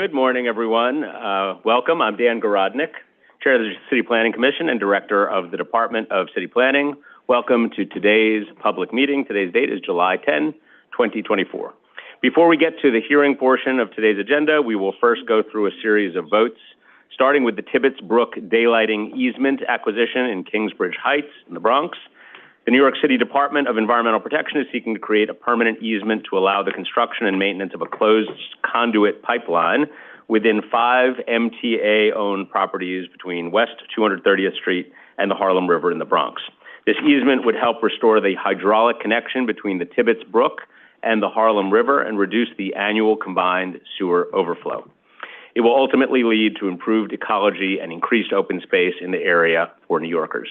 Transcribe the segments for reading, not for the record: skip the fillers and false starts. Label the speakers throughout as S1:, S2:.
S1: Good morning, everyone. Welcome. I'm Dan Gorodnick, Chair of the City Planning Commission and Director of the Department of City Planning. Welcome to today's public meeting. Today's date is July 10, 2024. Before we get to the hearing portion of today's agenda, we will first go through a series of votes, starting with the Tibbetts Brook Daylighting Easement acquisition in Kingsbridge Heights in the Bronx. The New York City Department of Environmental Protection is seeking to create a permanent easement to allow the construction and maintenance of a closed conduit pipeline within 5 MTA-owned properties between West 230th Street and the Harlem River in the Bronx. This easement would help restore the hydraulic connection between the Tibbetts Brook and the Harlem River and reduce the annual combined sewer overflow. It will ultimately lead to improved ecology and increased open space in the area for New Yorkers.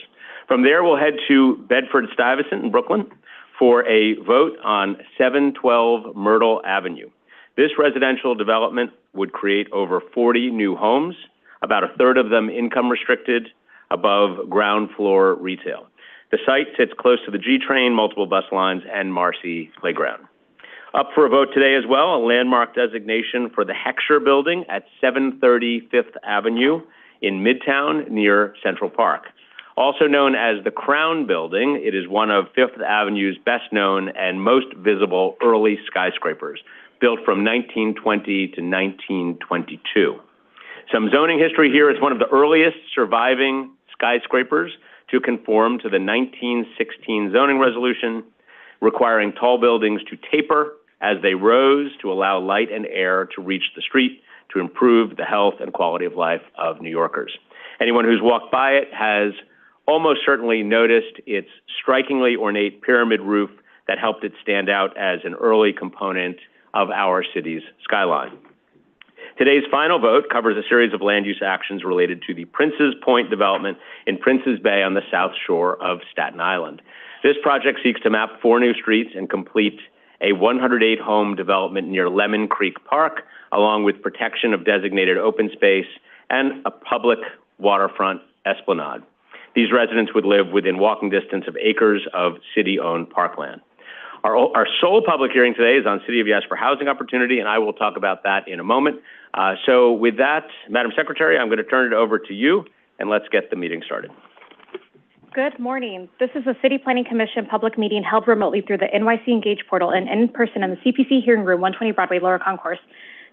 S1: From there, we'll head to Bedford-Stuyvesant in Brooklyn for a vote on 712 Myrtle Avenue. This residential development would create over 40 new homes, about a third of them income restricted, above ground floor retail. The site sits close to the G train, multiple bus lines, and Marcy Playground. Up for a vote today as well, a landmark designation for the Heckscher Building at 730 Fifth Avenue in Midtown near Central Park. Also known as the Crown Building, it is one of Fifth Avenue's best known and most visible early skyscrapers, built from 1920 to 1922. Some zoning history here. It's one of the earliest surviving skyscrapers to conform to the 1916 zoning resolution, requiring tall buildings to taper as they rose to allow light and air to reach the street to improve the health and quality of life of New Yorkers. Anyone who's walked by it has almost certainly noticed its strikingly ornate pyramid roof that helped it stand out as an early component of our city's skyline. Today's final vote covers a series of land use actions related to the Prince's Point development in Prince's Bay on the south shore of Staten Island. This project seeks to map 4 new streets and complete a 108-home development near Lemon Creek Park, along with protection of designated open space and a public waterfront esplanade. These residents would live within walking distance of acres of city-owned parkland. Our sole public hearing today is on City of Jasper housing opportunity, and I will talk about that in a moment. So with that, Madam Secretary, I'm going to turn it over to you, and let's get the meeting started.
S2: Good morning. This is a City Planning Commission public meeting held remotely through the NYC Engage portal and in person in the CPC hearing room, 120 Broadway, Lower Concourse.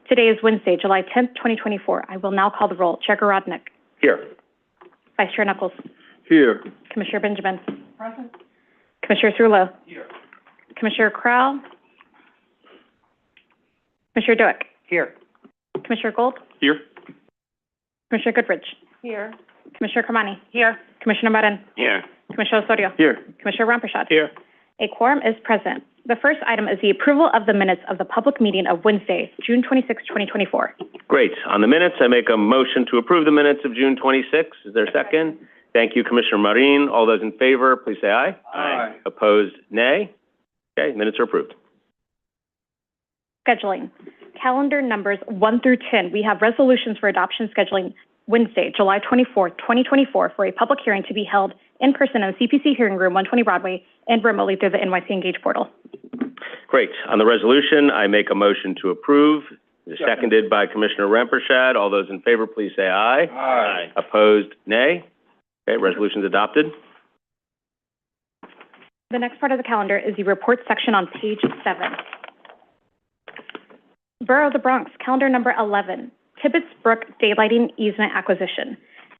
S2: Today is Wednesday, July 10th, 2024. I will now call the roll. Chair Gorodnick.
S1: Here.
S2: Vice Chair Knuckles.
S3: Here.
S2: Commissioner Benjamin. Present. Commissioner Thurlow.
S3: Here.
S2: Commissioner Crowell. Commissioner Duick.
S3: Here.
S2: Commissioner Gold.
S3: Here.
S2: Commissioner Goodrich.
S4: Here.
S2: Commissioner Kamani.
S4: Here.
S2: Commissioner Marin.
S3: Here.
S2: Commissioner Osorio.
S3: Here.
S2: Commissioner Ramprashad.
S3: Here.
S2: A quorum is present. The first item is the approval of the minutes of the public meeting of Wednesday, June 26, 2024.
S1: Great. On the minutes, I make a motion to approve the minutes of June 26. Is there a second? Thank you, Commissioner Marin. All those in favor, please say aye.
S3: Aye.
S1: Opposed, nay. Okay, minutes are approved.
S2: Scheduling. Calendar numbers 1 through 10. We have resolutions for adoption scheduling Wednesday, July 24, 2024, for a public hearing to be held in person in the CPC hearing room, 120 Broadway, and remotely through the NYC Engage portal.
S1: Great. On the resolution, I make a motion to approve. Seconded by Commissioner Ramprashad. All those in favor, please say aye.
S3: Aye.
S1: Opposed, nay. Okay, resolution's adopted.
S2: The next part of the calendar is the report section on page 7. Borough of the Bronx, calendar number 11, Tibbetts Brook Daylighting Easement Acquisition,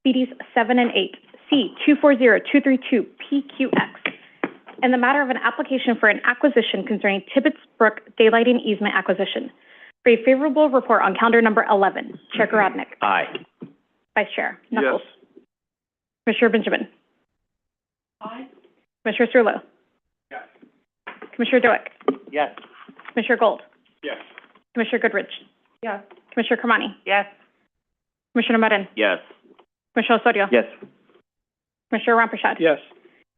S2: CDs 7 and 8, C240232PQX, and the matter of an application for an acquisition concerning Tibbetts Brook Daylighting Easement Acquisition. For a favorable report on calendar number 11, Chair Gorodnick.
S1: Aye.
S2: Vice Chair Knuckles.
S3: Yes.
S2: Commissioner Benjamin.
S4: Aye.
S2: Commissioner Thurlow.
S3: Yes.
S2: Commissioner Duick.
S3: Yes.
S2: Commissioner Gold.
S3: Yes.
S2: Commissioner Goodrich.
S4: Yes.
S2: Commissioner Kamani.
S4: Yes.
S2: Commissioner Marin.
S1: Yes.
S2: Commissioner Osorio.
S3: Yes.
S2: Commissioner Ramprashad.
S3: Yes.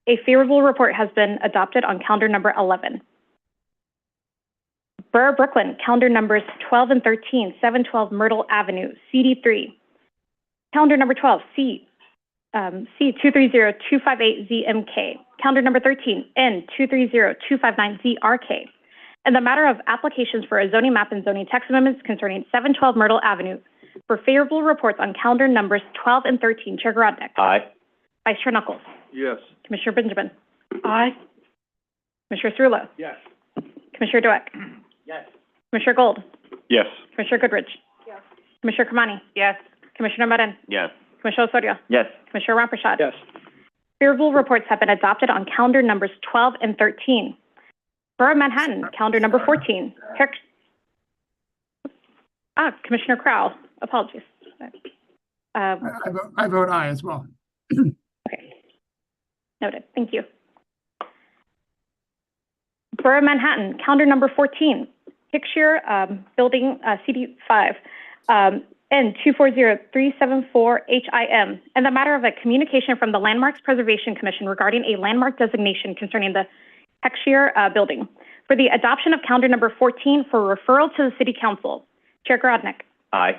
S2: A favorable report has been adopted on calendar number 11. Borough Brooklyn, calendar numbers 12 and 13, 712 Myrtle Avenue, CD3. Calendar number 12, C230258ZMK. Calendar number 13, N230259ZRK. in the matter of applications for a zoning map and zoning text amendments concerning 712 Myrtle Avenue for favorable reports on calendar numbers 12 and 13. Chair Garodnick.
S1: Aye.
S2: Vice Chair Knuckles.
S3: Yes.
S2: Commissioner Benjamin.
S4: Aye.
S2: Commissioner Cerullo.
S3: Yes.
S2: Commissioner Dweck.
S3: Yes.
S2: Commissioner Gold.
S3: Yes.
S2: Commissioner Goodrich.
S4: Yes.
S2: Commissioner Kamani.
S4: Yes.
S2: Commissioner Marin.
S1: Yes.
S2: Commissioner Osorio.
S3: Yes.
S2: Commissioner Ramprashad.
S3: Yes.
S2: Favorable reports have been adopted on calendar numbers 12 and 13. Borough of Manhattan, calendar number 14. Commissioner Crowell, apologies.
S5: I vote aye as well.
S2: Okay. Noted. Thank you. Borough of Manhattan, calendar number 14. Picture building CD5. N240374HIM, and the matter of a communication from the Landmarks Preservation Commission regarding a landmark designation concerning the Heckscher building for the adoption of calendar number 14 for referral to the City Council. Chair Garodnick.
S1: Aye.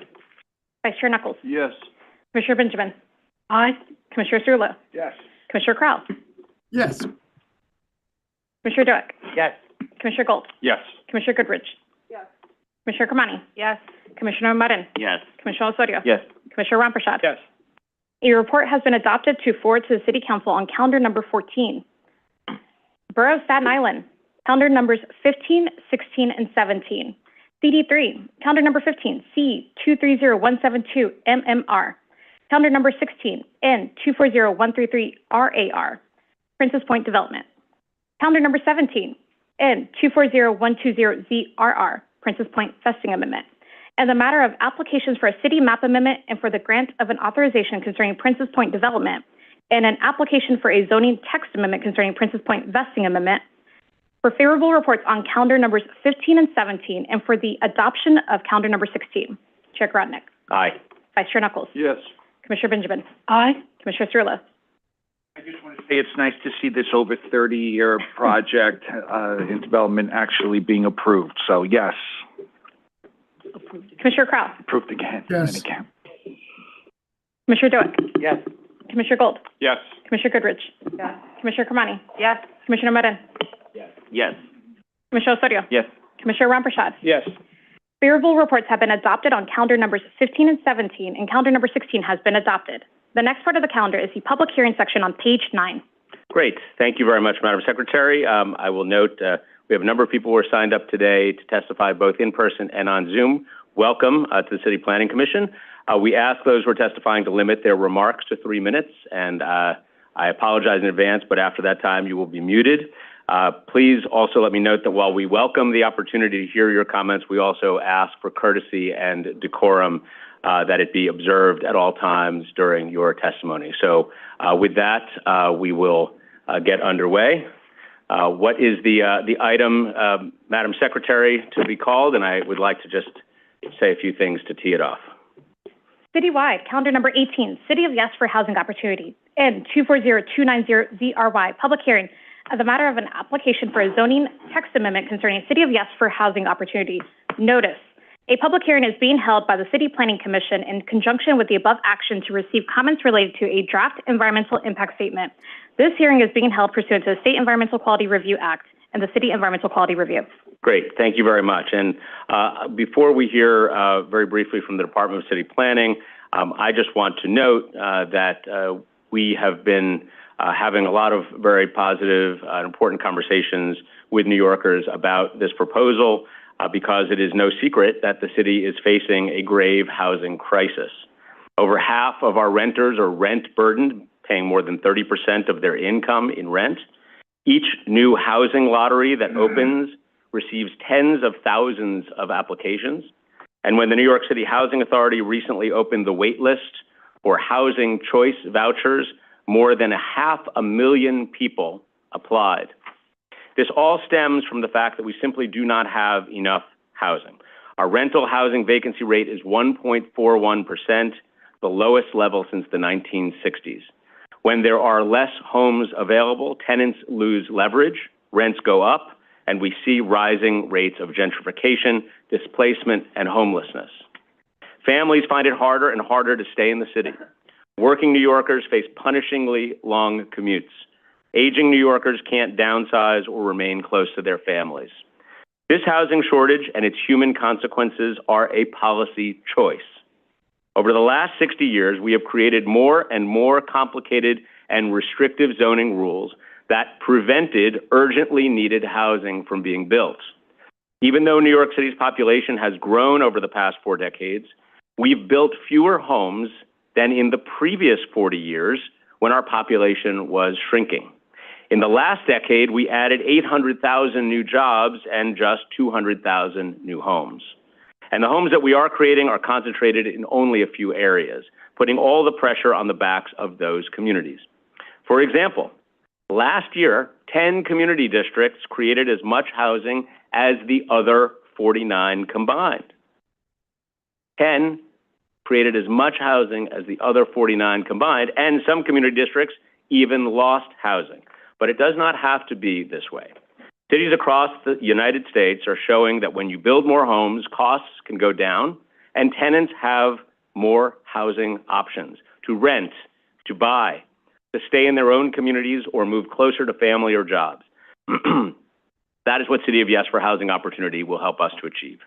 S2: Vice Chair Knuckles.
S3: Yes.
S2: Commissioner Benjamin.
S4: Aye.
S2: Commissioner Cerullo.
S3: Yes.
S2: Commissioner Crowell.
S5: Yes.
S2: Commissioner Dweck.
S3: Yes.
S2: Commissioner Gold.
S3: Yes.
S2: Commissioner Goodrich.
S4: Yes.
S2: Commissioner Kamani.
S4: Yes.
S2: Commissioner Marin.
S1: Yes.
S2: Commissioner Osorio.
S3: Yes.
S2: Commissioner Ramprashad.
S3: Yes.
S2: A report has been adopted to forward to the City Council on calendar number 14. Borough of Staten Island, calendar numbers 15, 16, and 17. CD3, calendar number 15, C230172 MMR. Calendar number 16, N240133 RAR. Princess Point Development. Calendar number 17, N240120 ZRR. Princess Point Vesting Amendment. And the matter of applications for a city map amendment and for the grant of an authorization concerning Princess Point Development, and an application for a zoning text amendment concerning Princess Point Vesting Amendment, for favorable reports on calendar numbers 15 and 17, and for the adoption of calendar number 16. Chair Garodnick.
S1: Aye.
S2: Vice Chair Knuckles.
S3: Yes.
S2: Commissioner Benjamin.
S4: Aye.
S2: Commissioner Cerullo.
S6: I just want to say it's nice to see this over 30-year project in development actually being approved. So, yes.
S2: Commissioner Crowell.
S6: Approved again.
S5: Yes.
S6: And again.
S2: Commissioner Dweck.
S3: Yes.
S2: Commissioner Gold.
S3: Yes.
S2: Commissioner Goodrich.
S4: Yes.
S2: Commissioner Kamani.
S4: Yes.
S2: Commissioner Marin.
S1: Yes.
S2: Commissioner Osorio.
S3: Yes.
S2: Commissioner Ramprashad.
S3: Yes.
S2: Favorable reports have been adopted on calendar numbers 15 and 17, and calendar number 16 has been adopted. The next part of the calendar is the public hearing section on page 9.
S1: Great. Thank you very much, Madam Secretary. I will note we have a number of people who are signed up today to testify both in person and on Zoom. Welcome to the City Planning Commission. We ask those who are testifying to limit their remarks to 3 minutes, and I apologize in advance, but after that time you will be muted. Please also let me note that while we welcome the opportunity to hear your comments, we also ask for courtesy and decorum that it be observed at all times during your testimony. So with that, we will get underway. What is the item, Madam Secretary, to be called? And I would like to just say a few things to tee it off.
S2: Citywide, calendar number 18, City of Yes for Housing Opportunity, N240290ZRY, public hearing of the matter of an application for a zoning text amendment concerning City of Yes for Housing Opportunity. Notice, a public hearing is being held by the City Planning Commission in conjunction with the above action to receive comments related to a draft environmental impact statement. This hearing is being held pursuant to the State Environmental Quality Review Act and the City Environmental Quality Review. Great,
S1: thank you very much. And before we hear very briefly from the Department of City Planning, I just want to note that we have been having a lot of very positive and important conversations with New Yorkers about this proposal because it is no secret that the city is facing a grave housing crisis. Over half of our renters are rent burdened, paying more than 30% of their income in rent. Each new housing lottery that opens receives tens of thousands of applications. And when the New York City Housing Authority recently opened the wait list for housing choice vouchers, more than 500,000 people applied. This all stems from the fact that we simply do not have enough housing. Our rental housing vacancy rate is 1.41%, the lowest level since the 1960s. When there are less homes available, tenants lose leverage, rents go up, and we see rising rates of gentrification, displacement, and homelessness. Families find it harder and harder to stay in the city. Working New Yorkers face punishingly long commutes. Aging New Yorkers can't downsize or remain close to their families. This housing shortage and its human consequences are a policy choice. Over the last 60 years, we have created more and more complicated and restrictive zoning rules that prevented urgently needed housing from being built. Even though New York City's population has grown over the past 4 decades, we've built fewer homes than in the previous 40 years when our population was shrinking. In the last decade, we added 800,000 new jobs and just 200,000 new homes. And the homes that we are creating are concentrated in only a few areas, putting all the pressure on the backs of those communities. For example, last year, 10 community districts created as much housing as the other 49 combined. 10 created as much housing as the other 49 combined, and some community districts even lost housing. But it does not have to be this way. Cities across the United States are showing that when you build more homes, costs can go down, and tenants have more housing options to rent, to buy, to stay in their own communities or move closer to family or jobs. That is what City of Yes for Housing Opportunity will help us to achieve.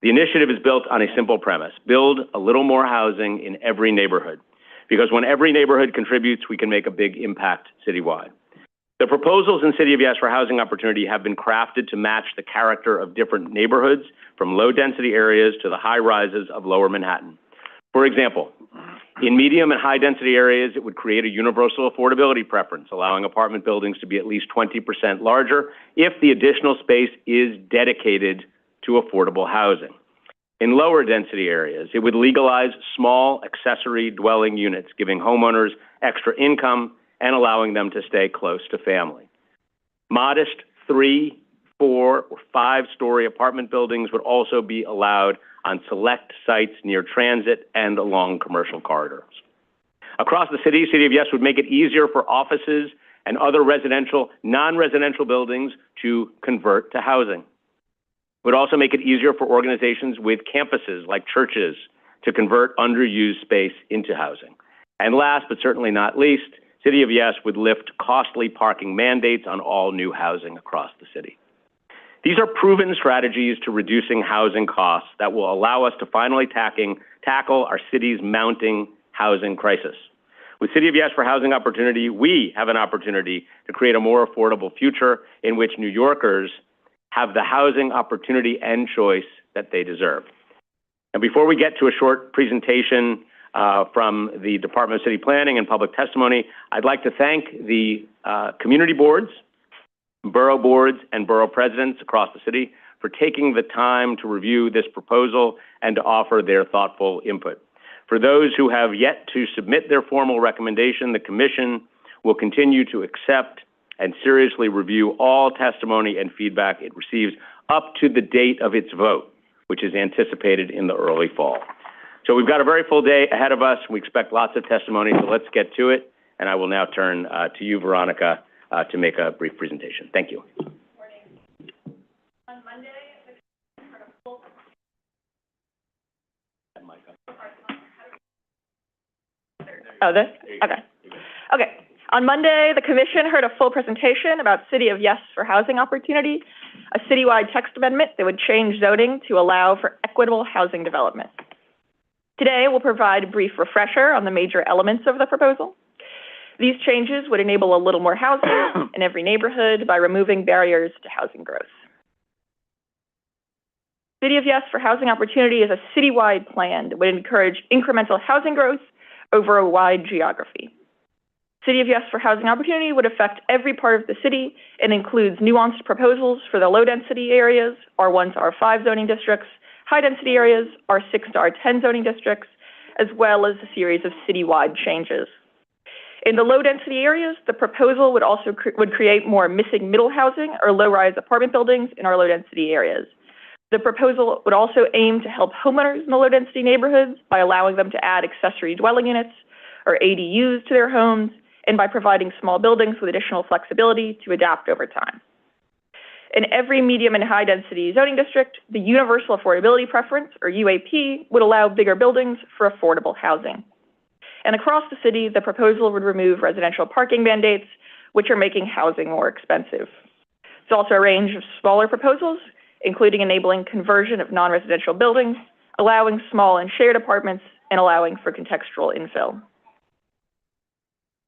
S1: The initiative is built on a simple premise: build a little more housing in every neighborhood. Because when every neighborhood contributes, we can make a big impact citywide. The proposals in City of Yes for Housing Opportunity have been crafted to match the character of different neighborhoods, from low-density areas to the high-rises of lower Manhattan. For example, in medium and high-density areas, it would create a universal affordability preference, allowing apartment buildings to be at least 20% larger if the additional space is dedicated to affordable housing. In lower-density areas, it would legalize small accessory dwelling units, giving homeowners extra income and allowing them to stay close to family. Modest 3, 4, or 5-story apartment buildings would also be allowed on select sites near transit and along commercial corridors. Across the city, City of Yes would make it easier for offices and other residential, non-residential buildings to convert to housing. It would also make it easier for organizations with campuses like churches to convert underused space into housing. And last but certainly not least, City of Yes would lift costly parking mandates on all new housing across the city. These are proven strategies to reducing housing costs that will allow us to finally tackle our city's mounting housing crisis. With City of Yes for Housing Opportunity, we have an opportunity to create a more affordable future in which New Yorkers have the housing opportunity and choice that they deserve. And before we get to a short presentation from the Department of City Planning and public testimony, I'd like to thank the community boards, borough boards, and borough presidents across the city for taking the time to review this proposal and to offer their thoughtful input. For those who have yet to submit their formal recommendation, the Commission will continue to accept and seriously review all testimony and feedback it receives up to the date of its vote, which is anticipated in the early fall. So we've got a very full day ahead of us. We expect lots of testimony, so let's get to it. And I will now turn to you, Veronica, to make a brief presentation. Thank you.
S2: Good morning. On Monday, Okay. On Monday, the Commission heard a full presentation about City of Yes for Housing Opportunity, a citywide text amendment that would change zoning to allow for equitable housing development. Today, we'll provide a brief refresher on the major elements of the proposal. These changes would enable a little more housing in every neighborhood by removing barriers to housing growth. City of Yes for Housing Opportunity is a citywide plan that would encourage incremental housing growth over a wide geography. City of Yes for Housing Opportunity would affect every part of the city and includes nuanced proposals for the low-density areas, R1 to R5 zoning districts, high-density areas, R6 to R10 zoning districts, as well as a series of citywide changes. In the low-density areas, the proposal would also create more missing middle housing or low-rise apartment buildings in our low-density areas. The proposal would also aim to help homeowners in the low-density neighborhoods by allowing them to add accessory dwelling units or ADUs to their homes, and by providing small buildings with additional flexibility to adapt over time. In every medium and high-density zoning district, the Universal Affordability Preference, or UAP, would allow bigger buildings for affordable housing. And across the city, the proposal would remove residential parking mandates, which are making housing more expensive. There's also a range of smaller proposals,
S3: including enabling conversion of non-residential buildings, allowing small and shared apartments, and allowing for contextual infill.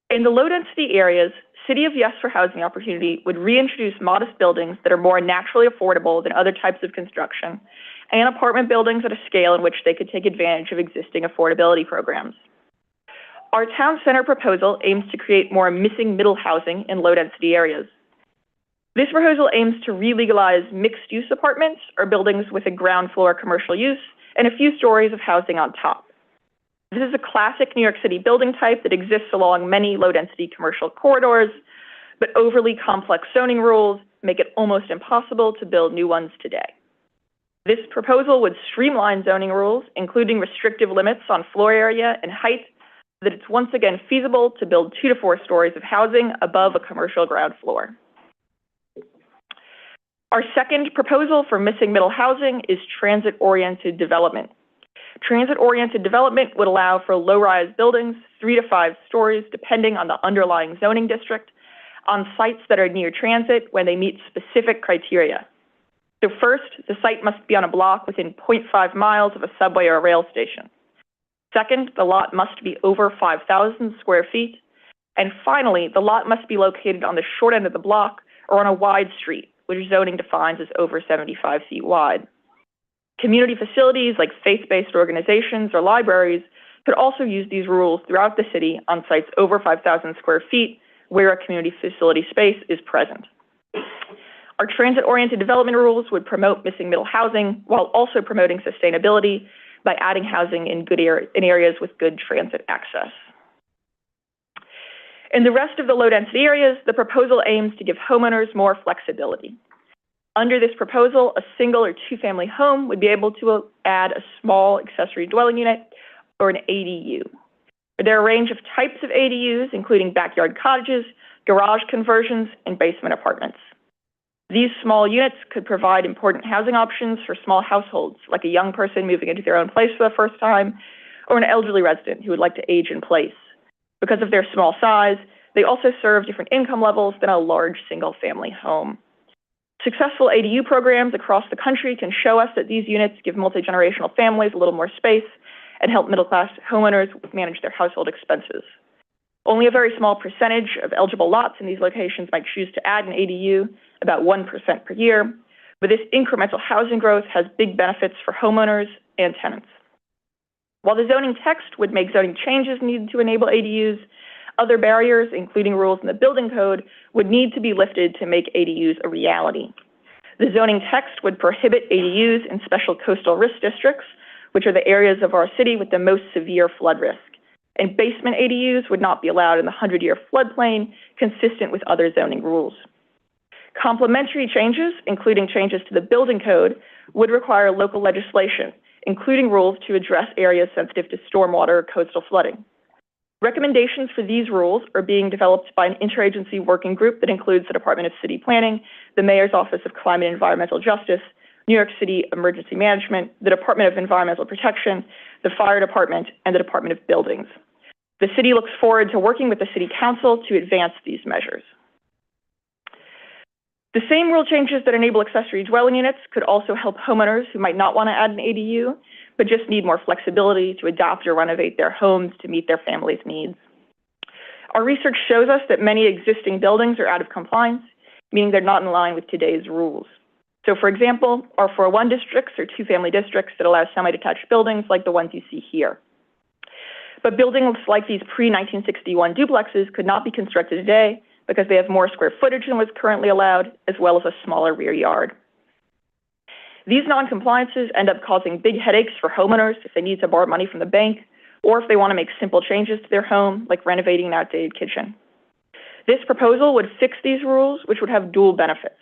S3: In the low-density areas, City of Yes for Housing Opportunity would reintroduce modest buildings that are more naturally affordable than other types of construction, and apartment buildings at a scale in which they could take advantage of existing affordability programs. Our town center proposal aims to create more missing middle housing in low-density areas. This proposal aims to re-legalize mixed-use apartments or buildings with a ground floor commercial use and a few stories of housing on top. This is a classic New York City building type that exists along many low-density commercial corridors, but overly complex zoning rules make it almost impossible to build new ones today. This proposal would streamline zoning rules, including restrictive limits on floor area and height, so that it's once again feasible to build 2 to 4 stories of housing above a commercial ground floor. Our second proposal for missing middle housing is transit-oriented development. Transit-oriented development would allow for low-rise buildings, 3 to 5 stories, depending on the underlying zoning district, on sites that are near transit when they meet specific criteria. So first, the site must be on a block within 0.5 miles of a subway or a rail station. Second, the lot must be over 5,000 square feet. And finally, the lot must be located on the short end of the block or on a wide street, which zoning defines as over 75 feet wide. Community facilities like faith-based organizations or libraries could also use these rules throughout the city on sites over 5,000 square feet where a community facility space is present. Our transit-oriented development rules would promote missing middle housing while also promoting sustainability by adding housing in areas with good transit access. In the rest of the low-density areas, the proposal aims to give homeowners more flexibility. Under this proposal, a single or two-family home would be able to add a small accessory dwelling unit or an ADU. There are a range of types of ADUs, including backyard cottages, garage conversions, and basement apartments. These small units could provide important housing options for small households, like a young person moving into their own place for the first time, or an elderly resident who would like to age in place. Because of their small size, they also serve different income levels than a large single-family home. Successful ADU programs across the country can show us that these units give multi-generational families a little more space and help middle-class homeowners manage their household expenses. Only a very small percentage of eligible lots in these locations might choose to add an ADU, about 1% per year, but this incremental housing growth has big benefits for homeowners and tenants. While the zoning text would make zoning changes needed to enable ADUs, other barriers, including rules in the building code, would need to be lifted to make ADUs a reality. The zoning text would prohibit ADUs in special coastal risk districts, which are the areas of our city with the most severe flood risk. And basement ADUs would not be allowed in the 100-year floodplain, consistent with other zoning rules. Complementary changes, including changes to the building code, would require local legislation, including rules to address areas sensitive to stormwater or coastal flooding. Recommendations for these rules are being developed by an interagency working group that includes the Department of City Planning, the Mayor's Office of Climate and Environmental Justice, New York City Emergency Management, the Department of Environmental Protection, the Fire Department, and the Department of Buildings. The city looks forward to working with the City Council to advance these measures. The same rule changes that enable accessory dwelling units could also help homeowners who might not want to add an ADU, but just need more flexibility to adapt or renovate their homes to meet their family's needs. Our research shows us that many existing buildings are out of compliance, meaning they're not in line with today's rules. So for example, our 401 districts are two-family districts that allow semi-detached buildings like the ones you see here. But buildings like these pre-1961 duplexes could not be constructed today because they have more square footage than was currently allowed, as well as a smaller rear yard. These non-compliances end up causing big headaches for homeowners if they need to borrow money from the bank, or if they want to make simple changes to their home, like renovating an outdated kitchen. This proposal would fix these rules, which would have dual benefits.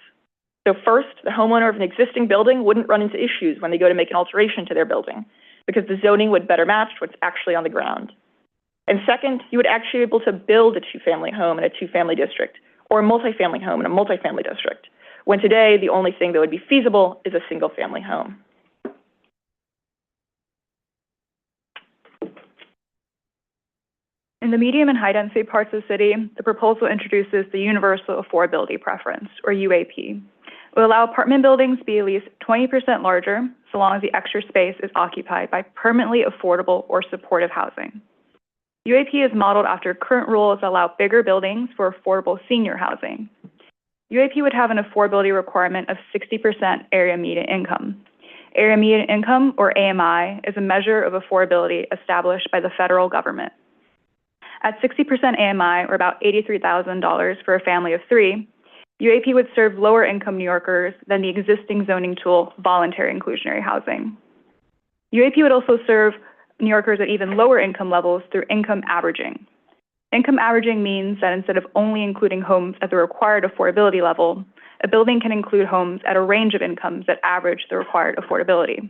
S3: So first, the homeowner of an existing building wouldn't run into issues when they go to make an alteration to their building, because the zoning would better match what's actually on the ground. And second, you would actually be able to build a two-family home in a two-family district, or a multifamily home in a multifamily district, when today the only thing that would be feasible is a single-family home.
S7: In the medium and high-density parts of the city, the proposal introduces the Universal Affordability Preference, or UAP.
S3: will allow apartment buildings to be at least 20% larger, so long as the extra space is occupied by permanently affordable or supportive housing. UAP is modeled after current rules that allow bigger buildings for affordable senior housing. UAP would have an affordability requirement of 60% area median income. Area median income, or AMI, is a measure of affordability established by the federal government. At 60% AMI, or about $83,000 for a family of 3, UAP would serve lower-income New Yorkers than the existing zoning tool, voluntary inclusionary housing. UAP would also serve New Yorkers at even lower income levels through income averaging. Income averaging means that instead of only including homes at the required affordability level, a building can include homes at a range of incomes that average the required affordability.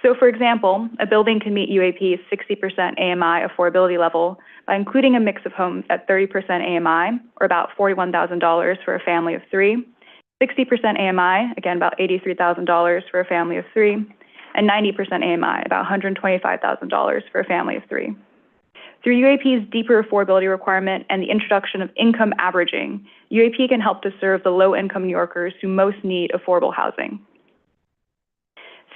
S3: So, for example, a building can meet UAP's 60% AMI affordability level by including a mix of homes at 30% AMI, or about $41,000 for a family of 3, 60% AMI, again about $83,000 for a family of 3, and 90% AMI, about $125,000 for a family of 3. Through UAP's deeper affordability requirement and the introduction of income averaging, UAP can help to serve the low-income New Yorkers who most need affordable housing.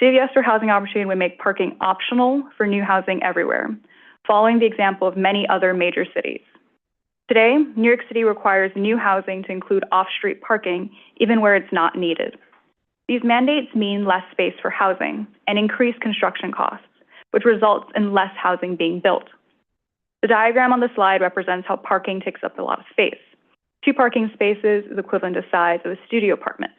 S3: City of Yester Housing Opportunity would make parking optional for new housing everywhere, following the example of many other major cities. Today, New York City requires new housing to include off-street parking, even where it's not needed. These mandates mean less space for housing and increased construction costs, which results in less housing being built. The diagram on the slide represents how parking takes up a lot of space. 2 parking spaces is equivalent to the size of a studio apartment.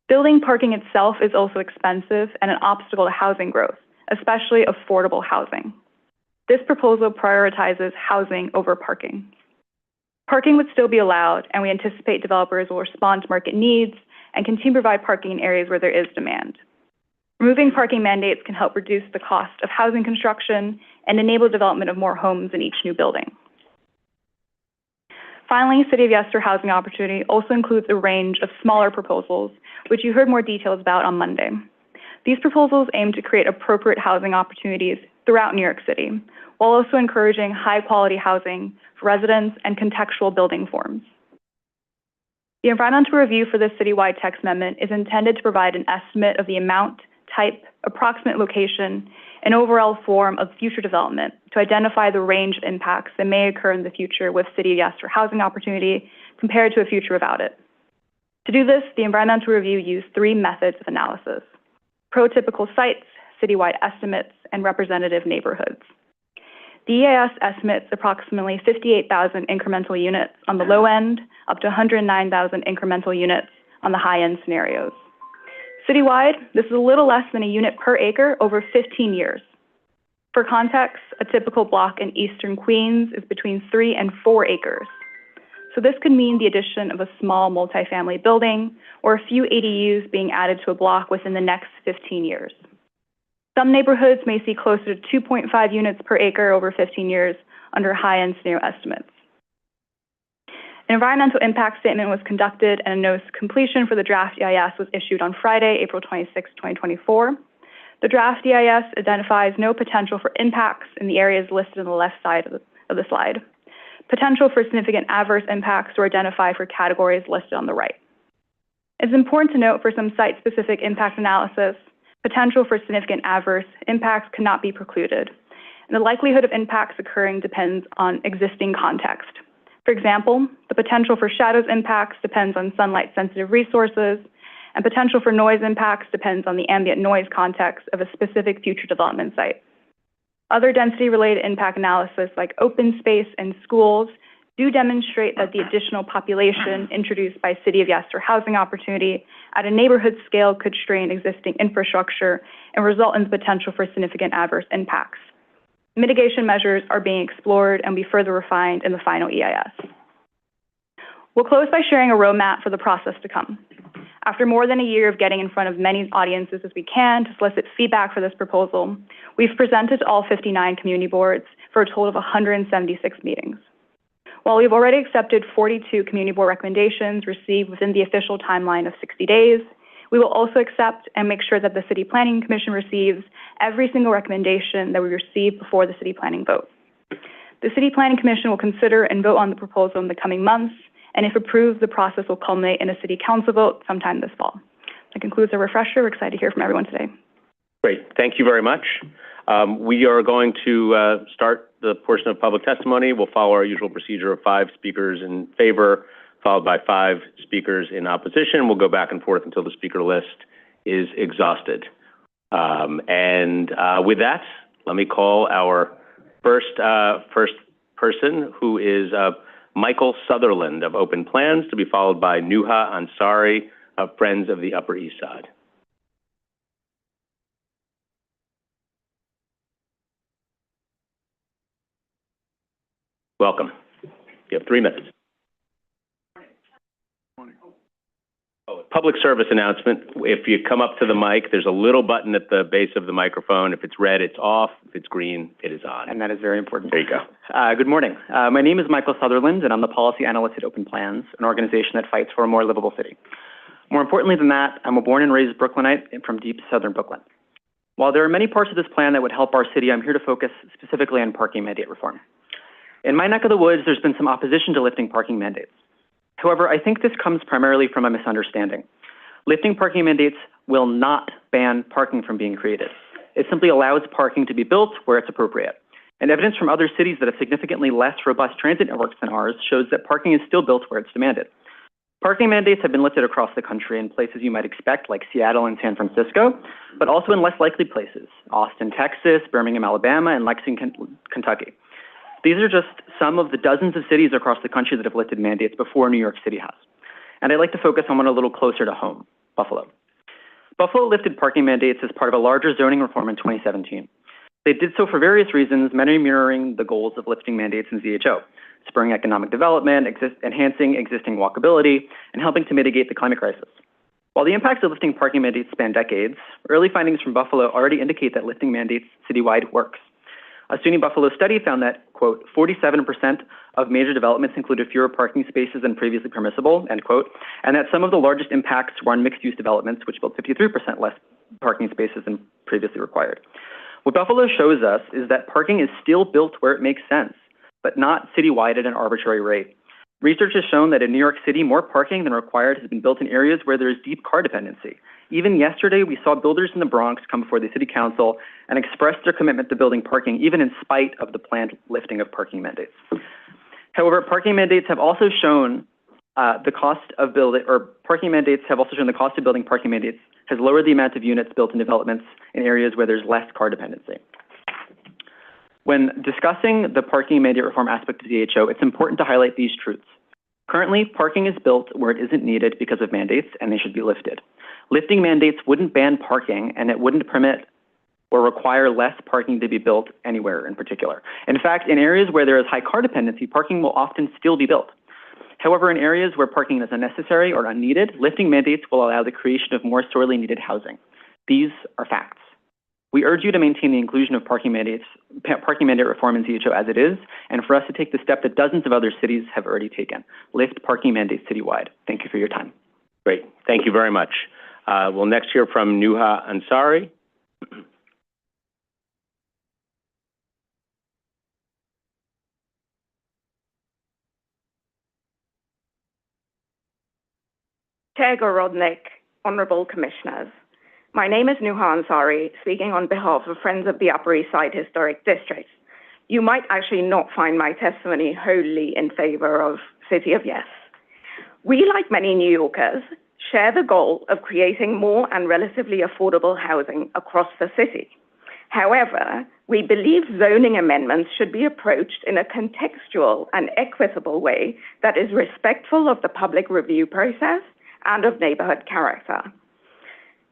S3: Building parking itself is also expensive and an obstacle to housing growth, especially affordable housing. This proposal prioritizes housing over parking. Parking would still be allowed, and we anticipate developers will respond to market needs and continue to provide parking in areas where there is demand. Removing parking mandates can help reduce the cost of housing construction and enable development of more homes in each new building. Finally, City of Yester Housing Opportunity also includes a range of smaller proposals, which you heard more details about on Monday. These proposals aim to create appropriate housing opportunities throughout New York City, while also encouraging high-quality housing for residents and contextual building forms. The environmental review for this citywide text amendment is intended to provide an estimate of the amount, type, approximate location, and overall form of future development to identify the range of impacts that may occur in the future with City of Yester Housing Opportunity compared to a future without it. To do this, the environmental review used 3 methods of analysis: prototypical sites, citywide estimates, and representative neighborhoods. The EIS estimates approximately 58,000 incremental units on the low end, up to 109,000 incremental units on the high-end scenarios. Citywide, this is a little less than a unit per acre over 15 years. For context, a typical block in eastern Queens is between 3 and 4 acres. So this could mean the addition of a small multifamily building or a few ADUs being added to a block within the next 15 years. Some neighborhoods may see closer to 2.5 units per acre over 15 years under high-end scenario estimates. An environmental impact statement was conducted and a notice of completion for the draft EIS was issued on Friday, April 26, 2024. The draft EIS identifies no potential for impacts in the areas listed on the left side of the slide. Potential for significant adverse impacts were identified for categories listed on the right. It's important to note for some site-specific impact analysis, potential for significant adverse impacts cannot be precluded, and the likelihood of impacts occurring depends on existing context. For example, the potential for shadows impacts depends on sunlight-sensitive resources, and potential for noise impacts depends on the ambient noise context of a specific future development site. Other density-related impact analysis, like open space and schools, do demonstrate that the additional population introduced by City of Yester Housing Opportunity at a neighborhood scale could strain existing infrastructure and result in the potential for significant adverse impacts. Mitigation measures are being explored and will be further refined in the final EIS. We'll close by sharing a roadmap for the process to come. After more than a year of getting in front of many audiences as we can to solicit feedback for this proposal, we've presented to all 59 community boards for a total of 176 meetings. While we've already accepted 42 community board recommendations received within the official timeline of 60 days, we will also accept and make sure that the City Planning Commission receives every single recommendation that we receive before the City Planning vote. The City Planning Commission will consider and vote on the proposal in the coming months,
S7: and if approved, the process will culminate in a city council vote sometime this fall. That concludes our refresher. We're excited to hear from everyone today.
S1: Great. Thank you very much. We are going to start the portion of public testimony. We'll follow our usual procedure of 5 speakers in favor, followed by 5 speakers in opposition. We'll go back and forth until the speaker list is exhausted. With that, let me call our first person, who is Michael Sutherland of Open Plans, to be followed by Nuha Ansari of Friends of the Upper East Side. Welcome. You have 3 minutes. Oh, public service announcement. If you come up to the mic, there's a little button at the base of the microphone. If it's red, it's off. If it's green, it is on.
S8: And that is very important.
S1: There you go.
S8: Good morning. My name is Michael Sutherland, and I'm the policy analyst at Open Plans, an organization that fights for a more livable city. More importantly than that, I'm a born and raised Brooklynite from deep southern Brooklyn. While there are many parts of this plan that would help our city, I'm here to focus specifically on parking mandate reform. In my neck of the woods, there's been some opposition to lifting parking mandates. However, I think this comes primarily from a misunderstanding. Lifting parking mandates will not ban parking from being created. It simply allows parking to be built where it's appropriate. And evidence from other cities that have significantly less robust transit networks than ours shows that parking is still built where it's demanded. Parking mandates have been lifted across the country in places you might expect, like Seattle and San Francisco, but also in less likely places, Austin, Texas, Birmingham, Alabama, and Lexington, Kentucky. These are just some of the dozens of cities across the country that have lifted mandates before New York City has. And I'd like to focus on one a little closer to home, Buffalo. Buffalo lifted parking mandates as part of a larger zoning reform in 2017. They did so for various reasons, many mirroring the goals of lifting mandates in ZHO, spurring economic development, enhancing existing walkability, and helping to mitigate the climate crisis. While the impacts of lifting parking mandates span decades, early findings from Buffalo already indicate that lifting mandates citywide works. A SUNY Buffalo study found that, quote, 47% of major developments included fewer parking spaces than previously permissible, end quote, and that some of the largest impacts were on mixed-use developments, which built 53% less parking spaces than previously required. What Buffalo shows us is that parking is still built where it makes sense, but not citywide at an arbitrary rate. Research has shown that in New York City, more parking than required has been built in areas where there is deep car dependency. Even yesterday, we saw builders in the Bronx come before the city council and express their commitment to building parking, even in spite of the planned lifting of parking mandates. However, parking mandates have also shown parking mandates have also shown the cost of building parking mandates has lowered the amount of units built in developments in areas where there's less car dependency. When discussing the parking mandate reform aspect of ZHO, it's important to highlight these truths. Currently, parking is built where it isn't needed because of mandates, and they should be lifted. Lifting mandates wouldn't ban parking, and it wouldn't permit or require less parking to be built anywhere in particular. In fact, in areas where there is high car dependency, parking will often still be built. However, in areas where parking is unnecessary or unneeded, lifting mandates will allow the creation of more sorely needed housing. These are facts. We urge you to maintain the inclusion of parking mandate reform in ZHO as it is, and for us to take the step that dozens of other cities have already taken. Lift parking mandates citywide. Thank you for your time.
S1: Great. Thank you very much. We'll next hear from Nuha Ansari.
S9: Chair Gorodnik, Honourable Commissioners. My name is Nuha Ansari, speaking on behalf of Friends of the Upper East Side Historic District. You might actually not find my testimony wholly in favour of City of Yes. We, like many New Yorkers, share the goal of creating more and relatively affordable housing across the city. However, we believe zoning amendments should be approached in a contextual and equitable way that is respectful of the public review process and of neighbourhood character.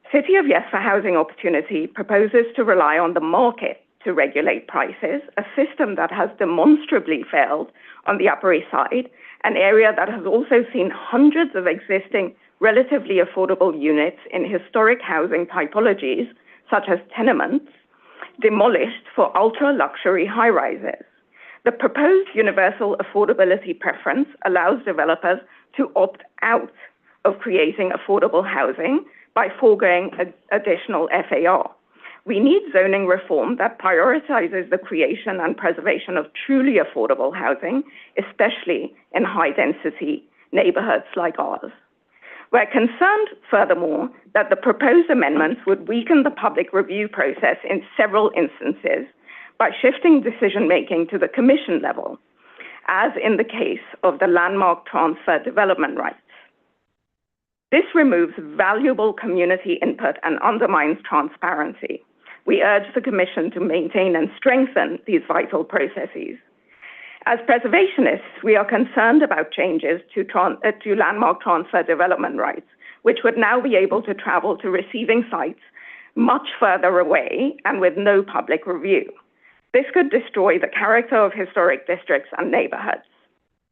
S9: City of Yes for Housing Opportunity proposes to rely on the market to regulate prices, a system that has demonstrably failed on the Upper East Side, an area that has also seen hundreds of existing relatively affordable units in historic housing typologies, such as tenements, demolished for ultra-luxury high-rises. The proposed universal affordability preference allows developers to opt out of creating affordable housing by foregoing additional FAR. We need zoning reform that prioritizes the creation and preservation of truly affordable housing, especially in high-density neighborhoods like ours. We're concerned, furthermore, that the proposed amendments would weaken the public review process in several instances by shifting decision-making to the commission level, as in the case of the landmark transfer development rights. This removes valuable community input and undermines transparency. We urge the Commission to maintain and strengthen these vital processes. As preservationists, we are concerned about changes to landmark transfer development rights, which would now be able to travel to receiving sites much further away and with no public review. This could destroy the character of historic districts and neighborhoods.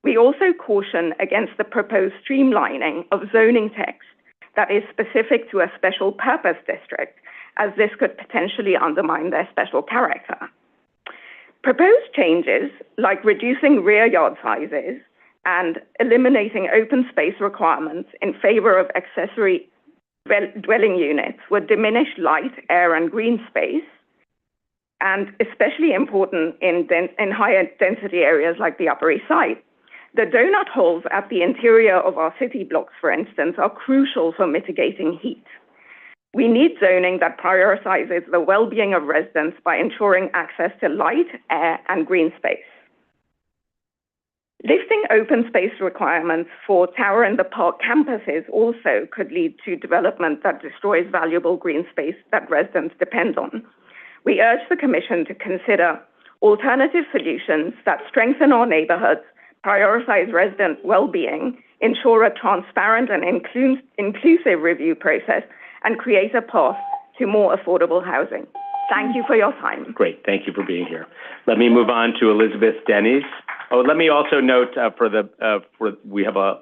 S9: We also caution against the proposed streamlining of zoning text that is specific to a special purpose district, as this could potentially undermine their special character. Proposed changes, like reducing rear yard sizes and eliminating open space requirements in favor of accessory dwelling units, would diminish light, air, and green space, and especially important in higher density areas like the Upper East Side. The donut holes at the interior of our city blocks, for instance, are crucial for mitigating heat. We need zoning that prioritizes the well-being of residents by ensuring access to light, air, and green space. Lifting open space requirements for Tower in the Park campuses also could lead to development that destroys valuable green space that residents depend on. We urge the Commission to consider alternative solutions that strengthen our neighborhoods, prioritize resident well-being, ensure a transparent and inclusive review process, and create a path to more affordable housing. Thank you for your time.
S1: Great, thank you for being here. Let me move on to Elizabeth Denny's. Oh, let me also note we have a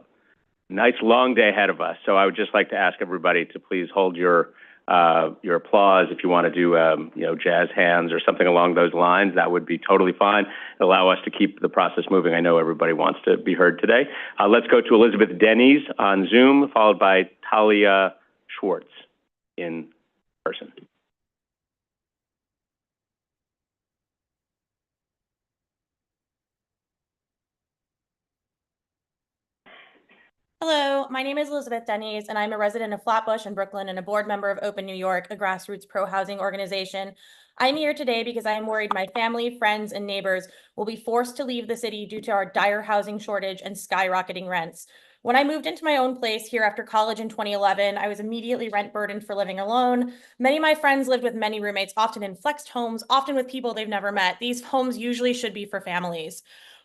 S1: nice long day ahead of us, so I would just like to ask everybody to please hold your applause. If you want to do jazz hands or something along those lines, that would be totally fine. Allow us to keep the process moving. I know everybody wants to be heard today. Let's go to Elizabeth Denny's on Zoom, followed by Talia Schwartz in person.
S10: Hello, my name is Elizabeth Denny's, and I'm a resident of Flatbush in Brooklyn and a board member of Open New York, a grassroots pro-housing organization. I'm here today because I am worried my family, friends, and neighbors will be forced to leave the city due to our dire housing shortage and skyrocketing rents. When I moved into my own place here after college in 2011, I was immediately rent burdened for living alone. Many of my friends lived with many roommates, often in flexed homes, often with people they've never met. These homes usually should be for families.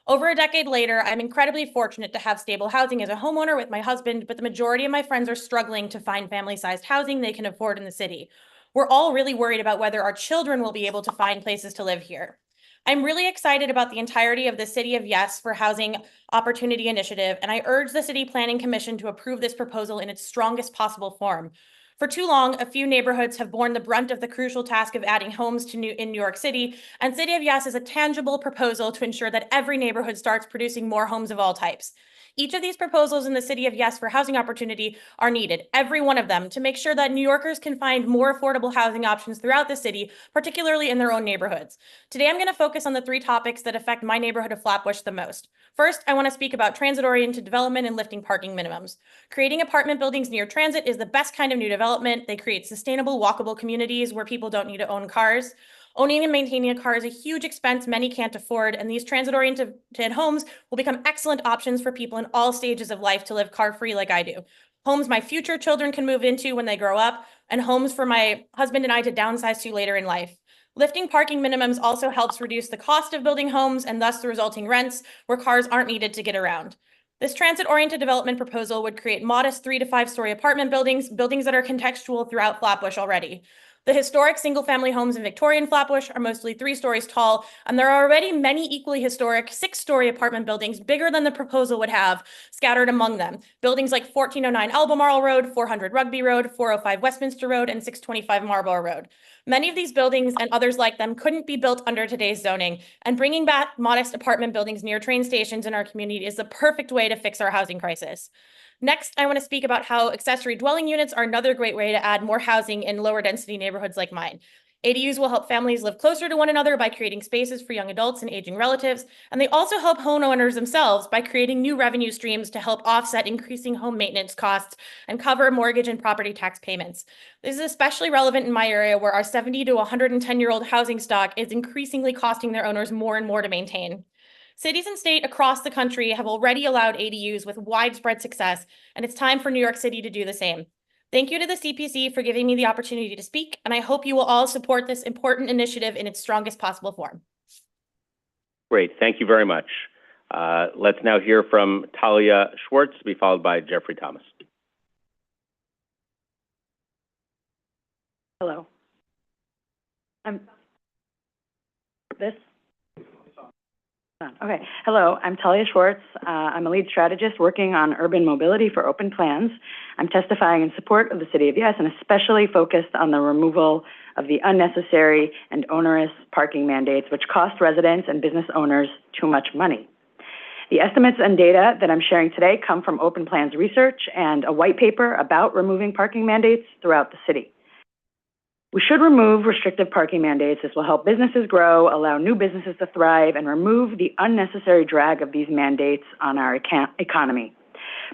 S10: Over a decade later, I'm incredibly fortunate to have stable housing as a homeowner with my husband, but the majority of my friends are struggling to find family-sized housing they can afford in the city. We're all really worried about whether our children will be able to find places to live here. I'm really excited about the entirety of the City of Yes for Housing Opportunity Initiative, and I urge the City Planning Commission to approve this proposal in its strongest possible form. For too long, a few neighborhoods have borne the brunt of the crucial task of adding homes in New York City, and City of Yes is a tangible proposal to ensure that every neighborhood starts producing more homes of all types. Each of these proposals in the City of Yes for Housing Opportunity are needed, every one of them, to make sure that New Yorkers can find more affordable housing options throughout the city, particularly in their own neighborhoods. Today, I'm going to focus on the three topics that affect my neighborhood of Flatbush the most. First, I want to speak about transit-oriented development and lifting parking minimums. Creating apartment buildings near transit is the best kind of new development. They create sustainable, walkable communities where people don't need to own cars. Owning and maintaining a car is a huge expense many can't afford, and these transit-oriented homes will become excellent options for people in all stages of life to live car-free like I do. Homes my future children can move into when they grow up, and homes for my husband and I to downsize to later in life. Lifting parking minimums also helps reduce the cost of building homes and thus the resulting rents where cars aren't needed to get around. This transit-oriented development proposal would create modest 3 to 5 story apartment buildings that are contextual throughout Flatbush already. The historic single-family homes in Victorian Flatbush are mostly 3 stories tall, and there are already many equally historic 6-story apartment buildings bigger than the proposal would have scattered among them. Buildings like 1409 Albemarle Road, 400 Rugby Road, 405 Westminster Road, and 625 Marlborough Road. Many of these buildings and others like them couldn't be built under today's zoning, and bringing back modest apartment buildings near train stations in our community is the perfect way to fix our housing crisis. Next, I want to speak about how accessory dwelling units are another great way to add more housing in lower density neighborhoods like mine. ADUs will help families live closer to one another by creating spaces for young adults and aging relatives, and they also help homeowners themselves by creating new revenue streams to help offset increasing home maintenance costs and cover mortgage and property tax payments. This is especially relevant in my area where our 70 to 110-year-old housing stock is increasingly costing their owners more and more to maintain. Cities and states across the country have already allowed ADUs with widespread success, and it's time for New York City to do the same. Thank you to the CPC for giving me the opportunity to speak, and I hope you will all support this important initiative in its strongest possible form.
S1: Great, thank you very much. Let's now hear from Talia Schwartz, to be followed by Jeffrey Thomas.
S11: Hello. Okay. Hello, I'm Talia Schwartz. I'm a lead strategist working on urban mobility for open plans. I'm testifying in support of the City of Yes and especially focused on the removal of the unnecessary and onerous parking mandates, which cost residents and business owners too much money. The estimates and data that I'm sharing today come from Open Plans research and a white paper about removing parking mandates throughout the city. We should remove restrictive parking mandates. This will help businesses grow, allow new businesses to thrive, and remove the unnecessary drag of these mandates on our economy.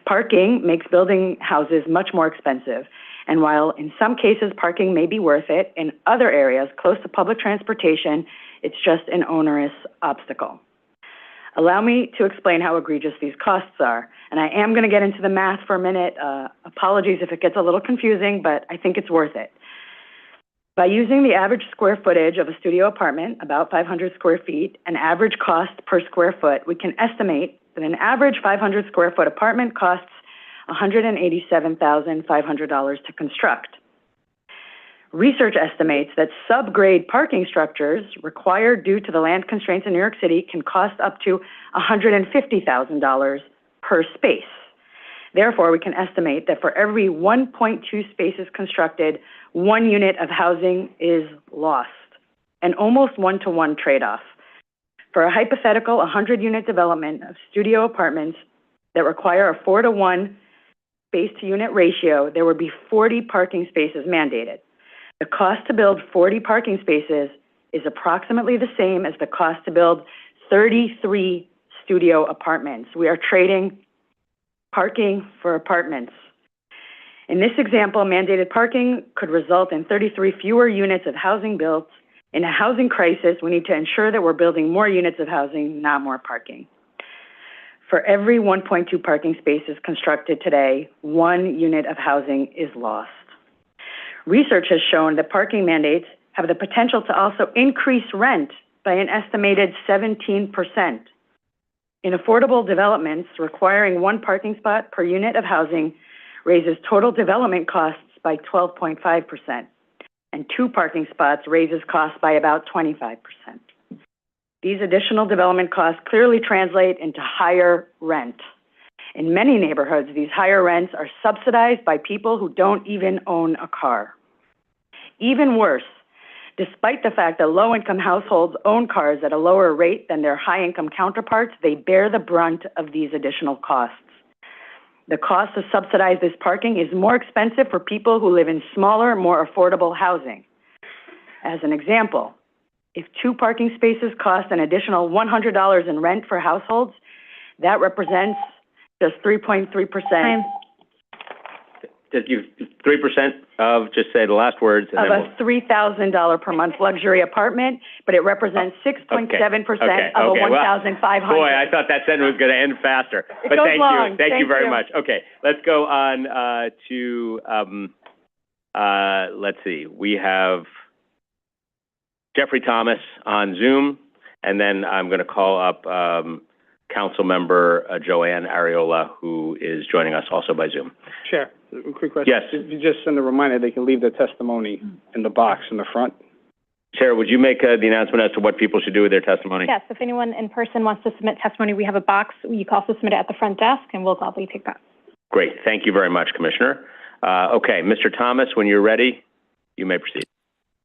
S11: Parking makes building houses much more expensive, and while in some cases parking may be worth it, in other areas close to public transportation, it's just an onerous obstacle. Allow me to explain how egregious these costs are, and I am going to get into the math for a minute. Apologies if it gets a little confusing, but I think it's worth it. By using the average square footage of a studio apartment, about 500 square feet, and average cost per square foot, we can estimate that an average 500 square foot apartment costs $187,500 to construct. Research estimates that subgrade parking structures required due to the land constraints in New York City can cost up to $150,000 per space. Therefore, we can estimate that for every 1.2 spaces constructed, 1 unit of housing is lost, an almost one-to-one trade-off. For a hypothetical 100-unit development of studio apartments that require a 4-to-1 space-to-unit ratio, there would be 40 parking spaces mandated. The cost to build 40 parking spaces is approximately the same as the cost to build 33 studio apartments. We are trading parking for apartments. In this example, mandated parking could result in 33 fewer units of housing built. In a housing crisis, we need to ensure that we're building more units of housing, not more parking. For every 1.2 parking spaces constructed today, 1 unit of housing is lost. Research has shown that parking mandates have the potential to also increase rent by an estimated 17%. In affordable developments, requiring 1 parking spot per unit of housing raises total development costs by 12.5%, and 2 parking spots raises costs by about 25%. These additional development costs clearly translate into higher rent. In many neighborhoods, these higher rents are subsidized by people who don't even own a car. Even worse, despite the fact that low-income households own cars at a lower rate than their high-income counterparts, they bear the brunt of these additional costs. The cost to subsidize this parking is more expensive for people who live in smaller, more affordable housing. As an example, if 2 parking spaces cost an additional $100 in rent for households, that represents just 3.3%.
S1: Just you 3% of, just say the last words. And
S11: of a $3,000 per month luxury apartment, but it represents 6.7% of a $1,500.
S1: Boy, I thought that sentence was going to end faster. But thank you. Thank you very much. Okay, let's go on to, let's see. We have Jeffrey Thomas on Zoom, and then I'm going to call up Council Member Joanne Ariola, who is joining us also by Zoom.
S12: Chair, a quick question.
S1: Yes.
S12: If you just send a reminder, they can leave their testimony in the box in the front.
S1: Chair, would you make the announcement as to what people should do with their testimony?
S2: Yes, if anyone in person wants to submit testimony, we have a box. You can also submit it at the front desk, and we'll gladly take that.
S1: Great. Thank you very much, Commissioner. Okay, Mr. Thomas, when you're ready, you may proceed.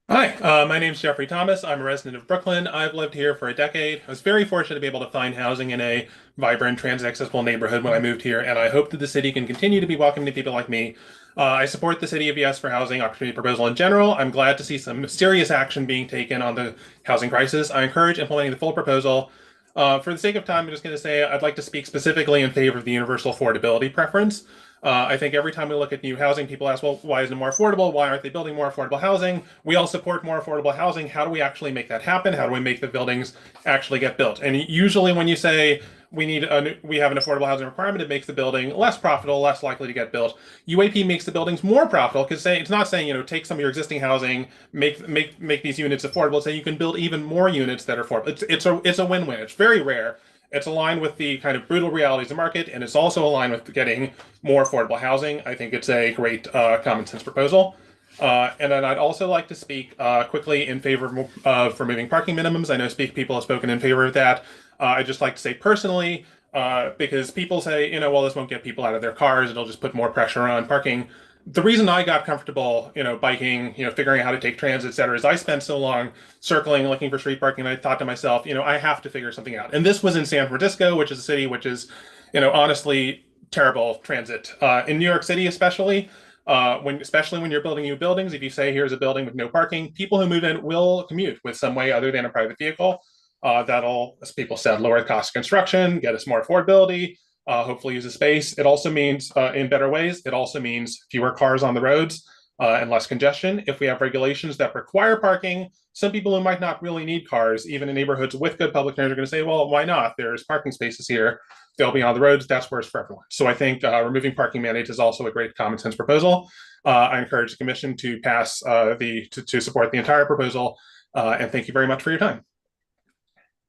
S13: Hi, my name's Jeffrey Thomas. I'm a resident of Brooklyn. I've lived here for a decade. I was very fortunate to be able to find housing in a vibrant, transit-accessible neighborhood when I moved here, and I hope that the city can continue to be welcoming to people like me. I support the City of Yes for housing opportunity proposal in general. I'm glad to see some serious action being taken on the housing crisis. I encourage implementing the full proposal. For the sake of time, I'm just going to say I'd like to speak specifically in favor of the universal affordability preference. I think every time we look at new housing, people ask, well, why isn't it more affordable? Why aren't they building more affordable housing? We all support more affordable housing. How do we actually make that happen? How do we make the buildings actually get built? And usually when you say we have an affordable housing requirement, it makes the building less profitable, less likely to get built. UAP makes the buildings more profitable because it's not saying, take some of your existing housing, make these units affordable. It's saying you can build even more units that are affordable. It's a win-win. It's very rare. It's aligned with the kind of brutal realities of the market, and it's also aligned with getting more affordable housing. I think it's a great common sense proposal. And then I'd also like to speak quickly in favor of removing parking minimums. I know people have spoken in favor of that. I'd just like to say personally, because people say, well, this won't get people out of their cars. It'll just put more pressure on parking. The reason I got comfortable, biking, figuring out how to take transit, et cetera, is I spent so long circling, looking for street parking. And I thought to myself, I have to figure something out. And this was in San Francisco, which is a city which is, honestly terrible transit. In New York City, especially when you're building new buildings, if you say here's a building with no parking, people who move in will commute with some way other than a private vehicle. That'll, as people said, lower the cost of construction, get us more affordability, hopefully use the space. It also means, in better ways, it also means fewer cars on the roads and less congestion. If we have regulations that require parking, some people who might not really need cars, even in neighborhoods with good public transit, are going to say, well, why not? There's parking spaces here. They'll be on the roads. That's worse for everyone. So I think removing parking mandates is also a great common sense proposal. I encourage the commission to pass to support the entire proposal. And thank you very much for your time.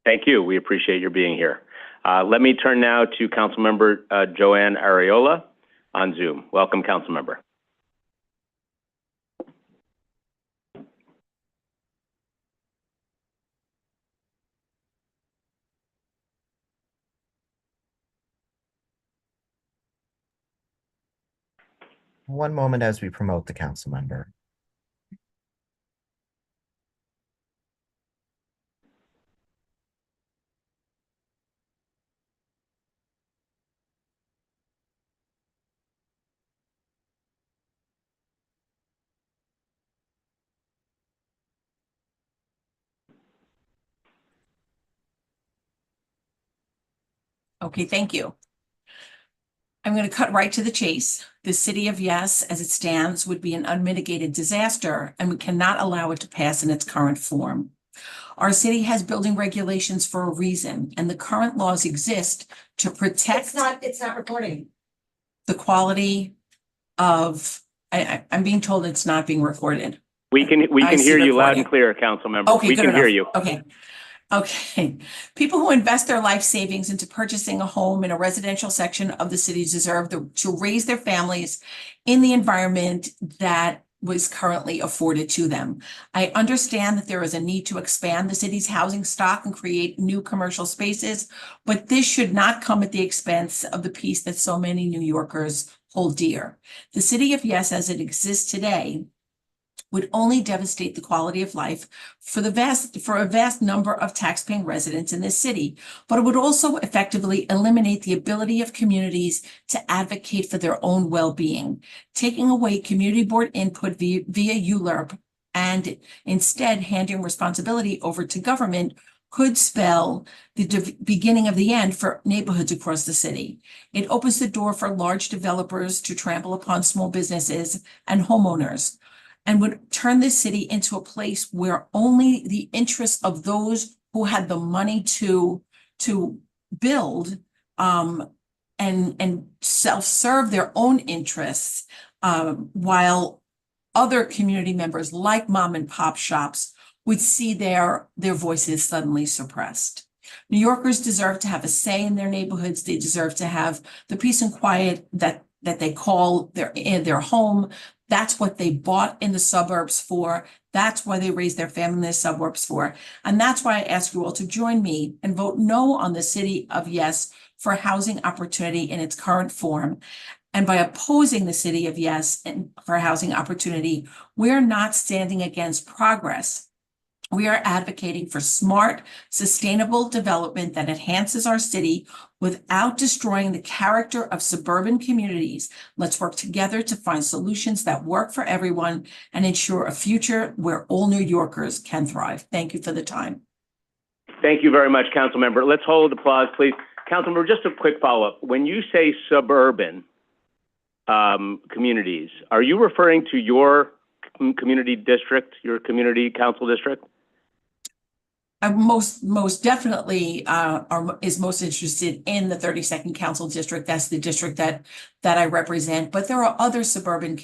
S1: Thank you. We appreciate your being here. Let me turn now to Councilmember Joanne Arreola on Zoom. Welcome, Councilmember.
S14: One moment as we promote the council member.
S4: Okay, thank you. I'm going to cut right to the chase. The City of Yes, as it stands, would be an unmitigated disaster, and we cannot allow it to pass in its current form. Our city has building regulations for a reason, and the current laws exist to protect. It's not recording. The quality of, I'm being told it's not being recorded.
S1: We can hear you loud and clear, Councilmember.
S4: Okay,
S1: we can hear you.
S4: Okay. People who invest their life savings into purchasing a home in a residential section of the city deserve to raise their families in the environment that was currently afforded to them. I understand that there is a need to expand the city's housing stock and create new commercial spaces, but this should not come at the expense of the peace that so many New Yorkers hold dear. The City of Yes, as it exists today, would only devastate the quality of life for a vast number of taxpaying residents in this city, but it would also effectively eliminate the ability of communities to advocate for their own well-being. Taking away community board input via ULURP and instead handing responsibility over to government could spell the beginning of the end for neighborhoods across the city. It opens the door for large developers to trample upon small businesses and homeowners, and would turn this city into a place where only the interests of those who had the money to build and self-serve their own interests, while other community members like mom and pop shops would see their voices suddenly suppressed. New Yorkers deserve to have a say in their neighborhoods. They deserve to have the peace and quiet that they call their home. That's what they bought in the suburbs for. That's why they raised their family in the suburbs for. And that's why I ask you all to join me and vote no on the City of Yes for housing opportunity in its current form. And by opposing the City of Yes and for housing opportunity, we're not standing against progress. We are advocating for smart, sustainable development that enhances our city without destroying the character of suburban communities. Let's work together to find solutions that work for everyone and ensure a future where all New Yorkers can thrive. Thank you for the time.
S1: Thank you very much, Council Member. Let's hold applause, please. Council Member, just a quick follow-up. When you say suburban communities, are you referring to your community district, your community council district?
S4: I most definitely is most interested in the 32nd Council District. That's the district that I represent. But there are other suburban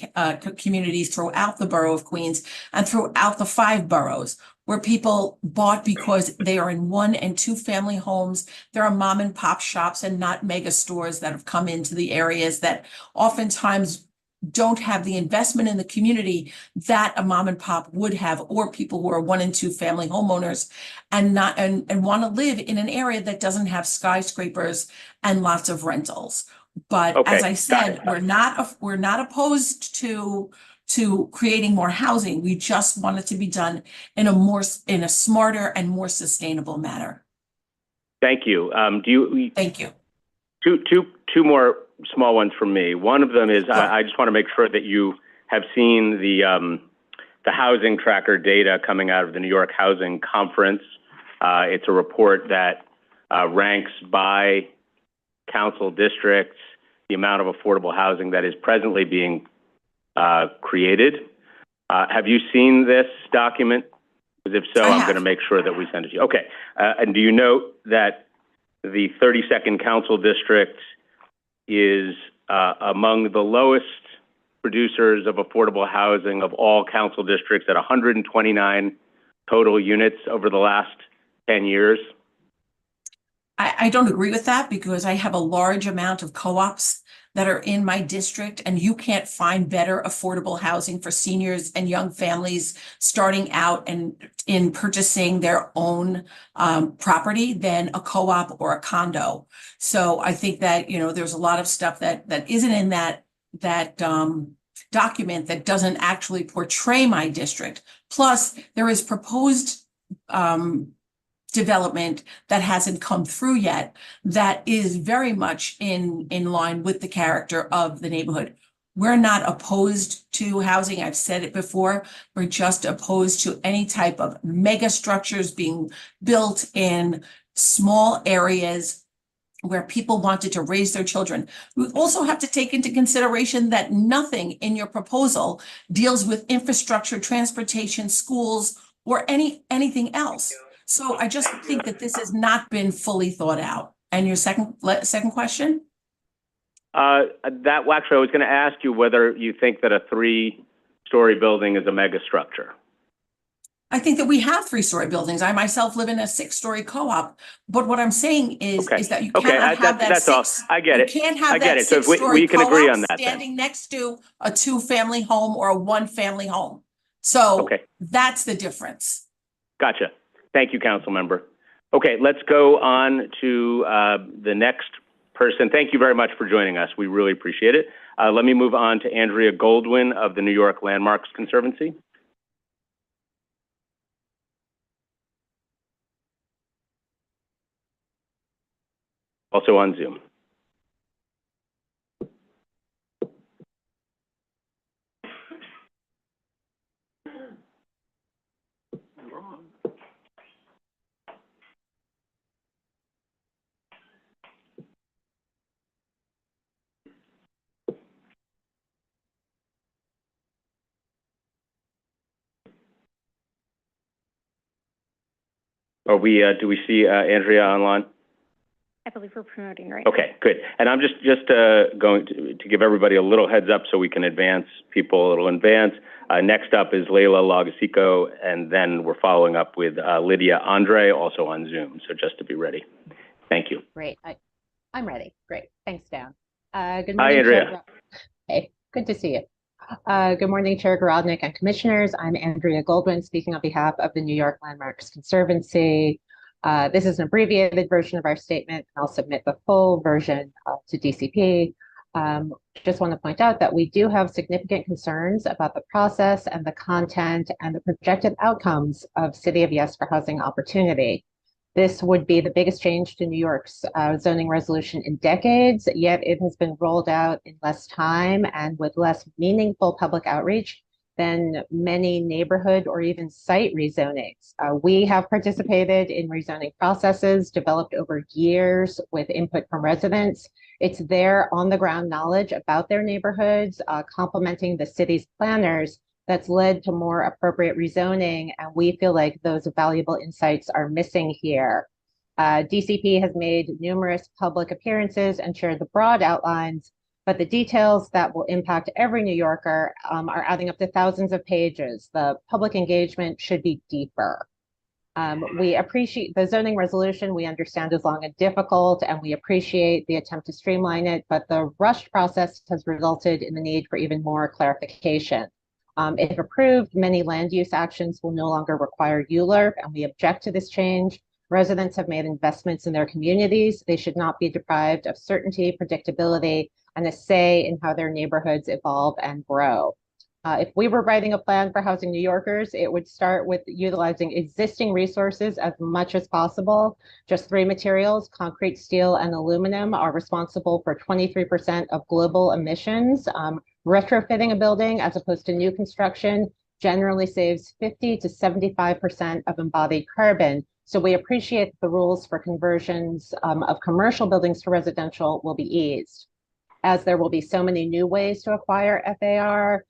S4: communities throughout the borough of Queens and throughout the 5 boroughs where people bought because they are in 1- and 2-family homes. There are mom and pop shops and not mega stores that have come into the areas that oftentimes don't have the investment in the community that a mom and pop would have, or people who are 1- and 2-family homeowners and want to live in an area that doesn't have skyscrapers and lots of rentals. But as I said, we're not opposed to creating more housing. We just want it to be done in a smarter and more sustainable manner.
S1: Thank you.
S4: Thank you.
S1: Two more small ones from me. One of them is I just want to make sure that you have seen the housing tracker data coming out of the New York Housing Conference. It's a report that ranks by council districts the amount of affordable housing that is presently being created. Have you seen this document? Because if so, I'm going to make sure that we send it to you. Okay. And do you note that the 32nd Council District is among the lowest producers of affordable housing of all council districts at 129 total units over the last 10 years?
S4: I don't agree with that because I have a large amount of co-ops that are in my district, and you can't find better affordable housing for seniors and young families starting out and in purchasing their own property than a co-op or a condo. So I think that, there's a lot of stuff that isn't in that document that doesn't actually portray my district. Plus, there is proposed development that hasn't come through yet that is very much in line with the character of the neighborhood. We're not opposed to housing. I've said it before. We're just opposed to any type of mega structures being built in small areas where people wanted to raise their children. We also have to take into consideration that nothing in your proposal deals with infrastructure, transportation, schools, or anything else. So I just think that this has not been fully thought out. And your second question?
S1: Actually, I was going to ask you whether you think that a 3-story building is a mega structure.
S4: I think that we have 3-story buildings. I myself live in a 6-story co-op. But what I'm saying is that you cannot have that
S1: that's all. I get it.
S4: You can't have
S1: I get
S4: that
S1: it. So if
S4: 6-story
S1: we can agree on
S4: co-op
S1: that
S4: standing next to a 2-family home or a 1-family home. So that's the difference.
S1: Gotcha. Thank you, Council Member. Okay, let's go on to the next person. Thank you very much for joining us. We really appreciate it. Let me move on to Andrea Goldwyn of the New York Landmarks Conservancy. Also on Zoom. Do we see Andrea online?
S2: I believe we're promoting right
S1: Okay, good. And I'm just going to give everybody a little heads up so we can advance people a little in advance. Next up is Leila Lagasico, and then we're following up with Lydia Andre, also on Zoom. So just to be ready. Thank you.
S15: Great. I'm ready. Great. Thanks, Dan. Good morning.
S1: Hi, Andrea.
S15: Hey, good to see you. Good morning, Chair Gorodnick and Commissioners. I'm Andrea Goldwyn, speaking on behalf of the New York Landmarks Conservancy. This is an abbreviated version of our statement, and I'll submit the full version to DCP. Just want to point out that we do have significant concerns about the process and the content and the projected outcomes of City of Yes for Housing Opportunity. This would be the biggest change to New York's zoning resolution in decades, yet it has been rolled out in less time and with less meaningful public outreach than many neighborhood or even site rezonings. We have participated in rezoning processes developed over years with input from residents. It's their on-the-ground knowledge about their neighborhoods, complementing the city's planners, that's led to more appropriate rezoning, and we feel like those valuable insights are missing here. DCP has made numerous public appearances and shared the broad outlines, but the details that will impact every New Yorker are adding up to thousands of pages. The public engagement should be deeper. We appreciate the zoning resolution. We understand is long and difficult, and we appreciate the attempt to streamline it, but the rushed process has resulted in the need for even more clarification. If approved, many land use actions will no longer require ULURP, and we object to this change. Residents have made investments in their communities. They should not be deprived of certainty, predictability, and a say in how their neighborhoods evolve and grow. If we were writing a plan for housing New Yorkers, it would start with utilizing existing resources as much as possible. Just 3 materials, concrete, steel, and aluminum, are responsible for 23% of global emissions. Retrofitting a building as opposed to new construction generally saves 50 to 75% of embodied carbon. So we appreciate the rules for conversions of commercial buildings to residential will be eased. As there will be so many new ways to acquire FAR,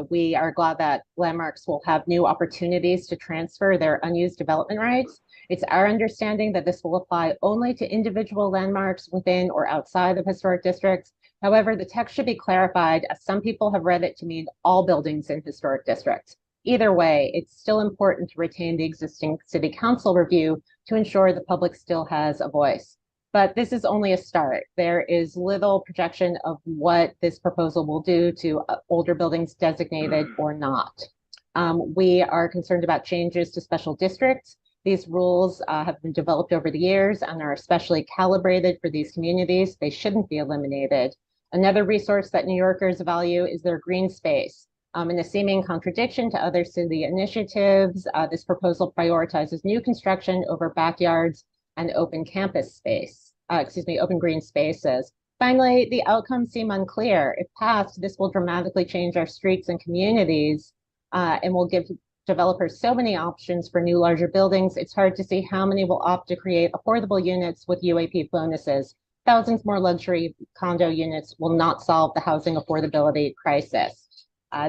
S15: we are glad that landmarks will have new opportunities to transfer their unused development rights. It's our understanding that this will apply only to individual landmarks within or outside of historic districts. However, the text should be clarified, as some people have read it to mean all buildings in historic districts. Either way, it's still important to retain the existing city council review to ensure the public still has a voice. But this is only a start. There is little projection of what this proposal will do to older buildings designated or not. We are concerned about changes to special districts. These rules have been developed over the years and are especially calibrated for these communities. They shouldn't be eliminated. Another resource that New Yorkers value is their green space. In a seeming contradiction to other city initiatives, this proposal prioritizes new construction over backyards and open campus space, open green spaces. Finally, the outcomes seem unclear. If passed, this will dramatically change our streets and communities and will give developers so many options for new larger buildings. It's hard to see how many will opt to create affordable units with UAP bonuses. Thousands more luxury condo units will not solve the housing affordability crisis.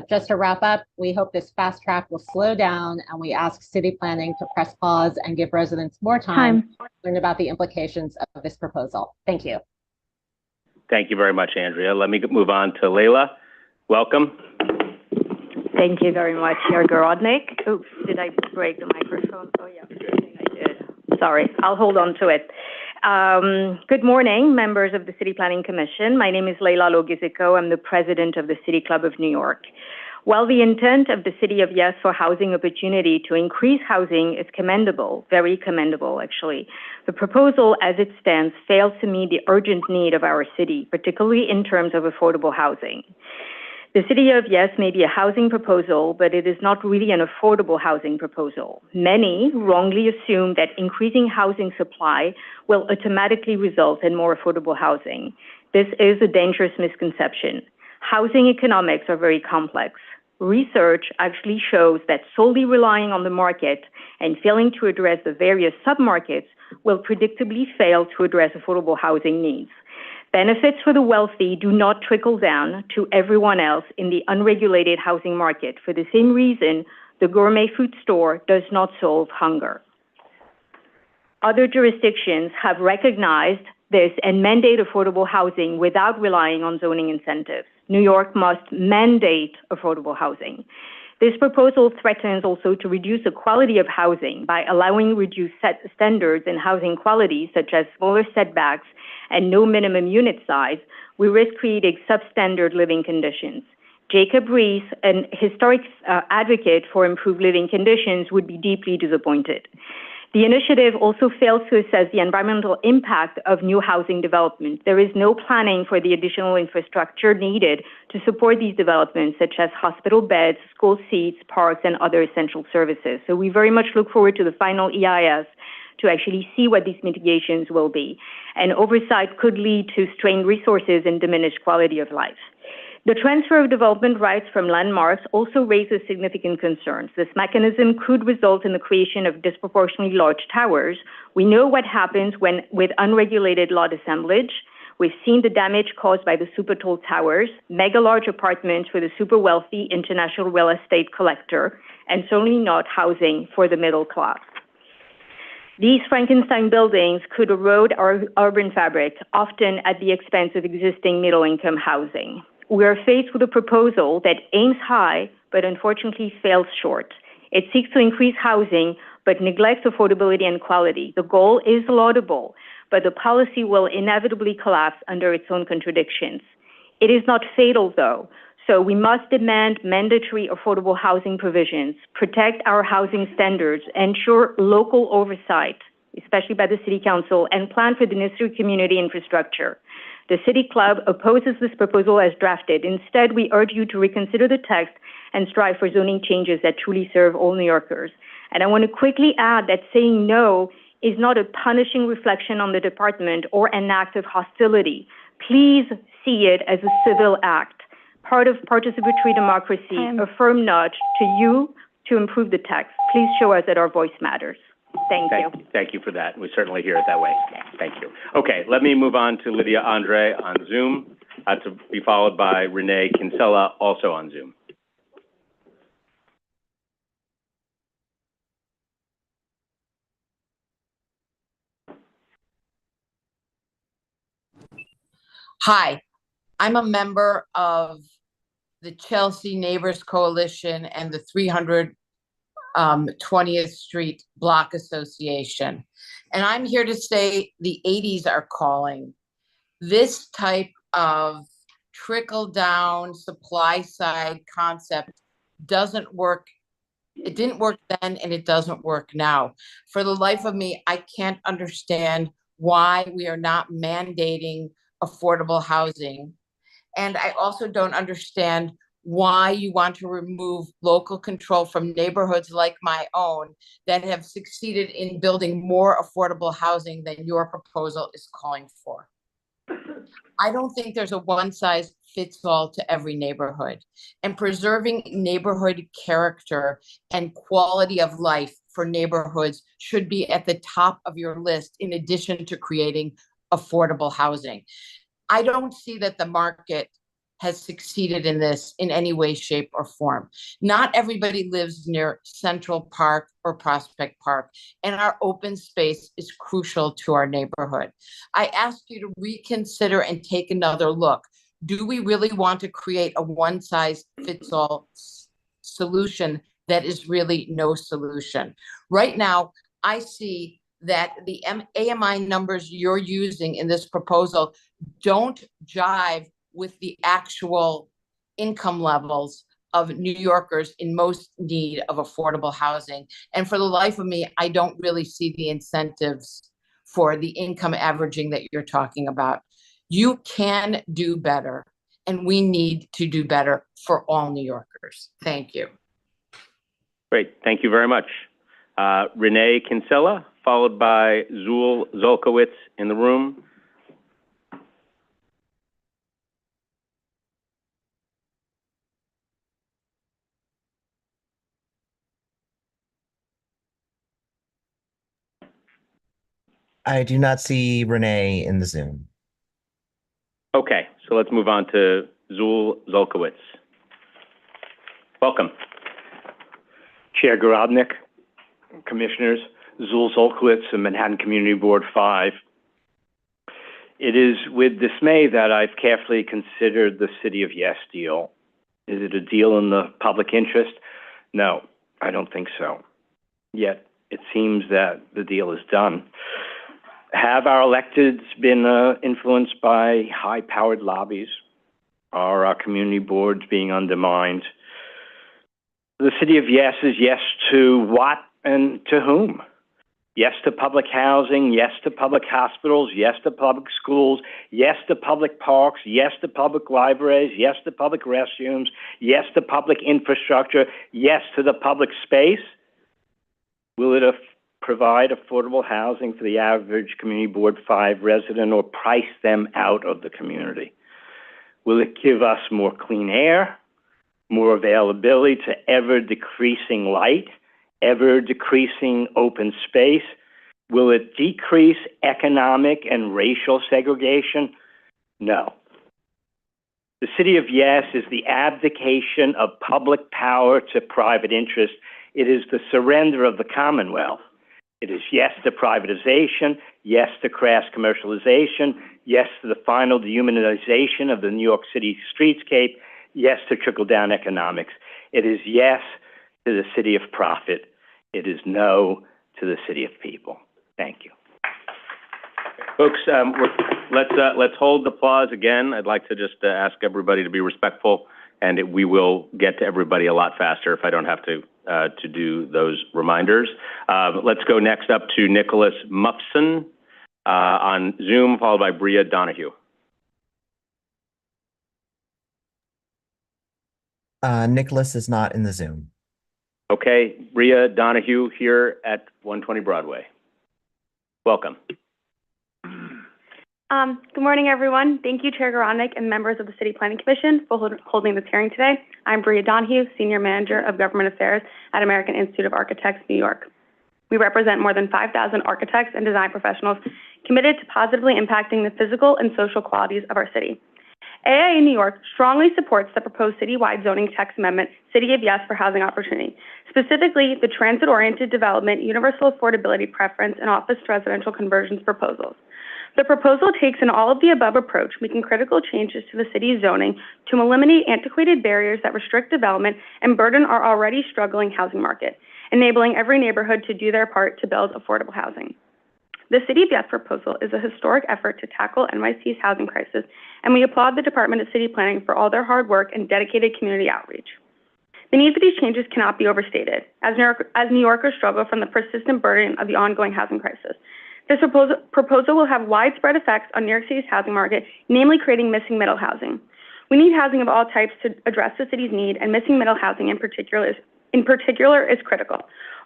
S15: Just to wrap up, we hope this fast track will slow down, and we ask city planning to press pause and give residents more time to learn about the implications of this proposal. Thank you.
S1: Thank you very much, Andrea. Let me move on to Layla. Welcome.
S16: Thank you very much, Chair Gorodnik. Oops, did I break the microphone? Oh, yeah, I think I did. Sorry, I'll hold on to it. Good morning, members of the City Planning Commission. My name is Layla Logiziko. I'm the president of the City Club of New York. While the intent of the City of Yes for Housing Opportunity to increase housing is commendable, very commendable actually, the proposal as it stands fails to meet the urgent need of our city, particularly in terms of affordable housing. The City of Yes may be a housing proposal, but it is not really an affordable housing proposal. Many wrongly assume that increasing housing supply will automatically result in more affordable housing. This is a dangerous misconception. Housing economics are very complex. Research actually shows that solely relying on the market and failing to address the various submarkets will predictably fail to address affordable housing needs. Benefits for the wealthy do not trickle down to everyone else in the unregulated housing market. For the same reason, the gourmet food store does not solve hunger. Other jurisdictions have recognized this and mandate affordable housing without relying on zoning incentives. New York must mandate affordable housing. This proposal threatens also to reduce the quality of housing by allowing reduced standards in housing quality, such as smaller setbacks and no minimum unit size. We risk creating substandard living conditions. Jacob Rees, an historic advocate for improved living conditions, would be deeply disappointed. The initiative also fails to assess the environmental impact of new housing development. There is no planning for the additional infrastructure needed to support these developments, such as hospital beds, school seats, parks, and other essential services. So we very much look forward to the final EIS to actually see what these mitigations will be. And oversight could lead to strained resources and diminished quality of life. The transfer of development rights from landmarks also raises significant concerns. This mechanism could result in the creation of disproportionately large towers. We know what happens with unregulated lot assemblage. We've seen the damage caused by the super tall towers, mega large apartments for the super wealthy international real estate collector, and certainly not housing for the middle class. These Frankenstein buildings could erode our urban fabric, often at the expense of existing middle-income housing. We are faced with a proposal that aims high, but unfortunately fails short. It seeks to increase housing, but neglects affordability and quality. The goal is laudable, but the policy will inevitably collapse under its own contradictions. It is not fatal, though, so we must demand mandatory affordable housing provisions, protect our housing standards, ensure local oversight, especially by the City Council, and plan for the necessary community infrastructure. The City Club opposes this proposal as drafted. Instead, we urge you to reconsider the text and strive for zoning changes that truly serve all New Yorkers. And I want to quickly add that saying no is not a punishing reflection on the department or an act of hostility. Please see it as a civil act, part of participatory democracy, a firm nudge to you to improve the text. Please show us that our voice matters. Thank you.
S1: Thank you for that. We certainly hear it that way. Thank you. Okay, let me move on to Lydia Andre on Zoom, to be followed by Renee Kinsella, also on Zoom.
S17: Hi, I'm a member of the Chelsea Neighbors Coalition and the 320th Street Block Association. And I'm here to say the 80s are calling. This type of trickle-down supply-side concept doesn't work. It didn't work then, and it doesn't work now. For the life of me, I can't understand why we are not mandating affordable housing. And I also don't understand why you want to remove local control from neighborhoods like my own that have succeeded in building more affordable housing than your proposal is calling for. I don't think there's a one-size-fits-all to every neighborhood, and preserving neighborhood character and quality of life for neighborhoods should be at the top of your list in addition to creating affordable housing. I don't see that the market has succeeded in this in any way, shape, or form. Not everybody lives near Central Park or Prospect Park, and our open space is crucial to our neighborhood. I ask you to reconsider and take another look. Do we really want to create a one-size-fits-all solution that is really no solution? Right now, I see that the AMI numbers you're using in this proposal don't jive with the actual income levels of New Yorkers in most need of affordable housing. And for the life of me, I don't really see the incentives for the income averaging that you're talking about. You can do better, and we need to do better for all New Yorkers. Thank you.
S1: Great, thank you very much. Renee Kinsella, followed by Zul Zolkowitz in the room.
S14: I do not see Renee in the Zoom.
S1: Okay, so let's move on to Zul Zolkowitz. Welcome.
S18: Chair Gorodnick, Commissioners, Zul Zolkowitz of Manhattan Community Board 5. It is with dismay that I've carefully considered the City of Yes deal. Is it a deal in the public interest? No, I don't think so. Yet it seems that the deal is done. Have our electeds been influenced by high-powered lobbies? Are our community boards being undermined? The City of Yes is yes to what and to whom? Yes to public housing, yes to public hospitals, yes to public schools, yes to public parks, yes to public libraries, yes to public restrooms, yes to public infrastructure, yes to the public space? Will it provide affordable housing for the average Community Board 5 resident or price them out of the community? Will it give us more clean air, more availability to ever-decreasing light, ever-decreasing open space? Will it decrease economic and racial segregation? No. The City of Yes is the abdication of public power to private interest. It is the surrender of the Commonwealth. It is yes to privatization, yes to crass commercialization, yes to the final dehumanization of the New York City streetscape, yes to trickle-down economics. It is yes to the city of profit. It is no to the city of people. Thank you.
S1: Folks, let's hold the applause again. I'd like to just ask everybody to be respectful, and we will get to everybody a lot faster if I don't have to do those reminders. Let's go next up to Nicholas Mufson on Zoom, followed by Bria Donahue.
S14: Nicholas is not in the Zoom.
S1: Okay, Bria Donahue here at 120 Broadway. Welcome.
S7: Good morning, everyone. Thank you, Chair Gorodnick and members of the City Planning Commission for holding this hearing today. I'm Bria Donahue, Senior Manager of Government Affairs at American Institute of Architects, New York. We represent more than 5,000 architects and design professionals committed to positively impacting the physical and social qualities of our city. AIA New York strongly supports the proposed citywide zoning text amendment, City of Yes for Housing Opportunity, specifically the transit-oriented development, universal affordability preference, and office to residential conversions proposals. The proposal takes an all-of-the-above approach, making critical changes to the city's zoning to eliminate antiquated barriers that restrict development and burden our already struggling housing market, enabling every neighborhood to do their part to build affordable housing. The City of Yes proposal is a historic effort to tackle NYC's housing crisis, and we applaud the Department of City Planning for all their hard work and dedicated community outreach. The need for these changes cannot be overstated, as New Yorkers struggle from the persistent burden of the ongoing housing crisis. This proposal will have widespread effects on New York City's housing market, namely creating missing middle housing. We need housing of all types to address the city's need, and missing middle housing in particular is critical.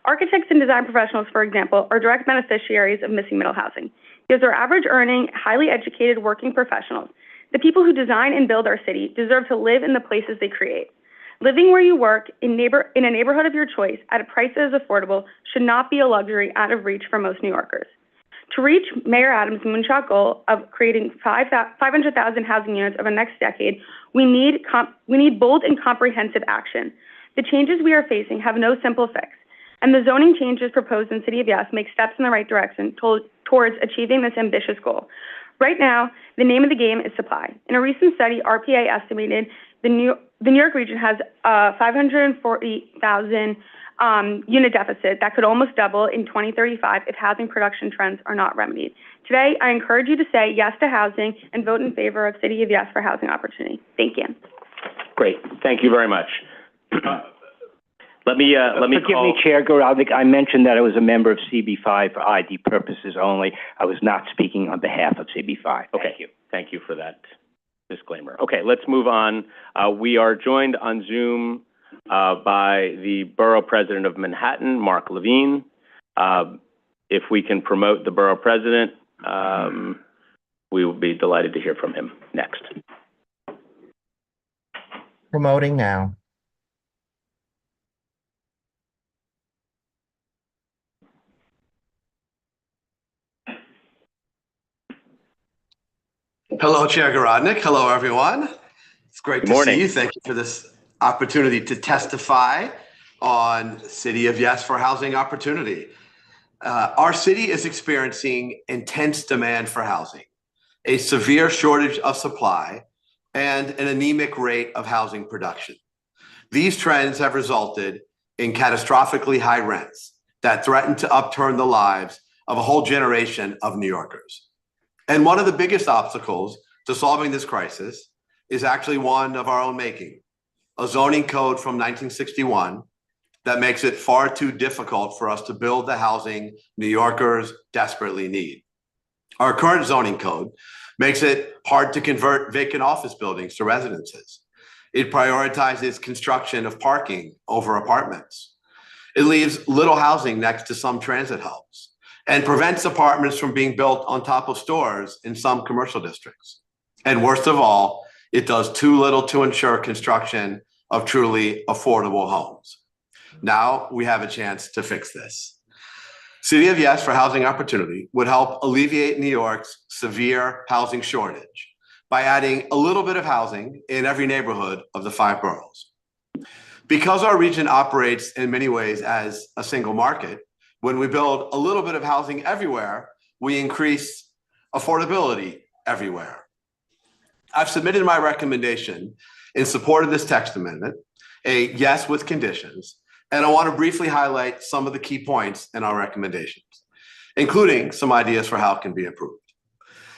S7: Architects and design professionals, for example, are direct beneficiaries of missing middle housing. These are average earning, highly educated working professionals. The people who design and build our city deserve to live in the places they create. Living where you work in a neighborhood of your choice at a price that is affordable should not be a luxury out of reach for most New Yorkers. To reach Mayor Adams' moonshot goal of creating 500,000 housing units over the next decade, we need bold and comprehensive action. The changes we are facing have no simple fix, and the zoning changes proposed in City of Yes make steps in the right direction towards achieving this ambitious goal. Right now, the name of the game is supply. In a recent study, RPA estimated the New York region has a 540,000 unit deficit that could almost double in 2035 if housing production trends are not remedied. Today, I encourage you to say yes to housing and vote in favor of City of Yes for Housing Opportunity. Thank you.
S1: Great. Thank you very much. Forgive
S18: me, Chair Gorodnick. I mentioned that I was a member of CB5 for ID purposes only. I was not speaking on behalf of CB5.
S1: Okay. Thank you for that disclaimer. Okay, let's move on. We are joined on Zoom by the Borough President of Manhattan, Mark Levine. If we can promote the Borough President, we will be delighted to hear from him next.
S14: Promoting now.
S19: Hello, Chair Gorodnick. Hello, everyone. It's great to see you. Thank you for this opportunity to testify on City of Yes for Housing Opportunity. Our city is experiencing intense demand for housing, a severe shortage of supply, and an anemic rate of housing production. These trends have resulted in catastrophically high rents that threaten to upturn the lives of a whole generation of New Yorkers. And one of the biggest obstacles to solving this crisis is actually one of our own making, a zoning code from 1961 that makes it far too difficult for us to build the housing New Yorkers desperately need. Our current zoning code makes it hard to convert vacant office buildings to residences. It prioritizes construction of parking over apartments. It leaves little housing next to some transit hubs and prevents apartments from being built on top of stores in some commercial districts. And worst of all, it does too little to ensure construction of truly affordable homes. Now we have a chance to fix this. City of Yes for Housing Opportunity would help alleviate New York's severe housing shortage by adding a little bit of housing in every neighborhood of the 5 boroughs. Because our region operates in many ways as a single market, when we build a little bit of housing everywhere, we increase affordability everywhere. I've submitted my recommendation in support of this text amendment, a yes with conditions, and I want to briefly highlight some of the key points in our recommendations, including some ideas for how it can be improved.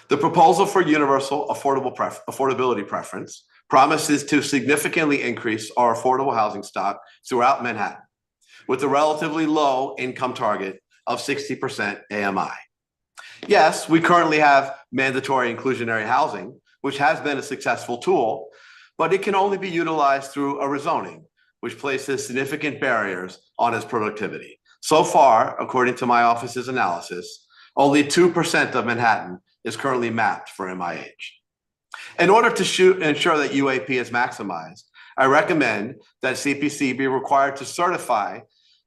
S19: The proposal for universal affordability preference promises to significantly increase our affordable housing stock throughout Manhattan, with a relatively low income target of 60% AMI. Yes, we currently have mandatory inclusionary housing, which has been a successful tool, but it can only be utilized through a rezoning, which places significant barriers on its productivity. So far, according to my office's analysis, only 2% of Manhattan is currently mapped for MIH. In order to ensure that UAP is maximized, I recommend that CPC be required to certify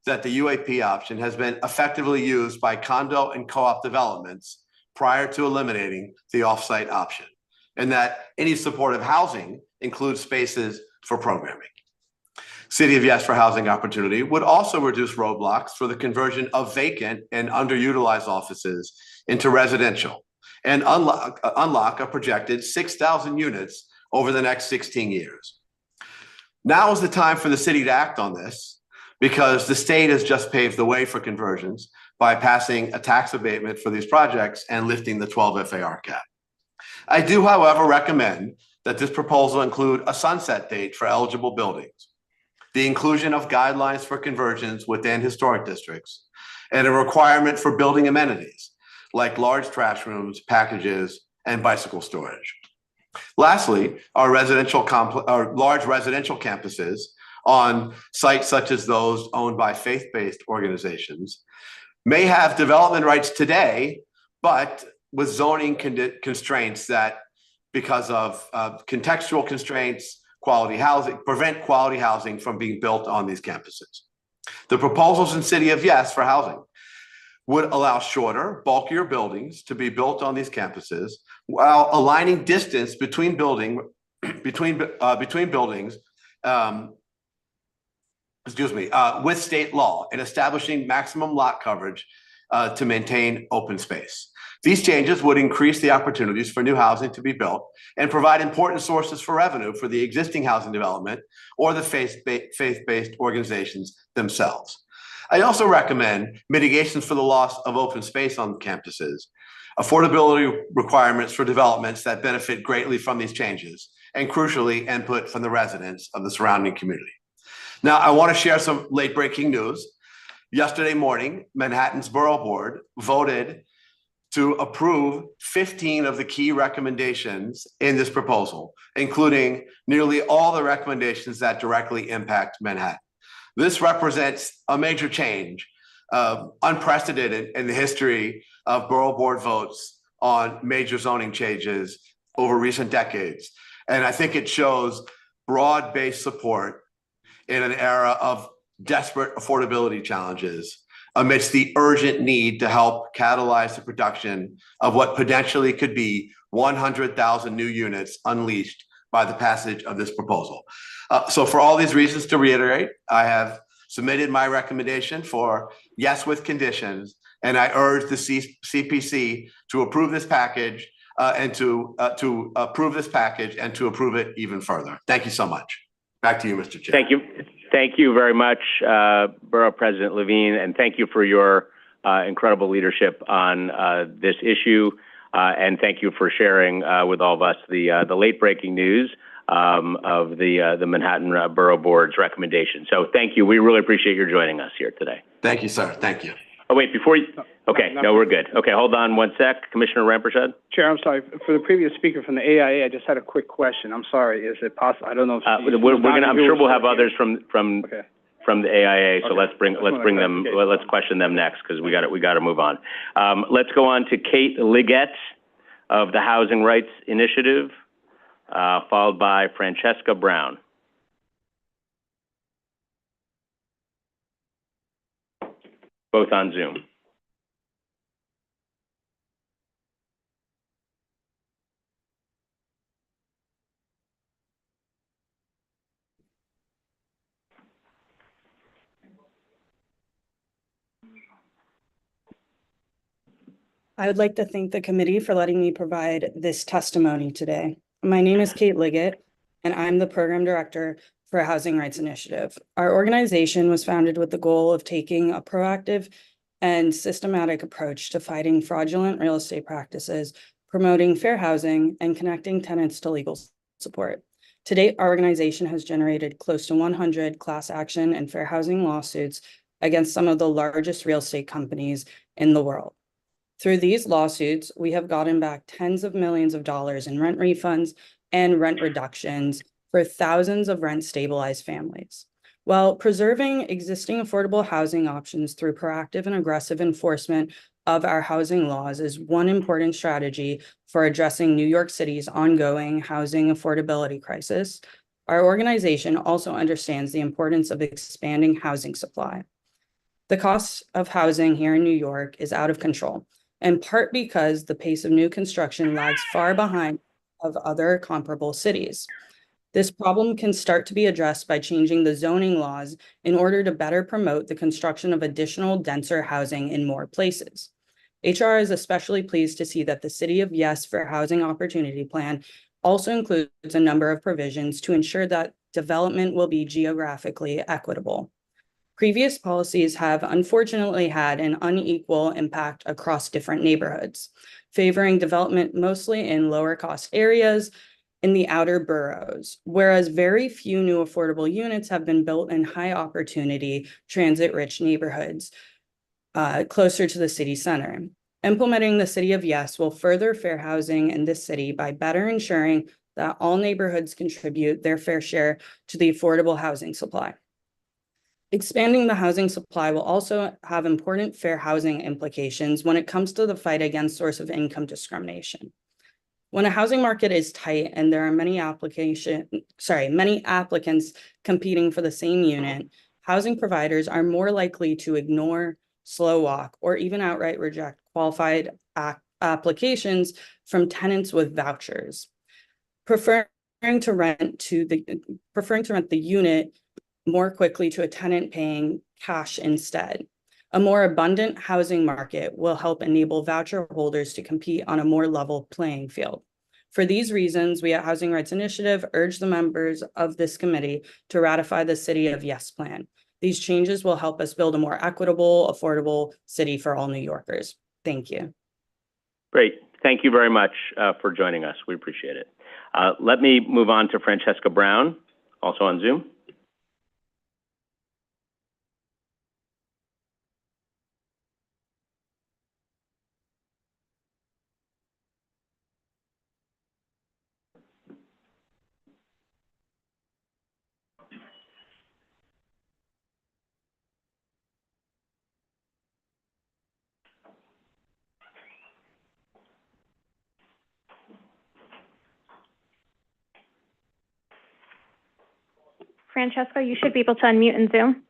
S19: that the UAP option has been effectively used by condo and co-op developments prior to eliminating the off-site option, and that any supportive housing includes spaces for programming. City of Yes for Housing Opportunity would also reduce roadblocks for the conversion of vacant and underutilized offices into residential and unlock a projected 6,000 units over the next 16 years. Now is the time for the city to act on this, because the state has just paved the way for conversions by passing a tax abatement for these projects and lifting the 12 FAR cap. I do, however, recommend that this proposal include a sunset date for eligible buildings, the inclusion of guidelines for conversions within historic districts, and a requirement for building amenities like large trash rooms, packages, and bicycle storage. Lastly, our large residential campuses on sites such as those owned by faith-based organizations may have development rights today, but with zoning constraints that, because of contextual constraints, prevent quality housing from being built on these campuses. The proposals in City of Yes for Housing would allow shorter, bulkier buildings to be built on these campuses while aligning distance between buildings with state law and establishing maximum lot coverage to maintain open space. These changes would increase the opportunities for new housing to be built and provide important sources for revenue for the existing housing development or the faith-based organizations themselves. I also recommend mitigations for the loss of open space on campuses, affordability requirements for developments that benefit greatly from these changes, and crucially, input from the residents of the surrounding community. Now, I want to share some late-breaking news. Yesterday morning, Manhattan's Borough Board voted to approve 15 of the key recommendations in this proposal, including nearly all the recommendations that directly impact Manhattan. This represents a major change, unprecedented in the history of Borough Board votes on major zoning changes over recent decades. And I think it shows broad-based support in an era of desperate affordability challenges amidst the urgent need to help catalyze the production of what potentially could be 100,000 new units unleashed by the passage of this proposal. So for all these reasons, to reiterate, I have submitted my recommendation for yes with conditions, and I urge the CPC to approve this package and to approve it even further. Thank you so much. Back to you, Mr. Chair.
S1: Thank you. Thank you very much, Borough President Levine, and thank you for your incredible leadership on this issue, and thank you for sharing with all of us the late-breaking news of the Manhattan Borough Board's recommendation. So thank you. We really appreciate your joining us here today.
S19: Thank you, sir. Thank you.
S1: Oh, wait, before you, okay, no, we're good. Okay, hold on one sec. Commissioner Rampersad?
S12: Chair, I'm sorry. For the previous speaker from the AIA, I just had a quick question. I'm sorry. Is it possible? I don't know if
S1: I'm sure we'll have others from the AIA, so let's question them next, because we got to move on. Let's go on to Kate Liggett of the Housing Rights Initiative, followed by Francesca Brown. Both on Zoom.
S20: I would like to thank the committee for letting me provide this testimony today. My name is Kate Liggett, and I'm the program director for Housing Rights Initiative. Our organization was founded with the goal of taking a proactive and systematic approach to fighting fraudulent real estate practices, promoting fair housing, and connecting tenants to legal support. To date, our organization has generated close to 100 class action and fair housing lawsuits against some of the largest real estate companies in the world. Through these lawsuits, we have gotten back tens of millions of dollars in rent refunds and rent reductions for thousands of rent-stabilized families. While preserving existing affordable housing options through proactive and aggressive enforcement of our housing laws is one important strategy for addressing New York City's ongoing housing affordability crisis, our organization also understands the importance of expanding housing supply. The cost of housing here in New York is out of control, in part because the pace of new construction lags far behind of other comparable cities. This problem can start to be addressed by changing the zoning laws in order to better promote the construction of additional denser housing in more places. HR is especially pleased to see that the City of Yes Fair Housing Opportunity Plan also includes a number of provisions to ensure that development will be geographically equitable. Previous policies have unfortunately had an unequal impact across different neighborhoods, favoring development mostly in lower cost areas in the outer boroughs, whereas very few new affordable units have been built in high opportunity, transit-rich neighborhoods closer to the city center. Implementing the City of Yes will further fair housing in this city by better ensuring that all neighborhoods contribute their fair share to the affordable housing supply. Expanding the housing supply will also have important fair housing implications when it comes to the fight against source of income discrimination. When a housing market is tight and there are many applicants competing for the same unit, housing providers are more likely to ignore, slow walk, or even outright reject qualified applications from tenants with vouchers, preferring to rent the unit more quickly to a tenant paying cash instead. A more abundant housing market will help enable voucher holders to compete on a more level playing field. For these reasons, we at Housing Rights Initiative urge the members of this committee to ratify the City of Yes plan. These changes will help us build a more equitable, affordable city for all New Yorkers. Thank you.
S1: Great. Thank you very much for joining us. We appreciate it. Let me move on to Francesca Brown, also on Zoom.
S2: Francesca, you should be able to unmute in Zoom.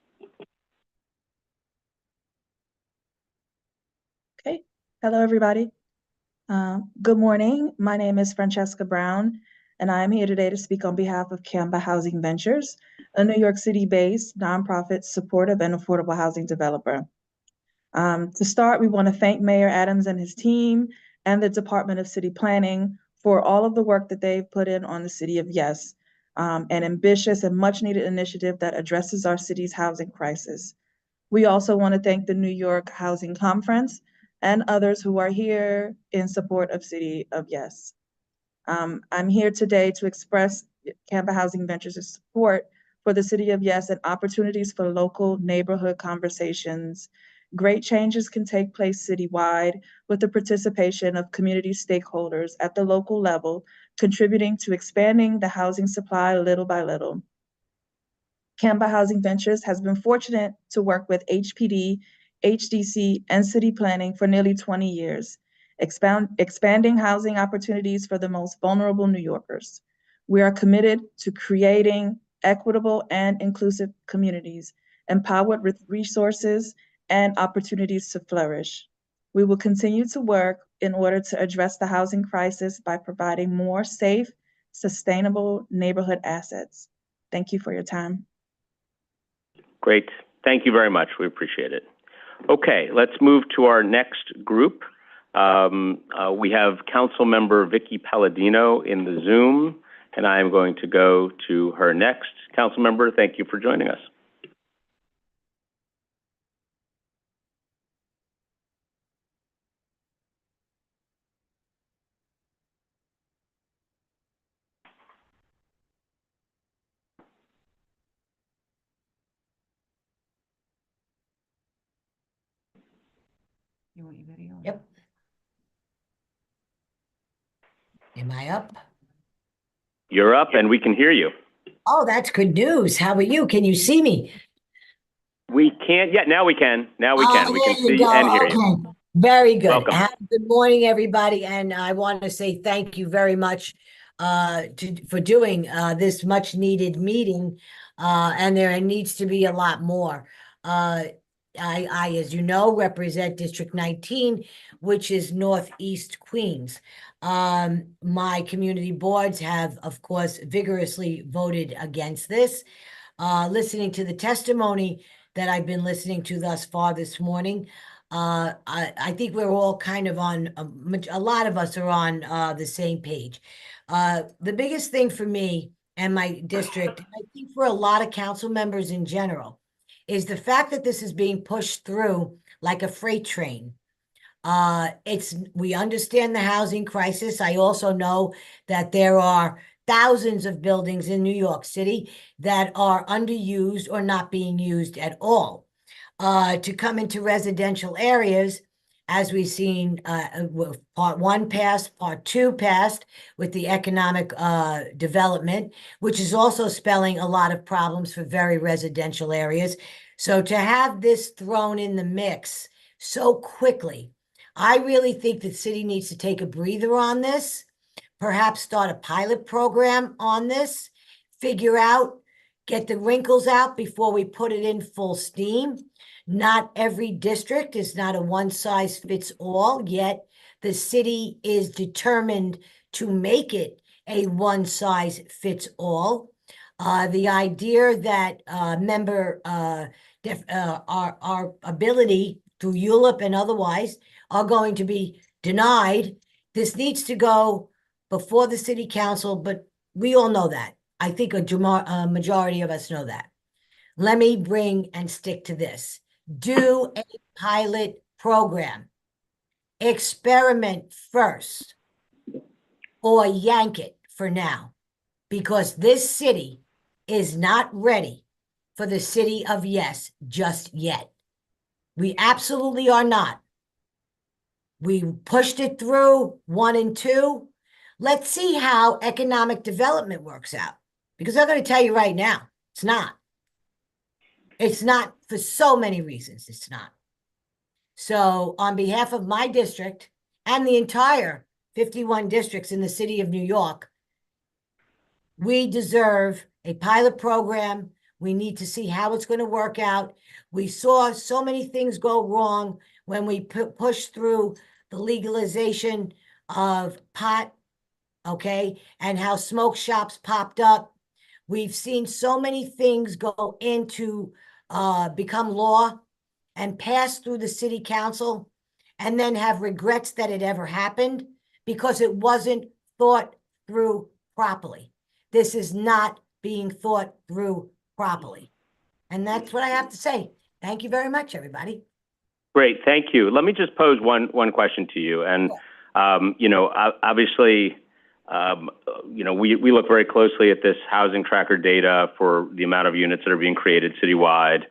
S21: Okay. Hello, everybody. Good morning. My name is Francesca Brown, and I am here today to speak on behalf of Canva Housing Ventures, a New York City-based nonprofit supportive and affordable housing developer. To start, we want to thank Mayor Adams and his team and the Department of City Planning for all of the work that they've put in on the City of Yes, an ambitious and much-needed initiative that addresses our city's housing crisis. We also want to thank the New York Housing Conference and others who are here in support of City of Yes. I'm here today to express Canva Housing Ventures' support for the City of Yes and opportunities for local neighborhood conversations. Great changes can take place citywide with the participation of community stakeholders at the local level, contributing to expanding the housing supply little by little. Canva Housing Ventures has been fortunate to work with HPD, HDC, and city planning for nearly 20 years, expanding housing opportunities for the most vulnerable New Yorkers. We are committed to creating equitable and inclusive communities, empowered with resources and opportunities to flourish. We will continue to work in order to address the housing crisis by providing more safe, sustainable neighborhood assets. Thank you for your time.
S1: Great. Thank you very much. We appreciate it. Okay, let's move to our next group. We have Councilmember Vicky Palladino in the Zoom, and I am going to go to her next. Councilmember, thank you for joining us.
S5: You want your video?
S22: Yep. Am I up?
S1: You're up and we can hear you.
S22: Oh, that's good news. How are you? Can you see me?
S1: We can't yet. Now we can. Now we can. We can
S22: There you
S1: see
S22: go.
S1: and hear
S22: Okay.
S1: you.
S22: Very good.
S1: Welcome.
S22: Good morning, everybody. And I want to say thank you very much for doing this much needed meeting. And there needs to be a lot more. I, as you know, represent District 19, which is Northeast Queens. My community boards have, of course, vigorously voted against this. Listening to the testimony that I've been listening to thus far this morning, I think we're all kind of on, a lot of us are on the same page. The biggest thing for me and my district, I think for a lot of council members in general, is the fact that this is being pushed through like a freight train. We understand the housing crisis. I also know that there are thousands of buildings in New York City that are underused or not being used at all. To come into residential areas, as we've seen, part one passed, part two passed with the economic development, which is also spelling a lot of problems for very residential areas. So to have this thrown in the mix so quickly, I really think the city needs to take a breather on this, perhaps start a pilot program on this, figure out, get the wrinkles out before we put it in full steam. Not every district is not a one-size-fits-all, yet the city is determined to make it a one-size-fits-all. The idea that our ability through ULIP and otherwise are going to be denied, this needs to go before the city council, but we all know that. I think a majority of us know that. Let me bring and stick to this. Do a pilot program. Experiment first or yank it for now, because this city is not ready for the city of yes just yet. We absolutely are not. We pushed it through 1 and 2. Let's see how economic development works out, because I'm going to tell you right now, it's not. It's not for so many reasons. It's not. So on behalf of my district and the entire 51 districts in the city of New York, we deserve a pilot program. We need to see how it's going to work out. We saw so many things go wrong when we pushed through the legalization of pot, okay, and how smoke shops popped up. We've seen so many things go into become law and pass through the city council and then have regrets that it ever happened because it wasn't thought through properly. This is not being thought through properly. And that's what I have to say. Thank you very much, everybody.
S1: Great, thank you. Let me just pose one question to you. And, you know, obviously, you know, we look very closely at this housing tracker data for the amount of units that are being created citywide.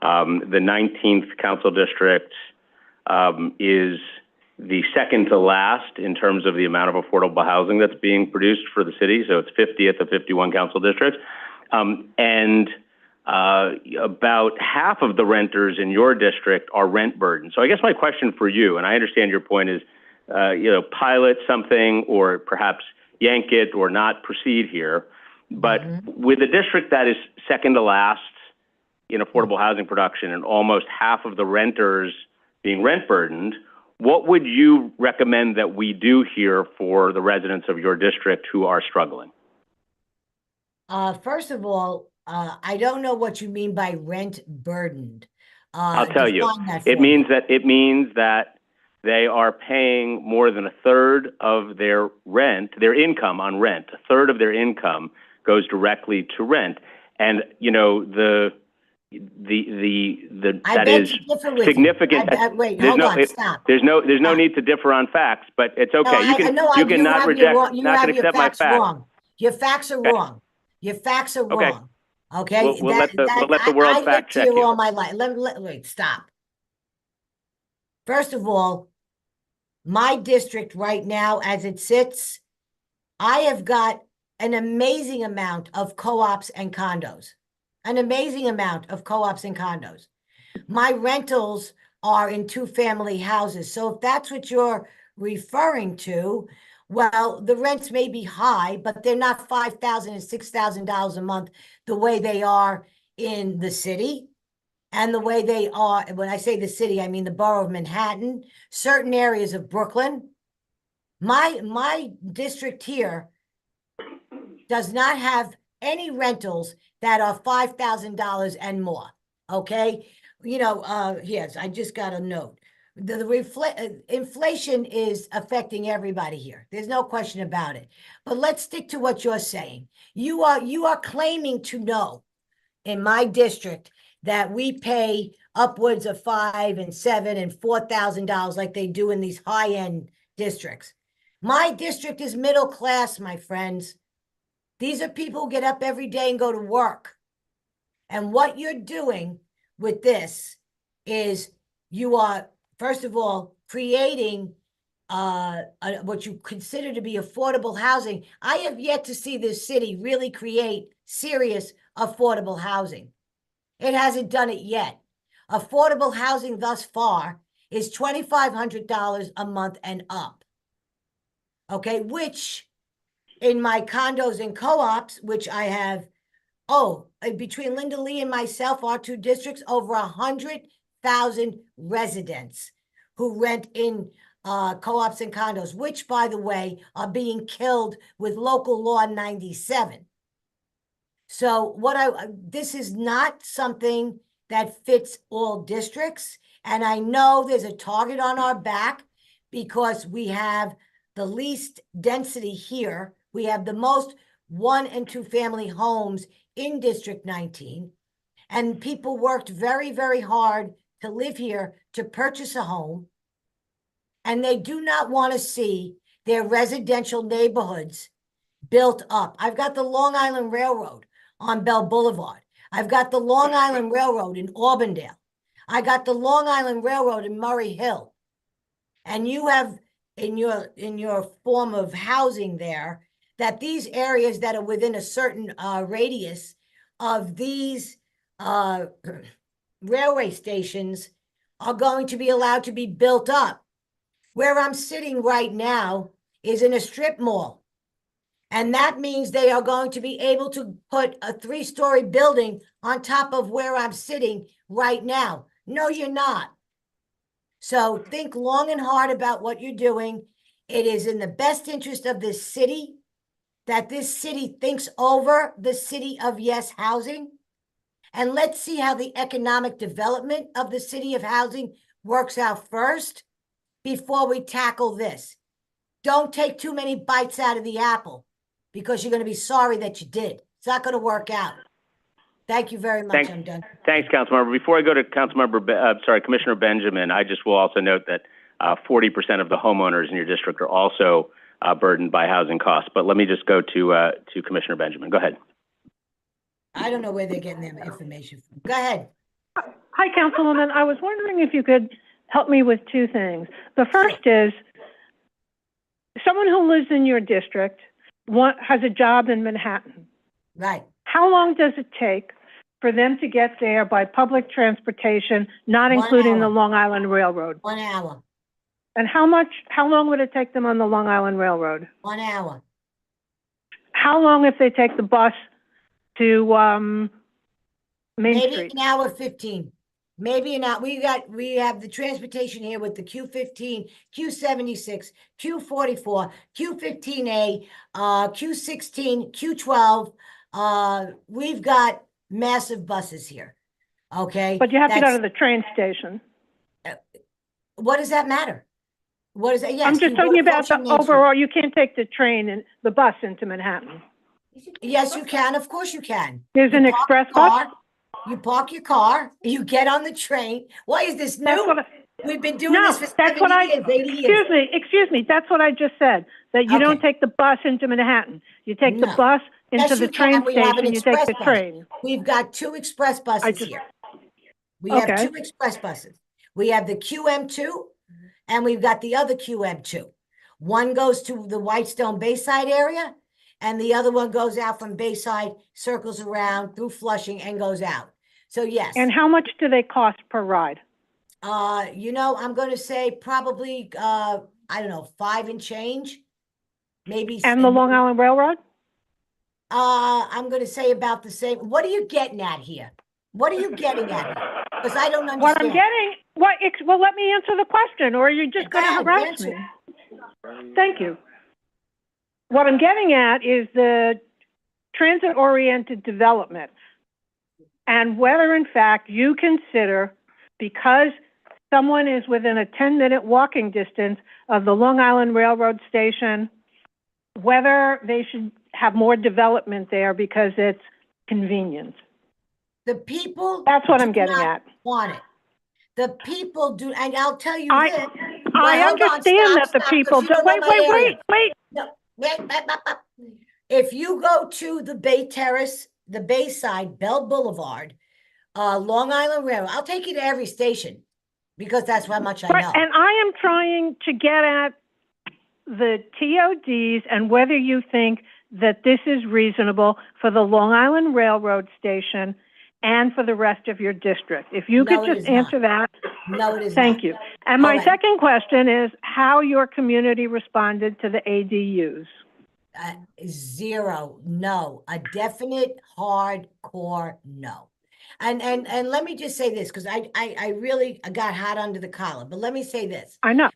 S1: The 19th council district is the second to last in terms of the amount of affordable housing that's being produced for the city. So it's 50th of 51 council districts. And about half of the renters in your district are rent burdened. So I guess my question for you, and I understand your point is, you know, pilot something or perhaps yank it or not proceed here. But with a district that is second to last in affordable housing production and almost half of the renters being rent burdened, what would you recommend that we do here for the residents of your district who are struggling?
S22: First of all, I don't know what you mean by rent burdened.
S1: I'll tell you. It means that they are paying more than a third of their rent, their income on rent. A third of their income goes directly to rent, and you know that is significant.
S22: Wait, hold on, stop.
S1: There's no need to differ on facts, but it's okay. You cannot reject, not going to accept my facts.
S22: Wrong. Your facts are wrong. Your facts are wrong. Okay.
S1: We'll let the world fact check you.
S22: All my life. Wait, stop. First of all, my district right now, as it sits, I have got an amazing amount of co-ops and condos. An amazing amount of co-ops and condos. My rentals are in two-family houses. So if that's what you're referring to, well, the rents may be high, but they're not $5,000 and $6,000 a month the way they are in the city. And the way they are, when I say the city, I mean the borough of Manhattan, certain areas of Brooklyn. My district here does not have any rentals that are $5,000 and more, okay? You know, yes, I just got a note. Inflation is affecting everybody here. There's no question about it. But let's stick to what you're saying. You are claiming to know in my district that we pay upwards of $5,000 and $7,000 and $4,000 like they do in these high-end districts. My district is middle class, my friends. These are people who get up every day and go to work. And what you're doing with this is you are, first of all, creating what you consider to be affordable housing. I have yet to see this city really create serious affordable housing. It hasn't done it yet. Affordable housing thus far is $2,500 a month and up. Okay, which in my condos and co-ops, which I have, between Linda Lee and myself, our two districts, over 100,000 residents who rent in co-ops and condos, which, by the way, are being killed with local law 97. So this is not something that fits all districts. And I know there's a target on our back because we have the least density here. We have the most 1- and 2-family homes in District 19. And people worked very, very hard to live here, to purchase a home. And they do not want to see their residential neighborhoods built up. I've got the Long Island Railroad on Bell Boulevard. I've got the Long Island Railroad in Auburndale. I got the Long Island Railroad in Murray Hill. And you have in your form of housing there that these areas that are within a certain radius of these railway stations are going to be allowed to be built up. Where I'm sitting right now is in a strip mall. And that means they are going to be able to put a 3-story building on top of where I'm sitting right now. No, you're not. So think long and hard about what you're doing. It is in the best interest of this city that this city thinks over the City of Yes housing. And let's see how the economic development of the City of Housing works out first before we tackle this. Don't take too many bites out of the apple, because you're going to be sorry that you did. It's not going to work out. Thank you very much. I'm done.
S1: Thanks, Councilmember. Before I go to Commissioner Benjamin, I just will also note that 40% of the homeowners in your district are also burdened by housing costs. But let me just go to Commissioner Benjamin. Go ahead.
S22: I don't know where they're getting their information from. Go ahead.
S3: Hi, Councilwoman. I was wondering if you could help me with two things. The first is, someone who lives in your district has a job in Manhattan.
S22: Right.
S3: How long does it take for them to get there by public transportation, not including the Long Island Railroad?
S22: 1 hour.
S3: And how long would it take them on the Long Island Railroad?
S22: 1 hour.
S3: How long if they take the bus to Main
S22: Maybe
S3: Street?
S22: an hour 15. Maybe an hour. We have the transportation here with the Q15, Q76, Q44, Q15A, Q16, Q12. We've got massive buses here. Okay.
S3: But you have to go to the train station.
S22: What does that matter? What is that? Yes,
S3: I'm just
S22: you go
S3: talking
S22: to
S3: about the
S22: Flushing Main Street.
S3: overall. You can't take the train and the bus into Manhattan.
S22: Yes, you can. Of course you can.
S3: There's an express bus?
S22: You park your car, you get on the train. Why is this new? We've been doing this for 70 years, 80 years.
S3: Excuse me. That's what I just said, that you don't take the bus into Manhattan. You take the bus into the train station, you take the train.
S22: We've got 2 express buses here. We have 2 express buses. We have the QM2 and we've got the other QM2. One goes to the Whitestone Bayside area and the other one goes out from Bayside, circles around through Flushing and goes out. So yes.
S3: And how much do they cost per ride?
S22: I'm going to say probably, I don't know, 5 and change, maybe.
S3: And the Long Island Railroad?
S22: I'm going to say about the same. What are you getting at here? What are you getting at here? Because I don't understand.
S3: What I'm getting, well, let me answer the question, or are you just going to harass me? Thank you. What I'm getting at is the transit-oriented development and whether, in fact, you consider, because someone is within a 10-minute walking distance of the Long Island Railroad station, whether they should have more development there because it's convenient.
S22: The people.
S3: That's what I'm getting at.
S22: Want it. The people do, and I'll tell you
S3: I understand that the people do. Wait.
S22: No, wait. If you go to the Bay Terrace, the Bayside, Bell Boulevard, Long Island Railroad, I'll take you to every station because that's how much I know.
S3: And I am trying to get at the TODs and whether you think that this is reasonable for the Long Island Railroad station and for the rest of your district. If you could just answer that.
S22: No, it is
S3: Thank
S22: not.
S3: you. And my second question is how your community responded to the ADUs.
S22: 0, no, a definite hardcore no. And let me just say this, because I really got hot under the collar, but let me say this.
S3: I know.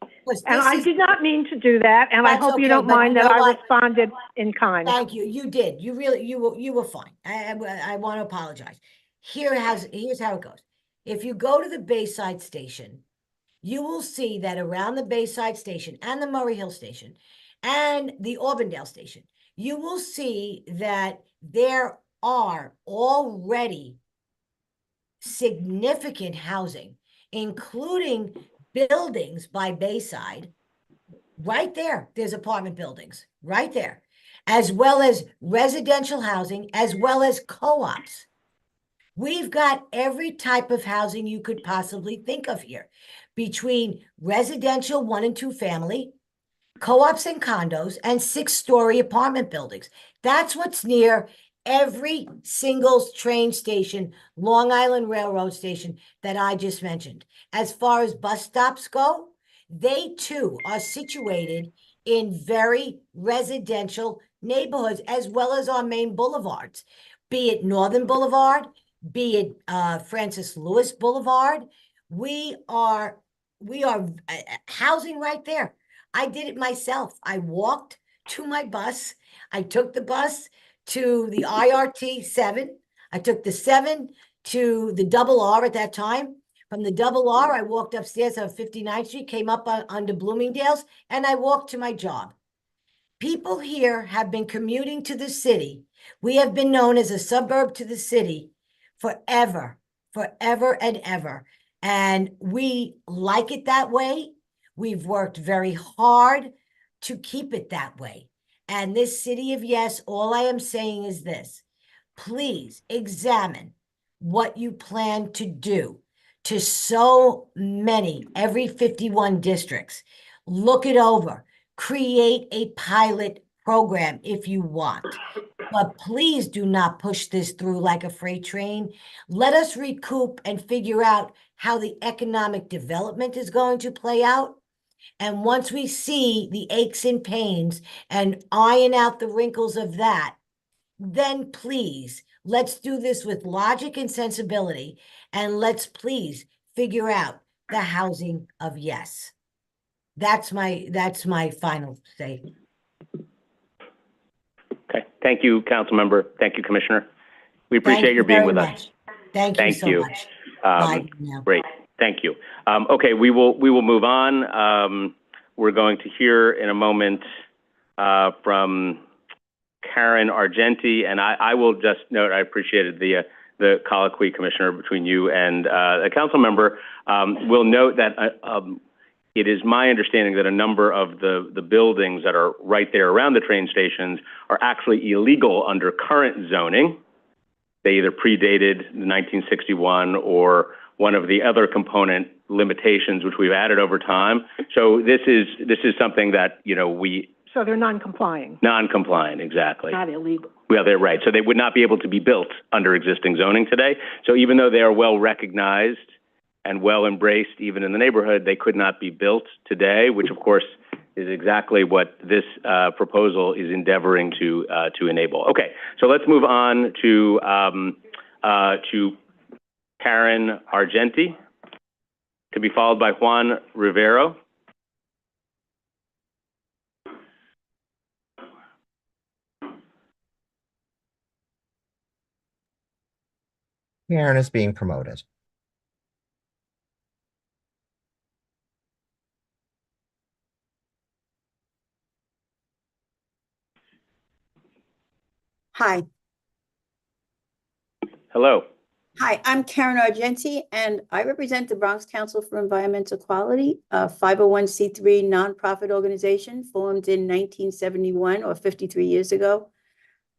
S3: And I did not mean to do that, and I hope you don't mind that I responded in kind.
S22: Thank you. You did. You really, you were fine. I want to apologize. Here's how it goes. If you go to the Bayside station, you will see that around the Bayside station and the Murray Hill station and the Auburndale station, you will see that there are already significant housing, including buildings by Bayside. Right there, there's apartment buildings right there, as well as residential housing, as well as co-ops. We've got every type of housing you could possibly think of here, between residential 1 and 2 family, co-ops and condos, and 6-story apartment buildings. That's what's near every single train station, Long Island Railroad station that I just mentioned. As far as bus stops go, they too are situated in very residential neighborhoods, as well as our main boulevards, be it Northern Boulevard, be it Francis Lewis Boulevard. We are housing right there. I did it myself. I walked to my bus. I took the bus to the IRT 7. I took the 7 to the double R at that time. From the double R, I walked upstairs on 59th Street, came up under Bloomingdale's, and I walked to my job. People here have been commuting to the city. We have been known as a suburb to the city forever and ever. And we like it that way. We've worked very hard to keep it that way. And this City of Yes, all I am saying is this: please examine what you plan to do to so many, every 51 districts. Look it over. Create a pilot program if you want. But please do not push this through like a freight train. Let us recoup and figure out how the economic development is going to play out. And once we see the aches and pains and iron out the wrinkles of that, then please, let's do this with logic and sensibility, and let's please figure out the housing of yes. That's my final statement.
S1: Okay. Thank you, council member. Thank you, Commissioner. We appreciate your being with us.
S22: Thank you so much. Bye now.
S1: Great. Thank you. Okay, we will move on. We're going to hear in a moment from Karen Argenti, and I will just note I appreciated the colloquy, Commissioner, between you and a council member. We'll note that it is my understanding that a number of the buildings that are right there around the train stations are actually illegal under current zoning. They either predated 1961 or one of the other component limitations which we've added over time. So this is something that, you know,
S3: So they're non-complying,
S1: non-compliant, exactly.
S3: not illegal.
S1: Well, they're right. So they would not be able to be built under existing zoning today. So even though they are well recognized and well embraced even in the neighborhood, they could not be built today, which of course is exactly what this proposal is endeavoring to enable. Okay, so let's move on to Karen Argenti, to be followed by Juan Rivero.
S14: Karen is being promoted.
S6: Hi.
S1: Hello.
S6: Hi, I'm Karen Argenti, and I represent the Bronx Council for Environmental Quality, a 501c3 nonprofit organization formed in 1971 or 53 years ago.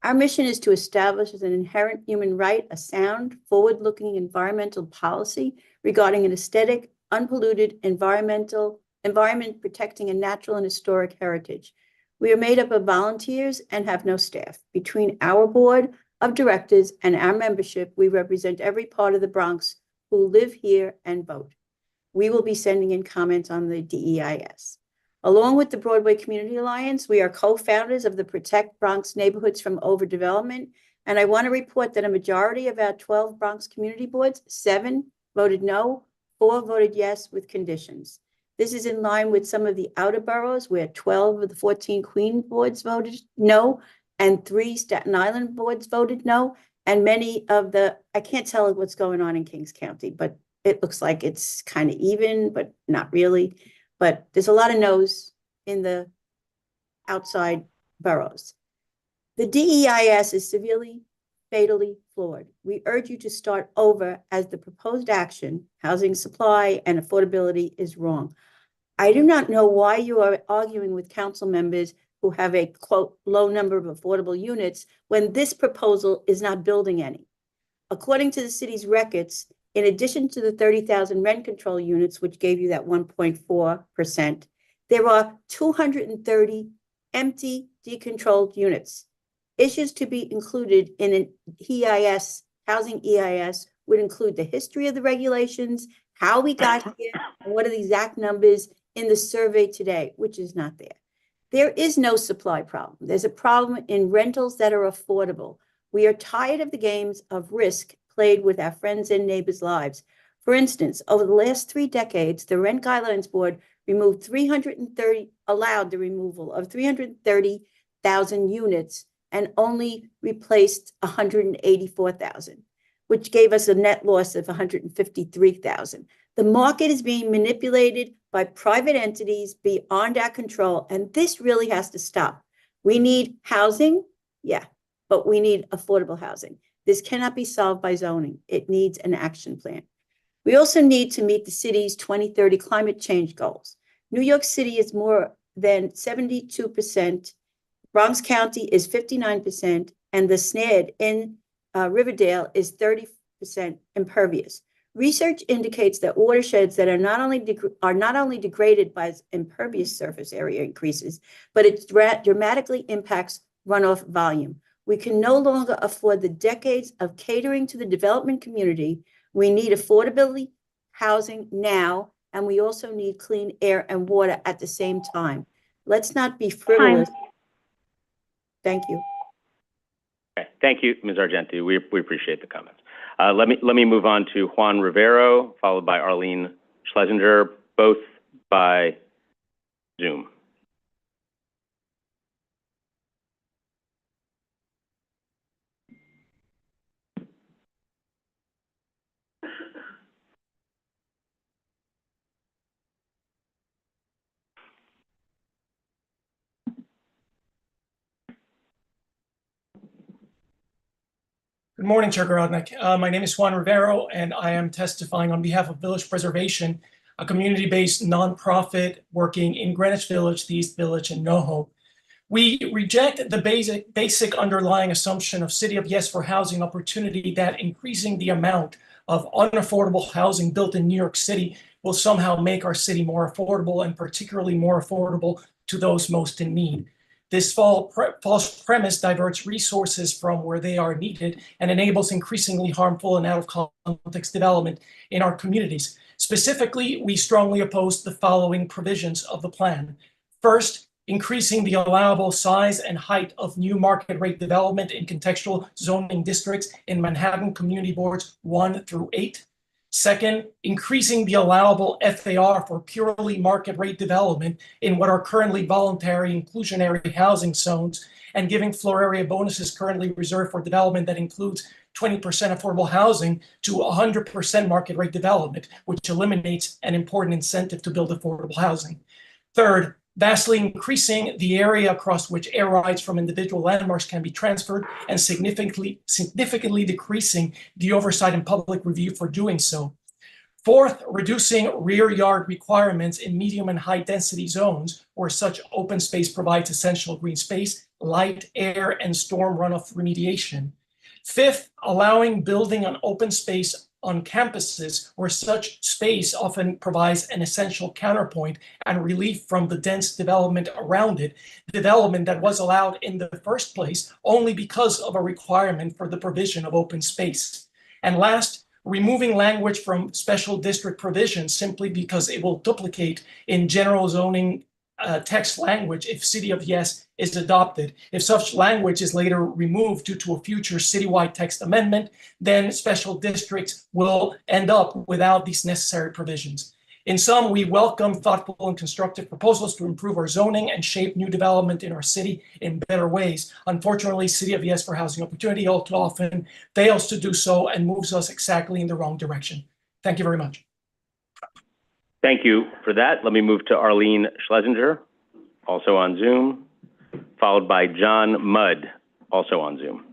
S6: Our mission is to establish as an inherent human right a sound, forward-looking environmental policy regarding an aesthetic, unpolluted environment protecting a natural and historic heritage. We are made up of volunteers and have no staff. Between our board of directors and our membership, we represent every part of the Bronx who live here and vote. We will be sending in comments on the DEIS. Along with the Broadway Community Alliance, we are co-founders of the Protect Bronx Neighborhoods from Overdevelopment, and I want to report that a majority of our 12 Bronx community boards, 7 voted no, 4 voted yes with conditions. This is in line with some of the outer boroughs where 12 of the 14 Queens boards voted no, and 3 Staten Island boards voted no, and many of I can't tell what's going on in Kings County, but it looks like it's kind of even, but not really. But there's a lot of no's in the outside boroughs. The DEIS is severely, fatally flawed. We urge you to start over as the proposed action, housing supply and affordability, is wrong. I do not know why you are arguing with council members who have a, quote, low number of affordable units when this proposal is not building any. According to the city's records, in addition to the 30,000 rent control units, which gave you that 1.4%, there are 230 empty decontrolled units. Issues to be included in an EIS, housing EIS, would include the history of the regulations, how we got here, and what are the exact numbers in the survey today, which is not there. There is no supply problem. There's a problem in rentals that are affordable. We are tired of the games of risk played with our friends and neighbors' lives. For instance, over the last 3 decades, the Rent Guidelines Board allowed the removal of 330,000 units and only replaced 184,000, which gave us a net loss of 153,000. The market is being manipulated by private entities beyond our control, and this really has to stop. We need housing, yeah, but we need affordable housing. This cannot be solved by zoning. It needs an action plan. We also need to meet the city's 2030 climate change goals. New York City is more than 72%. Bronx County is 59%, and the SNID in Riverdale is 30% impervious. Research indicates that watersheds that are not only degraded by impervious surface area increases, but it dramatically impacts runoff volume. We can no longer afford the decades of catering to the development community. We need affordability housing now, and we also need clean air and water at the same time. Let's not be frivolous. Thank you.
S1: Okay. Thank you, Ms. Argenti. We appreciate the comments. Let me move on to Juan Rivero, followed by Arlene Schlesinger, both by Zoom.
S8: Good morning, Chair Garodnick. My name is Juan Rivero, and I am testifying on behalf of Village Preservation, a community-based nonprofit working in Greenwich Village, the East Village, and NoHo. We reject the basic underlying assumption of City of Yes for housing opportunity that increasing the amount of unaffordable housing built in New York City will somehow make our city more affordable, and particularly more affordable to those most in need. This false premise diverts resources from where they are needed and enables increasingly harmful and out-of-context development in our communities. Specifically, we strongly oppose the following provisions of the plan. First, increasing the allowable size and height of new market rate development in contextual zoning districts in Manhattan Community Boards 1 through 8. Second, increasing the allowable FAR for purely market rate development in what are currently voluntary inclusionary housing zones, and giving floor area bonuses currently reserved for development that includes 20% affordable housing to 100% market rate development, which eliminates an important incentive to build affordable housing. Third, vastly increasing the area across which air rights from individual landmarks can be transferred, and significantly decreasing the oversight and public review for doing so. Fourth, reducing rear yard requirements in medium and high density zones where such open space provides essential green space, light, air, and storm runoff remediation. Fifth, allowing building on open space on campuses where such space often provides an essential counterpoint and relief from the dense development around it, development that was allowed in the first place only because of a requirement for the provision of open space. And last, removing language from special district provisions simply because it will duplicate in general zoning text language if City of Yes is adopted. If such language is later removed due to a future citywide text amendment, then special districts will end up without these necessary provisions. In sum, we welcome thoughtful and constructive proposals to improve our zoning and shape new development in our city in better ways. Unfortunately, City of Yes for housing opportunity all too often fails to do so and moves us exactly in the wrong direction. Thank you very much.
S1: Thank you for that. Let me move to Arlene Schlesinger, also on Zoom, followed by John Mudd, also on Zoom.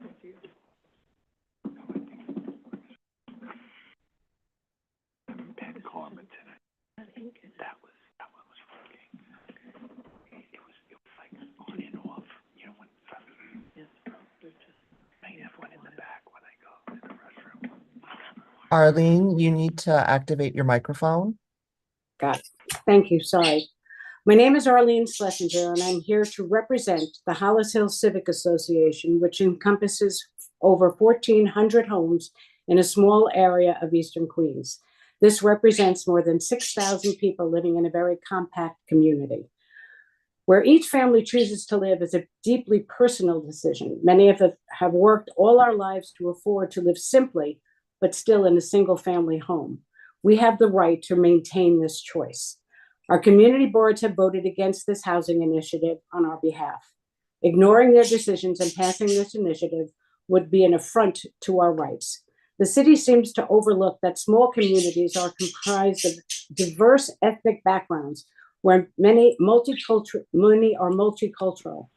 S14: Arlene, you need to activate your microphone.
S9: Got it. Thank you. Sorry. My name is Arlene Schlesinger, and I'm here to represent the Hollis Hills Civic Association, which encompasses over 1,400 homes in a small area of Eastern Queens. This represents more than 6,000 people living in a very compact community. Where each family chooses to live is a deeply personal decision. Many of us have worked all our lives to afford to live simply, but still in a single family home. We have the right to maintain this choice. Our community boards have voted against this housing initiative on our behalf. Ignoring their decisions and passing this initiative would be an affront to our rights. The city seems to overlook that small communities are comprised of diverse ethnic backgrounds, where many are multicultural.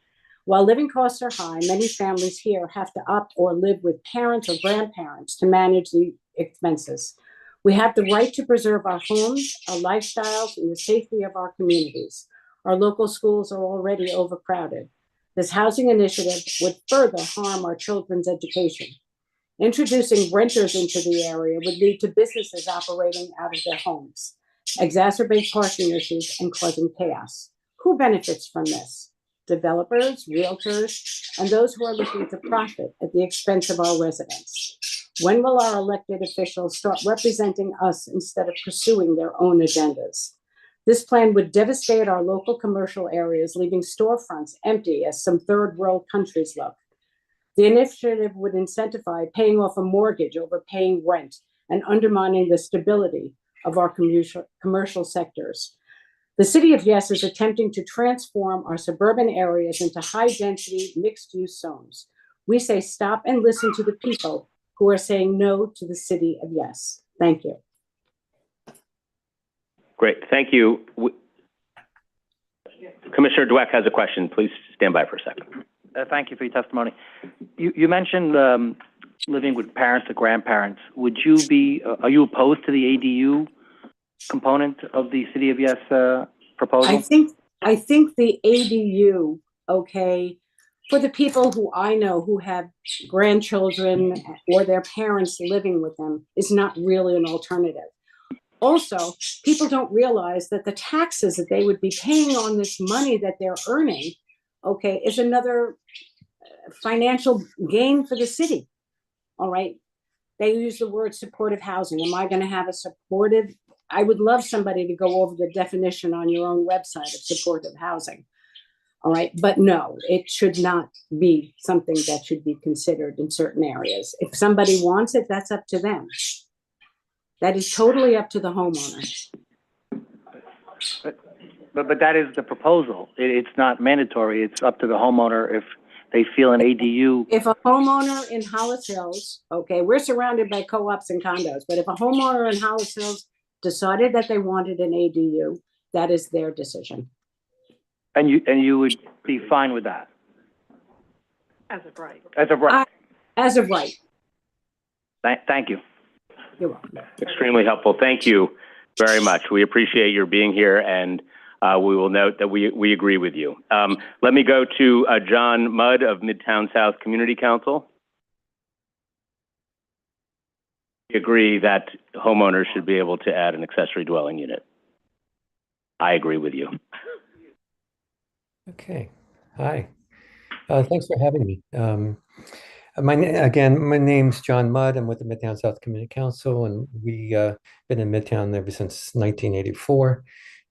S9: While living costs are high, many families here have to opt or live with parents or grandparents to manage the expenses. We have the right to preserve our homes, our lifestyles, and the safety of our communities. Our local schools are already overcrowded. This housing initiative would further harm our children's education. Introducing renters into the area would lead to businesses operating out of their homes, exacerbate parking issues, and causing chaos. Who benefits from this? Developers, realtors, and those who are looking to profit at the expense of our residents. When will our elected officials start representing us instead of pursuing their own agendas? This plan would devastate our local commercial areas, leaving storefronts empty as some third world countries look. The initiative would incentivize paying off a mortgage over paying rent and undermining the stability of our commercial sectors. The City of Yes is attempting to transform our suburban areas into high-density, mixed-use zones. We say stop and listen to the people who are saying no to the City of Yes. Thank you.
S1: Great, thank you. Commissioner Dweck has a question. Please stand by for a second.
S10: Thank you for your testimony. You mentioned living with parents or grandparents. Would you be, are you opposed to the ADU component of the City of Yes proposal?
S9: I think the ADU, okay, for the people who I know who have grandchildren or their parents living with them is not really an alternative. Also, people don't realize that the taxes that they would be paying on this money that they're earning, okay, is another financial gain for the city. All right. They use the word supportive housing. Am I going to have a supportive? I would love somebody to go over the definition on your own website of supportive housing. All right. But no, it should not be something that should be considered in certain areas. If somebody wants it, that's up to them. That is totally up to the homeowner.
S10: But that is the proposal. It's not mandatory. It's up to the homeowner if they feel an ADU.
S9: If a homeowner in Hollis Hills, okay, we're surrounded by co-ops and condos, but if a homeowner in Hollis Hills decided that they wanted an ADU, that is their decision.
S10: And you would be fine with that?
S3: As of right.
S10: As of right.
S9: As of right.
S10: Thank you.
S9: You're welcome.
S1: Extremely helpful. Thank you very much. We appreciate your being here, and we will note that we agree with you. Let me go to John Mudd of Midtown South Community Council. We agree that homeowners should be able to add an accessory dwelling unit. I agree with you.
S11: Okay. Hi. Thanks for having me. My name's John Mudd. I'm with the Midtown South Community Council, and we been in Midtown ever since 1984.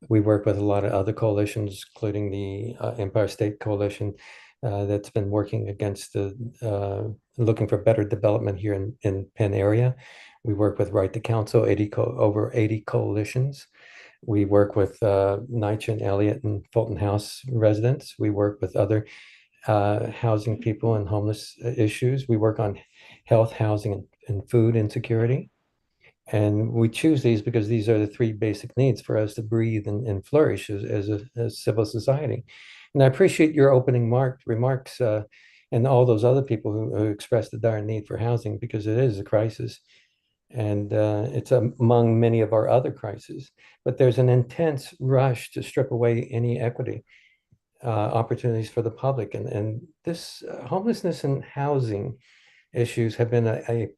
S11: We work with a lot of other coalitions, including the Empire State Coalition, that's been working against the looking for better development here in Penn area. We work with Right to Council, over 80 coalitions. We work with NYCHA and Elliott and Fulton House residents. We work with other housing people and homeless issues. We work on health, housing, and food insecurity. And we choose these because these are the three basic needs for us to breathe and flourish as a civil society. And I appreciate your opening remarks and all those other people who expressed the dire need for housing, because it is a crisis. And it's among many of our other crises. But there's an intense rush to strip away any equity opportunities for the public. And this homelessness and housing issues have been a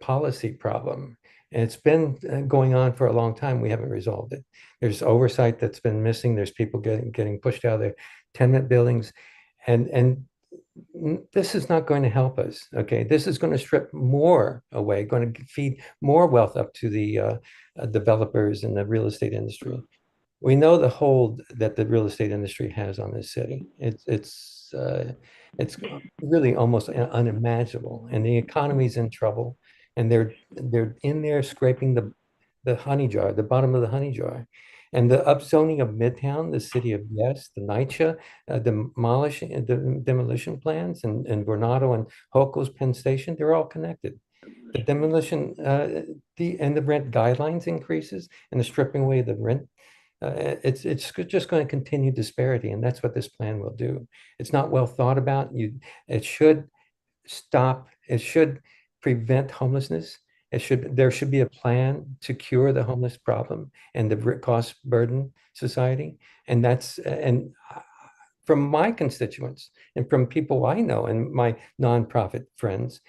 S11: policy problem. And it's been going on for a long time. We haven't resolved it. There's oversight that's been missing. There's people getting pushed out of their tenement buildings. And this is not going to help us, okay? This is going to strip more away, going to feed more wealth up to the developers and the real estate industry. We know the hold that the real estate industry has on this city. It's really almost unimaginable, and the economy's in trouble, and they're in there scraping the honey jar, the bottom of the honey jar. And the upzoning of Midtown, the City of Yes, the NYCHA, demolition plans, and Vornado and Hochul's Penn Station, they're all connected. The demolition, the rent guidelines increases and the stripping away of the rent, it's just going to continue disparity, and that's what this plan will do. It's not well thought about. It should stop. It should prevent homelessness. There should be a plan to cure the homeless problem and the cost burden society. And from my constituents and from people I know and my nonprofit friends,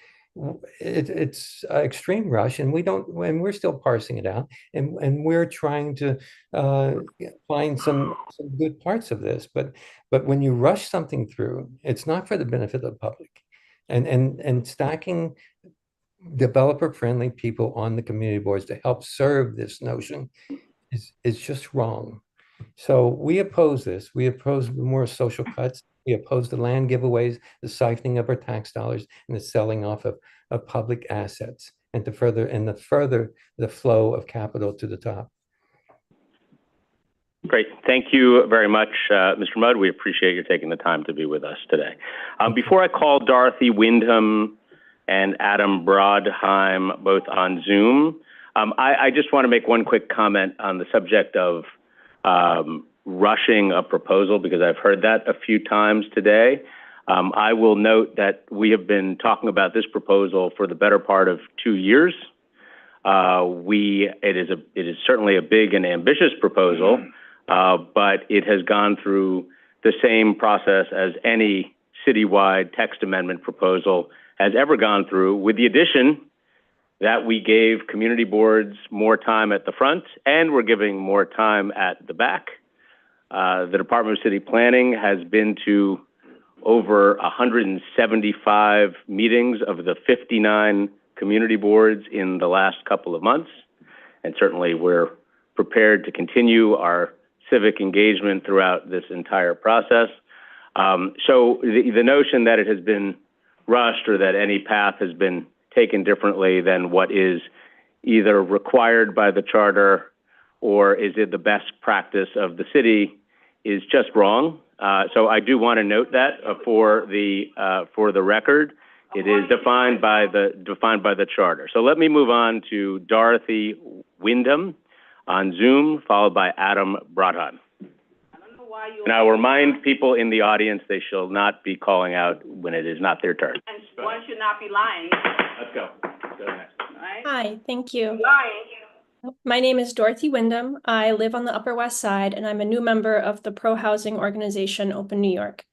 S11: it's an extreme rush, and we're still parsing it out, and we're trying to find some good parts of this. But when you rush something through, it's not for the benefit of the public, and stacking developer-friendly people on the community boards to help serve this notion is just wrong. So we oppose this. We oppose the more social cuts. We oppose the land giveaways, the siphoning of our tax dollars, and the selling off of public assets, and to further the flow of capital to the top.
S1: Great. Thank you very much, Mr. Mudd. We appreciate you taking the time to be with us today. Before I call Dorothy Wyndham and Adam Brodheim both on Zoom, I just want to make one quick comment on the subject of rushing a proposal, because I've heard that a few times today. I will note that we have been talking about this proposal for the better part of 2 years. It is certainly a big and ambitious proposal, but it has gone through the same process as any citywide text amendment proposal has ever gone through, with the addition that we gave community boards more time at the front, and we're giving more time at the back. The Department of City Planning has been to over 175 meetings of the 59 community boards in the last couple of months. And certainly we're prepared to continue our civic engagement throughout this entire process. So the notion that it has been rushed or that any path has been taken differently than what is either required by the charter or is it the best practice of the city is just wrong. So I do want to note that for the record, it is defined by the charter. So let me move on to Dorothy Wyndham on Zoom, followed by Adam Brodheim. And I'll remind people in the audience they shall not be calling out when it is not their turn.
S4: And one should not be lying.
S1: Let's go. Let's go next.
S4: Right?
S13: Hi, thank you.
S4: Lying.
S13: My name is Dorothy Wyndham. I live on the Upper West Side, and I'm a new member of the pro-housing organization Open New York.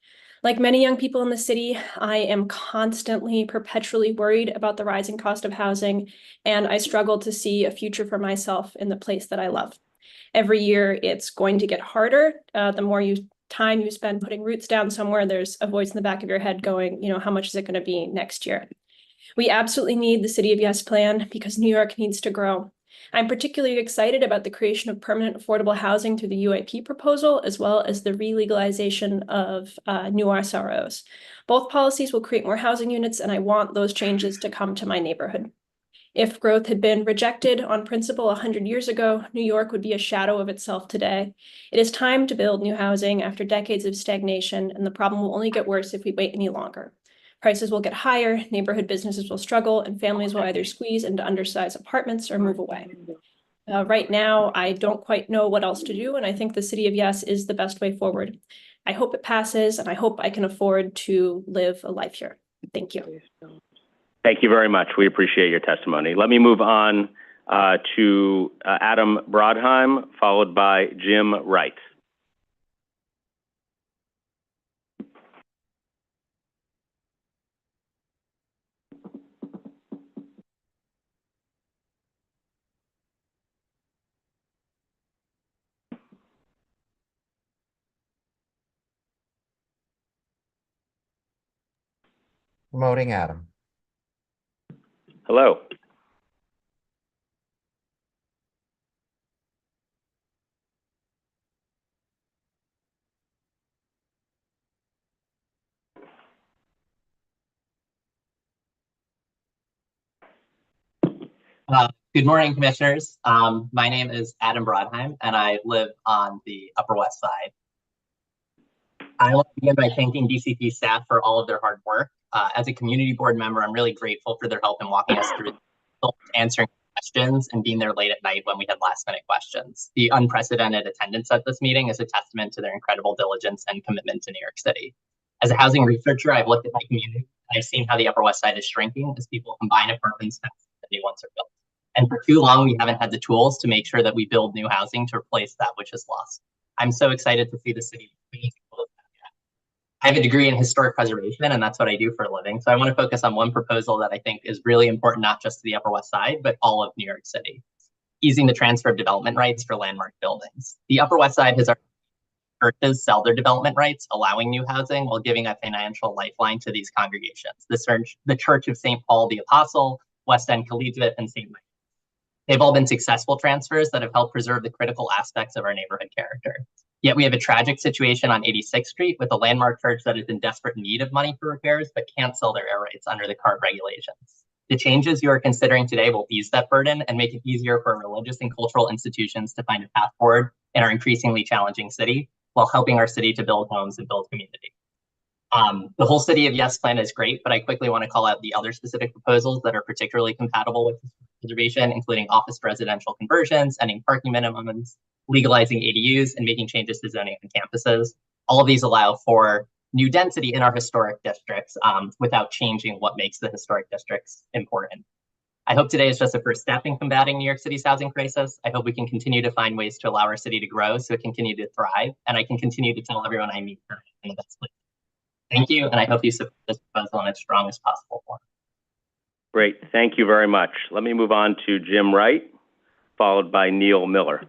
S13: Like many young people in the city, I am constantly, perpetually worried about the rising cost of housing, and I struggle to see a future for myself in the place that I love. Every year, it's going to get harder. The more time you spend putting roots down somewhere, there's a voice in the back of your head going, how much is it going to be next year? We absolutely need the City of Yes plan because New York needs to grow. I'm particularly excited about the creation of permanent affordable housing through the UIP proposal, as well as the re-legalization of new SROs. Both policies will create more housing units, and I want those changes to come to my neighborhood. If growth had been rejected on principle 100 years ago, New York would be a shadow of itself today. It is time to build new housing after decades of stagnation, and the problem will only get worse if we wait any longer. Prices will get higher, neighborhood businesses will struggle, and families will either squeeze into undersized apartments or move away. Right now, I don't quite know what else to do, and I think the City of Yes is the best way forward. I hope it passes, and I hope I can afford to live a life here. Thank you.
S1: Thank you very much. We appreciate your testimony. Let me move on to Adam Brodheim, followed by Jim Wright.
S14: Promoting Adam.
S1: Hello.
S23: Good morning, commissioners. My name is Adam Brodheim, and I live on the Upper West Side. I want to begin by thanking DCP staff for all of their hard work. As a community board member, I'm really grateful for their help in walking us through answering questions and being there late at night when we had last-minute questions. The unprecedented attendance at this meeting is a testament to their incredible diligence and commitment to New York City. As a housing researcher, I've looked at my community and I've seen how the Upper West Side is shrinking as people combine apartments city once they're built. And for too long, we haven't had the tools to make sure that we build new housing to replace that which is lost. I'm so excited to see the city. I have a degree in historic preservation, and that's what I do for a living. So I want to focus on one proposal that I think is really important, not just to the Upper West Side, but all of New York City, easing the transfer of development rights for landmark buildings. The Upper West Side has our churches sell their development rights, allowing new housing while giving a financial lifeline to these congregations. The Church of St. Paul the Apostle, West End Collegiate, and St. Mike. They've all been successful transfers that have helped preserve the critical aspects of our neighborhood character. Yet we have a tragic situation on 86th Street with a landmark church that is in desperate need of money for repairs, but can't sell their air rights under the CARB regulations. The changes you are considering today will ease that burden and make it easier for religious and cultural institutions to find a path forward in our increasingly challenging city, while helping our city to build homes and build community. The whole City of Yes plan is great, but I quickly want to call out the other specific proposals that are particularly compatible with preservation, including office to residential conversions, ending parking minimums, legalizing ADUs, and making changes to zoning on campuses. All of these allow for new density in our historic districts without changing what makes the historic districts important. I hope today is just a first step in combating New York City's housing crisis. I hope we can continue to find ways to allow our city to grow so it can continue to thrive, and I can continue to tell everyone I meet in the best place. Thank you, and I hope you support this proposal in its strongest possible form.
S1: Great, thank you very much. Let me move on to Jim Wright, followed by Neil Miller.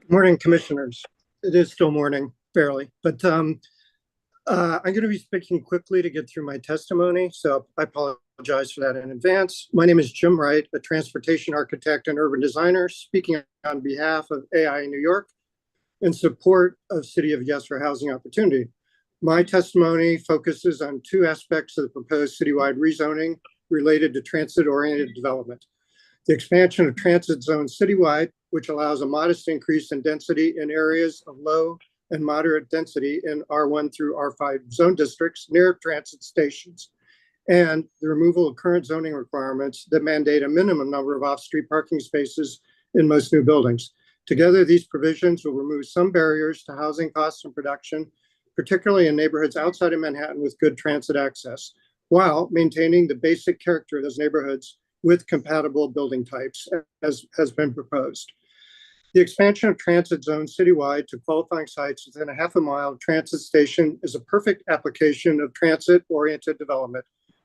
S15: Morning, commissioners. It is still morning, barely, but I'm going to be speaking quickly to get through my testimony, so I apologize for that in advance. My name is Jim Wright, a transportation architect and urban designer, speaking on behalf of AI New York in support of City of Yes for Housing Opportunity. My testimony focuses on two aspects of the proposed citywide rezoning related to transit-oriented development. The expansion of transit zones citywide, which allows a modest increase in density in areas of low and moderate density in R1 through R5 zone districts near transit stations, and the removal of current zoning requirements that mandate a minimum number of off-street parking spaces in most new buildings. Together, these provisions will remove some barriers to housing costs and production, particularly in neighborhoods outside of Manhattan with good transit access, while maintaining the basic character of those neighborhoods with compatible building types, as has been proposed. The expansion of transit zones citywide to qualifying sites within a half a mile of transit station is a perfect application of transit-oriented development,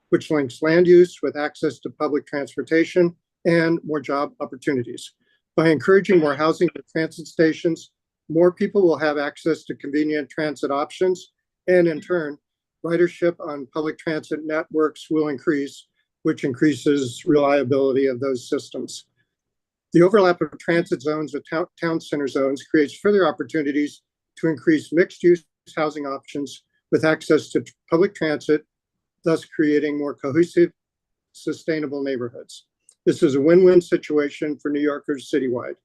S15: which links land use with access to public transportation and more job opportunities. By encouraging more housing at transit stations, more people will have access to convenient transit options, and in turn, ridership on public transit networks will increase, which increases reliability of those systems. The overlap of transit zones with town center zones creates further opportunities to increase mixed-use housing options with access to public transit, thus creating more cohesive, sustainable neighborhoods. This is a win-win situation for New Yorkers citywide.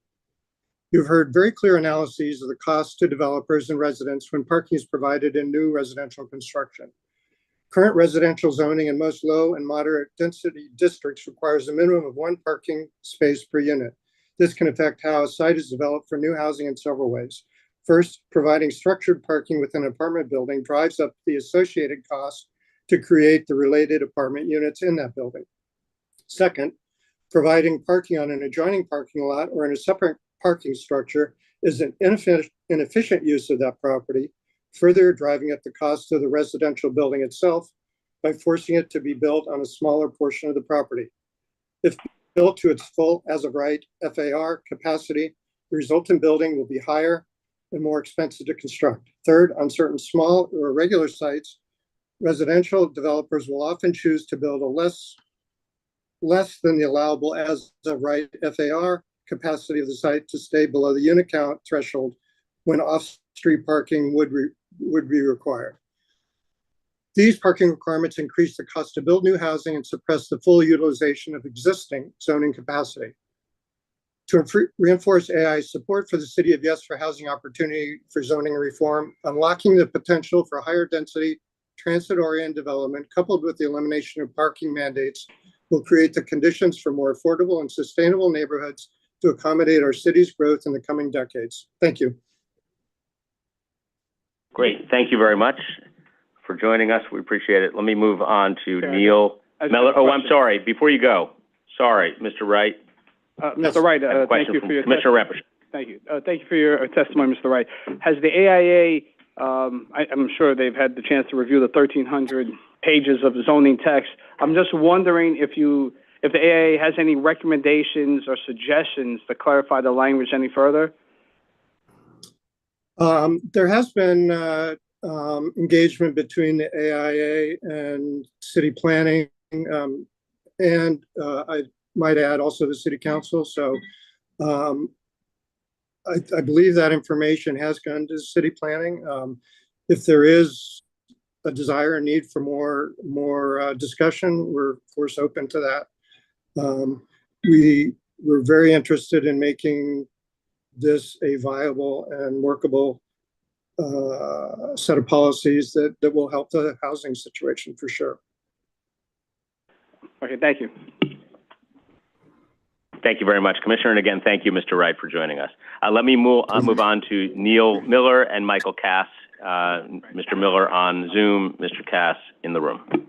S15: You've heard very clear analyses of the cost to developers and residents when parking is provided in new residential construction. Current residential zoning in most low and moderate density districts requires a minimum of one parking space per unit. This can affect how a site is developed for new housing in several ways. First, providing structured parking within an apartment building drives up the associated costs to create the related apartment units in that building. Second, providing parking on an adjoining parking lot or in a separate parking structure is an inefficient use of that property, further driving up the cost of the residential building itself by forcing it to be built on a smaller portion of the property. If built to its full as-of-right FAR capacity, the resultant building will be higher and more expensive to construct. Third, on certain small or irregular sites, residential developers will often choose to build a less than the allowable as-of-right FAR capacity of the site to stay below the unit count threshold when off-street parking would be required. These parking requirements increase the cost to build new housing and suppress the full utilization of existing zoning capacity. To reinforce AI's support for the City of Yes for Housing Opportunity for zoning reform, unlocking the potential for higher density transit-oriented development coupled with the elimination of parking mandates will create the conditions for more affordable and sustainable neighborhoods to accommodate our city's growth in the coming decades. Thank you.
S1: Great. Thank you very much for joining us. We appreciate it. Let me move on to Neil Miller. Oh, I'm sorry. Before you go, sorry, Mr. Wright.
S12: Mr. Wright, thank you for your
S1: Commissioner Reppish.
S12: Thank you. Thank you for your testimony, Mr. Wright. Has the AIA, I'm sure they've had the chance to review the 1,300 pages of zoning text. I'm just wondering if the AIA has any recommendations or suggestions to clarify the language any further?
S15: There has been engagement between the AIA and city planning, and I might add also the city council. So I believe that information has gone to city planning. If there is a desire and need for more discussion, we're of course open to that. We're very interested in making this a viable and workable set of policies that will help the housing situation for sure.
S12: Okay, thank you.
S1: Thank you very much, Commissioner. And again, thank you, Mr. Wright, for joining us. Let me move on to Neil Miller and Michael Cass. Mr. Miller on Zoom, Mr. Cass in the room.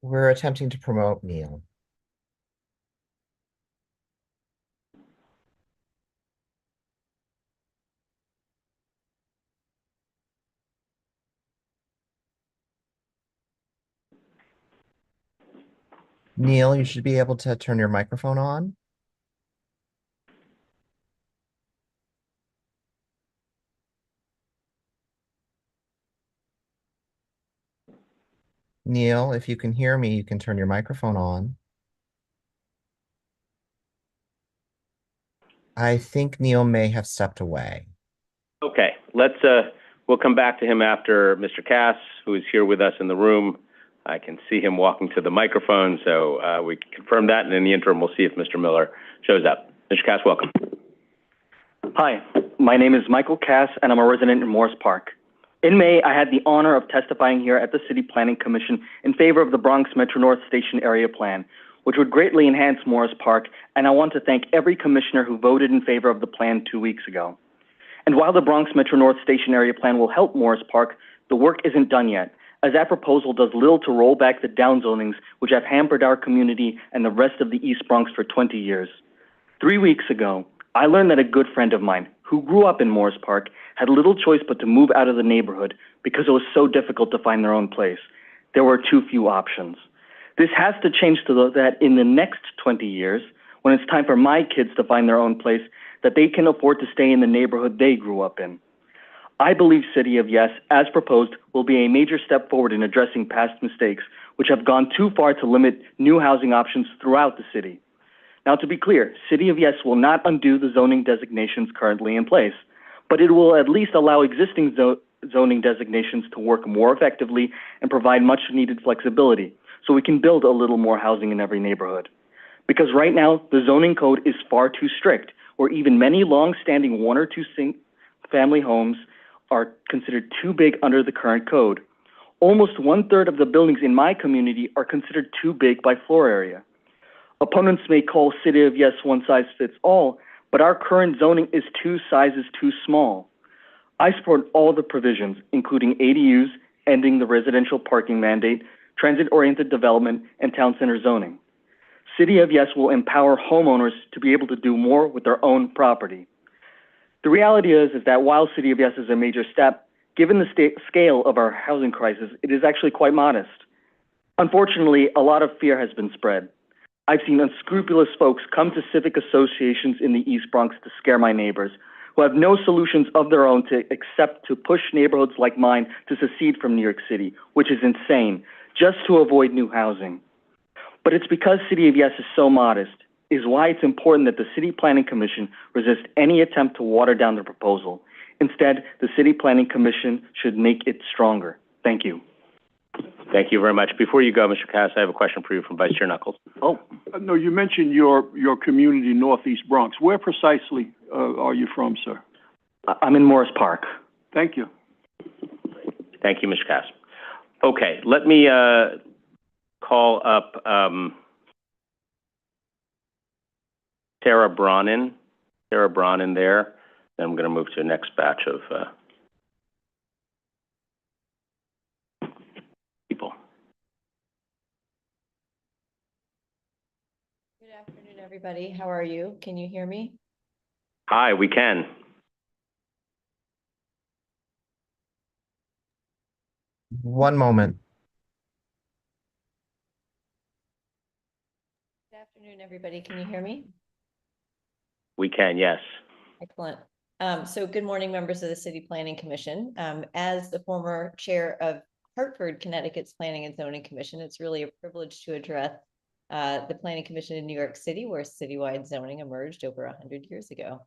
S14: We're attempting to promote Neil. Neil, you should be able to turn your microphone on. Neil, if you can hear me, you can turn your microphone on. I think Neil may have stepped away.
S1: Okay, we'll come back to him after Mr. Cass, who is here with us in the room. I can see him walking to the microphone, so we can confirm that, and in the interim, we'll see if Mr. Miller shows up. Mr. Cass, welcome.
S7: Hi, my name is Michael Cass, and I'm a resident in Morris Park. In May, I had the honor of testifying here at the City Planning Commission in favor of the Bronx Metro North Station Area Plan, which would greatly enhance Morris Park, and I want to thank every commissioner who voted in favor of the plan 2 weeks ago. And while the Bronx Metro North Station Area Plan will help Morris Park, the work isn't done yet, as that proposal does little to roll back the downzonings which have hampered our community and the rest of the East Bronx for 20 years. 3 weeks ago, I learned that a good friend of mine, who grew up in Morris Park, had little choice but to move out of the neighborhood because it was so difficult to find their own place. There were too few options. This has to change so that in the next 20 years, when it's time for my kids to find their own place, that they can afford to stay in the neighborhood they grew up in. I believe City of Yes, as proposed, will be a major step forward in addressing past mistakes, which have gone too far to limit new housing options throughout the city. Now, to be clear, City of Yes will not undo the zoning designations currently in place, but it will at least allow existing zoning designations to work more effectively and provide much needed flexibility, so we can build a little more housing in every neighborhood. Because right now, the zoning code is far too strict, or even many long-standing 1 or 2 family homes are considered too big under the current code. Almost 1/3 of the buildings in my community are considered too big by floor area. Opponents may call City of Yes one size fits all, but our current zoning is 2 sizes too small. I support all the provisions, including ADUs, ending the residential parking mandate, transit-oriented development, and town center zoning. City of Yes will empower homeowners to be able to do more with their own property. The reality is that while City of Yes is a major step, given the scale of our housing crisis, it is actually quite modest. Unfortunately, a lot of fear has been spread. I've seen unscrupulous folks come to civic associations in the East Bronx to scare my neighbors, who have no solutions of their own except to push neighborhoods like mine to secede from New York City, which is insane, just to avoid new housing. But it's because City of Yes is so modest, is why it's important that the City Planning Commission resist any attempt to water down the proposal. Instead, the City Planning Commission should make it stronger. Thank you.
S1: Thank you very much. Before you go, Mr. Cass, I have a question for you from Vice Chair Knuckles.
S16: Oh, no, you mentioned your community, Northeast Bronx. Where precisely are you from, sir?
S7: I'm in Morris Park.
S16: Thank you.
S1: Thank you, Mr. Cass. Okay, let me call up Sarah Bronin. Sarah Bronin there. Then I'm going to move to the next batch of people.
S17: Good afternoon, everybody. How are you? Can you hear me?
S1: Hi, we can.
S14: One moment.
S17: Good afternoon, everybody. Can you hear me?
S1: We can, yes.
S17: Excellent. So good morning, members of the City Planning Commission. As the former chair of Hartford, Connecticut's Planning and Zoning Commission, it's really a privilege to address the Planning Commission in New York City, where citywide zoning emerged over 100 years ago.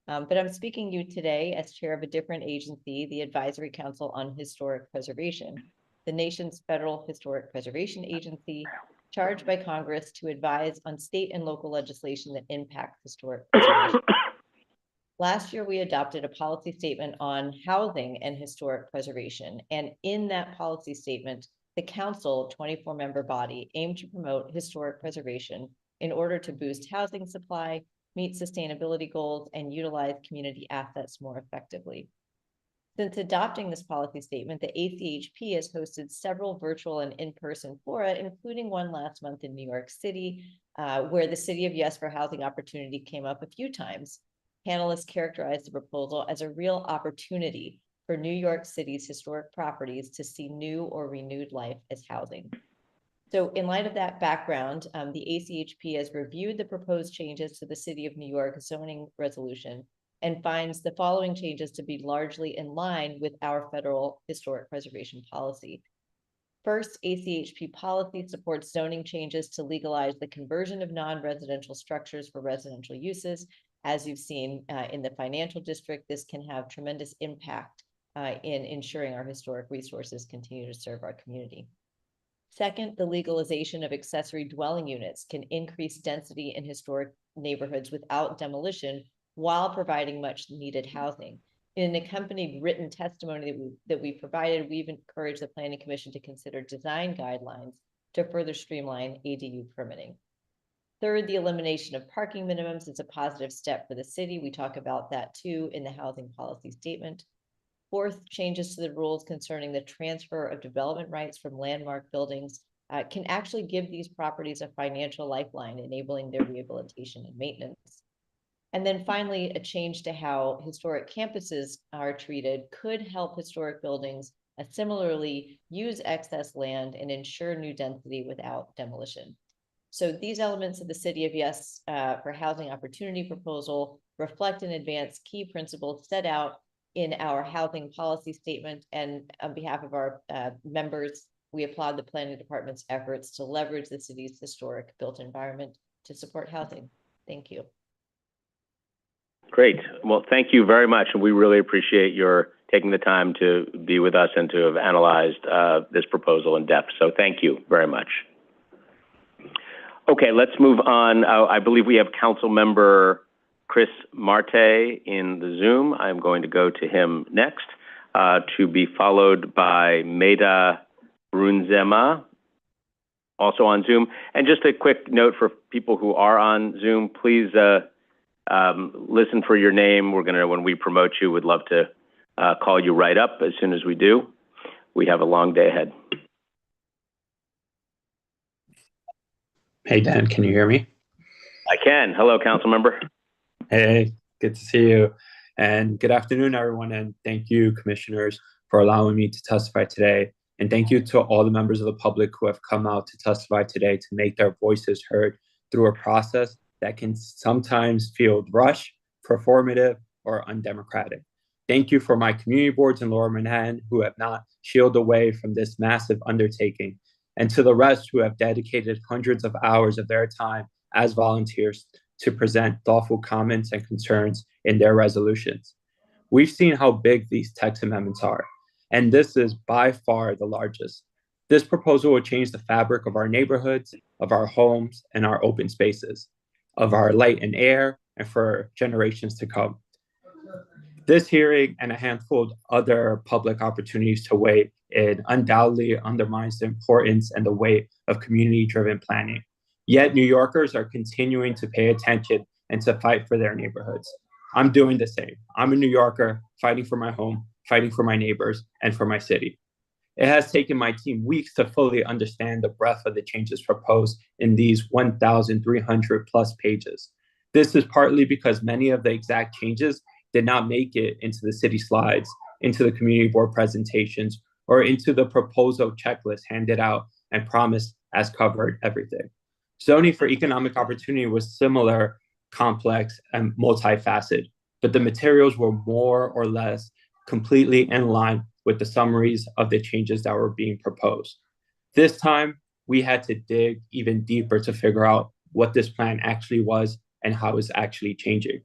S17: But I'm speaking to you today as chair of a different agency, the Advisory Council on Historic Preservation, the nation's federal historic preservation agency, charged by Congress to advise on state and local legislation that impacts historic preservation. Last year, we adopted a policy statement on housing and historic preservation. And in that policy statement, the council, 24-member body, aimed to promote historic preservation in order to boost housing supply, meet sustainability goals, and utilize community assets more effectively. Since adopting this policy statement, the ACHP has hosted several virtual and in-person fora, including one last month in New York City, where the City of Yes for Housing Opportunity came up a few times. Panelists characterized the proposal as a real opportunity for New York City's historic properties to see new or renewed life as housing. So in light of that background, the ACHP has reviewed the proposed changes to the City of New York zoning resolution and finds the following changes to be largely in line with our federal historic preservation policy. First, ACHP policy supports zoning changes to legalize the conversion of non-residential structures for residential uses. As you've seen in the financial district, this can have tremendous impact in ensuring our historic resources continue to serve our community. Second, the legalization of accessory dwelling units can increase density in historic neighborhoods without demolition while providing much needed housing. In an accompanied written testimony that we provided, we've encouraged the Planning Commission to consider design guidelines to further streamline ADU permitting. Third, the elimination of parking minimums is a positive step for the city. We talk about that too in the housing policy statement. Fourth, changes to the rules concerning the transfer of development rights from landmark buildings can actually give these properties a financial lifeline, enabling their rehabilitation and maintenance. And then finally, a change to how historic campuses are treated could help historic buildings similarly use excess land and ensure new density without demolition. So these elements of the City of Yes for Housing Opportunity proposal reflect in advance key principles set out in our housing policy statement. And on behalf of our members, we applaud the planning department's efforts to leverage the city's historic built environment to support housing. Thank you.
S1: Great. Well, thank you very much. And we really appreciate your taking the time to be with us and to have analyzed this proposal in depth. So thank you very much. Okay, let's move on. I believe we have Council Member Chris Marte in the Zoom. I'm going to go to him next, to be followed by Maida Brunzema, also on Zoom. And just a quick note for people who are on Zoom, please listen for your name. We're gonna, when we promote you, we'd love to call you right up as soon as we do. We have a long day ahead.
S18: Hey, Dan, can you hear me?
S1: I can. Hello, Council Member.
S18: Hey, good to see you. And good afternoon, everyone. And thank you, commissioners, for allowing me to testify today. And thank you to all the members of the public who have come out to testify today to make their voices heard through a process that can sometimes feel rushed, performative, or undemocratic. Thank you for my community boards in Lower Manhattan who have not shielded away from this massive undertaking, and to the rest who have dedicated hundreds of hours of their time as volunteers to present thoughtful comments and concerns in their resolutions. We've seen how big these text amendments are, and this is by far the largest. This proposal will change the fabric of our neighborhoods, of our homes, and our open spaces, of our light and air, and for generations to come. This hearing and a handful of other public opportunities to weigh in undoubtedly undermines the importance and the weight of community-driven planning. Yet New Yorkers are continuing to pay attention and to fight for their neighborhoods. I'm doing the same. I'm a New Yorker fighting for my home, fighting for my neighbors, and for my city. It has taken my team weeks to fully understand the breadth of the changes proposed in these 1,300 plus pages. This is partly because many of the exact changes did not make it into the city slides, into the community board presentations, or into the proposal checklist handed out and promised as covered everything. Zoning for economic opportunity was similar, complex, and multifaceted, but the materials were more or less completely in line with the summaries of the changes that were being proposed. This time, we had to dig even deeper to figure out what this plan actually was and how it's actually changing.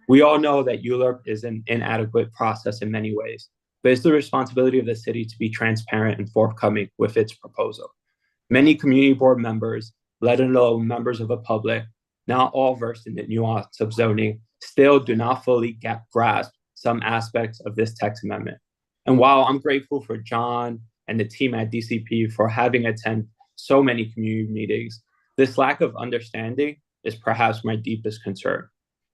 S18: We all know that ULURP is an inadequate process in many ways, but it's the responsibility of the city to be transparent and forthcoming with its proposal. Many community board members, let alone members of the public, not all versed in the nuance of zoning, still do not fully grasp some aspects of this text amendment. And while I'm grateful for John and the team at DCP for having attended so many community meetings, this lack of understanding is perhaps my deepest concern.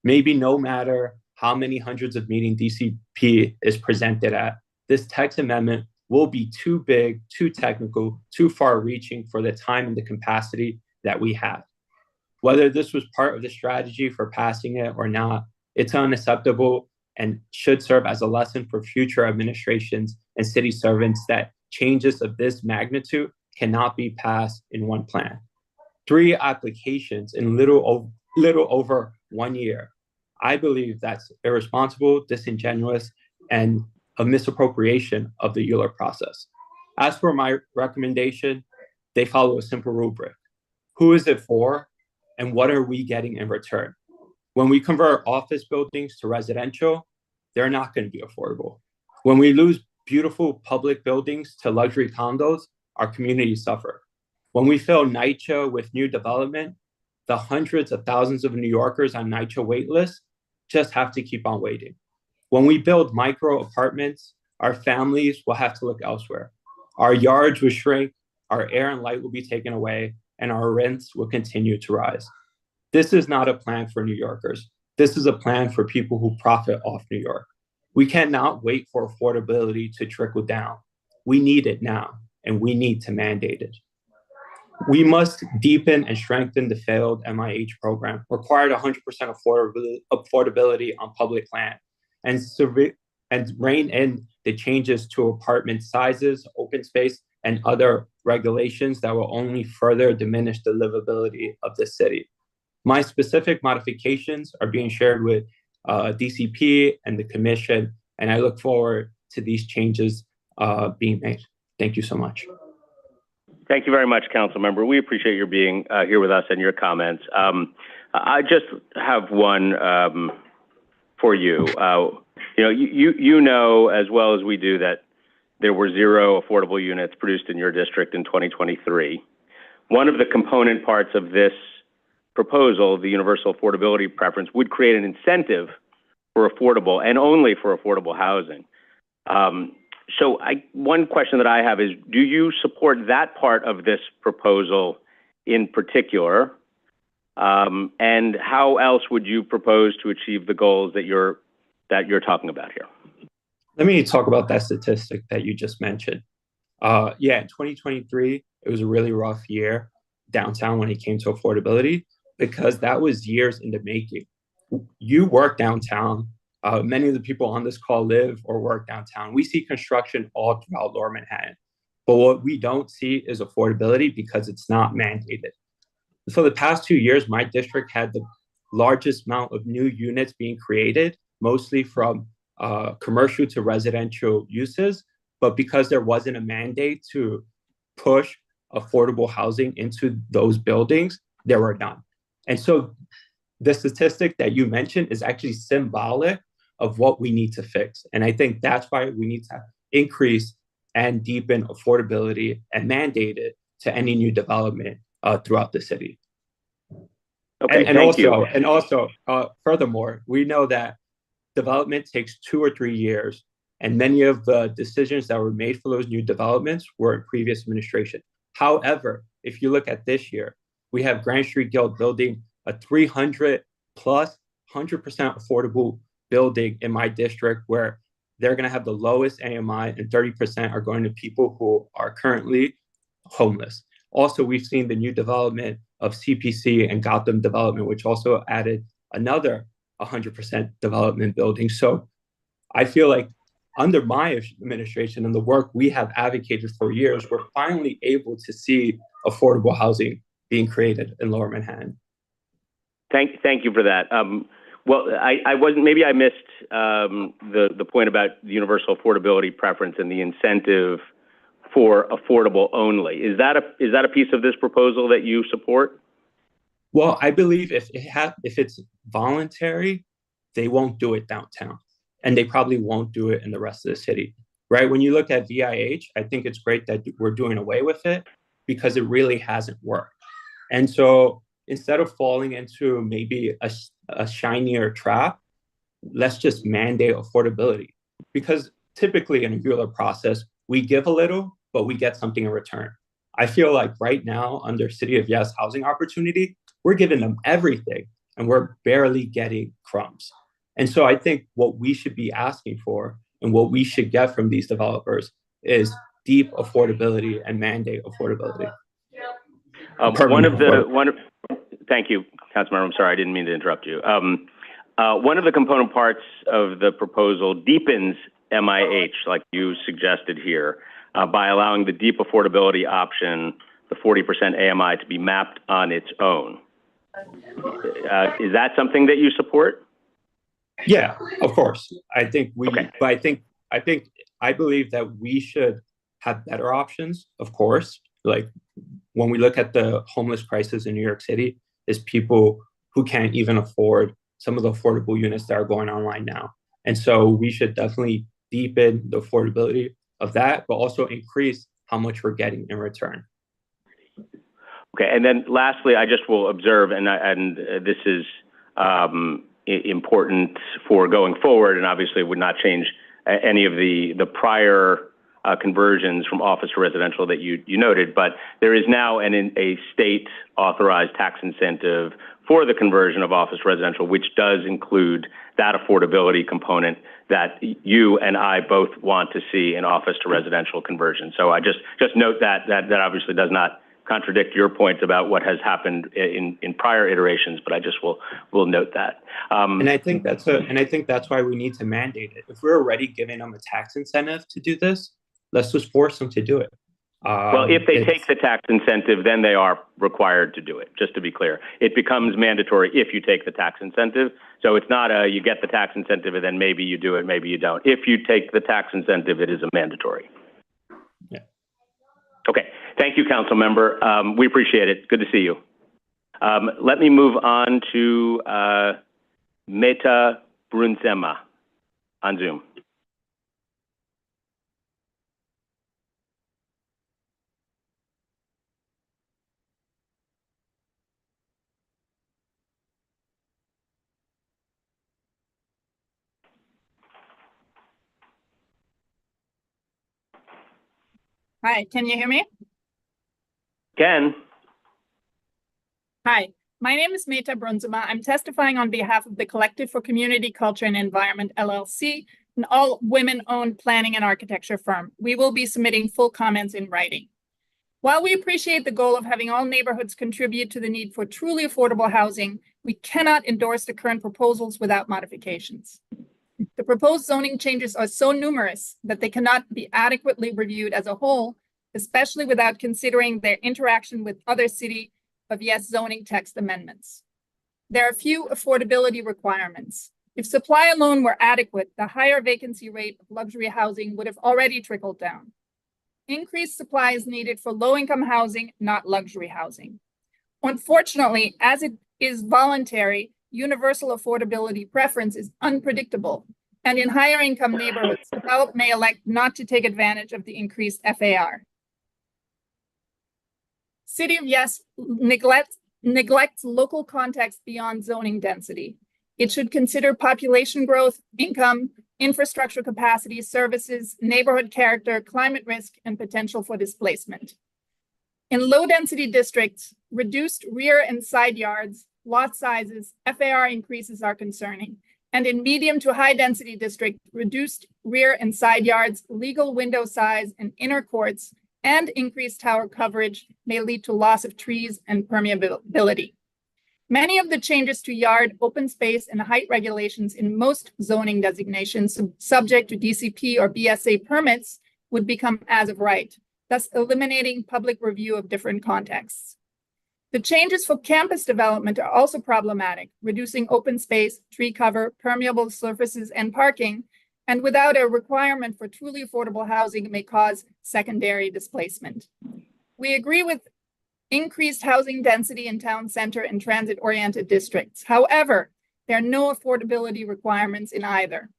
S18: Maybe no matter how many hundreds of meetings DCP is presented at, this text amendment will be too big, too technical, too far-reaching for the time and the capacity that we have. Whether this was part of the strategy for passing it or not, it's unacceptable and should serve as a lesson for future administrations and city servants that changes of this magnitude cannot be passed in one plan. 3 applications in little over 1 year. I believe that's irresponsible, disingenuous, and a misappropriation of the ULURP process. As for my recommendation, they follow a simple rubric. Who is it for, and what are we getting in return? When we convert office buildings to residential, they're not going to be affordable. When we lose beautiful public buildings to luxury condos, our communities suffer. When we fill NYCHA with new development, the hundreds of thousands of New Yorkers on NYCHA wait lists just have to keep on waiting. When we build micro apartments, our families will have to look elsewhere. Our yards will shrink, our air and light will be taken away, and our rents will continue to rise. This is not a plan for New Yorkers. This is a plan for people who profit off New York. We cannot wait for affordability to trickle down. We need it now, and we need to mandate it. We must deepen and strengthen the failed MIH program, required 100% affordability on public land, and rein in the changes to apartment sizes, open space, and other regulations that will only further diminish the livability of the city. My specific modifications are being shared with DCP and the commission, and I look forward to these changes being made. Thank you so much.
S1: Thank you very much, Council Member. We appreciate your being here with us and your comments. I just have one for you. You know as well as we do that there were 0 affordable units produced in your district in 2023. One of the component parts of this proposal, the universal affordability preference, would create an incentive for affordable and only for affordable housing. So one question that I have is, do you support that part of this proposal in particular? And how else would you propose to achieve the goals that you're talking about here?
S18: Let me talk about that statistic that you just mentioned. In 2023, it was a really rough year downtown when it came to affordability, because that was years in the making. You work downtown. Many of the people on this call live or work downtown. We see construction all throughout Lower Manhattan. But what we don't see is affordability because it's not mandated. For the past 2 years, my district had the largest amount of new units being created, mostly from commercial to residential uses. But because there wasn't a mandate to push affordable housing into those buildings, there were none. And so the statistic that you mentioned is actually symbolic of what we need to fix. And I think that's why we need to increase and deepen affordability and mandate it to any new development throughout the city.
S1: Okay,
S18: and
S1: thank you.
S18: also, furthermore, we know that development takes 2 or 3 years, and many of the decisions that were made for those new developments were in previous administration. However, if you look at this year, we have Grand Street Guild building a 300 plus 100% affordable building in my district, where they're going to have the lowest AMI and 30% are going to people who are currently homeless. Also, we've seen the new development of CPC and Gotham development, which also added another 100% development building. So I feel like under my administration and the work we have advocated for years, we're finally able to see affordable housing being created in Lower Manhattan.
S1: Thank you for that. Well, I wasn't, maybe I missed the point about the universal affordability preference and the incentive for affordable only. Is that a piece of this proposal that you support?
S18: Well, I believe if it's voluntary, they won't do it downtown, and they probably won't do it in the rest of the city, right? When you look at VIH, I think it's great that we're doing away with it because it really hasn't worked. And so instead of falling into maybe a shinier trap, let's just mandate affordability. Because typically in a regular process, we give a little, but we get something in return. I feel like right now under City of Yes housing opportunity, we're giving them everything and we're barely getting crumbs. And so I think what we should be asking for and what we should get from these developers is deep affordability and mandate affordability.
S1: Thank you, Councilmember. I'm sorry, I didn't mean to interrupt you. One of the component parts of the proposal deepens MIH, like you suggested here, by allowing the deep affordability option, the 40% AMI, to be mapped on its own. Is that something that you support?
S18: Yeah, of course. I think we,
S1: okay.
S18: But I believe that we should have better options, of course. Like when we look at the homeless crisis in New York City, is people who can't even afford some of the affordable units that are going online now. And so we should definitely deepen the affordability of that, but also increase how much we're getting in return.
S1: Okay, and then lastly, I just will observe, and this is important for going forward, and obviously would not change any of the prior conversions from office to residential that you noted, but there is now a state authorized tax incentive for the conversion of office to residential, which does include that affordability component that you and I both want to see in office to residential conversion. So I just note that obviously does not contradict your point about what has happened in prior iterations, but I just will note that.
S18: And I think that's why we need to mandate it. If we're already giving them a tax incentive to do this, let's just force them to do it.
S1: Well, if they take the tax incentive, then they are required to do it, just to be clear. It becomes mandatory if you take the tax incentive. So it's not you get the tax incentive and then maybe you do it, maybe you don't. If you take the tax incentive, it is a mandatory.
S18: Yeah.
S1: Okay. Thank you, Council Member. We appreciate it. Good to see you. Let me move on to Meta Brunzema on Zoom.
S4: Hi, can you hear me?
S1: Ken.
S4: Hi, my name is Meta Brunzema. I'm testifying on behalf of the Collective for Community, Culture, and Environment, LLC, an all-women-owned planning and architecture firm. We will be submitting full comments in writing. While we appreciate the goal of having all neighborhoods contribute to the need for truly affordable housing, we cannot endorse the current proposals without modifications. The proposed zoning changes are so numerous that they cannot be adequately reviewed as a whole, especially without considering their interaction with other City of Yes zoning text amendments. There are a few affordability requirements. If supply alone were adequate, the higher vacancy rate of luxury housing would have already trickled down. Increased supply is needed for low-income housing, not luxury housing. Unfortunately, as it is voluntary, universal affordability preference is unpredictable, and in higher income neighborhoods, developers may elect not to take advantage of the increased FAR. City of Yes neglects local context beyond zoning density. It should consider population growth, income, infrastructure capacity, services, neighborhood character, climate risk, and potential for displacement. In low-density districts, reduced rear and side yards, lot sizes, FAR increases are concerning. And in medium to high-density districts, reduced rear and side yards, legal window size, and inner courts, and increased tower coverage may lead to loss of trees and permeability. Many of the changes to yard, open space, and height regulations in most zoning designations subject to DCP or BSA permits would become as of right, thus eliminating public review of different contexts. The changes for campus development are also problematic, reducing open space, tree cover, permeable surfaces, and parking, and without a requirement for truly affordable housing may cause secondary displacement. We agree with increased housing density in town center and transit-oriented districts. However, there are no affordability requirements in either.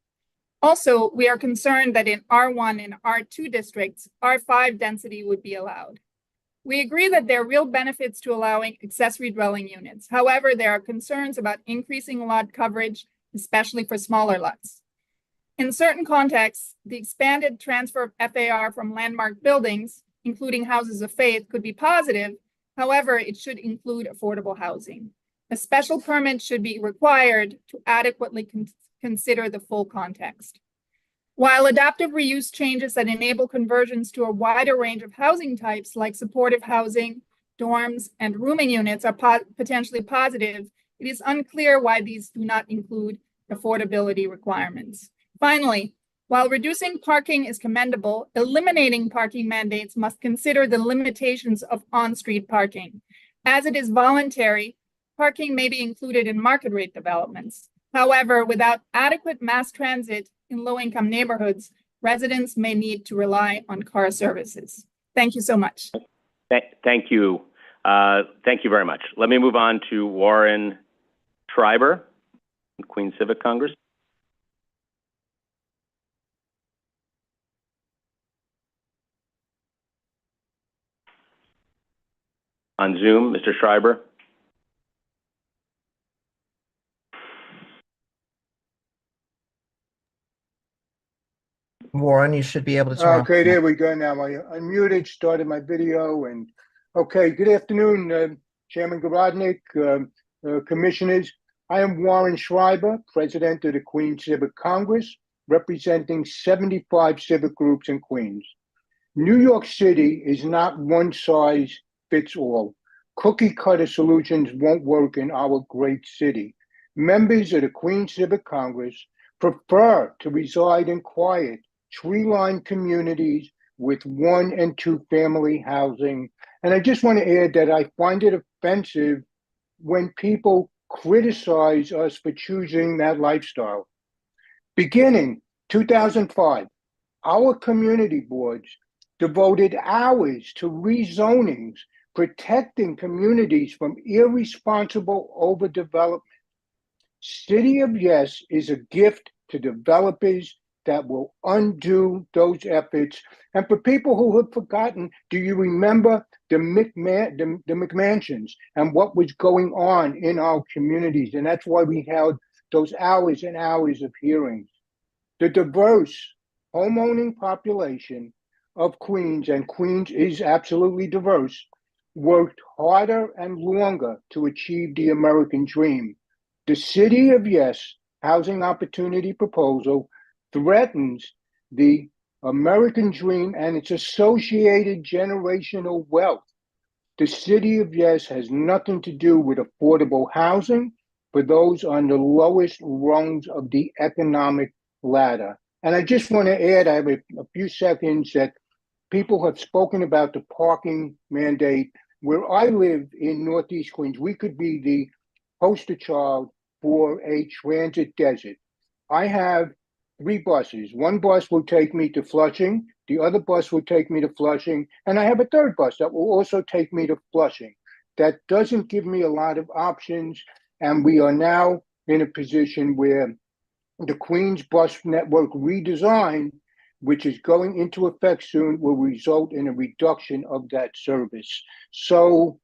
S4: Also, we are concerned that in R1 and R2 districts, R5 density would be allowed. We agree that there are real benefits to allowing accessory dwelling units. However, there are concerns about increasing lot coverage, especially for smaller lots. In certain contexts, the expanded transfer of FAR from landmark buildings, including houses of faith, could be positive. However, it should include affordable housing. A special permit should be required to adequately consider the full context. While adaptive reuse changes that enable conversions to a wider range of housing types like supportive housing, dorms, and rooming units are potentially positive, it is unclear why these do not include affordability requirements. Finally, while reducing parking is commendable, eliminating parking mandates must consider the limitations of on-street parking. As it is voluntary, parking may be included in market rate developments. However, without adequate mass transit in low-income neighborhoods, residents may need to rely on car services. Thank you so much.
S1: Thank you. Thank you very much. Let me move on to Warren Schreiber, Queens Civic Congress. On Zoom, Mr. Schreiber.
S14: Warren, you should be able to turn
S2: Okay,
S14: off.
S2: there we go now. I unmuted, started my video, and okay, good afternoon, Chairman Garodnick, commissioners. I am Warren Schreiber, president of the Queens Civic Congress, representing 75 civic groups in Queens. New York City is not one size fits all. Cookie cutter solutions won't work in our great city. Members of the Queens Civic Congress prefer to reside in quiet, tree-lined communities with 1 and 2 family housing. And I just want to add that I find it offensive when people criticize us for choosing that lifestyle. Beginning 2005, our community boards devoted hours to rezonings, protecting communities from irresponsible overdevelopment. City of Yes is a gift to developers that will undo those efforts. And for people who have forgotten, do you remember the McMansions and what was going on in our communities? And that's why we held those hours and hours of hearings. The diverse homeowning population of Queens, and Queens is absolutely diverse, worked harder and longer to achieve the American dream. The City of Yes housing opportunity proposal threatens the American dream and its associated generational wealth. The City of Yes has nothing to do with affordable housing for those on the lowest rungs of the economic ladder. And I just want to add, I have a few seconds, that people have spoken about the parking mandate. Where I live in Northeast Queens, we could be the poster child for a transit desert. I have 3 buses. One bus will take me to Flushing, the other bus will take me to Flushing, and I have a third bus that will also take me to Flushing. that doesn't give me a lot of options. And we are now in a position where the Queens bus network redesign, which is going into effect soon, will result in a reduction of that service. So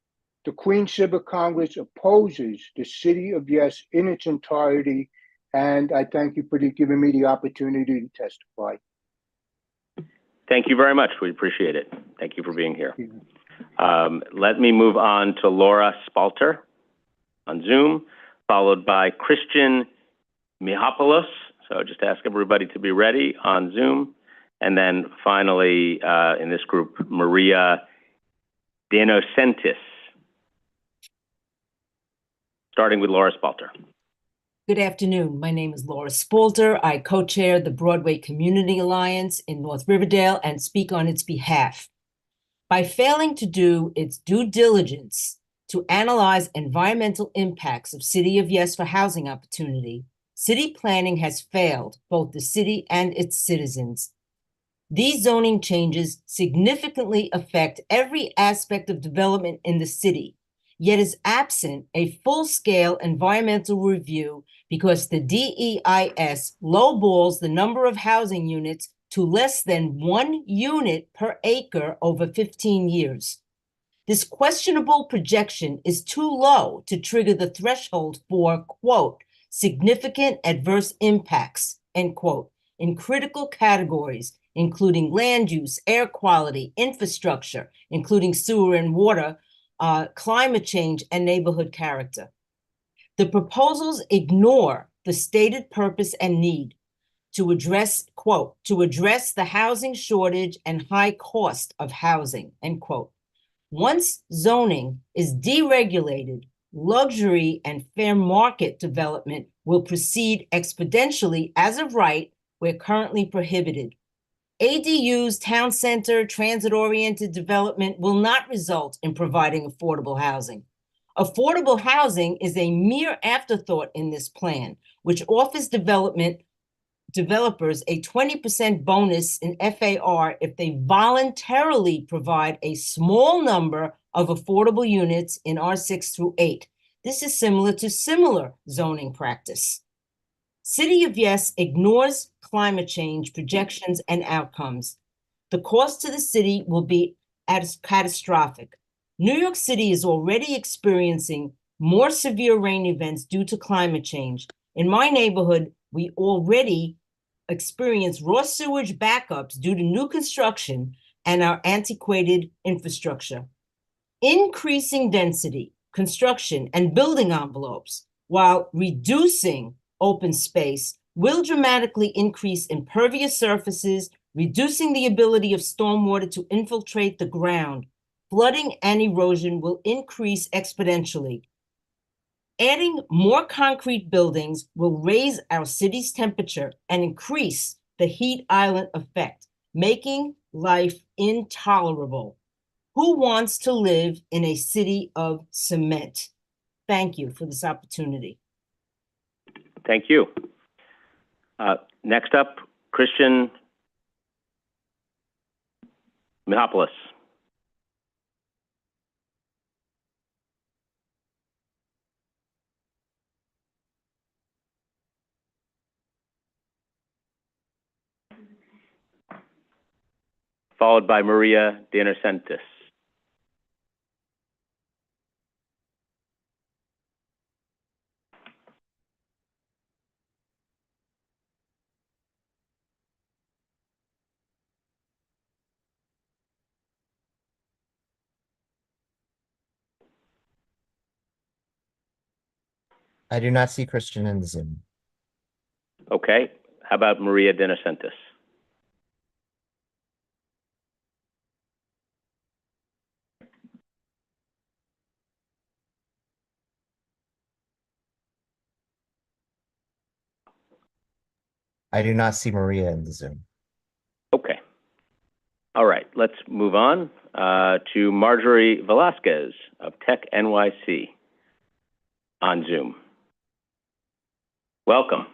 S2: the Queens Civic Congress opposes the City of Yes in its entirety, and I thank you for giving me the opportunity to testify.
S1: Thank you very much. We appreciate it. Thank you for being here. Let me move on to Laura Spalter on Zoom, followed by Christian Mihopoulos. So just ask everybody to be ready on Zoom. And then finally, in this group, Maria Dinocentis. Starting with Laura Spalter.
S19: Good afternoon. My name is Laura Spalter. I co-chair the Broadway Community Alliance in North Riverdale and speak on its behalf. By failing to do its due diligence to analyze environmental impacts of City of Yes for housing opportunity, city planning has failed both the city and its citizens. These zoning changes significantly affect every aspect of development in the city, yet is absent a full-scale environmental review because the DEIS lowballs the number of housing units to less than 1 unit per acre over 15 years. This questionable projection is too low to trigger the threshold for, quote, significant adverse impacts, end quote, in critical categories, including land use, air quality, infrastructure, including sewer and water, climate change, and neighborhood character. The proposals ignore the stated purpose and need to address, quote, to address the housing shortage and high cost of housing, end quote. Once zoning is deregulated, luxury and fair market development will proceed exponentially as of right, where currently prohibited. ADUs, town center, transit-oriented development will not result in providing affordable housing. Affordable housing is a mere afterthought in this plan, which offers developers a 20% bonus in FAR if they voluntarily provide a small number of affordable units in R6 through 8. This is similar to similar zoning practice. City of Yes ignores climate change projections and outcomes. The cost to the city will be catastrophic. New York City is already experiencing more severe rain events due to climate change. In my neighborhood, we already experience raw sewage backups due to new construction and our antiquated infrastructure. Increasing density, construction, and building envelopes, while reducing open space, will dramatically increase impervious surfaces, reducing the ability of stormwater to infiltrate the ground. Flooding and erosion will increase exponentially. Adding more concrete buildings will raise our city's temperature and increase the heat island effect, making life intolerable. Who wants to live in a city of cement? Thank you for this opportunity.
S1: Thank you. Next up, Christian Mihopoulos. Followed by Maria Dinocentis.
S14: I do not see Christian in the Zoom.
S1: Okay. How about Maria Dinocentis?
S14: I do not see Maria in the Zoom.
S1: Okay. All right. Let's move on to Marjorie Velasquez of Tech NYC on Zoom. Welcome.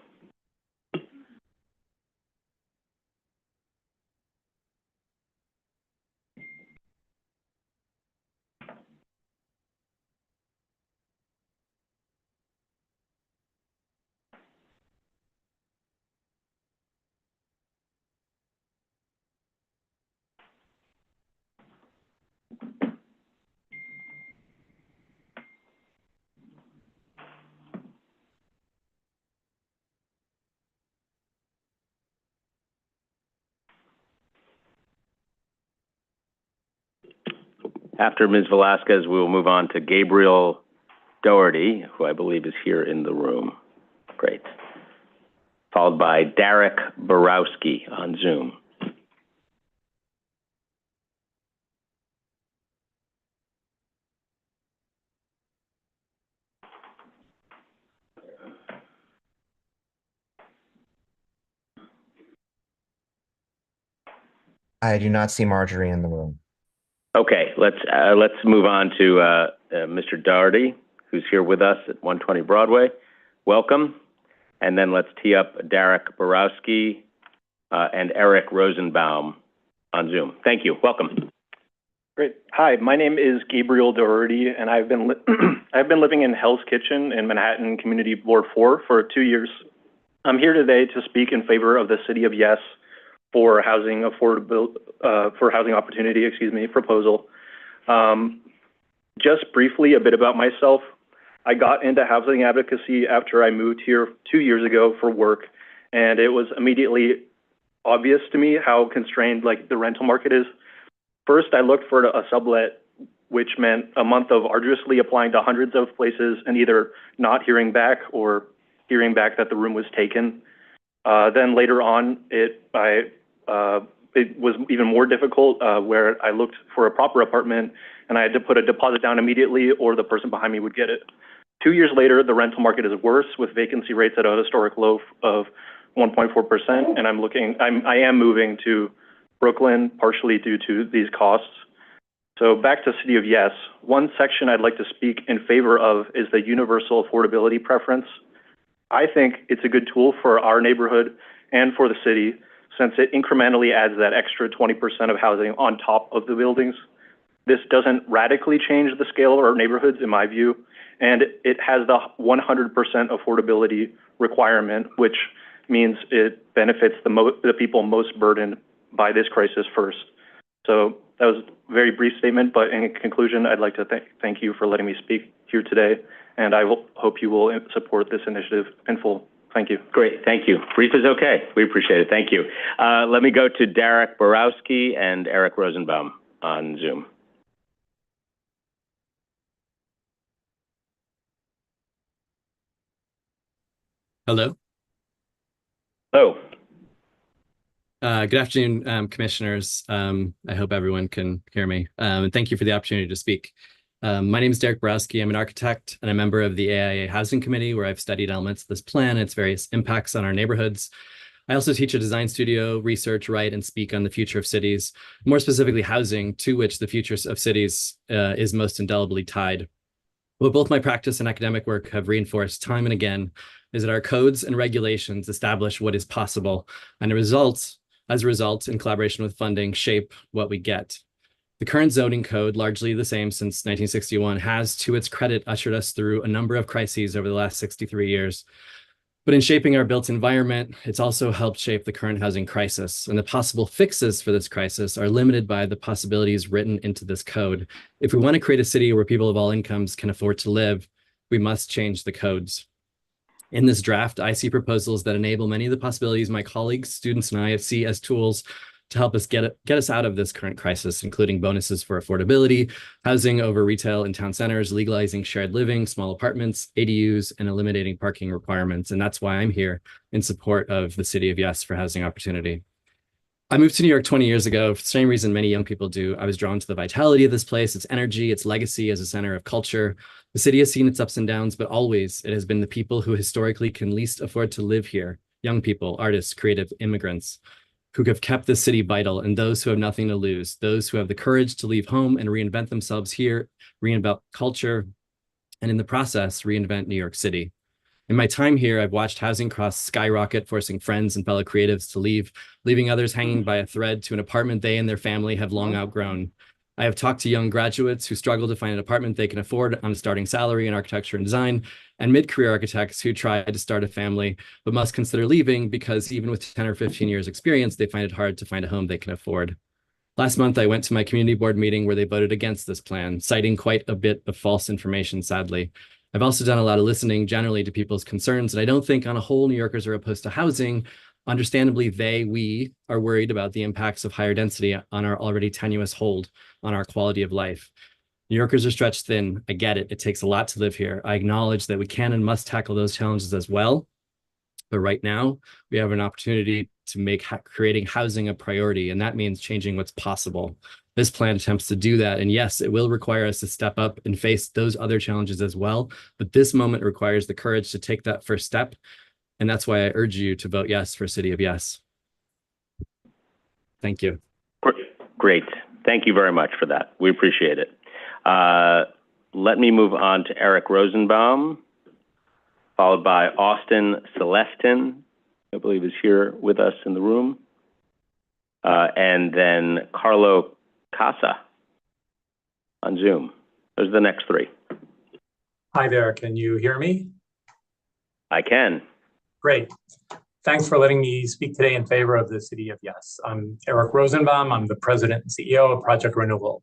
S1: After Ms. Velasquez, we will move on to Gabriel Doherty, who I believe is here in the room. Great. Followed by Derek Borowski on Zoom.
S14: I do not see Marjorie in the room.
S1: Okay, let's move on to Mr. Doherty, who's here with us at 120 Broadway. Welcome. And then let's tee up Derek Borowski and Eric Rosenbaum on Zoom. Thank you. Welcome.
S5: Great. Hi, my name is Gabriel Doherty, and I've been living in Hell's Kitchen in Manhattan Community Ward 4 for 2 years. I'm here today to speak in favor of the City of Yes for housing opportunity, proposal. Just briefly, a bit about myself. I got into housing advocacy after I moved here 2 years ago for work, and it was immediately obvious to me how constrained the rental market is. First, I looked for a sublet, which meant a month of arduously applying to hundreds of places and either not hearing back or hearing back that the room was taken. Then later on, it was even more difficult where I looked for a proper apartment and I had to put a deposit down immediately or the person behind me would get it. 2 years later, the rental market is worse with vacancy rates at a historic low of 1.4%. And I am moving to Brooklyn partially due to these costs. So back to City of Yes, one section I'd like to speak in favor of is the universal affordability preference. I think it's a good tool for our neighborhood and for the city since it incrementally adds that extra 20% of housing on top of the buildings. This doesn't radically change the scale of our neighborhoods in my view, and it has the 100% affordability requirement, which means it benefits the people most burdened by this crisis first. So that was a very brief statement, but in conclusion, I'd like to thank you for letting me speak here today, and I hope you will support this initiative in full. Thank you.
S1: Great, thank you. Brief is okay. We appreciate it. Thank you. Let me go to Derek Borowski and Eric Rosenbaum on Zoom.
S20: Hello.
S1: Hello.
S20: Good afternoon, commissioners. I hope everyone can hear me. And thank you for the opportunity to speak. My name is Derek Borowski. I'm an architect and a member of the AIA Housing Committee, where I've studied elements of this plan and its various impacts on our neighborhoods. I also teach a design studio, research, write, and speak on the future of cities, more specifically housing, to which the future of cities is most indelibly tied. What both my practice and academic work have reinforced time and again is that our codes and regulations establish what is possible, and as a result, in collaboration with funding, shape what we get. The current zoning code, largely the same since 1961, has, to its credit, ushered us through a number of crises over the last 63 years. But in shaping our built environment, it's also helped shape the current housing crisis. And the possible fixes for this crisis are limited by the possibilities written into this code. If we want to create a city where people of all incomes can afford to live, we must change the codes. In this draft, I see proposals that enable many of the possibilities my colleagues, students, and I see as tools to help us get us out of this current crisis, including bonuses for affordability, housing over retail in town centers, legalizing shared living, small apartments, ADUs, and eliminating parking requirements. And that's why I'm here in support of the City of Yes for housing opportunity. I moved to New York 20 years ago for the same reason many young people do. I was drawn to the vitality of this place, its energy, its legacy as a center of culture. The city has seen its ups and downs, but always it has been the people who historically can least afford to live here, young people, artists, creative immigrants, who have kept this city vital, and those who have nothing to lose, those who have the courage to leave home and reinvent themselves here, reinvent culture, and in the process, reinvent New York City. In my time here, I've watched housing costs skyrocket, forcing friends and fellow creatives to leave, leaving others hanging by a thread to an apartment they and their family have long outgrown. I have talked to young graduates who struggle to find an apartment they can afford on a starting salary in architecture and design, and mid-career architects who try to start a family, but must consider leaving because even with 10 or 15 years experience, they find it hard to find a home they can afford. Last month, I went to my community board meeting where they voted against this plan, citing quite a bit of false information, sadly. I've also done a lot of listening generally to people's concerns, and I don't think on a whole New Yorkers are opposed to housing. Understandably, we are worried about the impacts of higher density on our already tenuous hold on our quality of life. New Yorkers are stretched thin. I get it. It takes a lot to live here. I acknowledge that we can and must tackle those challenges as well. But right now, we have an opportunity to make creating housing a priority, and that means changing what's possible. This plan attempts to do that, and yes, it will require us to step up and face those other challenges as well, but this moment requires the courage to take that first step, and that's why I urge you to vote yes for City of Yes. Thank you.
S1: Great. Thank you very much for that. We appreciate it. Let me move on to Eric Rosenbaum, followed by Austin Celestin, I believe is here with us in the room, and then Carlo Casa on Zoom. Those are the next three.
S6: Hi there, can you hear me?
S1: I can.
S6: Great. Thanks for letting me speak today in favor of the City of Yes. I'm Eric Rosenbaum. I'm the president and CEO of Project Renewal.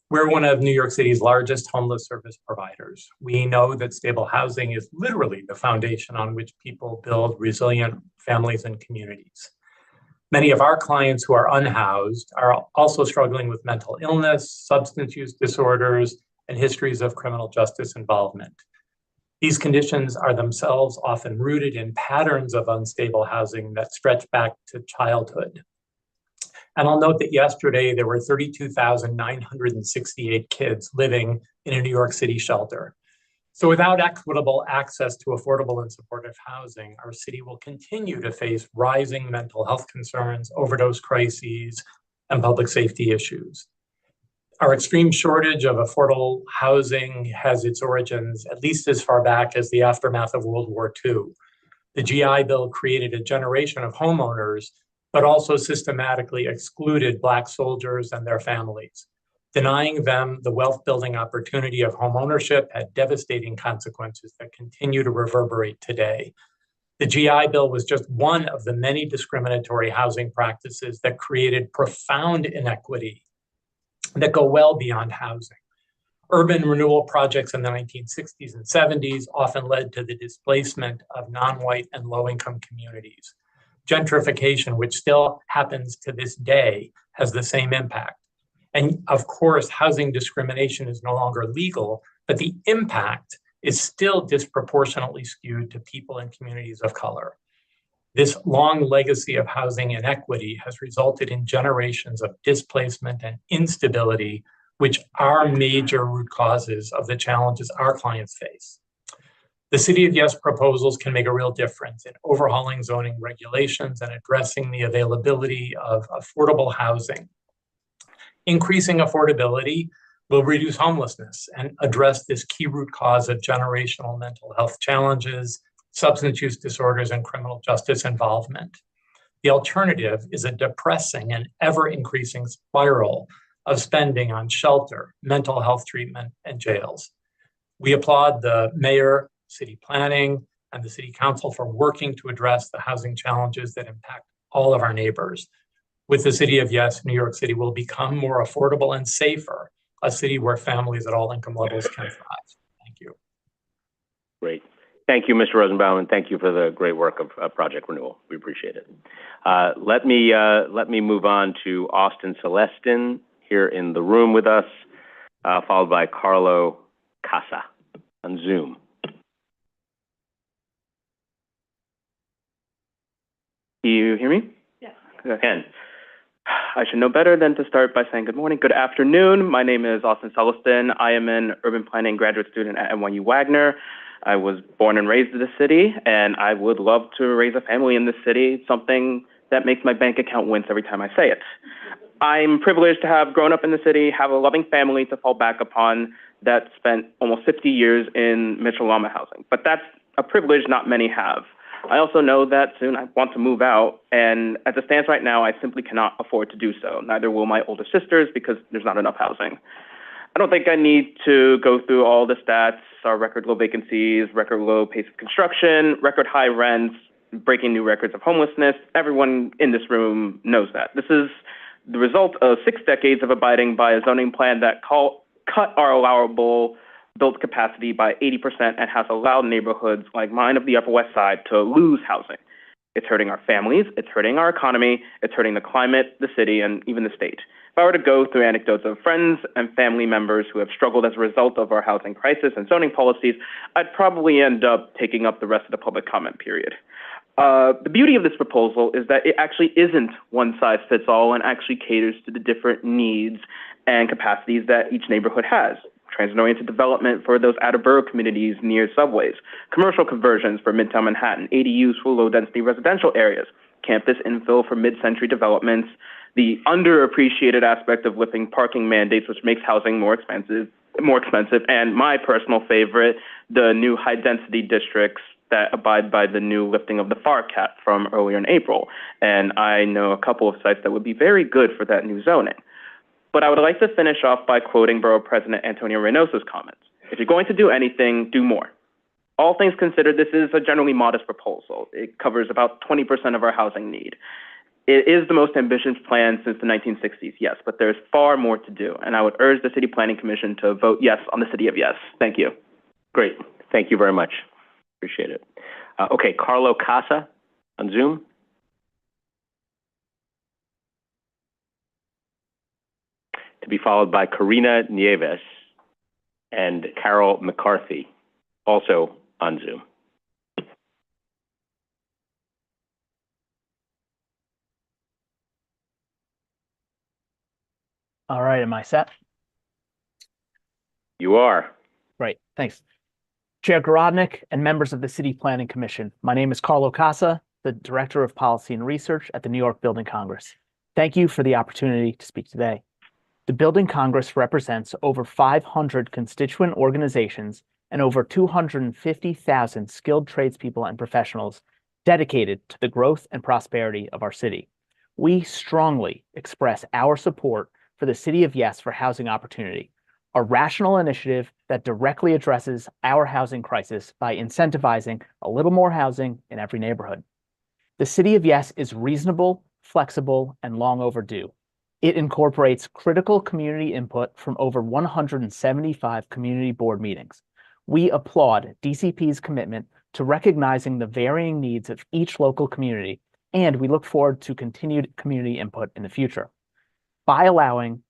S6: We're one of New York City's largest homeless service providers. We know that stable housing is literally the foundation on which people build resilient families and communities. Many of our clients who are unhoused are also struggling with mental illness, substance use disorders, and histories of criminal justice involvement. These conditions are themselves often rooted in patterns of unstable housing that stretch back to childhood. And I'll note that yesterday there were 32,968 kids living in a New York City shelter. So without equitable access to affordable and supportive housing, our city will continue to face rising mental health concerns, overdose crises, and public safety issues. Our extreme shortage of affordable housing has its origins at least as far back as the aftermath of World War II. The GI Bill created a generation of homeowners, but also systematically excluded Black soldiers and their families. Denying them the wealth-building opportunity of homeownership had devastating consequences that continue to reverberate today. The GI Bill was just one of the many discriminatory housing practices that created profound inequity that go well beyond housing. Urban renewal projects in the 1960s and 70s often led to the displacement of non-white and low-income communities. Gentrification, which still happens to this day, has the same impact. And of course, housing discrimination is no longer legal, but the impact is still disproportionately skewed to people in communities of color. This long legacy of housing inequity has resulted in generations of displacement and instability, which are major root causes of the challenges our clients face. The City of Yes proposals can make a real difference in overhauling zoning regulations and addressing the availability of affordable housing. Increasing affordability will reduce homelessness and address this key root cause of generational mental health challenges, substance use disorders, and criminal justice involvement. The alternative is a depressing and ever-increasing spiral of spending on shelter, mental health treatment, and jails. We applaud the mayor, city planning, and the city council for working to address the housing challenges that impact all of our neighbors. With the City of Yes, New York City will become more affordable and safer, a city where families at all income levels can thrive. Thank you.
S1: Great. Thank you, Mr. Rosenbaum, and thank you for the great work of Project Renewal. We appreciate it. Let me move on to Austin Celestin here in the room with us, followed by Carlo Casa on Zoom.
S21: Do you hear me?
S3: Yes.
S21: Again, I should know better than to start by saying good morning, good afternoon. My name is Austin Celestin. I am an urban planning graduate student at NYU Wagner. I was born and raised in the city, and I would love to raise a family in this city, something that makes my bank account wince every time I say it. I'm privileged to have grown up in the city, have a loving family to fall back upon that spent almost 50 years in Mitchell-Lama housing. But that's a privilege not many have. I also know that soon I want to move out, and as it stands right now, I simply cannot afford to do so. Neither will my older sisters because there's not enough housing. I don't think I need to go through all the stats, our record low vacancies, record low pace of construction, record high rents, breaking new records of homelessness. Everyone in this room knows that. This is the result of 6 decades of abiding by a zoning plan that cut our allowable built capacity by 80% and has allowed neighborhoods like mine of the Upper West Side to lose housing. It's hurting our families, it's hurting our economy, it's hurting the climate, the city, and even the state. If I were to go through anecdotes of friends and family members who have struggled as a result of our housing crisis and zoning policies, I'd probably end up taking up the rest of the public comment period. The beauty of this proposal is that it actually isn't one size fits all and actually caters to the different needs and capacities that each neighborhood has. Transit-oriented development for those out-of-borough communities near subways, commercial conversions for Midtown Manhattan, ADUs for low-density residential areas, campus infill for mid-century developments, the underappreciated aspect of lifting parking mandates, which makes housing more expensive, and my personal favorite, the new high-density districts that abide by the new lifting of the FAR cap from earlier in April. And I know a couple of sites that would be very good for that new zoning. But I would like to finish off by quoting Borough President Antonio Reynoso's comments. If you're going to do anything, do more. All things considered, this is a generally modest proposal. It covers about 20% of our housing need. It is the most ambitious plan since the 1960s, yes, but there's far more to do. And I would urge the City Planning Commission to vote yes on the City of Yes. Thank you.
S1: Great. Thank you very much. Appreciate it. Okay, Carlo Casa on Zoom. To be followed by Karina Nieves and Carol McCarthy, also on Zoom.
S8: All right, am I set?
S1: You are.
S8: Great, thanks. Chair Gorodnick and members of the City Planning Commission, my name is Carlo Casa, the Director of Policy and Research at the New York Building Congress. Thank you for the opportunity to speak today. The Building Congress represents over 500 constituent organizations and over 250,000 skilled tradespeople and professionals dedicated to the growth and prosperity of our city. We strongly express our support for the City of Yes for Housing Opportunity, a rational initiative that directly addresses our housing crisis by incentivizing a little more housing in every neighborhood. The City of Yes is reasonable, flexible, and long overdue. It incorporates critical community input from over 175 community board meetings. We applaud DCP's commitment to recognizing the varying needs of each local community, and we look forward to continued community input in the future. By allowing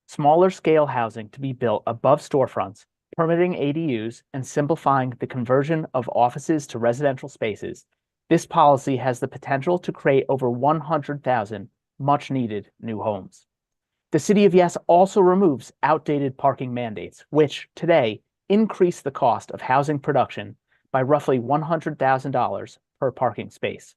S8: smaller scale housing to be built above storefronts, permitting ADUs, and simplifying the conversion of offices to residential spaces, this policy has the potential to create over 100,000 much-needed new homes. The City of Yes also removes outdated parking mandates, which today increase the cost of housing production by roughly $100,000 per parking space.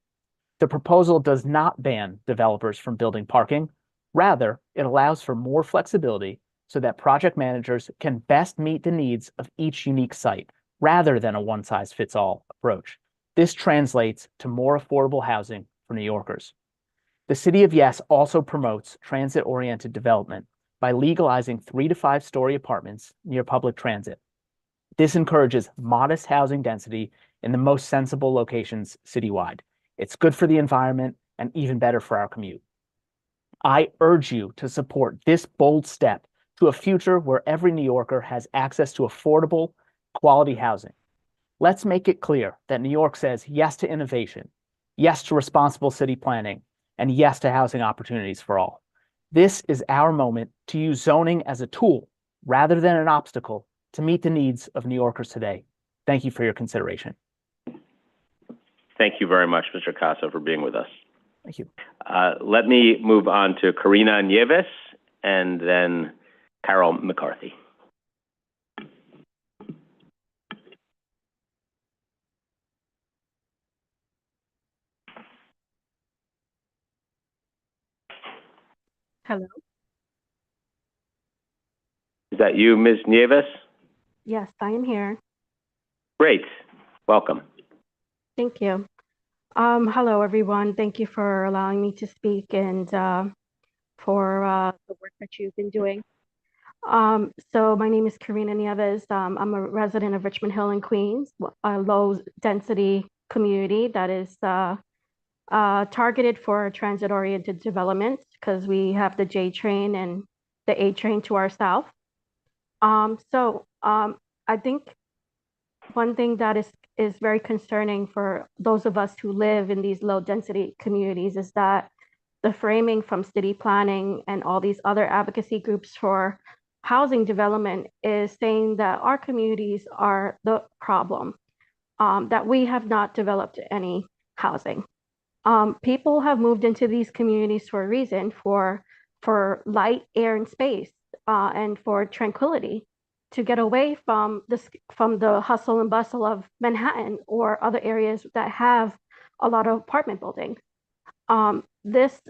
S8: The proposal does not ban developers from building parking. Rather, it allows for more flexibility so that project managers can best meet the needs of each unique site, rather than a one-size-fits-all approach. This translates to more affordable housing for New Yorkers. The City of Yes also promotes transit-oriented development by legalizing 3 to 5 story apartments near public transit. This encourages modest housing density in the most sensible locations citywide. It's good for the environment and even better for our commute. I urge you to support this bold step to a future where every New Yorker has access to affordable, quality housing. Let's make it clear that New York says yes to innovation, yes to responsible city planning, and yes to housing opportunities for all. This is our moment to use zoning as a tool rather than an obstacle to meet the needs of New Yorkers today. Thank you for your consideration.
S1: Thank you very much, Mr. Casa, for being with us.
S8: Thank you.
S1: Let me move on to Karina Nieves and then Carol McCarthy.
S10: Hello.
S1: Is that you, Ms. Nieves?
S10: Yes, I am here.
S1: Great. Welcome.
S10: Thank you. Hello, everyone. Thank you for allowing me to speak and for the work that you've been doing. So my name is Karina Nieves. I'm a resident of Richmond Hill in Queens, a low-density community that is targeted for transit-oriented development because we have the J train and the A train to our south. I think one thing that is very concerning for those of us who live in these low density communities is that the framing from city planning and all these other advocacy groups for housing development is saying that our communities are the problem, that we have not developed any housing. People have moved into these communities for a reason, for light, air, and space, and for tranquility, to get away from the hustle and bustle of Manhattan or other areas that have a lot of apartment buildings. This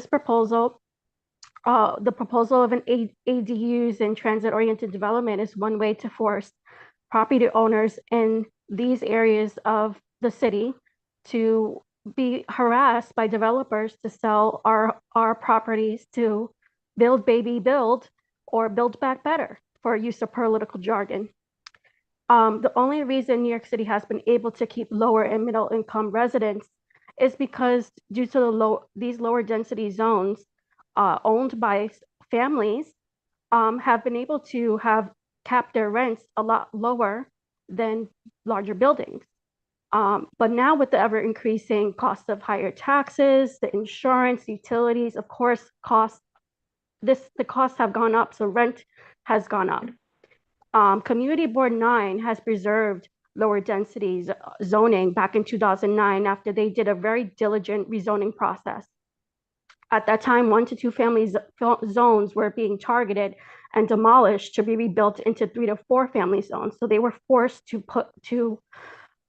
S10: proposal, the proposal of an ADUs and transit-oriented development is one way to force property owners in these areas of the city to be harassed by developers to sell our properties to build, baby, build, or build back better, for use of political jargon. The only reason New York City has been able to keep lower and middle income residents is because due to these lower density zones owned by families have been able to have capped their rents a lot lower than larger buildings. But now with the ever increasing cost of higher taxes, the insurance, utilities, of course, the costs have gone up, so rent has gone up. Community Board 9 has preserved lower density zoning back in 2009 after they did a very diligent rezoning process. At that time, 1 to 2 family zones were being targeted and demolished to be rebuilt into 3 to 4 family zones. So they were forced to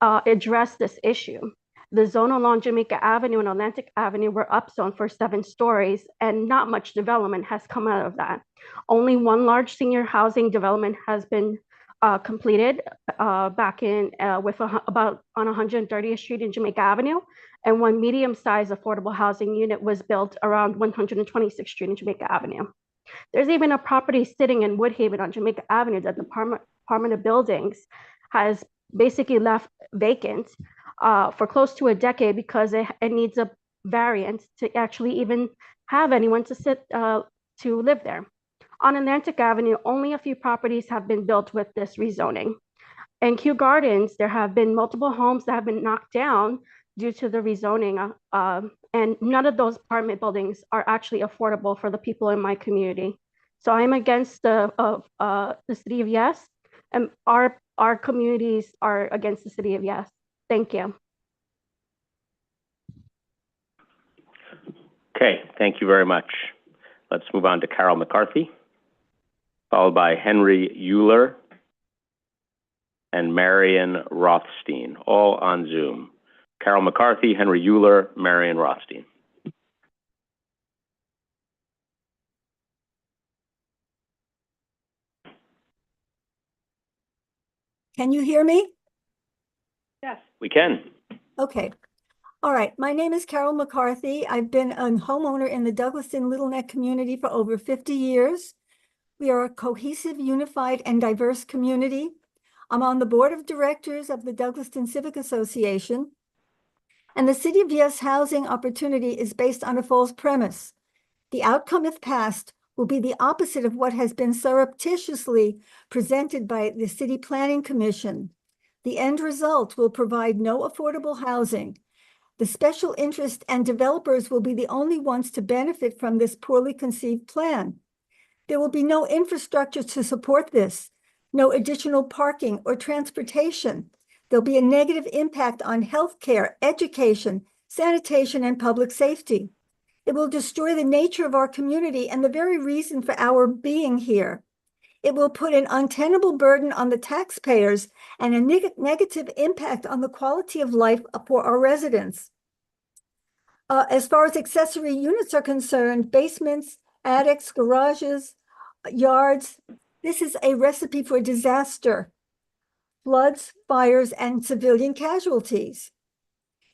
S10: address this issue. The zone along Jamaica Avenue and Atlantic Avenue were upzoned for 7 stories, and not much development has come out of that. Only one large senior housing development has been completed back in about on 130th Street in Jamaica Avenue, and one medium-sized affordable housing unit was built around 126th Street in Jamaica Avenue. There's even a property sitting in Woodhaven on Jamaica Avenue that the Department of Buildings has basically left vacant for close to a decade because it needs a variance to actually even have anyone to live there. On Atlantic Avenue, only a few properties have been built with this rezoning. In Kew Gardens, there have been multiple homes that have been knocked down due to the rezoning, and none of those apartment buildings are actually affordable for the people in my community. So I'm against the City of Yes, and our communities are against the City of Yes. Thank you.
S1: Okay, thank you very much. Let's move on to Carol McCarthy, followed by Henry Euler and Marion Rothstein, all on Zoom. Carol McCarthy, Henry Euler, Marion Rothstein.
S9: Can you hear me?
S1: Yes, we can.
S9: Okay. All right. My name is Carol McCarthy. I've been a homeowner in the Douglaston Little Neck community for over 50 years. We are a cohesive, unified, and diverse community. I'm on the board of directors of the Douglaston Civic Association. And the City of Yes housing opportunity is based on a false premise. The outcome, if passed, will be the opposite of what has been surreptitiously presented by the City Planning Commission. The end result will provide no affordable housing. The special interest and developers will be the only ones to benefit from this poorly conceived plan. There will be no infrastructure to support this, no additional parking or transportation. There'll be a negative impact on healthcare, education, sanitation, and public safety. It will destroy the nature of our community and the very reason for our being here. It will put an untenable burden on the taxpayers and a negative impact on the quality of life for our residents. As far as accessory units are concerned, basements, attics, garages, yards, this is a recipe for disaster. Floods, fires, and civilian casualties.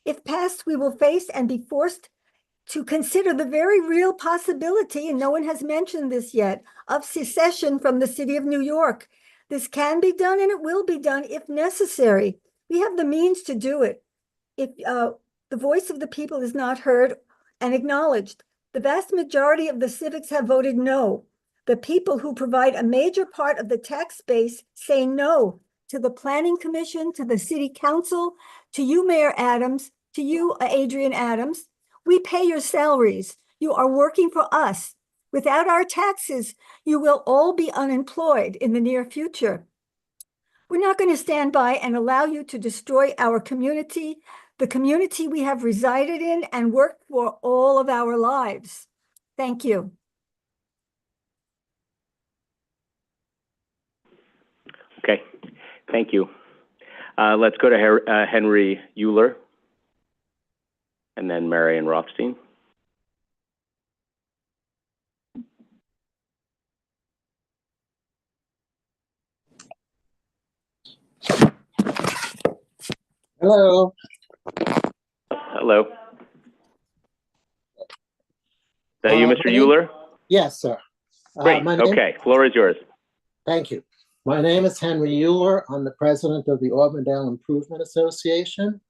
S9: If passed, we will face and be forced to consider the very real possibility, and no one has mentioned this yet, of secession from the City of New York. This can be done and it will be done if necessary. We have the means to do it. If the voice of the people is not heard and acknowledged, the vast majority of the civics have voted no. The people who provide a major part of the tax base say no to the Planning Commission, to the City Council, to you, Mayor Adams, to you, Adrian Adams. We pay your salaries. You are working for us. Without our taxes, you will all be unemployed in the near future. We're not going to stand by and allow you to destroy our community, the community we have resided in and worked for all of our lives. Thank you.
S1: Okay, thank you. Let's go to Henry Euler and then Marion Rothstein.
S11: Hello.
S1: Hello. Is that you, Mr. Euler?
S11: Yes, sir.
S1: Great. Okay, floor is yours.
S11: Thank you. My name is Henry Euler. I'm the president of the Auburndale Improvement Association.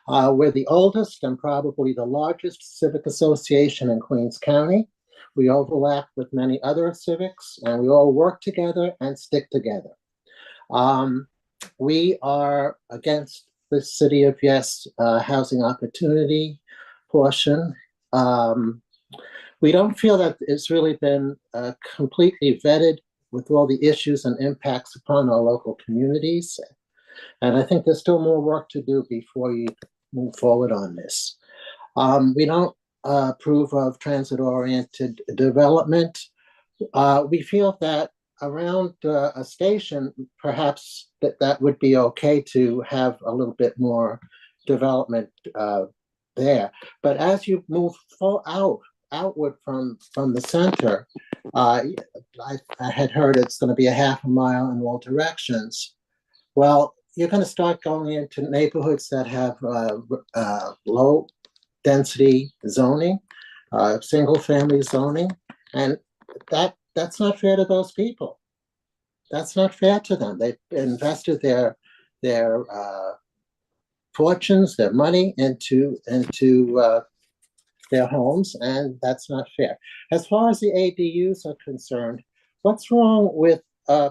S11: We're the oldest and probably the largest civic association in Queens County. We overlap with many other civics, and we all work together and stick together. We are against the City of Yes housing opportunity portion. We don't feel that it's really been completely vetted with all the issues and impacts upon our local communities. And I think there's still more work to do before you move forward on this. We don't approve of transit-oriented development. We feel that around a station, perhaps that would be okay to have a little bit more development there. But as you move outward from the center, I had heard it's going to be a half a mile in all directions. Well, you're going to start going into neighborhoods that have low density zoning, single family zoning, and that's not fair to those people. That's not fair to them. They've invested their fortunes, their money into their homes, and that's not fair. As far as the ADUs are concerned, what's wrong with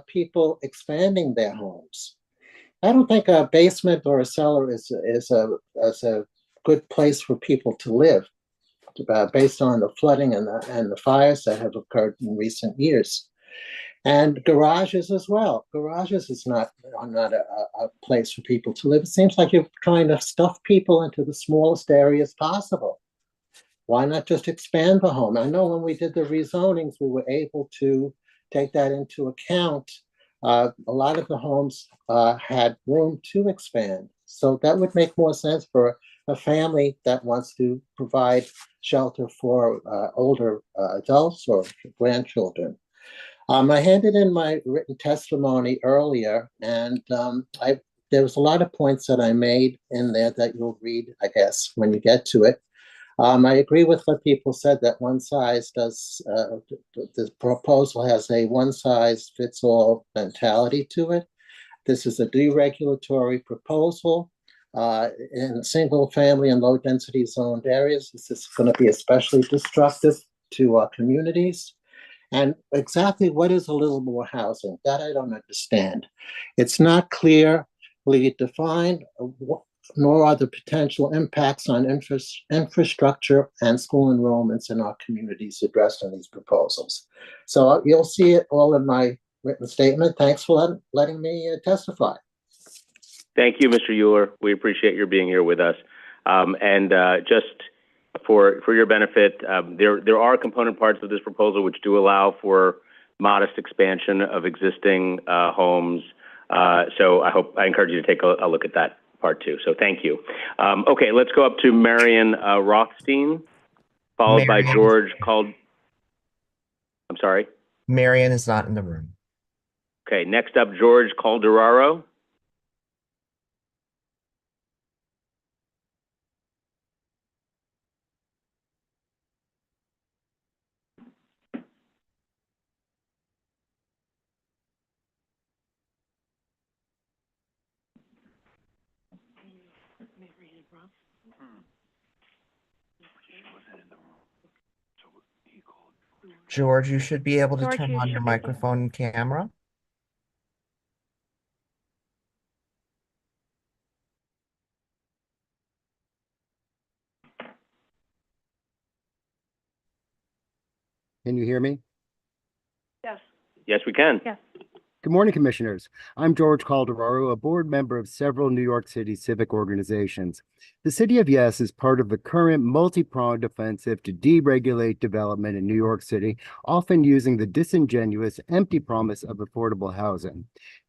S11: people expanding their homes? I don't think a basement or a cellar is a good place for people to live, based on the flooding and the fires that have occurred in recent years. And garages as well. Garages is not a place for people to live. It seems like you're trying to stuff people into the smallest areas possible. Why not just expand the home? I know when we did the rezonings, we were able to take that into account. A lot of the homes had room to expand. So that would make more sense for a family that wants to provide shelter for older adults or grandchildren. I handed in my written testimony earlier, and there was a lot of points that I made in there that you'll read, I guess, when you get to it. I agree with what people said that one size does, the proposal has a one-size-fits-all mentality to it. This is a deregulatory proposal in single-family and low-density zoned areas. This is going to be especially destructive to our communities. And exactly what is a little more housing? That I don't understand. It's not clearly defined, nor are the potential impacts on infrastructure and school enrollments in our communities addressed in these proposals. So you'll see it all in my written statement. Thanks for letting me testify.
S1: Thank you, Mr. Euler. We appreciate your being here with us. Just for your benefit, there are component parts of this proposal which do allow for modest expansion of existing homes. So I encourage you to take a look at that part too. So thank you. Okay, let's go up to Marion Rothstein, followed by George I'm sorry?
S14: Marion is not in the room.
S1: Okay, next up, George Calderaro.
S14: George, you should be able to
S3: George,
S14: turn
S3: you
S14: on your
S3: should be-
S14: microphone and camera.
S13: Can you hear me?
S3: Yes.
S1: Yes, we can.
S3: Yes.
S13: Good morning, Commissioners. I'm George Calderaro, a board member of several New York City civic organizations. The City of Yes is part of the current multi-pronged offensive to deregulate development in New York City, often using the disingenuous, empty promise of affordable housing.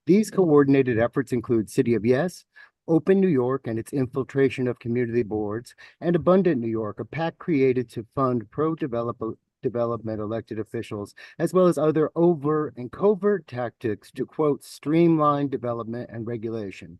S13: These coordinated efforts include City of Yes, Open New York and its infiltration of community boards, and Abundant New York, a PAC created to fund pro-development elected officials, as well as other overt and covert tactics to, quote, streamline development and regulation.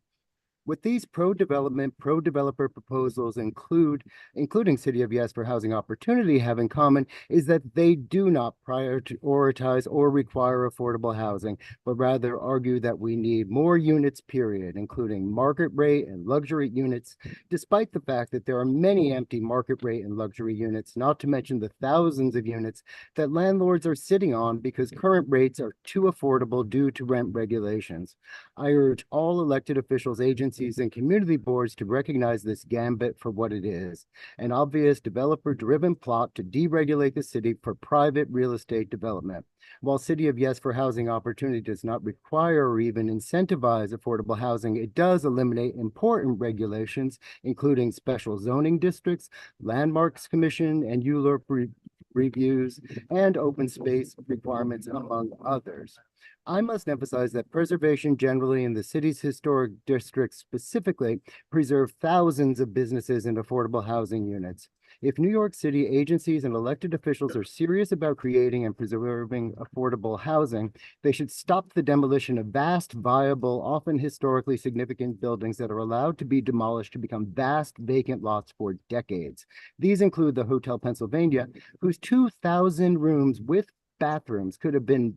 S13: What these pro-development, pro-developer proposals including City of Yes for Housing Opportunity, have in common is that they do not prioritize or require affordable housing, but rather argue that we need more units, period, including market rate and luxury units, despite the fact that there are many empty market rate and luxury units, not to mention the thousands of units that landlords are sitting on because current rates are too affordable due to rent regulations. I urge all elected officials, agencies, and community boards to recognize this gambit for what it is, an obvious developer-driven plot to deregulate the city for private real estate development. While City of Yes for Housing Opportunity does not require or even incentivize affordable housing, it does eliminate important regulations, including special zoning districts, landmarks commission, and ULURP reviews, and open space requirements, among others. I must emphasize that preservation generally and the city's historic districts specifically preserve thousands of businesses and affordable housing units. If New York City agencies and elected officials are serious about creating and preserving affordable housing, they should stop the demolition of vast, viable, often historically significant buildings that are allowed to be demolished to become vast vacant lots for decades. These include the Hotel Pennsylvania, whose 2,000 rooms with bathrooms could have been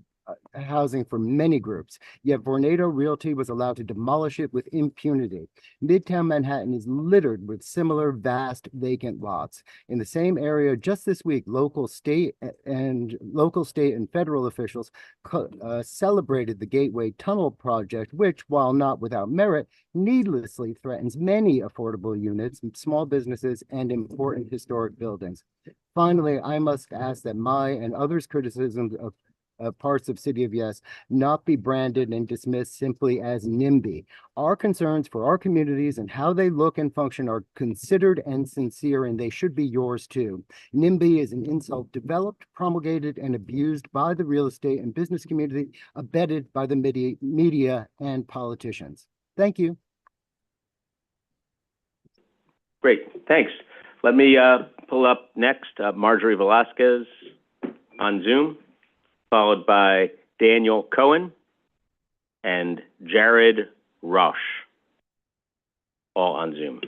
S13: housing for many groups, yet Vornado Realty was allowed to demolish it with impunity. Midtown Manhattan is littered with similar vast vacant lots. In the same area, just this week, local, state, and federal officials celebrated the Gateway Tunnel project, which, while not without merit, needlessly threatens many affordable units, small businesses, and important historic buildings. Finally, I must ask that my and others' criticisms of parts of City of Yes not be branded and dismissed simply as NIMBY. Our concerns for our communities and how they look and function are considered and sincere, and they should be yours too. NIMBY is an insult developed, promulgated, and abused by the real estate and business community, abetted by the media and politicians. Thank you.
S1: Great, thanks. Let me pull up next Marjorie Velasquez on Zoom, followed by Daniel Cohen and Jared Rausch, all on Zoom.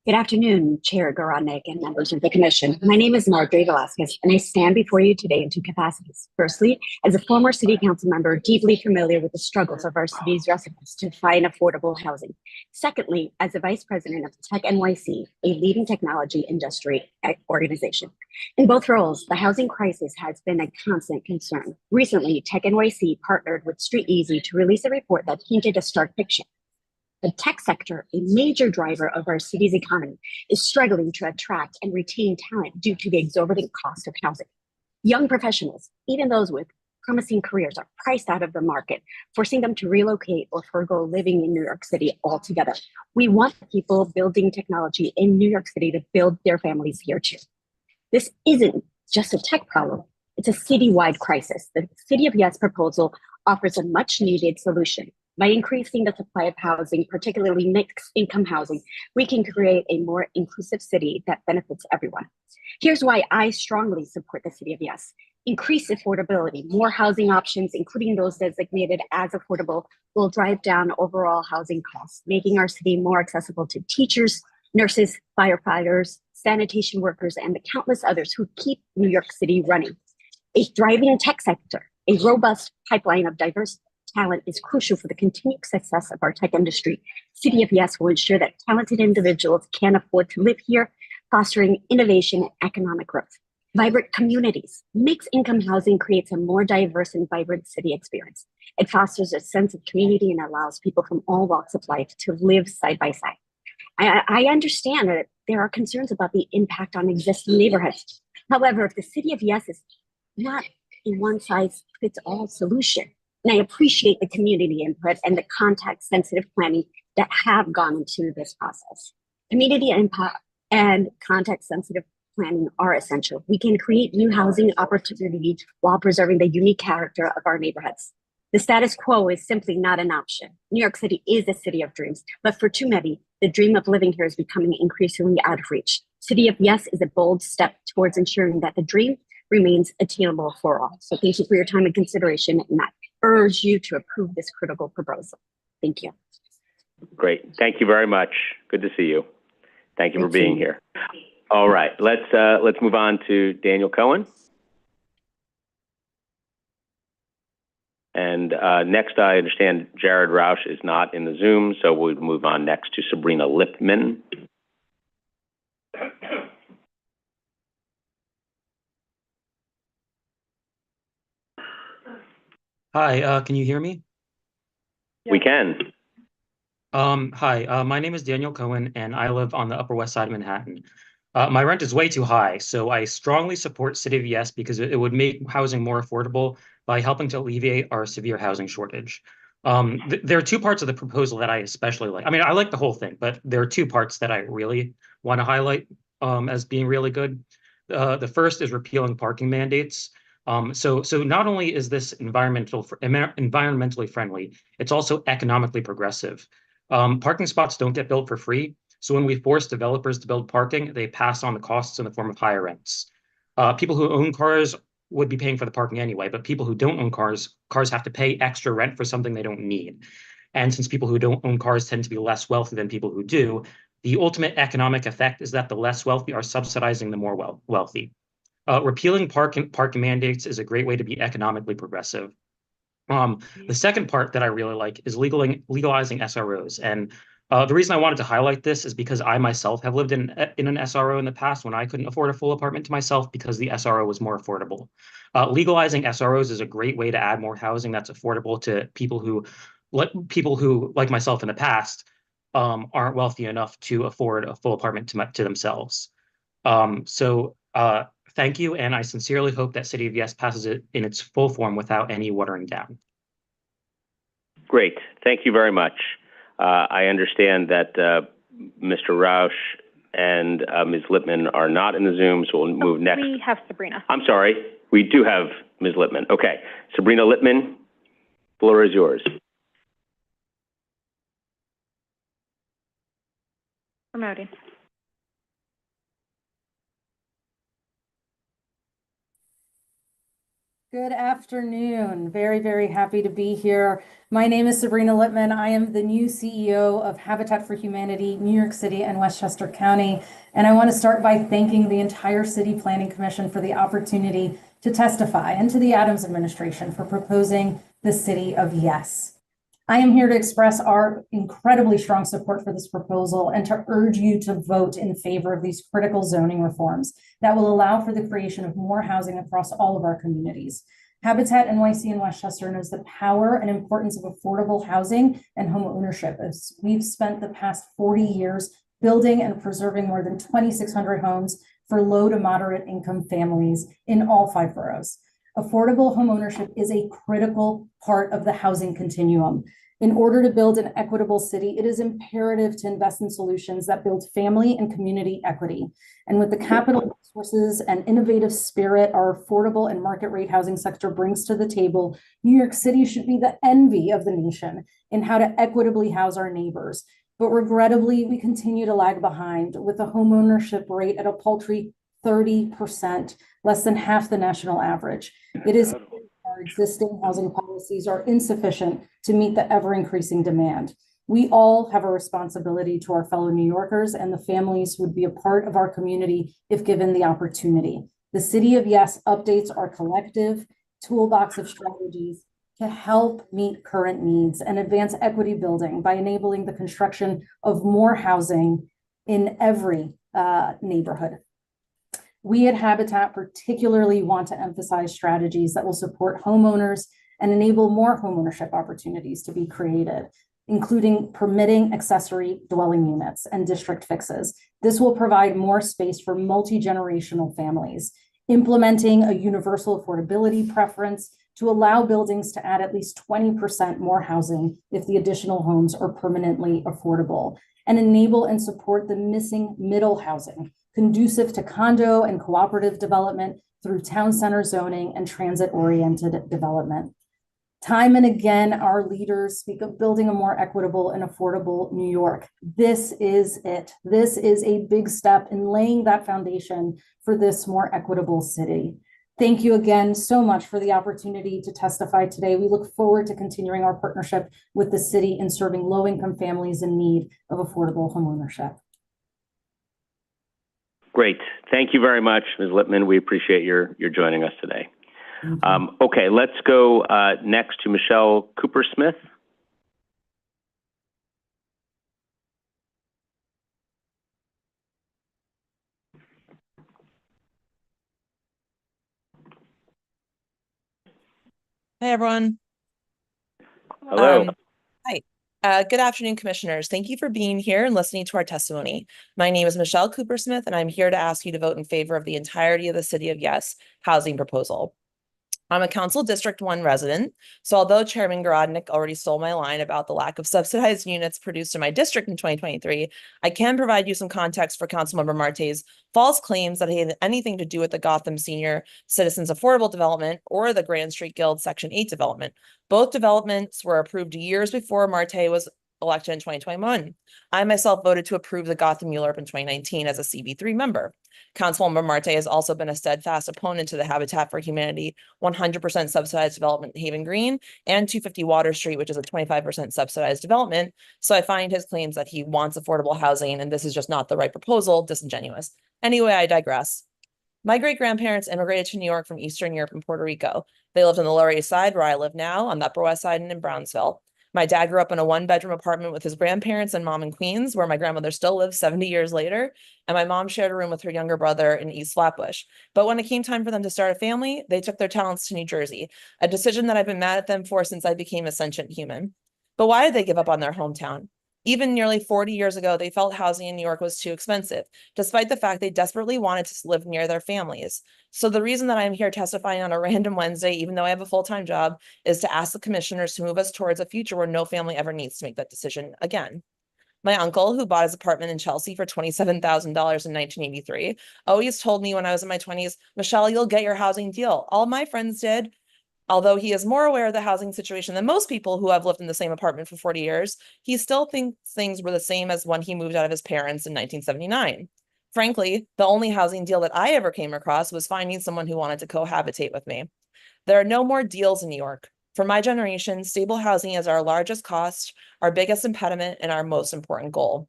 S22: Good afternoon, Chair Garodnick and members of the Commission. My name is Marjorie Velasquez, and I stand before you today in two capacities. Firstly, as a former City Council member deeply familiar with the struggles of our city's residents to find affordable housing. Secondly, as a Vice President of Tech NYC, a leading technology industry organization. In both roles, the housing crisis has been a constant concern. Recently, Tech NYC partnered with Street Easy to release a report that painted a stark picture. The tech sector, a major driver of our city's economy, is struggling to attract and retain talent due to the exorbitant cost of housing. Young professionals, even those with promising careers, are priced out of the market, forcing them to relocate or forego living in New York City altogether. We want people building technology in New York City to build their families here too. This isn't just a tech problem, it's a citywide crisis. The City of Yes proposal offers a much needed solution. By increasing the supply of housing, particularly mixed income housing, we can create a more inclusive city that benefits everyone. Here's why I strongly support the City of Yes. Increased affordability, more housing options, including those designated as affordable, will drive down overall housing costs, making our city more accessible to teachers, nurses, firefighters, sanitation workers, and the countless others who keep New York City running. A thriving tech sector, a robust pipeline of diverse talent is crucial for the continued success of our tech industry. City of Yes will ensure that talented individuals can afford to live here, fostering innovation and economic growth. Vibrant communities. Mixed income housing creates a more diverse and vibrant city experience. It fosters a sense of community and allows people from all walks of life to live side by side. I understand that there are concerns about the impact on existing neighborhoods. However, if the city of Yes is not a one-size-fits-all solution, and I appreciate the community input and the context-sensitive planning that have gone into this process. Community impact and context-sensitive planning are essential. We can create new housing opportunities while preserving the unique character of our neighborhoods. The status quo is simply not an option. New York City is a city of dreams, but for too many, the dream of living here is becoming increasingly out of reach. City of Yes is a bold step towards ensuring that the dream remains attainable for all. So thank you for your time and consideration, and I urge you to approve this critical proposal. Thank you.
S1: Great. Thank you very much. Good to see you. Thank you for being here. All right, let's move on to Daniel Cohen. And next, I understand Jared Roush is not in the Zoom, so we'll move on next to Sabrina Lipman.
S12: Hi, can you hear me?
S1: We can.
S12: Hi, my name is Daniel Cohen, and I live on the Upper West Side of Manhattan. My rent is way too high, so I strongly support City of Yes because it would make housing more affordable by helping to alleviate our severe housing shortage. There are two parts of the proposal that I especially like. I mean, I like the whole thing, but there are two parts that I really want to highlight as being really good. The first is repealing parking mandates. So not only is this environmentally friendly, it's also economically progressive. Parking spots don't get built for free. So when we force developers to build parking, they pass on the costs in the form of higher rents. People who own cars would be paying for the parking anyway, but people who don't own cars have to pay extra rent for something they don't need. And since people who don't own cars tend to be less wealthy than people who do, the ultimate economic effect is that the less wealthy are subsidizing the more wealthy. Repealing parking mandates is a great way to be economically progressive. The second part that I really like is legalizing SROs. And the reason I wanted to highlight this is because I myself have lived in an SRO in the past when I couldn't afford a full apartment to myself because the SRO was more affordable. Legalizing SROs is a great way to add more housing that's affordable to people who, like myself in the past, aren't wealthy enough to afford a full apartment to themselves. Thank you, and I sincerely hope that City of Yes passes it in its full form without any watering down.
S1: Great. Thank you very much. I understand that Mr. Roush and Ms. Lipman are not in the Zoom, so we'll move next.
S15: We have Sabrina.
S1: I'm sorry. We do have Ms. Lipman. Okay. Sabrina Lipman, floor is yours.
S15: Promoting.
S23: Good afternoon. Very, very happy to be here. My name is Sabrina Lipman. I am the new CEO of Habitat for Humanity, New York City and Westchester County. And I want to start by thanking the entire City Planning Commission for the opportunity to testify, and to the Adams administration for proposing the City of Yes. I am here to express our incredibly strong support for this proposal and to urge you to vote in favor of these critical zoning reforms that will allow for the creation of more housing across all of our communities. Habitat NYC in Westchester knows the power and importance of affordable housing and home ownership, as we've spent the past 40 years building and preserving more than 2,600 homes for low to moderate income families in all 5 boroughs. Affordable homeownership is a critical part of the housing continuum. In order to build an equitable city, it is imperative to invest in solutions that build family and community equity. And with the capital resources and innovative spirit our affordable and market rate housing sector brings to the table, New York City should be the envy of the nation in how to equitably house our neighbors. But regrettably, we continue to lag behind, with a homeownership rate at a paltry 30%, less than half the national average. It is our existing housing policies are insufficient to meet the ever-increasing demand. We all have a responsibility to our fellow New Yorkers and the families who would be a part of our community if given the opportunity. The City of Yes updates our collective toolbox of strategies to help meet current needs and advance equity building by enabling the construction of more housing in every neighborhood. We at Habitat particularly want to emphasize strategies that will support homeowners and enable more homeownership opportunities to be created, including permitting accessory dwelling units and district fixes. This will provide more space for multi-generational families, implementing a universal affordability preference to allow buildings to add at least 20% more housing if the additional homes are permanently affordable, and enable and support the missing middle housing, conducive to condo and cooperative development through town center zoning and transit-oriented development. Time and again, our leaders speak of building a more equitable and affordable New York. This is it. This is a big step in laying that foundation for this more equitable city. Thank you again so much for the opportunity to testify today. We look forward to continuing our partnership with the city in serving low-income families in need of affordable homeownership.
S1: Great. Thank you very much, Ms. Lippman. We appreciate your joining us today. Okay, let's go next to Michelle Cooper-Smith.
S7: Hey, everyone.
S1: Hello.
S7: Hi. Good afternoon, commissioners. Thank you for being here and listening to our testimony. My name is Michelle Cooper-Smith, and I'm here to ask you to vote in favor of the entirety of the City of Yes housing proposal. I'm a Council District 1 resident, so although Chairman Garodnick already stole my line about the lack of subsidized units produced in my district in 2023, I can provide you some context for Councilmember Marte's false claims that he had anything to do with the Gotham Senior Citizens Affordable Development or the Grand Street Guild Section 8 development. Both developments were approved years before Marte was elected in 2021. I myself voted to approve the Gotham ULURP in 2019 as a CB3 member. Councilmember Marte has also been a steadfast opponent to the Habitat for Humanity 100% subsidized development Haven Green and 250 Water Street, which is a 25% subsidized development. So I find his claims that he wants affordable housing and this is just not the right proposal disingenuous. Anyway, I digress. My great-grandparents immigrated to New York from Eastern Europe and Puerto Rico. They lived on the Lower East Side, where I live now, on the Upper West Side and in Brownsville. My dad grew up in a one-bedroom apartment with his grandparents and mom in Queens, where my grandmother still lives 70 years later, and my mom shared a room with her younger brother in East Flatbush. But when it came time for them to start a family, they took their talents to New Jersey, a decision that I've been mad at them for since I became a sentient human. But why did they give up on their hometown? Even nearly 40 years ago, they felt housing in New York was too expensive, despite the fact they desperately wanted to live near their families. So the reason that I'm here testifying on a random Wednesday, even though I have a full-time job, is to ask the commissioners to move us towards a future where no family ever needs to make that decision again. My uncle, who bought his apartment in Chelsea for $27,000 in 1983, always told me when I was in my 20s, Michelle, you'll get your housing deal. All my friends did. Although he is more aware of the housing situation than most people who have lived in the same apartment for 40 years, he still thinks things were the same as when he moved out of his parents in 1979. Frankly, the only housing deal that I ever came across was finding someone who wanted to cohabitate with me. There are no more deals in New York. For my generation, stable housing is our largest cost, our biggest impediment, and our most important goal.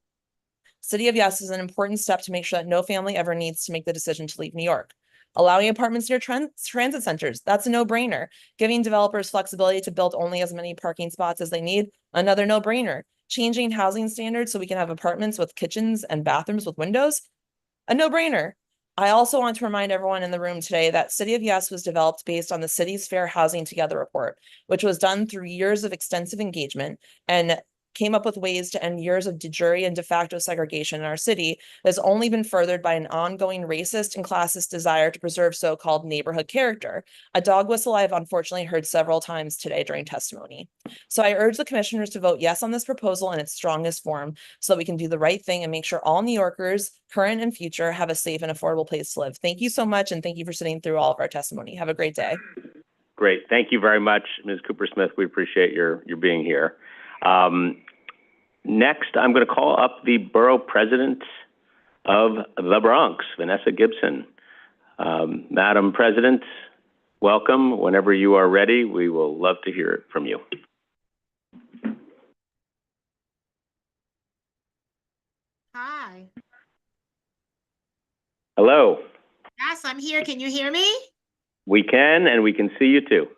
S7: City of Yes is an important step to make sure that no family ever needs to make the decision to leave New York. Allowing apartments near transit centers, that's a no-brainer. Giving developers flexibility to build only as many parking spots as they need, another no-brainer. Changing housing standards so we can have apartments with kitchens and bathrooms with windows, a no-brainer. I also want to remind everyone in the room today that City of Yes was developed based on the city's Fair Housing Together report, which was done through years of extensive engagement and came up with ways to end years of de jure and de facto segregation in our city that has only been furthered by an ongoing racist and classist desire to preserve so-called neighborhood character, a dog whistle I have unfortunately heard several times today during testimony. So I urge the commissioners to vote yes on this proposal in its strongest form so that we can do the right thing and make sure all New Yorkers, current and future, have a safe and affordable place to live. Thank you so much, and thank you for sitting through all of our testimony. Have a great day.
S1: Great. Thank you very much, Ms. Cooper-Smith. We appreciate your being here. Next, I'm going to call up the Borough President of the Bronx, Vanessa Gibson. Madam President, welcome. Whenever you are ready, we will love to hear it from you.
S16: Hi.
S1: Hello.
S16: Yes, I'm here. Can you hear me?
S1: We can, and we can see you too.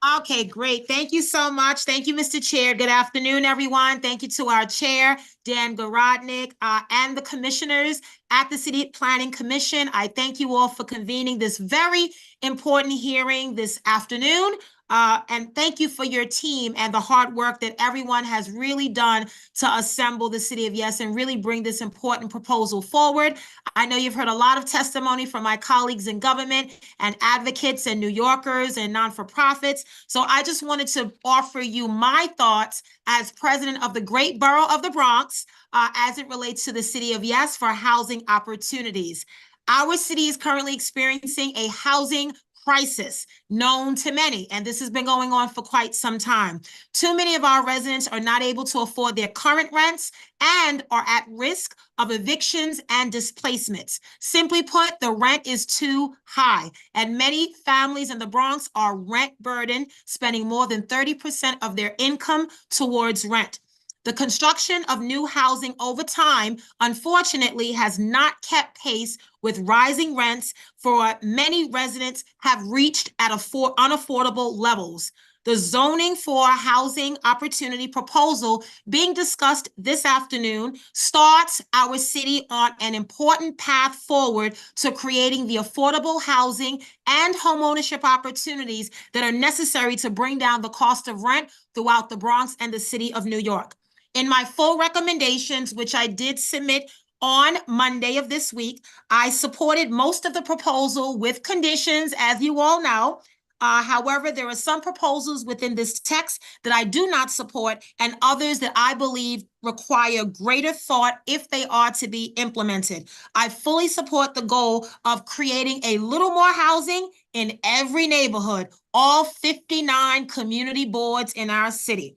S16: Okay, great. Thank you so much. Thank you, Mr. Chair. Good afternoon, everyone. Thank you to our chair, Dan Garodnick, and the commissioners at the City Planning Commission. I thank you all for convening this very important hearing this afternoon. And thank you for your team and the hard work that everyone has really done to assemble the City of Yes and really bring this important proposal forward. I know you've heard a lot of testimony from my colleagues in government and advocates and New Yorkers and non-for-profits. So I just wanted to offer you my thoughts as president of the great borough of the Bronx as it relates to the City of Yes for housing opportunities. Our city is currently experiencing a housing crisis known to many, and this has been going on for quite some time. Too many of our residents are not able to afford their current rents and are at risk of evictions and displacements. Simply put, the rent is too high, and many families in the Bronx are rent burdened, spending more than 30% of their income towards rent. The construction of new housing over time, unfortunately, has not kept pace with rising rents for many residents have reached at unaffordable levels. The zoning for housing opportunity proposal being discussed this afternoon starts our city on an important path forward to creating the affordable housing and homeownership opportunities that are necessary to bring down the cost of rent throughout the Bronx and the city of New York. In my full recommendations, which I did submit on Monday of this week, I supported most of the proposal with conditions, as you all know. However, there are some proposals within this text that I do not support and others that I believe require greater thought if they are to be implemented. I fully support the goal of creating a little more housing in every neighborhood, all 59 community boards in our city.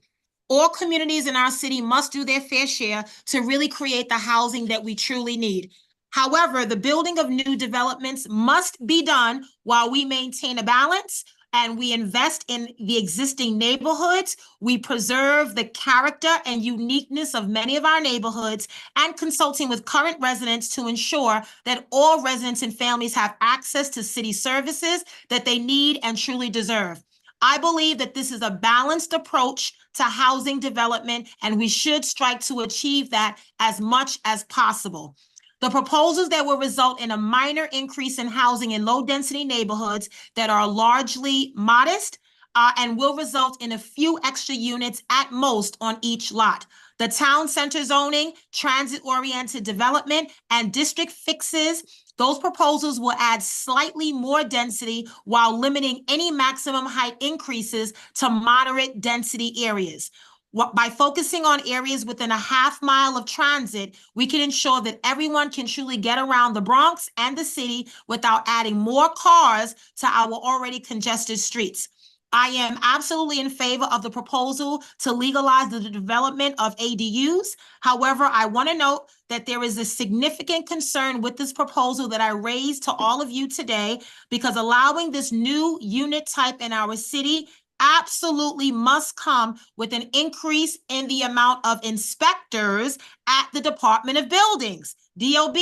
S16: All communities in our city must do their fair share to really create the housing that we truly need. However, the building of new developments must be done while we maintain a balance and we invest in the existing neighborhoods. We preserve the character and uniqueness of many of our neighborhoods and consulting with current residents to ensure that all residents and families have access to city services that they need and truly deserve. I believe that this is a balanced approach to housing development, and we should strive to achieve that as much as possible. The proposals that will result in a minor increase in housing in low-density neighborhoods that are largely modest and will result in a few extra units at most on each lot. The town center zoning, transit-oriented development, and district fixes, those proposals will add slightly more density while limiting any maximum height increases to moderate density areas. By focusing on areas within a half mile of transit, we can ensure that everyone can truly get around the Bronx and the city without adding more cars to our already congested streets. I am absolutely in favor of the proposal to legalize the development of ADUs. However, I want to note that there is a significant concern with this proposal that I raised to all of you today, because allowing this new unit type in our city absolutely must come with an increase in the amount of inspectors at the Department of Buildings, DOB,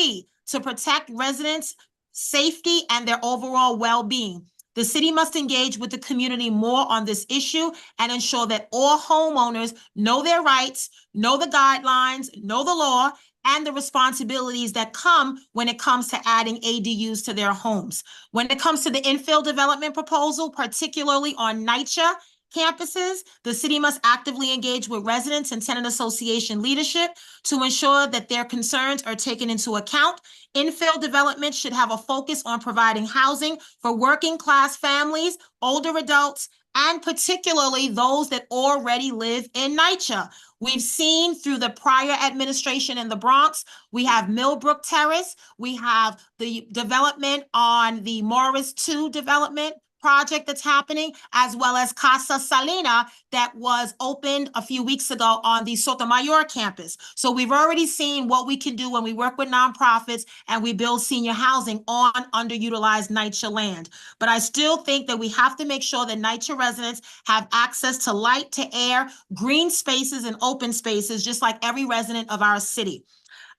S16: to protect residents' safety and their overall well-being. The city must engage with the community more on this issue and ensure that all homeowners know their rights, know the guidelines, know the law, and the responsibilities that come when it comes to adding ADUs to their homes. When it comes to the infill development proposal, particularly on NYCHA campuses, the city must actively engage with residents and tenant association leadership to ensure that their concerns are taken into account. Infill development should have a focus on providing housing for working class families, older adults, and particularly those that already live in NYCHA. We've seen through the prior administration in the Bronx, we have Millbrook Terrace, we have the development on the Morris 2 development project that's happening, as well as Casa Salina that was opened a few weeks ago on the Sotomayor campus. So we've already seen what we can do when we work with nonprofits and we build senior housing on underutilized NYCHA land. But I still think that we have to make sure that NYCHA residents have access to light, to air, green spaces, and open spaces, just like every resident of our city.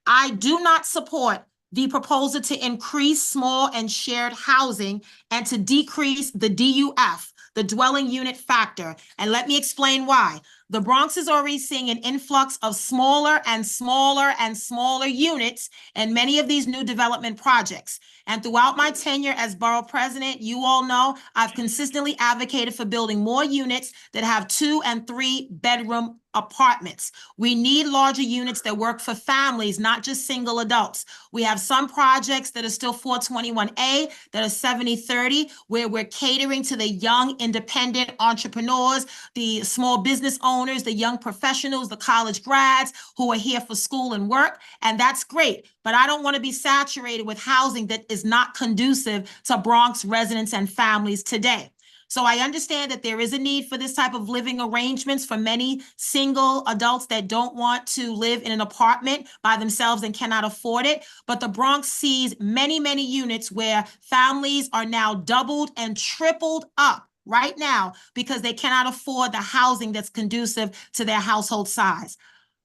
S16: I do not support the proposal to increase small and shared housing and to decrease the DUF, the dwelling unit factor. And let me explain why. The Bronx is already seeing an influx of smaller and smaller and smaller units in many of these new development projects. And throughout my tenure as borough president, you all know I've consistently advocated for building more units that have 2 and 3 bedroom apartments. We need larger units that work for families, not just single adults. We have some projects that are still 421A, that are 70-30, where we're catering to the young independent entrepreneurs, the small business owners, the young professionals, the college grads who are here for school and work. And that's great. But I don't want to be saturated with housing that is not conducive to Bronx residents and families today. So I understand that there is a need for this type of living arrangements for many single adults that don't want to live in an apartment by themselves and cannot afford it. But the Bronx sees many, many units where families are now doubled and tripled up right now because they cannot afford the housing that's conducive to their household size.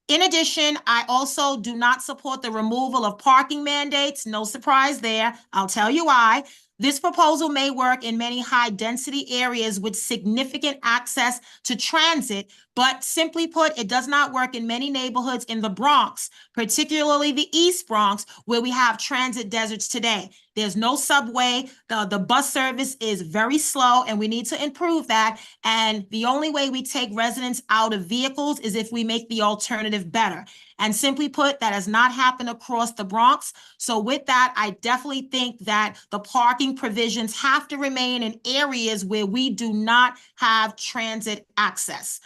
S16: In addition, I also do not support the removal of parking mandates. No surprise there. I'll tell you why. This proposal may work in many high-density areas with significant access to transit, but simply put, it does not work in many neighborhoods in the Bronx, particularly the East Bronx, where we have transit deserts today. There's no subway. The bus service is very slow, and we need to improve that. And the only way we take residents out of vehicles is if we make the alternative better. And simply put, that has not happened across the Bronx. So with that, I definitely think that the parking provisions have to remain in areas where we do not have transit access.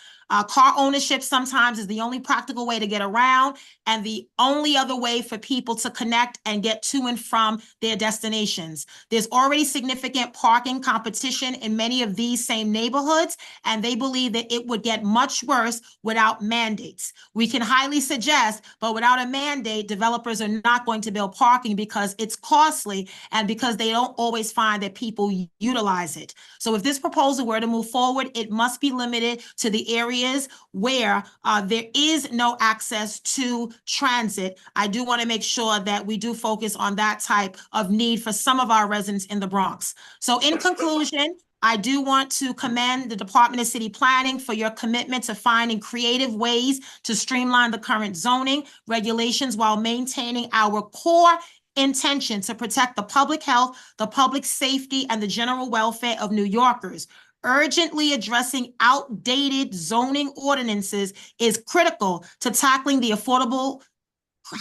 S16: Car ownership sometimes is the only practical way to get around and the only other way for people to connect and get to and from their destinations. There's already significant parking competition in many of these same neighborhoods, and they believe that it would get much worse without mandates. We can highly suggest, but without a mandate, developers are not going to build parking because it's costly and because they don't always find that people utilize it. So if this proposal were to move forward, it must be limited to the areas where there is no access to transit. I do want to make sure that we do focus on that type of need for some of our residents in the Bronx. So in conclusion, I do want to commend the Department of City Planning for your commitment to finding creative ways to streamline the current zoning regulations while maintaining our core intention to protect the public health, the public safety, and the general welfare of New Yorkers. Urgently addressing outdated zoning ordinances is critical to tackling the affordable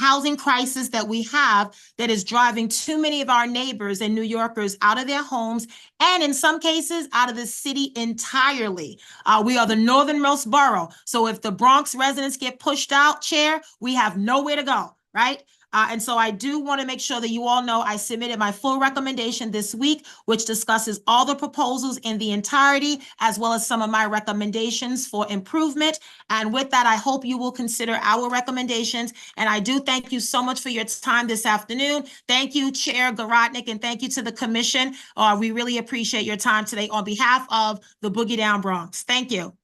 S16: housing crisis that we have that is driving too many of our neighbors and New Yorkers out of their homes and in some cases out of the city entirely. We are the northernmost borough. So if the Bronx residents get pushed out, Chair, we have nowhere to go, right? And so I do want to make sure that you all know I submitted my full recommendation this week, which discusses all the proposals in the entirety, as well as some of my recommendations for improvement. And with that, I hope you will consider our recommendations. And I do thank you so much for your time this afternoon. Thank you, Chair Garodnick, and thank you to the commission. We really appreciate your time today on behalf of the Boogie Down Bronx. Thank you.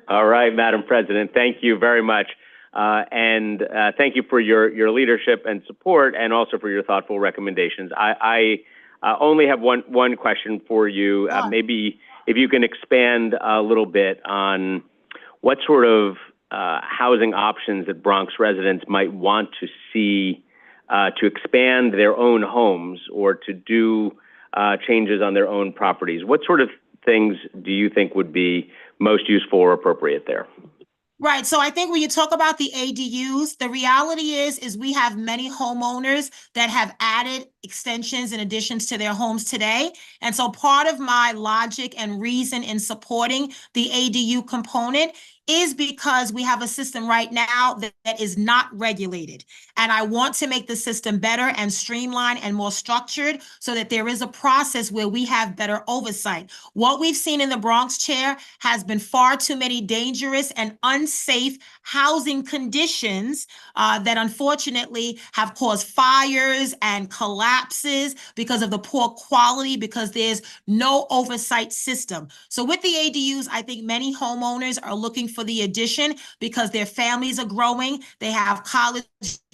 S1: All right, Madam President, thank you very much. And thank you for your leadership and support, and also for your thoughtful recommendations. I only have one question for you. Maybe if you can expand a little bit on what sort of housing options that Bronx residents might want to see to expand their own homes or to do changes on their own properties. What sort of things do you think would be most useful or appropriate there?
S16: Right. So I think when you talk about the ADUs, the reality is we have many homeowners that have added extensions and additions to their homes today. And so part of my logic and reason in supporting the ADU component is because we have a system right now that is not regulated. And I want to make the system better and streamlined and more structured so that there is a process where we have better oversight. What we've seen in the Bronx, Chair, has been far too many dangerous and unsafe housing conditions that unfortunately have caused fires and collapses because of the poor quality, because there's no oversight system. So with the ADUs, I think many homeowners are looking for the addition because their families are growing. They have college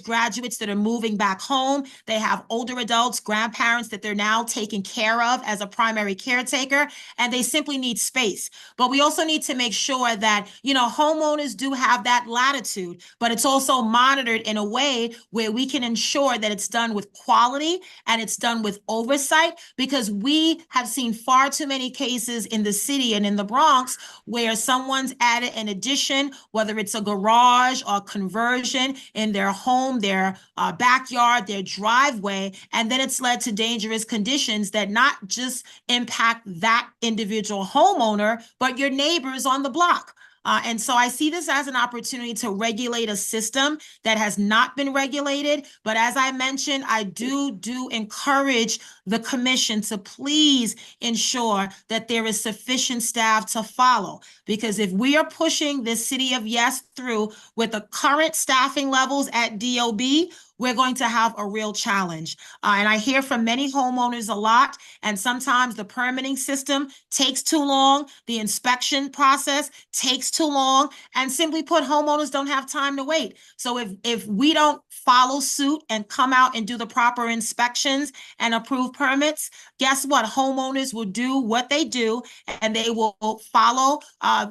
S16: graduates that are moving back home. They have older adults, grandparents that they're now taking care of as a primary caretaker, and they simply need space. But we also need to make sure that, homeowners do have that latitude, but it's also monitored in a way where we can ensure that it's done with quality and it's done with oversight, because we have seen far too many cases in the city and in the Bronx where someone's added an addition, whether it's a garage or conversion in their home, their backyard, their driveway, and then it's led to dangerous conditions that not just impact that individual homeowner, but your neighbors on the block. And so I see this as an opportunity to regulate a system that has not been regulated. But as I mentioned, I do encourage the commission to please ensure that there is sufficient staff to follow. Because if we are pushing this City of Yes through with the current staffing levels at DOB, we're going to have a real challenge. And I hear from many homeowners a lot, and sometimes the permitting system takes too long, the inspection process takes too long, and simply put, homeowners don't have time to wait. So if we don't follow suit and come out and do the proper inspections and approve permits, guess what? Homeowners will do what they do, and they will follow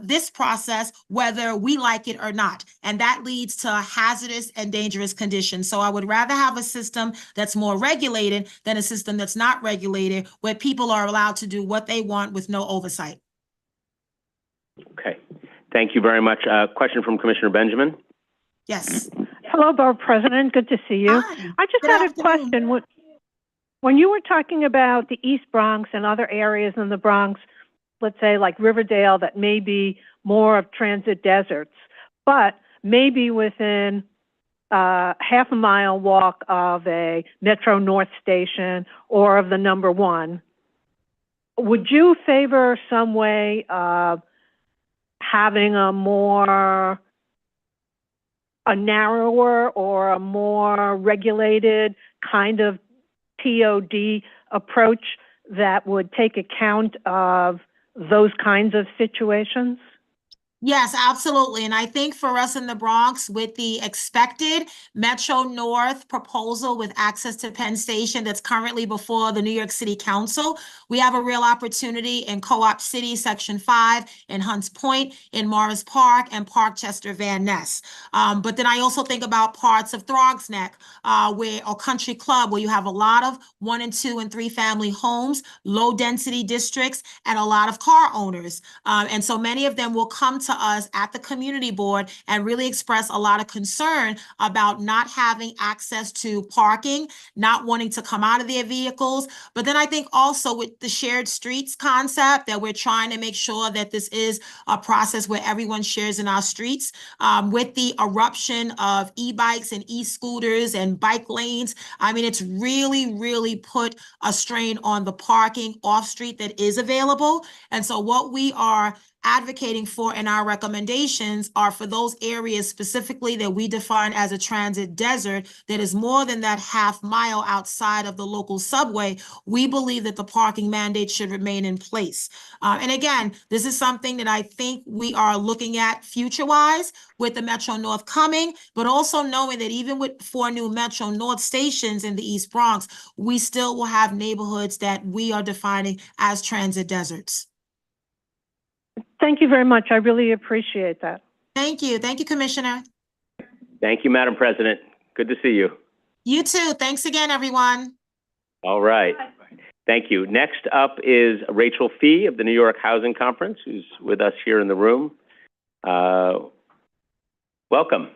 S16: this process whether we like it or not. And that leads to hazardous and dangerous conditions. So I would rather have a system that's more regulated than a system that's not regulated, where people are allowed to do what they want with no oversight.
S1: Okay. Thank you very much. Question from Commissioner Benjamin.
S16: Yes.
S3: Hello, Board President. Good to see you.
S16: Hi.
S3: I just had a question. When you were talking about the East Bronx and other areas in the Bronx, let's say like Riverdale, that may be more of transit deserts, but maybe within half a mile walk of a Metro North station or of the number 1, would you favor some way of having a narrower or a more regulated kind of TOD approach that would take account of those kinds of situations?
S16: Yes, absolutely. And I think for us in the Bronx, with the expected Metro North proposal with access to Penn Station that's currently before the New York City Council, we have a real opportunity in Co-op City, Section 5, in Hunts Point, in Morris Park, and Parkchester, Van Ness. But then I also think about parts of Throgs Neck, or Country Club, where you have a lot of 1 and 2 and 3 family homes, low density districts, and a lot of car owners. And so many of them will come to us at the community board and really express a lot of concern about not having access to parking, not wanting to come out of their vehicles. But then I think also with the shared streets concept, that we're trying to make sure that this is a process where everyone shares in our streets. With the eruption of e-bikes and e-scooters and bike lanes, I mean, it's really put a strain on the parking off-street that is available. And so what we are advocating for in our recommendations are for those areas specifically that we define as a transit desert that is more than that half mile outside of the local subway. We believe that the parking mandate should remain in place. And again, this is something that I think we are looking at future-wise with the Metro North coming, but also knowing that even with 4 new Metro North stations in the East Bronx, we still will have neighborhoods that we are defining as transit deserts.
S3: Thank you very much. I really appreciate that.
S16: Thank you. Thank you, Commissioner.
S1: Thank you, Madam President. Good to see you.
S16: You too. Thanks again, everyone.
S1: All right. Thank you. Next up is Rachel Fee of the New York Housing Conference, who's with us here in the room. Welcome.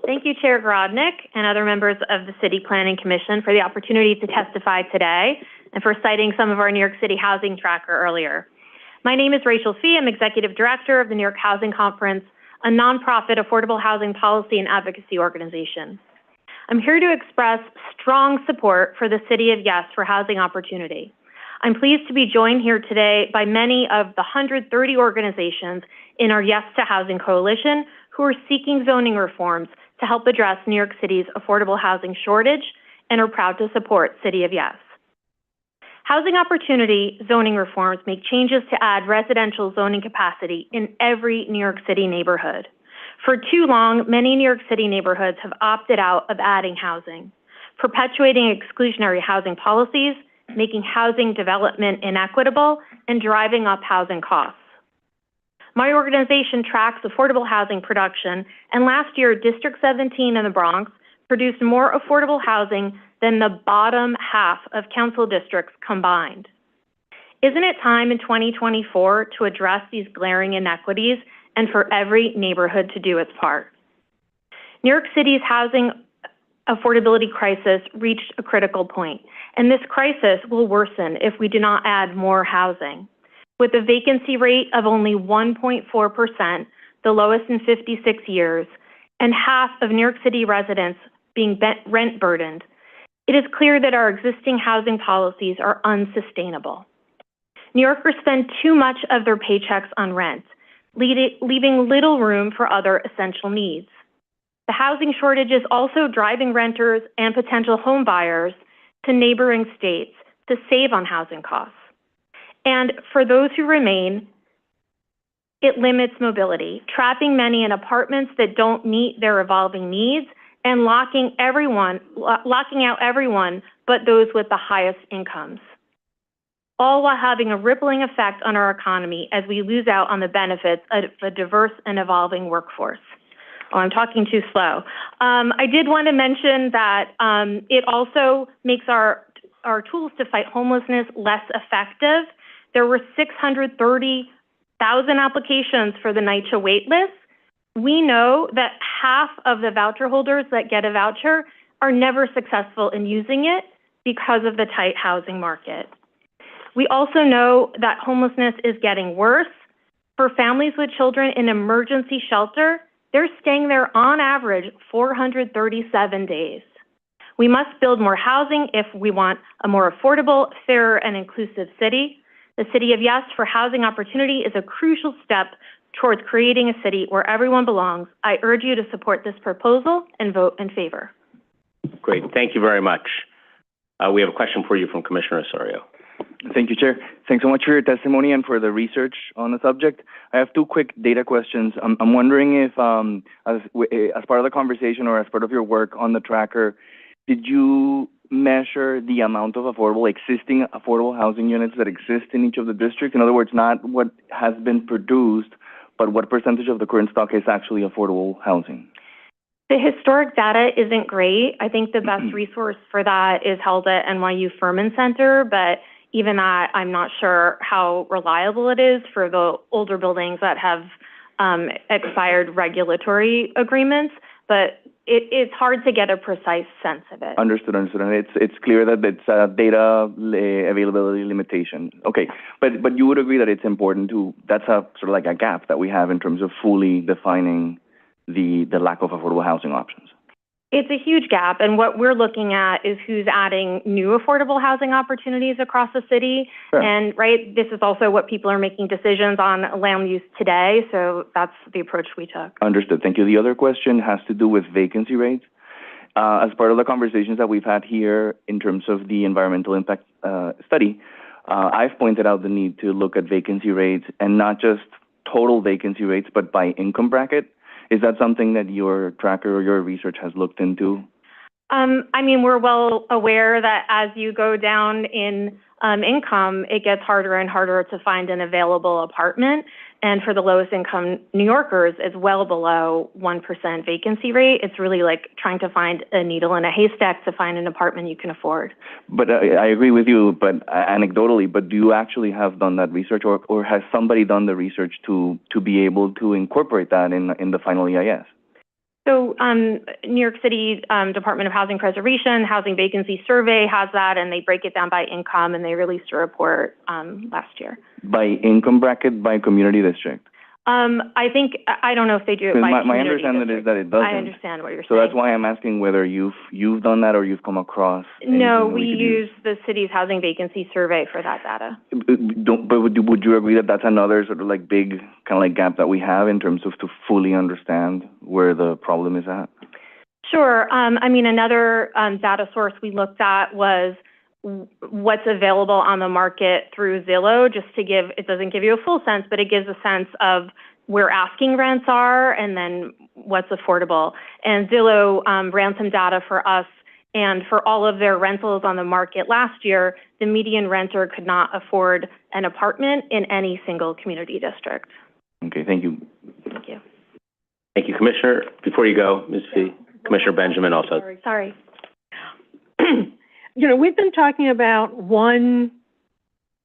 S4: Thank you, Chair Grodnick and other members of the City Planning Commission for the opportunity to testify today and for citing some of our New York City Housing Tracker earlier. My name is Rachel Fee. I'm Executive Director of the New York Housing Conference, a nonprofit affordable housing policy and advocacy organization. I'm here to express strong support for the City of Yes for housing opportunity. I'm pleased to be joined here today by many of the 130 organizations in our Yes to Housing Coalition who are seeking zoning reforms to help address New York City's affordable housing shortage and are proud to support City of Yes. Housing opportunity zoning reforms make changes to add residential zoning capacity in every New York City neighborhood. For too long, many New York City neighborhoods have opted out of adding housing, perpetuating exclusionary housing policies, making housing development inequitable, and driving up housing costs. My organization tracks affordable housing production, and last year, District 17 in the Bronx produced more affordable housing than the bottom half of council districts combined. Isn't it time in 2024 to address these glaring inequities and for every neighborhood to do its part? New York City's housing affordability crisis reached a critical point, and this crisis will worsen if we do not add more housing. With a vacancy rate of only 1.4%, the lowest in 56 years, and half of New York City residents being rent burdened, it is clear that our existing housing policies are unsustainable. New Yorkers spend too much of their paychecks on rent, leaving little room for other essential needs. The housing shortage is also driving renters and potential home buyers to neighboring states to save on housing costs. And for those who remain, it limits mobility, trapping many in apartments that don't meet their evolving needs and locking out everyone but those with the highest incomes, all while having a rippling effect on our economy as we lose out on the benefits of a diverse and evolving workforce. Oh, I'm talking too slow. I did want to mention that it also makes our tools to fight homelessness less effective. There were 630,000 applications for the NYCHA wait list. We know that half of the voucher holders that get a voucher are never successful in using it because of the tight housing market. We also know that homelessness is getting worse. For families with children in emergency shelter, they're staying there on average 437 days. We must build more housing if we want a more affordable, fairer, and inclusive city. The City of Yes for Housing Opportunity is a crucial step towards creating a city where everyone belongs. I urge you to support this proposal and vote in favor.
S1: Great, thank you very much. We have a question for you from Commissioner Osorio.
S2: Thank you, Chair. Thanks so much for your testimony and for the research on the subject. I have two quick data questions. I'm wondering if, as part of the conversation or as part of your work on the tracker, did you measure the amount of existing affordable housing units that exist in each of the districts? In other words, not what has been produced, but what percentage of the current stock is actually affordable housing?
S4: The historic data isn't great. I think the best resource for that is held at NYU Furman Center, but even that, I'm not sure how reliable it is for the older buildings that have expired regulatory agreements, but it's hard to get a precise sense of it.
S2: Understood. And it's clear that it's a data availability limitation. Okay, but you would agree that it's important that's a sort of like a gap that we have in terms of fully defining the lack of affordable housing options.
S4: It's a huge gap, and what we're looking at is who's adding new affordable housing opportunities across the city. Sure. And this is also what people are making decisions on land use today, so that's the approach we took. Understood.
S2: Thank you. The other question has to do with vacancy rates. As part of the conversations that we've had here in terms of the environmental impact study, I've pointed out the need to look at vacancy rates and not just total vacancy rates, but by income bracket. Is that something that your tracker or your research has looked into?
S4: We're well aware that as you go down in income, it gets harder and harder to find an available apartment. And for the lowest income New Yorkers, it's well below 1% vacancy rate. It's really like trying to find a needle in a haystack to find an apartment you can afford. But
S2: I agree with you, but anecdotally, but do you actually have done that research, or has somebody done the research to be able to incorporate that in the final EIS?
S4: So New York City Department of Housing Preservation, Housing Vacancy Survey has that, and they break it down by income, and they released a report last year.
S2: By income bracket, by community district?
S4: I don't know if they do it by community
S2: my understanding is that it doesn't.
S4: I understand what you're saying.
S2: So that's why I'm asking whether you've done that or you've come across.
S4: No, we use the city's housing vacancy survey for that data.
S2: But would you agree that that's another sort of like big kind of like gap that we have in terms of to fully understand where the problem is at?
S4: Sure. Another data source we looked at was what's available on the market through Zillow, just to give, it doesn't give you a full sense, but it gives a sense of where asking rents are and then what's affordable. And Zillow ran some data for us, and for all of their rentals on the market last year, the median renter could not afford an apartment in any single community district.
S1: Okay, thank you.
S4: Thank you.
S1: Thank you, Commissioner. Before you go, Ms. Fee, Commissioner Benjamin also.
S4: Sorry.
S3: You know, we've been talking about 1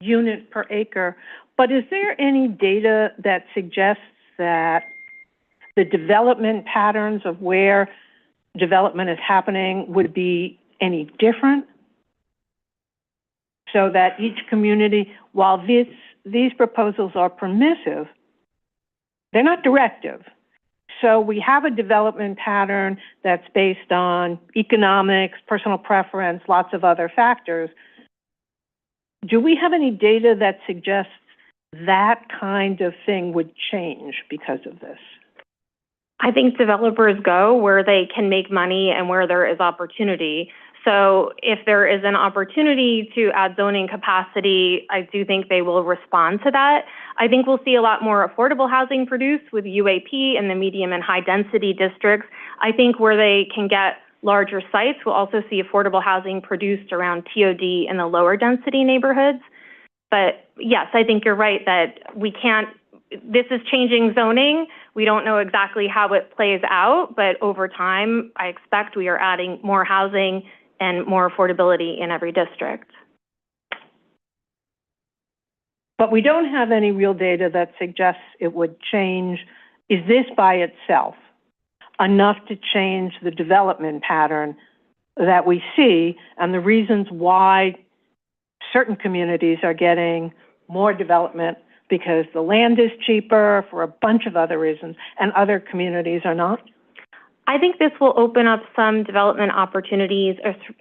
S3: unit per acre, but is there any data that suggests that the development patterns of where development is happening would be any different? So that each community, while these proposals are permissive, they're not directive. So we have a development pattern that's based on economics, personal preference, lots of other factors. Do we have any data that suggests that kind of thing would change because of this?
S4: I think developers go where they can make money and where there is opportunity. So if there is an opportunity to add zoning capacity, I do think they will respond to that. I think we'll see a lot more affordable housing produced with UAP and the medium and high density districts. I think where they can get larger sites, we'll also see affordable housing produced around TOD in the lower density neighborhoods. But yes, I think you're right that we can't, this is changing zoning. We don't know exactly how it plays out, but over time, I expect we are adding more housing and more affordability in every district.
S3: But we don't have any real data that suggests it would change. Is this by itself enough to change the development pattern that we see and the reasons why certain communities are getting more development because the land is cheaper for a bunch of other reasons and other communities are not?
S4: I think this will open up some development opportunities,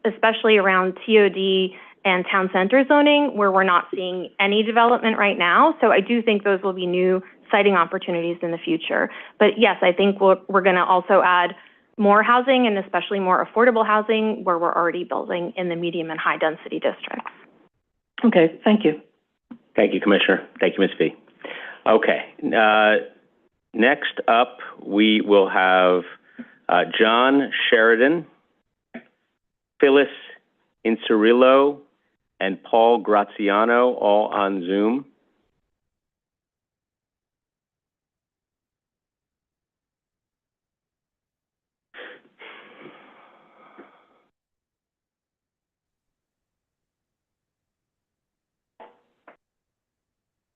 S4: especially around TOD and town center zoning, where we're not seeing any development right now. So I do think those will be new siting opportunities in the future. But yes, I think we're going to also add more housing and especially more affordable housing where we're already building in the medium and high density districts.
S3: Okay, thank you.
S1: Thank you, Commissioner. Thank you, Ms. Fee. Okay, next up, we will have John Sheridan, Phyllis Incerillo, and Paul Graziano, all on Zoom.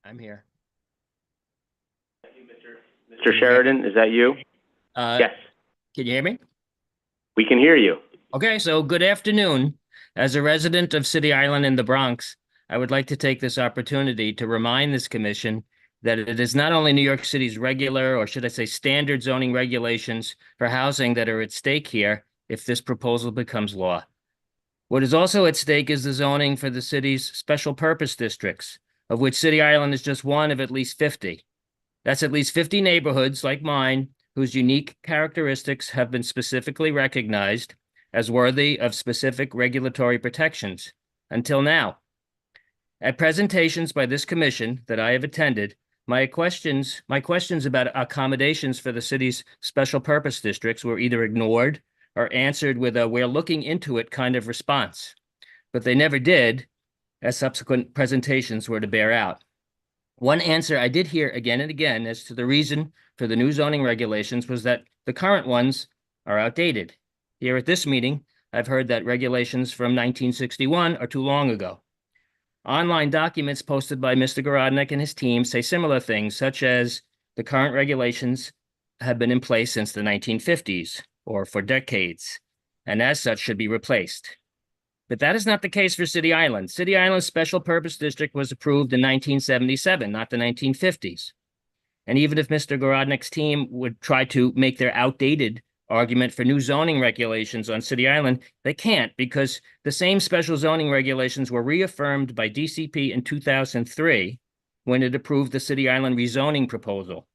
S17: I'm here.
S1: Mr. Sheridan, is that you? Yes.
S17: Can you hear me?
S1: We can hear you.
S17: Okay, so good afternoon. As a resident of City Island in the Bronx, I would like to take this opportunity to remind this commission that it is not only New York City's regular, or should I say standard zoning regulations for housing that are at stake here if this proposal becomes law. What is also at stake is the zoning for the city's special purpose districts, of which City Island is just one of at least 50. That's at least 50 neighborhoods like mine whose unique characteristics have been specifically recognized as worthy of specific regulatory protections until now. At presentations by this commission that I have attended, my questions about accommodations for the city's special purpose districts were either ignored or answered with a "we're looking into it" kind of response. But they never did, as subsequent presentations were to bear out. One answer I did hear again and again as to the reason for the new zoning regulations was that the current ones are outdated. Here at this meeting, I've heard that regulations from 1961 are too long ago. Online documents posted by Mr. Gorodnick and his team say similar things, such as the current regulations have been in place since the 1950s, or for decades, and as such should be replaced. But that is not the case for City Island. City Island's Special Purpose District was approved in 1977, not the 1950s. And even if Mr. Gorodnick's team would try to make their outdated argument for new zoning regulations on City Island, they can't, because the same special zoning regulations were reaffirmed by DCP in 2003 when it approved the City Island rezoning proposal.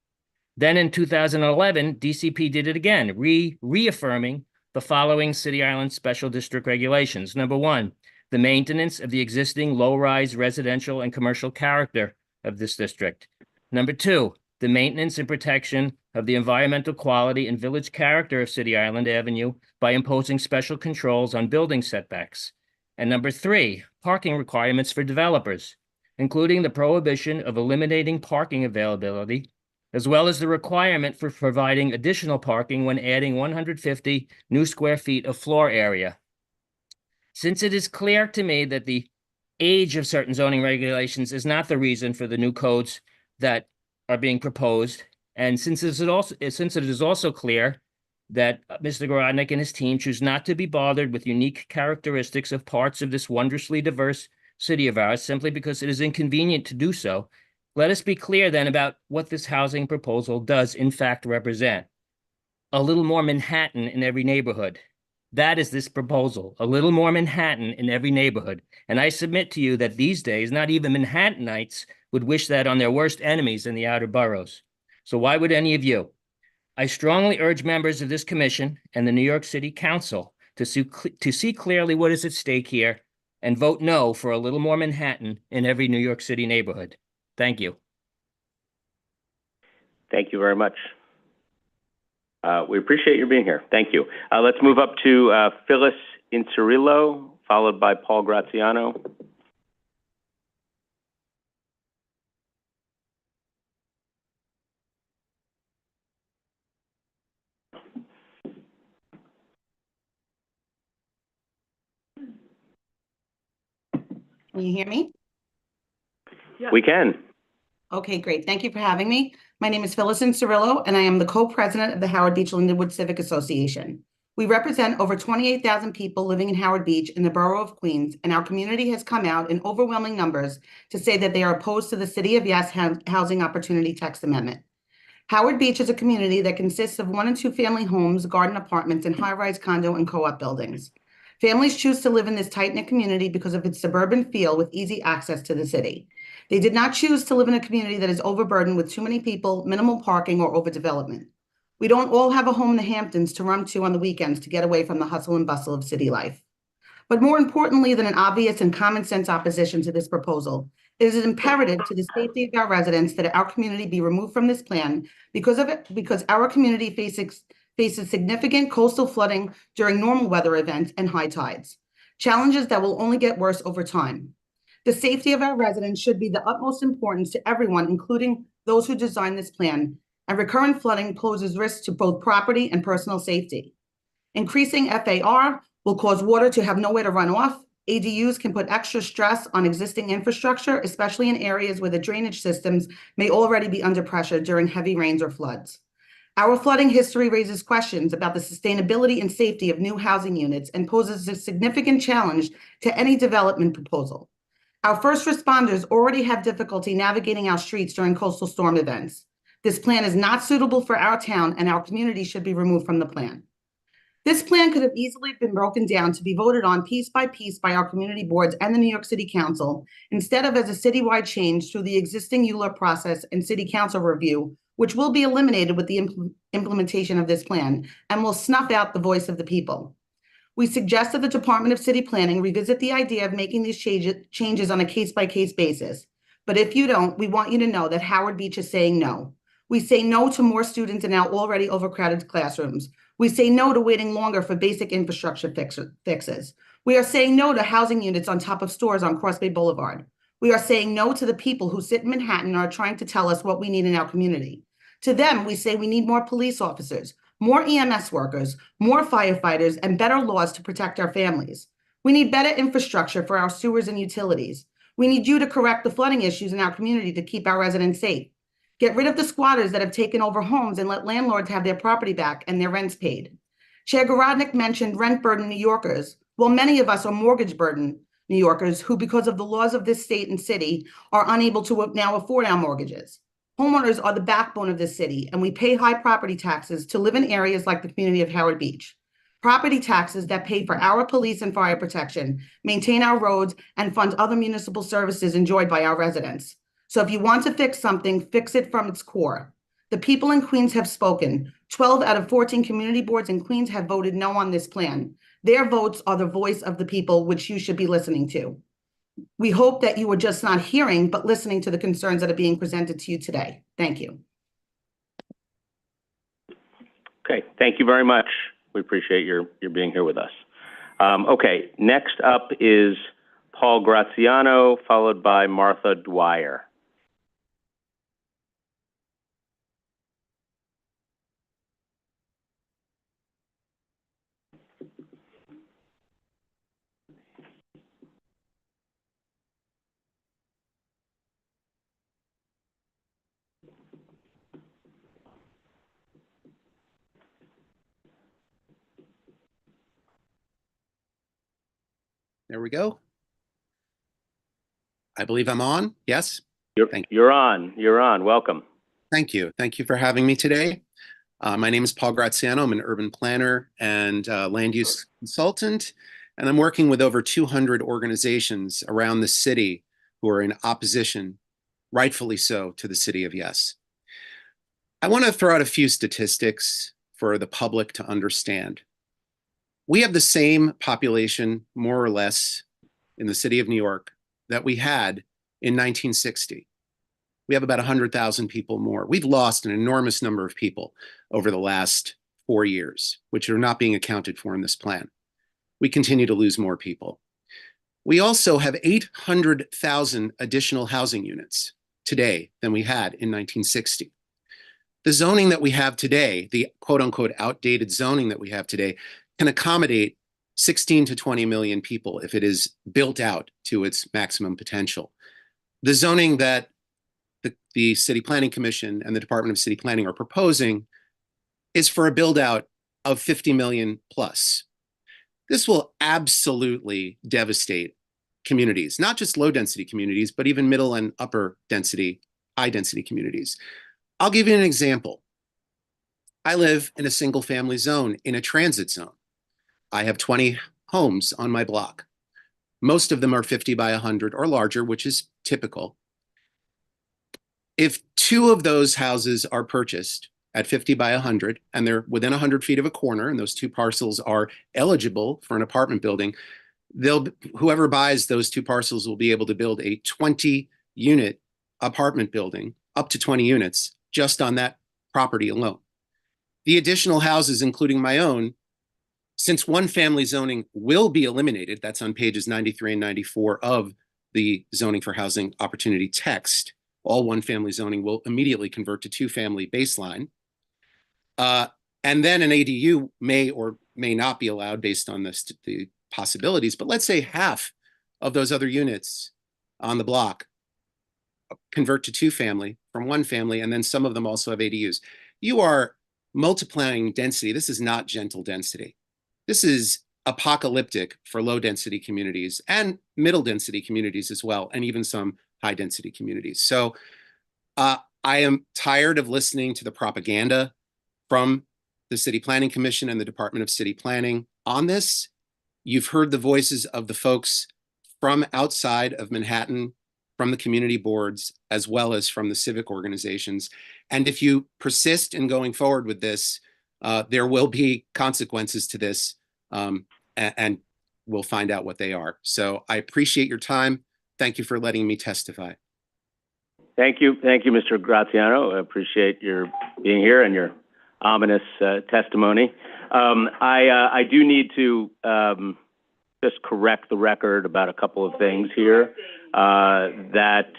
S17: Then in 2011, DCP did it again, reaffirming the following City Island special district regulations. Number one, the maintenance of the existing low-rise residential and commercial character of this district. Number 2, the maintenance and protection of the environmental quality and village character of City Island Avenue by imposing special controls on building setbacks. And number 3, parking requirements for developers, including the prohibition of eliminating parking availability, as well as the requirement for providing additional parking when adding 150 new square feet of floor area. Since it is clear to me that the age of certain zoning regulations is not the reason for the new codes that are being proposed, and since it is also clear that Mr. Gorodnick and his team choose not to be bothered with unique characteristics of parts of this wondrously diverse city of ours simply because it is inconvenient to do so, let us be clear then about what this housing proposal does in fact represent. A little more Manhattan in every neighborhood. That is this proposal, a little more Manhattan in every neighborhood. And I submit to you that these days, not even Manhattanites would wish that on their worst enemies in the outer boroughs. So why would any of you? I strongly urge members of this commission and the New York City Council to see clearly what is at stake here and vote no for a little more Manhattan in every New York City neighborhood. Thank you.
S1: Thank you very much. We appreciate your being here. Thank you. Let's move up to Phyllis Incerillo, followed by Paul Graziano.
S5: Can you hear me?
S1: We can.
S5: Okay, great. Thank you for having me. My name is Phyllis Cirillo, and I am the co-president of the Howard Beach Lindenwood Civic Association. We represent over 28,000 people living in Howard Beach in the borough of Queens, and our community has come out in overwhelming numbers to say that they are opposed to the City of Yes Housing Opportunity Text Amendment. Howard Beach is a community that consists of 1- and 2-family homes, garden apartments, and high-rise condo and co-op buildings. Families choose to live in this tight-knit community because of its suburban feel with easy access to the city. They did not choose to live in a community that is overburdened with too many people, minimal parking, or overdevelopment. We don't all have a home in the Hamptons to run to on the weekends to get away from the hustle and bustle of city life. But more importantly than an obvious and common sense opposition to this proposal, it is imperative to the safety of our residents that our community be removed from this plan because our community faces significant coastal flooding during normal weather events and high tides, challenges that will only get worse over time. The safety of our residents should be the utmost importance to everyone, including those who designed this plan, and recurrent flooding poses risks to both property and personal safety. Increasing FAR will cause water to have nowhere to run off. ADUs can put extra stress on existing infrastructure, especially in areas where the drainage systems may already be under pressure during heavy rains or floods. Our flooding history raises questions about the sustainability and safety of new housing units and poses a significant challenge to any development proposal. Our first responders already have difficulty navigating our streets during coastal storm events. This plan is not suitable for our town, and our community should be removed from the plan. This plan could have easily been broken down to be voted on piece by piece by our community boards and the New York City Council, instead of as a citywide change through the existing ULURP process and City Council review, which will be eliminated with the implementation of this plan and will snuff out the voice of the people. We suggest that the Department of City Planning revisit the idea of making these changes on a case-by-case basis. But if you don't, we want you to know that Howard Beach is saying no. We say no to more students in our already overcrowded classrooms. We say no to waiting longer for basic infrastructure fixes. We are saying no to housing units on top of stores on Cross Bay Boulevard. We are saying no to the people who sit in Manhattan and are trying to tell us what we need in our community. To them, we say we need more police officers, more EMS workers, more firefighters, and better laws to protect our families. We need better infrastructure for our sewers and utilities. We need you to correct the flooding issues in our community to keep our residents safe. Get rid of the squatters that have taken over homes and let landlords have their property back and their rents paid. Chair Gorodnick mentioned rent-burdened New Yorkers. Well, many of us are mortgage-burdened New Yorkers who, because of the laws of this state and city, are unable to now afford our mortgages. Homeowners are the backbone of this city, and we pay high property taxes to live in areas like the community of Howard Beach. Property taxes that pay for our police and fire protection, maintain our roads, and fund other municipal services enjoyed by our residents. So if you want to fix something, fix it from its core. The people in Queens have spoken. 12 out of 14 community boards in Queens have voted no on this plan. Their votes are the voice of the people, which you should be listening to. We hope that you are just not hearing, but listening to the concerns that are being presented to you today. Thank you.
S1: Okay, thank you very much. We appreciate your being here with us. Okay, next up is Paul Graziano, followed by Martha Dwyer.
S18: There we go. I believe I'm on. Yes.
S1: You're on. You're on. Welcome.
S18: Thank you. Thank you for having me today. My name is Paul Graziano. I'm an urban planner and land use consultant, and I'm working with over 200 organizations around the city who are in opposition, rightfully so, to the City of Yes. I want to throw out a few statistics for the public to understand. We have the same population, more or less, in the city of New York that we had in 1960. We have about 100,000 people more. We've lost an enormous number of people over the last 4 years, which are not being accounted for in this plan. We continue to lose more people. We also have 800,000 additional housing units today than we had in 1960. The zoning that we have today, the quote unquote outdated zoning that we have today, can accommodate 16 to 20 million people if it is built out to its maximum potential. The zoning that the City Planning Commission and the Department of City Planning are proposing is for a build out of 50 million plus. This will absolutely devastate communities, not just low density communities, but even middle and upper density, high density communities. I'll give you an example. I live in a single family zone, in a transit zone. I have 20 homes on my block. Most of them are 50 by 100 or larger, which is typical. If 2 of those houses are purchased at 50 by 100 and they're within 100 feet of a corner and those 2 parcels are eligible for an apartment building, whoever buys those 2 parcels will be able to build a 20-unit apartment building, up to 20 units, just on that property alone. The additional houses, including my own, since one-family zoning will be eliminated, that's on pages 93 and 94 of the Zoning for Housing Opportunity text, all one-family zoning will immediately convert to 2-family baseline. And then an ADU may or may not be allowed based on the possibilities, but let's say half of those other units on the block convert to 2-family from 1-family, and then some of them also have ADUs. You are multiplying density. This is not gentle density. This is apocalyptic for low density communities and middle density communities as well, and even some high density communities. So I am tired of listening to the propaganda from the City Planning Commission and the Department of City Planning on this. You've heard the voices of the folks from outside of Manhattan, from the community boards, as well as from the civic organizations. And if you persist in going forward with this, there will be consequences to this, and we'll find out what they are. So I appreciate your time. Thank you for letting me testify.
S1: Thank you, Mr. Graziano. I appreciate your being here and your ominous testimony. I do need to just correct the record about a couple of things here. That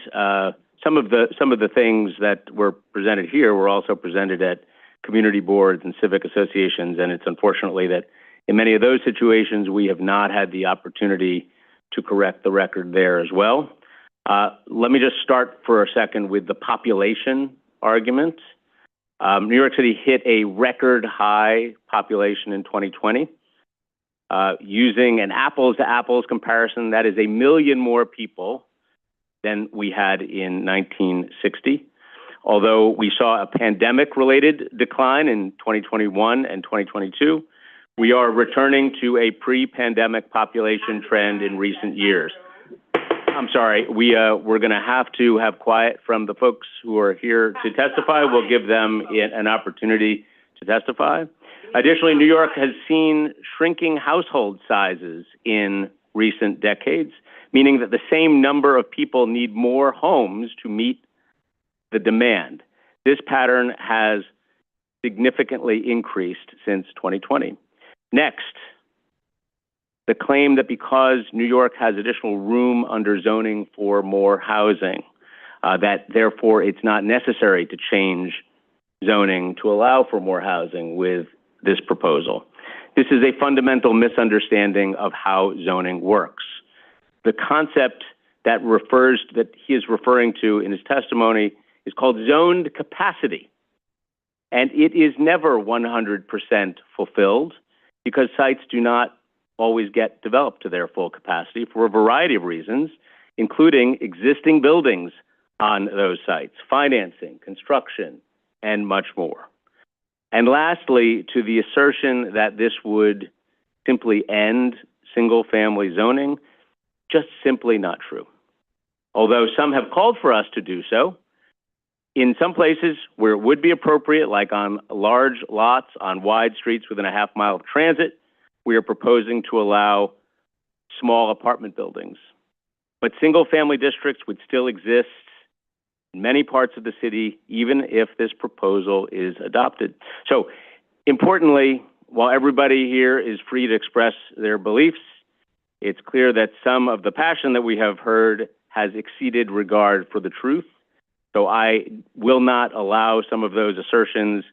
S1: some of the things that were presented here were also presented at community boards and civic associations, and it's unfortunately that in many of those situations we have not had the opportunity to correct the record there as well. Let me just start for a second with the population argument. New York City hit a record high population in 2020. Using an apples to apples comparison, that is 1 million more people than we had in 1960. Although we saw a pandemic-related decline in 2021 and 2022, we are returning to a pre-pandemic population trend in recent years. I'm sorry, we're going to have quiet from the folks who are here to testify. We'll give them an opportunity to testify. Additionally, New York has seen shrinking household sizes in recent decades, meaning that the same number of people need more homes to meet the demand. This pattern has significantly increased since 2020. Next, the claim that because New York has additional room under zoning for more housing, that therefore it's not necessary to change zoning to allow for more housing with this proposal. This is a fundamental misunderstanding of how zoning works. The concept that he is referring to in his testimony is called zoned capacity. And it is never 100% fulfilled because sites do not always get developed to their full capacity for a variety of reasons, including existing buildings on those sites, financing, construction, and much more. And lastly, to the assertion that this would simply end single-family zoning, just simply not true. Although some have called for us to do so, in some places where it would be appropriate, like on large lots on wide streets within a half mile of transit, we are proposing to allow small apartment buildings. But single-family districts would still exist in many parts of the city, even if this proposal is adopted. So, importantly, while everybody here is free to express their beliefs, it's clear that some of the passion that we have heard has exceeded regard for the truth. So I will not allow some of those assertions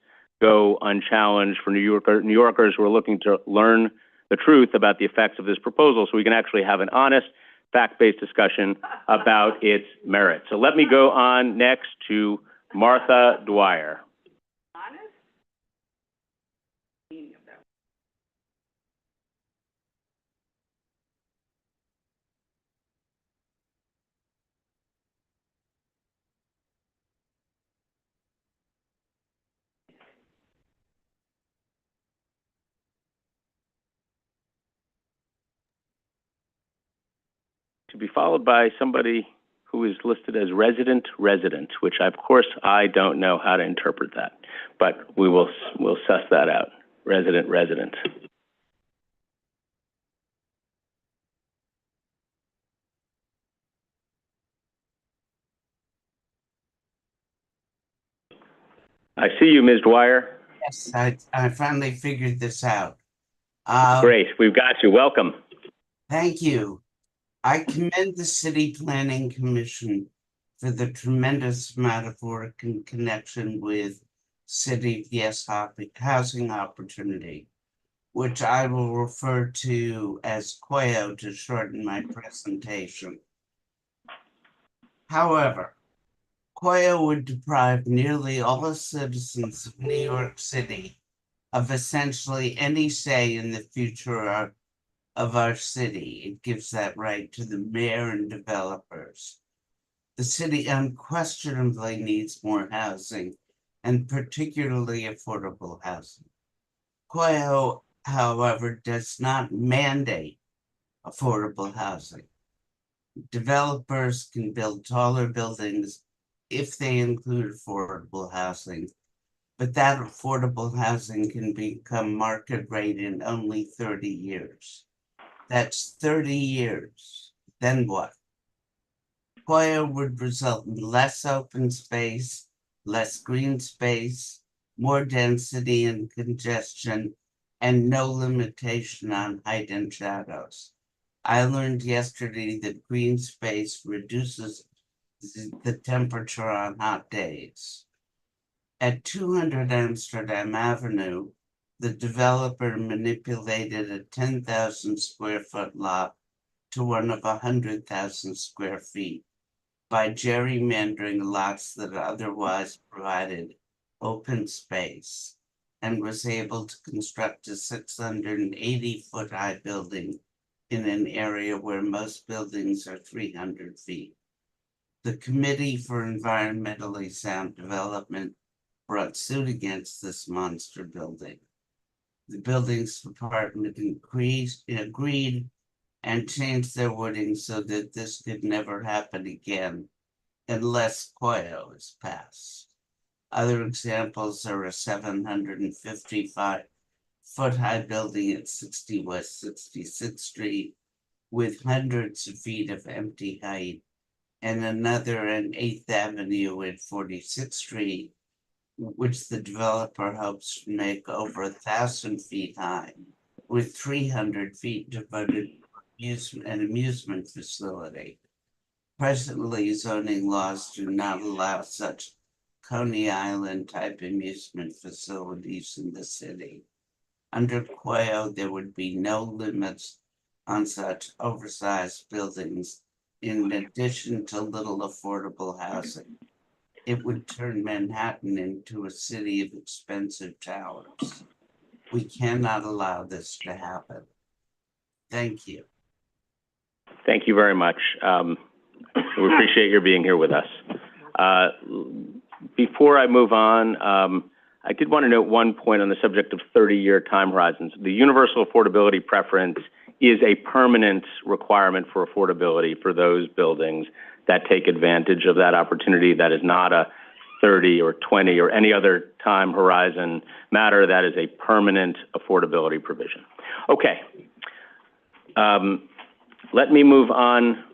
S1: go unchallenged for New Yorkers who are looking to learn the truth about the effects of this proposal, so we can actually have an honest, fact-based discussion about its merits. So let me go on next to Martha Dwyer. To be followed by somebody who is listed as resident, which of course I don't know how to interpret that, but we'll suss that out. Resident. I see you, Ms. Dwyer.
S6: Yes, I finally figured this out.
S1: Great, we've got you. Welcome.
S6: Thank you. I commend the City Planning Commission for the tremendous amount of work in connection with City of Yes housing opportunity, which I will refer to as COYO to shorten my presentation. However, COYO would deprive nearly all citizens of New York City of essentially any say in the future of our city. It gives that right to the mayor and developers. The city unquestionably needs more housing, and particularly affordable housing. COYO, however, does not mandate affordable housing. Developers can build taller buildings if they include affordable housing, but that affordable housing can become market rate in only 30 years. That's 30 years. Then what? COYO would result in less open space, less green space, more density and congestion, and no limitation on height and shadows. I learned yesterday that green space reduces the temperature on hot days. At 200 Amsterdam Avenue, the developer manipulated a 10,000 square foot lot to one of 100,000 square feet by gerrymandering lots that otherwise provided open space, and was able to construct a 680-foot high building in an area where most buildings are 300 feet. The Committee for Environmentally Sound Development brought suit against this monster building. The buildings department agreed and changed their wording so that this could never happen again unless COYO is passed. Other examples are a 755 foot-high building at 60 West 66th Street with hundreds of feet of empty height, and another on 8th Avenue at 46th Street, which the developer hopes to make over 1,000 feet high, with 300 feet devoted to an amusement facility. Presently, zoning laws do not allow such Coney Island type amusement facilities in the city. Under Cuello, there would be no limits on such oversized buildings in addition to little affordable housing. It would turn Manhattan into a city of expensive towers. We cannot allow this to happen. Thank you.
S1: Thank you very much. We appreciate your being here with us. Before I move on, I did want to note one point on the subject of 30-year time horizons. The universal affordability preference is a permanent requirement for affordability for those buildings that take advantage of that opportunity. That is not a 30 or 20 or any other time horizon matter. That is a permanent affordability provision. Okay. Let me move on.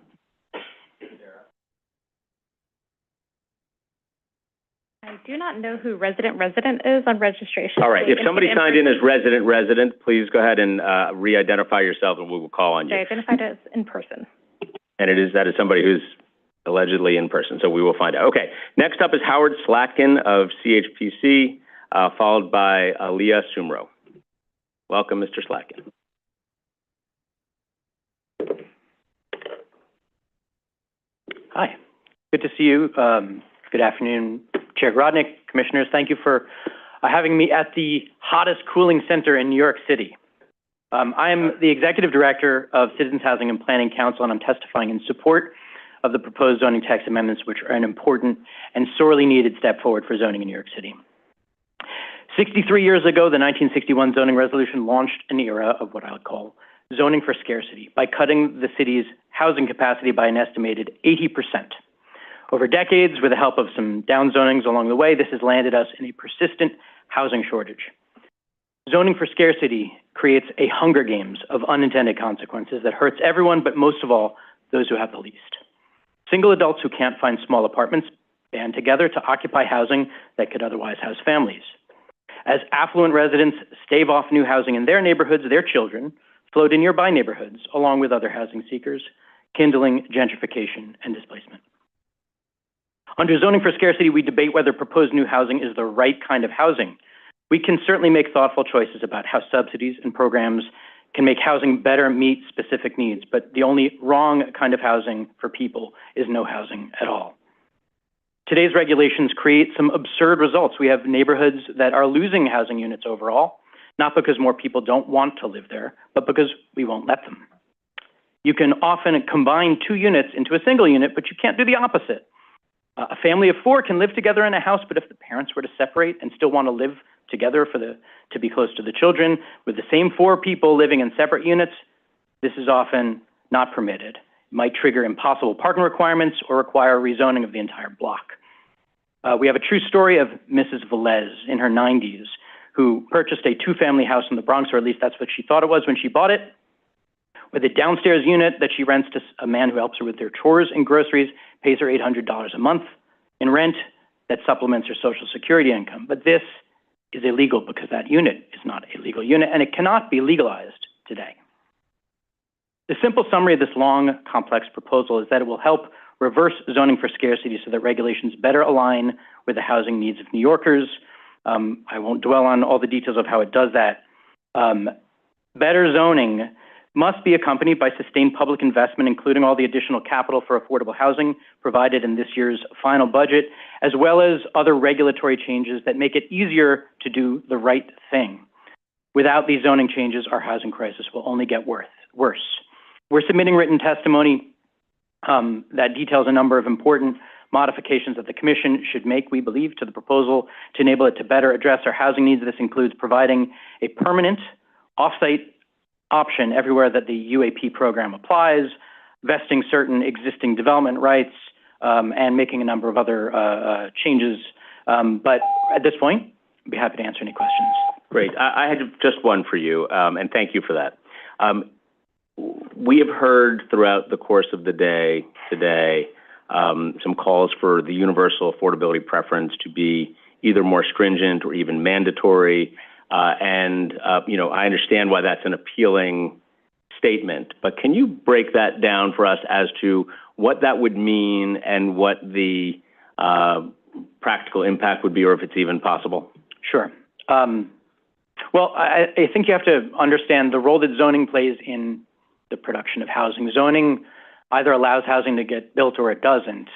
S15: I do not know who resident is on registration.
S1: All right. If somebody signed in as resident, please go ahead and re-identify yourself, and we will call on you.
S15: They identified as in person.
S1: And that is somebody who's allegedly in person, so we will find out. Okay. Next up is Howard Slatkin of CHPC, followed by Leah Sumro. Welcome, Mr. Slatkin.
S19: Hi. Good to see you. Good afternoon, Chair Grodnick, Commissioners. Thank you for having me at the hottest cooling center in New York City. I am the Executive Director of Citizens Housing and Planning Council, and I'm testifying in support of the proposed zoning text amendments, which are an important and sorely needed step forward for zoning in New York City. 63 years ago, the 1961 zoning resolution launched an era of what I would call zoning for scarcity by cutting the city's housing capacity by an estimated 80%. Over decades, with the help of some downzonings along the way, this has landed us in a persistent housing shortage. Zoning for scarcity creates a Hunger Games of unintended consequences that hurts everyone, but most of all, those who have the least. Single adults who can't find small apartments band together to occupy housing that could otherwise house families. As affluent residents stave off new housing in their neighborhoods, their children flow to nearby neighborhoods, along with other housing seekers, kindling gentrification and displacement. Under zoning for scarcity, we debate whether proposed new housing is the right kind of housing. We can certainly make thoughtful choices about how subsidies and programs can make housing better meet specific needs, but the only wrong kind of housing for people is no housing at all. Today's regulations create some absurd results. We have neighborhoods that are losing housing units overall, not because more people don't want to live there, but because we won't let them. You can often combine two units into a single unit, but you can't do the opposite. A family of four can live together in a house, but if the parents were to separate and still want to live together to be close to the children, with the same four people living in separate units, this is often not permitted. It might trigger impossible parking requirements or require rezoning of the entire block. We have a true story of Mrs. Velez in her 90s, who purchased a two-family house in the Bronx, or at least that's what she thought it was when she bought it, with a downstairs unit that she rents to a man who helps her with their chores and groceries, pays her $800 a month in rent that supplements her Social Security income. But this is illegal because that unit is not a legal unit, and it cannot be legalized today. The simple summary of this long, complex proposal is that it will help reverse zoning for scarcity so that regulations better align with the housing needs of New Yorkers. I won't dwell on all the details of how it does that. Better zoning must be accompanied by sustained public investment, including all the additional capital for affordable housing provided in this year's final budget, as well as other regulatory changes that make it easier to do the right thing. Without these zoning changes, our housing crisis will only get worse. We're submitting written testimony that details a number of important modifications that the Commission should make, we believe, to the proposal to enable it to better address our housing needs. This includes providing a permanent off-site option everywhere that the UAP program applies, vesting certain existing development rights, and making a number of other changes. But at this point, I'd be happy to answer any questions
S1: Great. I had just one for you, and thank you for that. We have heard throughout the course of the day today some calls for the universal affordability preference to be either more stringent or even mandatory. You know, I understand why that's an appealing statement, but can you break that down for us as to what that would mean and what the practical impact would be, or if it's even possible?
S19: Sure. Well, I think you have to understand the role that zoning plays in the production of housing. Zoning either allows housing to get built or it doesn't.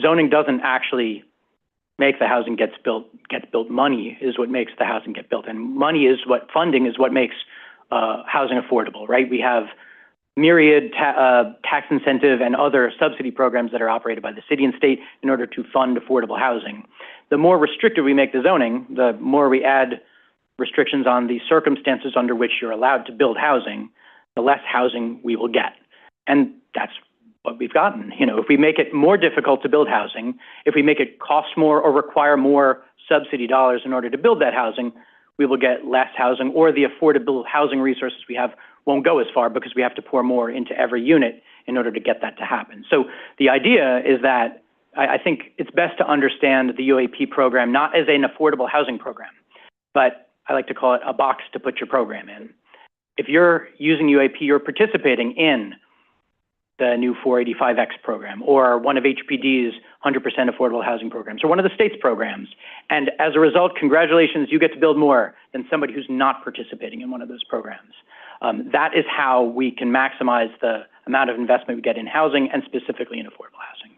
S19: Zoning doesn't actually make the housing gets built. Money is what makes the housing get built, and funding is what makes housing affordable, right? We have myriad tax incentive and other subsidy programs that are operated by the city and state in order to fund affordable housing. The more restrictive we make the zoning, the more we add restrictions on the circumstances under which you're allowed to build housing, the less housing we will get. And that's what we've gotten. You know, if we make it more difficult to build housing, if we make it cost more or require more subsidy dollars in order to build that housing, we will get less housing, or the affordable housing resources we have won't go as far because we have to pour more into every unit in order to get that to happen. So the idea is that I think it's best to understand the UAP program not as an affordable housing program, but I like to call it a box to put your program in. If you're using UAP, you're participating in the new 485X program, or one of HPD's 100% affordable housing programs, or one of the state's programs. And as a result, congratulations, you get to build more than somebody who's not participating in one of those programs. That is how we can maximize the amount of investment we get in housing, and specifically in affordable housing.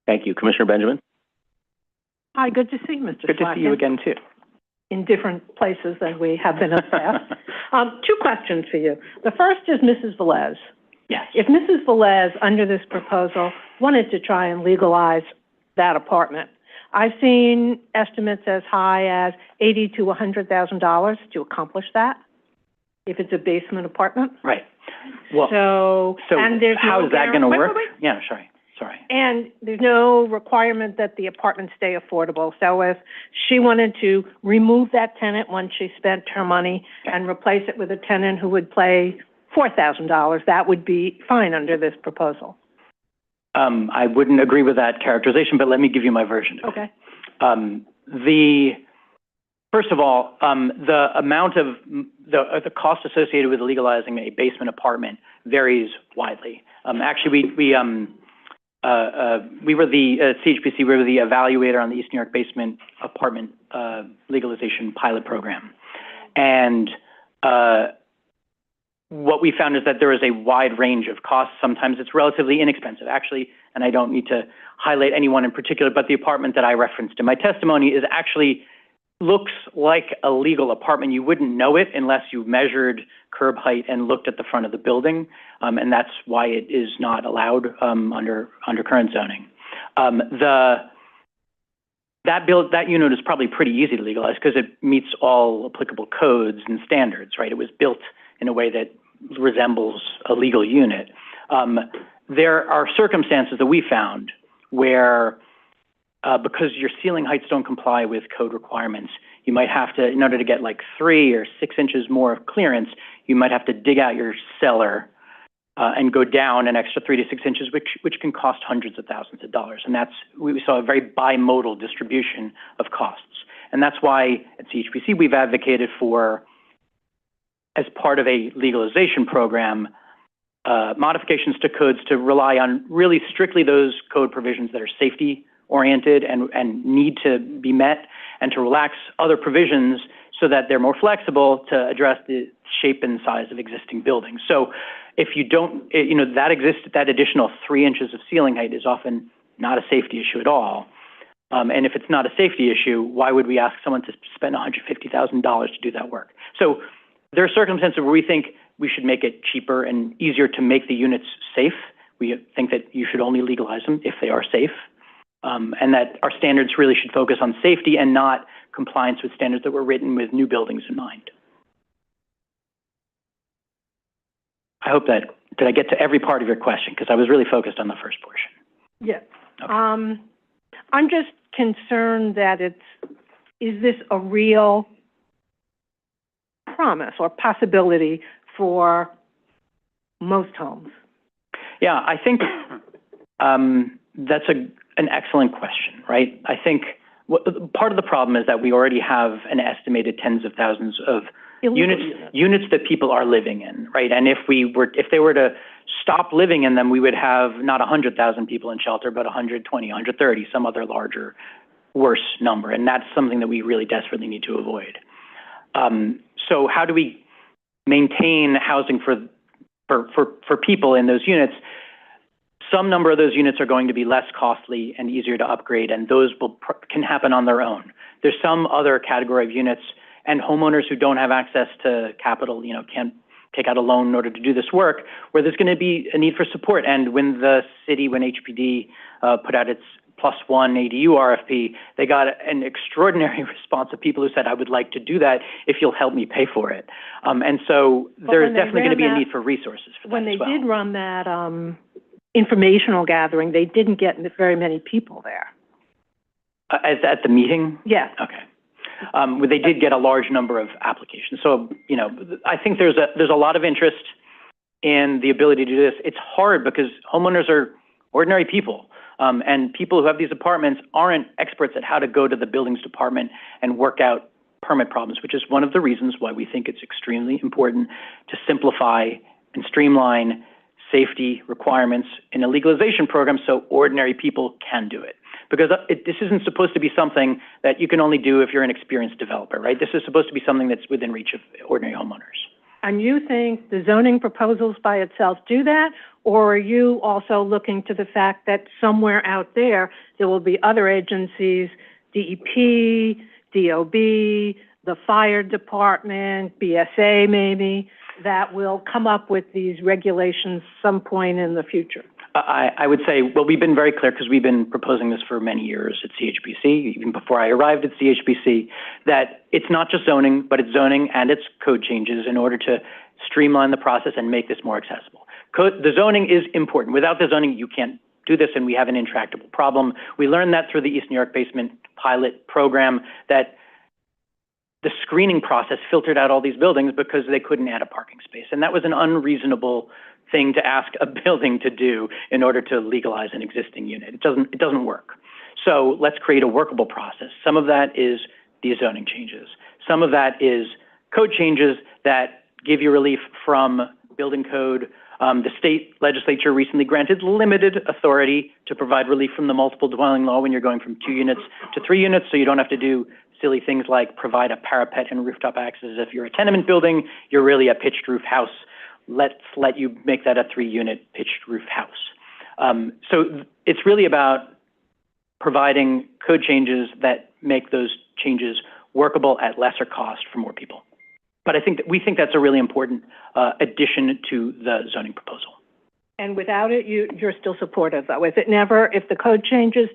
S1: Thank you. Commissioner Benjamin?
S3: Hi, good to see you, Mr.
S19: Good to see you again, too.
S3: In different places than we have been in the past. Two questions for you. The first is Mrs. Velez.
S19: Yes.
S3: If Mrs. Velez, under this proposal, wanted to try and legalize that apartment, I've seen estimates as high as $80,000 to $100,000 to accomplish that, if it's a basement apartment.
S19: Right. Well,
S3: so and there's
S19: how
S3: no
S19: is that going to work?
S3: Wait.
S19: Yeah, sorry.
S3: And there's no requirement that the apartment stay affordable. So if she wanted to remove that tenant once she spent her money and replace it with a tenant who would pay $4,000, that would be fine under this proposal.
S19: I wouldn't agree with that characterization, but let me give you my version of it.
S3: Okay.
S19: First of all, the amount of the cost associated with legalizing a basement apartment varies widely. Actually, we were the CHPC, we were the evaluator on the East New York basement apartment legalization pilot program. And what we found is that there is a wide range of costs. Sometimes it's relatively inexpensive, actually, and I don't need to highlight anyone in particular, but the apartment that I referenced in my testimony is actually looks like a legal apartment. You wouldn't know it unless you measured curb height and looked at the front of the building, and that's why it is not allowed under current zoning. That unit is probably pretty easy to legalize because it meets all applicable codes and standards, right? It was built in a way that resembles a legal unit. There are circumstances that we found where because your ceiling heights don't comply with code requirements, you might have to, in order to get like 3 or 6 inches more of clearance, you might have to dig out your cellar and go down an extra 3 to 6 inches, which can cost hundreds of thousands of dollars. And we saw a very bimodal distribution of costs. And that's why at CHPC we've advocated for, as part of a legalization program, modifications to codes to rely on really strictly those code provisions that are safety-oriented and need to be met, and to relax other provisions so that they're more flexible to address the shape and size of existing buildings. So if you don't, that additional 3 inches of ceiling height is often not a safety issue at all. And if it's not a safety issue, why would we ask someone to spend $150,000 to do that work? So there are circumstances where we think we should make it cheaper and easier to make the units safe. We think that you should only legalize them if they are safe, and that our standards really should focus on safety and not compliance with standards that were written with new buildings in mind. I hope that, did I get to every part of your question? Because I was really focused on the first portion.
S3: Yeah.
S19: Okay.
S3: I'm just concerned that is this a real promise or possibility for most homes?
S19: Yeah, I think that's an excellent question, right? I think part of the problem is that we already have an estimated tens of thousands of units that people are living in, right? And if they were to stop living in them, we would have not 100,000 people in shelter, but 120, 130, some other larger, worse number. And that's something that we really desperately need to avoid. So how do we maintain housing for people in those units? Some number of those units are going to be less costly and easier to upgrade, and those can happen on their own. There's some other category of units and homeowners who don't have access to capital, can't take out a loan in order to do this work, where there's going to be a need for support. And when HPD put out its +1 ADU RFP, they got an extraordinary response of people who said, I would like to do that if you'll help me pay for it. And so there's definitely going to be a need for resources for that
S3: when they
S19: as well.
S3: did run that informational gathering, they didn't get very many people there.
S19: At the meeting?
S3: Yeah.
S19: Okay. They did get a large number of applications. So, I think there's a lot of interest in the ability to do this. It's hard because homeowners are ordinary people. And people who have these apartments aren't experts at how to go to the buildings department and work out permit problems, which is one of the reasons why we think it's extremely important to simplify and streamline safety requirements in a legalization program so ordinary people can do it. Because this isn't supposed to be something that you can only do if you're an experienced developer, right? This is supposed to be something that's within reach of ordinary homeowners.
S3: And you think the zoning proposals by itself do that? Or are you also looking to the fact that somewhere out there will be other agencies, DEP, DOB, the fire department, BSA maybe, that will come up with these regulations some point in the future?
S19: I would say, well, we've been very clear because we've been proposing this for many years at CHPC, even before I arrived at CHPC, that it's not just zoning, but it's zoning and it's code changes in order to streamline the process and make this more accessible. The zoning is important. Without the zoning, you can't do this, and we have an intractable problem. We learned that through the East New York Basement pilot program, that the screening process filtered out all these buildings because they couldn't add a parking space. And that was an unreasonable thing to ask a building to do in order to legalize an existing unit. It doesn't work. So let's create a workable process. Some of that is these zoning changes. Some of that is code changes that give you relief from building code. The state legislature recently granted limited authority to provide relief from the multiple dwelling law when you're going from 2 units to 3 units, so you don't have to do silly things like provide a parapet and rooftop access. If you're a tenement building, you're really a pitched roof house. Let's let you make that a 3-unit pitched roof house. So it's really about providing code changes that make those changes workable at lesser cost for more people. But we think that's a really important addition to the zoning proposal.
S3: And without it, you're still supportive, though. If the code changes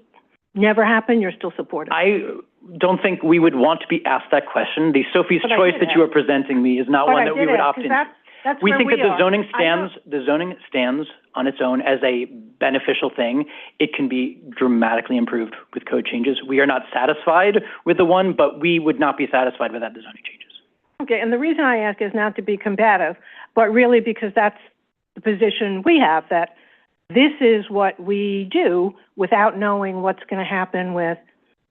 S3: never happen, you're still supportive.
S19: I don't think we would want to be asked that question. The Sophie's choice that you are presenting me is not one that we would opt into. We think that the zoning stands on its own as a beneficial thing. It can be dramatically improved with code changes. We are not satisfied with the one, but we would not be satisfied without the zoning changes.
S3: Okay, and the reason I ask is not to be combative, but really because that's the position we have, that this is what we do without knowing what's going to happen with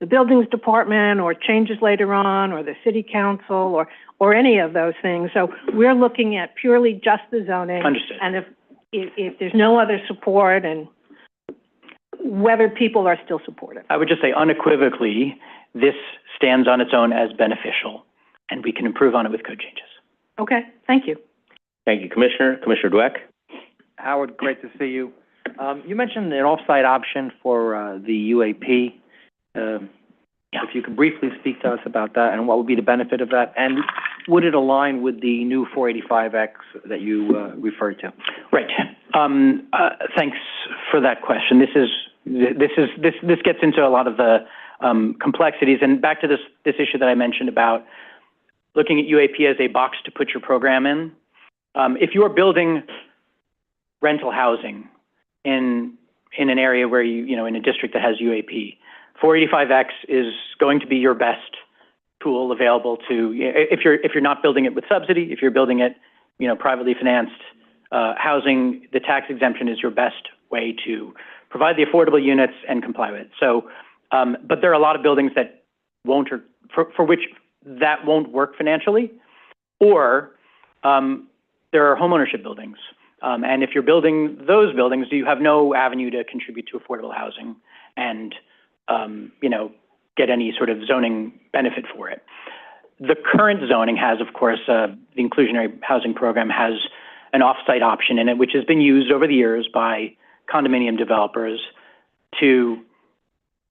S3: the buildings department or changes later on or the city council or any of those things. So we're looking at purely just the zoning.
S19: Understood.
S3: And if there's no other support, and whether people are still supportive.
S19: I would just say unequivocally, this stands on its own as beneficial, and we can improve on it with code changes.
S3: Okay, thank you.
S1: Thank you, Commissioner. Commissioner Dweck.
S8: Howard, great to see you. You mentioned an off-site option for the UAP. If you could briefly speak to us about that and what would be the benefit of that, and would it align with the new 485X that you referred to?
S19: Right. Thanks for that question. This gets into a lot of the complexities, and back to this issue that I mentioned about looking at UAP as a box to put your program in. If you are building rental housing in an area where in a district that has UAP, 485X is going to be your best tool available to, if you're not building it with subsidy, if you're building it, privately financed housing, the tax exemption is your best way to provide the affordable units and comply with it. So, but there are a lot of buildings that won't, or for which that won't work financially, or there are homeownership buildings. And if you're building those buildings, you have no avenue to contribute to affordable housing and, get any sort of zoning benefit for it. The current zoning has, of course, the inclusionary housing program has an off-site option in it, which has been used over the years by condominium developers to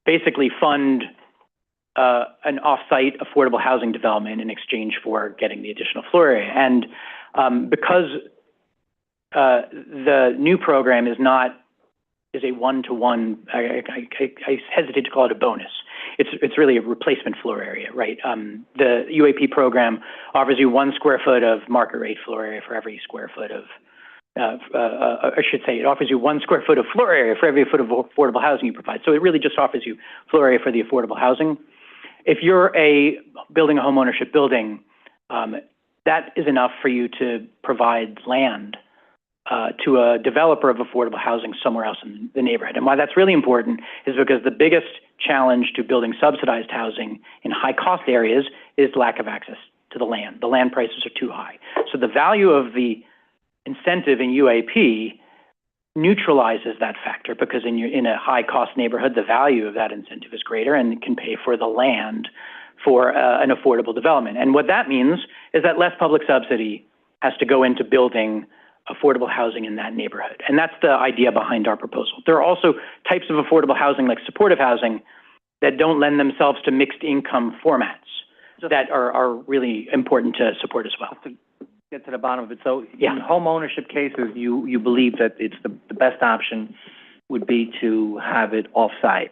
S19: basically fund an off-site affordable housing development in exchange for getting the additional floor area. And because the new program is a one-to-one, I hesitate to call it a bonus. It's really a replacement floor area, right? The UAP program offers you 1 square foot of market rate floor area for every square foot of, I should say, it offers you 1 square foot of floor area for every foot of affordable housing you provide. So it really just offers you floor area for the affordable housing. If you're building a homeownership building, that is enough for you to provide land to a developer of affordable housing somewhere else in the neighborhood. And why that's really important is because the biggest challenge to building subsidized housing in high-cost areas is lack of access to the land. The land prices are too high. So the value of the incentive in UAP neutralizes that factor, because in a high-cost neighborhood, the value of that incentive is greater and it can pay for the land for an affordable development. And what that means is that less public subsidy has to go into building affordable housing in that neighborhood. And that's the idea behind our proposal. There are also types of affordable housing, like supportive housing, that don't lend themselves to mixed income formats that are really important to support as well.
S8: To get to the bottom of it, so in home ownership cases, you believe that it's the best option would be to have it off-site?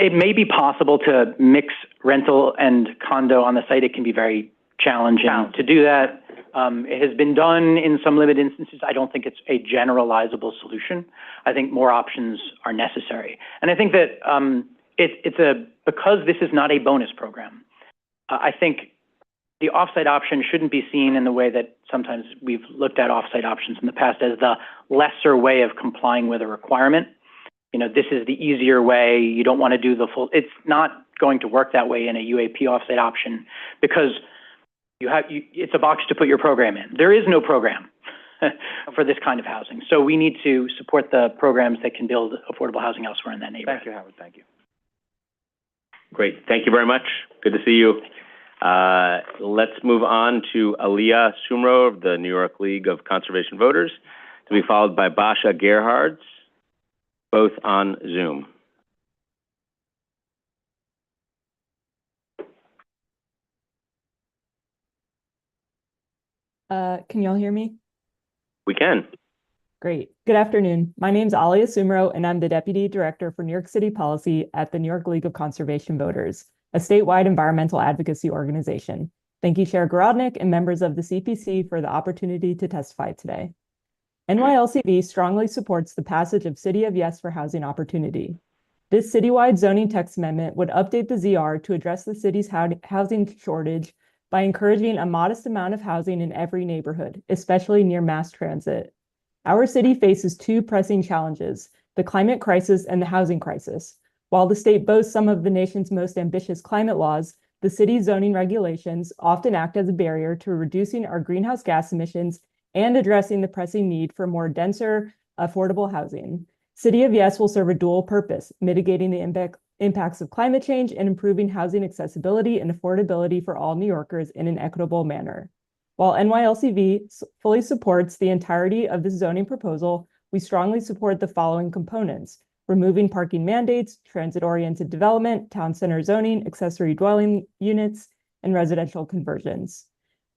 S19: It may be possible to mix rental and condo on the site. It can be very challenging to do that. It has been done in some limited instances. I don't think it's a generalizable solution. I think more options are necessary. And I think that because this is not a bonus program, I think the offsite option shouldn't be seen in the way that sometimes we've looked at offsite options in the past, as the lesser way of complying with a requirement. This is the easier way. You don't want to do the full. It's not going to work that way in a UAP offsite option, because it's a box to put your program in. There is no program for this kind of housing. So we need to support the programs that can build affordable housing elsewhere in that neighborhood.
S8: Thank you, Howard. Thank you.
S1: Great. Thank you very much. Good to see you. Let's move on to Aliyah Sumro of the New York League of Conservation Voters, to be followed by Basha Gerhards, both on Zoom.
S10: Can y'all hear me?
S1: We can.
S10: Great. Good afternoon. My name's Aliyah Sumro, and I'm the Deputy Director for New York City Policy at the New York League of Conservation Voters, a statewide environmental advocacy organization. Thank you, Chair Gorodnick and members of the CPC, for the opportunity to testify today. NYLCV strongly supports the passage of City of Yes for housing opportunity. This citywide zoning text amendment would update the ZR to address the city's housing shortage by encouraging a modest amount of housing in every neighborhood, especially near mass transit. Our city faces two pressing challenges: the climate crisis and the housing crisis. While the state boasts some of the nation's most ambitious climate laws, the city's zoning regulations often act as a barrier to reducing our greenhouse gas emissions and addressing the pressing need for more denser, affordable housing. City of Yes will serve a dual purpose: mitigating the impacts of climate change and improving housing accessibility and affordability for all New Yorkers in an equitable manner. While NYLCV fully supports the entirety of this zoning proposal, we strongly support the following components: removing parking mandates, transit-oriented development, town center zoning, accessory dwelling units, and residential conversions.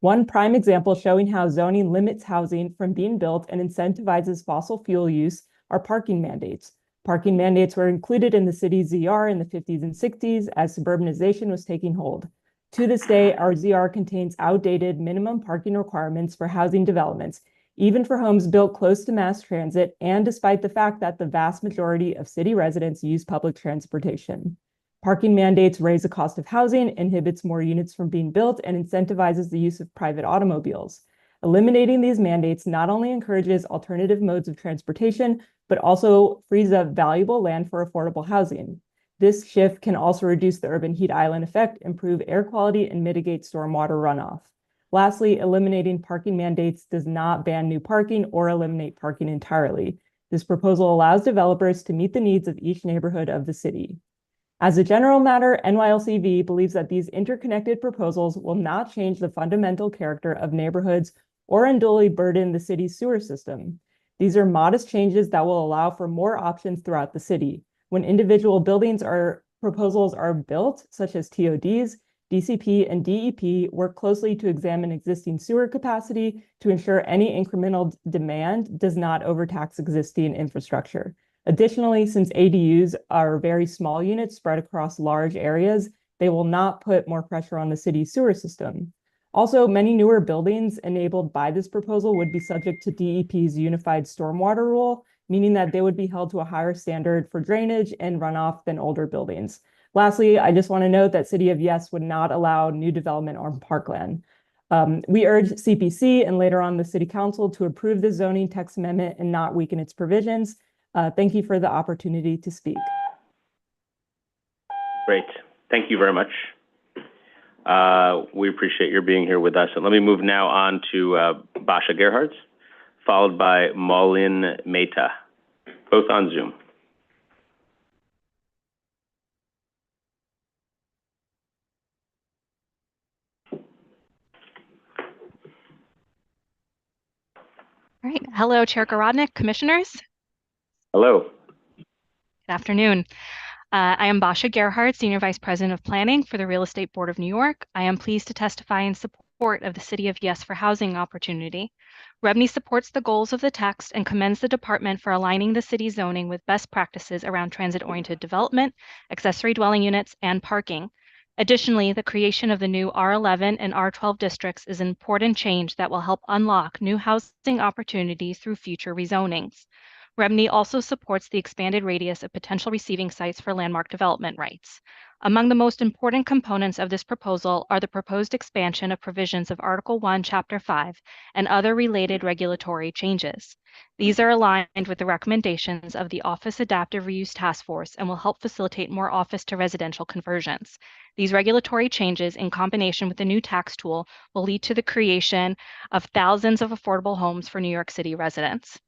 S10: One prime example showing how zoning limits housing from being built and incentivizes fossil fuel use are parking mandates. Parking mandates were included in the city's ZR in the 50s and 60s as suburbanization was taking hold. To this day, our ZR contains outdated minimum parking requirements for housing developments, even for homes built close to mass transit, and despite the fact that the vast majority of city residents use public transportation. Parking mandates raise the cost of housing, inhibits more units from being built, and incentivizes the use of private automobiles. Eliminating these mandates not only encourages alternative modes of transportation, but also frees up valuable land for affordable housing. This shift can also reduce the urban heat island effect, improve air quality, and mitigate stormwater runoff. Lastly, eliminating parking mandates does not ban new parking or eliminate parking entirely. This proposal allows developers to meet the needs of each neighborhood of the city. As a general matter, NYLCV believes that these interconnected proposals will not change the fundamental character of neighborhoods or unduly burden the city's sewer system. These are modest changes that will allow for more options throughout the city. When individual proposals are built, such as TODs, DCP and DEP work closely to examine existing sewer capacity to ensure any incremental demand does not overtax existing infrastructure. Additionally, since ADUs are very small units spread across large areas, they will not put more pressure on the city's sewer system. Also, many newer buildings enabled by this proposal would be subject to DEP's unified stormwater rule, meaning that they would be held to a higher standard for drainage and runoff than older buildings. Lastly, I just want to note that City of Yes would not allow new development on parkland. We urge CPC and later on the City Council to approve the zoning text amendment and not weaken its provisions. Thank you for the opportunity to speak.
S1: Great. Thank you very much. We appreciate your being here with us. And let me move now on to Basha Gerhardt, followed by Maulin Mehta, both on Zoom.
S15: All right. Hello, Chair Garodnick, commissioners.
S1: Hello.
S15: Good afternoon. I am Basha Gerhardt, Senior Vice President of Planning for the Real Estate Board of New York. I am pleased to testify in support of the City of Yes for Housing Opportunity. REBNY supports the goals of the text and commends the department for aligning the city zoning with best practices around transit-oriented development, accessory dwelling units, and parking. Additionally, the creation of the new R11 and R12 districts is an important change that will help unlock new housing opportunities through future rezonings. REBNY also supports the expanded radius of potential receiving sites for landmark development rights. Among the most important components of this proposal are the proposed expansion of provisions of Article 1, Chapter 5, and other related regulatory changes. These are aligned with the recommendations of the Office Adaptive Reuse Task Force and will help facilitate more office to residential conversions. These regulatory changes, in combination with the new tax tool, will lead to the creation of thousands of affordable homes for New York City residents.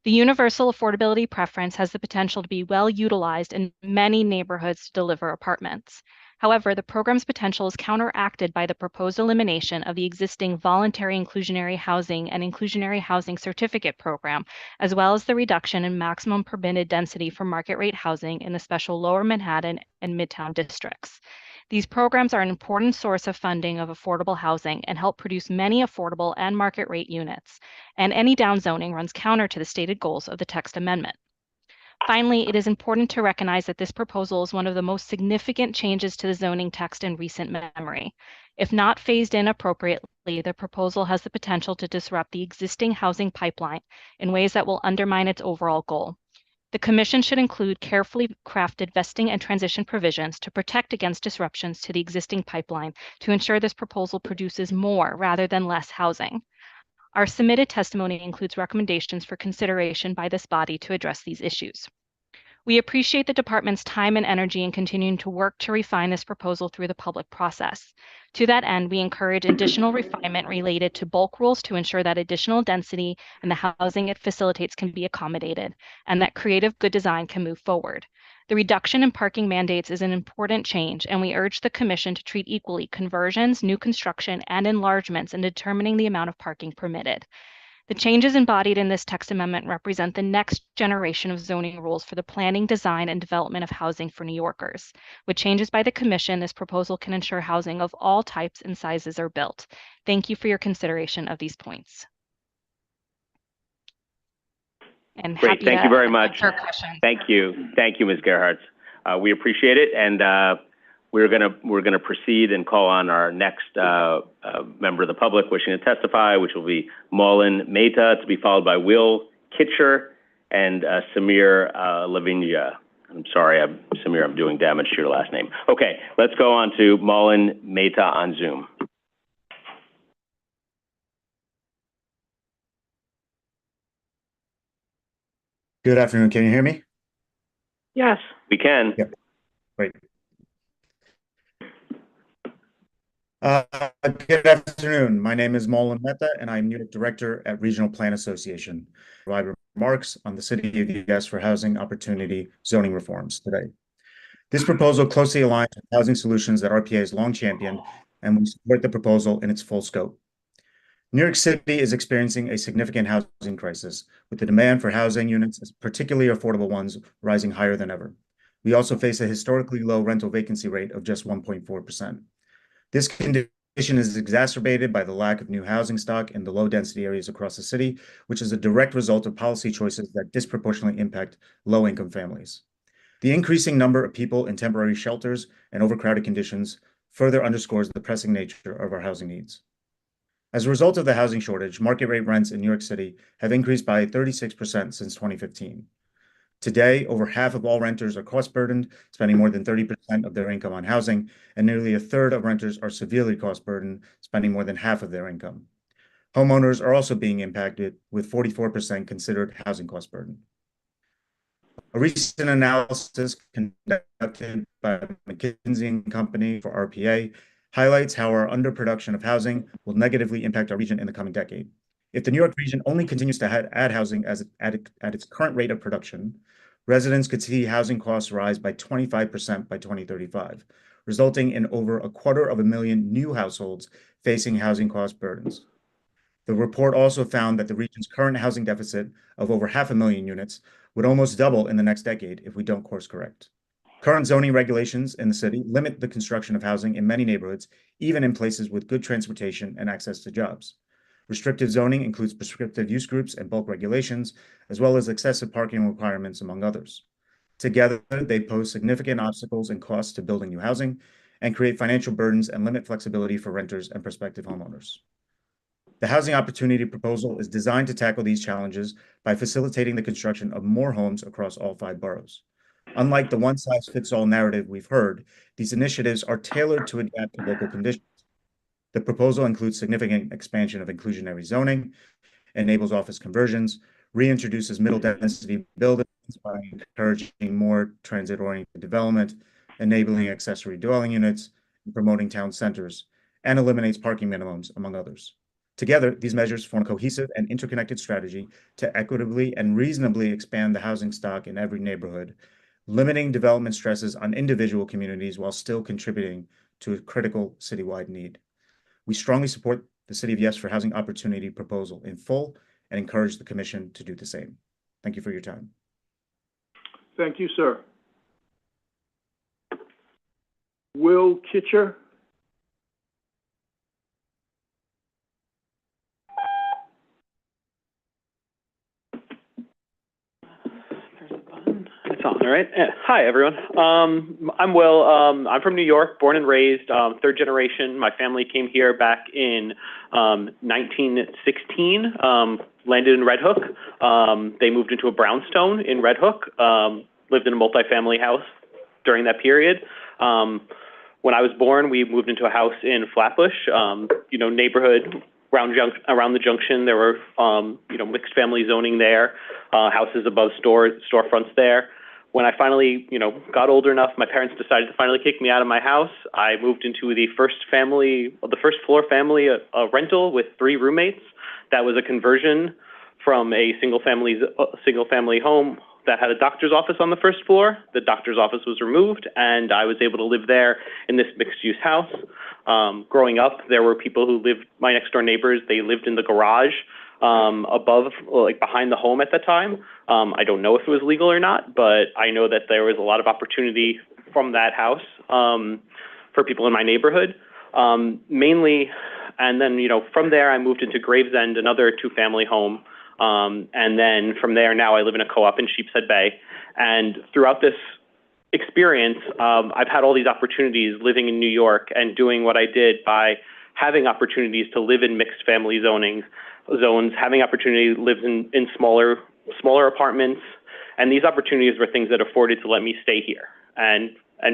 S15: The universal affordability preference has the potential to be well utilized in many neighborhoods to deliver apartments. However, the program's potential is counteracted by the proposed elimination of the existing voluntary inclusionary housing and inclusionary housing certificate program, as well as the reduction in maximum permitted density for market rate housing in the special Lower Manhattan and Midtown districts. These programs are an important source of funding of affordable housing and help produce many affordable and market rate units, and any downzoning runs counter to the stated goals of the text amendment. Finally, it is important to recognize that this proposal is one of the most significant changes to the zoning text in recent memory. If not phased in appropriately, the proposal has the potential to disrupt the existing housing pipeline in ways that will undermine its overall goal. The Commission should include carefully crafted vesting and transition provisions to protect against disruptions to the existing pipeline to ensure this proposal produces more rather than less housing. Our submitted testimony includes recommendations for consideration by this body to address these issues. We appreciate the department's time and energy in continuing to work to refine this proposal through the public process. To that end, we encourage additional refinement related to bulk rules to ensure that additional density and the housing it facilitates can be accommodated, and that creative good design can move forward. The reduction in parking mandates is an important change, and we urge the Commission to treat equally conversions, new construction, and enlargements in determining the amount of parking permitted. The changes embodied in this text amendment represent the next generation of zoning rules for the planning, design, and development of housing for New Yorkers. With changes by the Commission, this proposal can ensure housing of all types and sizes are built. Thank you for your consideration of these points. And
S1: great, thank you very much. Thank you, Ms. Gerhardt. We appreciate it, and we're gonna proceed and call on our next member of the public wishing to testify, which will be Maulin Mehta, to be followed by Will Kitcher and Samir Lavinia. I'm sorry, Samir, I'm doing damage to your last name. Okay, let's go on to Mullen Mehta on Zoom.
S9: Good afternoon. Can you hear me?
S3: Yes.
S1: We can.
S9: Yep. Great. Good afternoon. My name is Mullen Mehta, and I'm New York Director at Regional Plan Association. I provide remarks on the City of Yes for housing opportunity zoning reforms today. This proposal closely aligns with housing solutions that RPA has long championed, and we support the proposal in its full scope. New York City is experiencing a significant housing crisis, with the demand for housing units, particularly affordable ones, rising higher than ever. We also face a historically low rental vacancy rate of just 1.4%. This condition is exacerbated by the lack of new housing stock in the low-density areas across the city, which is a direct result of policy choices that disproportionately impact low-income families. The increasing number of people in temporary shelters and overcrowded conditions further underscores the pressing nature of our housing needs. As a result of the housing shortage, market rate rents in New York City have increased by 36% since 2015. Today, over half of all renters are cost-burdened, spending more than 30% of their income on housing, and nearly a third of renters are severely cost-burdened, spending more than half of their income. Homeowners are also being impacted, with 44% considered housing cost burden. A recent analysis conducted by McKinsey & Company for RPA highlights how our underproduction of housing will negatively impact our region in the coming decade. If the New York region only continues to add housing at its current rate of production, residents could see housing costs rise by 25% by 2035, resulting in over 250,000 new households facing housing cost burdens. The report also found that the region's current housing deficit of over 500,000 units would almost double in the next decade if we don't course correct. Current zoning regulations in the city limit the construction of housing in many neighborhoods, even in places with good transportation and access to jobs. Restrictive zoning includes prescriptive use groups and bulk regulations, as well as excessive parking requirements, among others. Together, they pose significant obstacles and costs to building new housing and create financial burdens and limit flexibility for renters and prospective homeowners. The Housing Opportunity Proposal is designed to tackle these challenges by facilitating the construction of more homes across all 5 boroughs. Unlike the one-size-fits-all narrative we've heard, these initiatives are tailored to adapt to local conditions. The proposal includes significant expansion of inclusionary zoning, enables office conversions, reintroduces middle-density buildings by encouraging more transit-oriented development, enabling accessory dwelling units, and promoting town centers, and eliminates parking minimums, among others. Together, these measures form a cohesive and interconnected strategy to equitably and reasonably expand the housing stock in every neighborhood, limiting development stresses on individual communities while still contributing to a critical citywide need. We strongly support the City of Yes for Housing Opportunity proposal in full and encourage the Commission to do the same. Thank you for your time.
S20: Thank you, sir. Will Kitcher.
S21: It's on, all right. Hi, everyone. I'm Will. I'm from New York, born and raised, 3rd generation. My family came here back in 1916, landed in Red Hook. They moved into a brownstone in Red Hook, lived in a multifamily house during that period. When I was born, we moved into a house in Flatbush, neighborhood around the junction. There were, mixed family zoning there, houses above storefronts there. When I finally, got older enough, my parents decided to finally kick me out of my house. I moved into the first floor family rental with 3 roommates. That was a conversion from a single family home that had a doctor's office on the first floor. The doctor's office was removed, and I was able to live there in this mixed-use house. Growing up, there were people who lived, my next-door neighbors, they lived in the garage above, behind the home at the time. I don't know if it was legal or not, but I know that there was a lot of opportunity from that house for people in my neighborhood, mainly. And then, from there, I moved into Gravesend, another 2-family home. And then from there, now I live in a co-op in Sheepshead Bay. And throughout this experience, I've had all these opportunities living in New York and doing what I did by having opportunities to live in mixed family zones, having opportunity to live in smaller apartments, And these opportunities were things that afforded to let me stay here and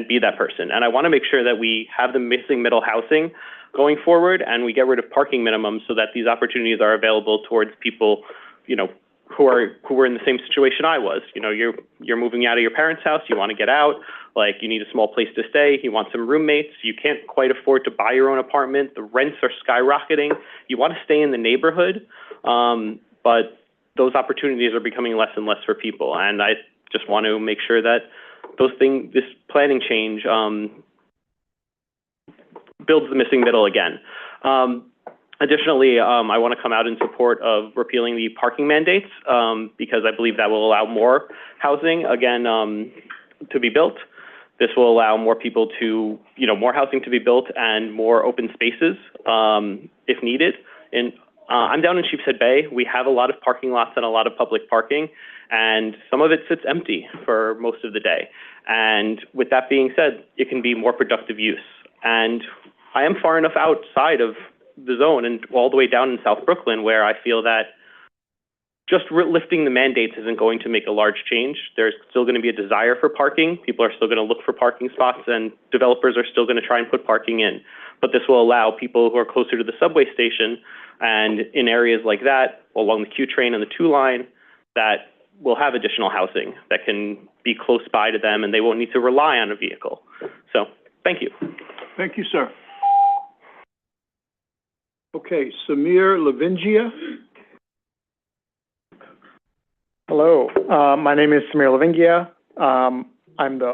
S21: be that person. And I want to make sure that we have the missing middle housing going forward, and we get rid of parking minimums so that these opportunities are available towards people, you know, who were in the same situation I was. You know, you're moving out of your parents' house, you want to get out, like you need a small place to stay, you want some roommates, you can't quite afford to buy your own apartment, the rents are skyrocketing, you want to stay in the neighborhood, but those opportunities are becoming less and less for people. And I just want to make sure that this planning change builds the missing middle again. Additionally, I want to come out in support of repealing the parking mandates because I believe that will allow more housing, again, to be built. This will allow more people to, more housing to be built and more open spaces if needed. And I'm down in Sheepshead Bay. We have a lot of parking lots and a lot of public parking, and some of it sits empty for most of the day. And with that being said, it can be more productive use. And I am far enough outside of the zone and all the way down in South Brooklyn where I feel that just lifting the mandates isn't going to make a large change. There's still going to be a desire for parking. People are still going to look for parking spots, and developers are still going to try and put parking in. But this will allow people who are closer to the subway station and in areas like that, along the Q train and the 2 line, that will have additional housing that can be close by to them, and they won't need to rely on a vehicle. So, thank you.
S20: Thank you, sir. Okay, Samir Lavingia.
S11: Hello, my name is Samir Lavingia.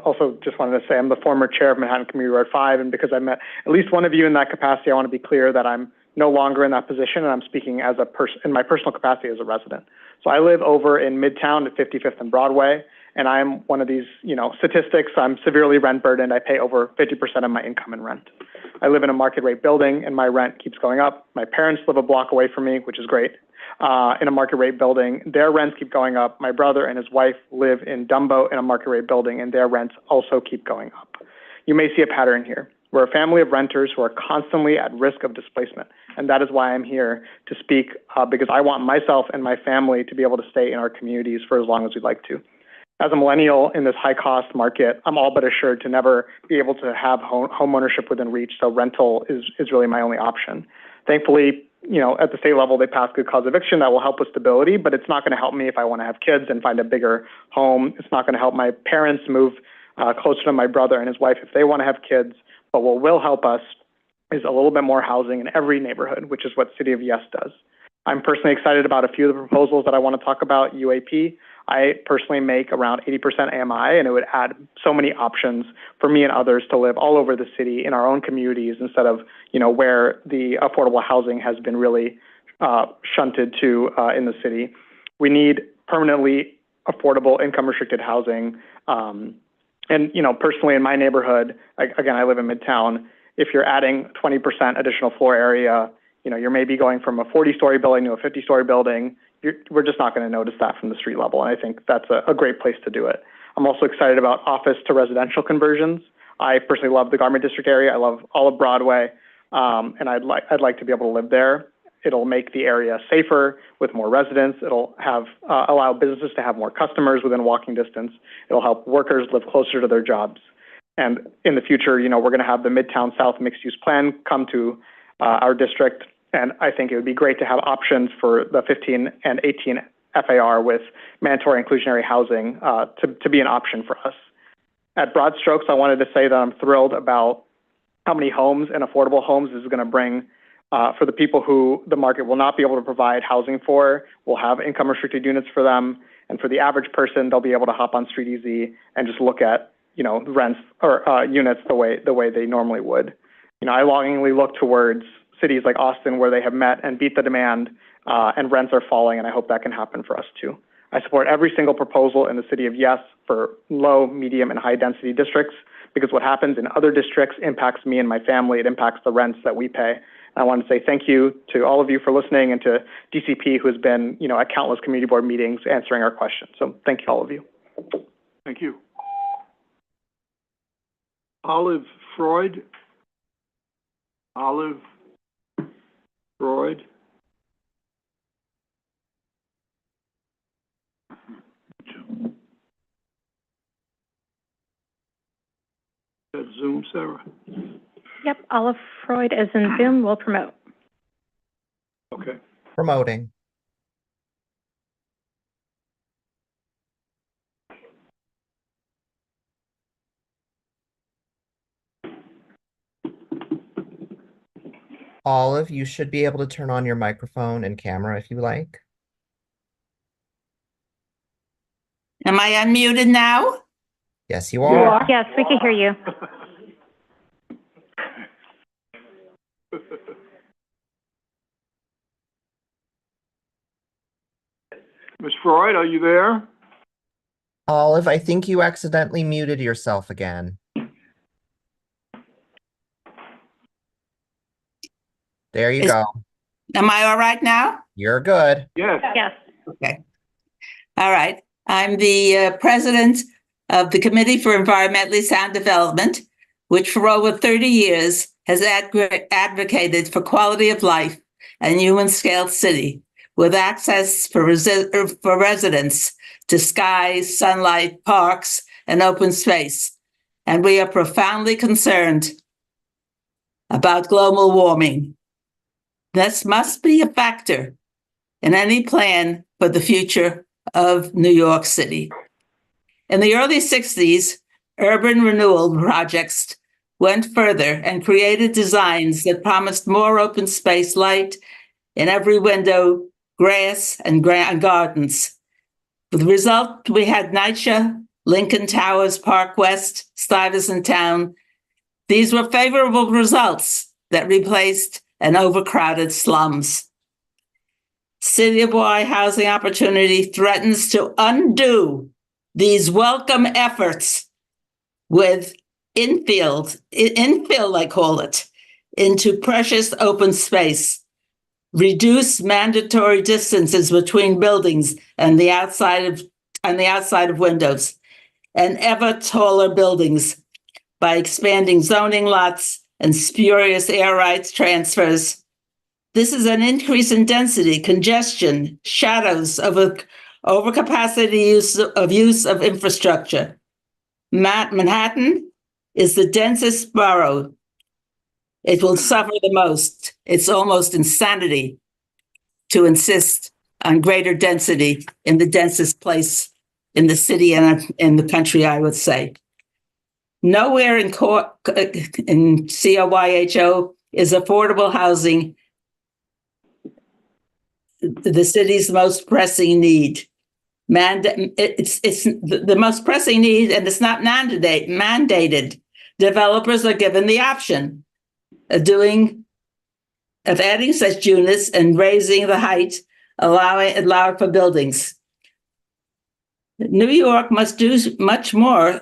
S11: Also just wanted to say I'm the former chair of Manhattan Community Road 5, and because I met at least one of you in that capacity, I want to be clear that I'm no longer in that position, and I'm speaking as in my personal capacity as a resident. So I live over in Midtown at 55th and Broadway, and I'm one of these, statistics. I'm severely rent burdened. I pay over 50% of my income in rent. I live in a market rate building, and my rent keeps going up. My parents live a block away from me, which is great, in a market rate building. Their rents keep going up. My brother and his wife live in Dumbo in a market rate building, and their rents also keep going up. You may see a pattern here. We're a family of renters who are constantly at risk of displacement, and that is why I'm here to speak, because I want myself and my family to be able to stay in our communities for as long as we'd like to. As a millennial in this high-cost market, I'm all but assured to never be able to have home ownership within reach, so rental is really my only option. Thankfully, at the state level, they passed good cause eviction that will help with stability, but it's not going to help me if I want to have kids and find a bigger home. It's not going to help my parents move closer to my brother and his wife if they want to have kids. But what will help us is a little bit more housing in every neighborhood, which is what City of Yes does. I'm personally excited about a few of the proposals that I want to talk about. UAP, I personally make around 80% AMI, and it would add so many options for me and others to live all over the city in our own communities instead of, where the affordable housing has been really shunted to in the city. We need permanently affordable income restricted housing. And, personally in my neighborhood, again, I live in Midtown, if you're adding 20% additional floor area, you're maybe going from a 40-story building to a 50-story building. We're just not going to notice that from the street level, and I think that's a great place to do it. I'm also excited about office to residential conversions. I personally love the Garment District area. I love all of Broadway, and I'd like to be able to live there. It'll make the area safer with more residents. It'll have allow businesses to have more customers within walking distance. It'll help workers live closer to their jobs. And in the future, we're going to have the Midtown South mixed-use plan come to our district. And I think it would be great to have options for the 15 and 18 FAR with mandatory inclusionary housing to be an option for us. At broad strokes, I wanted to say that I'm thrilled about how many homes and affordable homes this is going to bring for the people who the market will not be able to provide housing for. We'll have income restricted units for them. And for the average person, they'll be able to hop on Street Easy and just look at, rents or units the way they normally would. I longingly look towards cities like Austin where they have met and beat the demand and rents are falling, and I hope that can happen for us too. I support every single proposal in the City of Yes for low, medium, and high density districts because what happens in other districts impacts me and my family. It impacts the rents that we pay. And I want to say thank you to all of you for listening and to DCP who has been, at countless community board meetings answering our questions. So thank you all of you.
S20: Thank you. Olive Freud. Olive Freud. That's Zoom, Sarah.
S4: Yep, Olive Freud as in Zoom will promote.
S20: Okay.
S13: Promoting. Olive, you should be able to turn on your microphone and camera if you like.
S6: Am I unmuted now?
S13: Yes, you are.
S4: Yes, we can hear you.
S20: Ms. Freud, are you there?
S13: Olive, I think you accidentally muted yourself again. There you go.
S6: Am I all right now?
S13: You're good.
S20: Yes.
S4: Yes.
S6: Okay. All right. I'm the president of the Committee for Environmentally Sound Development, which for over 30 years has advocated for quality of life and human-scaled city with access for residents to skies, sunlight, parks, and open space. And we are profoundly concerned about global warming. This must be a factor in any plan for the future of New York City. In the early 60s, urban renewal projects went further and created designs that promised more open space, light in every window, grass, and gardens. With the result, we had NYCHA, Lincoln Towers, Park West, Stuyvesant Town. These were favorable results that replaced an overcrowded slums. Citywide housing opportunity threatens to undo these welcome efforts with infill, I call it, into precious open space. Reduce mandatory distances between buildings and the outside of windows, and ever taller buildings by expanding zoning lots and spurious air rights transfers. This is an increase in density, congestion, shadows of overcapacity use of infrastructure. Manhattan is the densest borough. It will suffer the most. It's almost insanity to insist on greater density in the densest place in the city and in the country, I would say. Nowhere in COYHO is affordable housing the city's most pressing need. It's the most pressing need, and it's not mandated. Developers are given the option of adding such units and raising the height, allowed for buildings. New York must do much more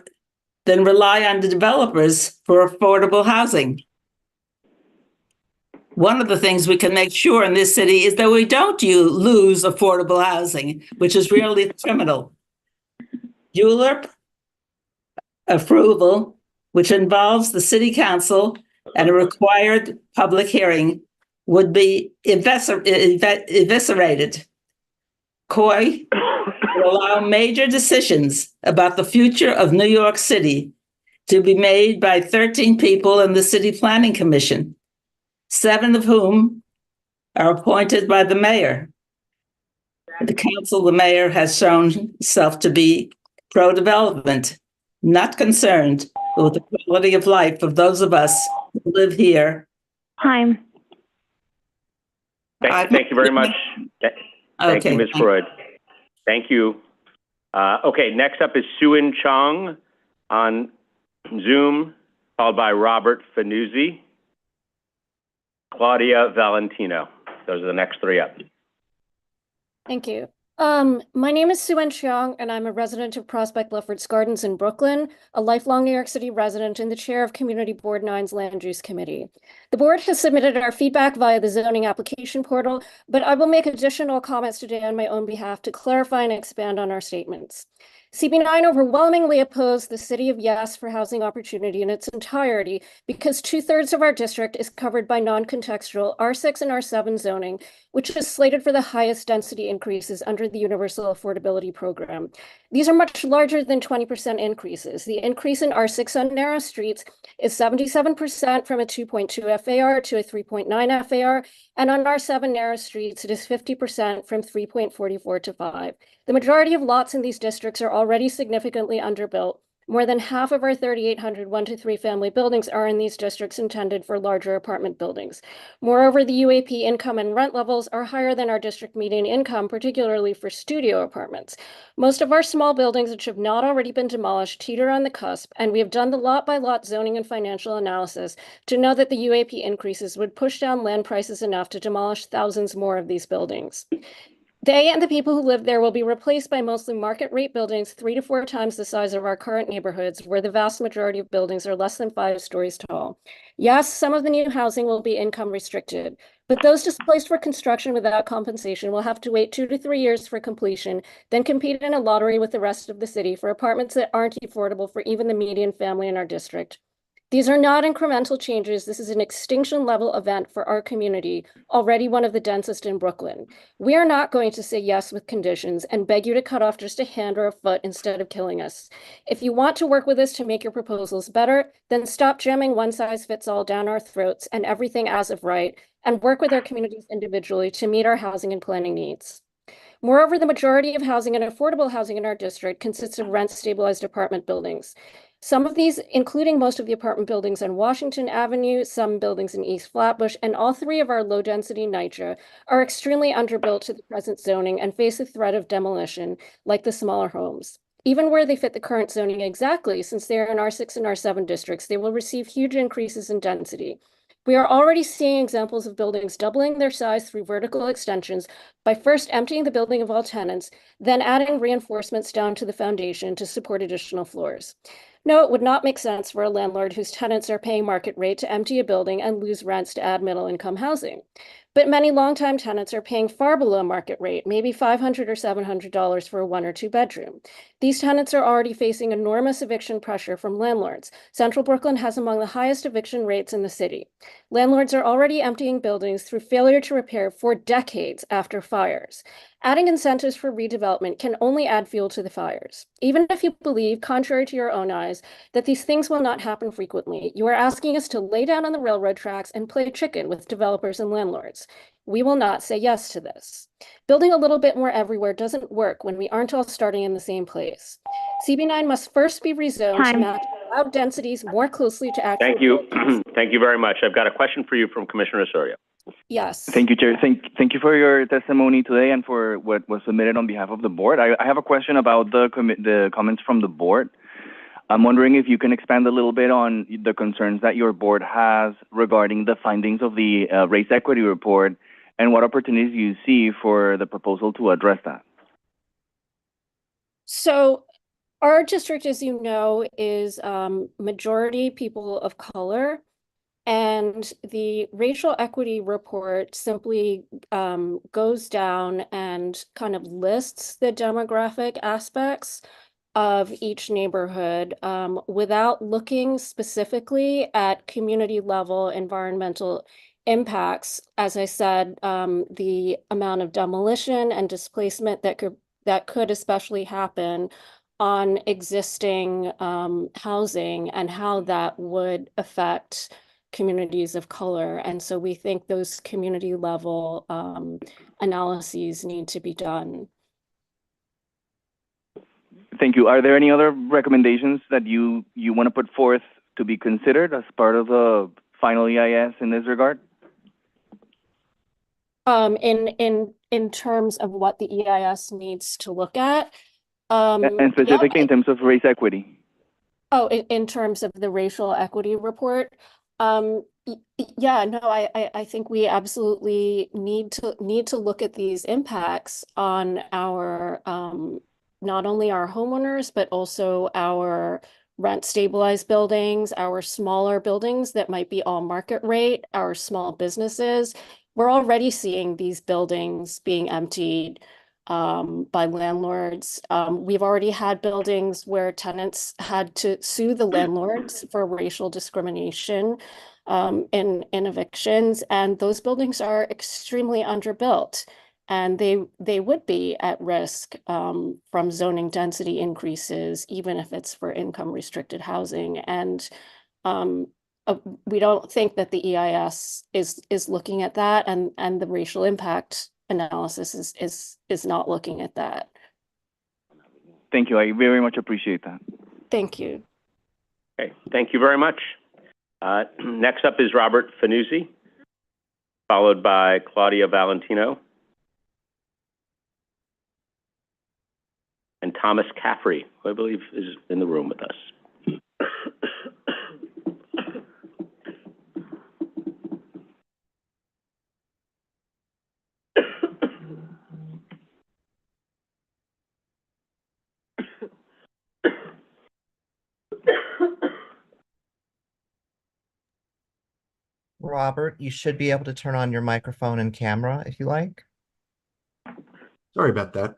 S6: than rely on the developers for affordable housing. One of the things we can make sure in this city is that we don't lose affordable housing, which is really criminal. ULURP approval, which involves the city council and a required public hearing, would be eviscerated. COY will allow major decisions about the future of New York City to be made by 13 people in the City Planning Commission, 7 of whom are appointed by the mayor. The council, the mayor, has shown himself to be pro-development, not concerned with the quality of life of those of us who live here.
S4: Time.
S1: Thank you very much. Thank you, Ms. Freud. Thank you. Okay, next up is Suen Chong on Zoom, followed by Robert Fanuzzi, Claudia Valentino. Those are the next 3 up.
S14: Thank you. My name is Suen Cheong, and I'm a resident of Prospect Lefferts Gardens in Brooklyn, a lifelong New York City resident and the chair of Community Board 9's Land Use Committee. The board has submitted our feedback via the zoning application portal, but I will make additional comments today on my own behalf to clarify and expand on our statements. CB9 overwhelmingly opposed the City of Yes for housing opportunity in its entirety because 2/3 of our district is covered by non-contextual R6 and R7 zoning, which is slated for the highest density increases under the Universal Affordability Program. These are much larger than 20% increases. The increase in R6 on narrow streets is 77% from a 2.2 FAR to a 3.9 FAR, and on R7 narrow streets, it is 50% from 3.44 to 5. The majority of lots in these districts are already significantly underbuilt. More than half of our 3,800 1 to 3 family buildings are in these districts intended for larger apartment buildings. Moreover, the UAP income and rent levels are higher than our district median income, particularly for studio apartments. Most of our small buildings, which have not already been demolished, teeter on the cusp, and we have done the lot-by-lot zoning and financial analysis to know that the UAP increases would push down land prices enough to demolish thousands more of these buildings. They and the people who live there will be replaced by mostly market rate buildings 3 to 4 times the size of our current neighborhoods, where the vast majority of buildings are less than 5 stories tall. Yes, some of the new housing will be income restricted, but those displaced for construction without compensation will have to wait 2 to 3 years for completion, then compete in a lottery with the rest of the city for apartments that aren't affordable for even the median family in our district. These are not incremental changes. This is an extinction level event for our community, already one of the densest in Brooklyn. We are not going to say yes with conditions and beg you to cut off just a hand or a foot instead of killing us. If you want to work with us to make your proposals better, then stop jamming one size fits all down our throats and everything as of right, and work with our communities individually to meet our housing and planning needs. Moreover, the majority of housing and affordable housing in our district consists of rent-stabilized apartment buildings. Some of these, including most of the apartment buildings on Washington Avenue, some buildings in East Flatbush, and all 3 of our low-density NYCHA, are extremely underbuilt to the present zoning and face a threat of demolition, like the smaller homes. Even where they fit the current zoning exactly, since they are in R6 and R7 districts, they will receive huge increases in density. We are already seeing examples of buildings doubling their size through vertical extensions by first emptying the building of all tenants, then adding reinforcements down to the foundation to support additional floors. No, it would not make sense for a landlord whose tenants are paying market rate to empty a building and lose rents to add middle-income housing. But many longtime tenants are paying far below market rate, maybe $500 or $700 for a 1 or 2 bedroom. These tenants are already facing enormous eviction pressure from landlords. Central Brooklyn has among the highest eviction rates in the city. Landlords are already emptying buildings through failure to repair for decades after fires. Adding incentives for redevelopment can only add fuel to the fires. Even if you believe, contrary to your own eyes, that these things will not happen frequently, you are asking us to lay down on the railroad tracks and play chicken with developers and landlords. We will not say yes to this. Building a little bit more everywhere doesn't work when we aren't all starting in the same place. CB9 must first be rezoned to match allowed densities more closely to actual.
S1: Thank you. Thank you very much. I've got a question for you from Commissioner Osorio.
S14: Yes.
S2: Thank you, Chair. Thank you for your testimony today and for what was submitted on behalf of the board. I have a question about the comments from the board. I'm wondering if you can expand a little bit on the concerns that your board has regarding the findings of the race equity report and what opportunities you see for the proposal to address that.
S14: So our district, as you know, is majority people of color. And the racial equity report simply goes down and kind of lists the demographic aspects of each neighborhood without looking specifically at community level environmental impacts. As I said, the amount of demolition and displacement that could especially happen on existing housing and how that would affect communities of color. And so we think those community level analyses need to be done.
S2: Thank you. Are there any other recommendations that you want to put forth to be considered as part of the final EIS in this regard?
S14: In terms of what the EIS needs to look at?
S2: And specifically in terms of race equity?
S14: Oh, in terms of the racial equity report? Yeah, no, I think we absolutely need to look at these impacts on our not only our homeowners, but also our rent stabilized buildings, our smaller buildings that might be all market rate, our small businesses. We're already seeing these buildings being emptied by landlords. We've already had buildings where tenants had to sue the landlords for racial discrimination in evictions, and those buildings are extremely underbuilt. And they would be at risk from zoning density increases, even if it's for income restricted housing. And we don't think that the EIS is looking at that, and the racial impact analysis is not looking at that.
S2: Thank you. I very much appreciate that.
S14: Thank you.
S1: Okay, thank you very much. Next up is Robert Fanuzzi, followed by Claudia Valentino and Thomas Caffrey, who I believe is in the room with us.
S13: Robert, you should be able to turn on your microphone and camera if you like.
S12: Sorry about that.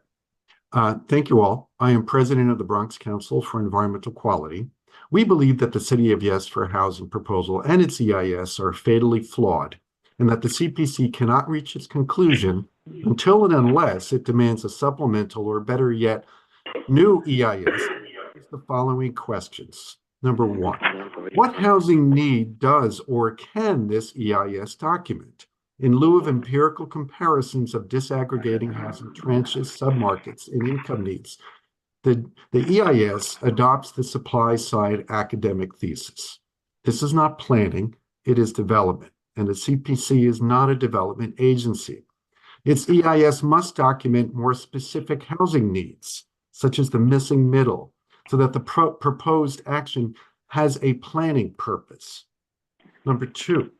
S12: Thank you all. I am president of the Bronx Council for Environmental Quality. We believe that the City of Yes for Housing proposal and its EIS are fatally flawed, and that the CPC cannot reach its conclusion until and unless it demands a supplemental, or better yet, new EIS. The following questions. Number one, what housing need does or can this EIS document? In lieu of empirical comparisons of disaggregating housing tranches, submarkets, and income needs, the EIS adopts the supply side academic thesis. This is not planning, it is development, and the CPC is not a development agency. Its EIS must document more specific housing needs, such as the missing middle, so that the proposed action has a planning purpose. Number two,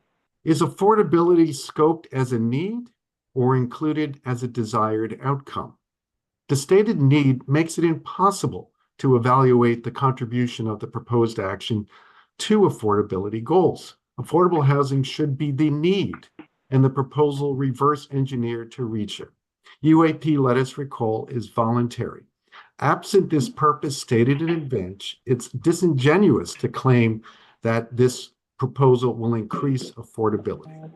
S12: is affordability scoped as a need or included as a desired outcome? The stated need makes it impossible to evaluate the contribution of the proposed action to affordability goals. Affordable housing should be the need, and the proposal reverse engineered to reach it. UAP, let us recall, is voluntary. Absent this purpose stated in advance, it's disingenuous to claim that this proposal will increase affordability.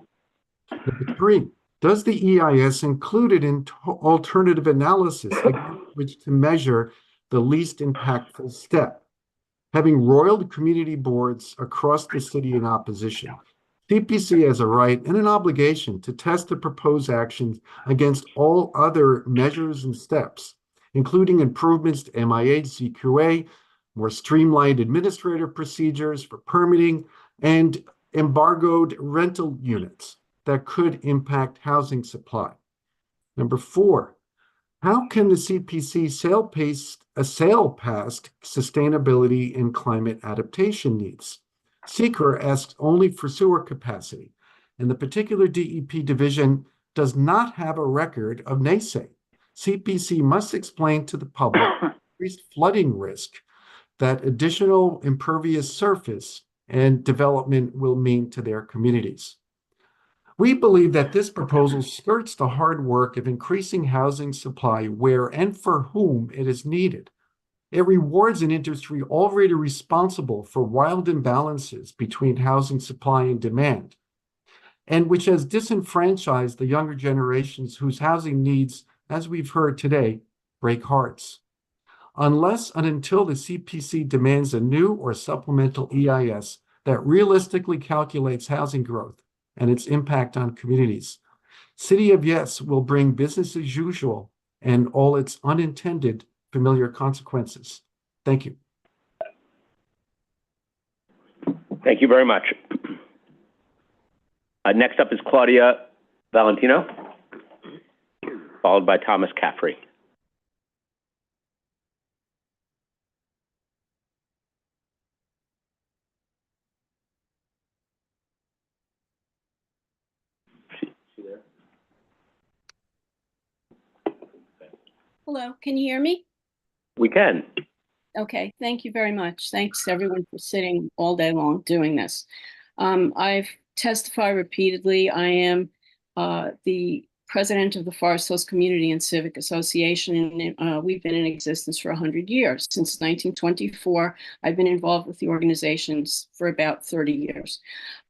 S12: Number three, does the EIS include it in alternative analysis which to measure the least impactful step? Having roiled community boards across the city in opposition, CPC has a right and an obligation to test the proposed actions against all other measures and steps, including improvements to MIH, CQA, more streamlined administrative procedures for permitting, and embargoed rental units that could impact housing supply. Number four, how can the CPC sail past sustainability and climate adaptation needs? Seeker asks only for sewer capacity, and the particular DEP division does not have a record of naysay. CPC must explain to the public increased flooding risk that additional impervious surface and development will mean to their communities. We believe that this proposal skirts the hard work of increasing housing supply where and for whom it is needed. It rewards an industry already responsible for wild imbalances between housing supply and demand, and which has disenfranchised the younger generations whose housing needs, as we've heard today, break hearts. Unless and until the CPC demands a new or supplemental EIS that realistically calculates housing growth and its impact on communities, City of Yes will bring business as usual and all its unintended familiar consequences. Thank you.
S1: Thank you very much. Next up is Claudia Valentino, followed by Thomas Caffrey.
S22: Hello, can you hear me?
S1: We can.
S22: Okay, thank you very much. Thanks everyone for sitting all day long doing this. I've testified repeatedly. I am the president of the Forest Hills Community and Civic Association, and we've been in existence for 100 years. Since 1924, I've been involved with the organizations for about 30 years.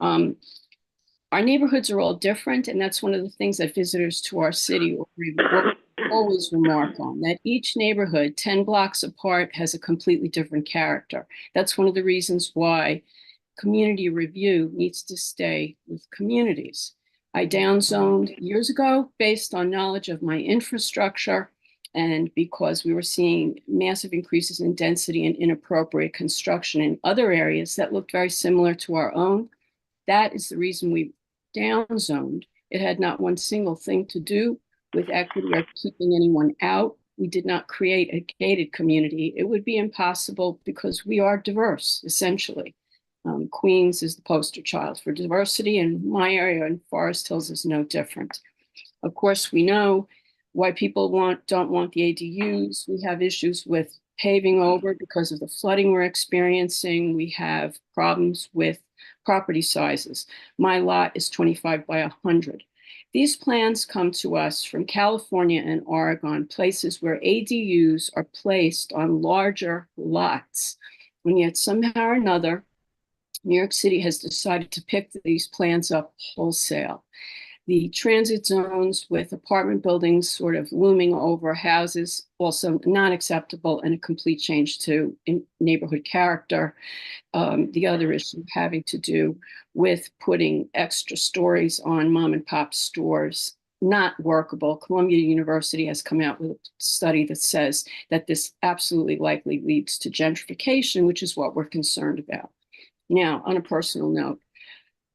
S22: Our neighborhoods are all different, and that's one of the things that visitors to our city always remark on, that each neighborhood 10 blocks apart has a completely different character. That's one of the reasons why community review needs to stay with communities. I downzoned years ago based on knowledge of my infrastructure and because we were seeing massive increases in density and inappropriate construction in other areas that looked very similar to our own. That is the reason we downzoned. It had not one single thing to do with equity or keeping anyone out. We did not create a gated community. It would be impossible because we are diverse, essentially. Queens is the poster child for diversity, and my area in Forest Hills is no different. Of course, we know why people don't want the ADUs. We have issues with paving over because of the flooding we're experiencing. We have problems with property sizes. My lot is 25 by 100. These plans come to us from California and Oregon, places where ADUs are placed on larger lots. And yet somehow or another, New York City has decided to pick these plans up wholesale. The transit zones with apartment buildings sort of looming over houses, also not acceptable, and a complete change to neighborhood character. The other issue having to do with putting extra stories on mom and pop stores, not workable. Columbia University has come out with a study that says that this absolutely likely leads to gentrification, which is what we're concerned about. Now, on a personal note,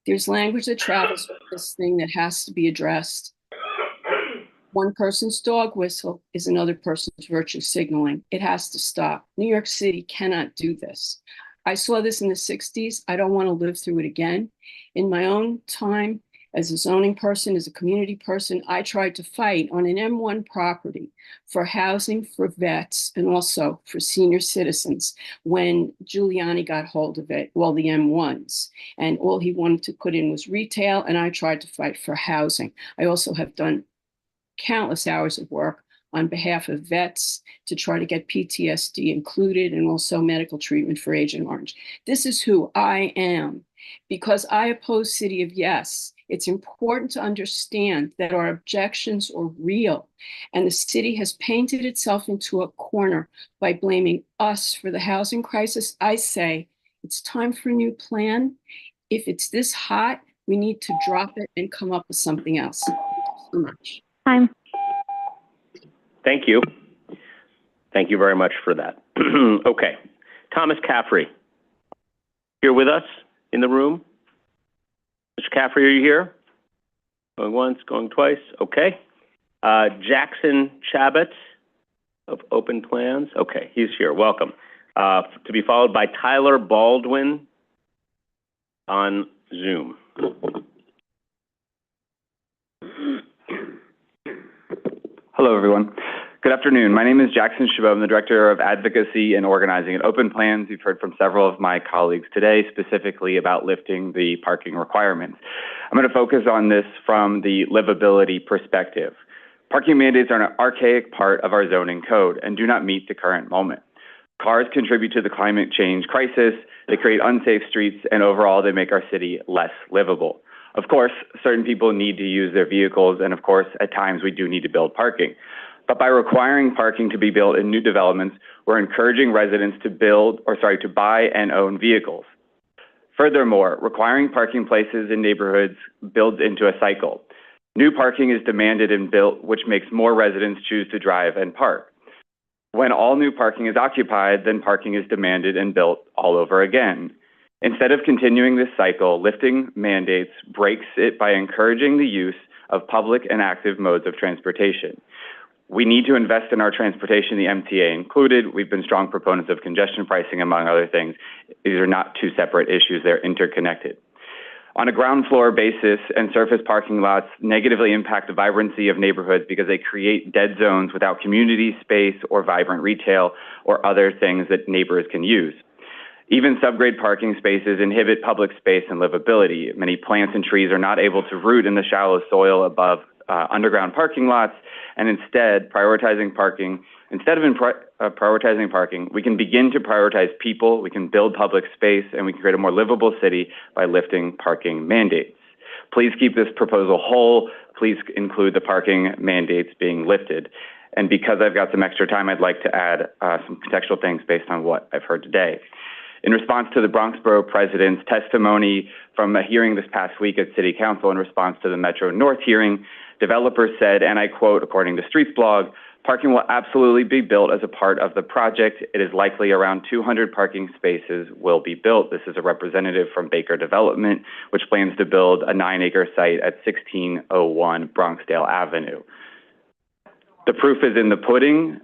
S22: there's language that travels with this thing that has to be addressed. One person's dog whistle is another person's virtue signaling. It has to stop. New York City cannot do this. I saw this in the 60s. I don't want to live through it again. In my own time, as a zoning person, as a community person, I tried to fight on an M1 property for housing for vets and also for senior citizens when Giuliani got hold of it, well, the M1s. And all he wanted to put in was retail, and I tried to fight for housing. I also have done countless hours of work on behalf of vets to try to get PTSD included and also medical treatment for Agent Orange. This is who I am. Because I oppose City of Yes, it's important to understand that our objections are real, and the city has painted itself into a corner by blaming us for the housing crisis. I say it's time for a new plan. If it's this hot, we need to drop it and come up with something else. Thank you so much.
S4: Time.
S1: Thank you. Thank you very much for that. Okay. Thomas Caffrey, here with us in the room. Mr. Caffrey, are you here? Going once, going twice. Okay. Jackson Chabot of Open Plans. Okay, he's here. Welcome. To be followed by Tyler Baldwin on Zoom.
S7: Hello, everyone. Good afternoon. My name is Jackson Chabot. I'm the Director of Advocacy and Organizing at Open Plans. You've heard from several of my colleagues today, specifically about lifting the parking requirements. I'm going to focus on this from the livability perspective. Parking mandates are an archaic part of our zoning code and do not meet the current moment. Cars contribute to the climate change crisis, they create unsafe streets, and overall they make our city less livable. Of course, certain people need to use their vehicles, and of course, at times we do need to build parking. But by requiring parking to be built in new developments, we're encouraging residents to buy and own vehicles. Furthermore, requiring parking places in neighborhoods builds into a cycle. New parking is demanded and built, which makes more residents choose to drive and park. When all new parking is occupied, then parking is demanded and built all over again. Instead of continuing this cycle, lifting mandates breaks it by encouraging the use of public and active modes of transportation. We need to invest in our transportation, the MTA included. We've been strong proponents of congestion pricing, among other things. These are not two separate issues, they're interconnected. On a ground floor basis, and surface parking lots negatively impact the vibrancy of neighborhoods because they create dead zones without community space or vibrant retail or other things that neighbors can use. Even subgrade parking spaces inhibit public space and livability. Many plants and trees are not able to root in the shallow soil above underground parking lots, and instead prioritizing parking. Instead of prioritizing parking, we can begin to prioritize people, we can build public space, and we can create a more livable city by lifting parking mandates. Please keep this proposal whole. Please include the parking mandates being lifted. And because I've got some extra time, I'd like to add some contextual things based on what I've heard today. In response to the Bronx Borough President's testimony from a hearing this past week at City Council in response to the Metro North hearing, developers said, and I quote, according to Streets blog, "Parking will absolutely be built as a part of the project. It is likely around 200 parking spaces will be built." This is a representative from Baker Development, which plans to build a 9-acre site at 1601 Bronxdale Avenue. The proof is in the pudding.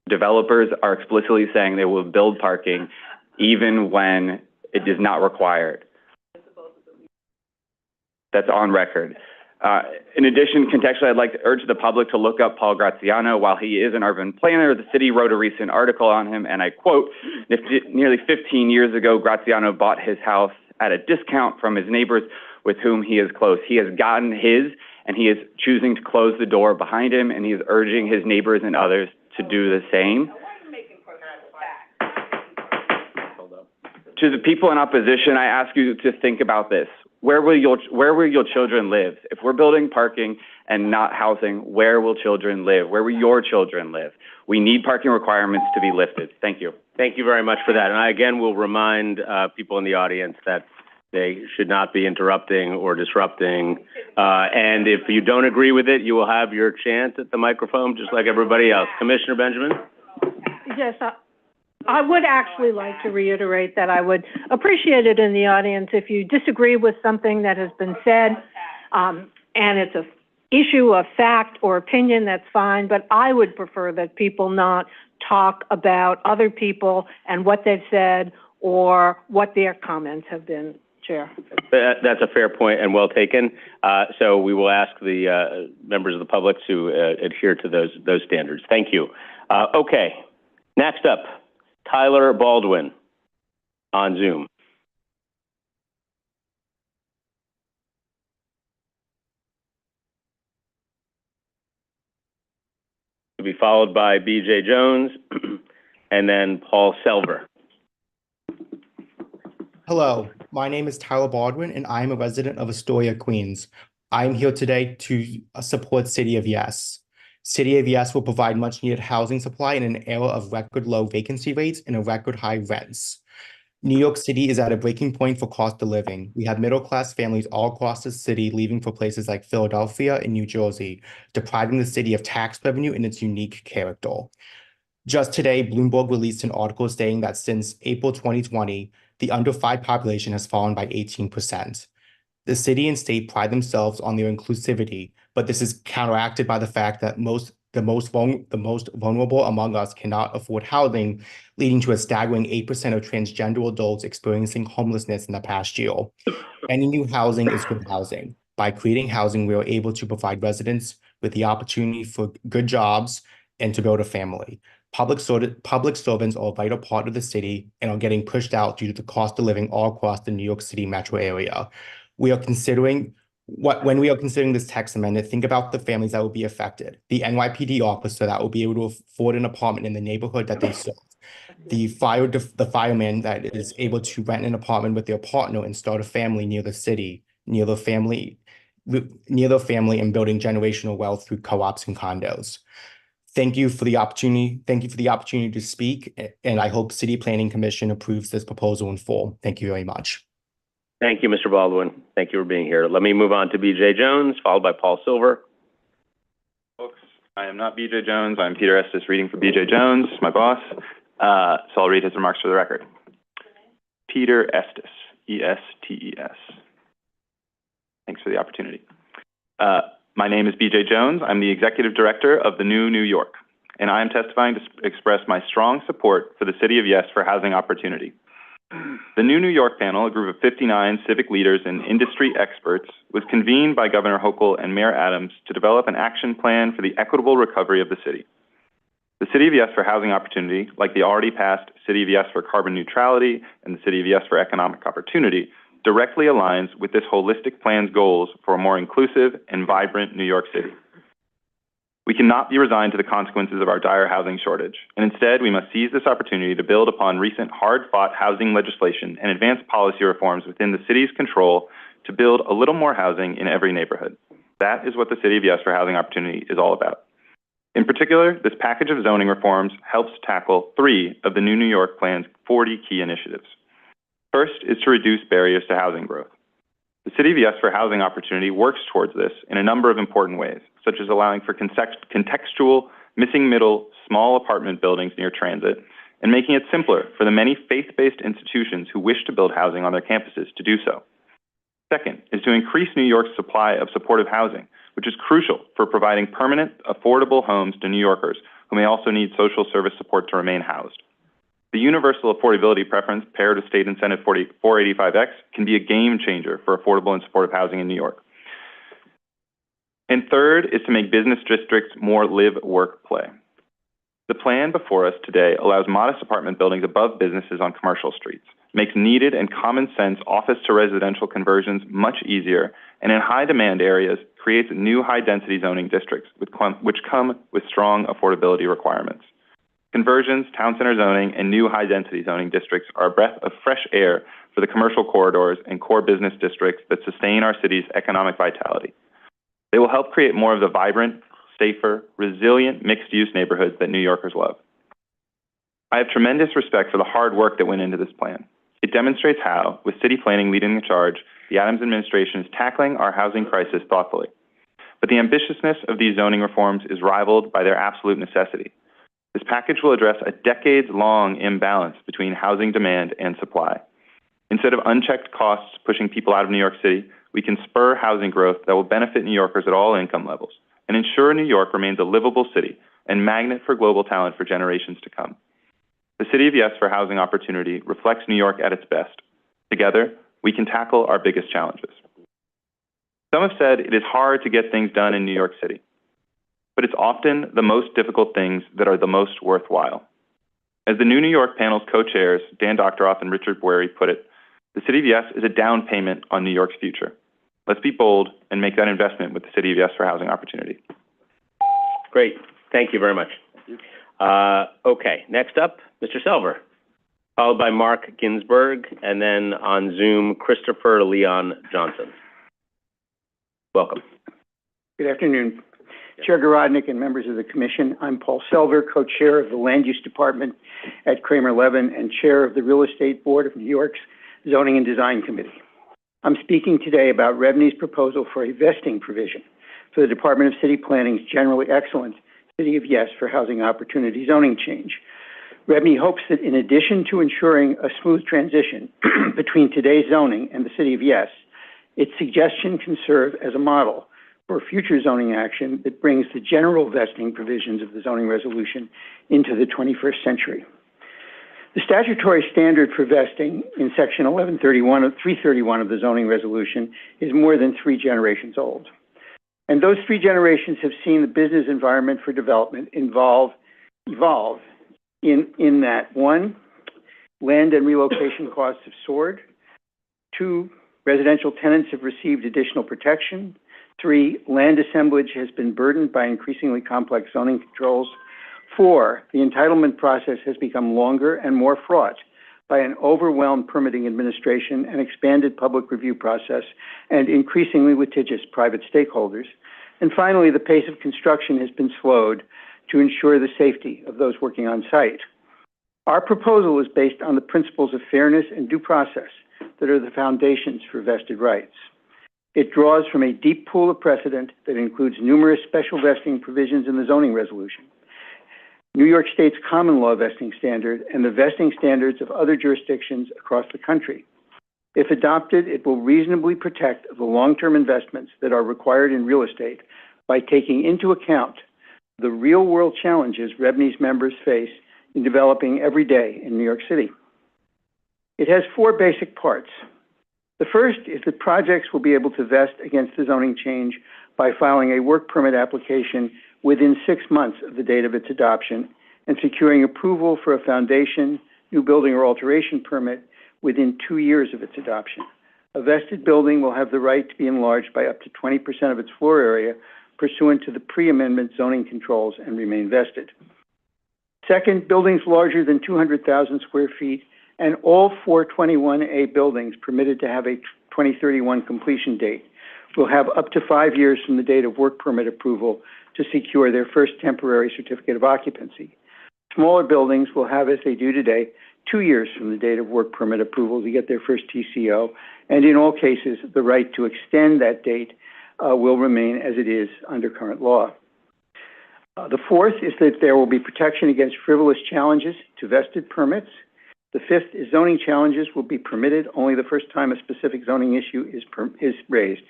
S7: Developers are explicitly saying they will build parking even when it is not required. That's on record. In addition, contextually, I'd like to urge the public to look up Paul Graziano. While he is an urban planner, the city wrote a recent article on him, and I quote, "Nearly 15 years ago, Graziano bought his house at a discount from his neighbors with whom he is close. He has gotten his, and he is choosing to close the door behind him, and he is urging his neighbors and others to do the same." To the people in opposition, I ask you to think about this. Where will your children live? If we're building parking and not housing, where will children live? Where will your children live? We need parking requirements to be lifted. Thank you.
S1: Thank you very much for that. And I again will remind people in the audience that they should not be interrupting or disrupting. And if you don't agree with it, you will have your chance at the microphone, just like everybody else. Commissioner Benjamin?
S3: Yes, I would actually like to reiterate that I would appreciate it in the audience if you disagree with something that has been said, and it's an issue of fact or opinion, that's fine, but I would prefer that people not talk about other people and what they've said or what their comments have been, Chair.
S1: That's a fair point and well taken. So we will ask the members of the public to adhere to those standards. Thank you. Okay, next up. Tyler Baldwin on Zoom. To be followed by BJ Jones and then Paul Selver.
S16: Hello, my name is Tyler Baldwin and I am a resident of Astoria, Queens. I am here today to support City of Yes. City of Yes will provide much needed housing supply in an era of record low vacancy rates and a record high rents. New York City is at a breaking point for cost of living. We have middle class families all across the city leaving for places like Philadelphia and New Jersey, depriving the city of tax revenue and its unique character. Just today, Bloomberg released an article stating that since April 2020, the under 5 population has fallen by 18%. The city and state pride themselves on their inclusivity, but this is counteracted by the fact that the most vulnerable among us cannot afford housing, leading to a staggering 8% of transgender adults experiencing homelessness in the past year. Any new housing is good housing. By creating housing, we are able to provide residents with the opportunity for good jobs and to build a family. Public servants are a vital part of the city and are getting pushed out due to the cost of living all across the New York City metro area. When we are considering this text amendment, think about the families that will be affected. The NYPD officer that will be able to afford an apartment in the neighborhood that they serve. The fireman that is able to rent an apartment with their partner and start a family near the city, near their family and building generational wealth through co-ops and condos. Thank you for the opportunity. Thank you for the opportunity to speak, and I hope City Planning Commission approves this proposal in full. Thank you very much.
S1: Thank you, Mr. Baldwin. Thank you for being here. Let me move on to BJ Jones, followed by Paul Silver.
S7: Folks, I am not BJ Jones. I'm Peter Estes reading for BJ Jones, my boss. So I'll read his remarks for the record. Peter Estes, E-S-T-E-S. Thanks for the opportunity. My name is BJ Jones. I'm the executive director of the New York, and I am testifying to express my strong support for the City of Yes for housing opportunity. The New York panel, a group of 59 civic leaders and industry experts, was convened by Governor Hochul and Mayor Adams to develop an action plan for the equitable recovery of the city. The City of Yes for housing opportunity, like the already passed City of Yes for carbon neutrality and the City of Yes for economic opportunity, directly aligns with this holistic plan's goals for a more inclusive and vibrant New York City. We cannot be resigned to the consequences of our dire housing shortage, and instead we must seize this opportunity to build upon recent hard-fought housing legislation and advance policy reforms within the city's control to build a little more housing in every neighborhood. That is what the City of Yes for Housing Opportunity is all about. In particular, this package of zoning reforms helps tackle 3 of the New York Plan's 40 key initiatives. First is to reduce barriers to housing growth. The City of Yes for Housing Opportunity works towards this in a number of important ways, such as allowing for contextual, missing middle, small apartment buildings near transit, and making it simpler for the many faith-based institutions who wish to build housing on their campuses to do so. Second is to increase New York's supply of supportive housing, which is crucial for providing permanent, affordable homes to New Yorkers who may also need social service support to remain housed. The universal affordability preference paired with State Incentive 485X can be a game changer for affordable and supportive housing in New York. And third is to make business districts more live, work, play. The plan before us today allows modest apartment buildings above businesses on commercial streets, makes needed and common sense office to residential conversions much easier, and in high demand areas creates new high density zoning districts which come with strong affordability requirements. Conversions, town center zoning, and new high density zoning districts are a breath of fresh air for the commercial corridors and core business districts that sustain our city's economic vitality. They will help create more of the vibrant, safer, resilient, mixed-use neighborhoods that New Yorkers love. I have tremendous respect for the hard work that went into this plan. It demonstrates how, with city planning leading the charge, the Adams administration is tackling our housing crisis thoughtfully. But the ambitiousness of these zoning reforms is rivaled by their absolute necessity. This package will address a decades-long imbalance between housing demand and supply. Instead of unchecked costs pushing people out of New York City, we can spur housing growth that will benefit New Yorkers at all income levels and ensure New York remains a livable city and magnet for global talent for generations to come. The City of Yes for Housing Opportunity reflects New York at its best. Together, we can tackle our biggest challenges. Some have said it is hard to get things done in New York City, but it's often the most difficult things that are the most worthwhile. As the new New York panel's co-chairs, Dan Doctoroff and Richard Boeri, put it, the City of Yes is a down payment on New York's future. Let's be bold and make that investment with the City of Yes for Housing Opportunity.
S1: Great. Thank you very much. Okay, next up, Mr. Selver, followed by Mark Ginsburg, and then on Zoom, Christopher Leon Johnson. Welcome.
S5: Good afternoon. Chair Garodnick and members of the Commission, I'm Paul Selver, co-chair of the Land Use Department at Kramer-Levin and chair of the Real Estate Board of New York's Zoning and Design Committee. I'm speaking today about REBNY's proposal for a vesting provision for the Department of City Planning's generally excellent City of Yes for Housing Opportunity zoning change. REBNY hopes that in addition to ensuring a smooth transition between today's zoning and the City of Yes, its suggestion can serve as a model for future zoning action that brings the general vesting provisions of the zoning resolution into the 21st century. The statutory standard for vesting in section 331 of the zoning resolution is more than 3 generations old. And those 3 generations have seen the business environment for development evolve in that 1, land and relocation costs have soared. 2, residential tenants have received additional protection. 3, land assemblage has been burdened by increasingly complex zoning controls. 4, the entitlement process has become longer and more fraught by an overwhelmed permitting administration and expanded public review process and increasingly litigious private stakeholders. And finally, the pace of construction has been slowed to ensure the safety of those working on site. Our proposal is based on the principles of fairness and due process that are the foundations for vested rights. It draws from a deep pool of precedent that includes numerous special vesting provisions in the zoning resolution, New York State's common law vesting standard, and the vesting standards of other jurisdictions across the country. If adopted, it will reasonably protect the long-term investments that are required in real estate by taking into account the real-world challenges REBNY's members face in developing every day in New York City. It has 4 basic parts. The first is that projects will be able to vest against the zoning change by filing a work permit application within 6 months of the date of its adoption and securing approval for a foundation, new building or alteration permit within 2 years of its adoption. A vested building will have the right to be enlarged by up to 20% of its floor area, pursuant to the pre-amendment zoning controls and remain vested. Second, buildings larger than 200,000 square feet and all 421A buildings permitted to have a 2031 completion date will have up to 5 years from the date of work permit approval to secure their first temporary certificate of occupancy. Smaller buildings will have, as they do today, 2 years from the date of work permit approval to get their first TCO, and in all cases, the right to extend that date will remain as it is under current law. The fourth is that there will be protection against frivolous challenges to vested permits. The fifth is zoning challenges will be permitted only the first time a specific zoning issue is raised.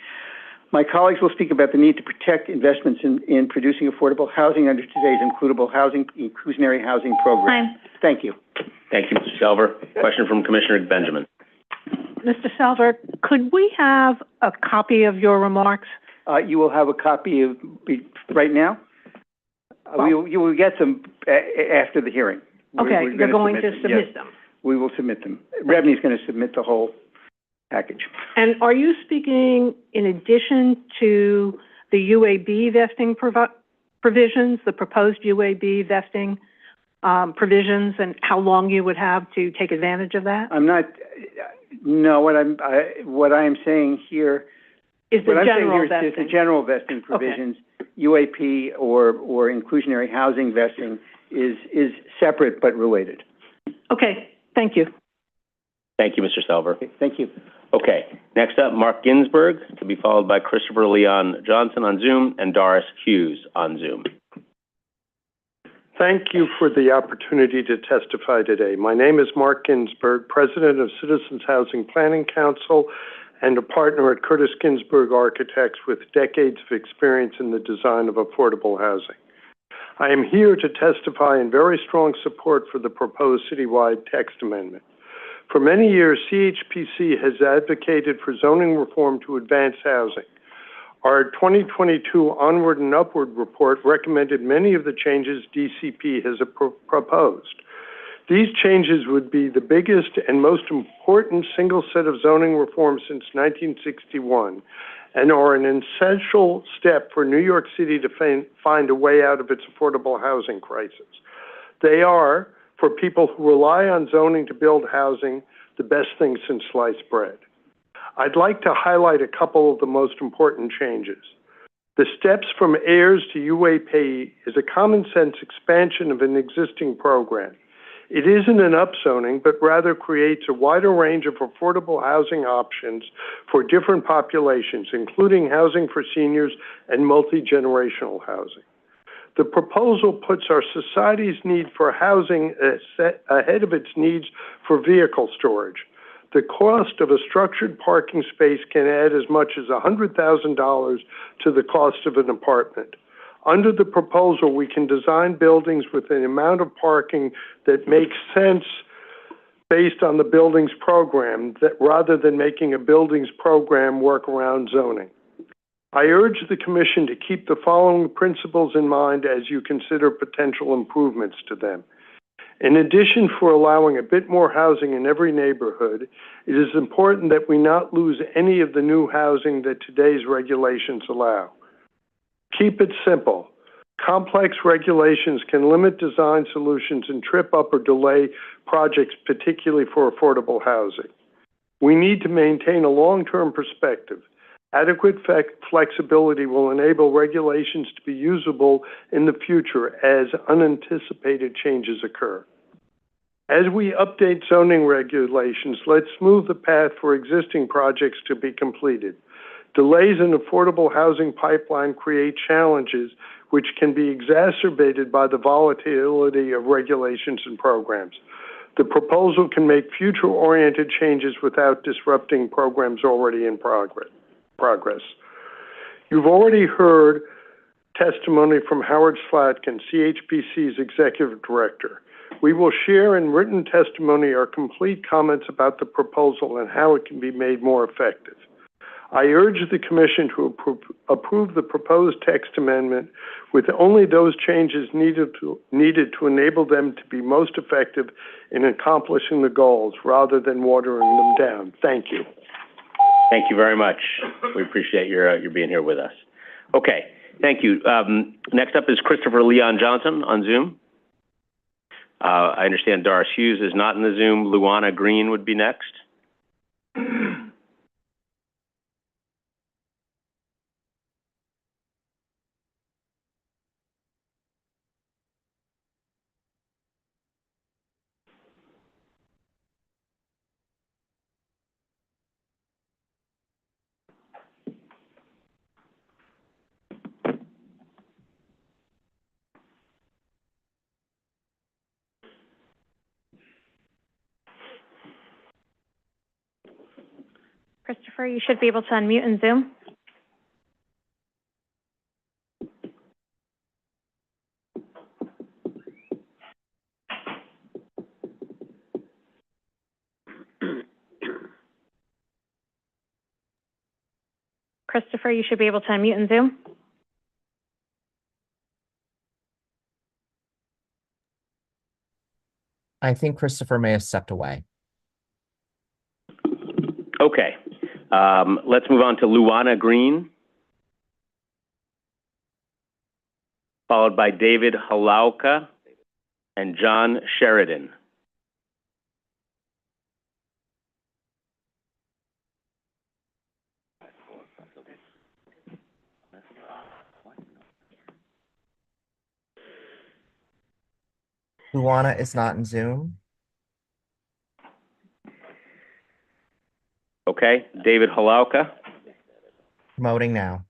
S5: My colleagues will speak about the need to protect investments in producing affordable housing under today's inclusionary housing program. Thank you.
S1: Thank you, Mr. Salver. Question from Commissioner Benjamin.
S3: Mr. Salver, could we have a copy of your remarks?
S5: You will have a copy of right now? You will get them after the hearing.
S3: Okay, you're going to submit them.
S5: We will submit them. Rebney's going to submit the whole package.
S3: And are you speaking in addition to the UAB vesting provisions, the proposed UAB vesting provisions, and how long you would have to take advantage of that?
S5: I'm not. No, what I am saying here
S3: is the general vesting.
S5: Is the general vesting provisions. Okay. UAP or inclusionary housing vesting is separate but related.
S3: Okay. Thank you.
S1: Thank you, Mr. Salver.
S5: Okay, thank you.
S1: Okay. Next up, Mark Ginsburg, to be followed by Christopher Leon Johnson on Zoom and Doris Hughes on Zoom.
S20: Thank you for the opportunity to testify today. My name is Mark Ginsburg, President of Citizens Housing Planning Council and a partner at Curtis Ginsburg Architects with decades of experience in the design of affordable housing. I am here to testify in very strong support for the proposed citywide text amendment. For many years, CHPC has advocated for zoning reform to advance housing. Our 2022 Onward and Upward report recommended many of the changes DCP has proposed. These changes would be the biggest and most important single set of zoning reforms since 1961 and are an essential step for New York City to find a way out of its affordable housing crisis. They are, for people who rely on zoning to build housing, the best thing since sliced bread. I'd like to highlight a couple of the most important changes. The steps from heirs to UAP is a common sense expansion of an existing program. It isn't an upzoning, but rather creates a wider range of affordable housing options for different populations, including housing for seniors and multi-generational housing. The proposal puts our society's need for housing ahead of its needs for vehicle storage. The cost of a structured parking space can add as much as $100,000 to the cost of an apartment. Under the proposal, we can design buildings with an amount of parking that makes sense based on the building's program, rather than making a building's program work around zoning. I urge the Commission to keep the following principles in mind as you consider potential improvements to them. In addition, for allowing a bit more housing in every neighborhood, it is important that we not lose any of the new housing that today's regulations allow. Keep it simple. Complex regulations can limit design solutions and trip up or delay projects, particularly for affordable housing. We need to maintain a long-term perspective. Adequate flexibility will enable regulations to be usable in the future as unanticipated changes occur. As we update zoning regulations, let's smooth the path for existing projects to be completed. Delays in affordable housing pipeline create challenges which can be exacerbated by the volatility of regulations and programs. The proposal can make future-oriented changes without disrupting programs already in progress. You've already heard testimony from Howard Slatkin, CHPC's Executive Director. We will share in written testimony our complete comments about the proposal and how it can be made more effective. I urge the Commission to approve the proposed text amendment with only those changes needed to enable them to be most effective in accomplishing the goals rather than watering them down. Thank you.
S1: Thank you very much. We appreciate your being here with us. Okay, Thank you. Next up is Christopher Leon Johnson on Zoom. I understand Doris Hughes is not in the Zoom. Luana Green would be next.
S4: Christopher, you should be able to unmute in Zoom. Christopher, you should be able to unmute in Zoom.
S13: I think Christopher may have stepped away.
S1: Okay. Let's move on to Luana Green, followed by David Halauka and John Sheridan.
S13: Luana is not in Zoom.
S1: Okay, David Halauka.
S13: Promoting now.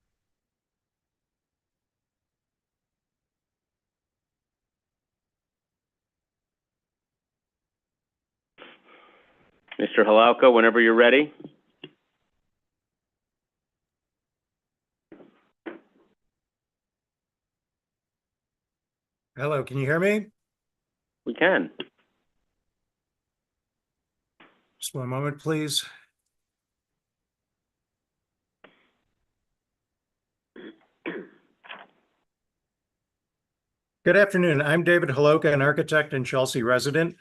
S1: Mr. Halauka, whenever you're ready.
S17: Hello, can you hear me?
S1: We can.
S17: Just one moment, please. Good afternoon. I'm David Halauka, an architect and Chelsea resident.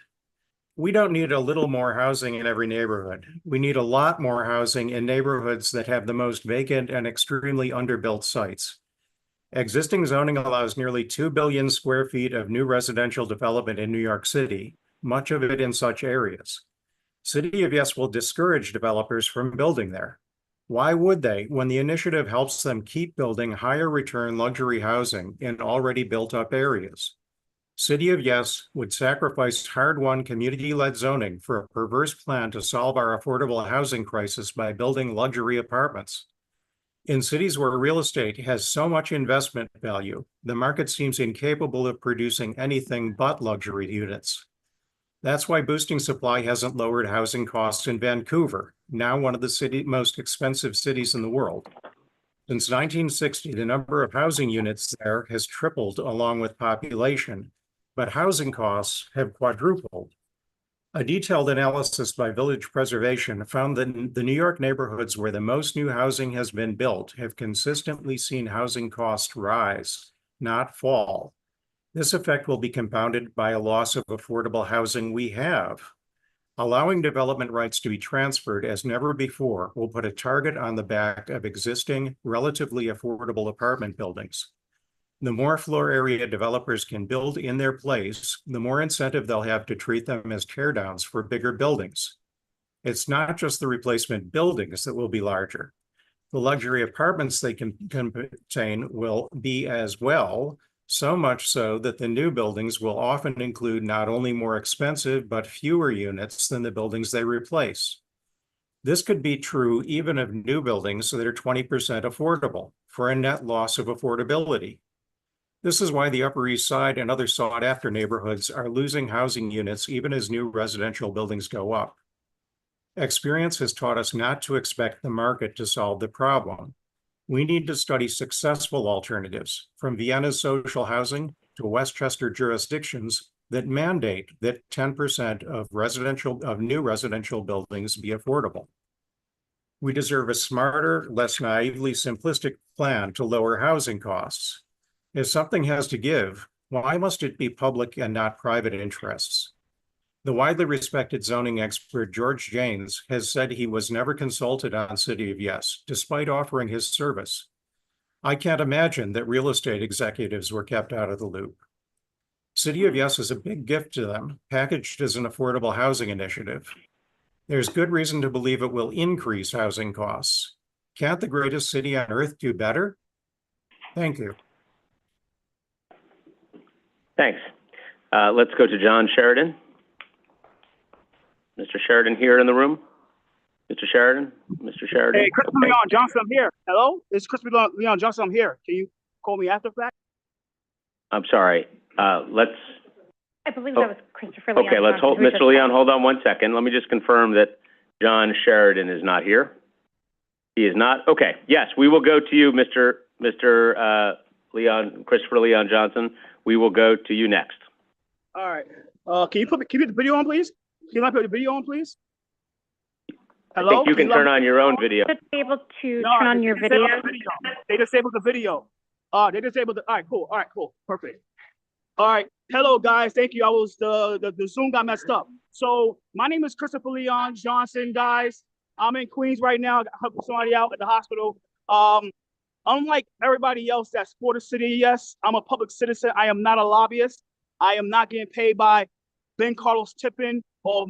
S17: We don't need a little more housing in every neighborhood. We need a lot more housing in neighborhoods that have the most vacant and extremely underbuilt sites. Existing zoning allows nearly 2 billion square feet of new residential development in New York City, much of it in such areas. City of Yes will discourage developers from building there. Why would they, when the initiative helps them keep building higher return luxury housing in already built up areas? City of Yes would sacrifice hard-won community-led zoning for a perverse plan to solve our affordable housing crisis by building luxury apartments. In cities where real estate has so much investment value, the market seems incapable of producing anything but luxury units. That's why boosting supply hasn't lowered housing costs in Vancouver, now one of the most expensive cities in the world. Since 1960, the number of housing units there has tripled along with population, but housing costs have quadrupled. A detailed analysis by Village Preservation found that the New York neighborhoods where the most new housing has been built have consistently seen housing costs rise, not fall. This effect will be compounded by a loss of affordable housing we have. Allowing development rights to be transferred as never before will put a target on the back of existing, relatively affordable apartment buildings. The more floor area developers can build in their place, the more incentive they'll have to treat them as teardowns for bigger buildings. It's not just the replacement buildings that will be larger. The luxury apartments they can contain will be as well, so much so that the new buildings will often include not only more expensive, but fewer units than the buildings they replace. This could be true even of new buildings that are 20% affordable, for a net loss of affordability. This is why the Upper East Side and other sought-after neighborhoods are losing housing units even as new residential buildings go up. Experience has taught us not to expect the market to solve the problem. We need to study successful alternatives, from Vienna's social housing to Westchester jurisdictions that mandate that 10% of new residential buildings be affordable. We deserve a smarter, less naively simplistic plan to lower housing costs. If something has to give, why must it be public and not private interests? The widely respected zoning expert George Janes has said he was never consulted on City of Yes, despite offering his service. I can't imagine that real estate executives were kept out of the loop. City of Yes is a big gift to them, packaged as an affordable housing initiative. There's good reason to believe it will increase housing costs. Can't the greatest city on earth do better? Thank you.
S1: Thanks. Let's go to John Sheridan. Mr. Sheridan here in the room? Mr. Sheridan? Mr. Sheridan?
S18: Hey, Christopher Leon Johnson, I'm here. Hello? It's Christopher Leon Johnson, I'm here. Can you call me after that?
S1: I'm sorry.
S4: I believe that was Christopher Leon.
S1: Okay, let's hold, Mr. Leon, hold on one second. Let me just confirm that John Sheridan is not here. He is not? Okay, yes, we will go to you, Mr. Leon, Christopher Leon Johnson. We will go to you next.
S18: All right. Can you put the video on, please? Can I put the video on, please? Hello?
S1: I think you can turn on your own video.
S4: Should be able to turn on your video.
S18: They disabled the video. They disabled the, all right, cool. All right, cool. Perfect. All right. Hello, guys. Thank you. I was, the Zoom got messed up. So my name is Christopher Leon Johnson, guys. I'm in Queens right now. I help somebody out at the hospital. Unlike everybody else that supported City of Yes, I'm a public citizen. I am not a lobbyist. I am not getting paid by Ben Carlos Tippin or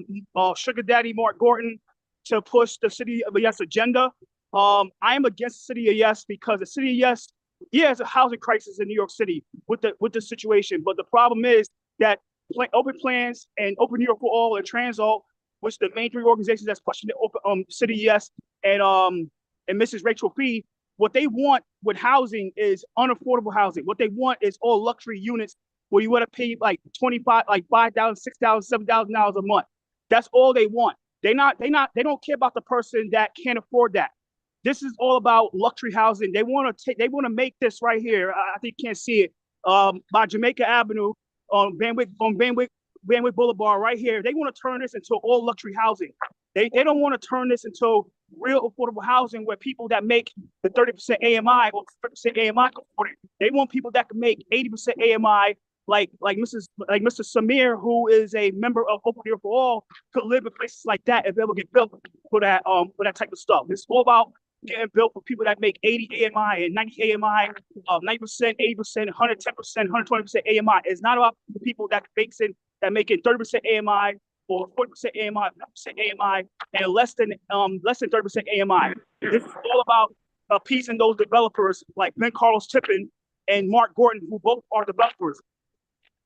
S18: Sugar Daddy Mark Gordon to push the City of Yes agenda. I am against the City of Yes because the City of Yes, yeah, it's a housing crisis in New York City with the situation. But the problem is that Open Plans and Open New York for All and Transall, which are the main three organizations that's pushing the Open City of Yes and Mrs. Rachel Fee, what they want with housing is unaffordable housing. What they want is all luxury units where you want to pay like $5,000, $6,000, $7,000 a month. That's all they want. They don't care about the person that can't afford that. This is all about luxury housing. They want to make this right here. I think you can't see it. By Jamaica Avenue on Van Wyck Boulevard right here. They want to turn this into all luxury housing. They don't want to turn this into real affordable housing where people that make the 30% AMI or 50% AMI can afford it. They want people that can make 80% AMI, like Mr. Samir, who is a member of Open New York for All, could live in places like that if they ever get built for that type of stuff. It's all about getting built for people that make 80 AMI and 90 AMI, 90%, 80%, 110%, 120% AMI. It's not about the people that making 30% AMI or 40% AMI, 50% AMI, and less than 30% AMI. This is all about appeasing those developers like Ben Carlos Tippin and Mark Gordon, who both are developers.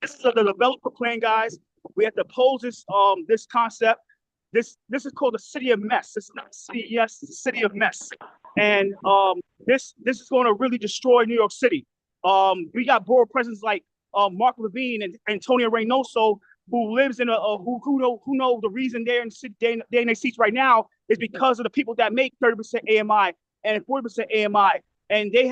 S18: This is the developer plan, guys. We have to oppose this concept. This is called the City of Mess. It's not City, yes, it's the City of Mess. And this is going to really destroy New York City. We got board presidents like Mark Levine and Antonio Reynoso, who lives in who know the reason they're in their seats right now is because of the people that make 30% AMI and 40% AMI, and they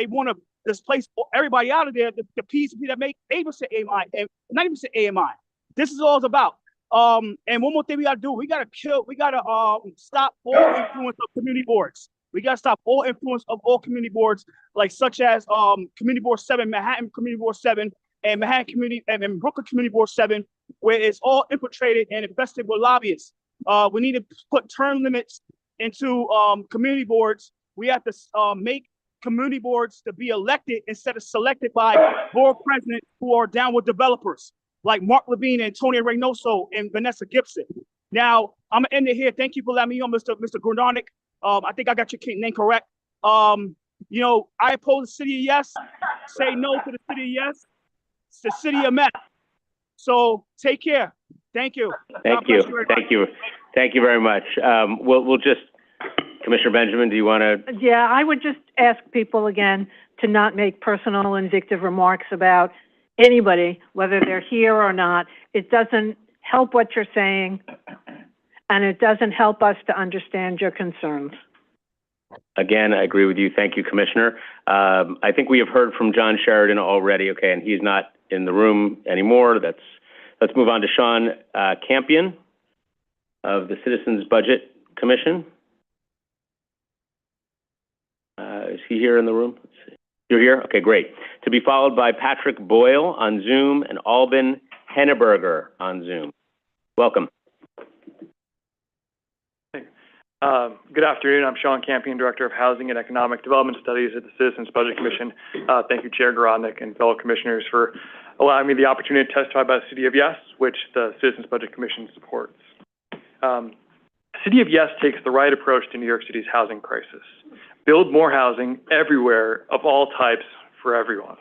S18: want to displace everybody out of there. The people that make 80% AMI and 90% AMI. This is all it's about. And one more thing we gotta do, we gotta stop all influence of community boards. We gotta stop all influence of all community boards, like such as Community Board 7, Manhattan Community Board 7, and Manhattan Community and Brooklyn Community Board 7, where it's all infiltrated and infested with lobbyists. We need to put term limits into community boards. We have to make community boards to be elected instead of selected by board presidents who are down with developers, like Mark Levine and Tony Reynoso and Vanessa Gibson. Now, I'm gonna end it here. Thank you for letting me on, Mr. Gordonic. I think I got your name correct. I oppose the City of Yes. Say no to the City of Yes. It's the City of Mess. So take care. Thank you.
S1: Thank you. Thank you very much. We'll just, Commissioner Benjamin, do you want to?
S3: Yeah, I would just ask people again to not make personal and vindictive remarks about anybody, whether they're here or not. It doesn't help what you're saying, and it doesn't help us to understand your concerns.
S1: Again, I agree with you. Thank you, Commissioner. I think we have heard from John Sheridan already, okay, and he's not in the room anymore. Let's move on to Sean Campion of the Citizens Budget Commission. Is he here in the room? Let's see. You're here? Okay, great. To be followed by Patrick Boyle on Zoom and Alban Henneberger on Zoom. Welcome.
S8: Good afternoon. I'm Sean Campion, Director of Housing and Economic Development Studies at the Citizens Budget Commission. Thank you, Chair Garodnick and fellow commissioners, for allowing me the opportunity to testify about the City of Yes, which the Citizens Budget Commission supports. City of Yes takes the right approach to New York City's housing crisis. Build more housing everywhere of all types for everyone.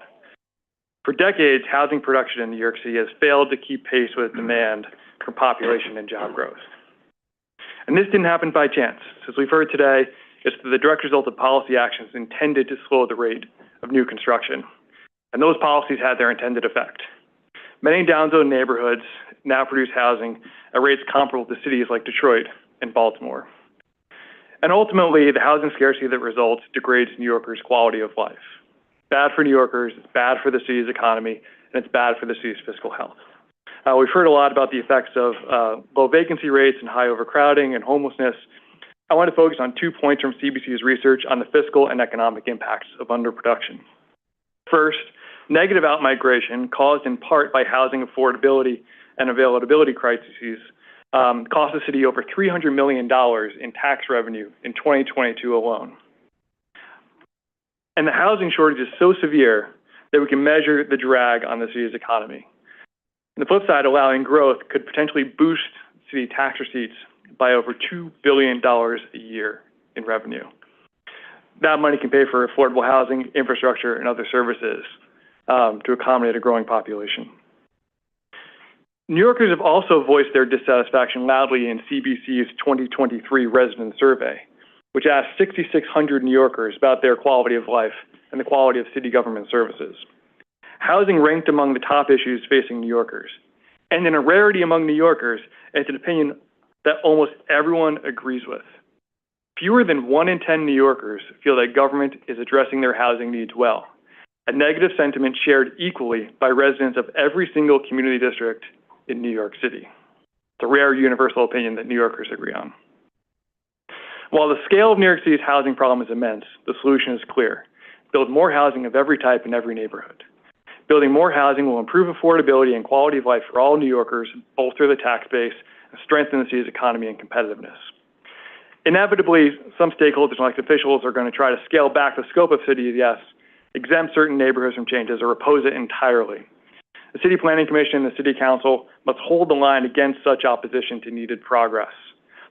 S8: For decades, housing production in New York City has failed to keep pace with demand for population and job growth. And this didn't happen by chance. As we've heard today, it's the direct result of policy actions intended to slow the rate of new construction. And those policies had their intended effect. Many downzone neighborhoods now produce housing at rates comparable to cities like Detroit and Baltimore. And ultimately, the housing scarcity that results degrades New Yorkers' quality of life. Bad for New Yorkers, it's bad for the city's economy, and it's bad for the city's fiscal health. We've heard a lot about the effects of low vacancy rates and high overcrowding and homelessness. I want to focus on 2 points from CPC's research on the fiscal and economic impacts of underproduction. First, negative outmigration, caused in part by housing affordability and availability crises, cost the city over $300 million in tax revenue in 2022 alone. And the housing shortage is so severe that we can measure the drag on the city's economy. On the flip side, allowing growth could potentially boost city tax receipts by over $2 billion a year in revenue. That money can pay for affordable housing, infrastructure, and other services to accommodate a growing population. New Yorkers have also voiced their dissatisfaction loudly in CPC's 2023 resident survey, which asked 6,600 New Yorkers about their quality of life and the quality of city government services. Housing ranked among the top issues facing New Yorkers. And in a rarity among New Yorkers, it's an opinion that almost everyone agrees with. Fewer than 1 in 10 New Yorkers feel that government is addressing their housing needs well, a negative sentiment shared equally by residents of every single community district in New York City. It's a rare universal opinion that New Yorkers agree on. While the scale of New York City's housing problem is immense, the solution is clear. Build more housing of every type in every neighborhood. Building more housing will improve affordability and quality of life for all New Yorkers, bolster the tax base, and strengthen the city's economy and competitiveness. Inevitably, some stakeholders and elected officials are going to try to scale back the scope of City of Yes, exempt certain neighborhoods from changes, or oppose it entirely. The City Planning Commission and the City Council must hold the line against such opposition to needed progress.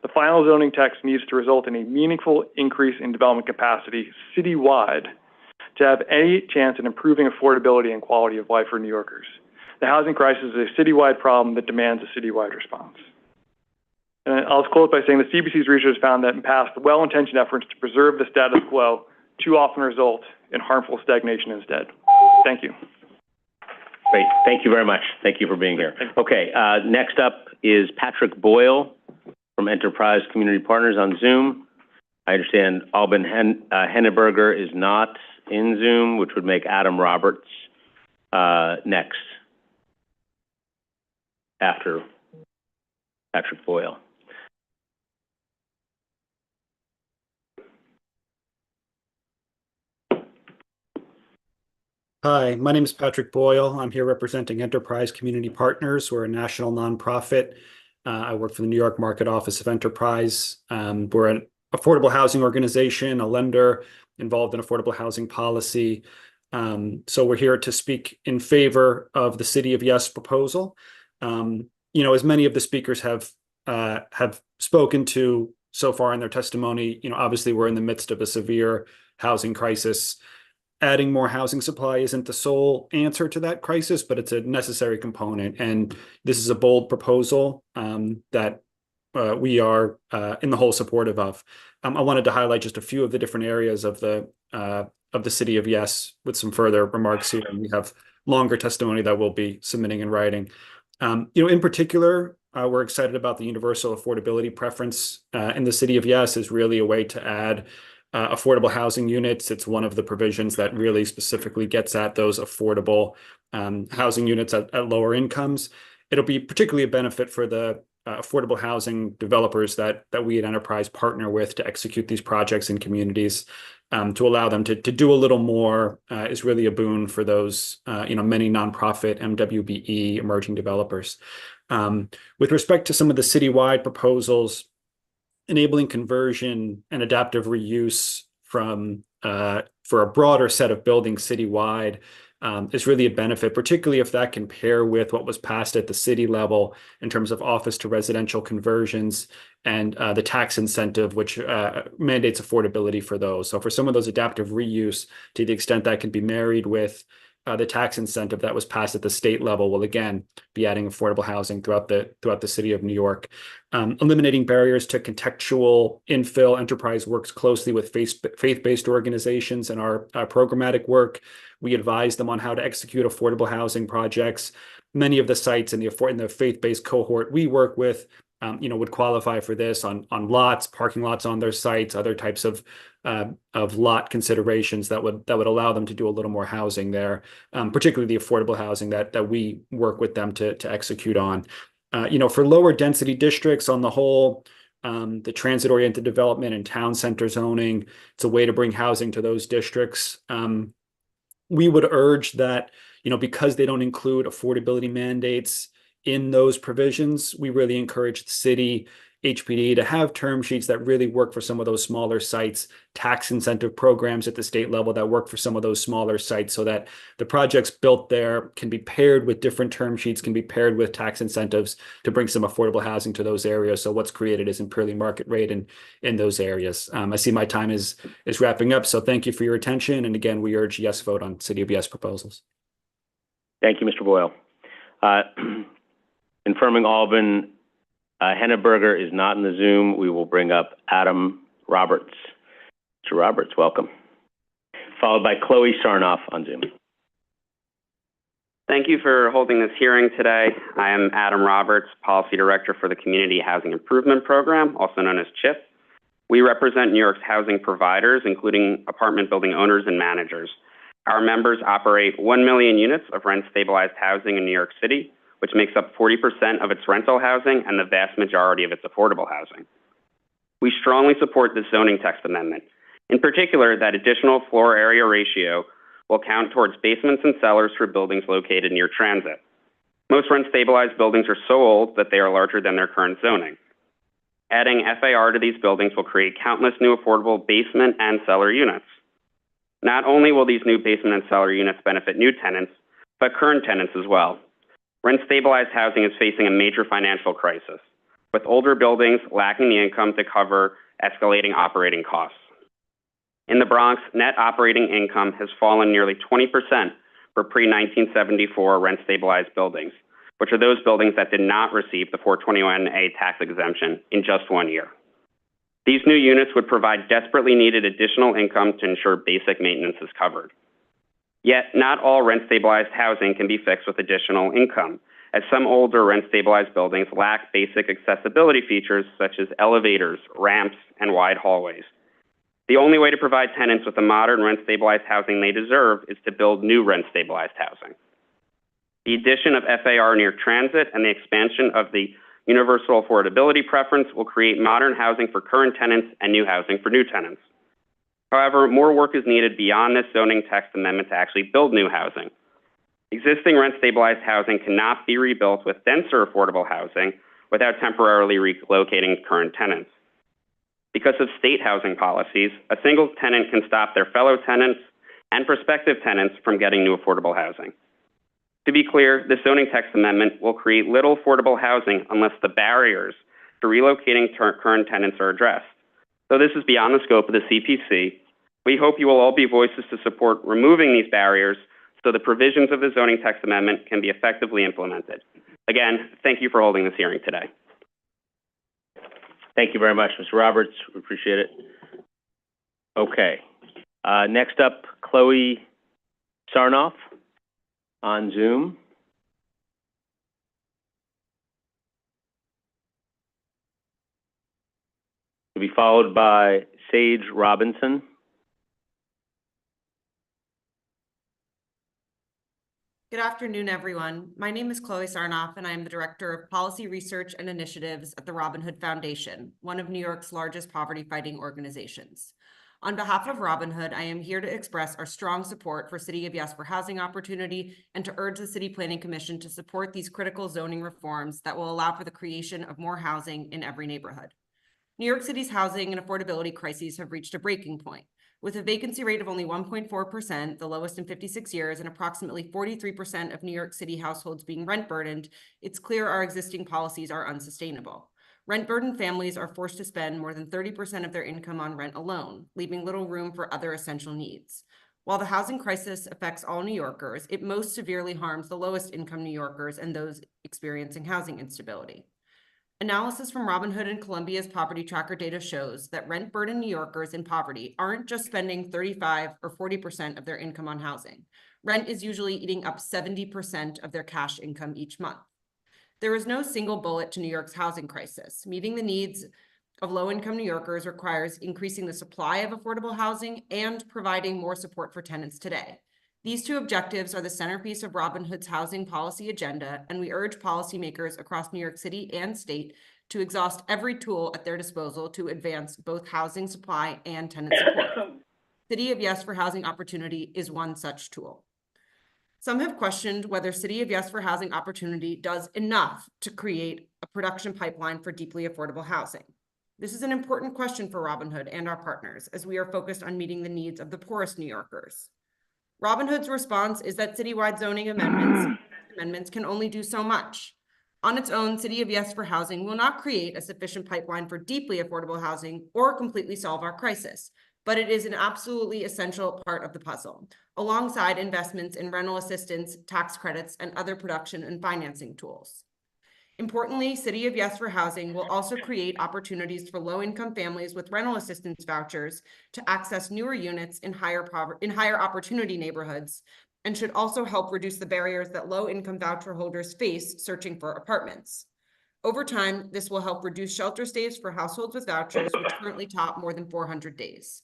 S8: The final zoning text needs to result in a meaningful increase in development capacity citywide to have any chance at improving affordability and quality of life for New Yorkers. The housing crisis is a citywide problem that demands a citywide response. And I'll close by saying the CPC's research found that in past well-intentioned efforts to preserve the status quo too often result in harmful stagnation instead. Thank you.
S1: Great. Thank you very much. Thank you for being here. Okay, next up is Patrick Boyle from Enterprise Community Partners on Zoom. I understand Alban Henneberger is not in Zoom, which would make Adam Roberts next after Patrick Boyle.
S19: Hi, my name is Patrick Boyle. I'm here representing Enterprise Community Partners. We're a national nonprofit. I work for the New York Market Office of Enterprise. We're an affordable housing organization, a lender involved in affordable housing policy. So we're here to speak in favor of the City of Yes proposal. As many of the speakers have spoken to so far in their testimony, obviously we're in the midst of a severe housing crisis. Adding more housing supply isn't the sole answer to that crisis, but it's a necessary component. And this is a bold proposal that we are in the whole supportive of. I wanted to highlight just a few of the different areas of the City of Yes with some further remarks here. And we have longer testimony that we'll be submitting in writing. In particular, we're excited about the universal affordability preference in the City of Yes is really a way to add affordable housing units. It's one of the provisions that really specifically gets at those affordable housing units at lower incomes. It'll be particularly a benefit for the affordable housing developers that we at Enterprise partner with to execute these projects in communities. To allow them to do a little more is really a boon for those many nonprofit MWBE emerging developers. With respect to some of the citywide proposals, enabling conversion and adaptive reuse from for a broader set of buildings citywide is really a benefit, particularly if that can pair with what was passed at the city level in terms of office to residential conversions and the tax incentive, which mandates affordability for those. So for some of those adaptive reuse, to the extent that can be married with the tax incentive that was passed at the state level, will again be adding affordable housing throughout the city of New York. Eliminating barriers to contextual infill. Enterprise works closely with faith-based organizations in our programmatic work. We advise them on how to execute affordable housing projects. Many of the sites in the faith-based cohort we work with, would qualify for this on lots, parking lots on their sites, other types of lot considerations that would allow them to do a little more housing there, particularly the affordable housing that we work with them to execute on. For lower density districts on the whole, the transit-oriented development and town center zoning, it's a way to bring housing to those districts. We would urge that, because they don't include affordability mandates in those provisions, we really encourage the city HPD to have term sheets that really work for some of those smaller sites, tax incentive programs at the state level that work for some of those smaller sites, so that the projects built there can be paired with different term sheets, can be paired with tax incentives to bring some affordable housing to those areas. So what's created isn't purely market rate in those areas. I see my time is wrapping up, so thank you for your attention. And again, we urge yes vote on City of Yes proposals.
S1: Thank you, Mr. Boyle. Confirming Alban Henneberger is not in the Zoom. We will bring up Adam Roberts. Mr. Roberts, welcome. Followed by Chloe Sarnoff on Zoom.
S10: Thank you for holding this hearing today. I am Adam Roberts, Policy Director for the Community Housing Improvement Program, also known as CHIP. We represent New York's housing providers, including apartment building owners and managers. Our members operate 1 million units of rent-stabilized housing in New York City, which makes up 40% of its rental housing and the vast majority of its affordable housing. We strongly support the zoning text amendment. In particular, that additional floor area ratio will count towards basements and cellars for buildings located near transit. Most rent-stabilized buildings are so old that they are larger than their current zoning. Adding FAR to these buildings will create countless new affordable basement and cellar units. Not only will these new basement and cellar units benefit new tenants, but current tenants as well. Rent-stabilized housing is facing a major financial crisis, with older buildings lacking the income to cover escalating operating costs. In the Bronx, net operating income has fallen nearly 20% for pre-1974 rent-stabilized buildings, which are those buildings that did not receive the 421A tax exemption in just 1 year. These new units would provide desperately needed additional income to ensure basic maintenance is covered. Yet, not all rent-stabilized housing can be fixed with additional income, as some older rent-stabilized buildings lack basic accessibility features such as elevators, ramps, and wide hallways. The only way to provide tenants with the modern rent-stabilized housing they deserve is to build new rent-stabilized housing. The addition of FAR near transit and the expansion of the universal affordability preference will create modern housing for current tenants and new housing for new tenants. However, more work is needed beyond this zoning text amendment to actually build new housing. Existing rent-stabilized housing cannot be rebuilt with denser affordable housing without temporarily relocating current tenants. Because of state housing policies, a single tenant can stop their fellow tenants and prospective tenants from getting new affordable housing. To be clear, the zoning text amendment will create little affordable housing unless the barriers to relocating current tenants are addressed. Though this is beyond the scope of the CPC, we hope you will all be voices to support removing these barriers so the provisions of the zoning text amendment can be effectively implemented. Again, thank you for holding this hearing today.
S1: Thank you very much, Mr. Roberts. We appreciate it. Okay. Next up, Chloe Sarnoff on Zoom. To be followed by Sage Robinson.
S15: Good afternoon, everyone. My name is Chloe Sarnoff, and I am the Director of Policy Research and Initiatives at the Robin Hood Foundation, one of New York's largest poverty-fighting organizations. On behalf of Robin Hood, I am here to express our strong support for City of Yes for housing opportunity and to urge the City Planning Commission to support these critical zoning reforms that will allow for the creation of more housing in every neighborhood. New York City's housing and affordability crises have reached a breaking point. With a vacancy rate of only 1.4%, the lowest in 56 years, and approximately 43% of New York City households being rent burdened, it's clear our existing policies are unsustainable. Rent-burdened families are forced to spend more than 30% of their income on rent alone, leaving little room for other essential needs. While the housing crisis affects all New Yorkers, it most severely harms the lowest income New Yorkers and those experiencing housing instability. Analysis from Robinhood and Columbia's poverty tracker data shows that rent-burdened New Yorkers in poverty aren't just spending 35 or 40% of their income on housing. Rent is usually eating up 70% of their cash income each month. There is no single bullet to New York's housing crisis. Meeting the needs of low-income New Yorkers requires increasing the supply of affordable housing and providing more support for tenants today. These two objectives are the centerpiece of Robinhood's housing policy agenda, and we urge policymakers across New York City and state to exhaust every tool at their disposal to advance both housing supply and tenant support. City of Yes for Housing Opportunity is one such tool. Some have questioned whether City of Yes for Housing Opportunity does enough to create a production pipeline for deeply affordable housing. This is an important question for Robinhood and our partners, as we are focused on meeting the needs of the poorest New Yorkers. Robinhood's response is that citywide zoning amendments can only do so much. On its own, City of Yes for Housing will not create a sufficient pipeline for deeply affordable housing or completely solve our crisis, but it is an absolutely essential part of the puzzle, alongside investments in rental assistance, tax credits, and other production and financing tools. Importantly, City of Yes for Housing will also create opportunities for low-income families with rental assistance vouchers to access newer units in higher opportunity neighborhoods, and should also help reduce the barriers that low-income voucher holders face searching for apartments. Over time, this will help reduce shelter stays for households with vouchers, which currently top more than 400 days.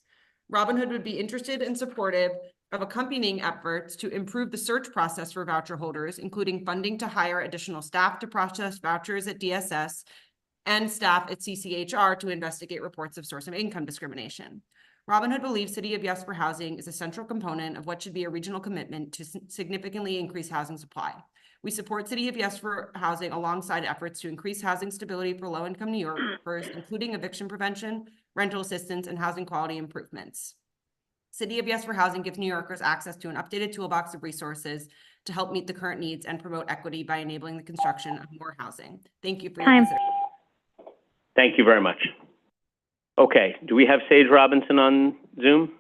S15: Robinhood would be interested and supportive of accompanying efforts to improve the search process for voucher holders, including funding to hire additional staff to process vouchers at DSS and staff at CCHR to investigate reports of source of income discrimination. Robinhood believes City of Yes for Housing is a central component of what should be a regional commitment to significantly increase housing supply. We support City of Yes for Housing alongside efforts to increase housing stability for low-income New Yorkers, including eviction prevention, rental assistance, and housing quality improvements. City of Yes for Housing gives New Yorkers access to an updated toolbox of resources to help meet the current needs and promote equity by enabling the construction of more housing. Thank you for your consideration.
S1: Thank you very much. Okay, do we have Sage Robinson on Zoom?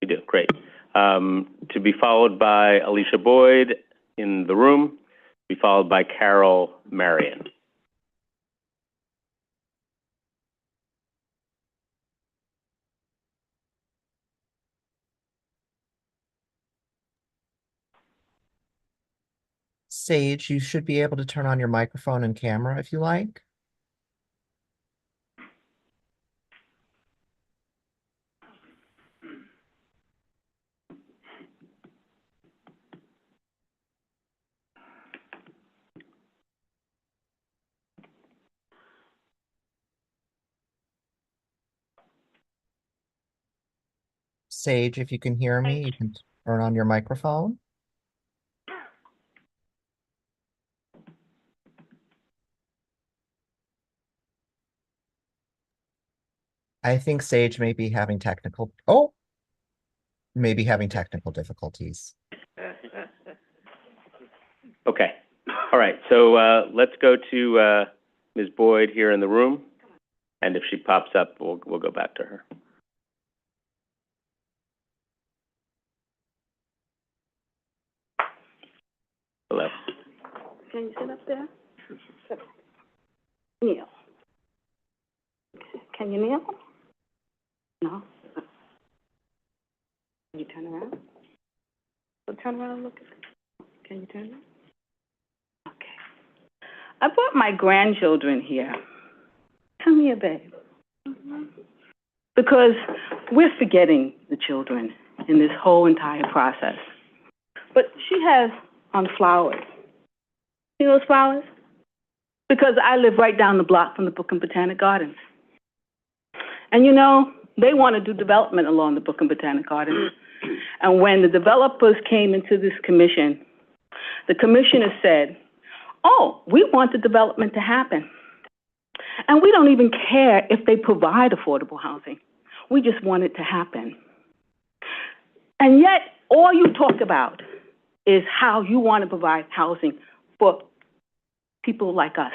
S1: We do, great. To be followed by Alicia Boyd in the room, to be followed by Carol Marion.
S13: Sage, you should be able to turn on your microphone and camera if you like. Sage, if you can hear me, you can turn on your microphone. I think Sage may be having technical difficulties.
S1: Okay, all right, so let's go to Ms. Boyd here in the room, and if she pops up, we'll go back to her. Hello.
S9: Can you sit up there? Kneel. Can you kneel? No. Can you turn around? So turn around and look at it. Can you turn around? Okay. I brought my grandchildren here. Come here, babe. Because we're forgetting the children in this whole entire process. But she has on flowers. See those flowers? Because I live right down the block from the Book and Botanic Gardens. And you know, they want to do development along the Book and Botanic Gardens. And when the developers came into this commission, the commissioner said, oh, we want the development to happen. And we don't even care if they provide affordable housing. We just want it to happen. And yet, all you talk about is how you want to provide housing for people like us,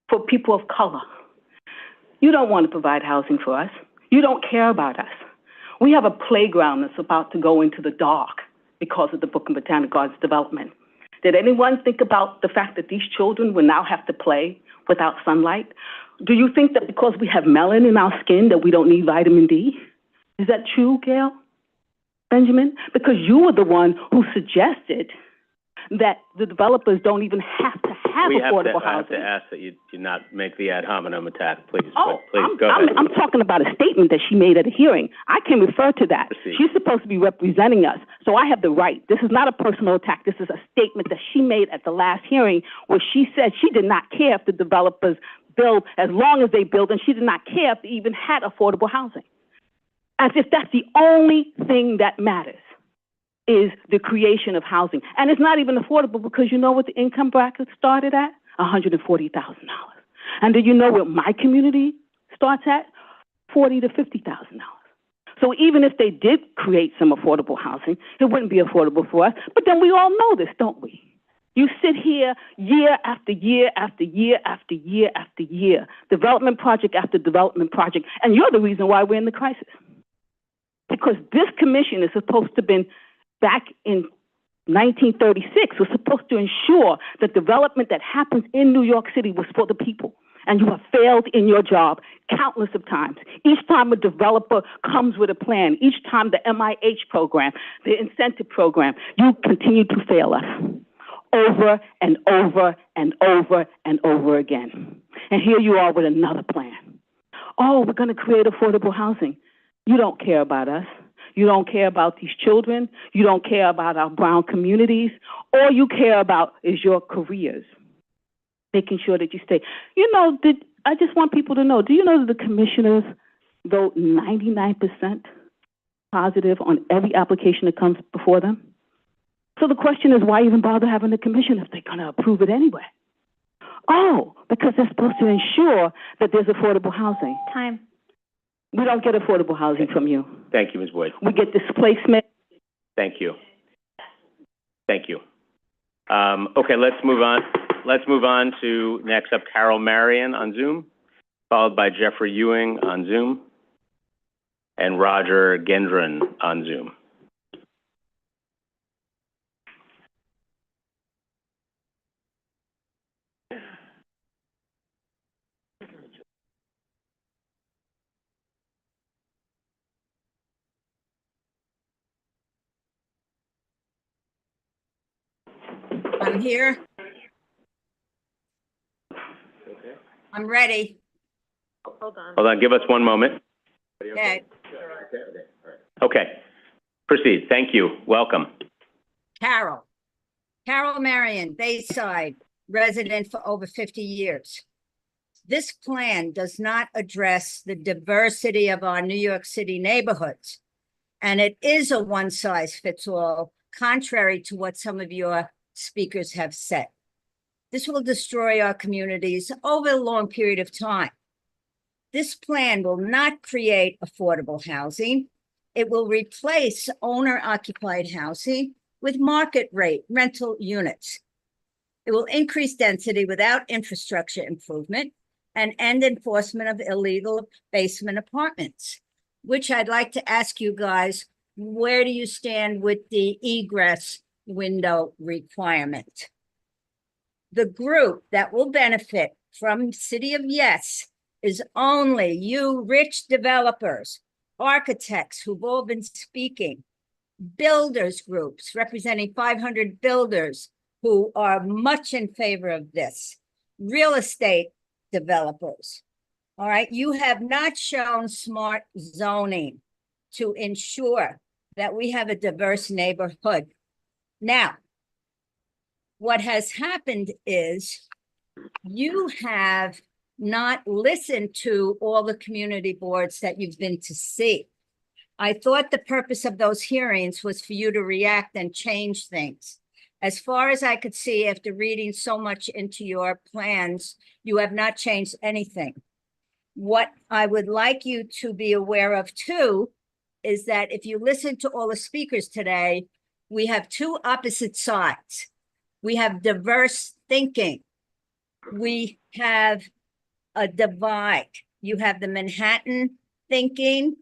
S9: for people of color. You don't want to provide housing for us. You don't care about us. We have a playground that's about to go into the dark because of the Brooklyn Botanic Gardens development. Did anyone think about the fact that these children will now have to play without sunlight? Do you think that because we have melanin in our skin that we don't need vitamin D? Is that true, Gail? Benjamin? Because you were the one who suggested that the developers don't even have to have affordable housing.
S1: I have to ask that you do not make the ad hominem attack, please.
S9: Oh,
S1: please go ahead.
S9: I'm talking about a statement that she made at a hearing. I can refer to that.
S1: Proceed.
S9: She's supposed to be representing us, so I have the right. This is not a personal attack. This is a statement that she made at the last hearing where she said she did not care if the developers build as long as they build, and she did not care if they even had affordable housing. As if that's the only thing that matters, is the creation of housing. And it's not even affordable because you know what the income bracket started at? $140,000. And do you know what my community starts at? $40,000 to $50,000. So even if they did create some affordable housing, it wouldn't be affordable for us. But then we all know this, don't we? You sit here year after year after year after year after year, development project after development project, and you're the reason why we're in the crisis. Because this commission is supposed to have been back in 1936, was supposed to ensure that development that happens in New York City was for the people. And you have failed in your job countless of times. Each time a developer comes with a plan, each time the MIH program, the incentive program, you continue to fail us over and over and over and over again. And here you are with another plan. Oh, we're going to create affordable housing. You don't care about us. You don't care about these children. You don't care about our brown communities. All you care about is your careers, making sure that you stay. You know, I just want people to know, do you know that the commissioners vote 99% positive on every application that comes before them? So the question is, why even bother having a commission if they're going to approve it anyway? Oh, because they're supposed to ensure that there's affordable housing.
S4: Time.
S9: We don't get affordable housing from you.
S1: Thank you, Ms. Boyd.
S9: We get displacement.
S1: Thank you. Thank you. Okay, let's move on. Let's move on to next up Carol Marion on Zoom, followed by Jeffrey Ewing on Zoom, and Roger Gendron on Zoom.
S11: I'm here. I'm ready.
S4: Hold on.
S1: Hold on, give us one moment.
S11: Okay.
S1: Okay, proceed. Thank you. Welcome.
S11: Carol Marion, Bayside, resident for over 50 years. This plan does not address the diversity of our New York City neighborhoods, and it is a one-size-fits-all, contrary to what some of your speakers have said. This will destroy our communities over a long period of time. This plan will not create affordable housing. It will replace owner-occupied housing with market rate rental units. It will increase density without infrastructure improvement and end enforcement of illegal basement apartments, which I'd like to ask you guys, where do you stand with the egress window requirement? The group that will benefit from City of Yes is only you rich developers, architects who've all been speaking, builders groups representing 500 builders who are much in favor of this, real estate developers. All right, you have not shown smart zoning to ensure that we have a diverse neighborhood. Now, what has happened is you have not listened to all the community boards that you've been to see. I thought the purpose of those hearings was for you to react and change things. As far as I could see, after reading so much into your plans, you have not changed anything. What I would like you to be aware of too is that if you listen to all the speakers today, we have two opposite sides. We have diverse thinking. We have a divide. You have the Manhattan thinking,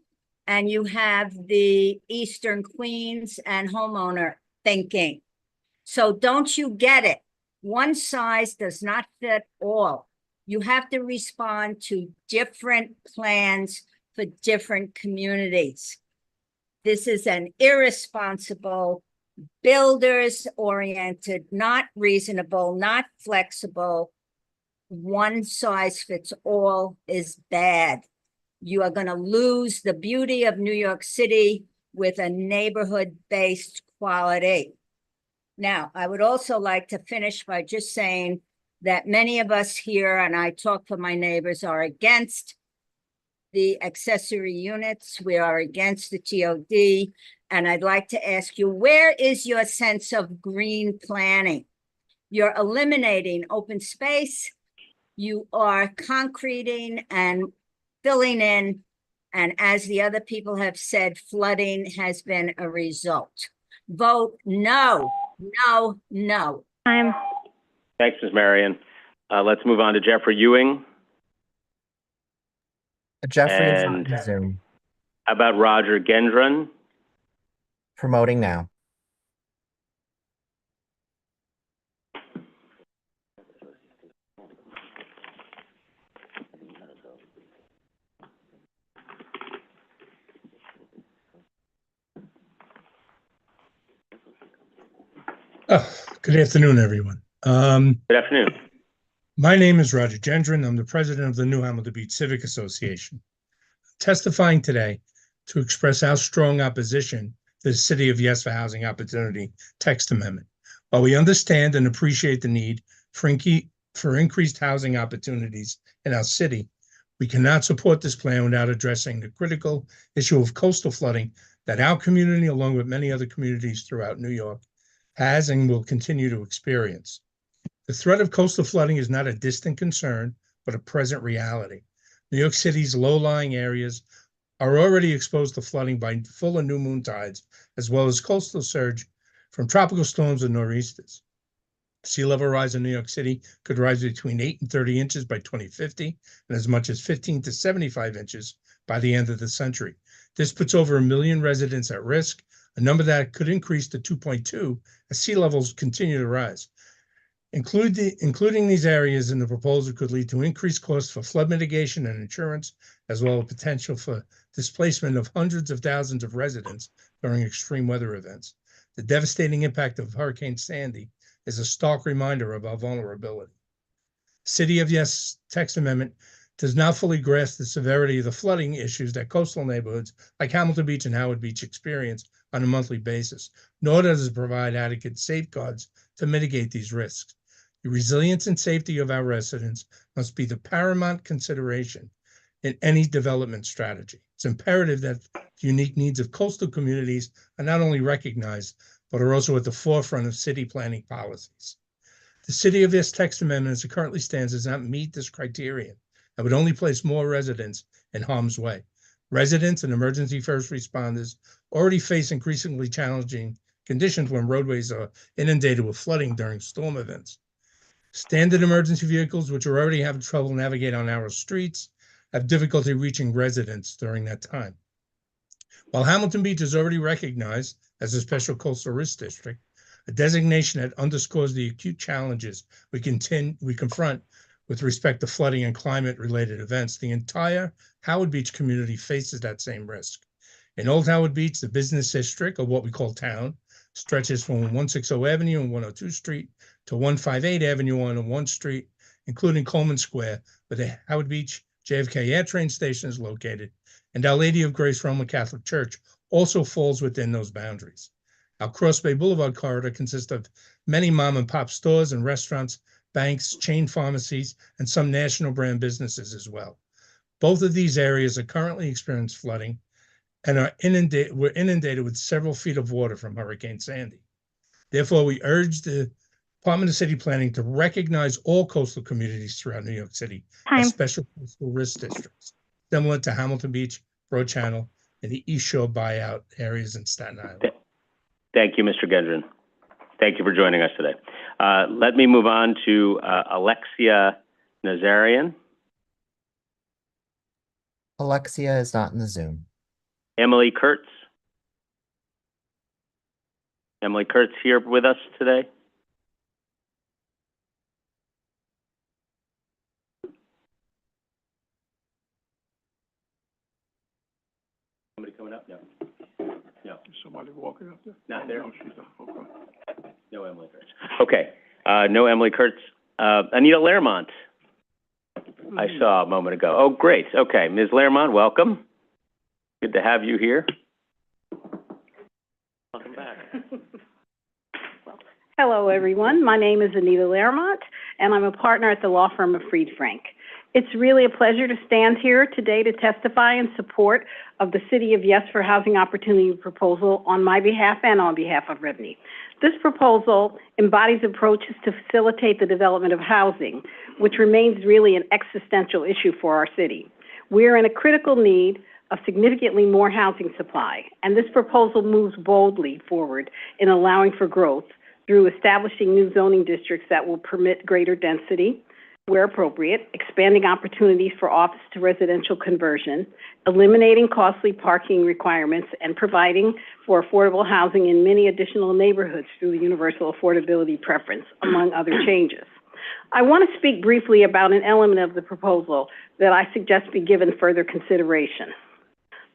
S11: and you have the Eastern Queens and homeowner thinking. So don't you get it? One size does not fit all. You have to respond to different plans for different communities. This is an irresponsible, builders-oriented, not reasonable, not flexible. One size fits all is bad. You are going to lose the beauty of New York City with a neighborhood-based quality. Now, I would also like to finish by just saying that many of us here, and I talk for my neighbors, are against the accessory units. We are against the TOD. And I'd like to ask you, where is your sense of green planning? You're eliminating open space. You are concreting and filling in. And as the other people have said, flooding has been a result. Vote no, no, no.
S1: Thanks, Ms. Marion. Let's move on to Jeffrey Ewing.
S13: Jeffrey is
S1: And
S13: on Zoom.
S1: how about Roger Gendron?
S13: Promoting now.
S6: Good afternoon, everyone.
S1: Good afternoon.
S6: My name is Roger Gendron. I'm the president of the New Hamilton Beach Civic Association. I'm testifying today to express our strong opposition to the City of Yes for Housing Opportunity text amendment. While we understand and appreciate the need for increased housing opportunities in our city, we cannot support this plan without addressing the critical issue of coastal flooding that our community, along with many other communities throughout New York, has and will continue to experience. The threat of coastal flooding is not a distant concern, but a present reality. New York City's low-lying areas are already exposed to flooding by full and new moon tides, as well as coastal surge from tropical storms and nor'easters. Sea level rise in New York City could rise between 8 and 30 inches by 2050 and as much as 15 to 75 inches by the end of the century. This puts over 1 million residents at risk, a number that could increase to 2.2 as sea levels continue to rise. Including these areas in the proposal could lead to increased costs for flood mitigation and insurance, as well as potential for displacement of hundreds of thousands of residents during extreme weather events. The devastating impact of Hurricane Sandy is a stark reminder of our vulnerability. City of Yes text amendment does not fully grasp the severity of the flooding issues that coastal neighborhoods like Hamilton Beach and Howard Beach experience on a monthly basis, nor does it provide adequate safeguards to mitigate these risks. The resilience and safety of our residents must be the paramount consideration in any development strategy. It's imperative that the unique needs of coastal communities are not only recognized, but are also at the forefront of city planning policies. The City of Yes text amendment as it currently stands does not meet this criterion and would only place more residents in harm's way. Residents and emergency first responders already face increasingly challenging conditions when roadways are inundated with flooding during storm events. Standard emergency vehicles, which are already having trouble navigating on narrow streets, have difficulty reaching residents during that time. While Hamilton Beach is already recognized as a special coastal risk district, a designation that underscores the acute challenges we confront with respect to flooding and climate-related events, the entire Howard Beach community faces that same risk. In Old Howard Beach, the business district, or what we call town, stretches from 160 Avenue and 102 Street to 158 Avenue on 1 Street, including Coleman Square, where the Howard Beach JFK Air Train Station is located, and Our Lady of Grace Roman Catholic Church also falls within those boundaries. Our Cross Bay Boulevard corridor consists of many mom and pop stores and restaurants, banks, chain pharmacies, and some national brand businesses as well. Both of these areas are currently experiencing flooding and were inundated with several feet of water from Hurricane Sandy. Therefore, we urge the Department of City Planning to recognize all coastal communities throughout New York City as special coastal risk districts, similar to Hamilton Beach, Broad Channel, and the East Shore buyout areas in Staten Island.
S1: Thank you, Mr. Gendron. Thank you for joining us today. Let me move on to Alexia Nazarian.
S13: Alexia is not in the Zoom.
S1: Emily Kurtz. Emily Kurtz here with us today. Somebody coming up? No. No.
S20: Is somebody walking up there?
S1: Not there.
S20: No, she's not. Okay.
S1: No Emily Kurtz. Okay. No Emily Kurtz. Anita Lermont, I saw a moment ago. Oh, great. Okay. Ms. Lermont, welcome. Good to have you here. Welcome back.
S2: Hello, everyone. My name is Anita Lermont, and I'm a partner at the law firm of Fried Frank. It's really a pleasure to stand here today to testify in support of the City of Yes for Housing Opportunity proposal on my behalf and on behalf of RIBNY. This proposal embodies approaches to facilitate the development of housing, which remains really an existential issue for our city. We're in a critical need of significantly more housing supply, and this proposal moves boldly forward in allowing for growth through establishing new zoning districts that will permit greater density, where appropriate, expanding opportunities for office to residential conversion, eliminating costly parking requirements, and providing for affordable housing in many additional neighborhoods through the universal affordability preference, among other changes. I want to speak briefly about an element of the proposal that I suggest be given further consideration.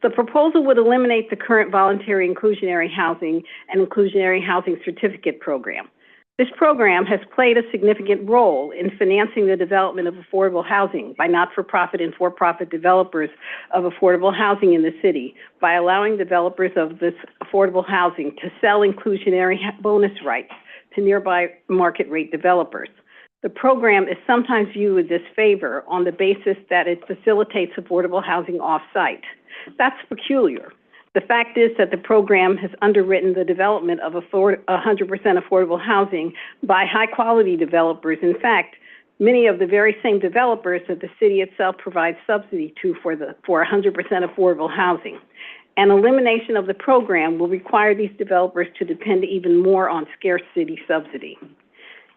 S2: The proposal would eliminate the current voluntary inclusionary housing and inclusionary housing certificate program. This program has played a significant role in financing the development of affordable housing by not-for-profit and for-profit developers of affordable housing in the city by allowing developers of this affordable housing to sell inclusionary bonus rights to nearby market rate developers. The program is sometimes viewed with disfavor on the basis that it facilitates affordable housing off-site. That's peculiar. The fact is that the program has underwritten the development of 100% affordable housing by high-quality developers. In fact, many of the very same developers that the city itself provides subsidy to for 100% affordable housing. An elimination of the program will require these developers to depend even more on scarce city subsidy.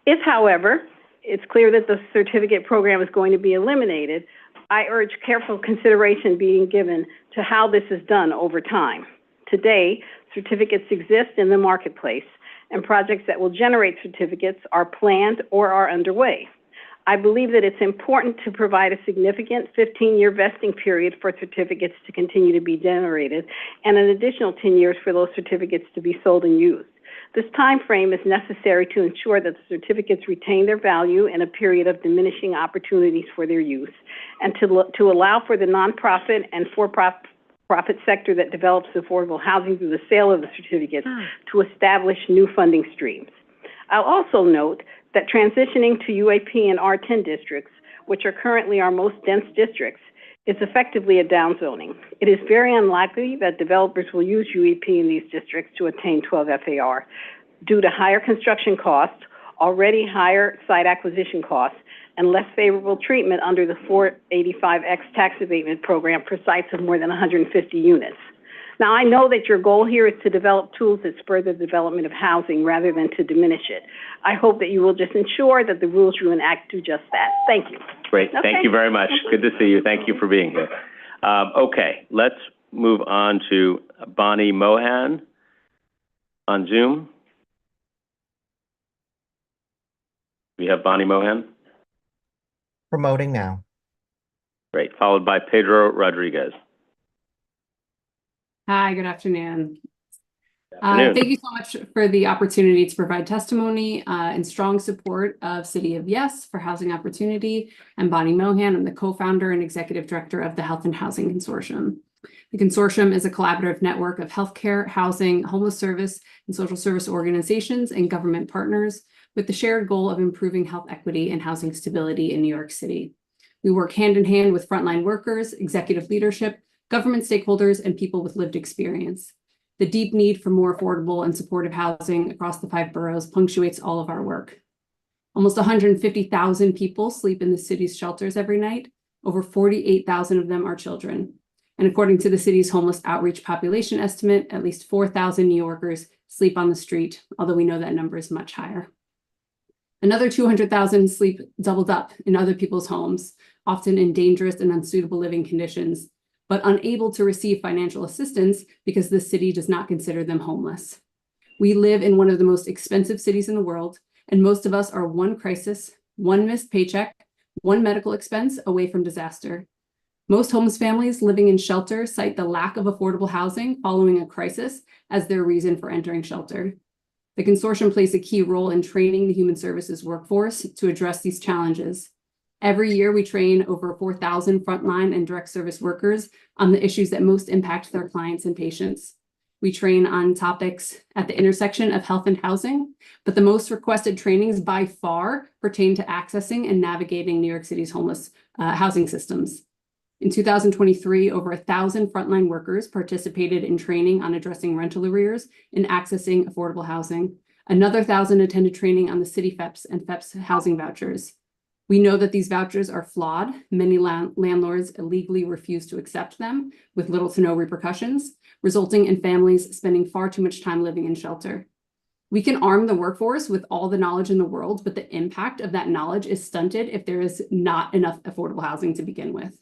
S2: If, however, it's clear that the certificate program is going to be eliminated, I urge careful consideration being given to how this is done over time. Today, certificates exist in the marketplace, and projects that will generate certificates are planned or are underway. I believe that it's important to provide a significant 15-year vesting period for certificates to continue to be generated and an additional 10 years for those certificates to be sold and used. This time frame is necessary to ensure that the certificates retain their value in a period of diminishing opportunities for their use, and to allow for the nonprofit and for-profit sector that develops affordable housing through the sale of the certificates to establish new funding streams. I'll also note that transitioning to UAP and R10 districts, which are currently our most dense districts, is effectively a downzoning. It is very unlikely that developers will use UEP in these districts to attain 12 FAR due to higher construction costs, already higher site acquisition costs, and less favorable treatment under the 485X tax abatement program for sites of more than 150 units. Now, I know that your goal here is to develop tools that spur the development of housing rather than to diminish it. I hope that you will just ensure that the rules you enact do just that. Thank you.
S1: Great.
S2: Okay.
S1: Thank you very much. Good to see you. Thank you for being here. Okay, let's move on to Bonnie Mohan on Zoom. We have Bonnie Mohan.
S13: Promoting now.
S1: Great. Followed by Pedro Rodriguez.
S21: Hi, good afternoon.
S1: Afternoon.
S21: Thank you so much for the opportunity to provide testimony in strong support of City of Yes for Housing Opportunity. I'm Bonnie Mohan. I'm the co-founder and executive director of the Health and Housing Consortium. The consortium is a collaborative network of healthcare, housing, homeless service, and social service organizations and government partners with the shared goal of improving health equity and housing stability in New York City. We work hand in hand with frontline workers, executive leadership, government stakeholders, and people with lived experience. The deep need for more affordable and supportive housing across the 5 boroughs punctuates all of our work. Almost 150,000 people sleep in the city's shelters every night. Over 48,000 of them are children. And according to the city's homeless outreach population estimate, at least 4,000 New Yorkers sleep on the street, although we know that number is much higher. Another 200,000 sleep doubled up in other people's homes, often in dangerous and unsuitable living conditions, but unable to receive financial assistance because the city does not consider them homeless. We live in one of the most expensive cities in the world, and most of us are one crisis, one missed paycheck, one medical expense away from disaster. Most homeless families living in shelter cite the lack of affordable housing following a crisis as their reason for entering shelter. The consortium plays a key role in training the human services workforce to address these challenges. Every year, we train over 4,000 frontline and direct service workers on the issues that most impact their clients and patients. We train on topics at the intersection of health and housing, but the most requested trainings by far pertain to accessing and navigating New York City's homeless housing systems. In 2023, over 1,000 frontline workers participated in training on addressing rental arrears and accessing affordable housing. Another 1,000 attended training on the city FEPS and FEPS housing vouchers. We know that these vouchers are flawed. Many landlords illegally refuse to accept them with little to no repercussions, resulting in families spending far too much time living in shelter. We can arm the workforce with all the knowledge in the world, but the impact of that knowledge is stunted if there is not enough affordable housing to begin with.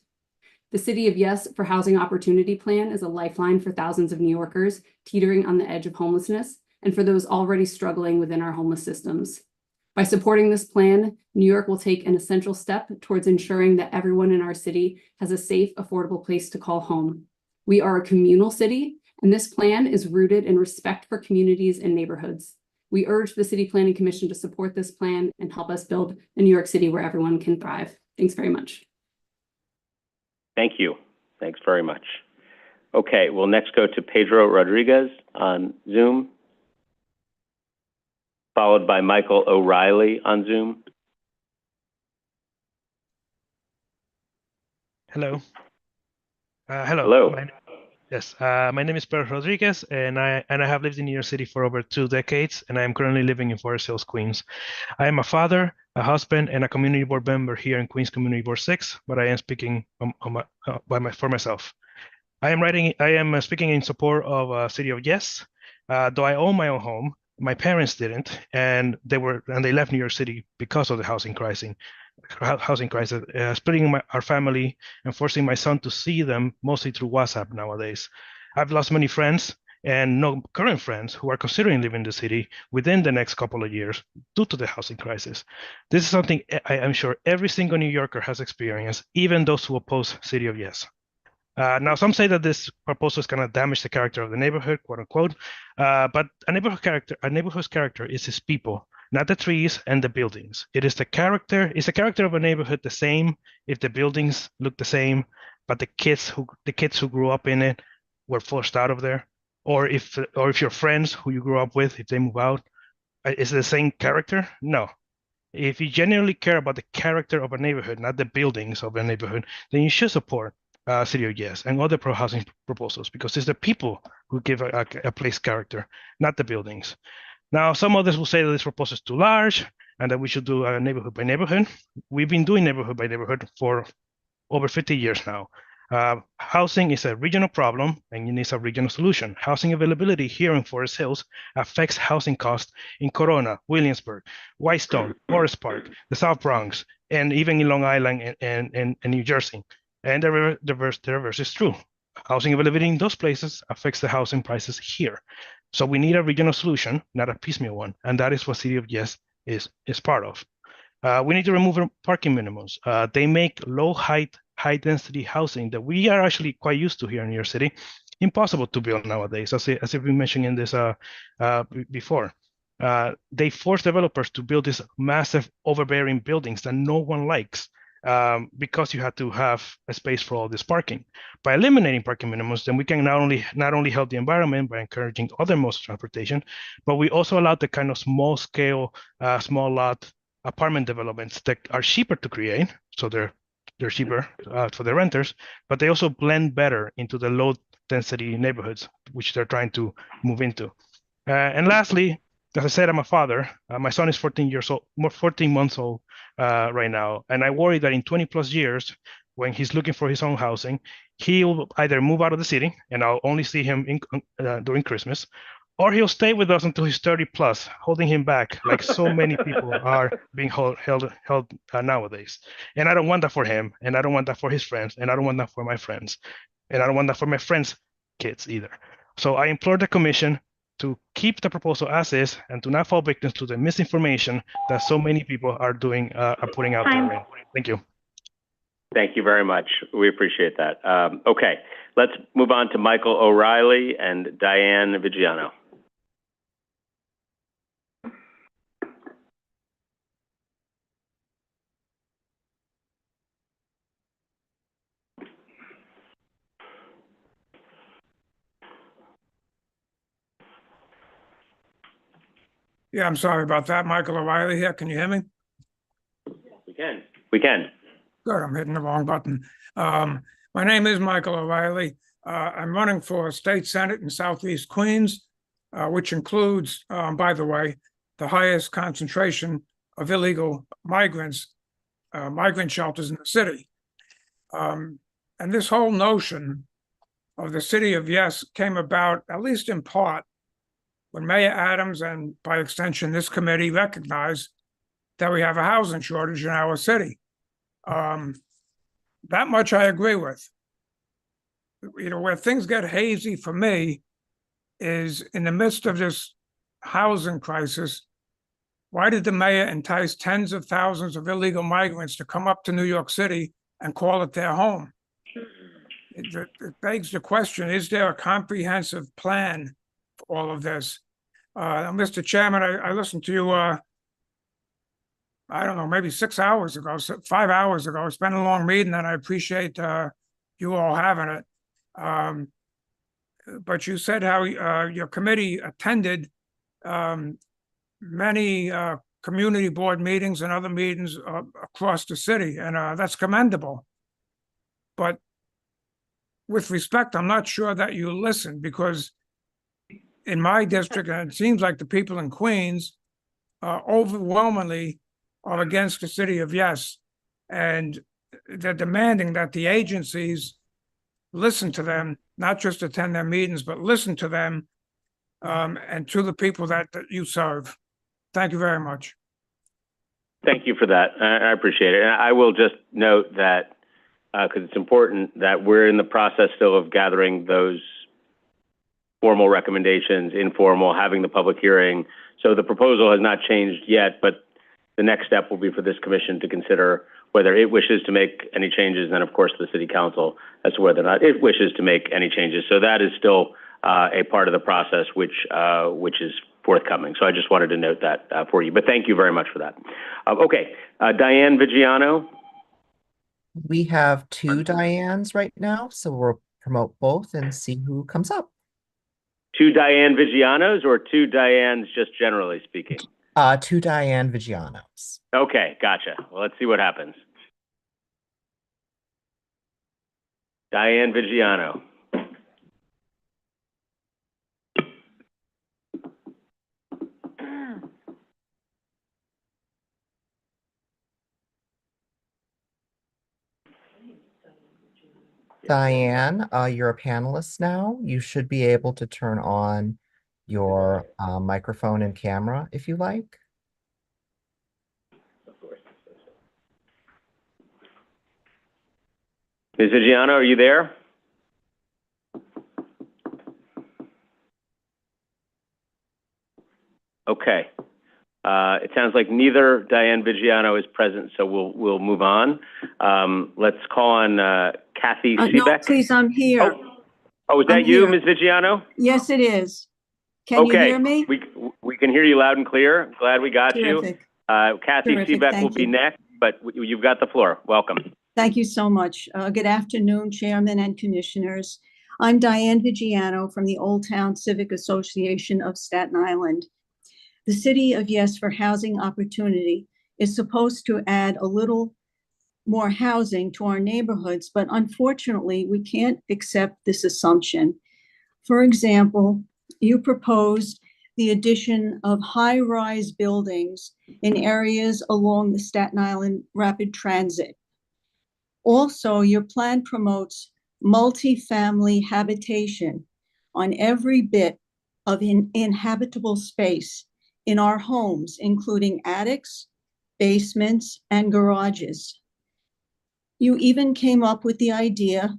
S21: The City of Yes for Housing Opportunity Plan is a lifeline for thousands of New Yorkers teetering on the edge of homelessness and for those already struggling within our homeless systems. By supporting this plan, New York will take an essential step towards ensuring that everyone in our city has a safe, affordable place to call home. We are a communal city, and this plan is rooted in respect for communities and neighborhoods. We urge the City Planning Commission to support this plan and help us build a New York City where everyone can thrive. Thanks very much.
S1: Thank you. Thanks very much. Okay, we'll next go to Pedro Rodriguez on Zoom, followed by Michael O'Reilly on Zoom.
S12: Hello. Hello.
S1: Hello.
S12: My name is Pedro Rodriguez, and I have lived in New York City for over 2 decades, and I am currently living in Forest Hills, Queens. I am a father, a husband, and a community board member here in Queens Community Board 6, but I am speaking for myself. I am speaking in support of City of Yes. Though I own my own home, my parents didn't, and they left New York City because of the housing crisis, splitting our family and forcing my son to see them mostly through WhatsApp nowadays. I've lost many friends and no current friends who are considering leaving the city within the next couple of years due to the housing crisis. This is something I am sure every single New Yorker has experienced, even those who oppose City of Yes. Now, some say that this proposal is going to damage the character of the neighborhood, quote unquote, but a neighborhood's character is its people, not the trees and the buildings. Is the character of a neighborhood the same if the buildings look the same, but the kids who grew up in it were forced out of there, or if your friends who you grew up with, if they move out, is it the same character? No. If you genuinely care about the character of a neighborhood, not the buildings of a neighborhood, then you should support City of Yes and other pro-housing proposals, because it's the people who give a place character, not the buildings. Now, some others will say that this proposal is too large and that we should do a neighborhood by neighborhood. We've been doing neighborhood by neighborhood for over 50 years now. Housing is a regional problem and it needs a regional solution. Housing availability here in Forest Hills affects housing costs in Corona, Williamsburg, Whitestone, Forest Park, the South Bronx, and even in Long Island and New Jersey. And the reverse is true. Housing availability in those places affects the housing prices here. So we need a regional solution, not a piecemeal one. And that is what City of Yes is part of. We need to remove parking minimums. They make low high-density housing that we are actually quite used to here in New York City impossible to build nowadays, as we mentioned in this before. They force developers to build these massive overbearing buildings that no one likes. Because you have to have a space for all this parking. By eliminating parking minimums, then we can not only help the environment by encouraging other modes of transportation, but we also allow the kind of small scale, small lot apartment developments that are cheaper to create. So they're cheaper for the renters, but they also blend better into the low density neighborhoods, which they're trying to move into. And lastly, as I said, I'm a father. My son is 14 months old right now. And I worry that in 20 plus years, when he's looking for his own housing, he'll either move out of the city and I'll only see him during Christmas, or he'll stay with us until he's 30 plus, holding him back like so many people are being held nowadays. And I don't want that for him, and I don't want that for his friends, and I don't want that for my friends, and I don't want that for my friends' kids either. So I implore the commission to keep the proposal as is and to not fall victim to the misinformation that so many people are putting out there right now. Thank you.
S1: Thank you very much. We appreciate that. Okay, let's move on to Michael O'Reilly and Diane Vigiano.
S14: Yeah, I'm sorry about that. Michael O'Reilly here. Can you hear me?
S1: We can. We can.
S14: Good. I'm hitting the wrong button. My name is Michael O'Reilly. I'm running for state senate in Southeast Queens, which includes, by the way, the highest concentration of illegal migrants, migrant shelters in the city. And this whole notion of the city of yes came about, at least in part, when Mayor Adams and by extension this committee recognized that we have a housing shortage in our city. That much I agree with. You know, where things get hazy for me is in the midst of this housing crisis, why did the mayor entice tens of thousands of illegal migrants to come up to New York City and call it their home? It begs the question, is there a comprehensive plan for all of this? Mr. Chairman, I listened to you, I don't know, maybe 6 hours ago, 5 hours ago. It's been a long meeting, and I appreciate you all having it. But you said how your committee attended many community board meetings and other meetings across the city, and that's commendable. But with respect, I'm not sure that you listened, because in my district, and it seems like the people in Queens overwhelmingly are against the city of yes, and they're demanding that the agencies listen to them, not just attend their meetings, but listen to them and to the people that you serve. Thank you very much.
S1: Thank you for that. I appreciate it. And I will just note that, because it's important, that we're in the process still of gathering those formal recommendations, informal, having the public hearing. So the proposal has not changed yet, but the next step will be for this commission to consider whether it wishes to make any changes, and then of course the city council as to whether or not it wishes to make any changes. So that is still a part of the process which is forthcoming. So I just wanted to note that for you, but thank you very much for that. Okay, Diane Vigiano.
S13: We have two Dianes right now, so we'll promote both and see who comes up.
S1: Two Diane Vigianos or two Dianes just generally speaking?
S13: Two Diane Vigianos.
S1: Okay, gotcha. Well, let's see what happens. Diane Vigiano.
S13: Diane, you're a panelist now. You should be able to turn on your microphone and camera if you like.
S1: Ms. Vigiano, are you there? Okay. It sounds like neither Diane Vigiano is present, so we'll move on. Let's call on Kathy Seebeck.
S22: No, please, I'm here.
S1: Oh, is that you, Ms. Vigiano?
S22: Yes, it is. Can you hear me?
S1: We can hear you loud and clear. Glad we got
S22: Terrific.
S1: you. Kathy Seebeck will be next, but you've got the floor. Welcome.
S22: Thank you so much. Good afternoon, Chairman and Commissioners. I'm Diane Vigiano from the Old Town Civic Association of Staten Island. The City of Yes for Housing Opportunity is supposed to add a little more housing to our neighborhoods, but unfortunately, we can't accept this assumption. For example, you propose the addition of high-rise buildings in areas along the Staten Island Rapid Transit. Also, your plan promotes multifamily habitation on every bit of inhabitable space in our homes, including attics, basements, and garages. You even came up with the idea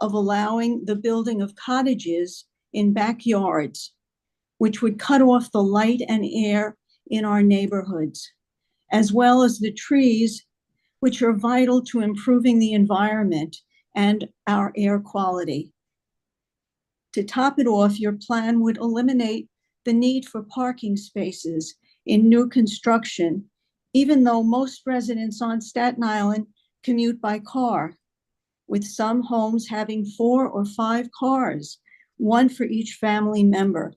S22: of allowing the building of cottages in backyards, which would cut off the light and air in our neighborhoods, as well as the trees, which are vital to improving the environment and our air quality. To top it off, your plan would eliminate the need for parking spaces in new construction, even though most residents on Staten Island commute by car, with some homes having 4 or 5 cars, one for each family member.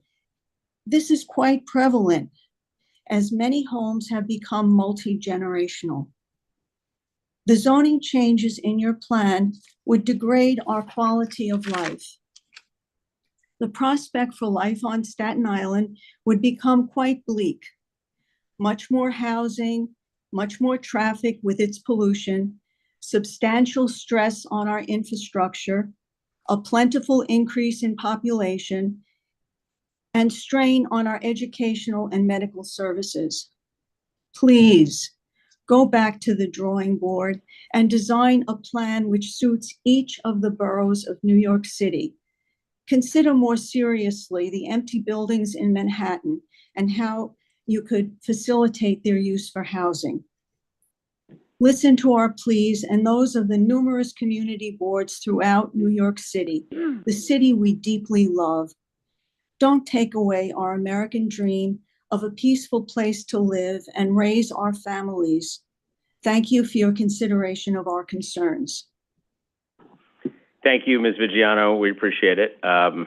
S22: This is quite prevalent, as many homes have become multi-generational. The zoning changes in your plan would degrade our quality of life. The prospect for life on Staten Island would become quite bleak. Much more housing, much more traffic with its pollution, substantial stress on our infrastructure, a plentiful increase in population, and strain on our educational and medical services. Please go back to the drawing board and design a plan which suits each of the boroughs of New York City. Consider more seriously the empty buildings in Manhattan and how you could facilitate their use for housing. Listen to our pleas and those of the numerous community boards throughout New York City, the city we deeply love. Don't take away our American dream of a peaceful place to live and raise our families. Thank you for your consideration of our concerns.
S1: Thank you, Ms. Vigiano. We appreciate it. I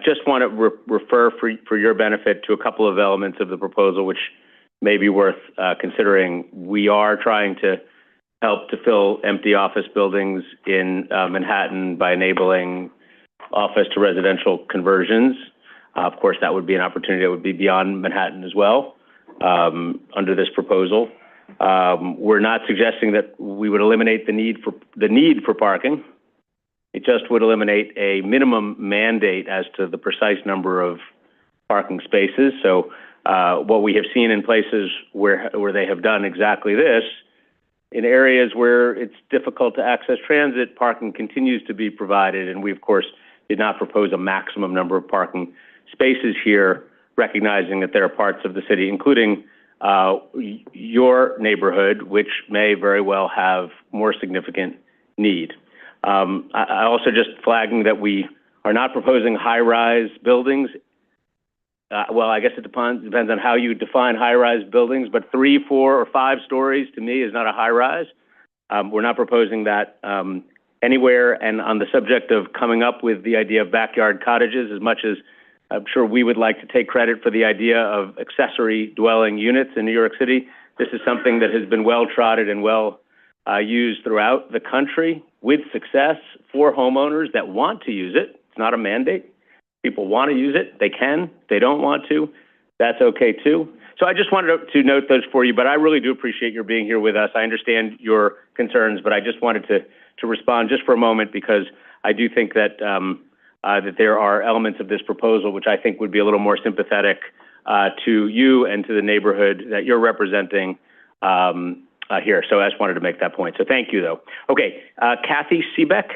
S1: just want to refer for your benefit to a couple of elements of the proposal, which may be worth considering. We are trying to help to fill empty office buildings in Manhattan by enabling office to residential conversions. Of course, that would be an opportunity that would be beyond Manhattan as well under this proposal. We're not suggesting that we would eliminate the need for parking. It just would eliminate a minimum mandate as to the precise number of parking spaces. So what we have seen in places where they have done exactly this, in areas where it's difficult to access transit, parking continues to be provided, and we, of course, did not propose a maximum number of parking spaces here, recognizing that there are parts of the city, including your neighborhood, which may very well have more significant need. I also just flagging that we are not proposing high-rise buildings. Well, I guess it depends on how you define high-rise buildings, but 3, 4, or 5 stories to me is not a high-rise. We're not proposing that anywhere. And on the subject of coming up with the idea of backyard cottages, as much as I'm sure we would like to take credit for the idea of accessory dwelling units in New York City, this is something that has been well-trodden and well used throughout the country with success for homeowners that want to use it. It's not a mandate. People want to use it. They can. If they don't want to, that's okay too. So I just wanted to note those for you, but I really do appreciate your being here with us. I understand your concerns, but I just wanted to respond just for a moment because I do think that that there are elements of this proposal which I think would be a little more sympathetic to you and to the neighborhood that you're representing here. So I just wanted to make that point. So thank you, though. Okay, Kathy Seebeck.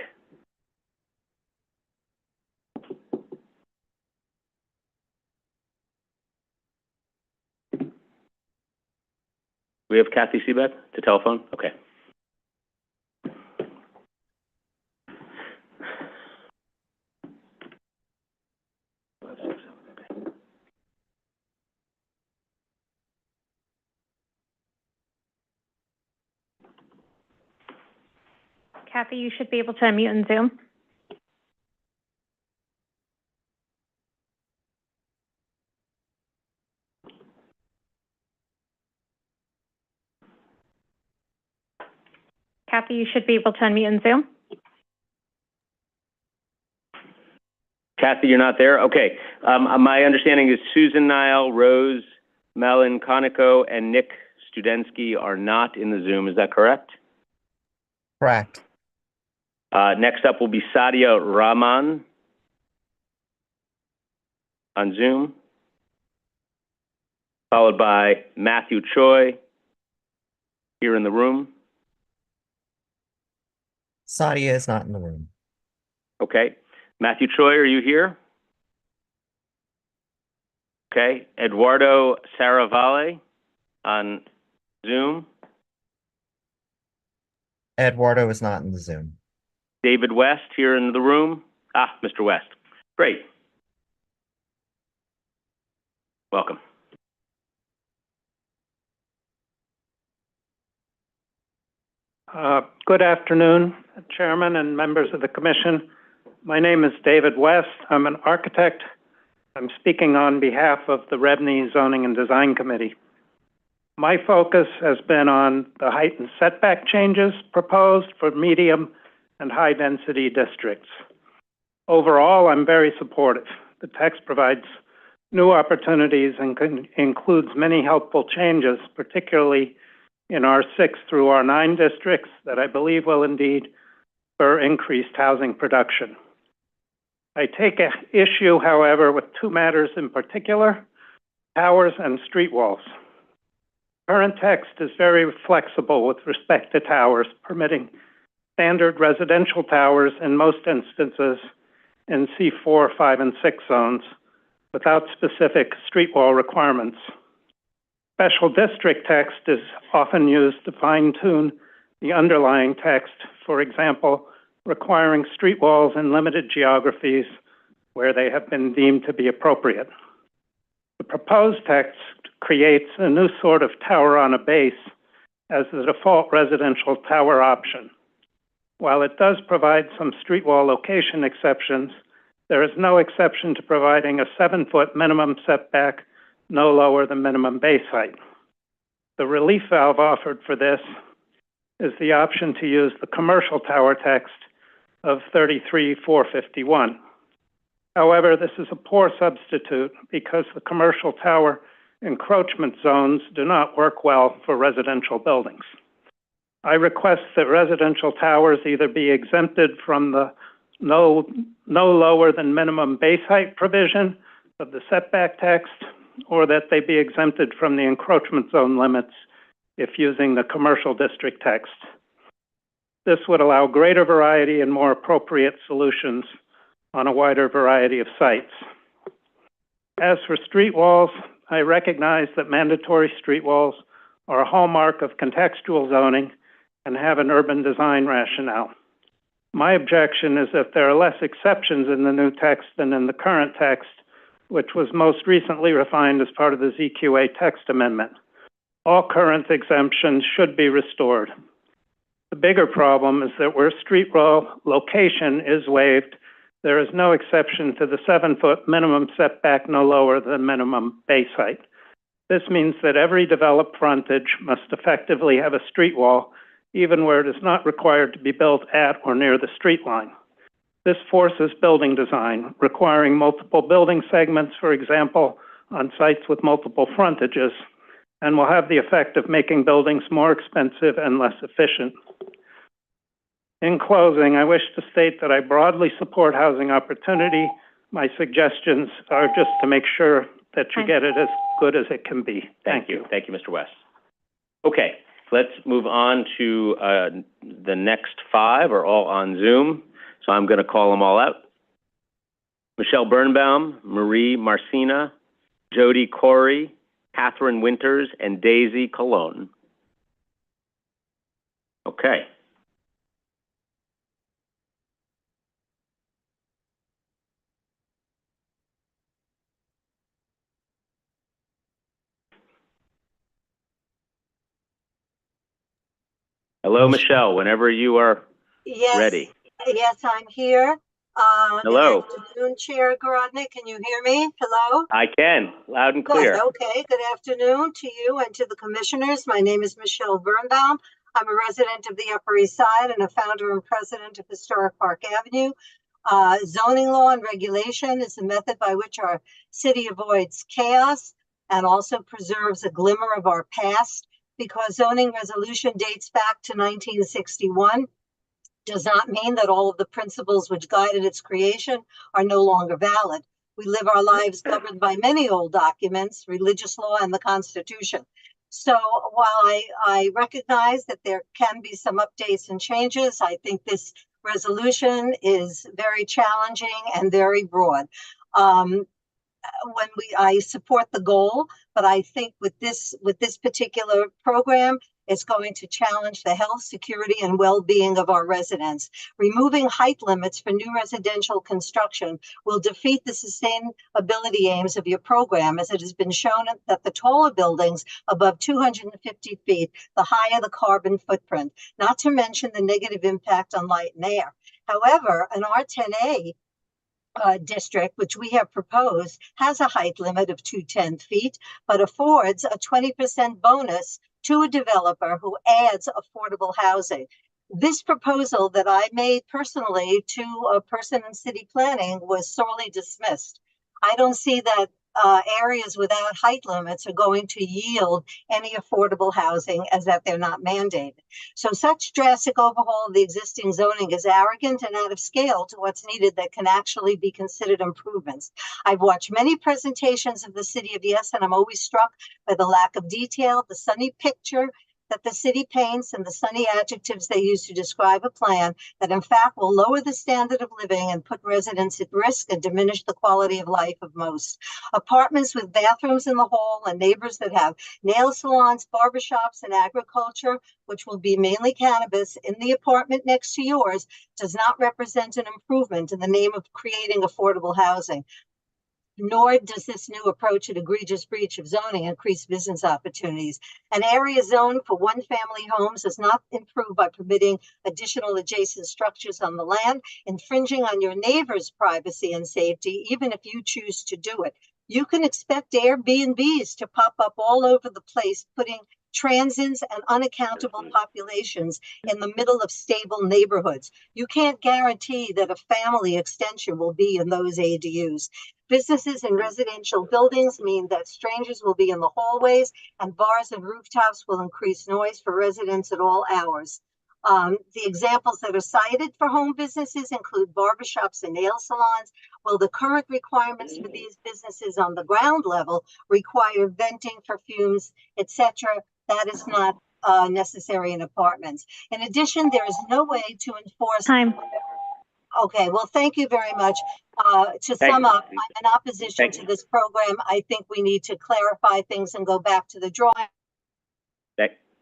S1: We have Kathy Seebeck to telephone? Okay.
S4: Kathy, you should be able to unmute in Zoom. Kathy, you should be able to unmute in Zoom.
S1: Kathy, you're not there? Okay. My understanding is Susan Nile, Rose Mellon Conico, and Nick Studensky are not in the Zoom. Is that correct?
S13: Correct.
S1: Next up will be Sadia Rahman on Zoom, followed by Matthew Choi here in the room.
S13: Sadia is not in the room.
S1: Okay. Matthew Choi, are you here? Okay. Eduardo Saravale on Zoom.
S13: Eduardo is not in the Zoom.
S1: David West here in the room. Mr. West. Great. Welcome.
S7: Good afternoon, Chairman and members of the Commission. My name is David West. I'm an architect. I'm speaking on behalf of the REBNY Zoning and Design Committee. My focus has been on the height and setback changes proposed for medium and high-density districts. Overall, I'm very supportive. The text provides new opportunities and includes many helpful changes, particularly in R6 through R9 districts that I believe will indeed spur increased housing production. I take issue, however, with two matters in particular: towers and street walls. Current text is very flexible with respect to towers, permitting standard residential towers in most instances in C4, 5, and 6 zones without specific street wall requirements. Special district text is often used to fine-tune the underlying text, for example, requiring street walls in limited geographies where they have been deemed to be appropriate. The proposed text creates a new sort of tower on a base as the default residential tower option. While it does provide some street wall location exceptions, there is no exception to providing a 7-foot minimum setback no lower than minimum base height. The relief valve offered for this is the option to use the commercial tower text of 33-451. However, this is a poor substitute because the commercial tower encroachment zones do not work well for residential buildings. I request that residential towers either be exempted from the no lower than minimum base height provision of the setback text, or that they be exempted from the encroachment zone limits if using the commercial district text. This would allow greater variety and more appropriate solutions on a wider variety of sites. As for street walls, I recognize that mandatory street walls are a hallmark of contextual zoning and have an urban design rationale. My objection is that there are less exceptions in the new text than in the current text, which was most recently refined as part of the ZQA text amendment. All current exemptions should be restored. The bigger problem is that where street wall location is waived, there is no exception to the 7-foot minimum setback no lower than minimum base height. This means that every developed frontage must effectively have a street wall, even where it is not required to be built at or near the street line. This forces building design, requiring multiple building segments, for example, on sites with multiple frontages, and will have the effect of making buildings more expensive and less efficient. In closing, I wish to state that I broadly support housing opportunity. My suggestions are just to make sure that you get it as good as it can be. Thank you.
S1: Thank you, Mr. West. Okay, let's move on to the next 5 are all on Zoom. So I'm going to call them all out. Michelle Birnbaum, Marie Marcina, Jody Corey, Catherine Winters, and Daisy Colon. Okay. Hello, Michelle, whenever you are ready.
S16: Yes, I'm here.
S1: Hello.
S16: Good afternoon, Chair Garodnick. Can you hear me? Hello?
S1: I can, loud and clear.
S16: Good, okay. Good afternoon to you and to the commissioners. My name is Michelle Birnbaum. I'm a resident of the Upper East Side and a founder and president of Historic Park Avenue. Zoning law and regulation is the method by which our city avoids chaos and also preserves a glimmer of our past. Because zoning resolution dates back to 1961, does not mean that all of the principles which guided its creation are no longer valid. We live our lives governed by many old documents, religious law, and the Constitution. So while I recognize that there can be some updates and changes, I think this resolution is very challenging and very broad. I support the goal, but I think with this particular program, it's going to challenge the health, security, and well-being of our residents. Removing height limits for new residential construction will defeat the sustainability aims of your program, as it has been shown that the taller buildings above 250 feet, the higher the carbon footprint, not to mention the negative impact on light and air. However, an R10A district, which we have proposed, has a height limit of 210 feet, but affords a 20% bonus to a developer who adds affordable housing. This proposal that I made personally to a person in city planning was sorely dismissed. I don't see that areas without height limits are going to yield any affordable housing, as that they're not mandated. So such drastic overhaul of the existing zoning is arrogant and out of scale to what's needed that can actually be considered improvements. I've watched many presentations of the city of Yes, and I'm always struck by the lack of detail, the sunny picture that the city paints, and the sunny adjectives they use to describe a plan that in fact will lower the standard of living and put residents at risk and diminish the quality of life of most. Apartments with bathrooms in the hall and neighbors that have nail salons, barbershops, and agriculture, which will be mainly cannabis, in the apartment next to yours does not represent an improvement in the name of creating affordable housing. Nor does this new approach an egregious breach of zoning increase business opportunities. An area zoned for one-family homes is not improved by permitting additional adjacent structures on the land, infringing on your neighbor's privacy and safety, even if you choose to do it. You can expect Airbnbs to pop up all over the place, putting transients and unaccountable populations in the middle of stable neighborhoods. You can't guarantee that a family extension will be in those ADUs. Businesses in residential buildings mean that strangers will be in the hallways, and bars and rooftops will increase noise for residents at all hours. The examples that are cited for home businesses include barbershops and nail salons. Well, the current requirements for these businesses on the ground level require venting for fumes, etc. That is not necessary in apartments. In addition, there is no way to enforce.
S4: Time.
S16: Okay, well, thank you very much. To sum up, I'm in opposition to this program. I think we need to clarify things and go back to the drawing.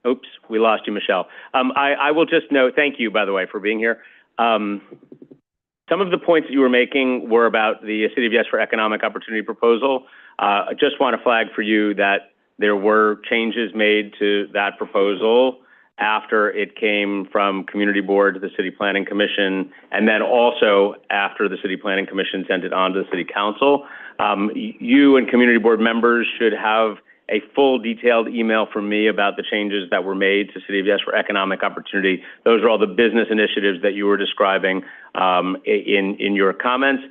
S1: Oops, we lost you, Michelle. I will just note, thank you, by the way, for being here. Some of the points that you were making were about the City of Yes for Economic Opportunity proposal. I just want to flag for you that there were changes made to that proposal after it came from Community Board to the City Planning Commission, and then also after the City Planning Commission sent it on to the City Council. You and Community Board members should have a full detailed email from me about the changes that were made to City of Yes for Economic Opportunity. Those are all the business initiatives that you were describing in your comments.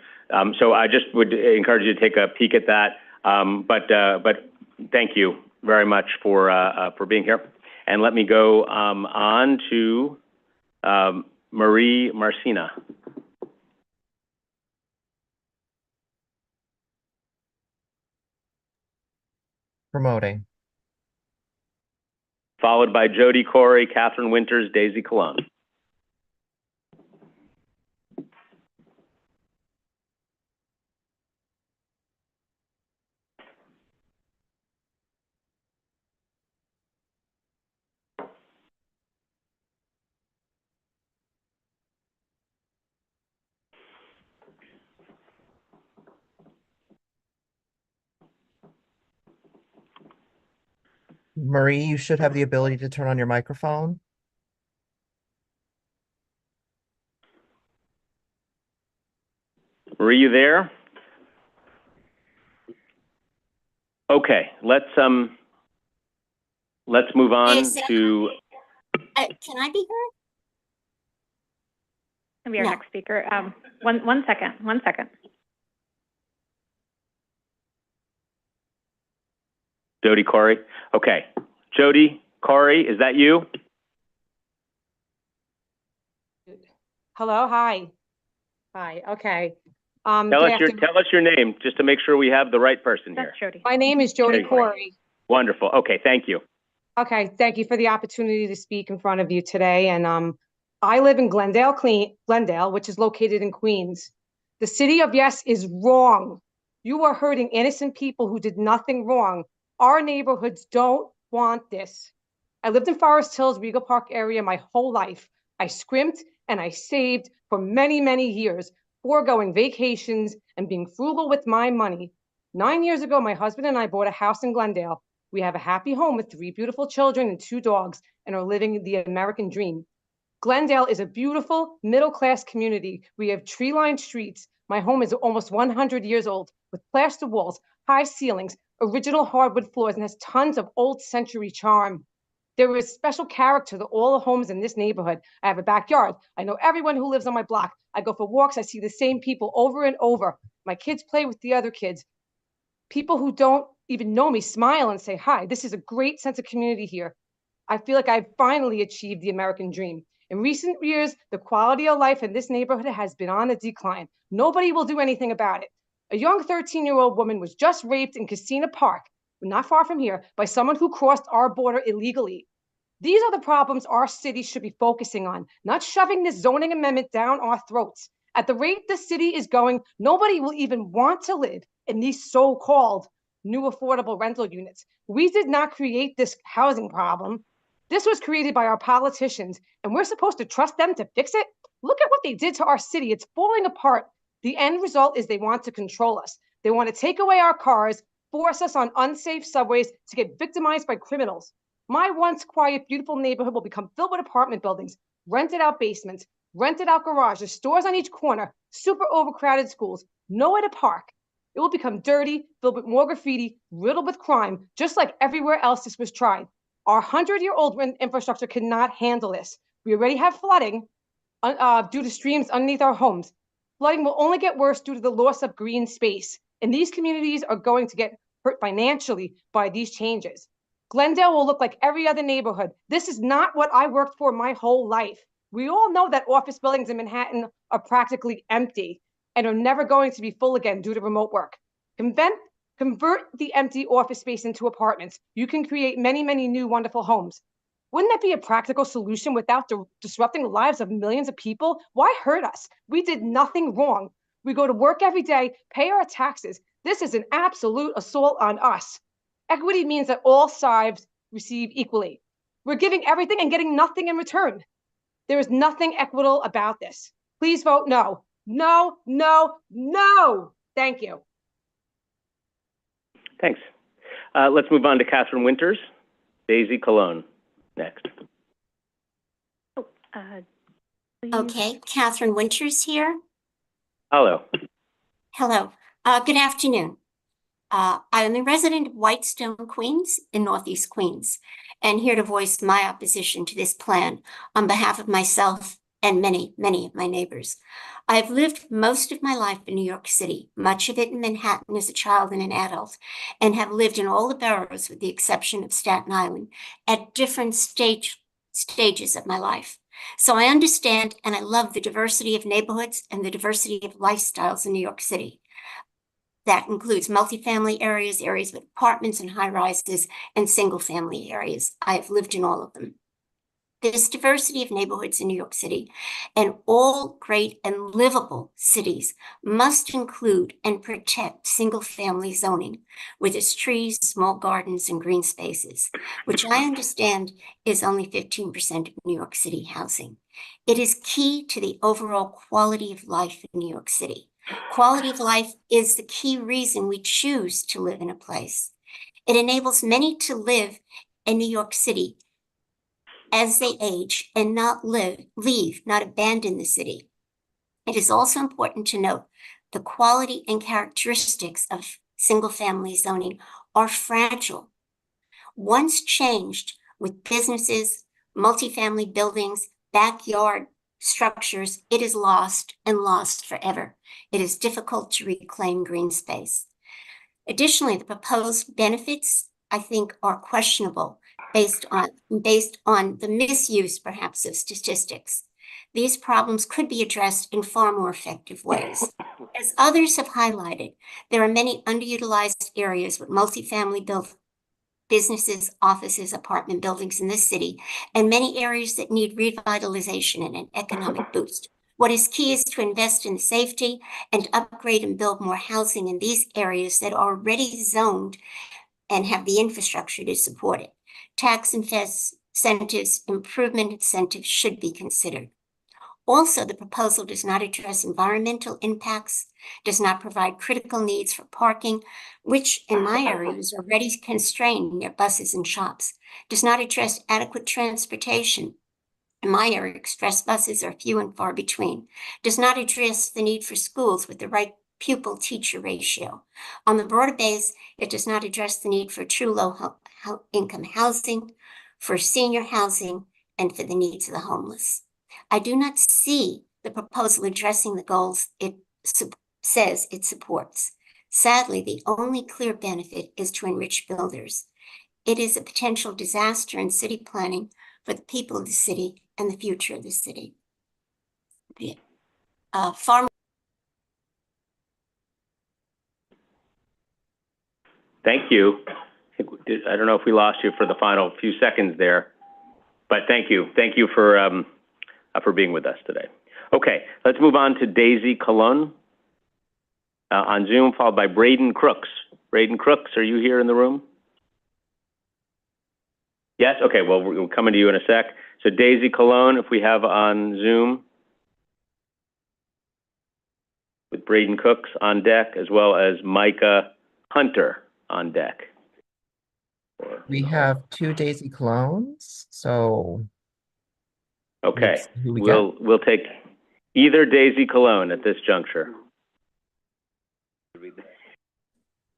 S1: So I just would encourage you to take a peek at that. But thank you very much for being here. And let me go on to Marie Marcina.
S13: Promoting.
S1: Followed by Jody Corey, Catherine Winters, Daisy Colon.
S13: Marie, you should have the ability to turn on your microphone.
S1: Marie, you there? Okay, let's move on to
S5: Can I be heard?
S4: Gonna be our
S5: No.
S4: next speaker. One second.
S1: Jody Corey. Okay. Jody Corey, is that you?
S17: Hello, hi. Hi, okay.
S1: Tell us your name, just to make sure we have the right person here.
S4: That's Jody.
S17: My name is Jody
S1: Jody.
S17: Corey.
S1: Wonderful. Okay, thank you.
S17: Okay, thank you for the opportunity to speak in front of you today. And I live in Glendale, which is located in Queens. The city of Yes is wrong. You are hurting innocent people who did nothing wrong. Our neighborhoods don't want this. I lived in Forest Hills, Regal Park area my whole life. I scrimped and I saved for many, many years, foregoing vacations and being frugal with my money. 9 years ago, my husband and I bought a house in Glendale. We have a happy home with 3 beautiful children and 2 dogs and are living the American dream. Glendale is a beautiful middle-class community. We have tree-lined streets. My home is almost 100 years old with plaster walls, high ceilings, original hardwood floors, and has tons of old century charm. There is special character to all the homes in this neighborhood. I have a backyard. I know everyone who lives on my block. I go for walks. I see the same people over and over. My kids play with the other kids. People who don't even know me smile and say hi. This is a great sense of community here. I feel like I've finally achieved the American dream. In recent years, the quality of life in this neighborhood has been on a decline. Nobody will do anything about it. A young 13-year-old woman was just raped in Casino Park, not far from here, by someone who crossed our border illegally. These are the problems our city should be focusing on, not shoving this zoning amendment down our throats. At the rate the city is going, nobody will even want to live in these so-called new affordable rental units. We did not create this housing problem. This was created by our politicians, and we're supposed to trust them to fix it? Look at what they did to our city. It's falling apart. The end result is they want to control us. They want to take away our cars, force us on unsafe subways to get victimized by criminals. My once quiet, beautiful neighborhood will become filled with apartment buildings, rented out basements, rented out garages, stores on each corner, super overcrowded schools, nowhere to park. It will become dirty, filled with more graffiti, riddled with crime, just like everywhere else this was tried. Our 100-year-old infrastructure cannot handle this. We already have flooding due to streams underneath our homes. Flooding will only get worse due to the loss of green space. And these communities are going to get hurt financially by these changes. Glendale will look like every other neighborhood. This is not what I worked for my whole life. We all know that office buildings in Manhattan are practically empty and are never going to be full again due to remote work. Convert the empty office space into apartments. You can create many, many new wonderful homes. Wouldn't that be a practical solution without disrupting the lives of millions of people? Why hurt us? We did nothing wrong. We go to work every day, pay our taxes. This is an absolute assault on us. Equity means that all sides receive equally. We're giving everything and getting nothing in return. There is nothing equitable about this. Please vote no. No, no, no. Thank you.
S1: Thanks. Let's move on to Catherine Winters. Daisy Colon, next.
S5: Okay, Catherine Winters here.
S1: Hello.
S5: Hello. Good afternoon. I am a resident of Whitestone, Queens, in Northeast Queens, and here to voice my opposition to this plan on behalf of myself and many, many of my neighbors. I've lived most of my life in New York City, much of it in Manhattan as a child and an adult, and have lived in all the boroughs with the exception of Staten Island at different stages of my life. So I understand and I love the diversity of neighborhoods and the diversity of lifestyles in New York City. That includes multifamily areas, areas with apartments and high rises, and single family areas. I have lived in all of them. This diversity of neighborhoods in New York City and all great and livable cities must include and protect single family zoning with its trees, small gardens, and green spaces, which I understand is only 15% of New York City housing. It is key to the overall quality of life in New York City. Quality of life is the key reason we choose to live in a place. It enables many to live in New York City as they age and not leave, not abandon the city. It is also important to note the quality and characteristics of single-family zoning are fragile. Once changed with businesses, multifamily buildings, backyard structures, it is lost and lost forever. It is difficult to reclaim green space. Additionally, the proposed benefits, I think, are questionable based on the misuse, perhaps, of statistics. These problems could be addressed in far more effective ways. As others have highlighted, there are many underutilized areas with multifamily businesses, offices, apartment buildings in this city, and many areas that need revitalization and an economic boost. What is key is to invest in safety and upgrade and build more housing in these areas that are already zoned and have the infrastructure to support it. Tax incentives, improvement incentives should be considered. Also, the proposal does not address environmental impacts, does not provide critical needs for parking, which in my area is already constrained near buses and shops, does not address adequate transportation. In my area, express buses are few and far between, does not address the need for schools with the right pupil-teacher ratio. On the broader base, it does not address the need for true low-income housing, for senior housing, and for the needs of the homeless. I do not see the proposal addressing the goals it says it supports. Sadly, the only clear benefit is to enrich builders. It is a potential disaster in city planning for the people of the city and the future of the city.
S1: Thank you. I don't know if we lost you for the final few seconds there, but thank you. Thank you for being with us today. Okay, let's move on to Daisy Colon on Zoom, followed by Braden Crooks. Braden Crooks, are you here in the room? Yes? Okay, well, we're coming to you in a sec. So Daisy Colon, if we have on Zoom, with Braden Crooks on deck, as well as Micah Hunter on deck.
S13: We have 2 Daisy Clones, so
S1: okay,
S13: we'll
S1: take either Daisy Colon at this juncture.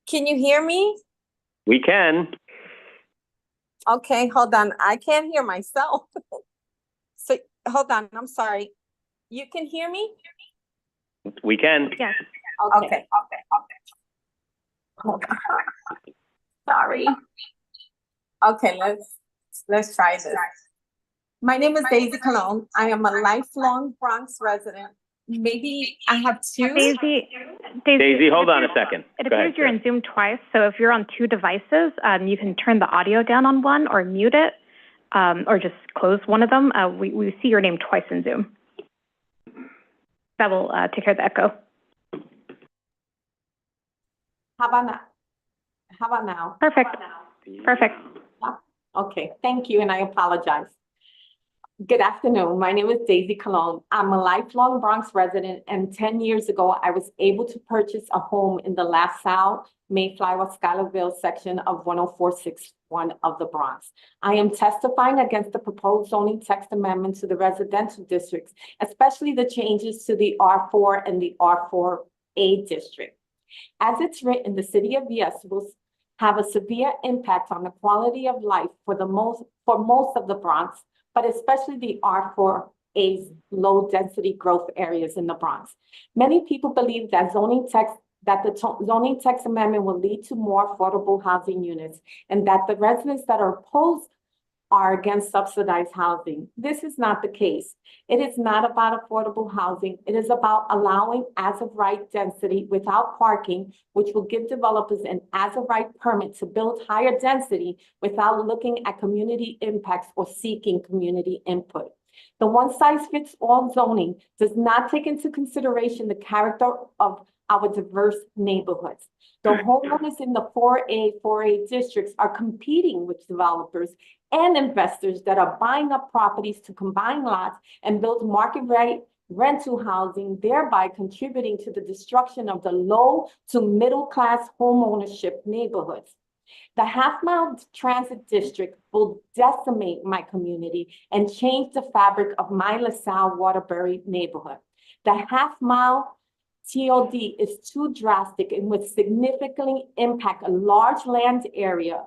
S3: Can you hear me?
S1: We can.
S3: Okay, hold on. I can't hear myself. So hold on. I'm sorry. You can hear me?
S1: We can.
S3: Yes. Okay. Hold on. Sorry. Okay, let's try this. My name is Daisy Colon. I am a lifelong Bronx resident. Maybe I have 2.
S1: Daisy, hold on a second.
S4: It appears you're in Zoom twice, so if you're on 2 devices, you can turn the audio down on one or mute it, or just close one of them. We see your name twice in Zoom. That will take care of the echo.
S3: How about now?
S4: Perfect. Perfect.
S3: Okay, thank you, and I apologize. Good afternoon. My name is Daisy Colon. I'm a lifelong Bronx resident, and 10 years ago, I was able to purchase a home in the LaSalle, Mayflower, Schuylerville section of 10461 of the Bronx. I am testifying against the proposed zoning text amendment to the residential districts, especially the changes to the R4 and the R4A district. As it's written, the city of Yes will have a severe impact on the quality of life for most of the Bronx, but especially the R4A's low-density growth areas in the Bronx. Many people believe that the zoning text amendment will lead to more affordable housing units, and that the residents that are opposed are against subsidized housing. This is not the case. It is not about affordable housing. It is about allowing as-of-right density without parking, which will give developers an as-of-right permit to build higher density without looking at community impacts or seeking community input. The one-size-fits-all zoning does not take into consideration the character of our diverse neighborhoods. The homeowners in the 4A districts are competing with developers and investors that are buying up properties to combine lots and build market rate rental housing, thereby contributing to the destruction of the low to middle class homeownership neighborhoods. The half-mile transit district will decimate my community and change the fabric of my LaSalle Waterbury neighborhood. The half-mile TOD is too drastic and would significantly impact a large land area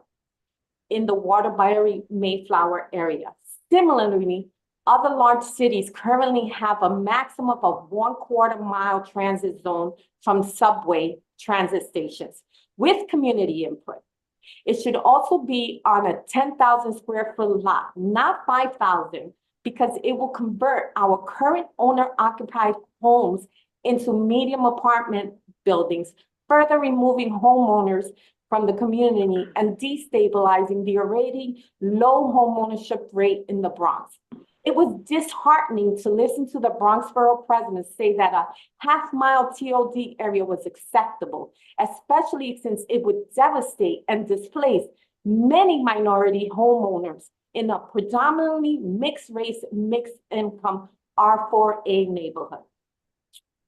S3: in the Waterbury Mayflower area. Similarly, other large cities currently have a maximum of 1/4 mile transit zone from subway transit stations with community input. It should also be on a 10,000 square foot lot, not 5,000, because it will convert our current owner-occupied homes into medium apartment buildings, further removing homeowners from the community and destabilizing the already low homeownership rate in the Bronx. It was disheartening to listen to the Bronx Borough President say that a half-mile TOD area was acceptable, especially since it would devastate and displace many minority homeowners in a predominantly mixed-race, mixed-income R4A neighborhood.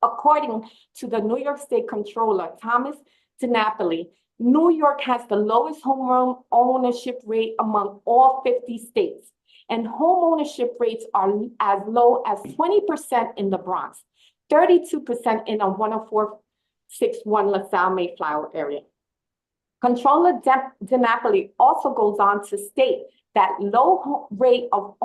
S3: According to the New York State Comptroller, Thomas DiNapoli, New York has the lowest home ownership rate among all 50 states, and home ownership rates are as low as 20% in the Bronx, 32% in a 10461 LaSalle Mayflower area. Comptroller DiNapoli also goes on to state that low rate of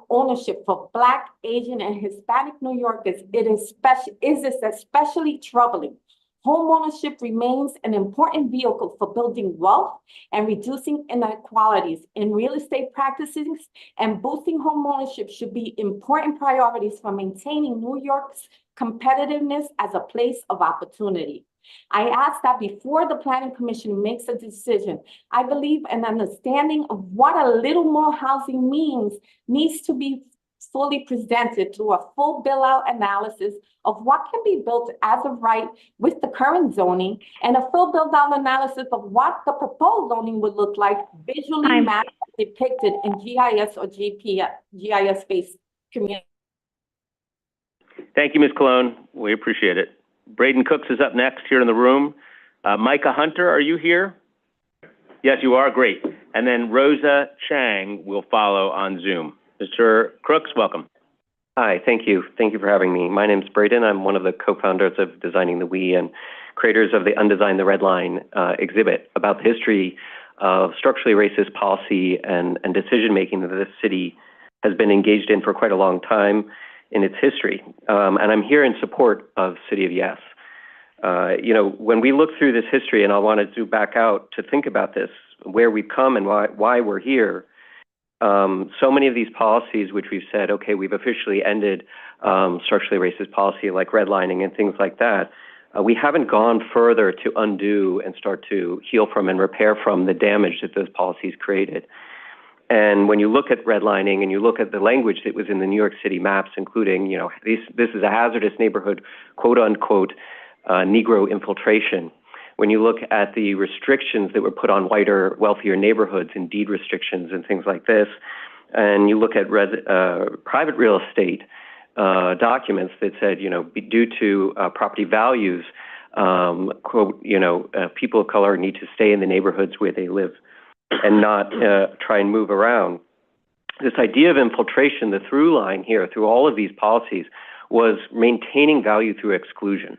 S3: ownership for Black, Asian, and Hispanic New Yorkers is especially troubling. Homeownership remains an important vehicle for building wealth and reducing inequalities in real estate practices, and boosting homeownership should be important priorities for maintaining New York's competitiveness as a place of opportunity. I ask that before the Planning Commission makes a decision, I believe an understanding of what a little more housing means needs to be fully presented through a full bill-out analysis of what can be built as of right with the current zoning, and a full build-out analysis of what the proposed zoning would look like visually mapped, depicted in GIS or GIS-based community.
S1: Thank you, Ms. Colon. We appreciate it. Braden Cooks is up next here in the room. Micah Hunter, are you here? Yes, you are. Great. And then Rosa Chang will follow on Zoom. Mr. Crooks, welcome.
S8: Hi, thank you. Thank you for having me. My name's Braden. I'm one of the co-founders of Designing the We and creators of the Undesign the Red Line exhibit about the history of structurally racist policy and decision-making that this city has been engaged in for quite a long time in its history. And I'm here in support of City of Yes. When we look through this history, and I want to zoom back out to think about this, where we've come and why we're here, so many of these policies, which we've said, okay, we've officially ended structurally racist policy like redlining and things like that, we haven't gone further to undo and start to heal from and repair from the damage that those policies created. And when you look at redlining and you look at the language that was in the New York City maps, including, this is a hazardous neighborhood, quote unquote, Negro infiltration. When you look at the restrictions that were put on whiter, wealthier neighborhoods and deed restrictions and things like this, and you look at private real estate documents that said, due to property values, quote, people of color need to stay in the neighborhoods where they live and not try and move around. This idea of infiltration, the through line here through all of these policies, was maintaining value through exclusion.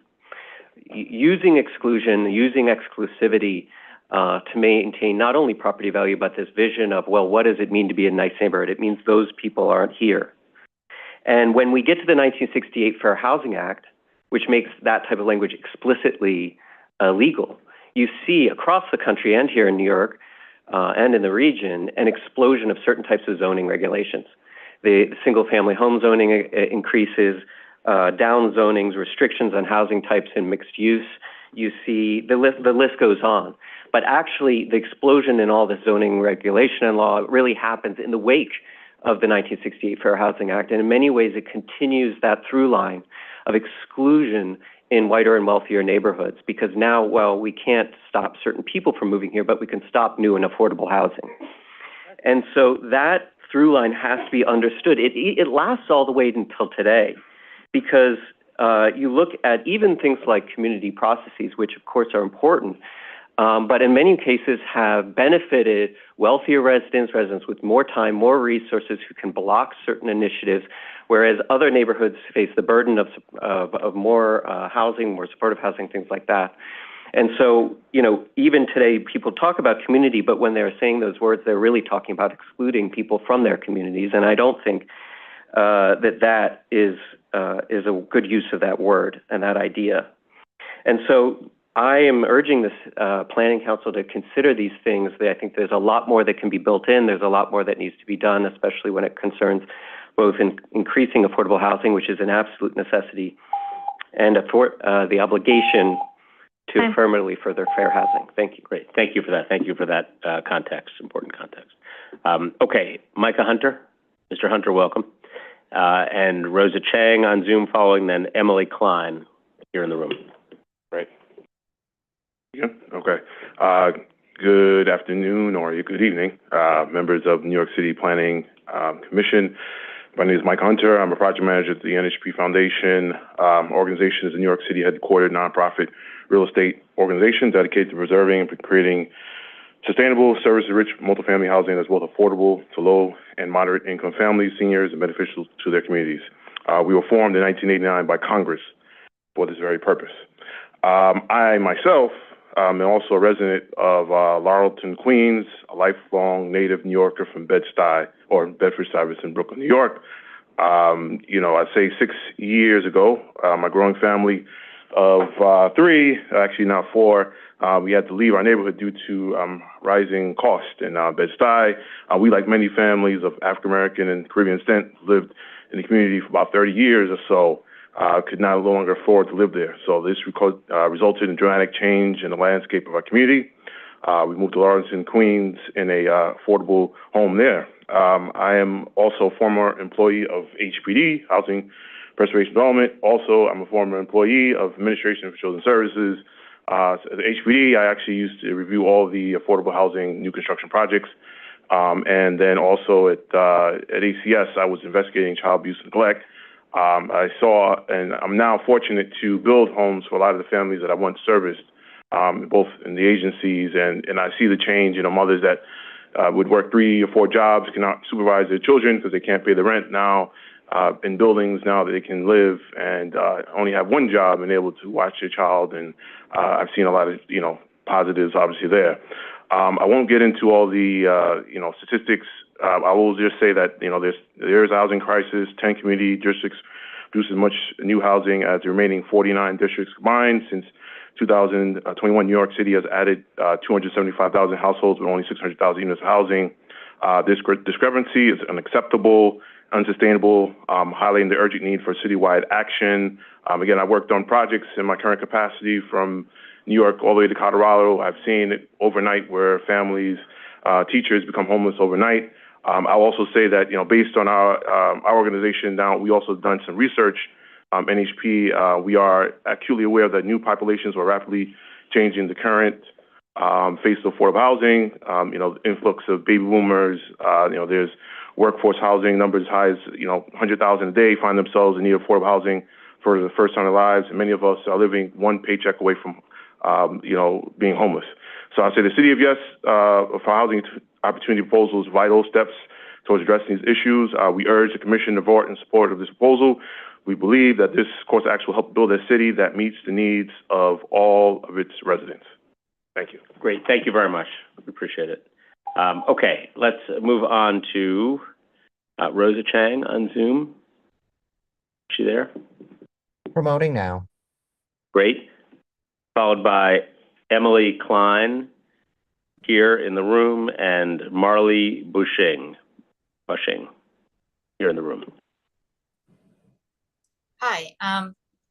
S8: Using exclusion, using exclusivity to maintain not only property value, but this vision of, well, what does it mean to be a nice neighborhood? It means those people aren't here. And when we get to the 1968 Fair Housing Act, which makes that type of language explicitly legal, you see across the country and here in New York and in the region an explosion of certain types of zoning regulations. The single-family home zoning increases, down zonings, restrictions on housing types and mixed use. You see the list goes on. But actually, the explosion in all the zoning regulation and law really happens in the wake of the 1968 Fair Housing Act. And in many ways, it continues that through line of exclusion in whiter and wealthier neighborhoods, because now, well, we can't stop certain people from moving here, but we can stop new and affordable housing. And so that through line has to be understood. It lasts all the way until today, because you look at even things like community processes, which of course are important, but in many cases have benefited wealthier residents with more time, more resources, who can block certain initiatives, whereas other neighborhoods face the burden of more housing, more supportive housing, things like that. And so, even today, people talk about community, but when they're saying those words, they're really talking about excluding people from their communities. And I don't think that is a good use of that word and that idea. And so I am urging this Planning Council to consider these things. I think there's a lot more that can be built in. There's a lot more that needs to be done, especially when it concerns both increasing affordable housing, which is an absolute necessity, and the obligation to affirmatively further fair housing. Thank you.
S1: Great. Thank you for that. Thank you for that context, important context. Okay, Micah Hunter. Mr. Hunter, welcome. And Rosa Chang on Zoom following, then Emily Klein here in the room.
S18: Right. Yeah. Okay. Good afternoon or good evening, members of New York City Planning Commission. My name is Mike Hunter. I'm a project manager at the NHP Foundation. Organization is a New York City headquartered nonprofit real estate organization dedicated to preserving and creating sustainable, service-rich multifamily housing that's both affordable to low and moderate income families, seniors, and beneficial to their communities. We were formed in 1989 by Congress for this very purpose. I myself am also a resident of Laurelton, Queens, a lifelong native New Yorker from Bedford-Stuyvesant, Brooklyn, New York. I'd say 6 years ago, my growing family of 3, actually now 4, we had to leave our neighborhood due to rising costs in Bed-Stuy. We, like many families of African-American and Caribbean descent, lived in the community for about 30 years or so, could no longer afford to live there. So this resulted in dramatic change in the landscape of our community. We moved to Laurelton, Queens in a affordable home there. I am also a former employee of HPD, Housing Preservation Development. Also, I'm a former employee of Administration for Children's Services. At the HPD, I actually used to review all the affordable housing new construction projects. And then also at ACS, I was investigating child abuse and neglect. I saw, and I'm now fortunate to build homes for a lot of the families that I once serviced, both in the agencies, and I see the change, mothers that would work 3 or 4 jobs, cannot supervise their children because they can't pay the rent now, in buildings now that they can live and only have 1 job and able to watch their child. And I've seen a lot of, positives obviously there. I won't get into all the, statistics. I will just say that, there's a housing crisis. 10 community districts produce as much new housing as the remaining 49 districts combined. Since 2021, New York City has added 275,000 households with only 600,000 units of housing. This discrepancy is unacceptable, unsustainable, highlighting the urgent need for citywide action. Again, I worked on projects in my current capacity from New York all the way to Colorado. I've seen it overnight where families, teachers become homeless overnight. I'll also say that, based on our organization now, we also done some research. NHP, we are acutely aware that new populations are rapidly changing the current face of affordable housing. Influx of baby boomers. There's workforce housing numbers as high as 100,000 a day find themselves in need of affordable housing for the first time in their lives, and many of us are living 1 paycheck away from being homeless. So I say the City of Yes for housing opportunity proposals vital steps towards addressing these issues. We urge the Commission to vote in support of this proposal. We believe that this course of action will help build a city that meets the needs of all of its residents. Thank you.
S1: Great. Thank you very much. We appreciate it. Okay, let's move on to Rosa Chang on Zoom. Is she there?
S13: Promoting now. Great.
S1: Followed by Emily Klein here in the room and Marley Bushing here in the room.
S19: Hi,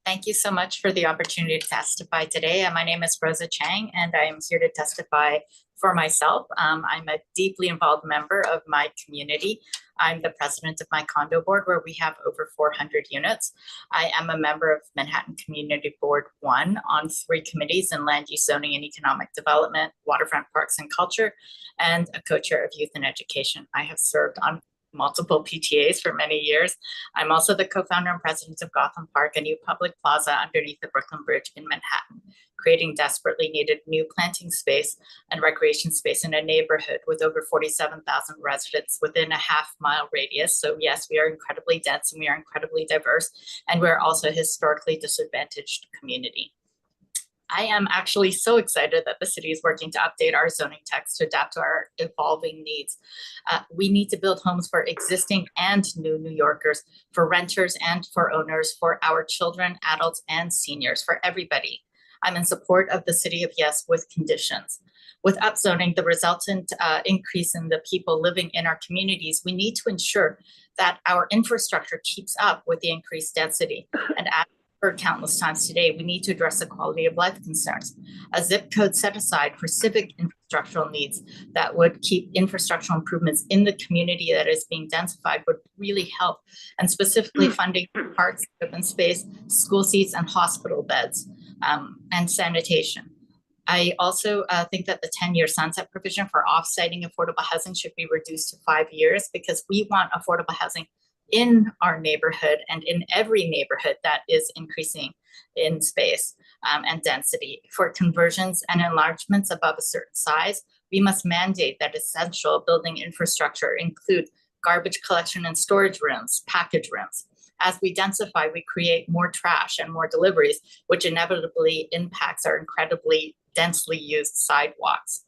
S19: thank you so much for the opportunity to testify today. My name is Rosa Chang, and I am here to testify for myself. I'm a deeply involved member of my community. I'm the president of my condo board, where we have over 400 units. I am a member of Manhattan Community Board 1 on 3 committees in land use, zoning, and economic development, waterfront parks and culture, and a co-chair of youth and education. I have served on multiple PTAs for many years. I'm also the co-founder and president of Gotham Park, a new public plaza underneath the Brooklyn Bridge in Manhattan, creating desperately needed new planting space and recreation space in a neighborhood with over 47,000 residents within a half-mile radius. So yes, we are incredibly dense and we are incredibly diverse, and we're also a historically disadvantaged community. I am actually so excited that the city is working to update our zoning text to adapt to our evolving needs. We need to build homes for existing and new New Yorkers, for renters and for owners, for our children, adults, and seniors, for everybody. I'm in support of the City of Yes with conditions. With upzoning, the resultant increase in the people living in our communities, we need to ensure that our infrastructure keeps up with the increased density. And as heard countless times today, we need to address the quality of life concerns. A zip code set aside for civic infrastructural needs that would keep infrastructural improvements in the community that is being densified would really help. And specifically funding parks, open space, school seats, and hospital beds, and sanitation. I also think that the 10-year sunset provision for offsiting affordable housing should be reduced to 5 years, because we want affordable housing in our neighborhood and in every neighborhood that is increasing in space and density. For conversions and enlargements above a certain size, we must mandate that essential building infrastructure include garbage collection and storage rooms, package rooms. As we densify, we create more trash and more deliveries, which inevitably impacts our incredibly densely used sidewalks.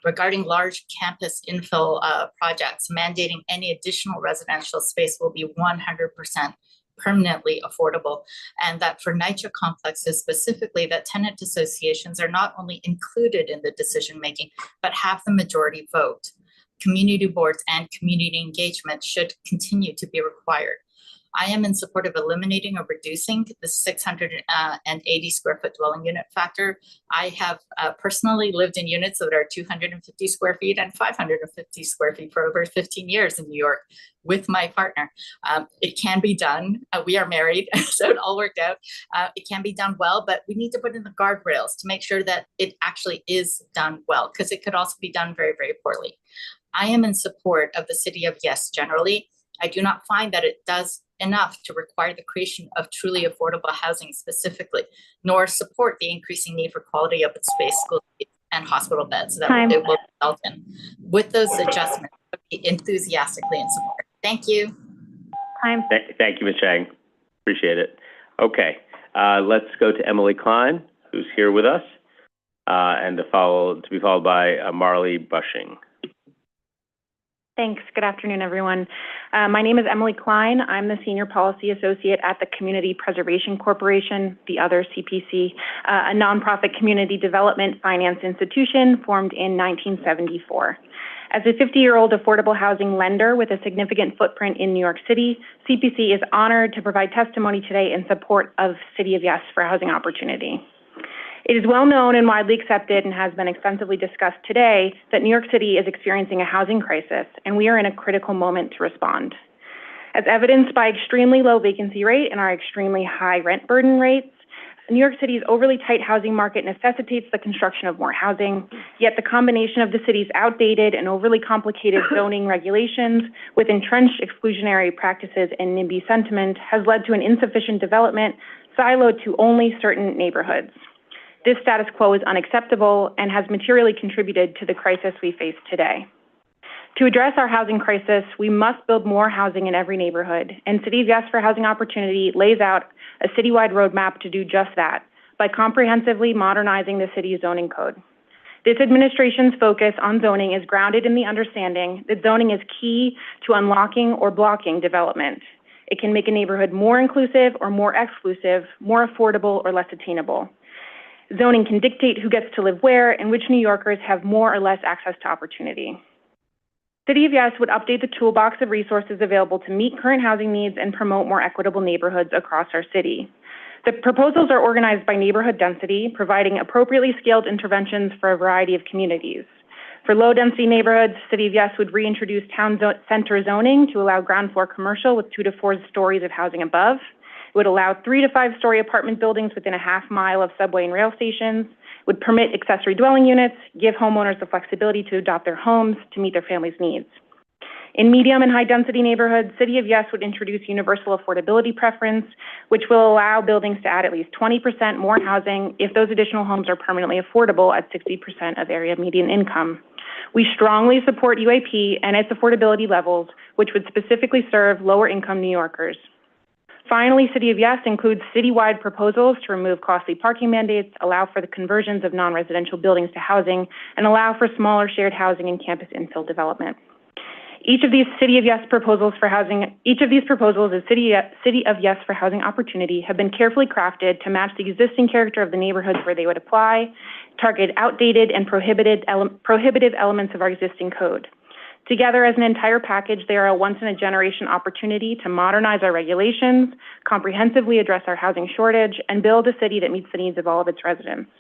S19: Regarding large campus infill projects, mandating any additional residential space will be 100% permanently affordable, and that for NYCHA complexes specifically, that tenant associations are not only included in the decision-making, but have the majority vote. Community boards and community engagement should continue to be required. I am in support of eliminating or reducing the 680 square foot dwelling unit factor. I have personally lived in units that are 250 square feet and 550 square feet for over 15 years in New York with my partner. It can be done. We are married, so it all worked out. It can be done well, but we need to put in the guardrails to make sure that it actually is done well, because it could also be done very, very poorly. I am in support of the City of Yes generally. I do not find that it does enough to require the creation of truly affordable housing specifically, nor support the increasing need for quality open space, school and hospital beds that it will result in. With those adjustments, I would be enthusiastically in support. Thank you.
S1: Thank you, Ms. Chang. Appreciate it. Okay, let's go to Emily Klein, who's here with us, and to be followed by Marley Bushing.
S10: Thanks. Good afternoon, everyone. My name is Emily Klein. I'm the Senior Policy Associate at the Community Preservation Corporation, the other CPC, a nonprofit community development finance institution formed in 1974. As a 50-year-old affordable housing lender with a significant footprint in New York City, CPC is honored to provide testimony today in support of City of Yes for Housing Opportunity. It is well known and widely accepted and has been extensively discussed today that New York City is experiencing a housing crisis, and we are in a critical moment to respond. As evidenced by extremely low vacancy rate and our extremely high rent burden rates, New York City's overly tight housing market necessitates the construction of more housing, yet the combination of the city's outdated and overly complicated zoning regulations with entrenched exclusionary practices and NIMBY sentiment has led to an insufficient development siloed to only certain neighborhoods. This status quo is unacceptable and has materially contributed to the crisis we face today. To address our housing crisis, we must build more housing in every neighborhood, and City of Yes for Housing Opportunity lays out a citywide roadmap to do just that by comprehensively modernizing the city's zoning code. This administration's focus on zoning is grounded in the understanding that zoning is key to unlocking or blocking development. It can make a neighborhood more inclusive or more exclusive, more affordable or less attainable. Zoning can dictate who gets to live where and which New Yorkers have more or less access to opportunity. City of Yes would update the toolbox of resources available to meet current housing needs and promote more equitable neighborhoods across our city. The proposals are organized by neighborhood density, providing appropriately scaled interventions for a variety of communities. For low-density neighborhoods, City of Yes would reintroduce town center zoning to allow ground floor commercial with 2 to 4 stories of housing above. It would allow 3 to 5 story apartment buildings within a half mile of subway and rail stations, would permit accessory dwelling units, give homeowners the flexibility to adopt their homes to meet their family's needs. In medium and high density neighborhoods, City of Yes would introduce universal affordability preference, which will allow buildings to add at least 20% more housing if those additional homes are permanently affordable at 60% of area median income. We strongly support UAP and its affordability levels, which would specifically serve lower income New Yorkers. Finally, City of Yes includes citywide proposals to remove costly parking mandates, allow for the conversions of non-residential buildings to housing, and allow for smaller shared housing and campus infill development. Each of these City of Yes proposals is City of Yes for housing opportunity have been carefully crafted to match the existing character of the neighborhoods where they would apply, target outdated and prohibitive elements of our existing code. Together as an entire package, they are a once-in-a-generation opportunity to modernize our regulations, comprehensively address our housing shortage, and build a city that meets the needs of all of its residents.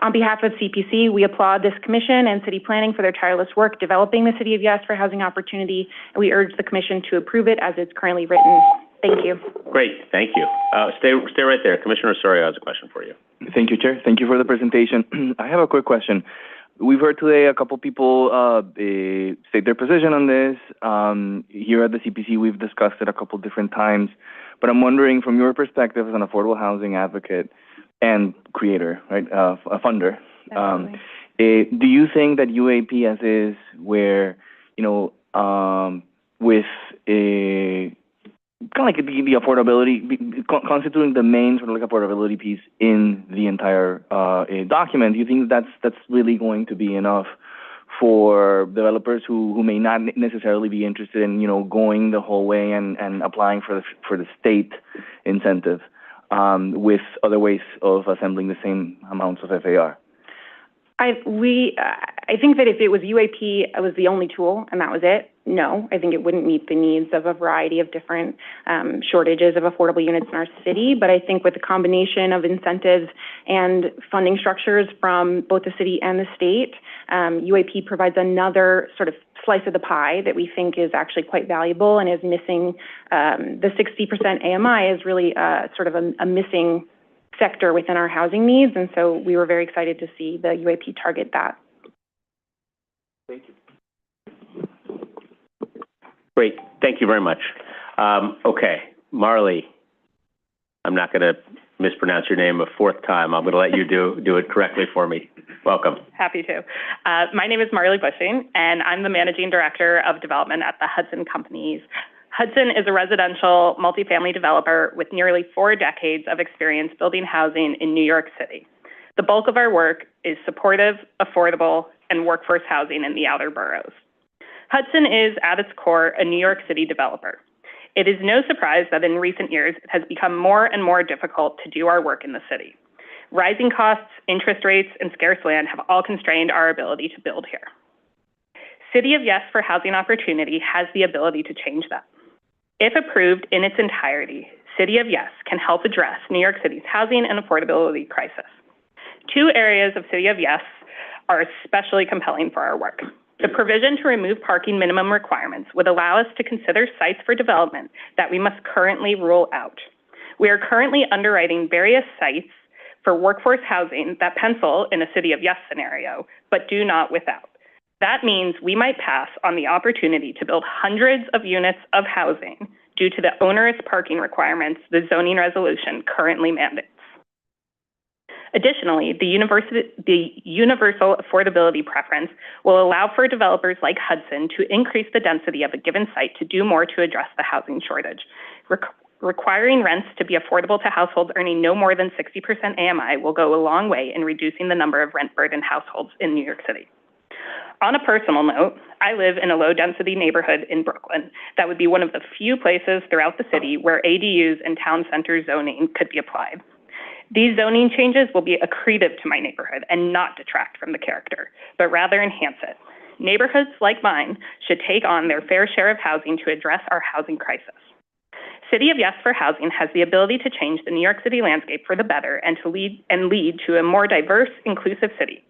S10: On behalf of CPC, we applaud this commission and city planning for their tireless work developing the City of Yes for housing opportunity, and we urge the commission to approve it as it's currently written. Thank you.
S1: Great, thank you. Stay right there. Commissioner Osorio has a question for you.
S9: Thank you, Chair. Thank you for the presentation. I have a quick question. We've heard today a couple people state their position on this. Here at the CPC, we've discussed it a couple different times, but I'm wondering from your perspective as an affordable housing advocate and creator, right, a funder, do you think that UAP as is, where, you know, with a kind of like the affordability, constituting the main sort of like affordability piece in the entire document, do you think that's really going to be enough for developers who may not necessarily be interested in, you know, going the whole way and applying for the state incentive, with other ways of assembling the same amounts of FAR?
S10: I think that if it was UAP, it was the only tool and that was it. No, I think it wouldn't meet the needs of a variety of different shortages of affordable units in our city. But I think with the combination of incentives and funding structures from both the city and the state, UAP provides another sort of slice of the pie that we think is actually quite valuable and is missing. The 60% AMI is really sort of a missing sector within our housing needs, and so we were very excited to see the UAP target that.
S9: Thank you.
S1: Great, thank you very much. Okay, Marley, I'm not going to mispronounce your name a fourth time. I'm going to let you do it correctly for me. Welcome.
S15: Happy to. My name is Marley Bushing, and I'm the Managing Director of Development at the Hudson Companies. Hudson is a residential multifamily developer with nearly 4 decades of experience building housing in New York City. The bulk of our work is supportive, affordable, and workforce housing in the outer boroughs. Hudson is, at its core, a New York City developer. It is no surprise that in recent years, it has become more and more difficult to do our work in the city. Rising costs, interest rates, and scarce land have all constrained our ability to build here. City of Yes for Housing Opportunity has the ability to change that. If approved in its entirety, City of Yes can help address New York City's housing and affordability crisis. 2 areas of City of Yes are especially compelling for our work. The provision to remove parking minimum requirements would allow us to consider sites for development that we must currently rule out. We are currently underwriting various sites for workforce housing that pencil in a City of Yes scenario, but do not without. That means we might pass on the opportunity to build hundreds of units of housing due to the onerous parking requirements the zoning resolution currently mandates. Additionally, the universal affordability preference will allow for developers like Hudson to increase the density of a given site to do more to address the housing shortage. Requiring rents to be affordable to households earning no more than 60% AMI will go a long way in reducing the number of rent-burdened households in New York City. On a personal note, I live in a low-density neighborhood in Brooklyn that would be one of the few places throughout the city where ADUs and town center zoning could be applied. These zoning changes will be accretive to my neighborhood and not detract from the character, but rather enhance it. Neighborhoods like mine should take on their fair share of housing to address our housing crisis. City of Yes for Housing has the ability to change the New York City landscape for the better and to lead to a more diverse, inclusive city.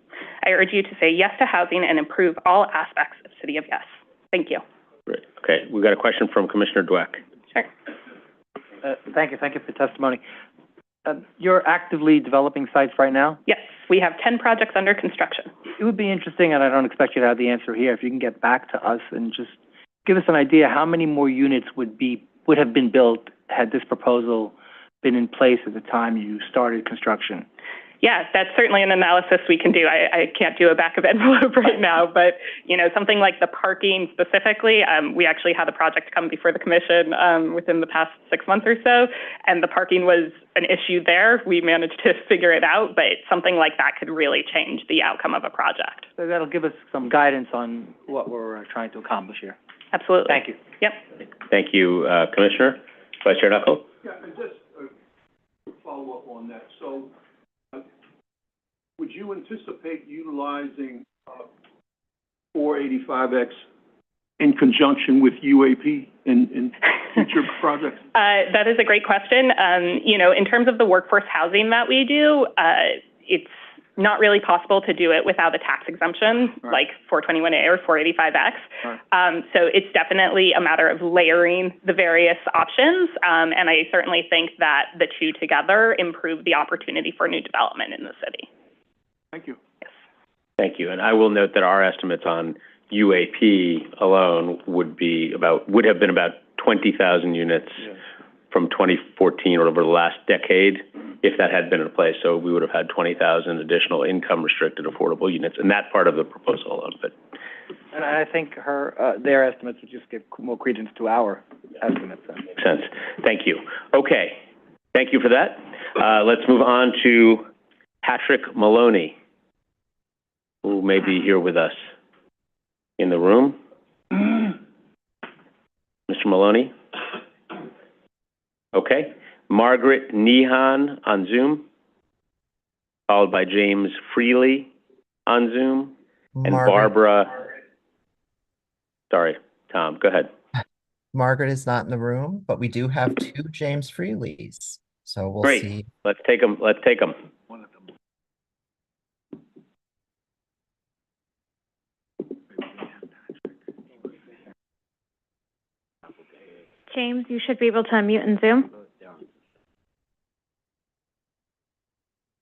S15: I urge you to say yes to housing and improve all aspects of City of Yes. Thank you.
S1: Great. Okay, we've got a question from Commissioner Dweck.
S15: Sure.
S23: Thank you for the testimony. You're actively developing sites right now?
S15: Yes, we have 10 projects under construction.
S23: It would be interesting, and I don't expect you to have the answer here, if you can get back to us and just give us an idea how many more units would have been built had this proposal been in place at the time you started construction.
S15: Yeah, that's certainly an analysis we can do. I can't do a back of envelope right now, but something like the parking specifically, we actually had a project come before the commission within the past 6 months or so, and the parking was an issue there. We managed to figure it out, but something like that could really change the outcome of a project.
S23: So that'll give us some guidance on what we're trying to accomplish here.
S15: Absolutely.
S23: Thank you.
S15: Yep.
S1: Thank you, Commissioner. Vice Chair Knuckle?
S6: Yeah, and just a follow-up on that. So would you anticipate utilizing 485X in conjunction with UAP in future projects?
S15: That is a great question. In terms of the workforce housing that we do, it's not really possible to do it without a tax exemption, like 421A or 485X. So it's definitely a matter of layering the various options, and I certainly think that the two together improve the opportunity for new development in the city.
S6: Thank you.
S15: Yes.
S1: Thank you. And I will note that our estimates on UAP alone would have been about 20,000 units from 2014 or over the last decade, if that had been in place. So we would have had 20,000 additional income-restricted affordable units, and that part of the proposal alone. But
S23: And I think their estimates would just give more credence to our estimates.
S1: makes sense. Thank you. Okay. Thank you for that. Let's move on to Patrick Maloney, who may be here with us in the room. Mr. Maloney? Okay. Margaret Nehan on Zoom, followed by James Freely on Zoom, and Barbara. Sorry, Tom, go ahead.
S13: Margaret is not in the room, but we do have 2 James Freelys. So we'll
S1: Great.
S13: see.
S1: Let's take them. Let's take them.
S4: James, you should be able to unmute in Zoom.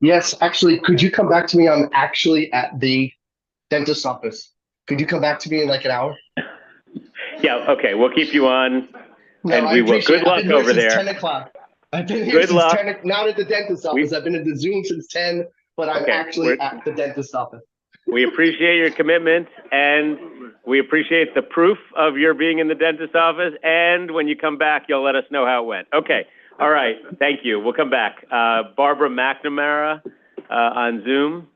S11: Yes, actually, could you come back to me? I'm actually at the dentist's office. Could you come back to me in like an hour?
S1: Yeah, okay, we'll keep you on,
S11: No,
S1: and
S11: I
S1: we will.
S11: appreciate
S1: Good
S11: it.
S1: luck
S11: I've been here
S1: over
S11: since
S1: there.
S11: 10 o'clock. I've been here
S1: Good
S11: since
S1: luck.
S11: 10, not at the dentist's office. I've been at the Zoom since 10, but I'm actually at the dentist's office.
S1: We appreciate your commitment, and we appreciate the proof of your being in the dentist's office, and when you come back, you'll let us know how it went. Okay, all right, thank you. We'll come back. Barbara McNamara on Zoom.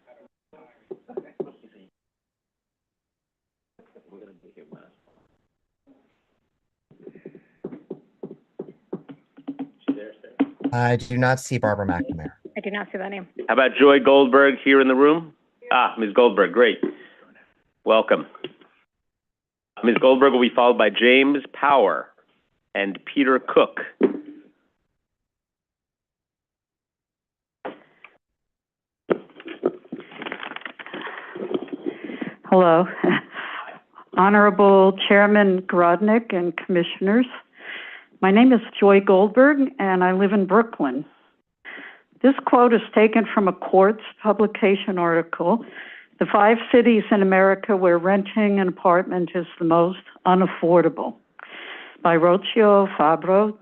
S13: I do not see Barbara McNamara.
S4: I do not see that name.
S1: How about Joy Goldberg here in the room? Ms. Goldberg, great. Welcome. Ms. Goldberg will be followed by James Power and Peter Cook.
S20: Hello. Honorable Chairman Grodnick and Commissioners. My name is Joy Goldberg, and I live in Brooklyn. This quote is taken from a Quartz publication article, "The 5 Cities in America Where Renting an Apartment is the Most Unaffordable," by Rocio Fabro,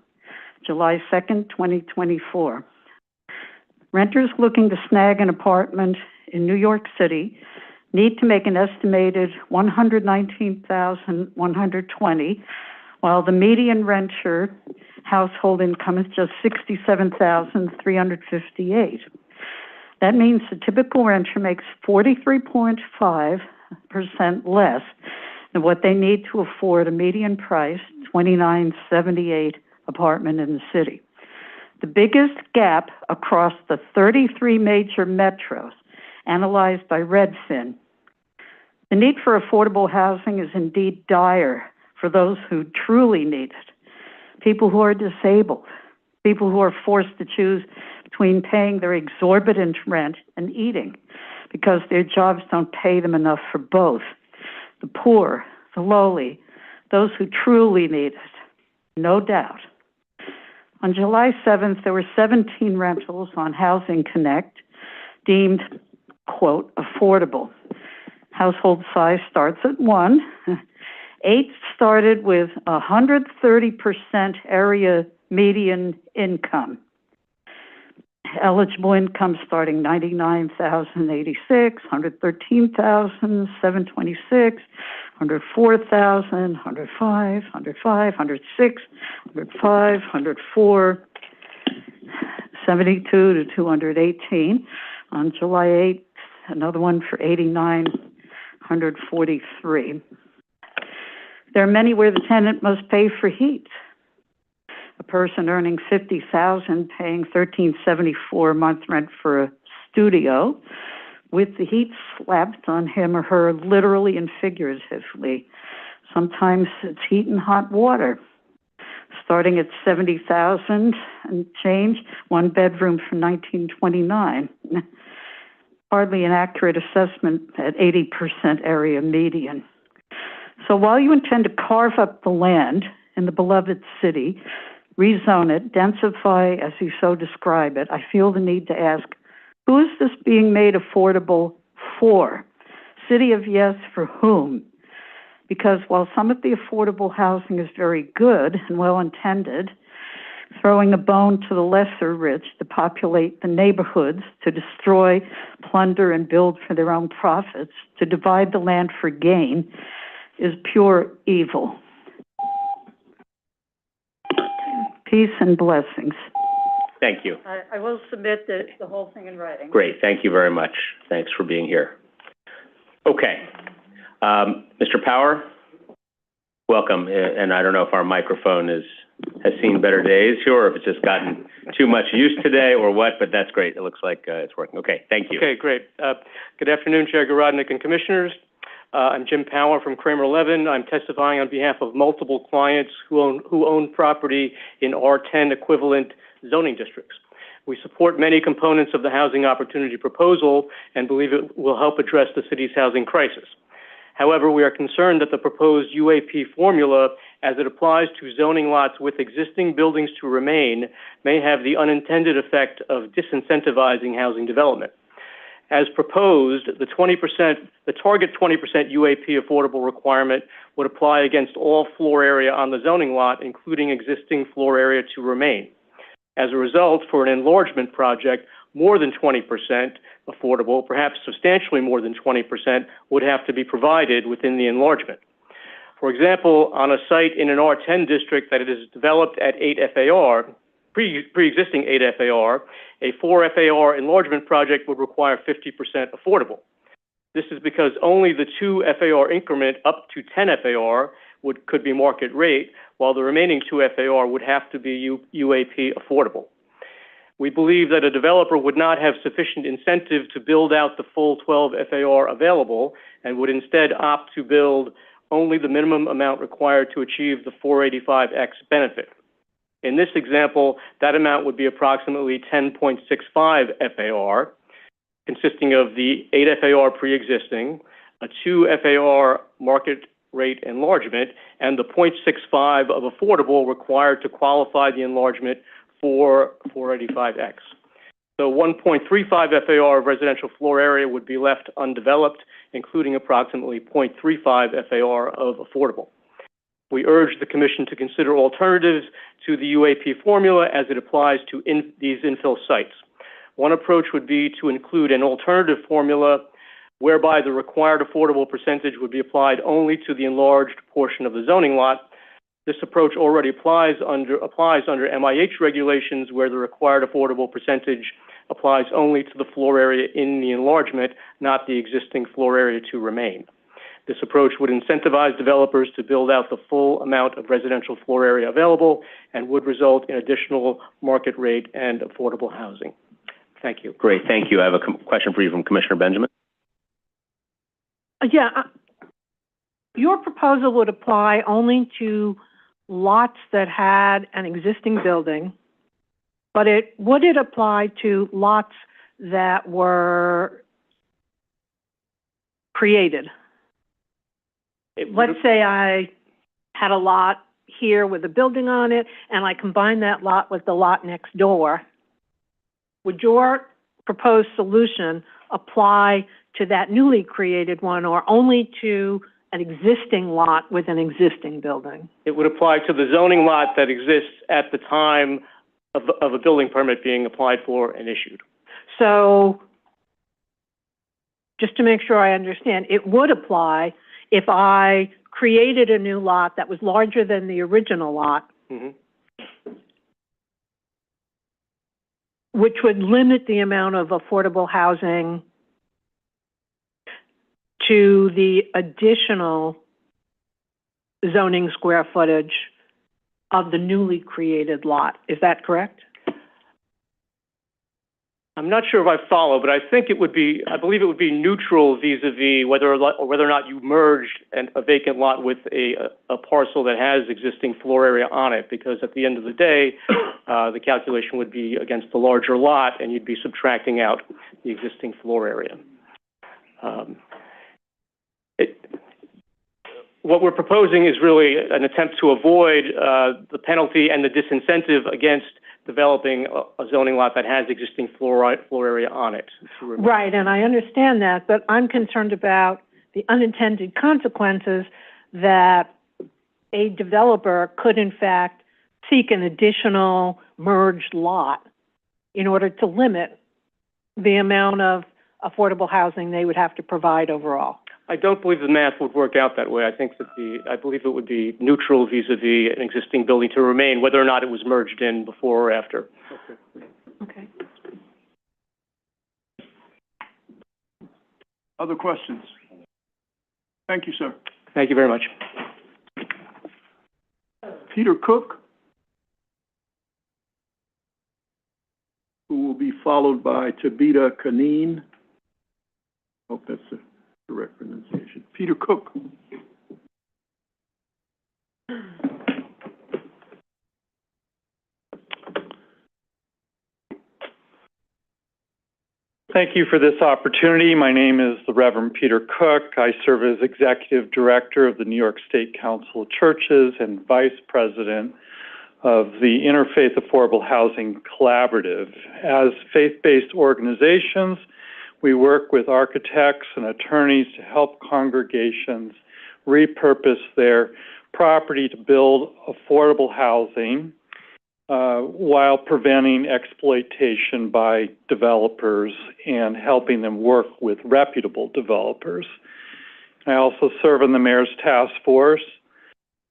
S20: July 2nd, 2024. Renters looking to snag an apartment in New York City need to make an estimated $119,120, while the median renter household income is just $67,358. That means the typical renter makes 43.5% less than what they need to afford a median price $29.78 apartment in the city. The biggest gap across the 33 major metros analyzed by Redfin. The need for affordable housing is indeed dire for those who truly need it. People who are disabled, people who are forced to choose between paying their exorbitant rent and eating because their jobs don't pay them enough for both. The poor, the lowly, those who truly need it, no doubt. On July 7th, there were 17 rentals on Housing Connect deemed, quote, affordable. Household size starts at 1. 8 started with 130% area median income. Eligible income starting 99,086, 113,726, 104,000, 105, 105, 106, 105, 104, 72 to 218. On July 8th, another one for 8,943. There are many where the tenant must pay for heat. A person earning 50,000 paying 1374 a month rent for a studio with the heat slapped on him or her literally and figuratively. Sometimes it's heat and hot water. Starting at 70,000 and change, one bedroom for 1929. Hardly an accurate assessment at 80% area median. So while you intend to carve up the land in the beloved city, rezone it, densify as you so describe it, I feel the need to ask, who is this being made affordable for? City of Yes, for whom? Because while some of the affordable housing is very good and well-intended, throwing a bone to the lesser rich to populate the neighborhoods, to destroy, plunder, and build for their own profits, to divide the land for gain, is pure evil. Peace and blessings.
S1: Thank you.
S20: I will submit the whole thing in writing.
S1: Great, thank you very much. Thanks for being here. Okay, Mr. Power, welcome. And I don't know if our microphone has seen better days here, or if it's just gotten too much use today or what, but that's great. It looks like it's working. Okay, thank you.
S2: Okay, great. Good afternoon, Chair Garodnick and Commissioners. I'm Jim Power from Kramer 11. I'm testifying on behalf of multiple clients who own property in R10 equivalent zoning districts. We support many components of the housing opportunity proposal and believe it will help address the city's housing crisis. However, we are concerned that the proposed UAP formula, as it applies to zoning lots with existing buildings to remain, may have the unintended effect of disincentivizing housing development. As proposed, the target 20% UAP affordable requirement would apply against all floor area on the zoning lot, including existing floor area to remain. As a result, for an enlargement project, more than 20% affordable, perhaps substantially more than 20%, would have to be provided within the enlargement. For example, on a site in an R10 district that is developed at 8 FAR, pre-existing 8 FAR, a 4 FAR enlargement project would require 50% affordable. This is because only the 2 FAR increment up to 10 FAR could be market rate, while the remaining 2 FAR would have to be UAP affordable. We believe that a developer would not have sufficient incentive to build out the full 12 FAR available and would instead opt to build only the minimum amount required to achieve the 485X benefit. In this example, that amount would be approximately 10.65 FAR, consisting of the 8 FAR pre-existing, a 2 FAR market rate enlargement, and the 0.65 of affordable required to qualify the enlargement for 485X. So 1.35 FAR of residential floor area would be left undeveloped, including approximately 0.35 FAR of affordable. We urge the Commission to consider alternatives to the UAP formula as it applies to these infill sites. One approach would be to include an alternative formula whereby the required affordable percentage would be applied only to the enlarged portion of the zoning lot. This approach already applies under MIH regulations, where the required affordable percentage applies only to the floor area in the enlargement, not the existing floor area to remain. This approach would incentivize developers to build out the full amount of residential floor area available and would result in additional market rate and affordable housing. Thank you.
S1: Great, thank you. I have a question for you from Commissioner Benjamin.
S12: Your proposal would apply only to lots that had an existing building, but would it apply to lots that were created? Let's say I had a lot here with a building on it, and I combine that lot with the lot next door. Would your proposed solution apply to that newly created one, or only to an existing lot with an existing building?
S2: It would apply to the zoning lot that exists at the time of a building permit being applied for and issued.
S12: So, just to make sure I understand, it would apply if I created a new lot that was larger than the original lot, which would limit the amount of affordable housing to the additional zoning square footage of the newly created lot. Is that correct?
S2: I'm not sure if I follow, but I think it would be, I believe it would be neutral vis-a-vis whether or not you merged a vacant lot with a parcel that has existing floor area on it, because at the end of the day, the calculation would be against the larger lot, and you'd be subtracting out the existing floor area. What we're proposing is really an attempt to avoid the penalty and the disincentive against developing a zoning lot that has existing floor area on it.
S12: Right, and I understand that, but I'm concerned about the unintended consequences that a developer could in fact seek an additional merged lot in order to limit the amount of affordable housing they would have to provide overall.
S2: I don't believe the math would work out that way. I think that I believe it would be neutral vis-a-vis an existing building to remain, whether or not it was merged in before or after.
S12: Okay.
S6: Other questions? Thank you, sir.
S2: Thank you very much.
S6: Peter Cook, who will be followed by Tabita Kaneen. Hope that's the correct pronunciation. Peter Cook.
S14: Thank you for this opportunity. My name is the Reverend Peter Cook. I serve as Executive Director of the New York State Council of Churches and Vice President of the Interfaith Affordable Housing Collaborative. As faith-based organizations, we work with architects and attorneys to help congregations repurpose their property to build affordable housing while preventing exploitation by developers and helping them work with reputable developers. I also serve on the Mayor's Task Force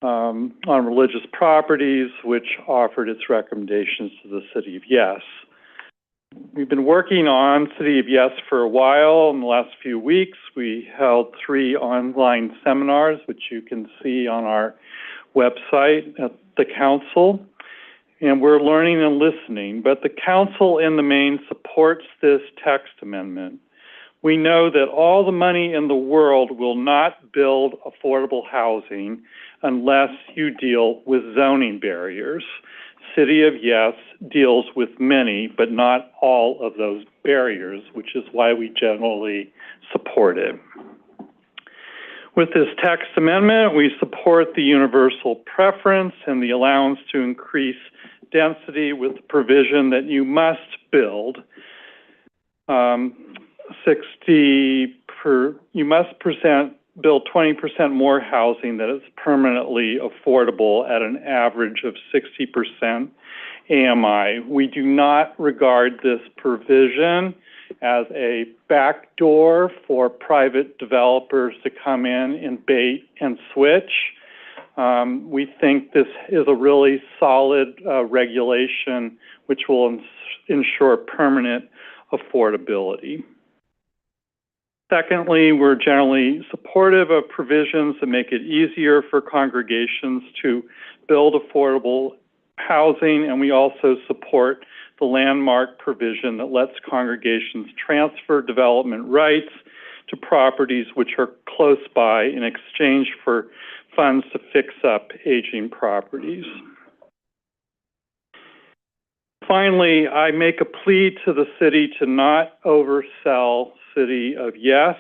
S14: on religious properties, which offered its recommendations to the City of Yes. We've been working on City of Yes for a while. In the last few weeks, we held 3 online seminars, which you can see on our website at the Council. And we're learning and listening, but the Council in the main supports this text amendment. We know that all the money in the world will not build affordable housing unless you deal with zoning barriers. City of Yes deals with many, but not all of those barriers, which is why we generally support it. With this text amendment, we support the universal preference and the allowance to increase density with the provision that you must build build 20% more housing that is permanently affordable at an average of 60% AMI. We do not regard this provision as a backdoor for private developers to come in and bait and switch. We think this is a really solid regulation which will ensure permanent affordability. Secondly, we're generally supportive of provisions that make it easier for congregations to build affordable housing, and we also support the landmark provision that lets congregations transfer development rights to properties which are close by in exchange for funds to fix up aging properties. Finally, I make a plea to the city to not oversell City of Yes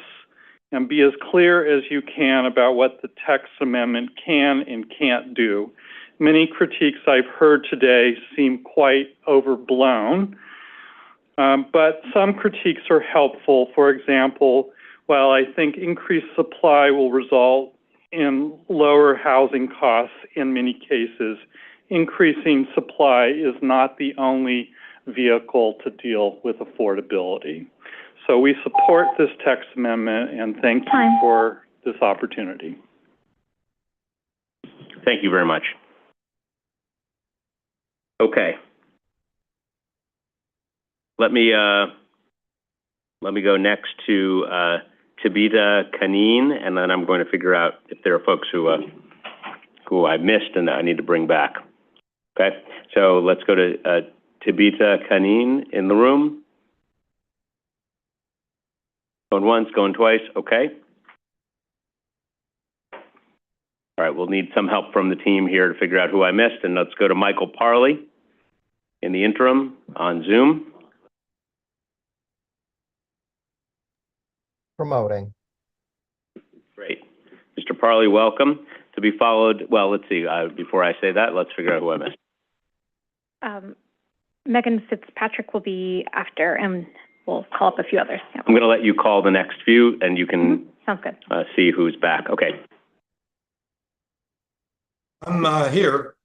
S14: and be as clear as you can about what the text amendment can and can't do. Many critiques I've heard today seem quite overblown, but some critiques are helpful. For example, while I think increased supply will result in lower housing costs in many cases, increasing supply is not the only vehicle to deal with affordability. So we support this text amendment and thank you for this opportunity.
S1: Thank you very much. Okay. Let me go next to Tabitha Kaneen, and then I'm going to figure out if there are folks who I missed and that I need to bring back. Okay, so let's go to Tabitha Kaneen in the room. Going once, going twice, okay. All right, we'll need some help from the team here to figure out who I missed, and let's go to Michael Parley in the interim on Zoom.
S13: Promoting.
S1: Great. Mr. Parley, welcome. To be followed, well, let's see, before I say that, let's figure out who I missed.
S4: Megan Fitzpatrick will be after, and we'll call up a few others. Yeah.
S1: I'm going to let you call the next few, and you can
S4: Sounds good.
S1: See who's back. Okay.
S7: I'm here.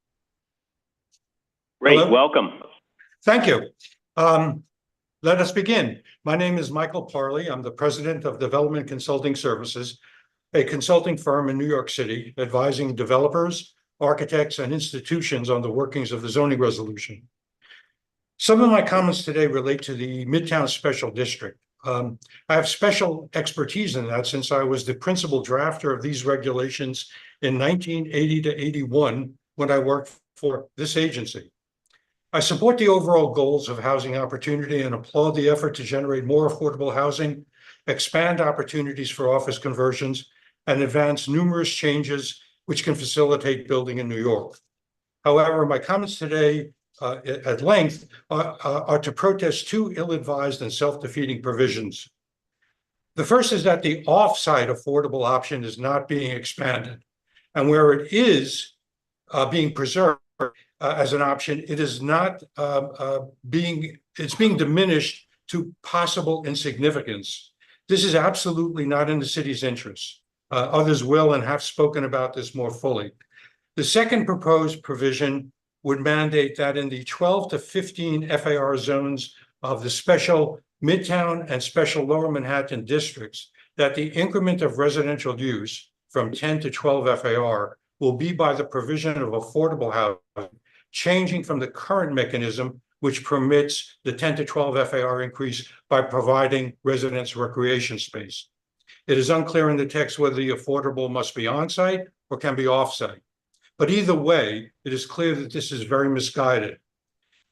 S1: Great,
S7: Hello?
S1: welcome.
S7: Thank you. Let us begin. My name is Michael Parley. I'm the president of Development Consulting Services, a consulting firm in New York City advising developers, architects, and institutions on the workings of the zoning resolution. Some of my comments today relate to the Midtown Special District. I have special expertise in that since I was the principal drafter of these regulations in 1980 to 81 when I worked for this agency. I support the overall goals of housing opportunity and applaud the effort to generate more affordable housing, expand opportunities for office conversions, and advance numerous changes which can facilitate building in New York. However, my comments today at length are to protest two ill-advised and self-defeating provisions. The first is that the off-site affordable option is not being expanded, and where it is being preserved as an option, it is not being diminished to possible insignificance. This is absolutely not in the city's interest. Others will and have spoken about this more fully. The second proposed provision would mandate that in the 12 to 15 FAR zones of the special Midtown and special Lower Manhattan districts, that the increment of residential use from 10 to 12 FAR will be by the provision of affordable housing, changing from the current mechanism, which permits the 10 to 12 FAR increase by providing residents recreation space. It is unclear in the text whether the affordable must be on-site or can be off-site. But either way, it is clear that this is very misguided.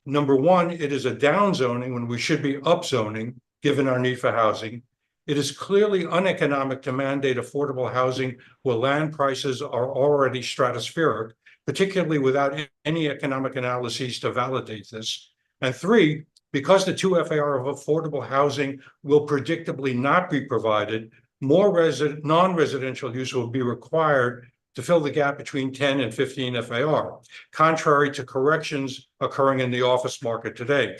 S7: Number one, it is a down zoning when we should be up zoning, given our need for housing. It is clearly uneconomic to mandate affordable housing where land prices are already stratospheric, particularly without any economic analyses to validate this. And three, because the 2 FAR of affordable housing will predictably not be provided, more non-residential use will be required to fill the gap between 10 and 15 FAR, contrary to corrections occurring in the office market today.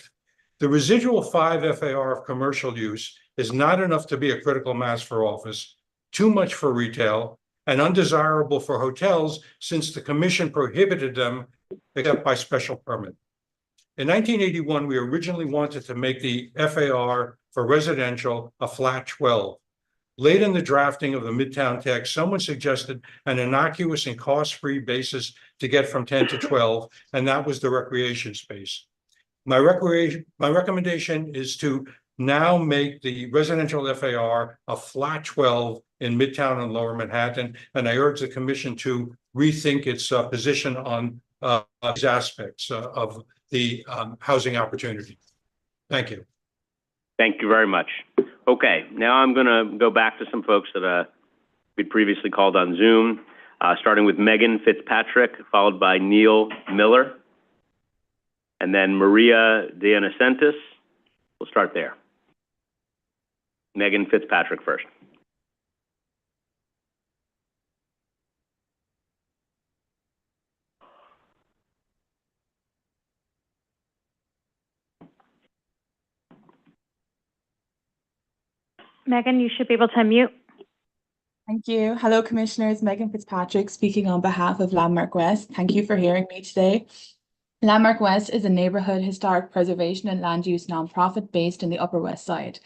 S7: The residual 5 FAR of commercial use is not enough to be a critical mass for office, too much for retail, and undesirable for hotels since the commission prohibited them except by special permit. In 1981, we originally wanted to make the FAR for residential a flat 12. Late in the drafting of the Midtown text, someone suggested an innocuous and cost-free basis to get from 10 to 12, and that was the recreation space. My recommendation is to now make the residential FAR a flat 12 in Midtown and Lower Manhattan, and I urge the commission to rethink its position on these aspects of the housing opportunity. Thank you.
S1: Thank you very much. Okay, now I'm going to go back to some folks that we'd previously called on Zoom, starting with Megan Fitzpatrick, followed by Neil Miller, and then Maria Deonacentis. We'll start there. Megan Fitzpatrick first.
S4: Megan, you should be able to unmute.
S16: Thank you. Hello, Commissioners. Megan Fitzpatrick speaking on behalf of Landmark West. Thank you for hearing me today. Landmark West is a neighborhood historic preservation and land use nonprofit based in the Upper West Side.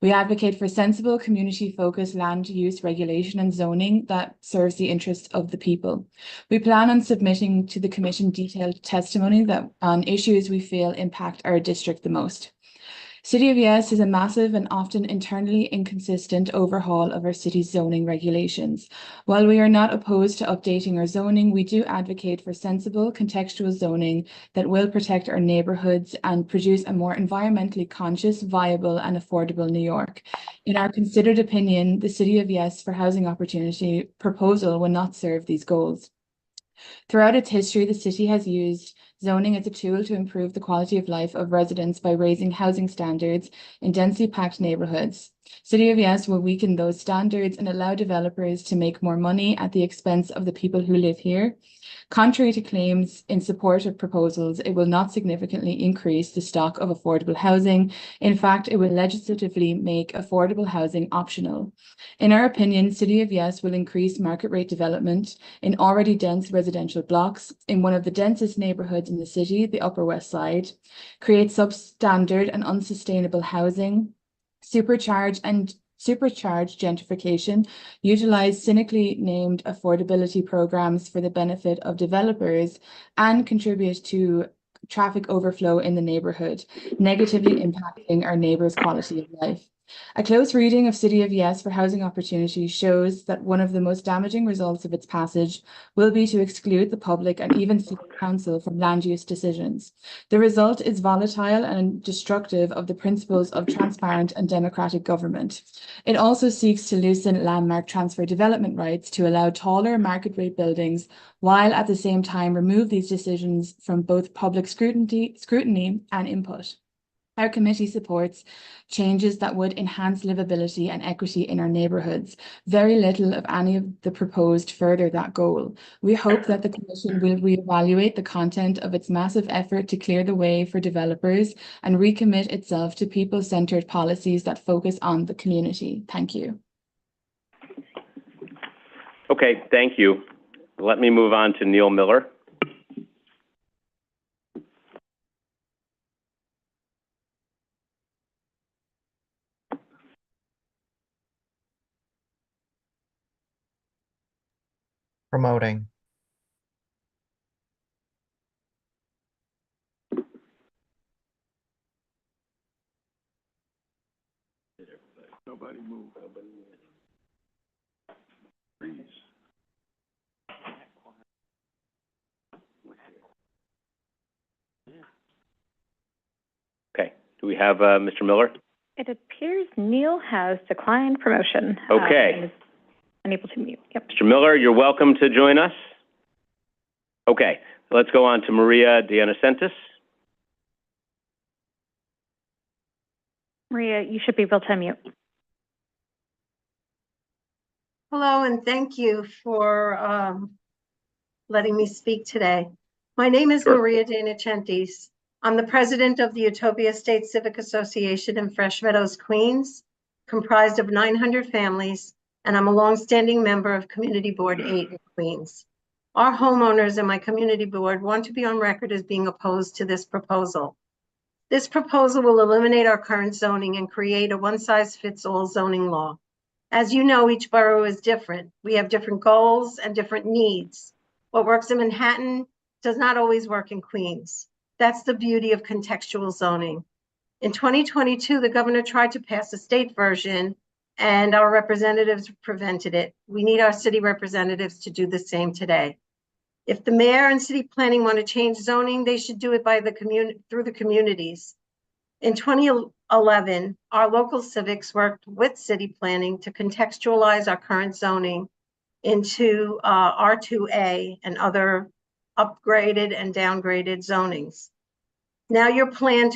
S16: We advocate for sensible, community-focused land use regulation and zoning that serves the interests of the people. We plan on submitting to the Commission detailed testimony on issues we feel impact our district the most. City of Yes is a massive and often internally inconsistent overhaul of our city's zoning regulations. While we are not opposed to updating our zoning, we do advocate for sensible, contextual zoning that will protect our neighborhoods and produce a more environmentally conscious, viable, and affordable New York. In our considered opinion, the City of Yes for Housing Opportunity proposal will not serve these goals. Throughout its history, the city has used zoning as a tool to improve the quality of life of residents by raising housing standards in densely packed neighborhoods. City of Yes will weaken those standards and allow developers to make more money at the expense of the people who live here. Contrary to claims in support of proposals, it will not significantly increase the stock of affordable housing. In fact, it will legislatively make affordable housing optional. In our opinion, City of Yes will increase market rate development in already dense residential blocks in one of the densest neighborhoods in the city, the Upper West Side, create substandard and unsustainable housing, supercharge gentrification, utilize cynically named affordability programs for the benefit of developers, and contribute to traffic overflow in the neighborhood, negatively impacting our neighbors' quality of life. A close reading of City of Yes for Housing Opportunity shows that one of the most damaging results of its passage will be to exclude the public and even city council from land use decisions. The result is volatile and destructive of the principles of transparent and democratic government. It also seeks to loosen landmark transfer development rights to allow taller market rate buildings, while at the same time remove these decisions from both public scrutiny and input. Our committee supports changes that would enhance livability and equity in our neighbourhoods. Very little of any of the proposed further that goal. We hope that the Commission will reevaluate the content of its massive effort to clear the way for developers and recommit itself to people-centred policies that focus on the community. Thank you.
S1: Okay, thank you. Let me move on to Neil Miller.
S13: Promoting.
S6: Nobody move. Freeze.
S1: Okay, do we have Mr. Miller?
S4: It appears Neil has declined promotion.
S1: Okay.
S4: And is unable to mute. Yep.
S1: Mr. Miller, you're welcome to join us. Okay, let's go on to Maria Dianacentis.
S4: Maria, you should be able to unmute.
S21: Hello, and thank you for letting me speak today. My name is Maria Dianacentis. I'm the president of the Utopia State Civic Association in Fresh Meadows, Queens, comprised of 900 families, and I'm a longstanding member of Community Board 8 in Queens. Our homeowners and my community board want to be on record as being opposed to this proposal. This proposal will eliminate our current zoning and create a one-size-fits-all zoning law. As you know, each borough is different. We have different goals and different needs. What works in Manhattan does not always work in Queens. That's the beauty of contextual zoning. In 2022, the governor tried to pass a state version and our representatives prevented it. We need our city representatives to do the same today. If the mayor and city planning want to change zoning, they should do it by through the communities. In 2011, our local civics worked with city planning to contextualize our current zoning into R2A and other upgraded and downgraded zonings. Now your plan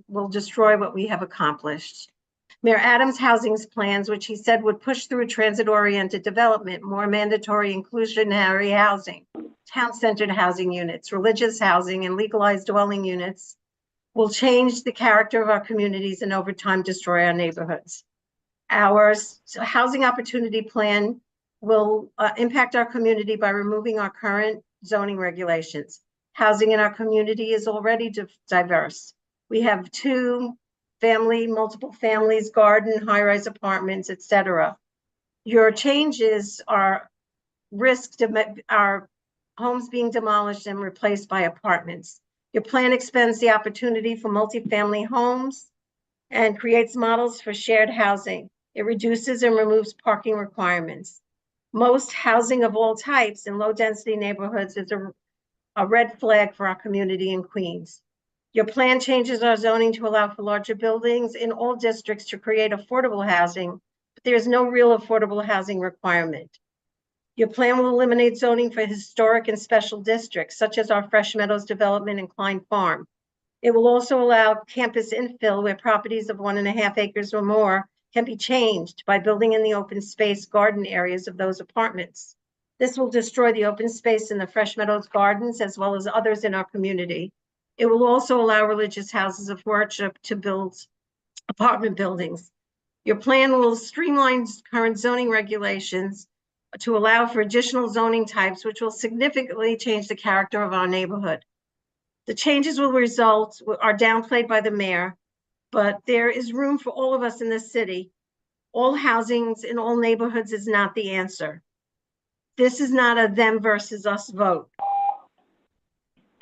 S21: will destroy what we have accomplished. Mayor Adams' housing plans, which he said would push through transit-oriented development, more mandatory inclusionary housing, town-centered housing units, religious housing, and legalized dwelling units, will change the character of our communities and over time destroy our neighborhoods. Our housing opportunity plan will impact our community by removing our current zoning regulations. Housing in our community is already diverse. We have multiple families, garden, high-rise apartments, etc. Your changes are our homes being demolished and replaced by apartments. Your plan expands the opportunity for multifamily homes and creates models for shared housing. It reduces and removes parking requirements. Most housing of all types in low-density neighborhoods is a red flag for our community in Queens. Your plan changes our zoning to allow for larger buildings in all districts to create affordable housing, but there is no real affordable housing requirement. Your plan will eliminate zoning for historic and special districts, such as our Fresh Meadows development and Klein Farm. It will also allow campus infill where properties of 1.5 acres or more can be changed by building in the open space garden areas of those apartments. This will destroy the open space in the Fresh Meadows gardens as well as others in our community. It will also allow religious houses of worship to build apartment buildings. Your plan will streamline current zoning regulations to allow for additional zoning types, which will significantly change the character of our neighborhood. The changes are downplayed by the mayor, but there is room for all of us in this city. All housings in all neighborhoods is not the answer. This is not a them versus us vote.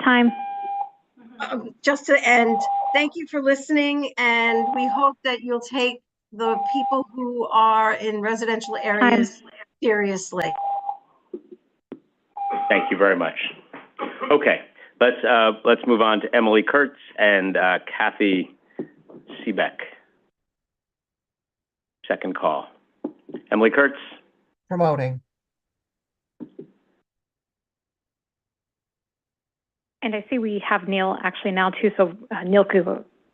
S4: Time.
S21: Just to end, thank you for listening, and we hope that you'll take the people who are in residential areas seriously.
S1: Thank you very much. Okay, let's move on to Emily Kurtz and Kathy Seebeck. Second call. Emily Kurtz.
S13: Promoting.
S4: And I see we have Neil actually now too, so Neil could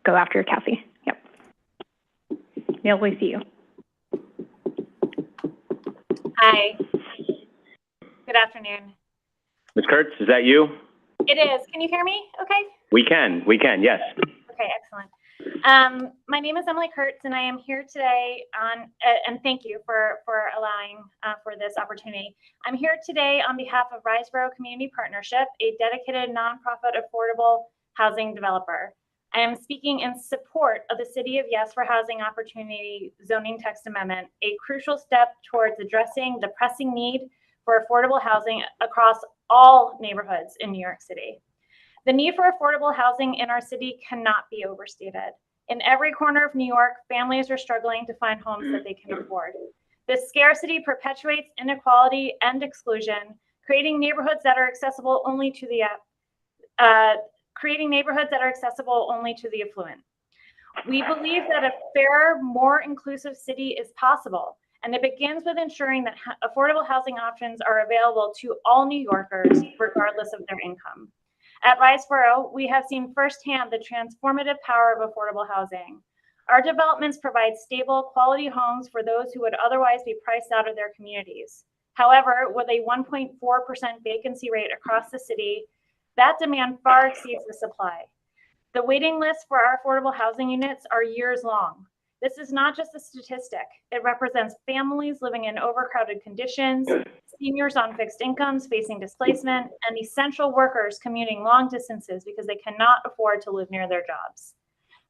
S4: go after Kathy. Yep. Neil, we see you.
S5: Hi. Good afternoon.
S1: Ms. Kurtz, is that you?
S5: It is. Can you hear me okay?
S1: We can, yes.
S5: Okay, excellent. My name is Emily Kurtz, and I am here today and thank you for allowing for this opportunity. I'm here today on behalf of Riseboro Community Partnership, a dedicated nonprofit affordable housing developer. I am speaking in support of the City of Yes for Housing Opportunity zoning text amendment, a crucial step towards addressing the pressing need for affordable housing across all neighborhoods in New York City. The need for affordable housing in our city cannot be overstated. In every corner of New York, families are struggling to find homes that they can afford. This scarcity perpetuates inequality and exclusion, creating neighborhoods that are accessible only to the affluent. We believe that a fairer, more inclusive city is possible, and it begins with ensuring that affordable housing options are available to all New Yorkers, regardless of their income. At Riseboro, we have seen firsthand the transformative power of affordable housing. Our developments provide stable, quality homes for those who would otherwise be priced out of their communities. However, with a 1.4% vacancy rate across the city, that demand far exceeds the supply. The waiting lists for our affordable housing units are years long. This is not just a statistic. It represents families living in overcrowded conditions, seniors on fixed incomes facing displacement, and essential workers commuting long distances because they cannot afford to live near their jobs.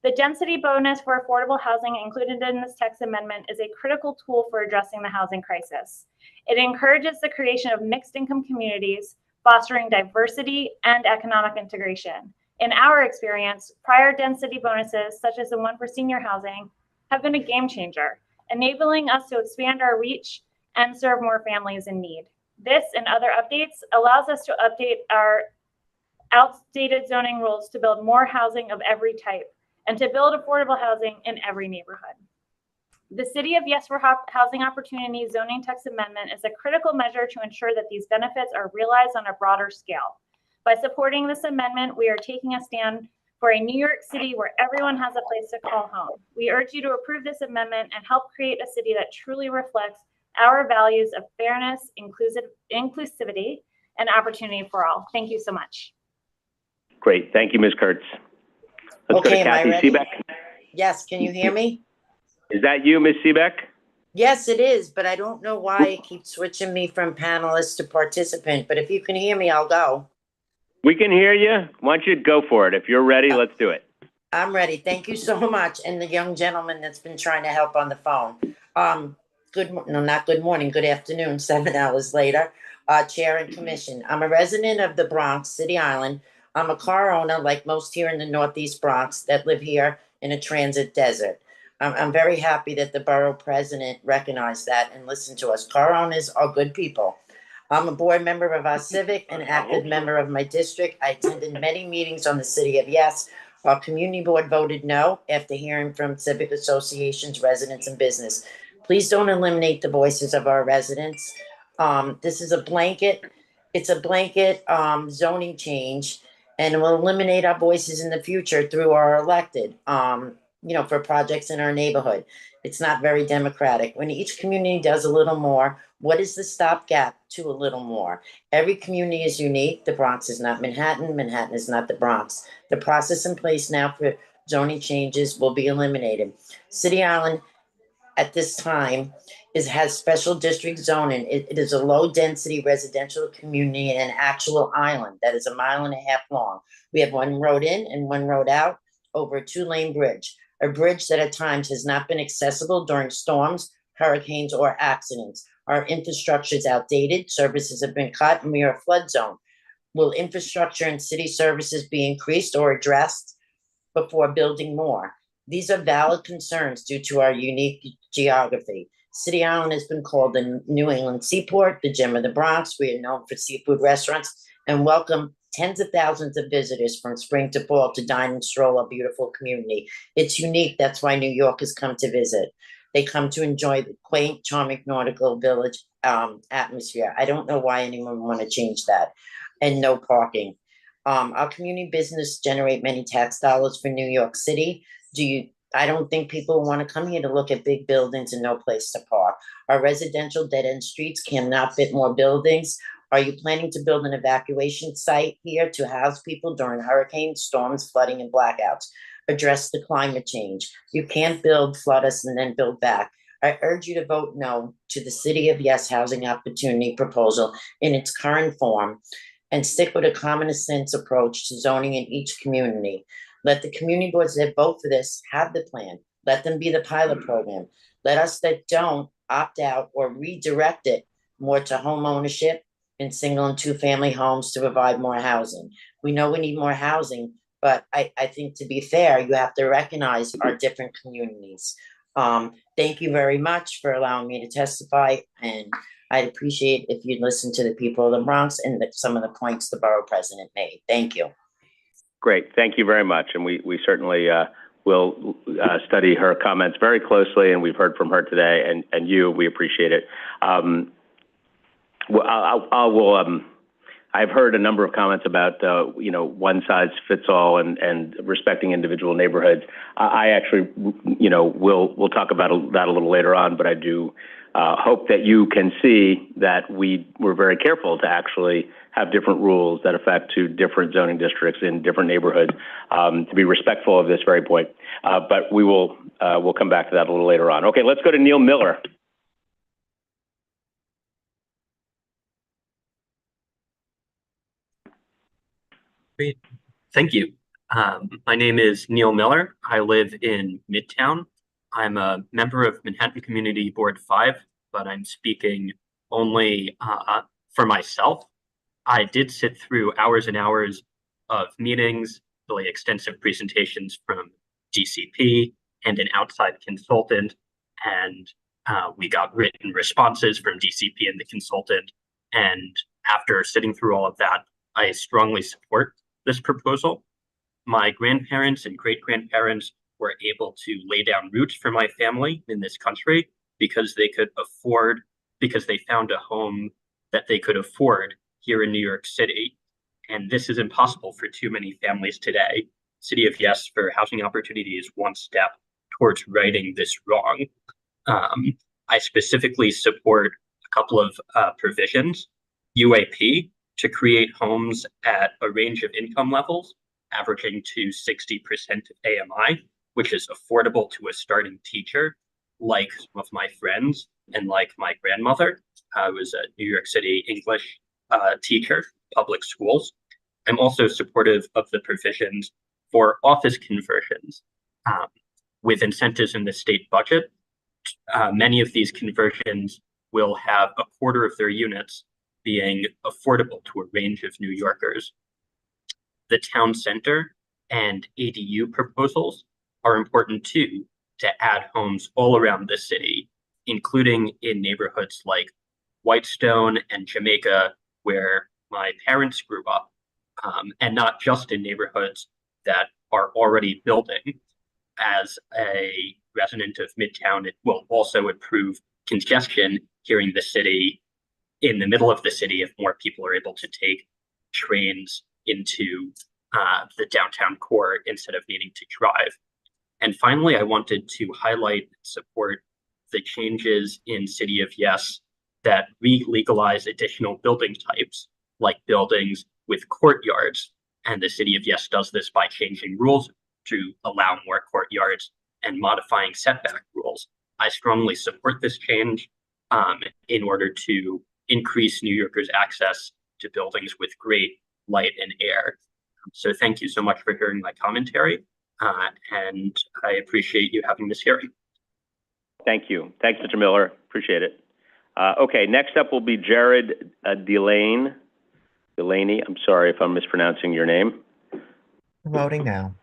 S5: The density bonus for affordable housing included in this text amendment is a critical tool for addressing the housing crisis. It encourages the creation of mixed income communities, fostering diversity and economic integration. In our experience, prior density bonuses, such as the one for senior housing, have been a game changer, enabling us to expand our reach and serve more families in need. This and other updates allows us to update our outdated zoning rules to build more housing of every type and to build affordable housing in every neighborhood. The City of Yes for Housing Opportunity zoning text amendment is a critical measure to ensure that these benefits are realized on a broader scale. By supporting this amendment, we are taking a stand for a New York City where everyone has a place to call home. We urge you to approve this amendment and help create a city that truly reflects our values of fairness, inclusivity, and opportunity for all. Thank you so much.
S1: Great. Thank you, Ms. Kurtz. Let's go to Kathy Seebeck.
S17: Yes, can you hear me?
S1: Is that you, Ms. Seebeck?
S3: Yes, it is, but I don't know why it keeps switching me from panelist to participant, but if you can hear me, I'll go.
S1: We can hear you. Why don't you go for it? If you're ready, let's do it.
S3: I'm ready. Thank you so much. And the young gentleman that's been trying to help on the phone. Not good morning, good afternoon, 7 hours later. Chair and Commission. I'm a resident of the Bronx, City Island. I'm a car owner, like most here in the Northeast Bronx that live here in a transit desert. I'm very happy that the borough president recognized that and listened to us. Car owners are good people. I'm a board member of our civic and active member of my district. I attended many meetings on the City of Yes. Our community board voted no after hearing from civic associations, residents, and business. Please don't eliminate the voices of our residents. This is a blanket, it's a blanket zoning change, and it will eliminate our voices in the future through our elected, for projects in our neighborhood. It's not very democratic. When each community does a little more, what is the stopgap to a little more? Every community is unique. The Bronx is not Manhattan. Manhattan is not the Bronx. The process in place now for zoning changes will be eliminated. City Island at this time has special district zoning. It is a low density residential community and an actual island that is 1.5 miles long. We have one road in and one road out over a 2-lane bridge, a bridge that at times has not been accessible during storms, hurricanes, or accidents. Our infrastructure is outdated, services have been cut, and we are a flood zone. Will infrastructure and city services be increased or addressed before building more? These are valid concerns due to our unique geography. City Island has been called the New England Seaport, the gem of the Bronx. We are known for seafood restaurants and welcome tens of thousands of visitors from spring to fall to dine and stroll our beautiful community. It's unique. That's why New Yorkers come to visit. They come to enjoy the quaint, charming nautical village atmosphere. I don't know why anyone would want to change that. And no parking. Our community business generate many tax dollars for New York City. I don't think people want to come here to look at big buildings and no place to park. Our residential dead-end streets cannot fit more buildings. Are you planning to build an evacuation site here to house people during hurricanes, storms, flooding, and blackouts? Address the climate change. You can't build, flood us, and then build back. I urge you to vote no to the City of Yes housing opportunity proposal in its current form and stick with a common sense approach to zoning in each community. Let the community boards that vote for this have the plan. Let them be the pilot program. Let us that don't opt out or redirect it more to home ownership in single and 2-family homes to provide more housing. We know we need more housing, but I think to be fair, you have to recognize our different communities. Thank you very much for allowing me to testify, and I'd appreciate if you'd listen to the people of the Bronx and some of the points the borough president made. Thank you.
S1: Great. Thank you very much. And we certainly will study her comments very closely, and we've heard from her today, and we appreciate it. I've heard a number of comments about, one size fits all and respecting individual neighborhoods. I actually, we'll talk about that a little later on, but I do hope that you can see that we were very careful to actually have different rules that affect to different zoning districts in different neighborhoods, to be respectful of this very point. But we'll come back to that a little later on. Okay, let's go to Neil Miller.
S17: Great. Thank you. My name is Neil Miller. I live in Midtown. I'm a member of Manhattan Community Board 5, but I'm speaking only for myself. I did sit through hours and hours of meetings, really extensive presentations from DCP and an outside consultant, and we got written responses from DCP and the consultant. And after sitting through all of that, I strongly support this proposal. My grandparents and great-grandparents were able to lay down roots for my family in this country because they found a home that they could afford here in New York City. And this is impossible for too many families today. City of Yes for Housing Opportunity is one step towards righting this wrong. I specifically support a couple of provisions. UAP, to create homes at a range of income levels, averaging to 60% AMI, which is affordable to a starting teacher. like some of my friends and like my grandmother, I was a New York City English teacher, public schools. I'm also supportive of the provisions for office conversions with incentives in the state budget. Many of these conversions will have a quarter of their units being affordable to a range of New Yorkers. The town center and ADU proposals are important too, to add homes all around the city, including in neighborhoods like Whitestone and Jamaica, where my parents grew up, and not just in neighborhoods that are already building. As a resident of Midtown, it will also improve congestion here in the city, in the middle of the city, if more people are able to take trains into the downtown core instead of needing to drive. And finally, I wanted to highlight and support the changes in City of Yes that re-legalize additional building types, like buildings with courtyards. And the City of Yes does this by changing rules to allow more courtyards and modifying setback rules. I strongly support this change in order to increase New Yorkers' access to buildings with great light and air. So thank you so much for hearing my commentary, and I appreciate you having this hearing.
S1: Thank you. Thanks, Mr. Miller. Appreciate it. Okay, next up will be Jared Delaney. I'm sorry if I'm mispronouncing your name.
S13: Voting now.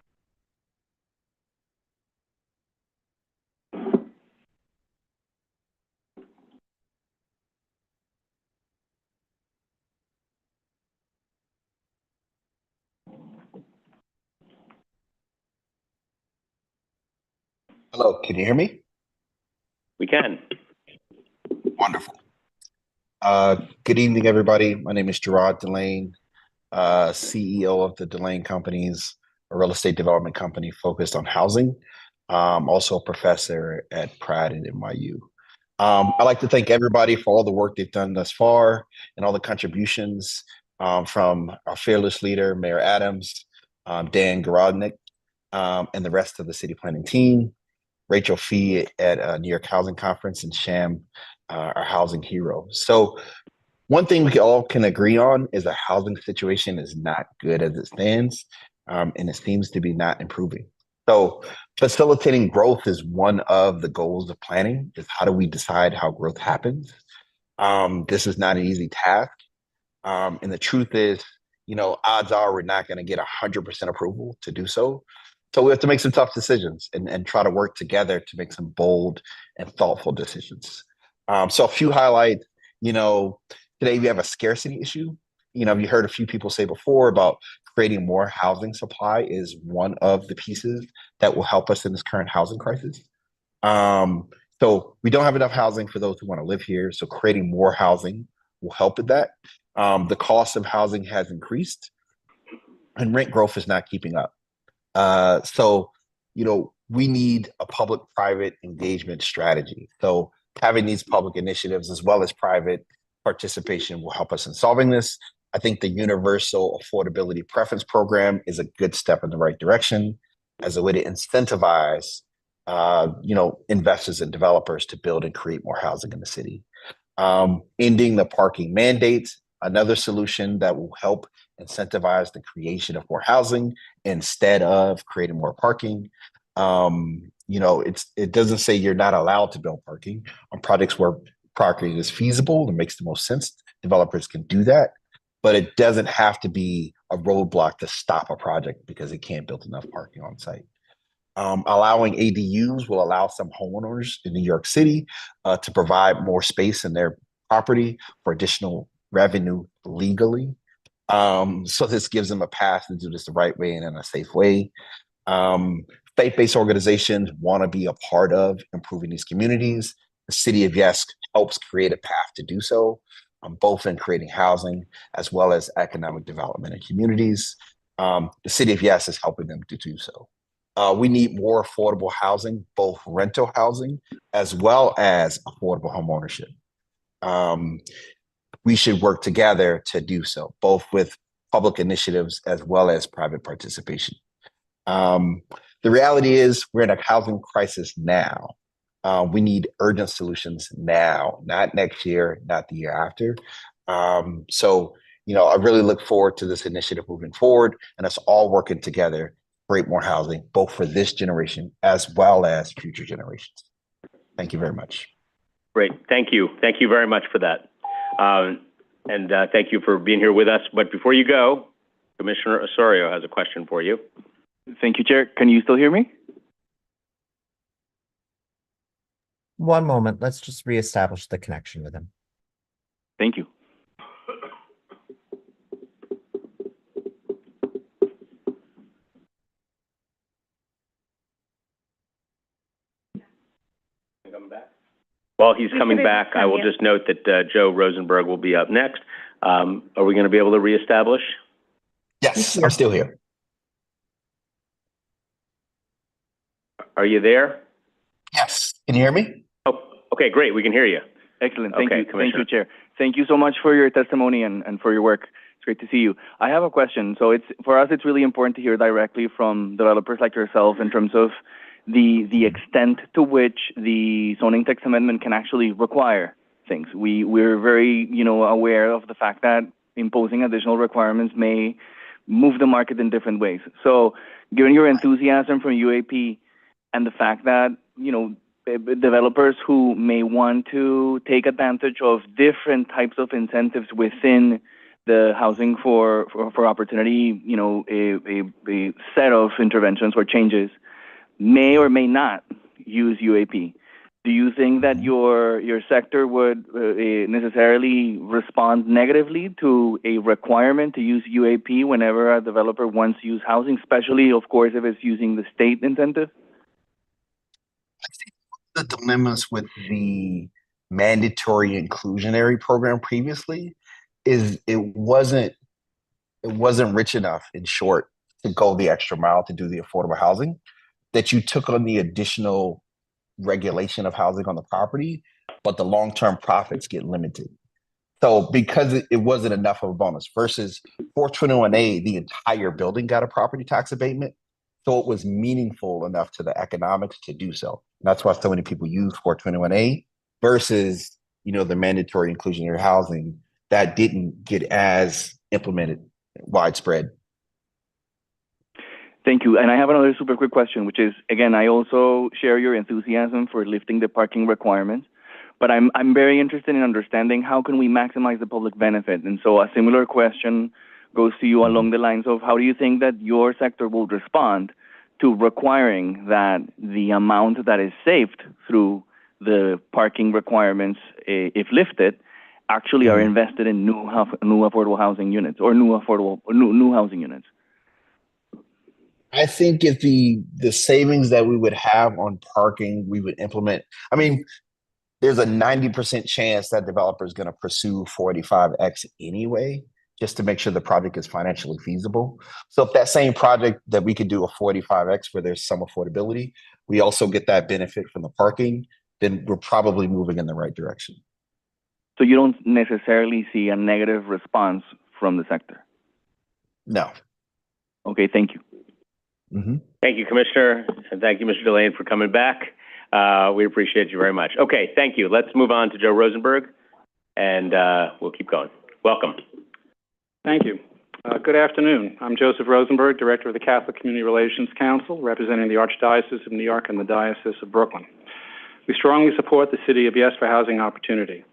S8: Hello, can you hear me?
S1: We can.
S8: Wonderful. Good evening, everybody. My name is Gerard Delane, CEO of the Delane Companies, a real estate development company focused on housing. I'm also a professor at Pratt and NYU. I'd like to thank everybody for all the work they've done thus far and all the contributions from our fearless leader, Mayor Adams, Dan Garodnick, and the rest of the city planning team. Rachel Fee at New York Housing Conference, and Sham, our housing hero. So one thing we all can agree on is the housing situation is not good as it stands, and it seems to be not improving. So facilitating growth is one of the goals of planning, is how do we decide how growth happens? This is not an easy task. And the truth is, odds are we're not going to get 100% approval to do so. So we have to make some tough decisions and try to work together to make some bold and thoughtful decisions. So a few highlights, today we have a scarcity issue. You heard a few people say before about creating more housing supply is one of the pieces that will help us in this current housing crisis. So we don't have enough housing for those who want to live here. So creating more housing will help with that. The cost of housing has increased and rent growth is not keeping up. So we need a public-private engagement strategy. So having these public initiatives as well as private participation will help us in solving this. I think the Universal Affordability Preference Program is a good step in the right direction as a way to incentivize, investors and developers to build and create more housing in the city. Ending the parking mandates, another solution that will help incentivize the creation of more housing instead of creating more parking. It doesn't say you're not allowed to build parking on projects where parking is feasible and makes the most sense. Developers can do that, but it doesn't have to be a roadblock to stop a project because it can't build enough parking on site. Allowing ADUs will allow some homeowners in New York City to provide more space in their property for additional revenue legally. So this gives them a path to do this the right way and in a safe way. Faith-based organizations want to be a part of improving these communities. The City of Yes helps create a path to do so, both in creating housing as well as economic development in communities. The City of Yes is helping them to do so. We need more affordable housing, both rental housing as well as affordable homeownership. We should work together to do so, both with public initiatives as well as private participation. The reality is we're in a housing crisis now. We need urgent solutions now, not next year, not the year after. So, I really look forward to this initiative moving forward and us all working together to create more housing, both for this generation as well as future generations. Thank you very much.
S1: Great. Thank you. Thank you very much for that. And thank you for being here with us. But before you go, Commissioner Osorio has a question for you.
S9: Thank you, Chair. Can you still hear me?
S13: One moment. Let's just reestablish the connection with him.
S9: Thank you.
S1: While he's coming back, I will just note that Joe Rosenberg will be up next. Are we going to be able to reestablish?
S8: Yes, I'm still here.
S1: Are you there?
S8: Yes. Can you hear me?
S1: Oh, okay, great. We can hear you.
S9: Excellent. Thank
S1: Okay,
S9: you. Thank you,
S1: Commissioner.
S9: Chair. Thank you so much for your testimony and for your work. It's great to see you. I have a question. So for us, it's really important to hear directly from developers like yourself in terms of the extent to which the zoning text amendment can actually require things. We're very, aware of the fact that imposing additional requirements may move the market in different ways. So given your enthusiasm from UAP and the fact that, developers who may want to take advantage of different types of incentives within the housing for opportunity, a set of interventions or changes may or may not use UAP. Do you think that your sector would necessarily respond negatively to a requirement to use UAP whenever a developer wants to use housing, especially, of course, if it's using the state incentive?
S8: I think the dilemmas with the mandatory inclusionary program previously is it wasn't rich enough, in short, to go the extra mile to do the affordable housing, that you took on the additional regulation of housing on the property, but the long-term profits get limited. So because it wasn't enough of a bonus versus 421A, the entire building got a property tax abatement. So it was meaningful enough to the economics to do so. And that's why so many people use 421A versus, the mandatory inclusionary housing that didn't get as implemented widespread.
S9: Thank you. And I have another super quick question, which is, again, I also share your enthusiasm for lifting the parking requirements, but I'm very interested in understanding how can we maximize the public benefit. And so a similar question goes to you along the lines of how do you think that your sector will respond to requiring that the amount that is saved through the parking requirements, if lifted, actually are invested in new affordable housing units or new housing units?
S8: I think if the savings that we would have on parking, we would implement. I mean, there's a 90% chance that developer is going to pursue 45X anyway, just to make sure the project is financially feasible. So if that same project that we could do a 45X where there's some affordability, we also get that benefit from the parking, then we're probably moving in the right direction.
S9: So you don't necessarily see a negative response from the sector?
S8: No.
S9: Okay, thank you.
S8: Mm-hmm.
S1: Thank you, Commissioner, and thank you, Mr. Delane, for coming back. We appreciate you very much. Okay, thank you. Let's move on to Joe Rosenberg, and we'll keep going. Welcome.
S18: Thank you. Good afternoon. I'm Joseph Rosenberg, Director of the Catholic Community Relations Council, representing the Archdiocese of New York and the Diocese of Brooklyn. We strongly support the City of Yes for Housing Opportunity.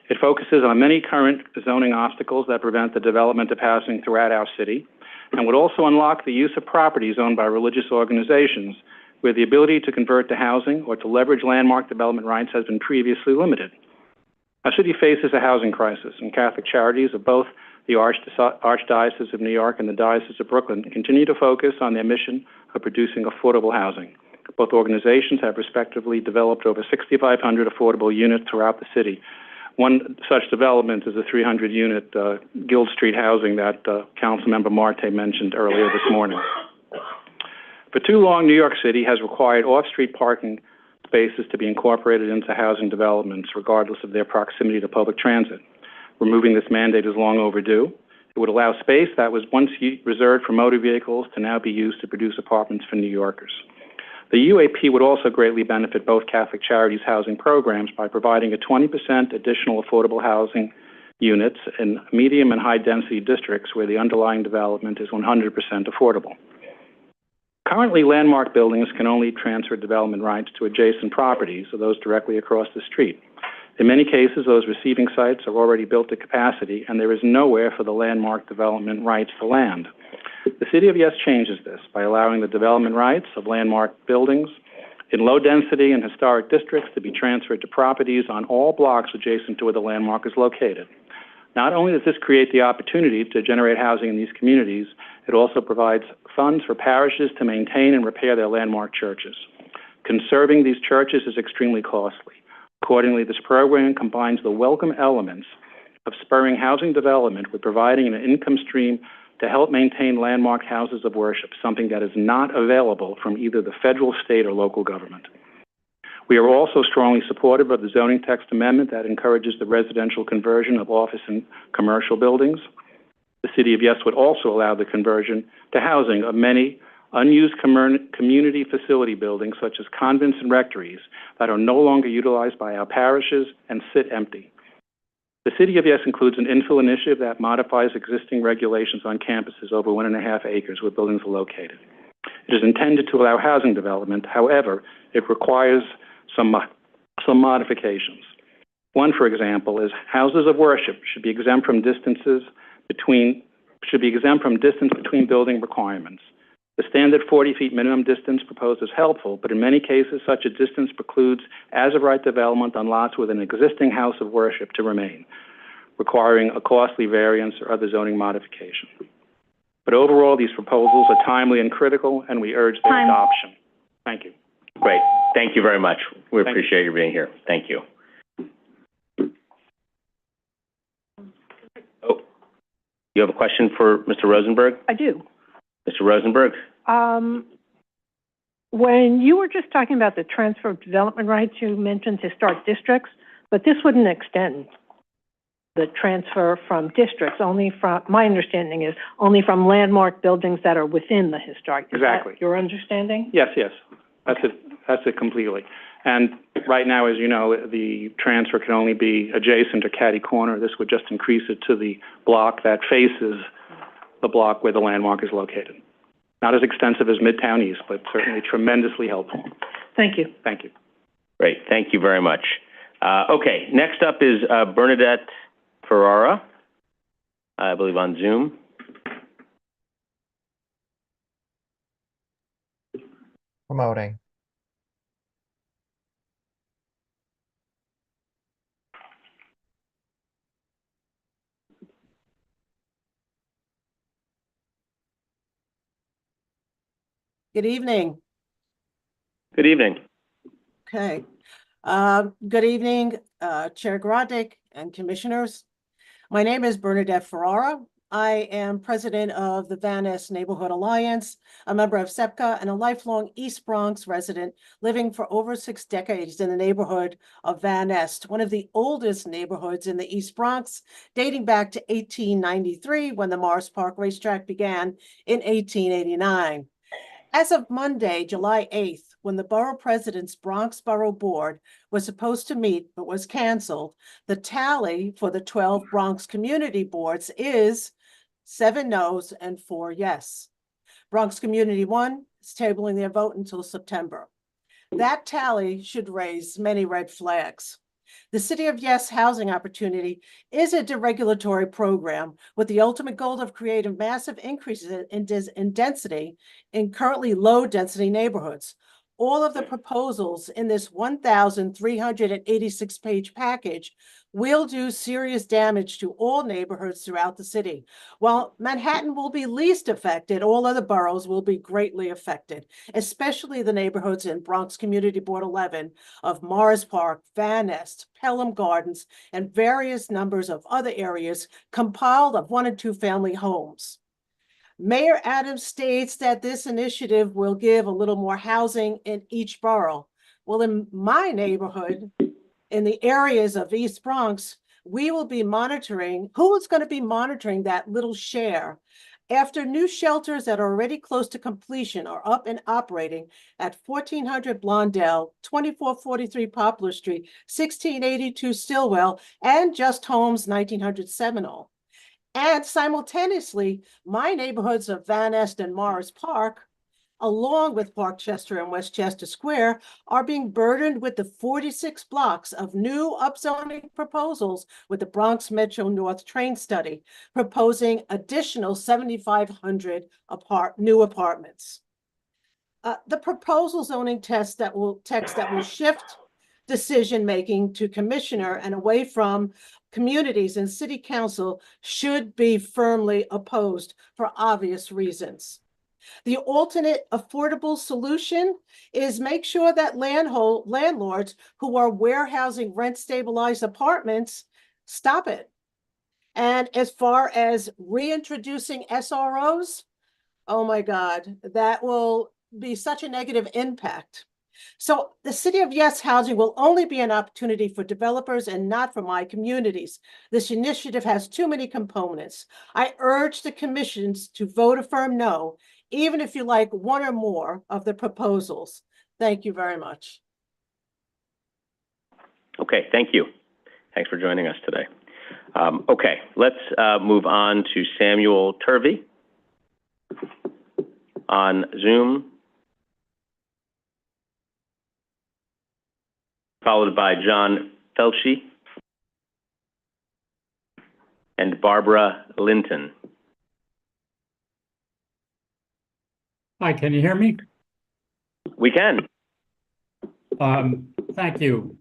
S18: It focuses on many current zoning obstacles that prevent the development of housing throughout our city, and would also unlock the use of properties owned by religious organizations where the ability to convert to housing or to leverage landmark development rights has been previously limited. Our city faces a housing crisis, and Catholic Charities of both the Archdiocese of New York and the Diocese of Brooklyn continue to focus on their mission of producing affordable housing. Both organizations have respectively developed over 6,500 affordable units throughout the city. One such development is a 300-unit Guild Street housing that Councilmember Marte mentioned earlier this morning. For too long, New York City has required off-street parking spaces to be incorporated into housing developments, regardless of their proximity to public transit. Removing this mandate is long overdue. It would allow space that was once reserved for motor vehicles to now be used to produce apartments for New Yorkers. The UAP would also greatly benefit both Catholic Charities housing programs by providing a 20% additional affordable housing units in medium and high density districts where the underlying development is 100% affordable. Currently, landmark buildings can only transfer development rights to adjacent properties or those directly across the street. In many cases, those receiving sites are already built to capacity, and there is nowhere for the landmark development rights to land. The City of Yes changes this by allowing the development rights of landmark buildings in low-density and historic districts to be transferred to properties on all blocks adjacent to where the landmark is located. Not only does this create the opportunity to generate housing in these communities, it also provides funds for parishes to maintain and repair their landmark churches. Conserving these churches is extremely costly. Accordingly, this program combines the welcome elements of spurring housing development with providing an income stream to help maintain landmark houses of worship, something that is not available from either the federal, state, or local government. We are also strongly supportive of the zoning text amendment that encourages the residential conversion of office and commercial buildings. The City of Yes would also allow the conversion to housing of many unused community facility buildings, such as convents and rectories, that are no longer utilized by our parishes and sit empty. The City of Yes includes an infill initiative that modifies existing regulations on campuses over 1.5 acres where buildings are located. It is intended to allow housing development. However, it requires some modifications. One, for example, is houses of worship should be exempt from distance between building requirements. The standard 40 feet minimum distance proposed is helpful, but in many cases, such a distance precludes as-of-right development on lots with an existing house of worship to remain, requiring a costly variance or other zoning modification. But overall, these proposals are timely and critical, and we urge their adoption. Thank you.
S1: Great. Thank you very much. We appreciate you being here. Thank you. Oh, you have a question for Mr. Rosenberg?
S12: I do.
S1: Mr. Rosenberg?
S12: When you were just talking about the transfer of development rights, you mentioned historic districts, but this wouldn't extend the transfer from districts, only from, my understanding is, only from landmark buildings that are within the historic. Is
S18: exactly.
S12: That your understanding?
S18: Yes, yes. That's it. That's it completely. And right now, as you know, the transfer can only be adjacent or catty corner. This would just increase it to the block that faces the block where the landmark is located. Not as extensive as Midtown East, but certainly tremendously helpful.
S12: Thank you.
S18: Thank you.
S1: Great. Thank you very much. Okay, next up is Bernadette Ferrara, I believe on Zoom.
S13: Promoting.
S10: Good evening.
S1: Good evening.
S10: Okay. Good evening, Chair Garodnick and commissioners. My name is Bernadette Ferrara. I am president of the Van Ness Neighborhood Alliance, a member of SEPCA, and a lifelong East Bronx resident living for over 6 decades in the neighborhood of Van Ness, one of the oldest neighborhoods in the East Bronx, dating back to 1893 when the Morris Park Racetrack began in 1889. As of Monday, July 8th, when the Borough President's Bronx Borough Board was supposed to meet but was canceled, the tally for the 12 Bronx Community Boards is 7 noes and 4 yes. Bronx Community 1 is tabling their vote until September. That tally should raise many red flags. The City of Yes housing opportunity is a deregulatory program with the ultimate goal of creating massive increases in density in currently low density neighborhoods. All of the proposals in this 1,386 page package will do serious damage to all neighborhoods throughout the city. While Manhattan will be least affected, all other boroughs will be greatly affected, especially the neighborhoods in Bronx Community Board 11 of Morris Park, Van Ness, Pelham Gardens, and various numbers of other areas compiled of 1- and 2-family homes. Mayor Adams states that this initiative will give a little more housing in each borough. Well, in my neighborhood, in the areas of East Bronx, we will be monitoring, who is going to be monitoring that little share After new shelters that are already close to completion are up and operating at 1400 Blondell, 2443 Poplar Street, 1682 Stillwell, and Just Homes 1900 Seminole. And simultaneously, my neighborhoods of Van Nest and Morris Park, along with Parkchester and Westchester Square, are being burdened with the 46 blocks of new upzoning proposals with the Bronx Metro North train study, proposing additional 7,500 new apartments. The proposal zoning text that will shift decision-making to commissioner and away from communities and city council should be firmly opposed for obvious reasons. The alternate affordable solution is make sure that landlords who are warehousing rent-stabilized apartments stop it. And as far as reintroducing SROs, oh my God, that will be such a negative impact. So the City of Yes Housing will only be an opportunity for developers and not for my communities. This initiative has too many components. I urge the commissions to vote a firm no, even if you like one or more of the proposals. Thank you very much.
S1: Okay, thank you. Thanks for joining us today. Okay, let's move on to Samuel Turvey on Zoom, followed by John Felci and Barbara Linton.
S15: Hi, can you hear me?
S1: We can.
S15: Thank you,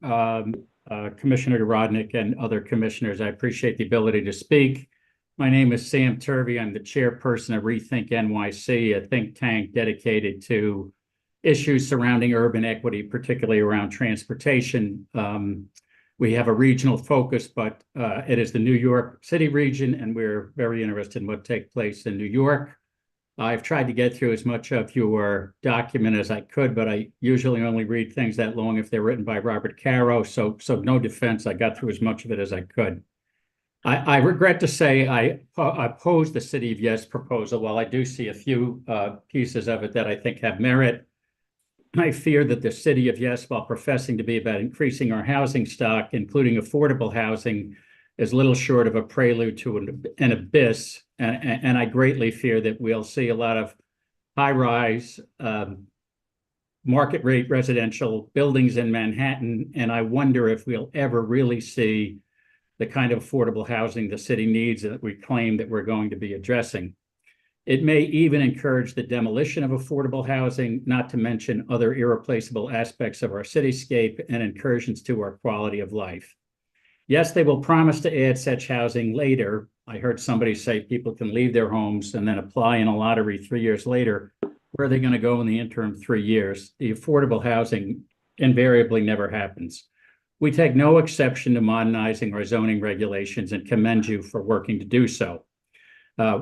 S15: Commissioner Rodnick and other commissioners. I appreciate the ability to speak. My name is Sam Turvey. I'm the chairperson of Rethink NYC, a think tank dedicated to issues surrounding urban equity, particularly around transportation. We have a regional focus, but it is the New York City region, and we're very interested in what takes place in New York. I've tried to get through as much of your document as I could, but I usually only read things that long if they're written by Robert Caro, so no defense, I got through as much of it as I could. I regret to say I oppose the City of Yes proposal. While I do see a few pieces of it that I think have merit, I fear that the City of Yes, while professing to be about increasing our housing stock, including affordable housing, is little short of a prelude to an abyss. And I greatly fear that we'll see a lot of high-rise market rate residential buildings in Manhattan. And I wonder if we'll ever really see the kind of affordable housing the city needs that we claim that we're going to be addressing. It may even encourage the demolition of affordable housing, not to mention other irreplaceable aspects of our cityscape and incursions to our quality of life. Yes, they will promise to add such housing later. I heard somebody say people can leave their homes and then apply in a lottery 3 years later. Where are they going to go in the interim 3 years? The affordable housing invariably never happens. We take no exception to modernizing our zoning regulations and commend you for working to do so.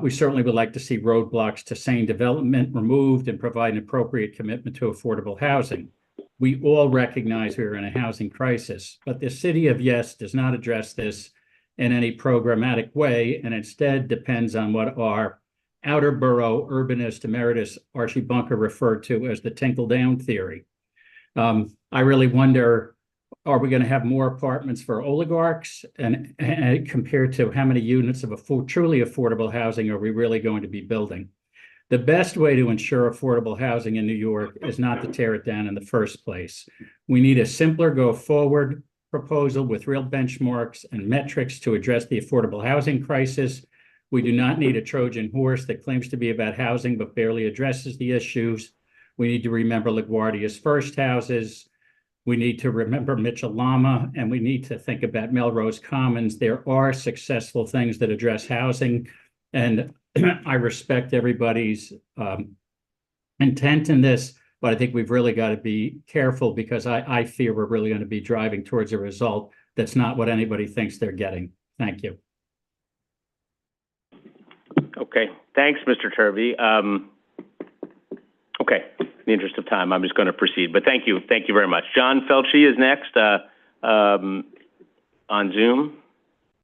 S15: We certainly would like to see roadblocks to sane development removed and provide an appropriate commitment to affordable housing. We all recognize we are in a housing crisis, but the City of Yes does not address this in any programmatic way, and instead depends on what our outer borough urbanist emeritus Archie Bunker referred to as the tinkle-down theory. I really wonder, are we going to have more apartments for oligarchs? And compared to how many units of truly affordable housing are we really going to be building? The best way to ensure affordable housing in New York is not to tear it down in the first place. We need a simpler go-forward proposal with real benchmarks and metrics to address the affordable housing crisis. We do not need a Trojan horse that claims to be about housing but barely addresses the issues. We need to remember LaGuardia's first houses. We need to remember Mitchell-Lama, and we need to think about Melrose Commons. There are successful things that address housing, and I respect everybody's intent in this, but I think we've really got to be careful because I fear we're really going to be driving towards a result that's not what anybody thinks they're getting. Thank you.
S1: Okay, thanks, Mr. Turvey. Okay, in the interest of time, I'm just going to proceed, but thank you very much. John Felci is next on Zoom.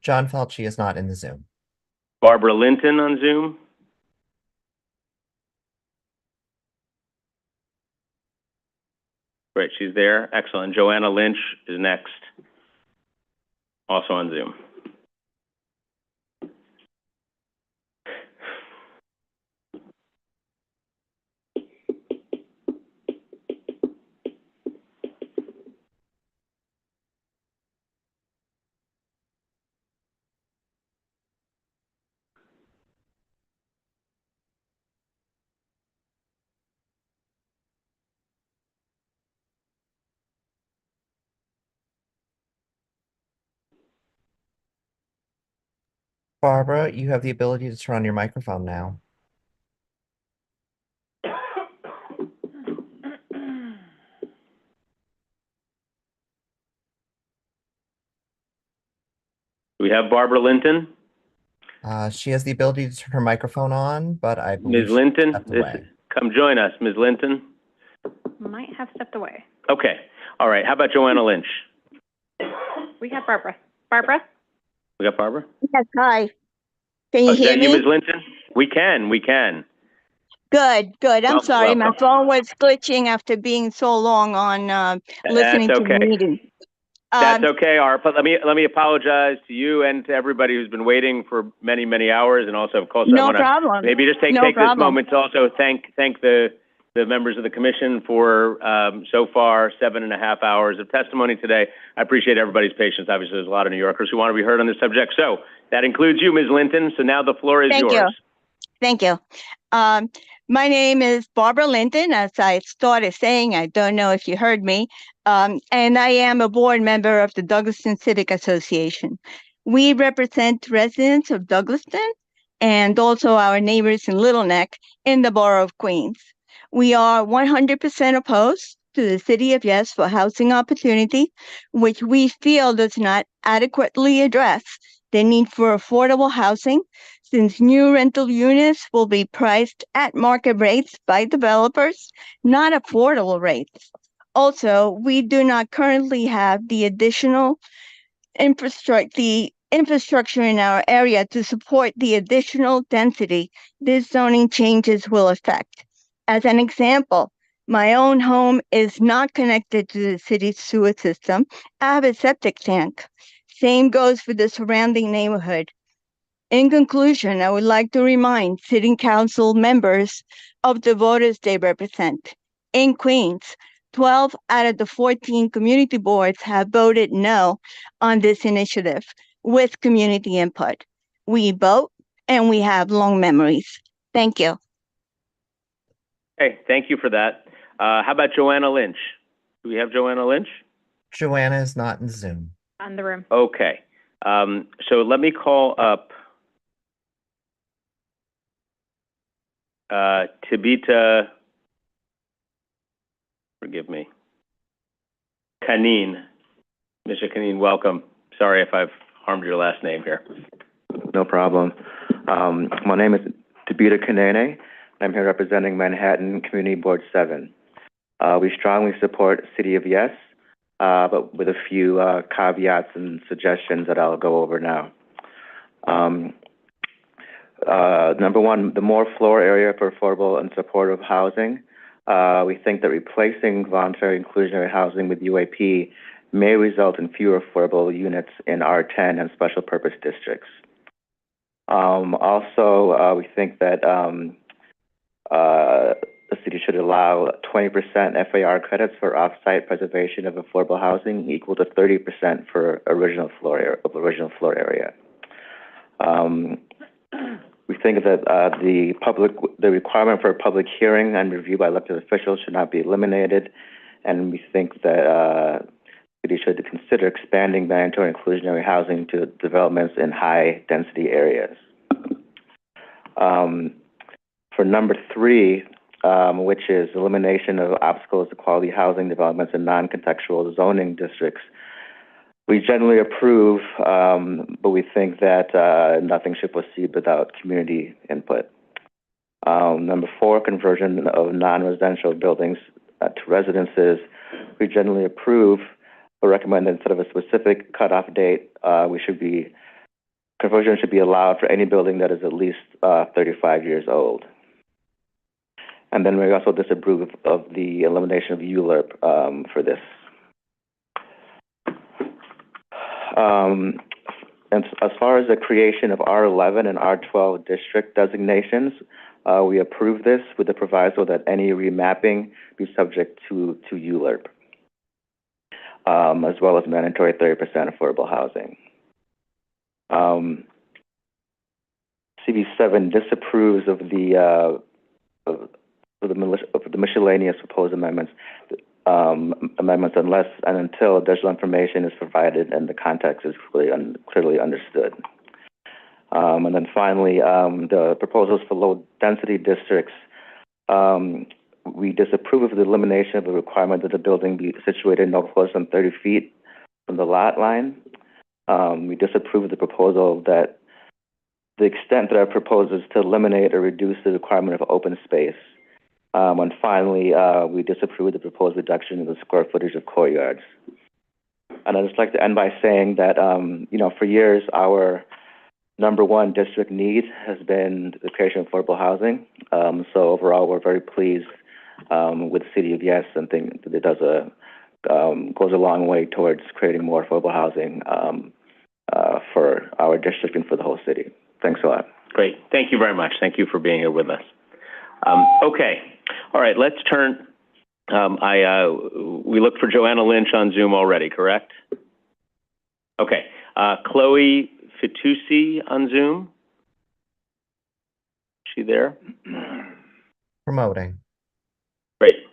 S13: John Felci is not in the Zoom.
S1: Barbara Linton on Zoom. Great, she's there. Excellent. Joanna Lynch is next, also on Zoom.
S13: Barbara, you have the ability to turn on your microphone now.
S1: Do we have Barbara Linton?
S13: She has the ability to turn her microphone on, but I believe
S1: Ms. Linton,
S13: stepped away.
S1: come join us, Ms. Linton.
S4: Might have stepped away.
S1: Okay, all right, how about Joanna Lynch?
S4: We have Barbara. Barbara?
S1: We got Barbara?
S19: Yes, hi. Can you
S1: Is
S19: hear
S1: that you,
S19: me?
S1: Ms. Linton? We can.
S19: Good, good. I'm
S1: Welcome,
S19: sorry, my
S1: welcome.
S19: phone was glitching after being so long on listening
S1: That's
S19: to the
S1: okay.
S19: meeting.
S1: That's okay, Art, but let me apologize to you and to everybody who's been waiting for many, many hours, and also, of course, I
S19: No
S1: want to
S19: problem.
S1: maybe just take
S19: No
S1: this
S19: problem.
S1: moment to also thank the members of the commission for so far 7.5 hours of testimony today. I appreciate everybody's patience. Obviously, there's a lot of New Yorkers who want to be heard on this subject, so that includes you, Ms. Linton. So now the floor is
S19: Thank
S1: yours.
S19: you. Thank you. My name is Barbara Linton. As I started saying, I don't know if you heard me, and I am a board member of the Douglaston Civic Association. We represent residents of Douglaston and also our neighbors in Little Neck in the borough of Queens. We are 100% opposed to the City of Yes for housing opportunity, which we feel does not adequately address the need for affordable housing, since new rental units will be priced at market rates by developers, not affordable rates. Also, we do not currently have the additional infrastructure in our area to support the additional density these zoning changes will affect. As an example, my own home is not connected to the city's sewer system. I have a septic tank. Same goes for the surrounding neighborhood. In conclusion, I would like to remind City Council members of the voters they represent. In Queens, 12 out of the 14 community boards have voted no on this initiative with community input. We vote and we have long memories. Thank you.
S1: Hey, thank you for that. How about Joanna Lynch? Do we have Joanna Lynch?
S13: Joanna is not in Zoom.
S4: On the room.
S1: Okay, so let me call up Tabita, forgive me, Kaneen. Mr. Kaneen, welcome. Sorry if I've harmed your last name here.
S22: No problem. My name is Tabita Kanene. I'm here representing Manhattan Community Board 7. We strongly support City of Yes, but with a few caveats and suggestions that I'll go over now. Number one, the more floor area for affordable and supportive housing. We think that replacing voluntary inclusionary housing with UAP may result in fewer affordable units in R10 and special purpose districts. Also, we think that the city should allow 20% FAR credits for off-site preservation of affordable housing, equal to 30% for original floor area. We think that the requirement for a public hearing and review by elected officials should not be eliminated, and we think that the city should consider expanding mandatory inclusionary housing to developments in high-density areas. For number 3, which is elimination of obstacles to quality housing developments in non-contextual zoning districts, we generally approve, but we think that nothing should proceed without community input. Number 4, conversion of non-residential buildings to residences. We generally approve, but recommend that instead of a specific cutoff date, conversion should be allowed for any building that is at least 35 years old. And then we also disapprove of the elimination of ULURP for this. And as far as the creation of R11 and R12 district designations, we approve this with the proviso that any remapping be subject to ULURP, as well as mandatory 30% affordable housing. CB7 disapproves of the miscellaneous proposed amendments unless and until additional information is provided and the context is clearly understood. And then finally, the proposals for low-density districts, we disapprove of the elimination of the requirement that the building be situated no closer than 30 feet from the lot line. We disapprove of the proposal that the extent that our proposal is to eliminate or reduce the requirement of open space. And finally, we disapprove of the proposed reduction in the square footage of courtyards. And I'd just like to end by saying that, for years, our #1 district need has been the creation of affordable housing. So overall, we're very pleased with the City of Yes and think that it goes a long way towards creating more affordable housing for our district and for the whole city. Thanks a lot.
S1: Great. Thank you very much. Thank you for being here with us. Okay. All right. Let's turn. We looked for Joanna Lynch on Zoom already, correct? Okay. Chloe Fitoussi on Zoom. Is she there?
S13: Promoting.
S1: Great.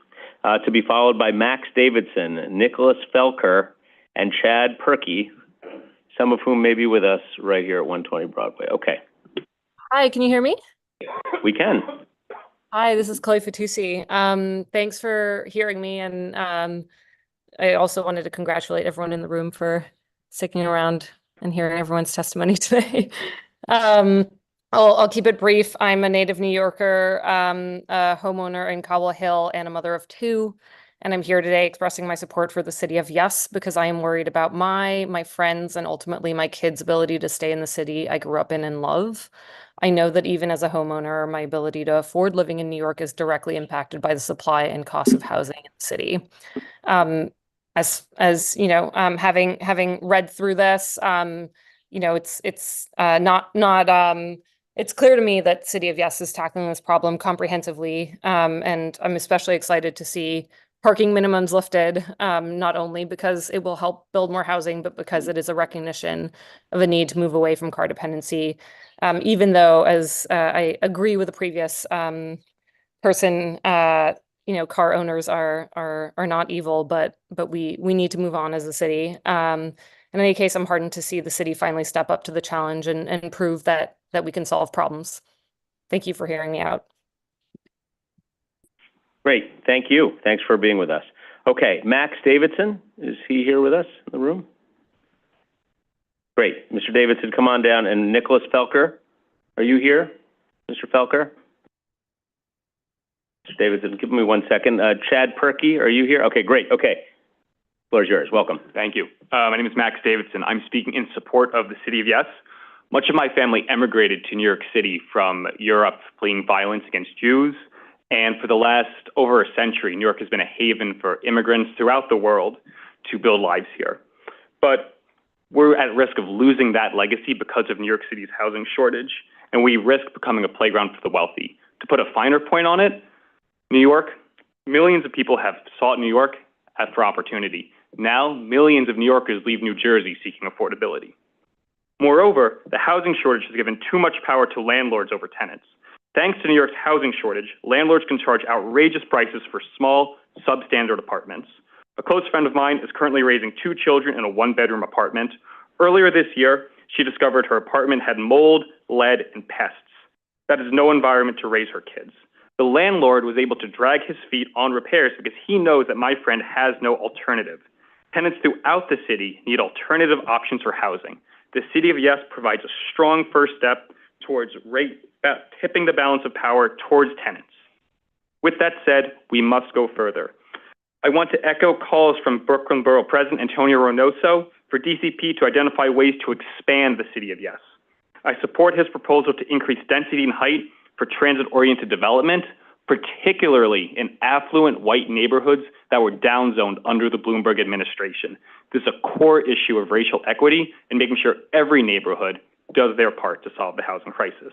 S1: To be followed by Max Davidson, Nicholas Felker, and Chad Perky, some of whom may be with us right here at 120 Broadway. Okay.
S11: Hi, can you hear me?
S1: We can.
S11: Hi, this is Chloe Fitoussi. Thanks for hearing me, and I also wanted to congratulate everyone in the room for sticking around and hearing everyone's testimony today. I'll keep it brief. I'm a native New Yorker, a homeowner in Cobble Hill, and a mother of 2. And I'm here today expressing my support for the City of Yes because I am worried about my friends, and ultimately my kids' ability to stay in the city I grew up in and love. I know that even as a homeowner, my ability to afford living in New York is directly impacted by the supply and cost of housing in the city. As you know, having read through this, it's clear to me that City of Yes is tackling this problem comprehensively, and I'm especially excited to see parking minimums lifted, not only because it will help build more housing, but because it is a recognition of a need to move away from car dependency. Even though, as I agree with the previous person, car owners are not evil, but we need to move on as a city. In any case, I'm heartened to see the city finally step up to the challenge and prove that we can solve problems. Thank you for hearing me out.
S1: Great. Thank you. Thanks for being with us. Okay. Max Davidson, is he here with us in the room? Great. Mr. Davidson, come on down. And Nicholas Felker, are you here, Mr. Felker? Mr. Davidson, give me 1 second. Chad Perky, are you here? Okay, great. Okay. Floor is yours. Welcome.
S20: Thank you. My name is Max Davidson. I'm speaking in support of the City of Yes. Much of my family emigrated to New York City from Europe, fleeing violence against Jews. And for the last over a century, New York has been a haven for immigrants throughout the world to build lives here. But we're at risk of losing that legacy because of New York City's housing shortage, and we risk becoming a playground for the wealthy. To put a finer point on it, New York, millions of people have sought New York for opportunity. Now, millions of New Yorkers leave New Jersey seeking affordability. Moreover, the housing shortage has given too much power to landlords over tenants. Thanks to New York's housing shortage, landlords can charge outrageous prices for small, substandard apartments. A close friend of mine is currently raising 2 children in a 1-bedroom apartment. Earlier this year, she discovered her apartment had mold, lead, and pests. That is no environment to raise her kids. The landlord was able to drag his feet on repairs because he knows that my friend has no alternative. Tenants throughout the city need alternative options for housing. The City of Yes provides a strong first step towards tipping the balance of power towards tenants. With that said, we must go further. I want to echo calls from Brooklyn Borough President Antonio Reynoso for DCP to identify ways to expand the City of Yes. I support his proposal to increase density and height for transit-oriented development, particularly in affluent white neighborhoods that were downzoned under the Bloomberg administration. This is a core issue of racial equity and making sure every neighborhood does their part to solve the housing crisis.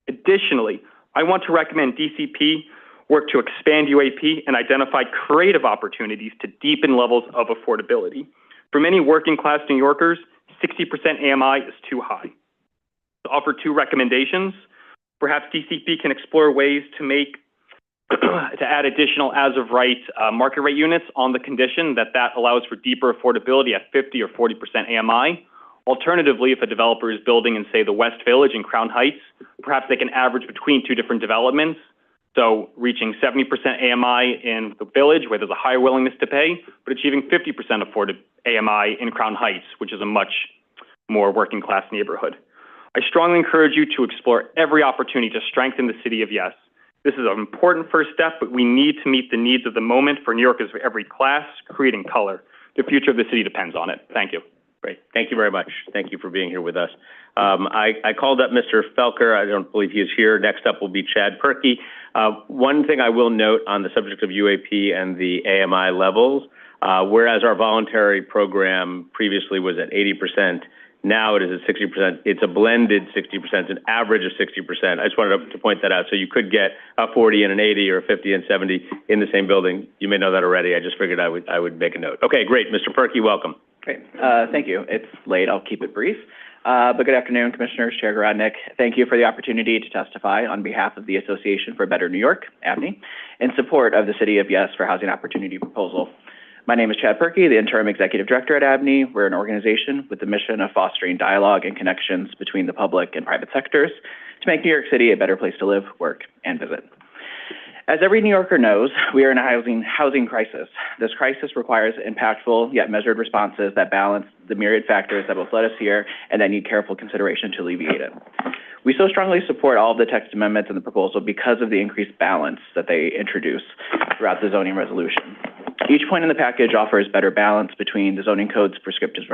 S20: Additionally, I want to recommend DCP work to expand UAP and identify creative opportunities to deepen levels of affordability. For many working class New Yorkers, 60% AMI is too high. To offer two recommendations, perhaps DCP can explore ways to make to add additional as-of-right market rate units on the condition that allows for deeper affordability at 50 or 40% AMI. Alternatively, if a developer is building in, say, the West Village in Crown Heights, perhaps they can average between two different developments, so reaching 70% AMI in the Village, where there's a higher willingness to pay, but achieving 50% afforded AMI in Crown Heights, which is a much more working-class neighborhood. I strongly encourage you to explore every opportunity to strengthen the city of Yes. This is an important first step, but we need to meet the needs of the moment for New Yorkers of every class, creed, and color. The future of the city depends on it. Thank you.
S1: Great. Thank you very much. Thank you for being here with us. I called up Mr. Felker. I don't believe he is here. Next up will be Chad Perky. One thing I will note on the subject of UAP and the AMI levels, whereas our voluntary program previously was at 80%, now it is at 60%. It's a blended 60%, it's an average of 60%. I just wanted to point that out. So you could get a 40 and an 80 or a 50 and 70 in the same building. You may know that already. I just figured I would make a note. Okay, great. Mr. Perky, welcome.
S2: Great. Thank you. It's late. I'll keep it brief. But good afternoon, Commissioners, Chair Garodnick. Thank you for the opportunity to testify on behalf of the Association for a Better New York, ABNY, in support of the City of Yes for Housing Opportunity proposal. My name is Chad Perky, the Interim Executive Director at ABNY. We're an organization with the mission of fostering dialogue and connections between the public and private sectors to make New York City a better place to live, work, and visit. As every New Yorker knows, we are in a housing crisis. This crisis requires impactful yet measured responses that balance the myriad factors that both led us here and that need careful consideration to alleviate it. We so strongly support all of the text amendments in the proposal because of the increased balance that they introduce throughout the zoning resolution. Each point in the package offers better balance between the zoning code's prescriptive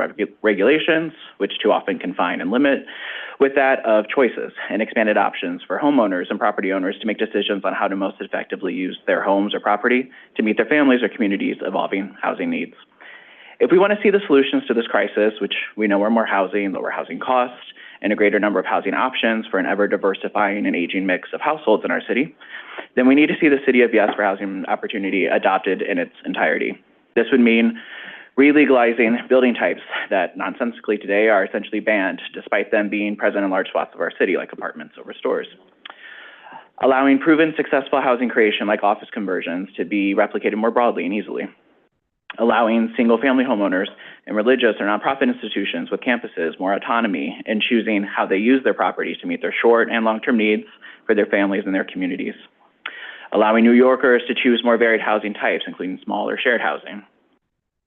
S2: regulations, which too often confine and limit, with that of choices and expanded options for homeowners and property owners to make decisions on how to most effectively use their homes or property to meet their families' or communities' evolving housing needs. If we want to see the solutions to this crisis, which we know are more housing, lower housing costs, and a greater number of housing options for an ever-diversifying and aging mix of households in our city, then we need to see the City of Yes for Housing Opportunity adopted in its entirety. This would mean re-legalizing building types that nonsensically today are essentially banned, despite them being present in large swaths of our city, like apartments over stores. Allowing proven successful housing creation, like office conversions, to be replicated more broadly and easily. Allowing single-family homeowners and religious or nonprofit institutions with campuses more autonomy in choosing how they use their properties to meet their short and long-term needs for their families and their communities. Allowing New Yorkers to choose more varied housing types, including small or shared housing.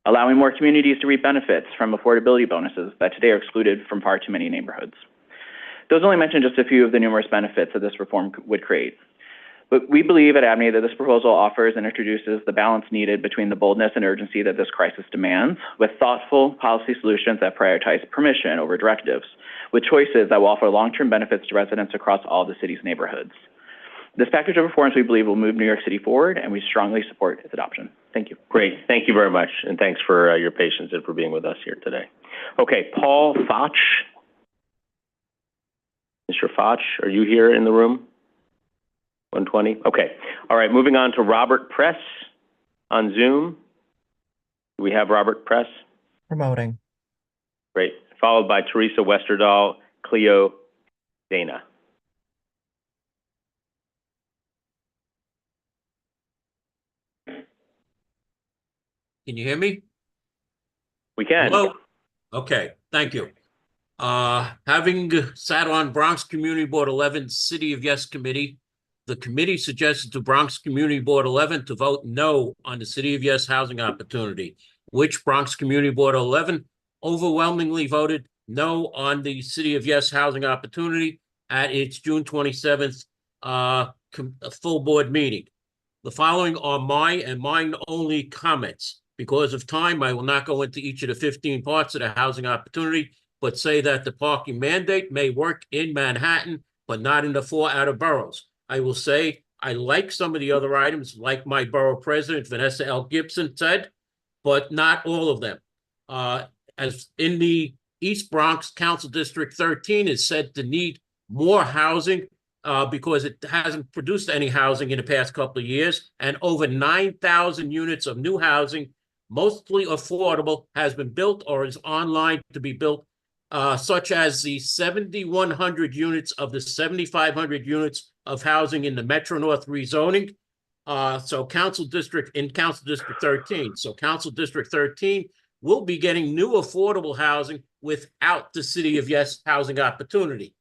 S2: Allowing more communities to reap benefits from affordability bonuses that today are excluded from far too many neighborhoods. Those only mention just a few of the numerous benefits that this reform would create. But we believe at ABNY that this proposal offers and introduces the balance needed between the boldness and urgency that this crisis demands, with thoughtful policy solutions that prioritize permission over directives, with choices that will offer long-term benefits to residents across all the city's neighborhoods. This package of reforms, we believe, will move New York City forward, and we strongly support its adoption. Thank you.
S1: Great. Thank you very much, and thanks for your patience and for being with us here today. Okay, Paul Foch. Mr. Foch, are you here in the room? 120? Okay. All right, moving on to Robert Press on Zoom. Do we have Robert Press?
S13: Promoting.
S1: Great. Followed by Teresa Westerdahl, Cleo Dana.
S14: Can you hear me?
S1: We can.
S14: Hello? Okay, thank you. Having sat on Bronx Community Board 11 City of Yes Committee, the committee suggested to Bronx Community Board 11 to vote no on the City of Yes housing opportunity, which Bronx Community Board 11 overwhelmingly voted no on the City of Yes housing opportunity at its June 27th full board meeting. The following are my and mine only comments. Because of time, I will not go into each of the 15 parts of the housing opportunity, but say that the parking mandate may work in Manhattan, but not in the 4 outer boroughs. I will say I like some of the other items, like my borough president, Vanessa L. Gibson, said, but not all of them. As in the East Bronx, Council District 13 is said to need more housing because it hasn't produced any housing in the past couple of years, and over 9,000 units of new housing, mostly affordable, has been built or is online to be built, such as the 7,100 units of the 7,500 units of housing in the Metro North rezoning. So Council District 13. So Council District 13 will be getting new affordable housing without the City of Yes housing opportunity.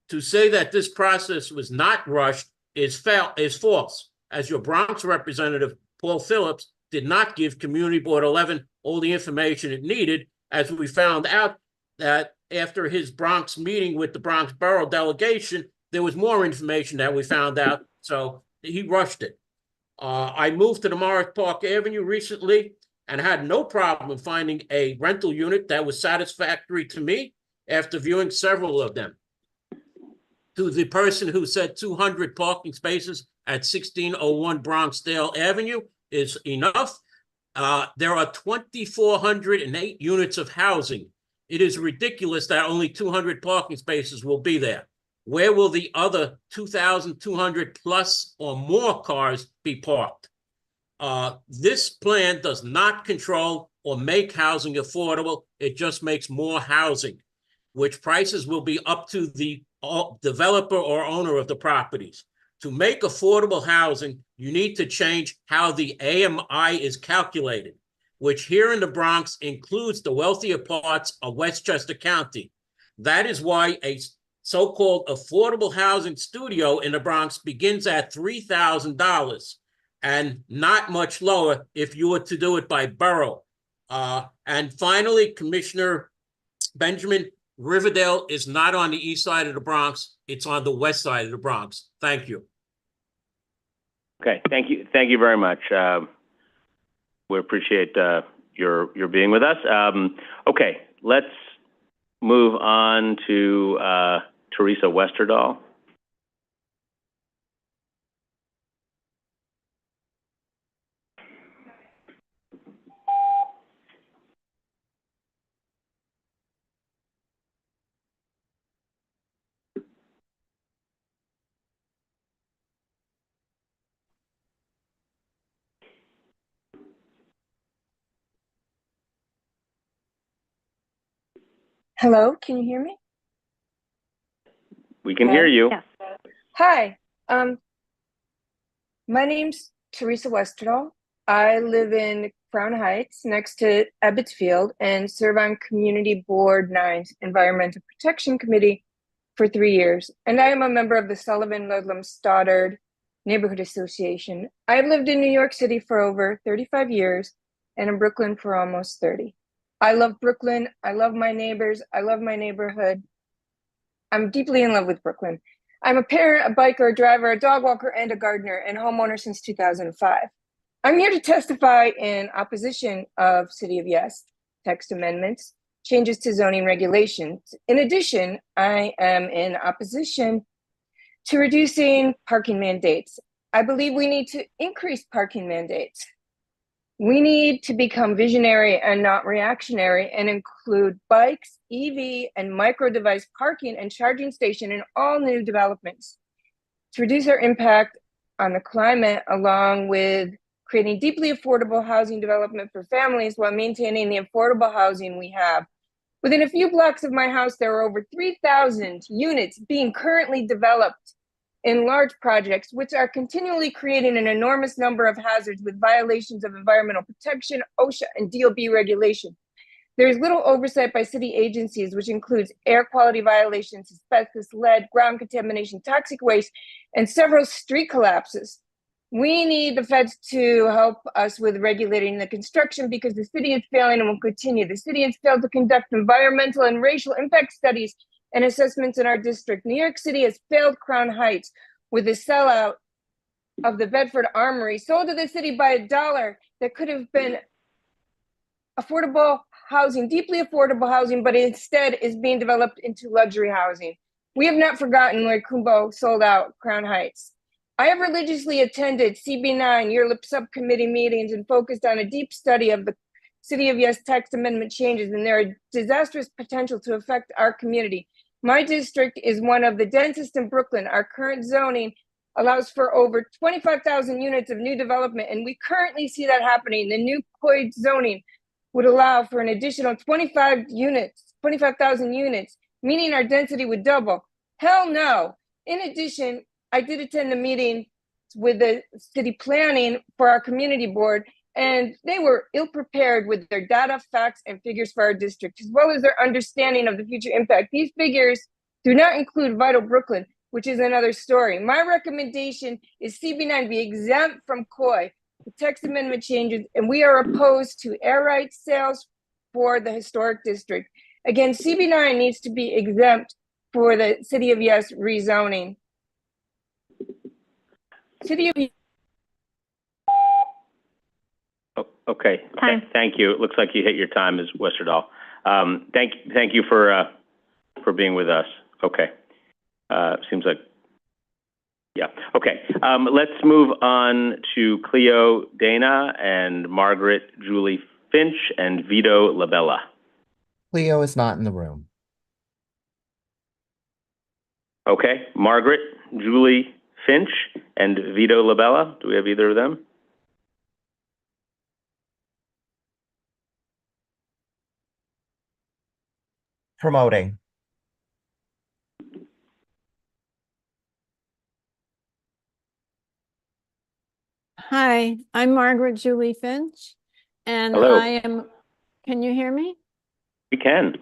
S14: To say that this process was not rushed is false, as your Bronx representative, Paul Phillips, did not give Community Board 11 all the information it needed, as we found out that after his Bronx meeting with the Bronx Borough delegation, there was more information that we found out, so he rushed it. I moved to the Morris Park Avenue recently and had no problem finding a rental unit that was satisfactory to me after viewing several of them. To the person who said 200 parking spaces at 1601 Bronxdale Avenue is enough, there are 2,408 units of housing. It is ridiculous that only 200 parking spaces will be there. Where will the other 2,200 plus or more cars be parked? This plan does not control or make housing affordable. It just makes more housing, which prices will be up to the developer or owner of the properties. To make affordable housing, you need to change how the AMI is calculated, which here in the Bronx includes the wealthier parts of Westchester County. That is why a so-called affordable housing studio in the Bronx begins at $3,000 and not much lower if you were to do it by borough. And finally, Commissioner Benjamin, Riverdale is not on the east side of the Bronx. It's on the west side of the Bronx. Thank you.
S1: Okay, thank you. Thank you very much. We appreciate your being with us. Okay, let's move on to Teresa Westerdahl.
S7: Hello, can you hear me?
S1: We can hear you.
S7: Yes. Hi, my name's Teresa Westerdahl. I live in Crown Heights next to Ebbets Field and serve on Community Board 9's Environmental Protection Committee for 3 years. And I am a member of the Sullivan Ludlam Stoddard Neighborhood Association. I've lived in New York City for over 35 years and in Brooklyn for almost 30. I love Brooklyn. I love my neighbors. I love my neighborhood. I'm deeply in love with Brooklyn. I'm a parent, a biker, a driver, a dog walker, and a gardener, and homeowner since 2005. I'm here to testify in opposition of City of Yes text amendments, changes to zoning regulations. In addition, I am in opposition to reducing parking mandates. I believe we need to increase parking mandates. We need to become visionary and not reactionary and include bikes, EV, and micro device parking and charging station in all new developments to reduce our impact on the climate, along with creating deeply affordable housing development for families while maintaining the affordable housing we have. Within a few blocks of my house, there are over 3,000 units being currently developed in large projects, which are continually creating an enormous number of hazards with violations of environmental protection, OSHA, and DOB regulation. There is little oversight by city agencies, which includes air quality violations, asbestos, lead, ground contamination, toxic waste, and several street collapses. We need the feds to help us with regulating the construction because the city is failing and will continue. The city has failed to conduct environmental and racial impact studies and assessments in our district. New York City has failed Crown Heights with the sellout of the Bedford Armory, sold to the city by $1 that could have been affordable housing, deeply affordable housing, but instead is being developed into luxury housing. We have not forgotten where Kumbo sold out Crown Heights. I have religiously attended CB9 yearly subcommittee meetings and focused on a deep study of the City of Yes text amendment changes and their disastrous potential to affect our community. My district is one of the densest in Brooklyn. Our current zoning allows for over 25,000 units of new development, and we currently see that happening. The new COID zoning would allow for an additional 25,000 units, meaning our density would double. Hell no. In addition, I did attend a meeting with the city planning for our community board, and they were ill-prepared with their data, facts, and figures for our district, as well as their understanding of the future impact. These figures do not include Vital Brooklyn, which is another story. My recommendation is CB9 be exempt from COI, the text amendment changes, and we are opposed to air rights sales for the historic district. Again, CB9 needs to be exempt for the City of Yes rezoning. City of
S1: Okay. Thank you. It looks like you hit your time, Ms. Westerdahl. Thank you for being with us. Okay. Seems like, yeah. Okay. Let's move on to Cleo Dana and Margaret Julie Finch and Vito Labella.
S13: Cleo is not in the room.
S1: Okay. Margaret Julie Finch and Vito Labella. Do we have either of them?
S13: Promoting.
S6: Hi, I'm Margaret Julie Finch, and
S1: Hello.
S6: Can you hear me?
S1: We can.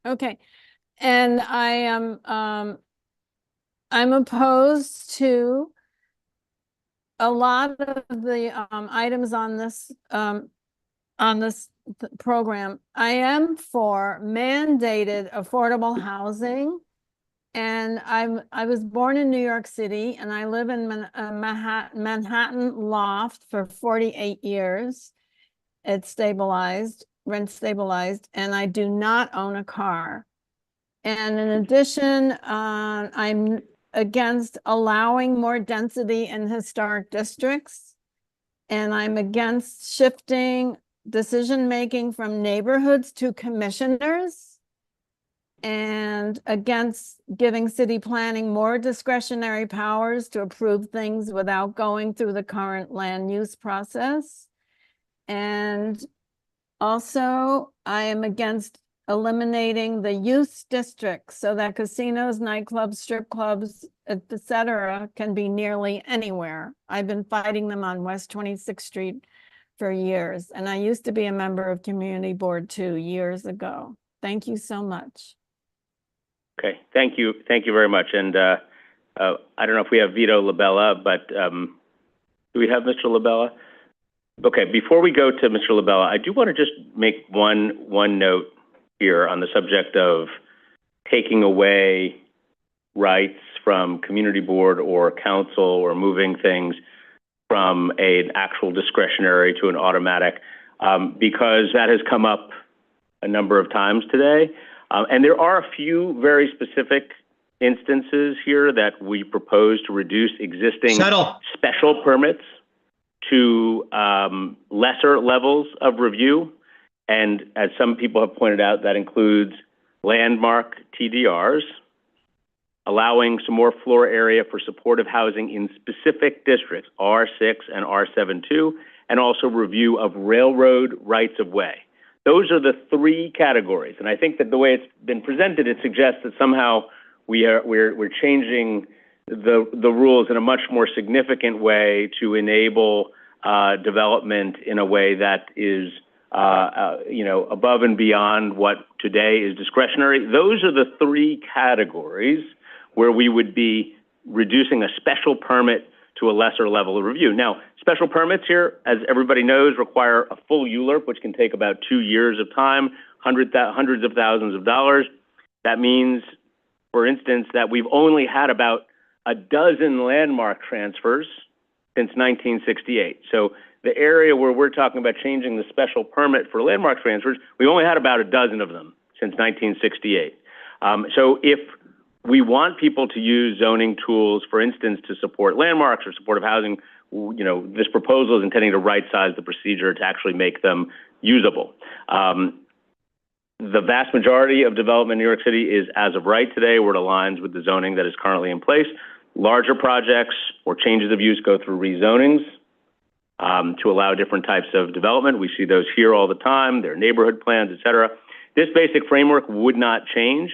S6: Okay, and I am, I'm opposed to a lot of the items on this program. I am for mandated affordable housing, and I was born in New York City, and I live in Manhattan loft for 48 years. It's stabilized, rent stabilized, and I do not own a car. And in addition, I'm against allowing more density in historic districts, and I'm against shifting decision-making from neighborhoods to commissioners, and against giving city planning more discretionary powers to approve things without going through the current land use process. And also, I am against eliminating the use districts so that casinos, nightclubs, strip clubs, etc., can be nearly anywhere. I've been fighting them on West 26th Street for years, and I used to be a member of Community Board 2 years ago. Thank you so much.
S1: Okay, thank you very much. And I don't know if we have Vito Labella, but do we have Mr. Labella? Okay, before we go to Mr. Labella, I do want to just make one note here on the subject of taking away rights from community board or council or moving things from an actual discretionary to an automatic, because that has come up a number of times today. And there are a few very specific instances here that we propose to reduce existing special permits to lesser levels of review. And as some people have pointed out, that includes landmark TDRs, allowing some more floor area for supportive housing in specific districts, R6 and R7-2, and also review of railroad rights of way. Those are the three categories. And I think that the way it's been presented, it suggests that somehow we're changing the rules in a much more significant way to enable development in a way that is above and beyond what today is discretionary. Those are the three categories where we would be reducing a special permit to a lesser level of review. Now, special permits here, as everybody knows, require a full ULURP, which can take about 2 years of time, hundreds of thousands of dollars. That means, for instance, that we've only had about a dozen landmark transfers since 1968. So the area where we're talking about changing the special permit for landmark transfers, we only had about a dozen of them since 1968. So if we want people to use zoning tools, for instance, to support landmarks or supportive housing. You know, this proposal is intending to right-size the procedure to actually make them usable. The vast majority of development in New York City is as of right today, where it aligns with the zoning that is currently in place. Larger projects or changes of use go through rezonings to allow different types of development. We see those here all the time. There are neighborhood plans, et cetera. This basic framework would not change.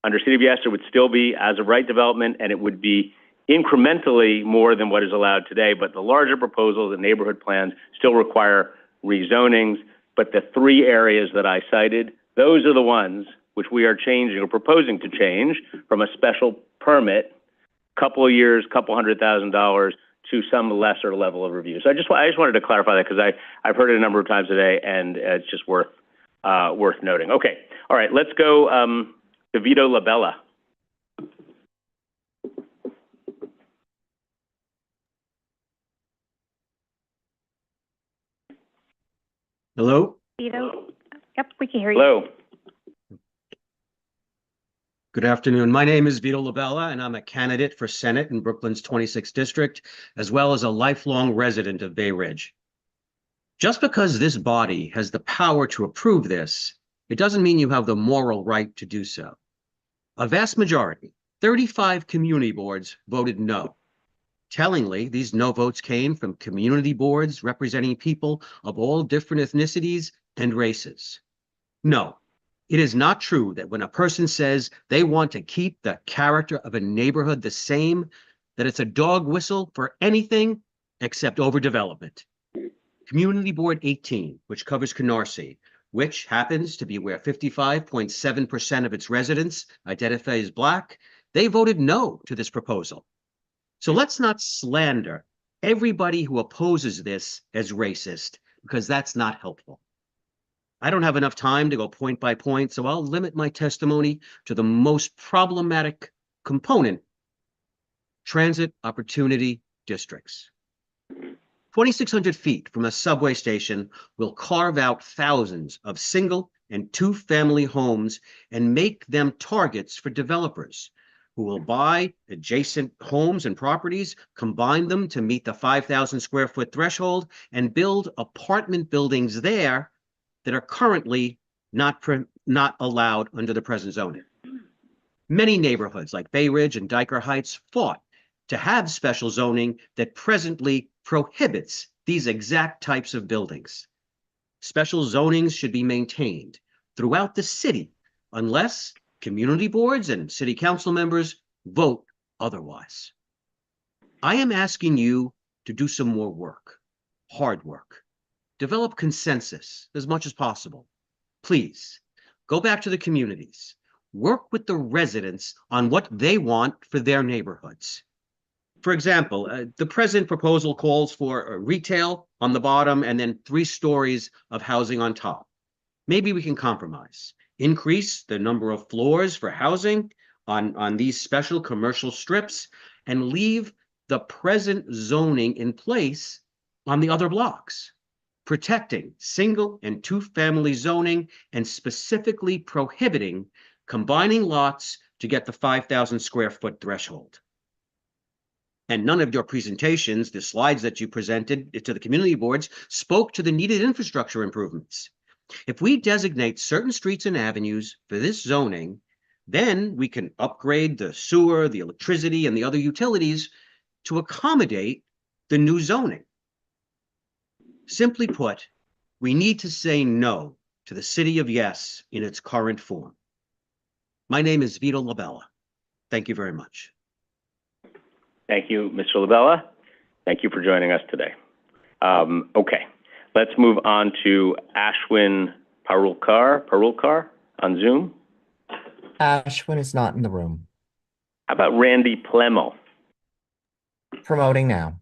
S1: Under City of Yes, it would still be as of right development, and it would be incrementally more than what is allowed today. But the larger proposals and neighborhood plans still require rezonings. But the three areas that I cited, those are the ones which we are changing or proposing to change from a special permit, couple of years, couple $100,000 to some lesser level of review. So I just wanted to clarify that because I've heard it a number of times today, and it's just worth noting. Okay, all right, let's go to Vito Labella.
S16: Hello?
S4: Vito? Yep, we can hear you.
S1: Hello.
S16: Good afternoon. My name is Vito Labella, and I'm a candidate for Senate in Brooklyn's 26th District, as well as a lifelong resident of Bay Ridge. Just because this body has the power to approve this, it doesn't mean you have the moral right to do so. A vast majority, 35 community boards, voted no. Tellingly, these no votes came from community boards representing people of all different ethnicities and races. No. It is not true that when a person says they want to keep the character of a neighborhood the same, that it's a dog whistle for anything except overdevelopment. Community Board 18, which covers Canarsie, which happens to be where 55.7% of its residents identify as Black, they voted no to this proposal. So let's not slander everybody who opposes this as racist, because that's not helpful. I don't have enough time to go point by point, so I'll limit my testimony to the most problematic component: transit opportunity districts. 2,600 feet from a subway station will carve out thousands of single and two-family homes and make them targets for developers who will buy adjacent homes and properties, combine them to meet the 5,000 square foot threshold, and build apartment buildings there that are currently not allowed under the present zoning. Many neighborhoods like Bay Ridge and Dyker Heights fought to have special zoning that presently prohibits these exact types of buildings. Special zonings should be maintained throughout the city unless community boards and city council members vote otherwise. I am asking you to do some more work, hard work. Develop consensus as much as possible. Please, go back to the communities. Work with the residents on what they want for their neighborhoods. For example, the present proposal calls for retail on the bottom and then 3 stories of housing on top. Maybe we can compromise. Increase the number of floors for housing on these special commercial strips and leave the present zoning in place on the other blocks, protecting single and two-family zoning and specifically prohibiting combining lots to get the 5,000 square foot threshold. And none of your presentations, the slides that you presented to the community boards, spoke to the needed infrastructure improvements. If we designate certain streets and avenues for this zoning, then we can upgrade the sewer, the electricity, and the other utilities to accommodate the new zoning. Simply put, we need to say no to the City of Yes in its current form. My name is Vito Labella. Thank you very much.
S1: Thank you, Mr. Labella. Thank you for joining us today. Okay, let's move on to Ashwin Parulkar on Zoom.
S13: Ashwin is not in the room.
S1: How about Randy Plemmel?
S13: Promoting now.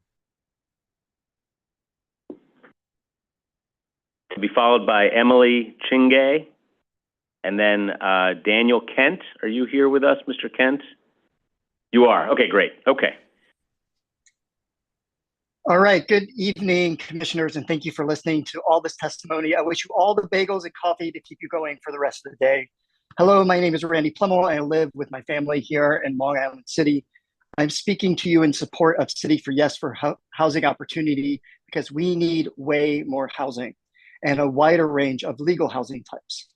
S1: To be followed by Emily Chingay, and then Daniel Kent. Are you here with us, Mr. Kent? You are. Okay, great. Okay.
S21: All right. Good evening, commissioners, and thank you for listening to all this testimony. I wish you all the bagels and coffee to keep you going for the rest of the day. Hello, my name is Randy Plummel. I live with my family here in Long Island City. I'm speaking to you in support of City for Yes for housing opportunity because we need way more housing and a wider range of legal housing types.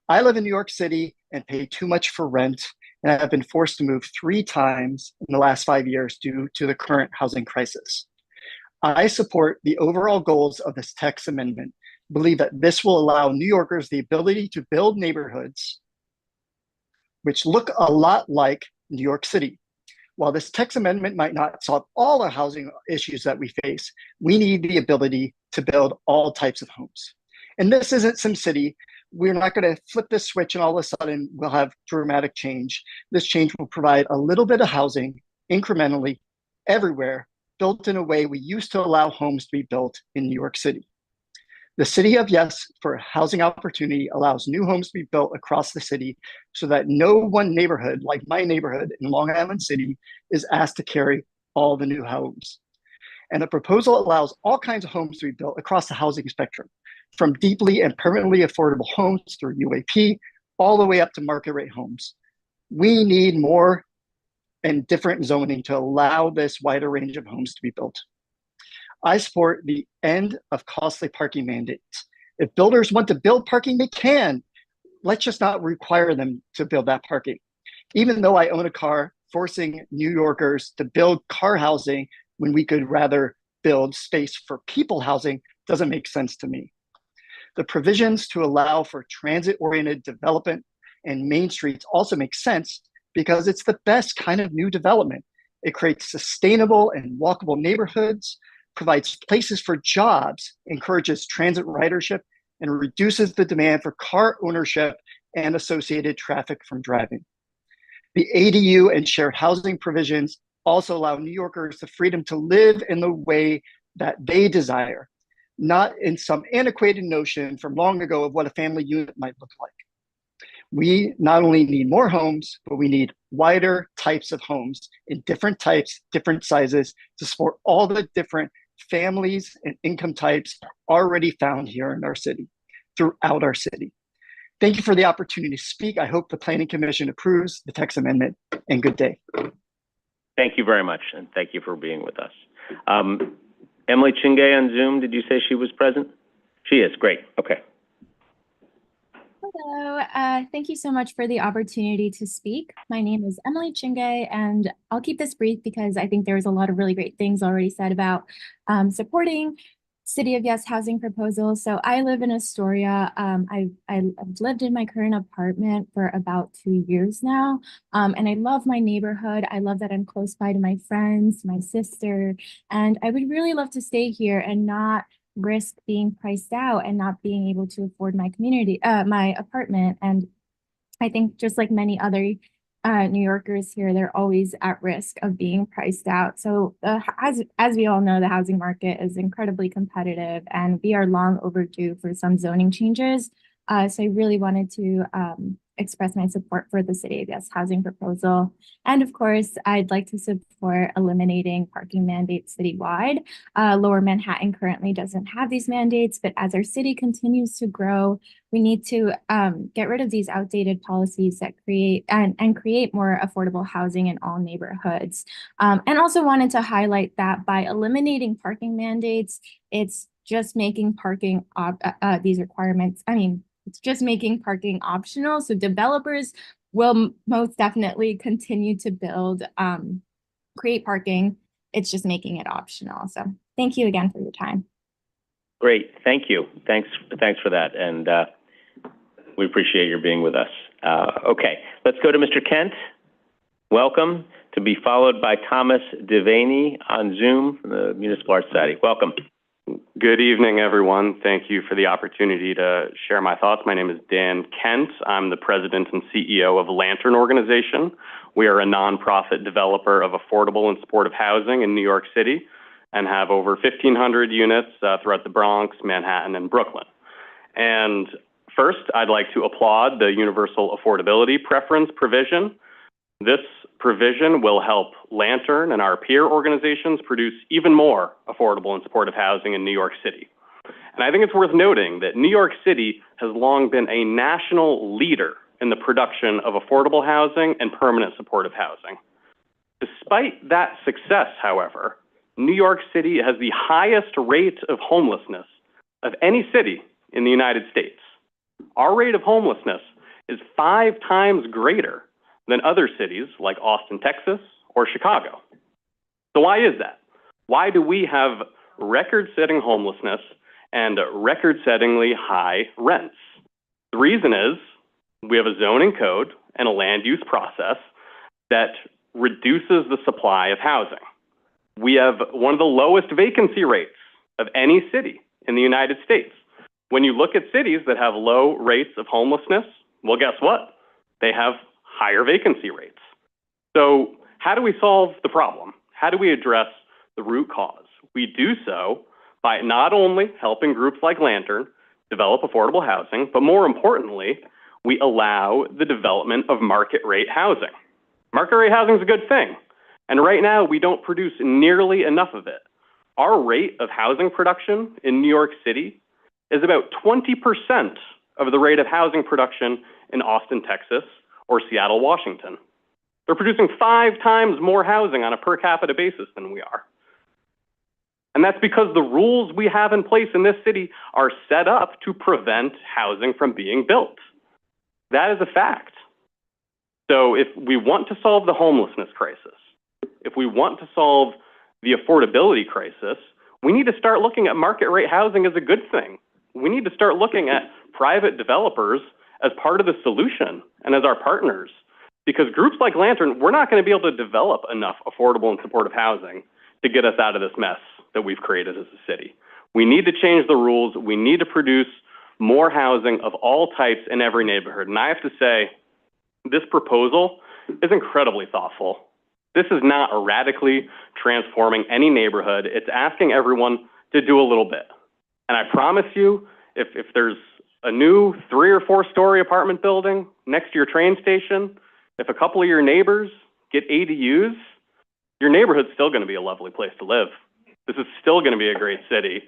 S21: I live in New York City and pay too much for rent, and I've been forced to move 3 times in the last 5 years due to the current housing crisis. I support the overall goals of this text amendment, believe that this will allow New Yorkers the ability to build neighborhoods which look a lot like New York City. While this text amendment might not solve all the housing issues that we face, we need the ability to build all types of homes. And this isn't SimCity. We're not going to flip this switch and all of a sudden we'll have dramatic change. This change will provide a little bit of housing incrementally everywhere, built in a way we used to allow homes to be built in New York City. The City of Yes for housing opportunity allows new homes to be built across the city so that no one neighborhood, like my neighborhood in Long Island City, is asked to carry all the new homes. And the proposal allows all kinds of homes to be built across the housing spectrum, from deeply and permanently affordable homes through UAP, all the way up to market rate homes. We need more and different zoning to allow this wider range of homes to be built. I support the end of costly parking mandates. If builders want to build parking, they can. Let's just not require them to build that parking. Even though I own a car, forcing New Yorkers to build car housing when we could rather build space for people housing doesn't make sense to me. The provisions to allow for transit-oriented development and main streets also make sense because it's the best kind of new development. It creates sustainable and walkable neighborhoods, provides places for jobs, encourages transit ridership, and reduces the demand for car ownership and associated traffic from driving. The ADU and shared housing provisions also allow New Yorkers the freedom to live in the way that they desire, not in some antiquated notion from long ago of what a family unit might look like. We not only need more homes, but we need wider types of homes in different types, different sizes to support all the different families and income types already found here in our city, throughout our city. Thank you for the opportunity to speak. I hope the Planning Commission approves the text amendment, and good day.
S1: Thank you very much, and thank you for being with us. Emily Chingay on Zoom, did you say she was present? She is, great, okay.
S3: Hello, thank you so much for the opportunity to speak. My name is Emily Chingay, and I'll keep this brief because I think there's a lot of really great things already said about supporting City of Yes housing proposals. So I live in Astoria. I've lived in my current apartment for about 2 years now, and I love my neighborhood. I love that I'm close by to my friends, my sister, and I would really love to stay here and not risk being priced out and not being able to afford my my apartment. And I think just like many other New Yorkers here, they're always at risk of being priced out. So as we all know, the housing market is incredibly competitive and we are long overdue for some zoning changes. So I really wanted to express my support for the City of Yes housing proposal. And of course, I'd like to support eliminating parking mandates citywide. Lower Manhattan currently doesn't have these mandates, but as our city continues to grow, we need to get rid of these outdated policies that create and create more affordable housing in all neighborhoods. And also wanted to highlight that by eliminating parking mandates, it's just making parking these requirements, it's just making parking optional. So developers will most definitely continue to build, create parking. It's just making it optional. So thank you again for your time.
S1: Great, thank you. Thanks for that. And we appreciate your being with us. Okay, let's go to Mr. Kent. Welcome, to be followed by Thomas Devaney on Zoom from the Municipal Art Society. Welcome.
S5: Good evening, everyone. Thank you for the opportunity to share my thoughts. My name is Dan Kent. I'm the president and CEO of Lantern Organization. We are a nonprofit developer of affordable and supportive housing in New York City and have over 1,500 units throughout the Bronx, Manhattan, and Brooklyn. And first, I'd like to applaud the universal affordability preference provision. This provision will help Lantern and our peer organizations produce even more affordable and supportive housing in New York City. And I think it's worth noting that New York City has long been a national leader in the production of affordable housing and permanent supportive housing. Despite that success, however, New York City has the highest rate of homelessness of any city in the United States. Our rate of homelessness is 5 times greater than other cities like Austin, Texas, or Chicago. So why is that? Why do we have record-setting homelessness and record-settingly high rents? The reason is we have a zoning code and a land use process that reduces the supply of housing. We have one of the lowest vacancy rates of any city in the United States. When you look at cities that have low rates of homelessness, well, guess what? They have higher vacancy rates. So how do we solve the problem? How do we address the root cause? We do so by not only helping groups like Lantern develop affordable housing, but more importantly, we allow the development of market rate housing. Market rate housing is a good thing, and right now we don't produce nearly enough of it. Our rate of housing production in New York City is about 20% of the rate of housing production in Austin, Texas, or Seattle, Washington. They're producing 5 times more housing on a per capita basis than we are. And that's because the rules we have in place in this city are set up to prevent housing from being built. That is a fact. So if we want to solve the homelessness crisis, if we want to solve the affordability crisis, we need to start looking at market rate housing as a good thing. We need to start looking at private developers as part of the solution and as our partners. Because groups like Lantern, we're not going to be able to develop enough affordable and supportive housing to get us out of this mess that we've created as a city. We need to change the rules. We need to produce more housing of all types in every neighborhood. And I have to say, this proposal is incredibly thoughtful. This is not radically transforming any neighborhood. It's asking everyone to do a little bit. And I promise you, if there's a new 3 or 4 story apartment building next to your train station, if a couple of your neighbors get ADUs, your neighborhood's still going to be a lovely place to live. This is still going to be a great city,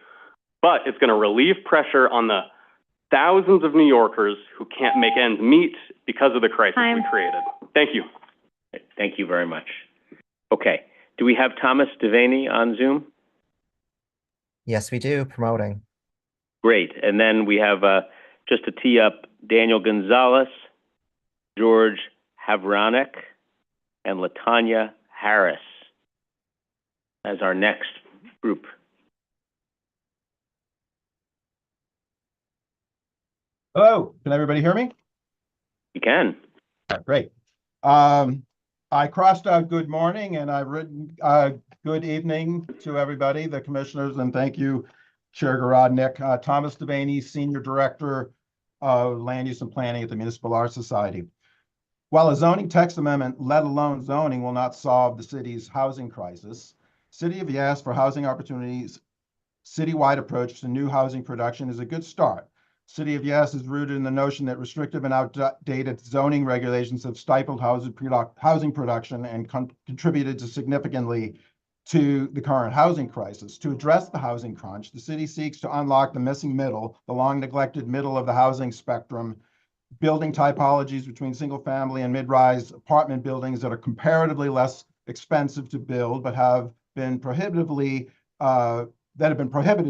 S5: but it's going to relieve pressure on the thousands of New Yorkers who can't make ends meet because of the crisis we created. Thank you.
S1: Thank you very much. Okay, do we have Thomas Devaney on Zoom?
S13: Yes, we do, promoting.
S1: Great, and then we have, just to tee up, Daniel Gonzalez, George Havranek, and Latanya Harris as our next group.
S9: Hello, can everybody hear me?
S1: You can.
S9: Great. I crossed out good morning and I've written good evening to everybody, the commissioners, and thank you, Chair Garodnick. Thomas Devaney, Senior Director of Land Use and Planning at the Municipal Art Society. While a zoning text amendment, let alone zoning, will not solve the city's housing crisis, City of Yes for Housing Opportunities citywide approach to new housing production is a good start. City of Yes is rooted in the notion that restrictive and outdated zoning regulations have stifled housing production and contributed significantly to the current housing crisis. To address the housing crunch, the city seeks to unlock the missing middle, the long neglected middle of the housing spectrum, building typologies between single family and mid-rise apartment buildings that are comparatively less expensive to build, but have been prohibited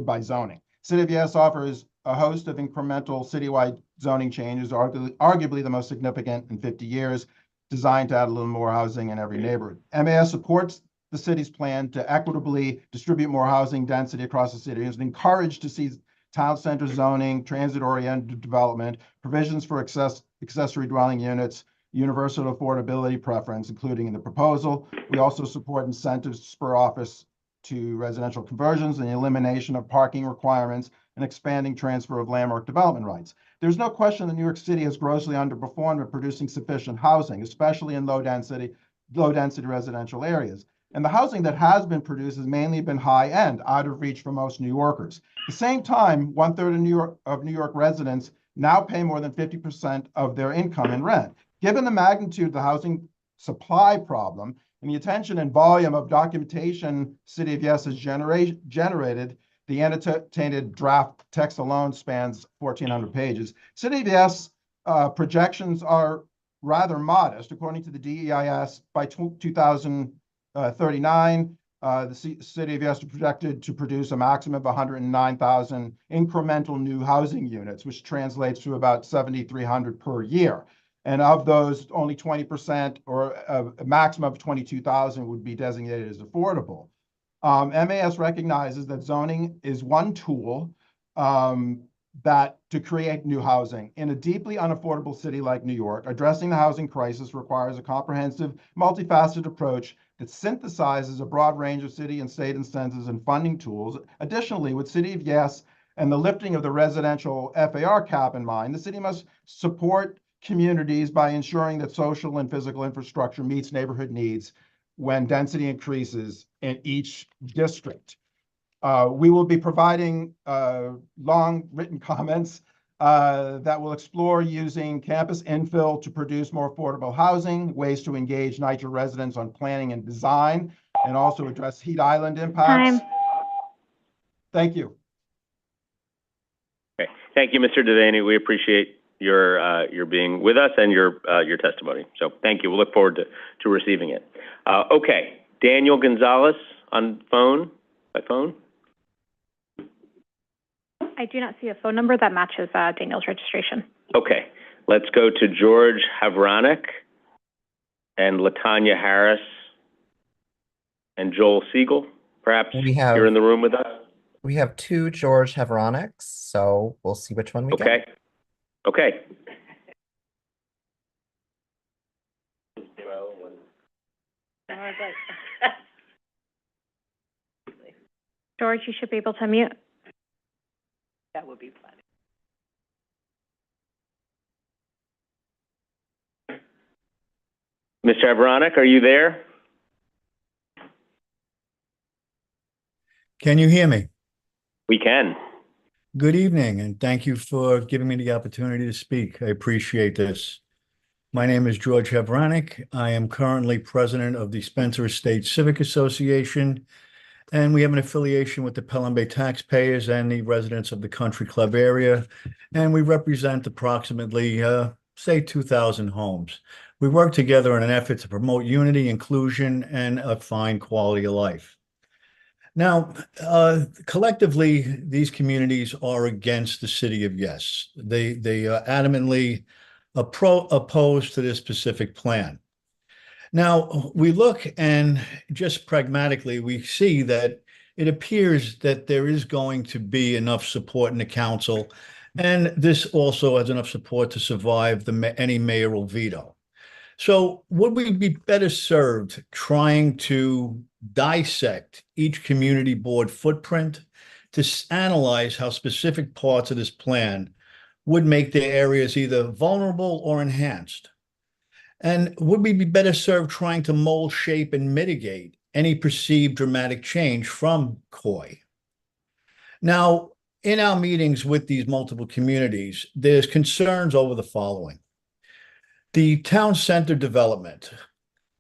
S9: by zoning. City of Yes offers a host of incremental citywide zoning changes, arguably the most significant in 50 years, designed to add a little more housing in every neighborhood. MAS supports the city's plan to equitably distribute more housing density across the city and is encouraged to see town center zoning, transit-oriented development, provisions for accessory dwelling units, universal affordability preference, including in the proposal. We also support incentives to spur office to residential conversions and the elimination of parking requirements and expanding transfer of landmark development rights. There's no question that New York City has grossly underperformed at producing sufficient housing, especially in low density residential areas. And the housing that has been produced has mainly been high-end, out of reach for most New Yorkers. At the same time, 1/3 of New York residents now pay more than 50% of their income in rent. Given the magnitude of the housing supply problem and the attention and volume of documentation City of Yes has generated, the annotated draft text alone spans 1,400 pages. City of Yes projections are rather modest. According to the DEIS, by 2039, the city of Yes is projected to produce a maximum of 109,000 incremental new housing units, which translates to about 7,300 per year. And of those, only 20% or a maximum of 22,000 would be designated as affordable. MAS recognizes that zoning is one tool that to create new housing. In a deeply unaffordable city like New York, addressing the housing crisis requires a comprehensive, multifaceted approach that synthesizes a broad range of city and state incentives and funding tools. Additionally, with City of Yes and the lifting of the residential FAR cap in mind, the city must support communities by ensuring that social and physical infrastructure meets neighborhood needs when density increases in each district. We will be providing long written comments that will explore using campus infill to produce more affordable housing, ways to engage NYCHA residents on planning and design, and also address heat island impacts.
S4: Time.
S9: Thank you.
S1: Okay. Thank you, Mr. Devaney. We appreciate your being with us and your testimony. So thank you. We'll look forward to receiving it. Okay, Daniel Gonzalez on phone, by phone.
S8: I do not see a phone number that matches Daniel's registration.
S1: Okay, let's go to George Havranek and Latanya Harris and Joel Siegel. Perhaps you're in the room with us.
S13: We have two George Havraneks, so we'll see which one we get.
S1: Okay.
S8: George, you should be able to unmute.
S12: That would be plenty.
S1: Mr. Havranek, are you there?
S17: Can you hear me?
S1: We can.
S17: Good evening, and thank you for giving me the opportunity to speak. I appreciate this. My name is George Havranek. I am currently president of the Spencer Estates Civic Association, and we have an affiliation with the Pelham Bay taxpayers and the residents of the Country Club area, and we represent approximately, say, 2,000 homes. We work together in an effort to promote unity, inclusion, and a fine quality of life. Now, collectively, these communities are against the City of Yes. They are adamantly opposed to this specific plan. Now, we look and just pragmatically, we see that it appears that there is going to be enough support in the council, and this also has enough support to survive any mayoral veto. So would we be better served trying to dissect each community board footprint to analyze how specific parts of this plan would make their areas either vulnerable or enhanced? And would we be better served trying to mold, shape, and mitigate any perceived dramatic change from COI? Now, in our meetings with these multiple communities, there's concerns over the following. The town center development,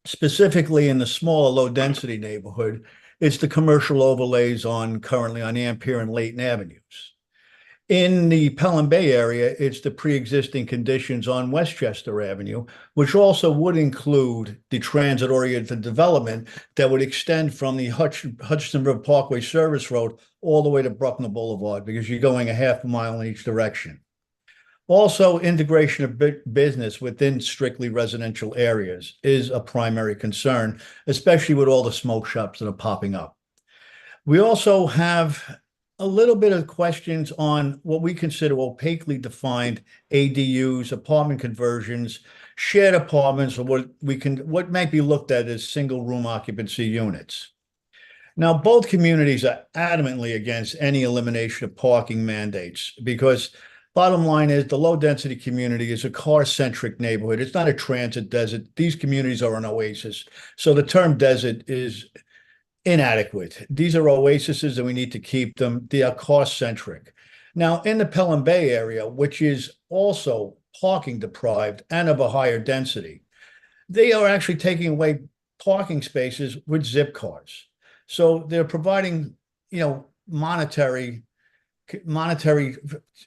S17: specifically in the smaller low-density neighborhood, it's the commercial overlays currently on Ampere and Layton Avenues. In the Pelham Bay area, it's the pre-existing conditions on Westchester Avenue, which also would include the transit-oriented development that would extend from the Hutchinson River Parkway Service Road all the way to Bruckner Boulevard, because you're going a half a mile in each direction. Also, integration of business within strictly residential areas is a primary concern, especially with all the smoke shops that are popping up. We also have a little bit of questions on what we consider opaquely defined ADUs, apartment conversions, shared apartments, or what might be looked at as single room occupancy units. Now, both communities are adamantly against any elimination of parking mandates because bottom line is the low-density community is a car-centric neighborhood. It's not a transit desert. These communities are an oasis. So the term desert is inadequate. These are oases and we need to keep them. They are cost-centric. Now, in the Pelham Bay area, which is also parking deprived and of a higher density, they are actually taking away parking spaces with zip cars. So they're providing,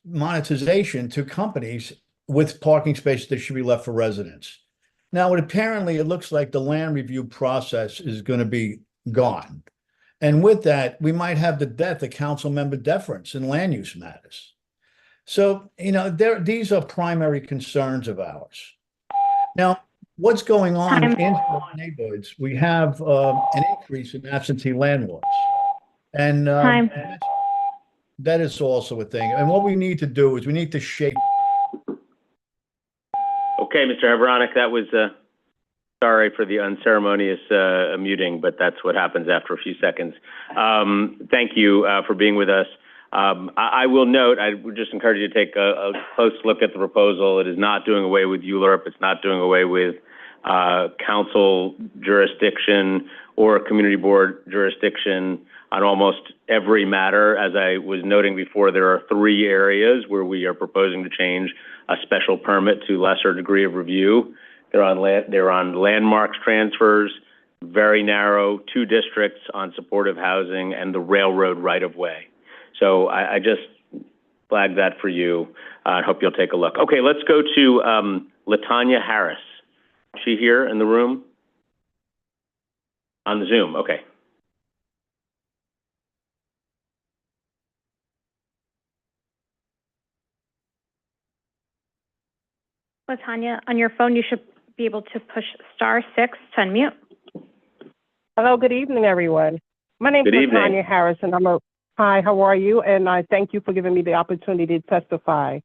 S17: monetization to companies with parking spaces that should be left for residents. Now, apparently it looks like the land review process is going to be gone. And with that, we might have the death of council member deference in land use matters. So, these are primary concerns of ours. Now, what's going on in neighborhoods? We have an increase in absentee landlords. And that is also a thing. And what we need to do is we need to shape.
S1: Okay, Mr. Hebronic, that was, sorry for the unceremonious muting, but that's what happens after a few seconds. Thank you for being with us. I will note, I would just encourage you to take a close look at the proposal. It is not doing away with ULURP. It's not doing away with council jurisdiction or community board jurisdiction on almost every matter. As I was noting before, there are 3 areas where we are proposing to change a special permit to lesser degree of review. They're on landmarks transfers, very narrow, 2 districts on supportive housing, and the railroad right-of-way. So I just flagged that for you. I hope you'll take a look. Okay, let's go to LaTanya Harris. Is she here in the room? On the Zoom, okay.
S8: LaTanya, on your phone, you should be able to push *6 to unmute.
S10: Hello, good evening, everyone. My name is LaTanya Harris, and hi, how are you? And I thank you for giving me the opportunity to testify.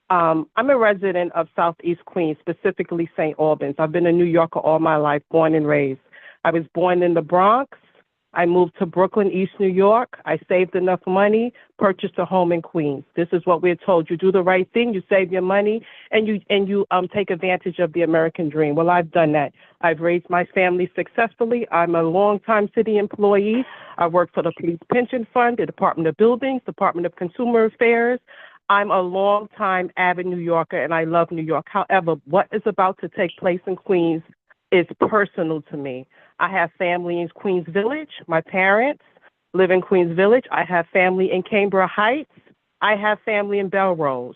S10: I'm a resident of Southeast Queens, specifically St. Albans. I've been a New Yorker all my life, born and raised. I was born in the Bronx. I moved to Brooklyn, East New York. I saved enough money, purchased a home in Queens. This is what we're told. You do the right thing, you save your money, and you take advantage of the American dream. Well, I've done that. I've raised my family successfully. I'm a longtime city employee. I work for the Police Pension Fund, the Department of Buildings, Department of Consumer Affairs. I'm a longtime avid New Yorker, and I love New York. However, what is about to take place in Queens is personal to me. I have family in Queens Village. My parents live in Queens Village. I have family in Cambridge Heights. I have family in Belrose.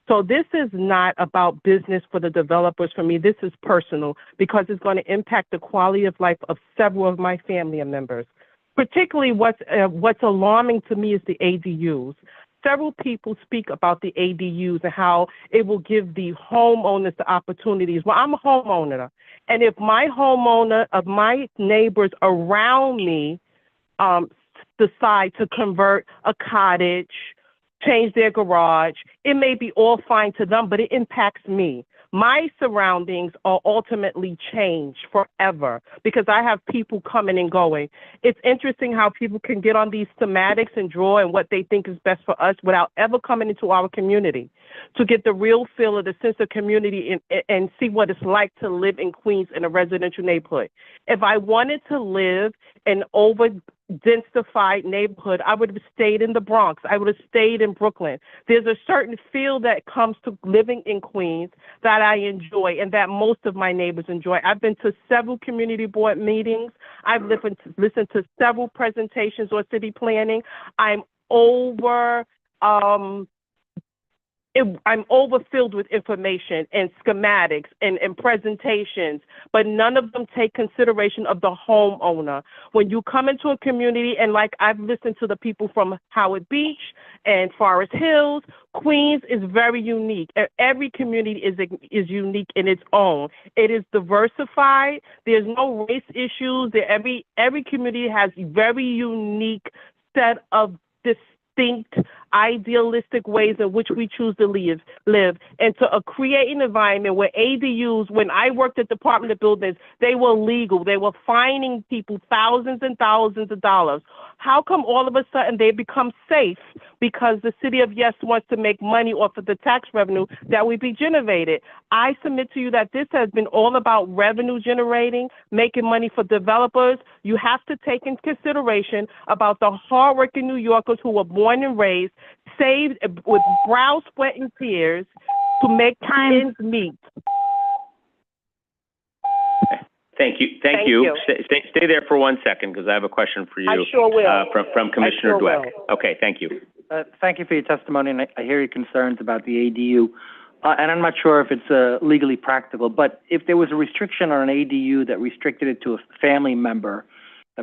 S10: So this is not about business for the developers for me. This is personal because it's going to impact the quality of life of several of my family members. Particularly what's alarming to me is the ADUs. Several people speak about the ADUs and how it will give the homeowners the opportunities. Well, I'm a homeowner. And if my neighbors around me decide to convert a cottage, change their garage, it may be all fine to them, but it impacts me. My surroundings are ultimately changed forever because I have people coming and going. It's interesting how people can get on these schematics and draw and what they think is best for us without ever coming into our community to get the real feel of the sense of community and see what it's like to live in Queens in a residential neighborhood. If I wanted to live in over-densified neighborhood, I would have stayed in the Bronx. I would have stayed in Brooklyn. There's a certain feel that comes to living in Queens that I enjoy and that most of my neighbors enjoy. I've been to several community board meetings. I've listened to several presentations on city planning. I'm overfilled with information and schematics and presentations, but none of them take consideration of the homeowner. When you come into a community, and like I've listened to the people from Howard Beach and Forest Hills, Queens is very unique. Every community is unique in its own. It is diversified. There's no race issues. Every community has very unique set of distinct, idealistic ways in which we choose to live, and to create an environment where ADUs, when I worked at the Department of Buildings, they were legal. They were fining people thousands and thousands of dollars. How come all of a sudden they become safe? Because the city of Yes wants to make money off of the tax revenue that would be generated. I submit to you that this has been all about revenue generating, making money for developers. You have to take into consideration about the hardworking New Yorkers who were born and raised, saved with brow, sweat, and tears to make ends meet.
S1: Thank you. Stay there for 1 second because I have a question for you.
S10: I sure will.
S1: From Commissioner Dweck. Okay, thank you.
S18: Thank you for your testimony, and I hear your concerns about the ADU
S15: and I'm not sure if it's legally practical, but if there was a restriction on an ADU that restricted it to a family member,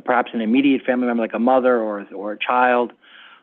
S15: perhaps an immediate family member like a mother or a child,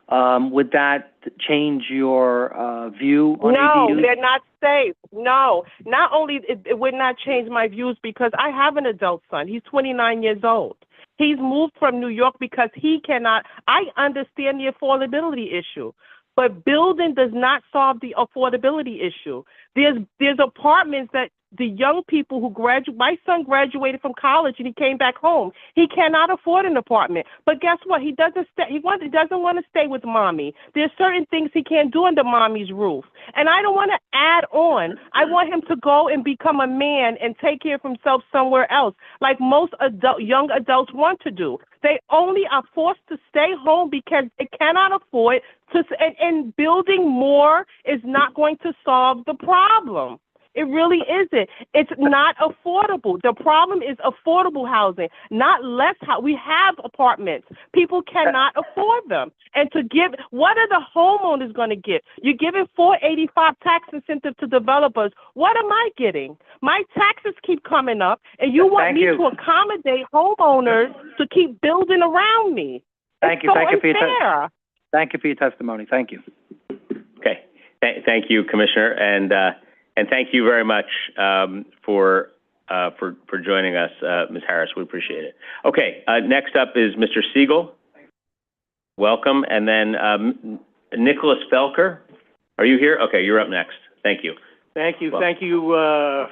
S15: would that change your view on ADUs?
S10: No, they're not safe. No, not only it would not change my views because I have an adult son. He's 29 years old. He's moved from New York because he cannot. I understand the affordability issue, but building does not solve the affordability issue. There's apartments that the young people who graduate, my son graduated from college and he came back home. He cannot afford an apartment. But guess what? He doesn't stay. He doesn't want to stay with mommy. There's certain things he can't do under mommy's roof. And I don't want to add on. I want him to go and become a man and take care of himself somewhere else, like most young adults want to do. They only are forced to stay home because they cannot afford to, and building more is not going to solve the problem. It really isn't. It's not affordable. The problem is affordable housing, not less housing. We have apartments. People cannot afford them. And to give, what are the homeowners going to get? You're giving $485 tax incentive to developers. What am I getting? My taxes keep coming up, and you want me to accommodate homeowners to keep building around me.
S15: Thank you. Thank you for your testimony. Thank you.
S1: Okay. Thank you, Commissioner, and thank you very much for joining us, Ms. Harris. We appreciate it. Okay, next up is Mr. Siegel. Welcome, and then Nicholas Felker. Are you here? Okay, you're up next. Thank you.
S18: Thank you.
S1: Well,
S18: Thank you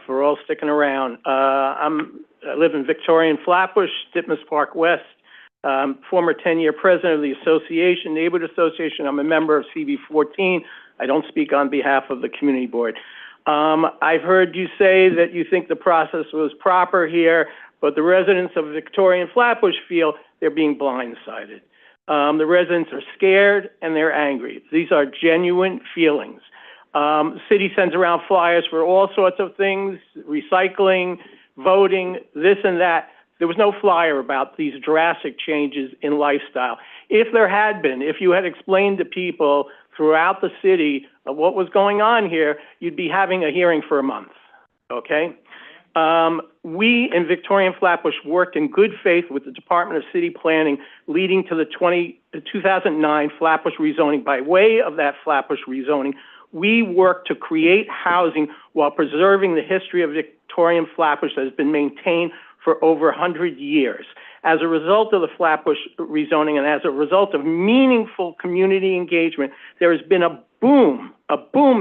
S18: for all sticking around. I live in Victoria and Flatbush, Ditmas Park West. Former 10-year president of the association, Neighborhood Association. I'm a member of CB 14. I don't speak on behalf of the community board. I've heard you say that you think the process was proper here, but the residents of Victoria and Flatbush feel they're being blindsided. The residents are scared and they're angry. These are genuine feelings. The city sends around flyers for all sorts of things, recycling, voting, this and that. There was no flyer about these drastic changes in lifestyle. If there had been, if you had explained to people throughout the city of what was going on here, you'd be having a hearing for a month, okay? We in Victoria and Flatbush worked in good faith with the Department of City Planning, leading to the 2009 Flatbush rezoning. By way of that Flatbush rezoning, we worked to create housing while preserving the history of Victoria and Flatbush that has been maintained for over 100 years. As a result of the Flatbush rezoning and as a result of meaningful community engagement, there has been a boom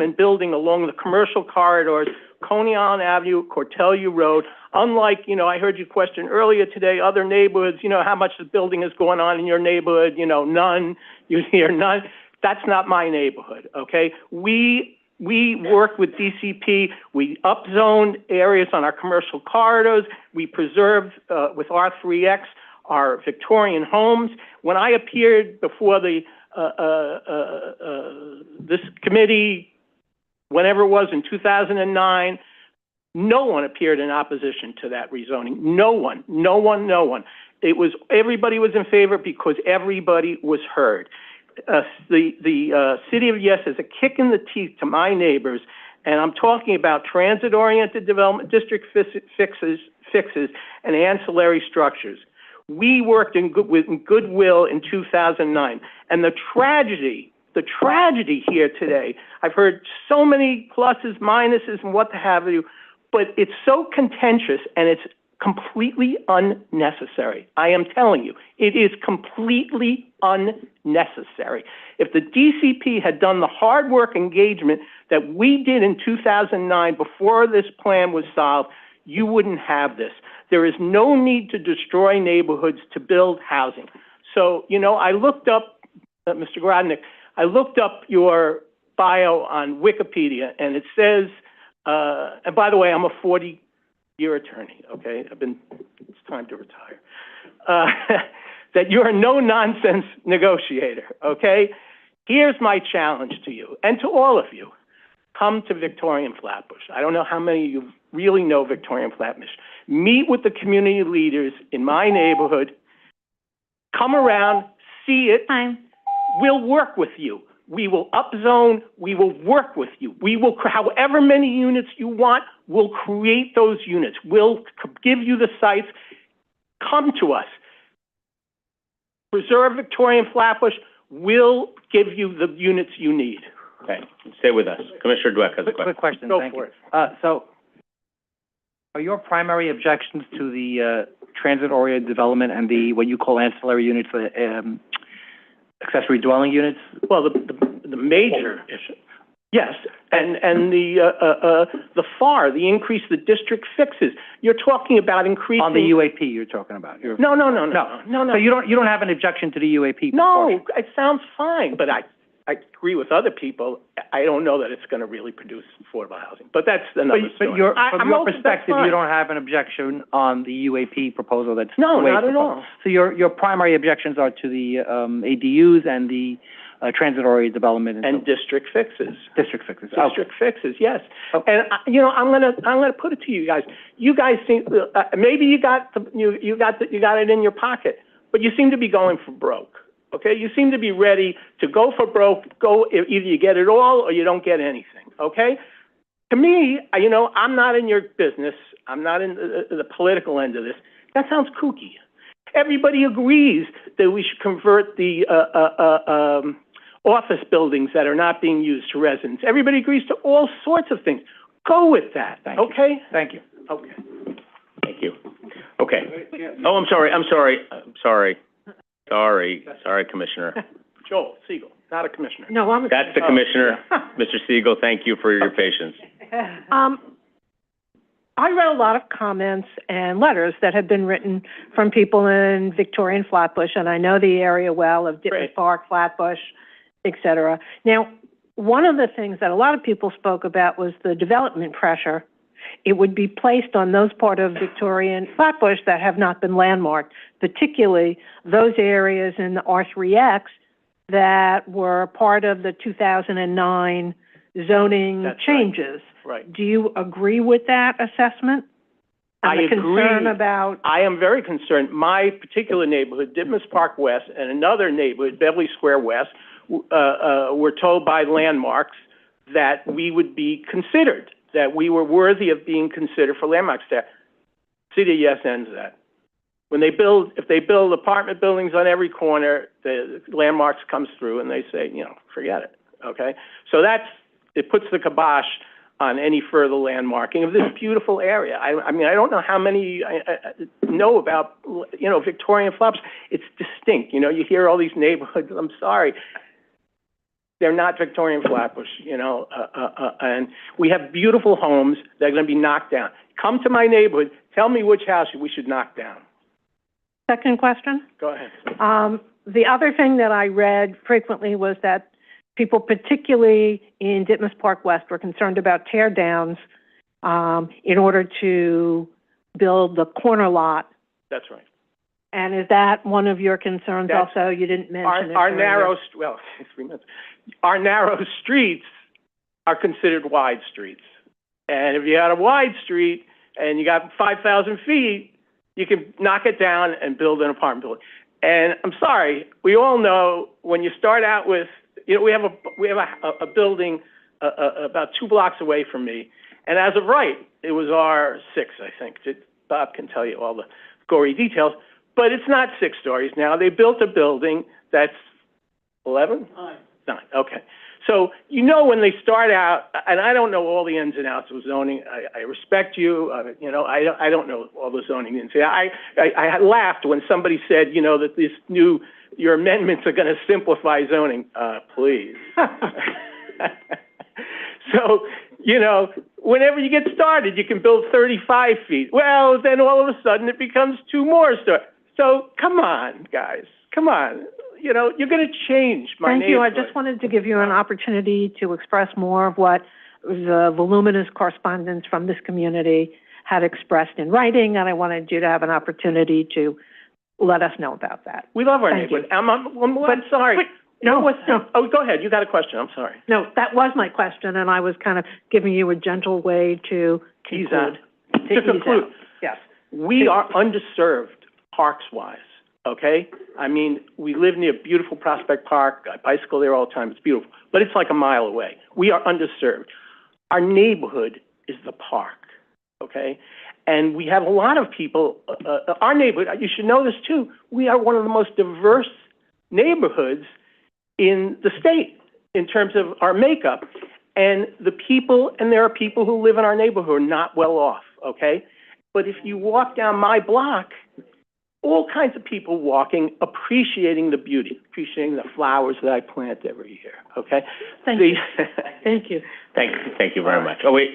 S18: in building along the commercial corridors, Coney Island Avenue, Cortelyou Road. Unlike, I heard you question earlier today, other neighborhoods, how much the building is going on in your neighborhood, none, you hear none. That's not my neighborhood, okay? We worked with DCP. We upzoned areas on our commercial corridors. We preserved, with R3X, our Victorian homes. When I appeared before the this committee, whenever it was in 2009, no one appeared in opposition to that rezoning. No one. It was, everybody was in favor because everybody was heard. The City of Yes is a kick in the teeth to my neighbors, and I'm talking about transit-oriented development, district fixes, and ancillary structures. We worked with goodwill in 2009, and the tragedy here today, I've heard so many pluses, minuses, and what have you, but it's so contentious and it's completely unnecessary. I am telling you, it is completely unnecessary. If the DCP had done the hard work engagement that we did in 2009 before this plan was solved, you wouldn't have this. There is no need to destroy neighborhoods to build housing. So, I looked up, Mr. Grodnick, I looked up your bio on Wikipedia, and it says, and by the way, I'm a 40-year attorney, okay? It's time to retire. That you're a no-nonsense negotiator, okay? Here's my challenge to you and to all of you. Come to Victoria and Flatbush. I don't know how many of you really know Victoria and Flatbush. Meet with the community leaders in my neighborhood. Come around, see it. We'll work with you. We will upzone. We will work with you. We will, however many units you want, we'll create those units. We'll give you the sites. Come to us. Preserve Victorian Flatbush. We'll give you the units you need.
S1: Okay, stay with us. Commissioner Dweck has a question.
S15: Quick question,
S18: Go
S15: thank
S18: for
S15: you. So, are your primary objections to the transit-oriented development and the, what you call ancillary units, the accessory dwelling units?
S18: Well, the major issue, yes, and the FAR, the increase the district fixes. You're talking about increasing
S15: On the UAP you're talking about?
S18: No.
S15: So you don't have an objection to the UAP?
S18: No, it sounds fine, but I agree with other people. I don't know that it's going to really produce affordable housing, but that's another story.
S15: But from your perspective, you don't have an objection on the UAP proposal that's
S18: No,
S15: the way
S18: not
S15: it's
S18: at
S15: proposed.
S18: all.
S15: So your primary objections are to the ADUs and the transit-oriented development
S18: And district fixes.
S15: District fixes.
S18: District fixes, yes.
S15: Okay.
S18: And I'm gonna put it to you guys. You guys seem maybe you got it in your pocket, but you seem to be going for broke. Okay, you seem to be ready to go for broke. Either you get it all or you don't get anything. Okay. To me, I'm not in your business. I'm not in the political end of this. That sounds kooky. Everybody agrees that we should convert the office buildings that are not being used to residents. Everybody agrees to all sorts of things. Go with that, okay?
S15: Thank you.
S18: Okay.
S1: Thank you. Okay. Oh, I'm sorry, Commissioner.
S18: Joel Siegel, not a commissioner.
S12: No, I'm a
S1: That's the Commissioner. Mr. Siegel, thank you for your patience.
S12: I read a lot of comments and letters that have been written from people in Victorian Flatbush, and I know the area well of Dittman Park, Flatbush, et cetera. Now, one of the things that a lot of people spoke about was the development pressure. It would be placed on those part of Victorian Flatbush that have not been landmarked, particularly those areas in the R3X that were part of the 2009 zoning changes.
S18: Right.
S12: Do you agree with that assessment?
S18: I agree.
S12: Concern about...
S18: I am very concerned. My particular neighborhood, Dittmas Park West, and another neighborhood, Beverly Square West, were told by landmarks that we would be considered, that we were worthy of being considered for landmark status. City of Yes ends that. If they build apartment buildings on every corner, the landmarks comes through and they say, forget it, okay? So it puts the kibosh on any further landmarking of this beautiful area. I mean, I don't know how many know about, Victorian Flatbush. It's distinct. You hear all these neighborhoods. I'm sorry. They're not Victorian Flatbush, and we have beautiful homes that are going to be knocked down. Come to my neighborhood. Tell me which house we should knock down.
S12: Second question.
S18: Go ahead.
S12: The other thing that I read frequently was that people, particularly in Dittmas Park West, were concerned about tear downs in order to build the corner lot.
S18: That's right.
S12: And is that one of your concerns also? You didn't mention it.
S18: Our narrow streets are considered wide streets. And if you had a wide street and you got 5,000 feet, you can knock it down and build an apartment building. And I'm sorry, we all know when you start out with, we have a building about 2 blocks away from me. And as of right, it was R6, I think. Bob can tell you all the gory details. But it's not 6 stories now. They built a building that's 11? 9, okay. So, when they start out, and I don't know all the ins and outs of zoning. I respect you. I don't know all the zoning ins. I laughed when somebody said, that your amendments are going to simplify zoning. Please. So, whenever you get started, you can build 35 feet. Well, then all of a sudden it becomes 2 more stories. So, come on, guys. Come on. You're going to change my
S12: neighborhood. Thank you. I just wanted to give you an opportunity to express more of what the voluminous correspondence from this community had expressed in writing, and I wanted you to have an opportunity to let us know about that.
S18: We love our neighborhood. I'm sorry.
S12: No.
S18: Oh, go ahead. You got a question. I'm sorry.
S12: No, that was my question, and I was kind of giving you a gentle way to conclude.
S18: To conclude, yes, we are underserved parks-wise. okay? I mean, we live near beautiful Prospect Park. I bicycle there all the time. It's beautiful, but it's like a mile away. We are underserved. Our neighborhood is the park, okay? And we have a lot of people, our neighborhood, you should know this too, we are one of the most diverse neighborhoods in the state in terms of our makeup. And there are people who live in our neighborhood who are not well off, okay? But if you walk down my block, all kinds of people walking, appreciating the beauty, appreciating the flowers that I plant every year, okay?
S12: Thank you. Thank you.
S1: Thank you very much. Oh, wait.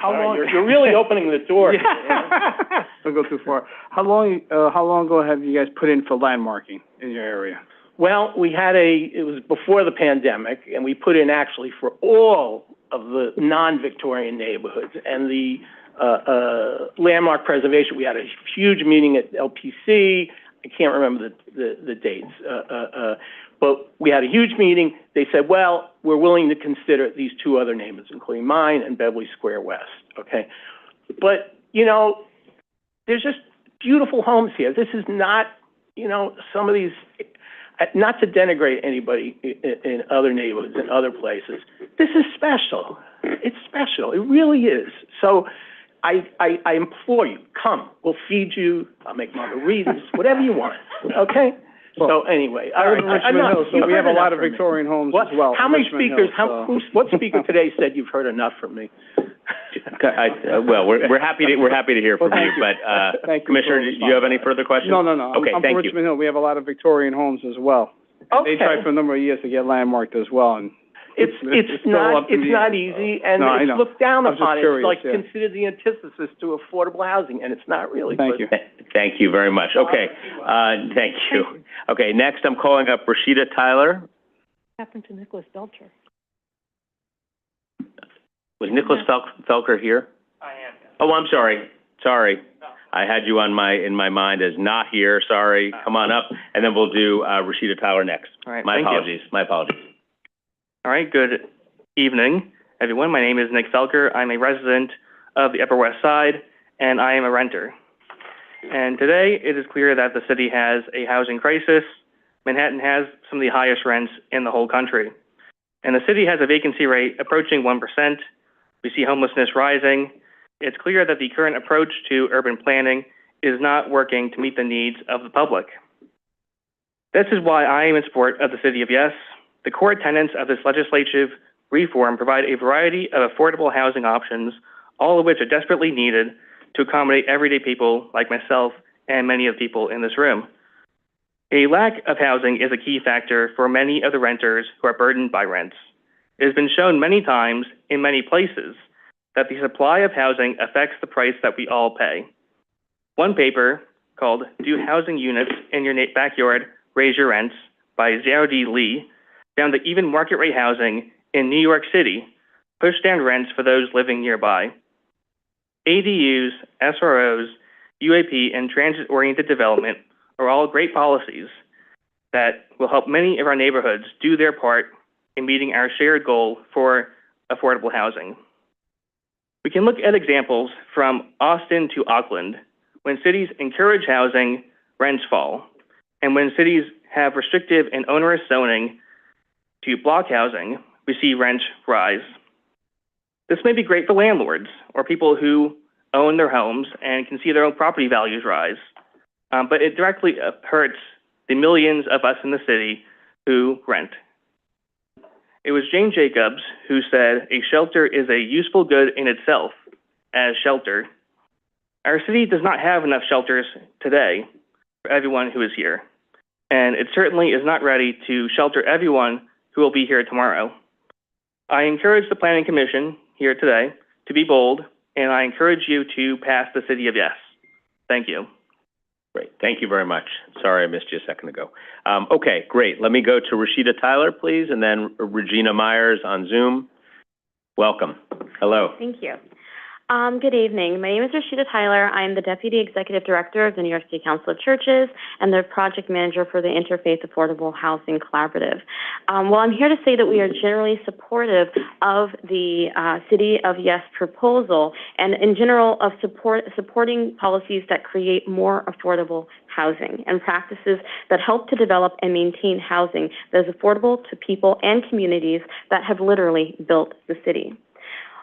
S18: How long? You're really opening the door.
S19: Don't go too far. How long ago have you guys put in for landmarking in your area?
S18: Well, it was before the pandemic, and we put in actually for all of the non-Victorian neighborhoods. And the landmark preservation, we had a huge meeting at LPC. I can't remember the dates, but we had a huge meeting. They said, well, we're willing to consider these two other neighborhoods, including mine and Beverly Square West, okay? But, you know, there's just beautiful homes here. This is not, you know, some of these, not to denigrate anybody in other neighborhoods and other places. This is special. It's special. It really is. So I implore you, come. We'll feed you. I'll make margaritas, whatever you want. Okay? So anyway,
S19: I live in Richmond Hill, so we have a lot of Victorian homes as well.
S18: How many speakers? What speaker today said you've heard enough from me?
S1: Well, we're happy to hear from you, but
S19: Thank you,
S1: Commissioner, do you have any further questions?
S19: No.
S1: Okay,
S19: I'm from
S1: thank you.
S19: Richmond Hill. We have a lot of Victorian homes as well. And
S18: Okay.
S19: they tried for a number of years to get landmarked as well, and
S18: It's not easy, and
S19: No, I
S18: it's
S19: know.
S18: looked down
S19: I was just
S18: upon. It's
S19: curious,
S18: like
S19: yeah.
S18: considered the antithesis to affordable housing, and it's not really.
S19: Thank you.
S1: Thank you very much. Okay, thank you. Okay, next I'm calling up Rashida Tyler.
S12: Happened to Nicholas Belcher.
S1: Was Nicholas Felker here?
S22: I am.
S1: Oh, I'm sorry. I had you in my mind as not here. Sorry. Come on up, and then we'll do Rashida Tyler next.
S22: All right,
S1: My
S22: thank you.
S1: apologies. My apologies.
S22: All right, good evening, everyone. My name is Nick Felker. I'm a resident of the Upper West Side, and I am a renter. And today, it is clear that the city has a housing crisis. Manhattan has some of the highest rents in the whole country. And the city has a vacancy rate approaching 1%. We see homelessness rising. It's clear that the current approach to urban planning is not working to meet the needs of the public. This is why I am in support of the City of Yes. The core tenets of this legislative reform provide a variety of affordable housing options, all of which are desperately needed to accommodate everyday people like myself and many of the people in this room. A lack of housing is a key factor for many of the renters who are burdened by rents. It has been shown many times in many places that the supply of housing affects the price that we all pay. One paper called Do Housing Units in Your Backyard Raise Your Rents by Zhao D. Lee found that even market rate housing in New York City pushed down rents for those living nearby. ADUs, SROs, UAP, and transit-oriented development are all great policies that will help many of our neighborhoods do their part in meeting our shared goal for affordable housing. We can look at examples from Austin to Auckland. When cities encourage housing, rents fall. And when cities have restrictive and onerous zoning to block housing, we see rents rise. This may be great for landlords or people who own their homes and can see their own property values rise, but it directly hurts the millions of us in the city who rent. It was Jane Jacobs who said, "A shelter is a useful good in itself, as shelter." Our city does not have enough shelters today for everyone who is here, and it certainly is not ready to shelter everyone who will be here tomorrow. I encourage the Planning Commission here today to be bold, and I encourage you to pass the City of Yes. Thank you.
S1: Great. Thank you very much. Sorry I missed you a second ago. Okay, great. Let me go to Rashida Tyler, please, and then Regina Myers on Zoom. Welcome. Hello.
S4: Thank you.
S11: Good evening. My name is Rashida Tyler. I'm the Deputy Executive Director of the New York State Council of Churches and the Project Manager for the Interfaith Affordable Housing Collaborative. Well, I'm here to say that we are generally supportive of the City of Yes proposal and in general of supporting policies that create more affordable housing and practices that help to develop and maintain housing that is affordable to people and communities that have literally built the city.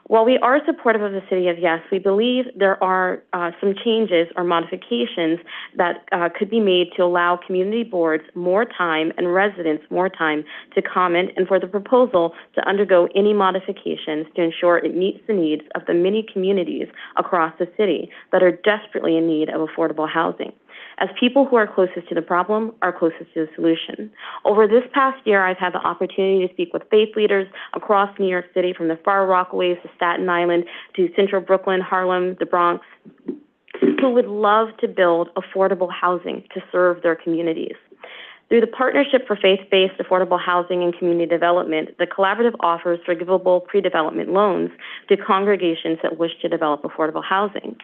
S11: While we are supportive of the City of Yes, we believe there are some changes or modifications that could be made to allow community boards more time and residents more time to comment and for the proposal to undergo any modifications to ensure it meets the needs of the many communities across the city that are desperately in need of affordable housing. As people who are closest to the problem are closest to the solution. Over this past year, I've had the opportunity to speak with faith leaders across New York City, from the far Rockaways to Staten Island to Central Brooklyn, Harlem, the Bronx, who would love to build affordable housing to serve their communities. Through the Partnership for Faith-Based Affordable Housing and Community Development, the collaborative offers forgivable pre-development loans to congregations that wish to develop affordable housing.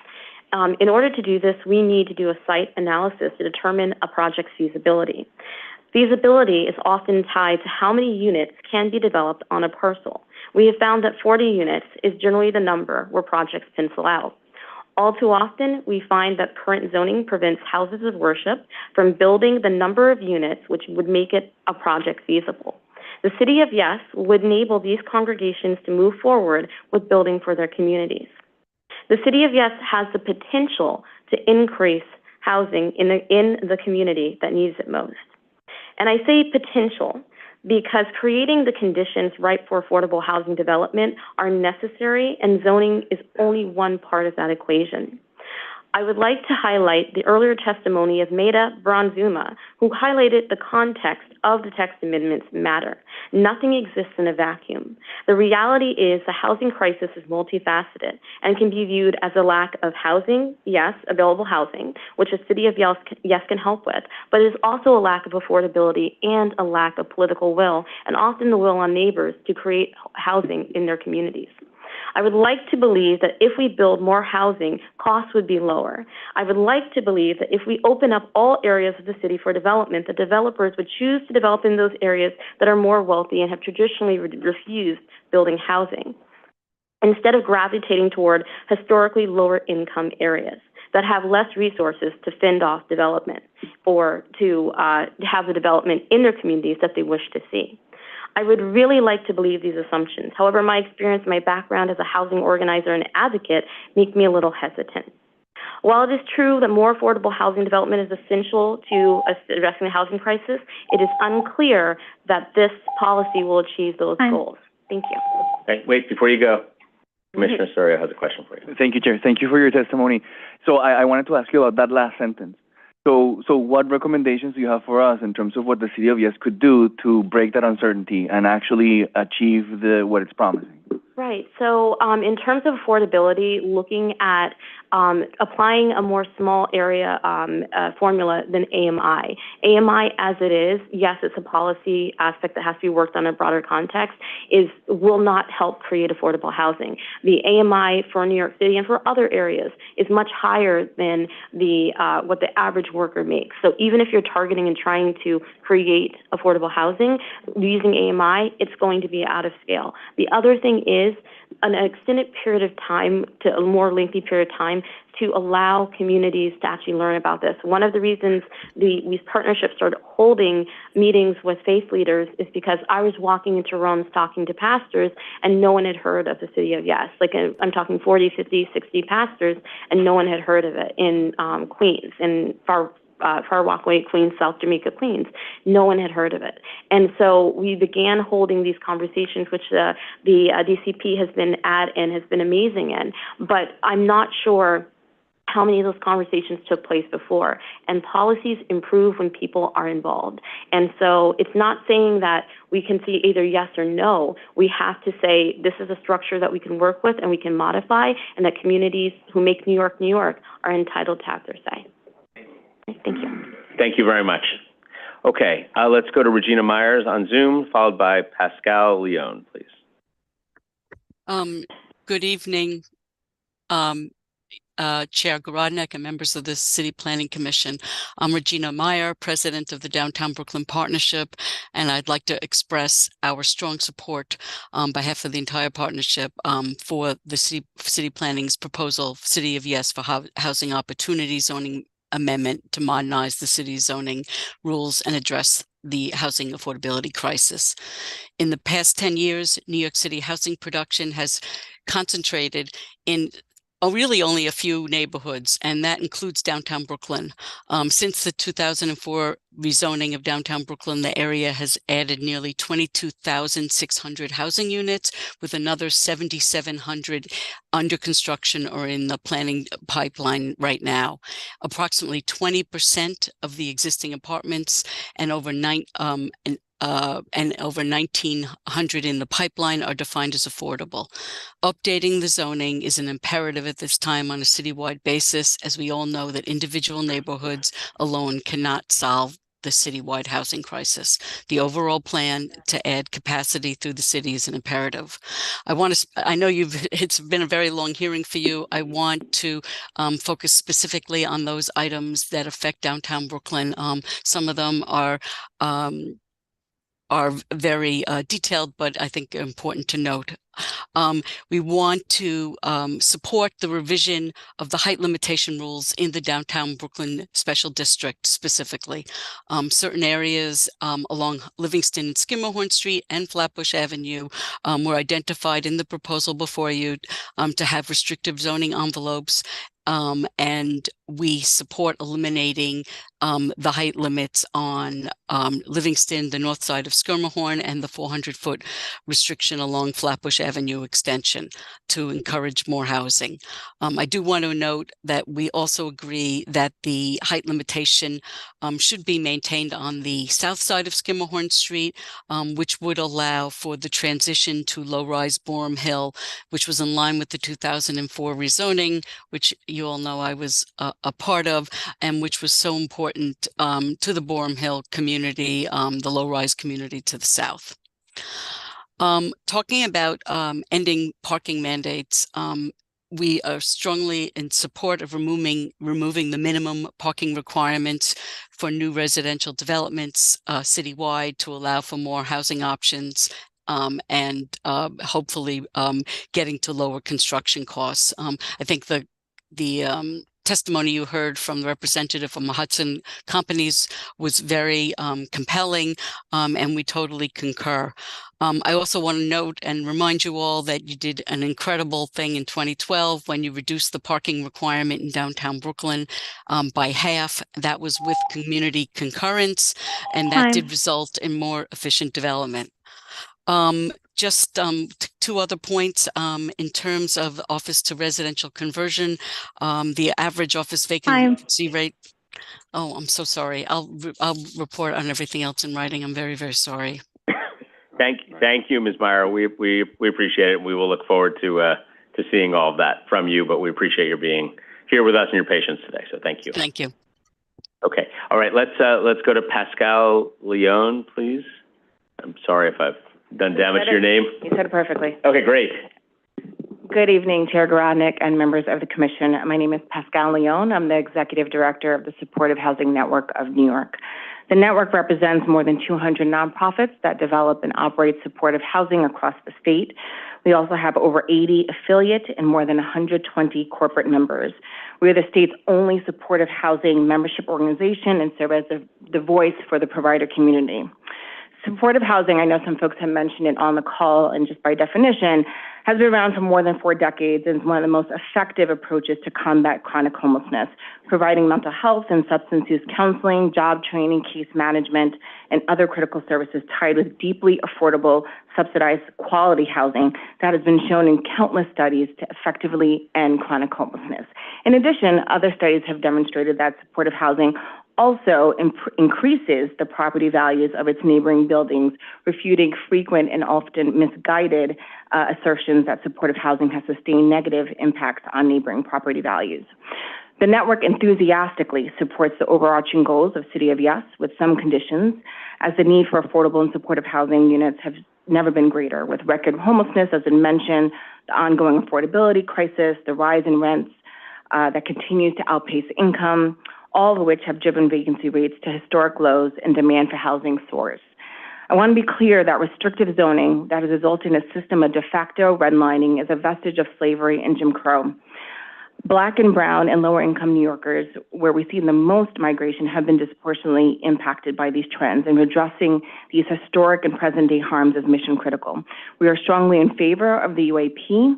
S11: In order to do this, we need to do a site analysis to determine a project's feasibility. Feasibility is often tied to how many units can be developed on a parcel. We have found that 40 units is generally the number where projects pencil out. All too often, we find that current zoning prevents houses of worship from building the number of units which would make it a project feasible. The City of Yes would enable these congregations to move forward with building for their communities. The City of Yes has the potential to increase housing in the community that needs it most. And I say potential because creating the conditions ripe for affordable housing development are necessary, and zoning is only one part of that equation. I would like to highlight the earlier testimony of Maida Bronzuma, who highlighted the context of the text amendments matter. Nothing exists in a vacuum. The reality is the housing crisis is multifaceted and can be viewed as a lack of housing, yes, available housing, which the City of Yes can help with, but it is also a lack of affordability and a lack of political will, and often the will on neighbors to create housing in their communities. I would like to believe that if we build more housing, costs would be lower. I would like to believe that if we open up all areas of the city for development, the developers would choose to develop in those areas that are more wealthy and have traditionally refused building housing, instead of gravitating toward historically lower income areas that have less resources to fend off development or to have the development in their communities that they wish to see. I would really like to believe these assumptions. However, my experience, my background as a housing organizer and advocate make me a little hesitant. While it is true that more affordable housing development is essential to addressing the housing crisis, it is unclear that this policy will achieve those goals. Thank you.
S1: Okay, wait, before you go, Commissioner Soria has a question for you.
S20: Thank you, Chair. Thank you for your testimony. So I wanted to ask you about that last sentence. So what recommendations do you have for us in terms of what the City of Yes could do to break that uncertainty and actually achieve what it's promising?
S11: Right. So in terms of affordability, looking at applying a more small area formula than AMI. AMI as it is, yes, it's a policy aspect that has to be worked on in a broader context, will not help create affordable housing. The AMI for New York City and for other areas is much higher than what the average worker makes. So even if you're targeting and trying to create affordable housing using AMI, it's going to be out of scale. The other thing is an extended period of time, to a more lengthy period of time, to allow communities to actually learn about this. One of the reasons these partnerships started holding meetings with faith leaders is because I was walking into rooms talking to pastors and no one had heard of the City of Yes. Like I'm talking 40, 50, 60 pastors and no one had heard of it in Queens, in Far Rockaway, Queens, South Jamaica, Queens. No one had heard of it. And so we began holding these conversations, which the DCP has been at and has been amazing in. But I'm not sure how many of those conversations took place before. And policies improve when people are involved. And so it's not saying that we can see either yes or no. We have to say this is a structure that we can work with and we can modify, and that communities who make New York, New York are entitled to have their say. Thank you.
S1: Thank you very much. Okay, let's go to Regina Myers on Zoom, followed by Pascal Leone, please.
S23: Good evening.
S2: Chair Gorodnick and members of the City Planning Commission. I'm Regina Meyer, President of the Downtown Brooklyn Partnership, and I'd like to express our strong support on behalf of the entire partnership for the City Planning's proposal, City of Yes, for Housing Opportunity Zoning Amendment to modernize the city's zoning rules and address the housing affordability crisis. In the past 10 years, New York City housing production has concentrated in really only a few neighborhoods, and that includes downtown Brooklyn. Since the 2004 rezoning of downtown Brooklyn, the area has added nearly 22,600 housing units, with another 7,700 under construction or in the planning pipeline right now. Approximately 20% of the existing apartments and over 1,900 in the pipeline are defined as affordable. Updating the zoning is an imperative at this time on a citywide basis, as we all know that individual neighborhoods alone cannot solve the citywide housing crisis. The overall plan to add capacity through the city is an imperative. I know it's been a very long hearing for you. I want to focus specifically on those items that affect downtown Brooklyn. Some of them are very detailed, but I think important to note. We want to support the revision of the height limitation rules in the downtown Brooklyn Special District specifically. Certain areas along Livingston and Skimmerhorn Street and Flatbush Avenue were identified in the proposal before you to have restrictive zoning envelopes. And we support eliminating the height limits on Livingston, the north side of Skirmahorn, and the 400-foot restriction along Flatbush Avenue extension to encourage more housing. I do want to note that we also agree that the height limitation should be maintained on the south side of Skimmerhorn Street, which would allow for the transition to low-rise Borum Hill, which was in line with the 2004 rezoning, which you all know I was a part of, and which was so important to the Borum Hill community, the low-rise community to the south. Talking about ending parking mandates, we are strongly in support of removing the minimum parking requirements for new residential developments citywide to allow for more housing options and hopefully getting to lower construction costs. I think the testimony you heard from the representative from the Hudson Companies was very compelling, and we totally concur. I also want to note and remind you all that you did an incredible thing in 2012 when you reduced the parking requirement in downtown Brooklyn by half. That was with community concurrence, and that did result in more efficient development. Just two other points in terms of office to residential conversion, the average office vacancy rate. Oh, I'm so sorry. I'll report on everything else in writing. I'm very, very sorry.
S1: Thank you, Ms. Meyer. We appreciate it. We will look forward to seeing all of that from you, but we appreciate your being here with us and your patience today. So thank you.
S2: Thank you.
S1: Okay. All right. Let's go to Pascal Leon, please. I'm sorry if I've done damage to your name.
S14: You said it perfectly.
S1: Okay, great.
S14: Good evening, Chair Gorodnick and members of the Commission. My name is Pascal Leon. I'm the Executive Director of the Supportive Housing Network of New York. The network represents more than 200 nonprofits that develop and operate supportive housing across the state. We also have over 80 affiliate and more than 120 corporate members. We are the state's only supportive housing membership organization and serve as the voice for the provider community. Supportive housing, I know some folks have mentioned it on the call, and just by definition, has been around for more than 4 decades and is one of the most effective approaches to combat chronic homelessness, providing mental health and substance use counseling, job training, case management, and other critical services tied with deeply affordable, subsidized quality housing that has been shown in countless studies to effectively end chronic homelessness. In addition, other studies have demonstrated that supportive housing also increases the property values of its neighboring buildings, refuting frequent and often misguided assertions that supportive housing has sustained negative impacts on neighboring property values. The network enthusiastically supports the overarching goals of City of Yes with some conditions, as the need for affordable and supportive housing units have never been greater, with record homelessness, as I mentioned, the ongoing affordability crisis, the rise in rents that continues to outpace income, all of which have driven vacancy rates to historic lows and demand for housing soars. I want to be clear that restrictive zoning that has resulted in a system of de facto redlining is a vestige of slavery and Jim Crow. Black and brown and lower income New Yorkers, where we see the most migration, have been disproportionately impacted by these trends, and addressing these historic and present day harms is mission critical. We are strongly in favor of the UAP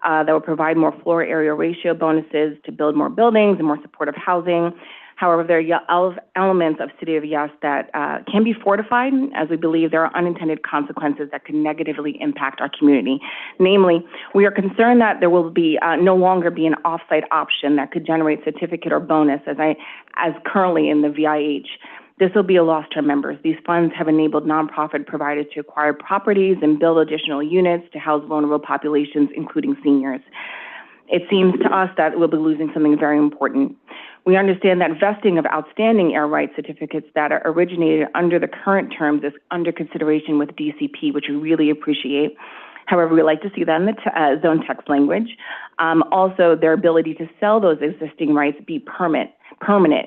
S14: that will provide more floor area ratio bonuses to build more buildings and more supportive housing. However, there are elements of City of Yes that can be fortified, as we believe there are unintended consequences that can negatively impact our community. Namely, we are concerned that there will be no longer be an off-site option that could generate certificate or bonus as currently in the VIH. This will be a loss to our members. These funds have enabled nonprofit providers to acquire properties and build additional units to house vulnerable populations, including seniors. It seems to us that we'll be losing something very important. We understand that vesting of outstanding air rights certificates that are originated under the current terms is under consideration with DCP, which we really appreciate. However, we like to see that in the zone text language. Also, their ability to sell those existing rights be permanent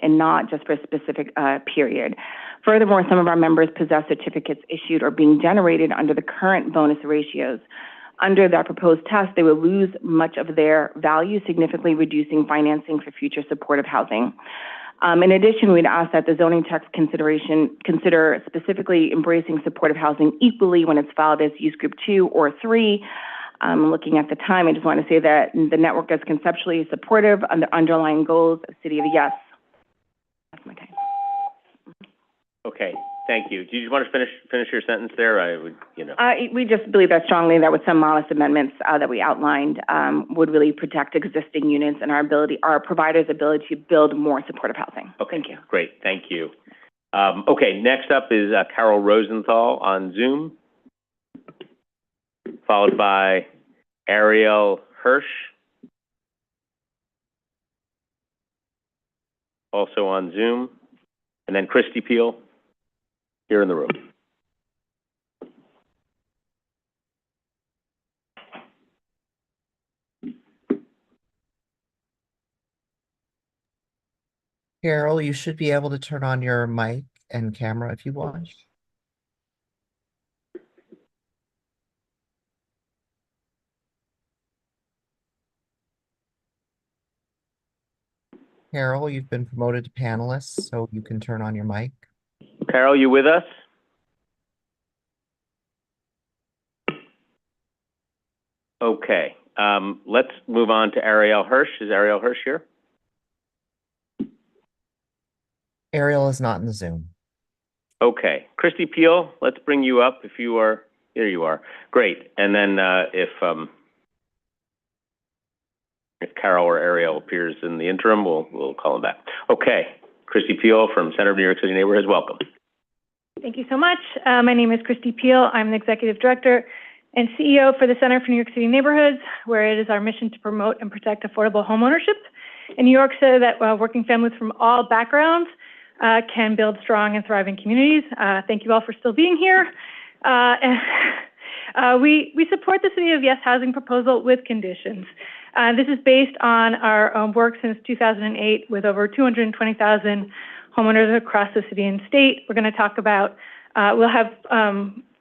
S14: and not just for a specific period. Furthermore, some of our members possess certificates issued or being generated under the current bonus ratios. Under that proposed test, they will lose much of their value, significantly reducing financing for future supportive housing. In addition, we'd ask that the zoning text consider specifically embracing supportive housing equally when it's filed as use group 2 or 3. Looking at the time, I just want to say that the network is conceptually supportive of the underlying goals of City of Yes. That's my time.
S1: Okay, thank you. Do you want to finish your sentence there? I would,
S14: We just believe that strongly that with some modest amendments that we outlined would really protect existing units and our providers' ability to build more supportive housing.
S1: Okay,
S14: thank you.
S1: Great, thank you. Okay, next up is Carol Rosenthal on Zoom, followed by Ariel Hirsch, also on Zoom, and then Christy Peel here in the room.
S13: Carol, you should be able to turn on your mic and camera if you want. Carol, you've been promoted to panelist, so you can turn on your mic.
S1: Carol, you with us? Okay, let's move on to Ariel Hirsch. Is Ariel Hirsch here?
S13: Ariel is not in the Zoom.
S1: Okay, Christy Peel, let's bring you up if you are. Here you are. Great. And then if Carol or Ariel appears in the interim, we'll call him back. Okay, Christy Peel from Center of New York City Neighborhoods, welcome.
S8: Thank you so much. My name is Christy Peel. I'm the Executive Director and CEO for the Center for New York City Neighborhoods, where it is our mission to promote and protect affordable homeownership in New York so that working families from all backgrounds can build strong and thriving communities. Thank you all for still being here. We support the City of Yes housing proposal with conditions. This is based on our work since 2008 with over 220,000 homeowners across the city and state. We're going to talk about, we'll have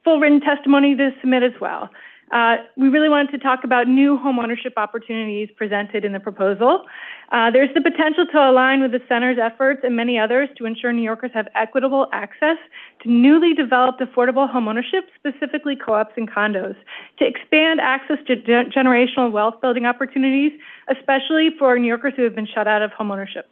S8: full written testimony to submit as well. We really wanted to talk about new homeownership opportunities presented in the proposal. There's the potential to align with the center's efforts and many others to ensure New Yorkers have equitable access to newly developed affordable homeownership, specifically co-ops and condos, to expand access to generational wealth building opportunities, especially for New Yorkers who have been shut out of homeownership.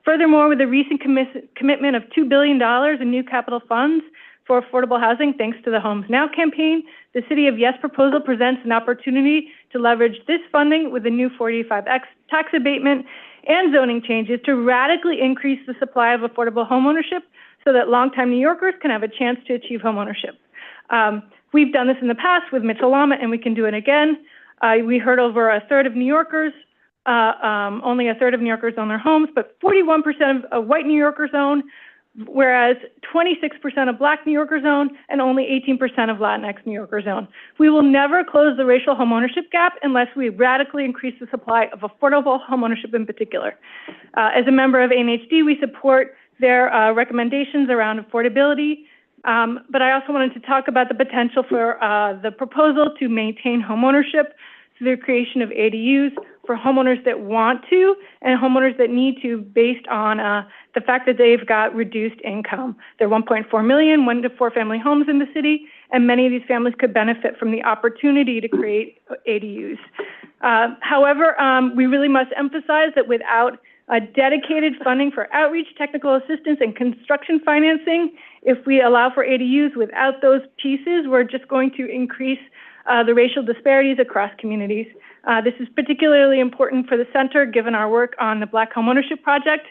S8: Furthermore, with the recent commitment of $2 billion in new capital funds for affordable housing, thanks to the Homes Now campaign, the City of Yes proposal presents an opportunity to leverage this funding with the new 45X tax abatement and zoning changes to radically increase the supply of affordable homeownership so that longtime New Yorkers can have a chance to achieve homeownership. We've done this in the past with Mitchell-Lama, and we can do it again. We heard over a third of New Yorkers, only a third of New Yorkers own their homes, but 41% of white New Yorkers own. whereas 26% of Black New Yorkers own and only 18% of Latinx New Yorkers own. We will never close the racial homeownership gap unless we radically increase the supply of affordable homeownership in particular. As a member of ANHD, we support their recommendations around affordability, but I also wanted to talk about the potential for the proposal to maintain homeownership through the creation of ADUs for homeowners that want to and homeowners that need to, based on the fact that they've got reduced income. There are 1.4 million 1 to 4 family homes in the city, and many of these families could benefit from the opportunity to create ADUs. However, we really must emphasize that without dedicated funding for outreach, technical assistance, and construction financing, if we allow for ADUs without those pieces, we're just going to increase the racial disparities across communities. This is particularly important for the center, given our work on the Black Homeownership Project,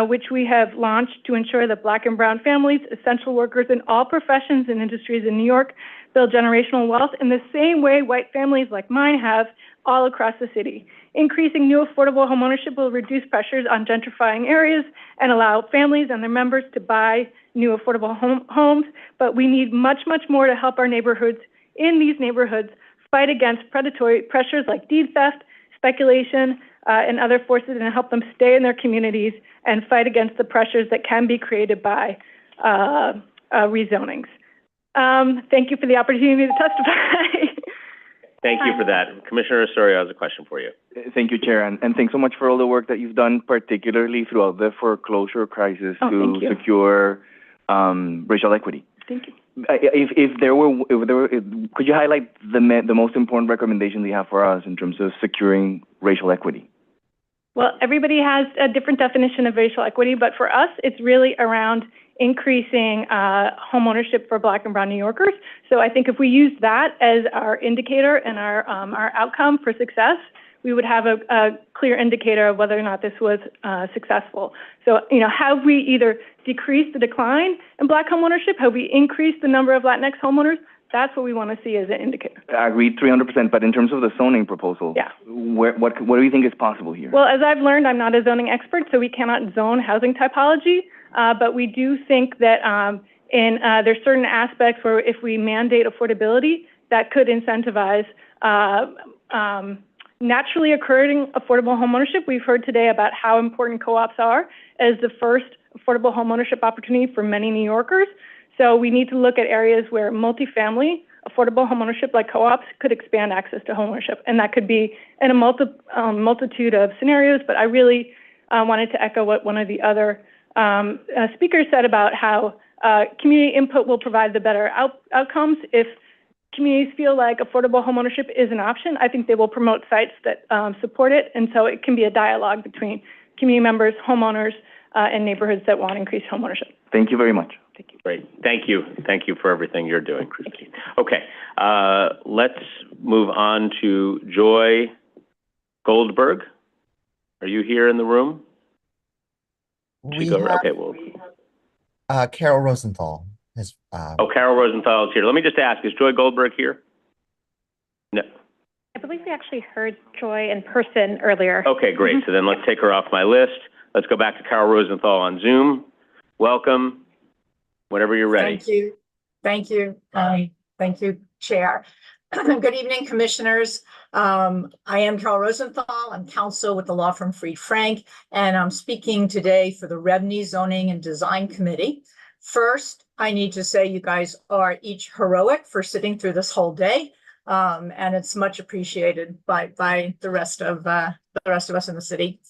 S8: which we have launched to ensure that Black and brown families, essential workers in all professions and industries in New York, build generational wealth in the same way white families like mine have all across the city. Increasing new affordable homeownership will reduce pressures on gentrifying areas and allow families and their members to buy new affordable homes, but we need much, much more to help our neighborhoods in these neighborhoods fight against predatory pressures like deed theft, speculation, and other forces, and help them stay in their communities and fight against the pressures that can be created by rezonings. Thank you for the opportunity to testify.
S1: Thank you for that. Commissioner Osorio has a question for you.
S20: Thank you, Chair, and thanks so much for all the work that you've done, particularly throughout the foreclosure crisis to secure racial equity.
S8: Thank you.
S20: Could you highlight the most important recommendation that you have for us in terms of securing racial equity?
S8: Well, everybody has a different definition of racial equity, but for us, it's really around increasing homeownership for Black and brown New Yorkers. So I think if we use that as our indicator and our outcome for success, we would have a clear indicator of whether or not this was successful. So, have we either decreased the decline in Black homeownership? Have we increased the number of Latinx homeowners? That's what we want to see as an indicator.
S20: I agree 300%, but in terms of the zoning proposal, what do you think is possible here?
S8: Well, as I've learned, I'm not a zoning expert, so we cannot zone housing typology, but we do think that there's certain aspects where if we mandate affordability, that could incentivize naturally occurring affordable homeownership. We've heard today about how important co-ops are as the first affordable homeownership opportunity for many New Yorkers. So we need to look at areas where multifamily affordable homeownership like co-ops could expand access to homeownership. And that could be in a multitude of scenarios, but I really wanted to echo what one of the other speakers said about how community input will provide the better outcomes. If communities feel like affordable homeownership is an option, I think they will promote sites that support it. And so it can be a dialogue between community members, homeowners, and neighborhoods that want increased homeownership.
S20: Thank you very much.
S8: Thank you.
S1: Great. Thank you. Thank you for everything you're doing, Christine. Okay. Let's move on to Joy Goldberg. Are you here in the room?
S13: Carol Rosenthal.
S1: Carol Rosenthal is here. Let me just ask, is Joy Goldberg here? No.
S4: I believe we actually heard Joy in person earlier.
S1: Okay, great. So then let's take her off my list. Let's go back to Carol Rosenthal on Zoom. Welcome. Whenever you're ready.
S6: Thank you. Thank you. Thank you, Chair. Good evening, Commissioners. I am Carol Rosenthal. I'm counsel with the law firm Fried Frank, and I'm speaking today for the REBNY Zoning and Design Committee. First, I need to say you guys are each heroic for sitting through this whole day, and it's much appreciated by the rest of us in the city.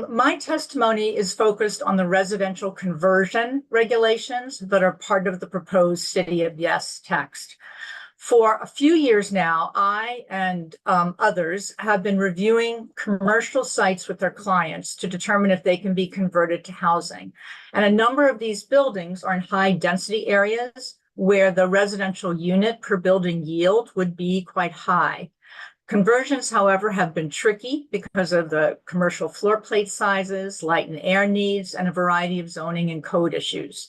S6: My testimony is focused on the residential conversion regulations that are part of the proposed City of Yes text. For a few years now, I and others have been reviewing commercial sites with their clients to determine if they can be converted to housing. And a number of these buildings are in high density areas where the residential unit per building yield would be quite high. Conversions, however, have been tricky because of the commercial floor plate sizes, light and air needs, and a variety of zoning and code issues.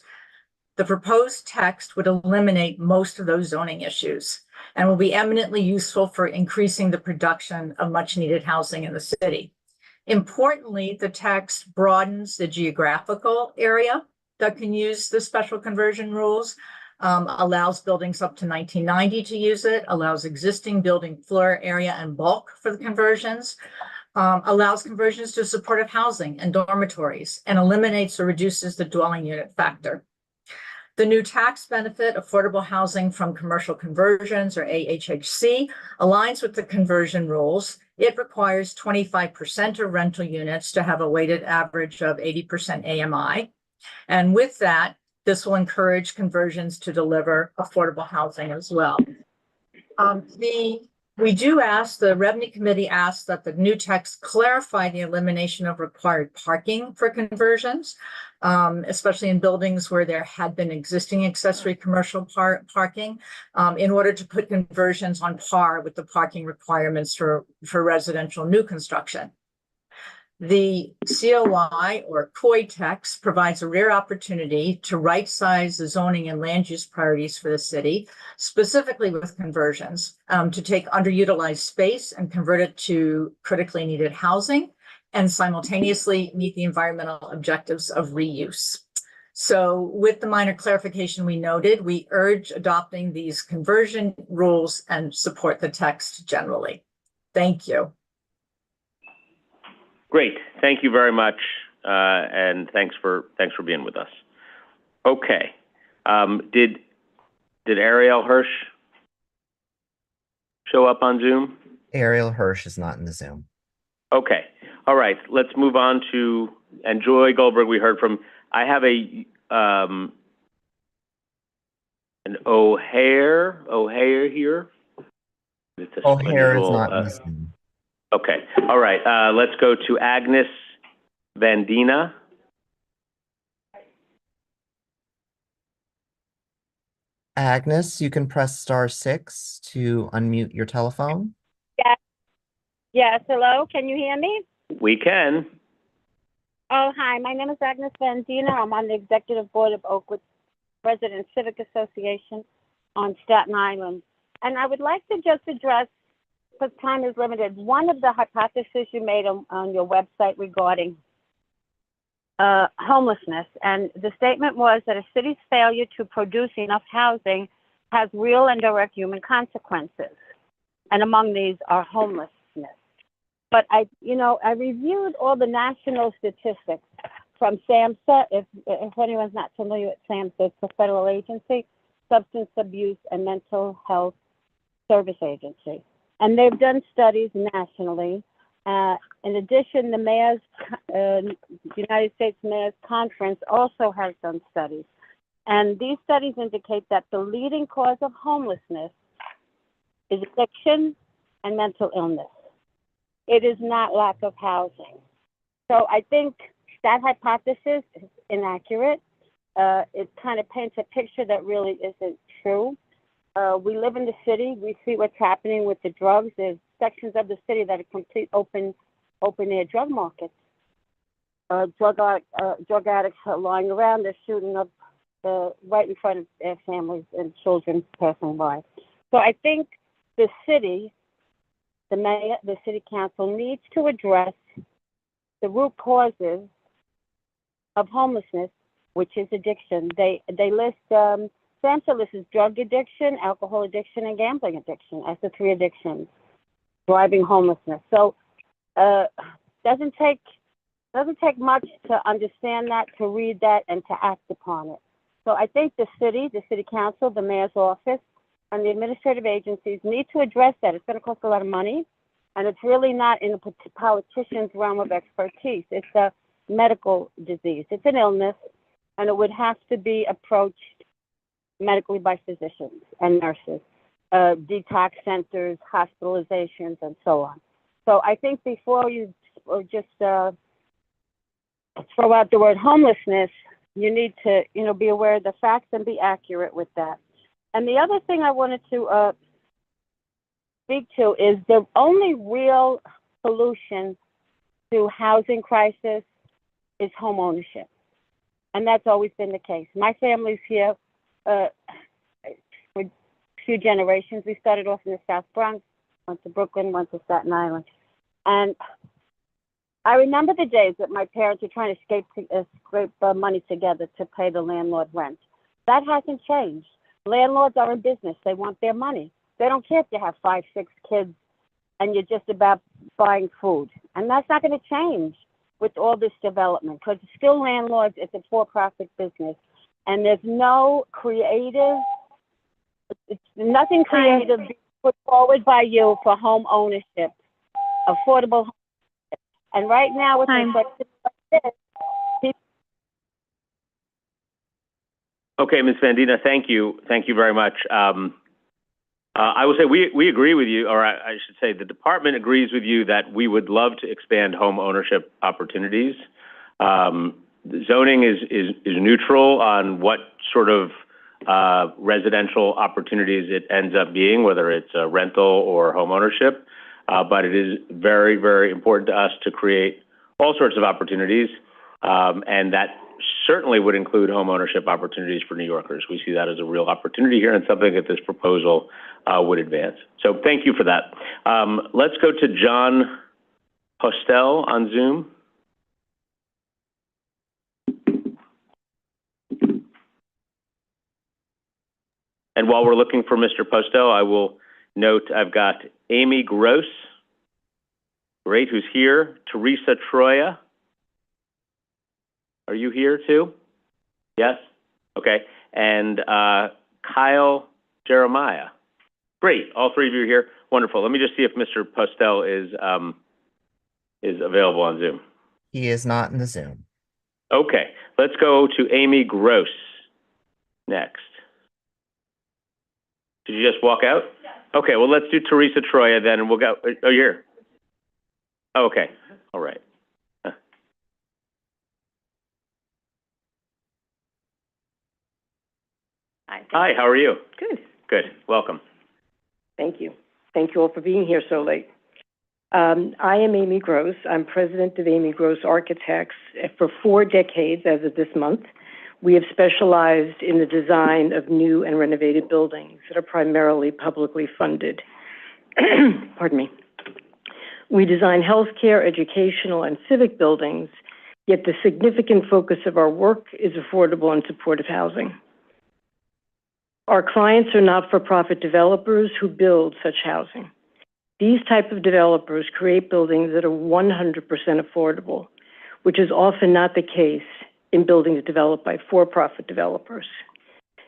S6: The proposed text would eliminate most of those zoning issues and will be eminently useful for increasing the production of much needed housing in the city. Importantly, the text broadens the geographical area that can use the special conversion rules, allows buildings up to 1990 to use it, allows existing building floor area and bulk for the conversions, allows conversions to supportive housing and dormitories, and eliminates or reduces the dwelling unit factor. The new tax benefit, affordable housing from commercial conversions, or AHHC, aligns with the conversion rules. It requires 25% of rental units to have a weighted average of 80% AMI. And with that, this will encourage conversions to deliver affordable housing as well. We do ask, the Revenue Committee asks that the new text clarify the elimination of required parking for conversions, especially in buildings where there had been existing accessory commercial parking, in order to put conversions on par with the parking requirements for residential new construction. The COI, or COI text, provides a rare opportunity to right-size the zoning and land use priorities for the city, specifically with conversions, to take underutilized space and convert it to critically needed housing, and simultaneously meet the environmental objectives of reuse. So with the minor clarification we noted, we urge adopting these conversion rules and support the text generally. Thank you.
S1: Great. Thank you very much, and thanks for being with us. Okay. Did Ariel Hirsch show up on Zoom?
S13: Ariel Hirsch is not in the Zoom.
S1: Okay. All right. Let's move on to, and Joy Goldberg we heard from. I have an O'Hare here.
S13: O'Hare is not in the Zoom.
S1: Okay. All right. Let's go to Agnes Vandina.
S13: Agnes, you can press *6 to unmute your telephone.
S7: Yes. Yes. Hello. Can you hear me?
S1: We can.
S7: Oh, hi. My name is Agnes Vandina. I'm on the executive board of Oakwood Resident Civic Association on Staten Island. And I would like to just address, because time is limited, one of the hypotheses you made on your website regarding homelessness. And the statement was that a city's failure to produce enough housing has real and direct human consequences. And among these are homelessness. But I reviewed all the national statistics from SAMHSA. If anyone's not familiar with SAMHSA, it's a federal agency, Substance Abuse and Mental Health Service Agency. And they've done studies nationally. In addition, the United States Mayors Conference also has done studies. And these studies indicate that the leading cause of homelessness is addiction and mental illness. It is not lack of housing. So I think that hypothesis is inaccurate. It kind of paints a picture that really isn't true. We live in the city. We see what's happening with the drugs. There's sections of the city that are complete open-air drug markets. Drug addicts are lying around. They're shooting up right in front of their families and children passing by. So I think the city, the mayor, the city council needs to address the root causes of homelessness, which is addiction. They list SAMHSA lists drug addiction, alcohol addiction, and gambling addiction as the 3 addictions driving homelessness. So doesn't take much to understand that, to read that, and to act upon it. So I think the city council, the mayor's office, and the administrative agencies need to address that. It's going to cost a lot of money, and it's really not in the politician's realm of expertise. It's a medical disease. It's an illness, and it would have to be approached medically by physicians and nurses, detox centers, hospitalizations, and so on. So I think before you just throw out the word homelessness, you need to, be aware of the facts and be accurate with that. And the other thing I wanted to speak to is the only real solution to housing crisis is home ownership. And that's always been the case. My family's here for a few generations. We started off in the South Bronx, went to Brooklyn, went to Staten Island. And I remember the days that my parents were trying to scrape money together to pay the landlord rent. That hasn't changed. Landlords are in business. They want their money. They don't care if you have 5, 6 kids and you're just about buying food. And that's not going to change with all this development, because still landlords, it's a for-profit business. And there's no creative, nothing creative being put forward by you for home ownership, affordable home ownership. And right now, with the like this,
S1: Okay, Ms. Vandina, thank you. Thank you very much. I will say we agree with you, or I should say the department agrees with you that we would love to expand home ownership opportunities. Zoning is neutral on what sort of residential opportunities it ends up being, whether it's a rental or home ownership. But it is very, very important to us to create all sorts of opportunities, and that certainly would include home ownership opportunities for New Yorkers. We see that as a real opportunity here and something that this proposal would advance. So thank you for that. Let's go to John Postel on Zoom. And while we're looking for Mr. Postel, I will note I've got Amy Gross, great, who's here. Teresa Troya. Are you here too? Yes? Okay. And Kyle Jeremiah. Great. All three of you are here. Wonderful. Let me just see if Mr. Postel is available on Zoom.
S13: He is not in the Zoom.
S1: Okay. Let's go to Amy Gross next. Did you just walk out? Yeah. Okay. Well, let's do Teresa Troya then, and we'll go. Oh, you're here. Oh, okay. All right. Hi, how are you?
S16: Good.
S1: Good. Welcome.
S16: Thank you. Thank you all for being here so late. I am Amy Gross. I'm president of Amy Gross Architects. For 4 decades, as of this month, we have specialized in the design of new and renovated buildings that are primarily publicly funded. Pardon me. We design healthcare, educational, and civic buildings, yet the significant focus of our work is affordable and supportive housing. Our clients are not-for-profit developers who build such housing. These type of developers create buildings that are 100% affordable, which is often not the case in buildings developed by for-profit developers.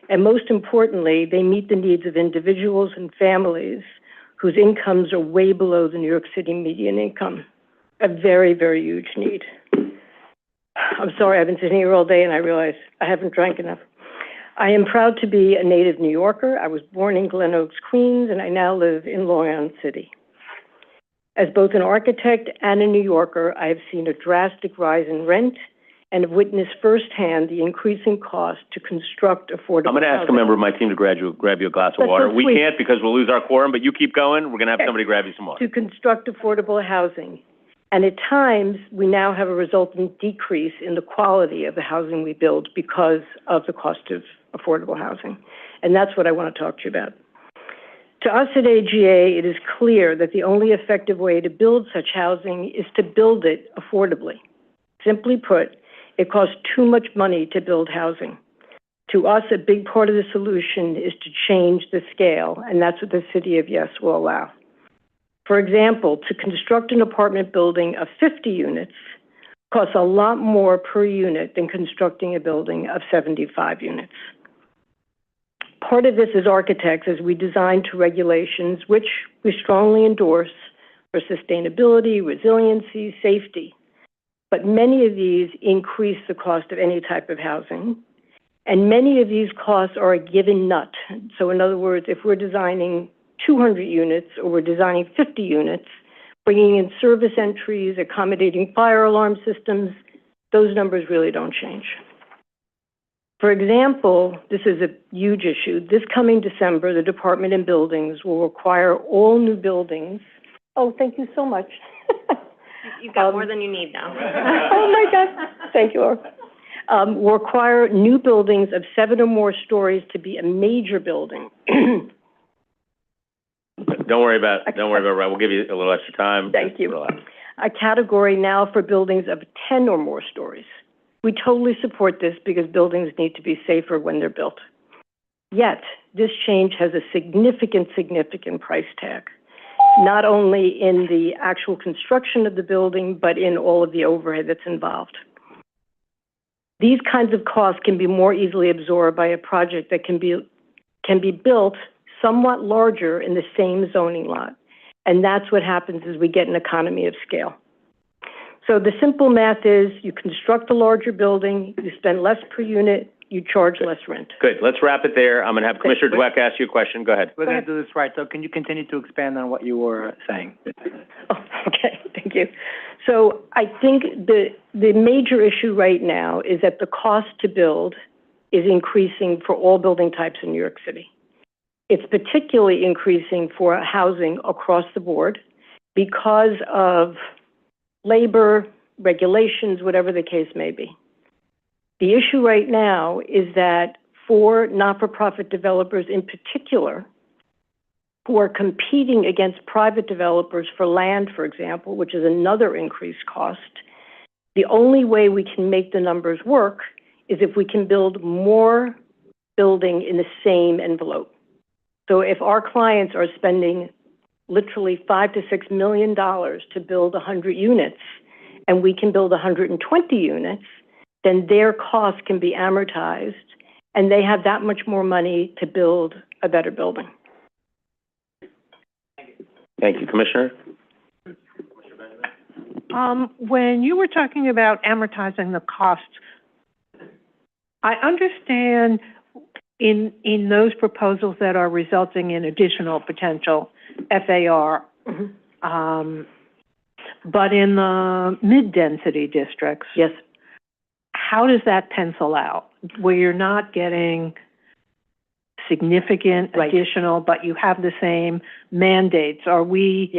S16: And most importantly, they meet the needs of individuals and families whose incomes are way below the New York City median income, a very, very huge need. I'm sorry, I've been sitting here all day and I realize I haven't drank enough. I am proud to be a native New Yorker. I was born in Glen Oaks, Queens, and I now live in Long Island City. As both an architect and a New Yorker, I have seen a drastic rise in rent and have witnessed firsthand the increasing cost to construct affordable
S1: I'm going to ask a member of my team to grab you a glass of water.
S16: So
S1: we can't because we'll lose our quorum, but you keep going. We're going to have somebody grab you some water.
S16: To construct affordable housing. And at times, we now have a resultant decrease in the quality of the housing we build because of the cost of affordable housing. And that's what I want to talk to you about. To us at AGA, it is clear that the only effective way to build such housing is to build it affordably. Simply put, it costs too much money to build housing. To us, a big part of the solution is to change the scale, and that's what the City of Yes will allow. For example, to construct an apartment building of 50 units costs a lot more per unit than constructing a building of 75 units. Part of this as architects is we design to regulations which we strongly endorse for sustainability, resiliency, safety. But many of these increase the cost of any type of housing. And many of these costs are a given nut. So in other words, if we're designing 200 units or we're designing 50 units, bringing in service entries, accommodating fire alarm systems, those numbers really don't change. For example, this is a huge issue. This coming December, the Department of Buildings will require all new buildings. Oh, thank you so much.
S11: You've got more than you need now.
S16: Oh my God. Thank you, Laura. Will require new buildings of 7 or more stories to be a major building.
S1: Don't worry about it. We'll give you a little extra time.
S16: Thank you. a category now for buildings of 10 or more stories. We totally support this because buildings need to be safer when they're built. Yet, this change has a significant price tag, not only in the actual construction of the building, but in all of the overhead that's involved. These kinds of costs can be more easily absorbed by a project that can be built somewhat larger in the same zoning lot. And that's what happens as we get an economy of scale. So the simple math is you construct a larger building, you spend less per unit, you charge less rent.
S1: Good. Let's wrap it there. I'm going to have Commissioner Dweck ask you a question. Go ahead.
S15: We're going to do this right, so can you continue to expand on what you were saying?
S16: Oh, okay, thank you. So I think the major issue right now is that the cost to build is increasing for all building types in New York City. It's particularly increasing for housing across the board because of labor, regulations, whatever the case may be. The issue right now is that for not-for-profit developers in particular, who are competing against private developers for land, for example, which is another increased cost, the only way we can make the numbers work is if we can build more building in the same envelope. So if our clients are spending literally $5 to $6 million to build 100 units, and we can build 120 units, then their costs can be amortized, and they have that much more money to build a better building.
S1: Thank you, Commissioner.
S12: When you were talking about amortizing the costs, I understand in those proposals that are resulting in additional potential FAR, but in the mid-density districts,
S16: yes,
S12: how does that pencil out? Where you're not getting significant additional, but you have the same mandates. Are we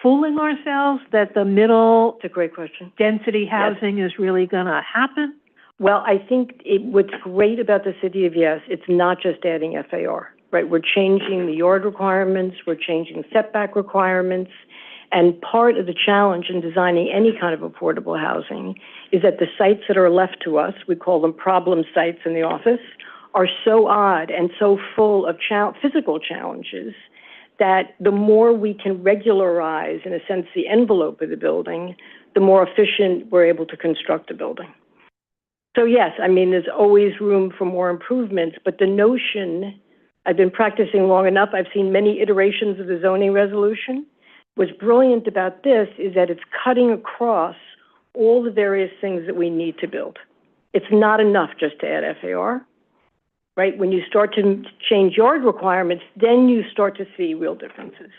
S12: fooling ourselves that the middle
S16: It's a great question.
S12: density housing is really going to happen?
S16: Well, I think what's great about the City of Yes, it's not just adding FAR, right? We're changing the yard requirements, we're changing setback requirements, and part of the challenge in designing any kind of affordable housing is that the sites that are left to us, we call them problem sites in the office, are so odd and so full of physical challenges that the more we can regularize, in a sense, the envelope of the building, the more efficient we're able to construct a building. So yes, I mean, there's always room for more improvements, but the notion, I've been practicing long enough, I've seen many iterations of the zoning resolution. What's brilliant about this is that it's cutting across all the various things that we need to build. It's not enough just to add FAR, right? When you start to change yard requirements, then you start to see real differences.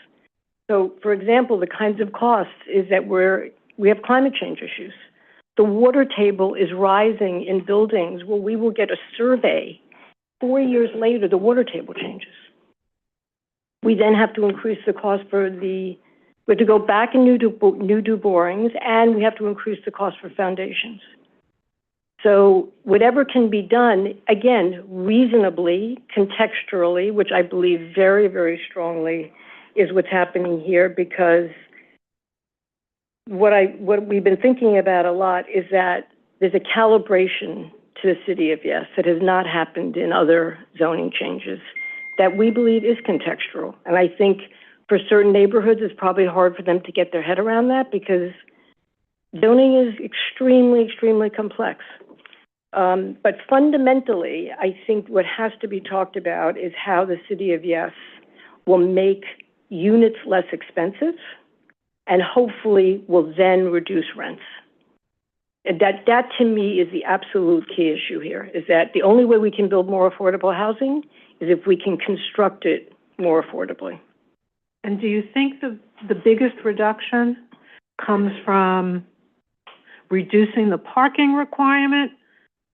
S16: So, for example, the kinds of costs is that we have climate change issues. The water table is rising in buildings where we will get a survey 4 years later, the water table changes. We then have to increase the cost we have to go back and do borings, and we have to increase the cost for foundations. So whatever can be done, again, reasonably, contextually, which I believe very, very strongly is what's happening here, because what we've been thinking about a lot is that there's a calibration to the City of Yes that has not happened in other zoning changes that we believe is contextual. And I think for certain neighborhoods, it's probably hard for them to get their head around that because zoning is extremely, extremely complex. But fundamentally, I think what has to be talked about is how the City of Yes will make units less expensive and hopefully will then reduce rents. And that to me is the absolute key issue here, is that the only way we can build more affordable housing is if we can construct it more affordably.
S12: And do you think the biggest reduction comes from reducing the parking requirement,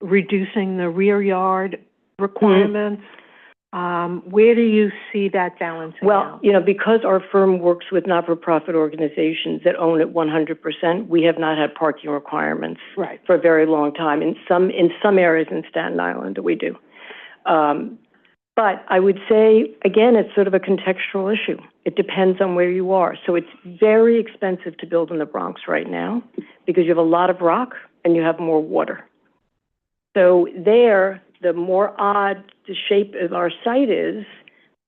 S12: reducing the rear yard requirements? Where do you see that balancing out?
S16: You know, because our firm works with not-for-profit organizations that own it 100%, we have not had parking requirements for a very long time. In some areas in Staten Island, we do. But I would say, again, it's sort of a contextual issue. It depends on where you are. So it's very expensive to build in the Bronx right now because you have a lot of rock and you have more water. So there, the more odd the shape of our site is,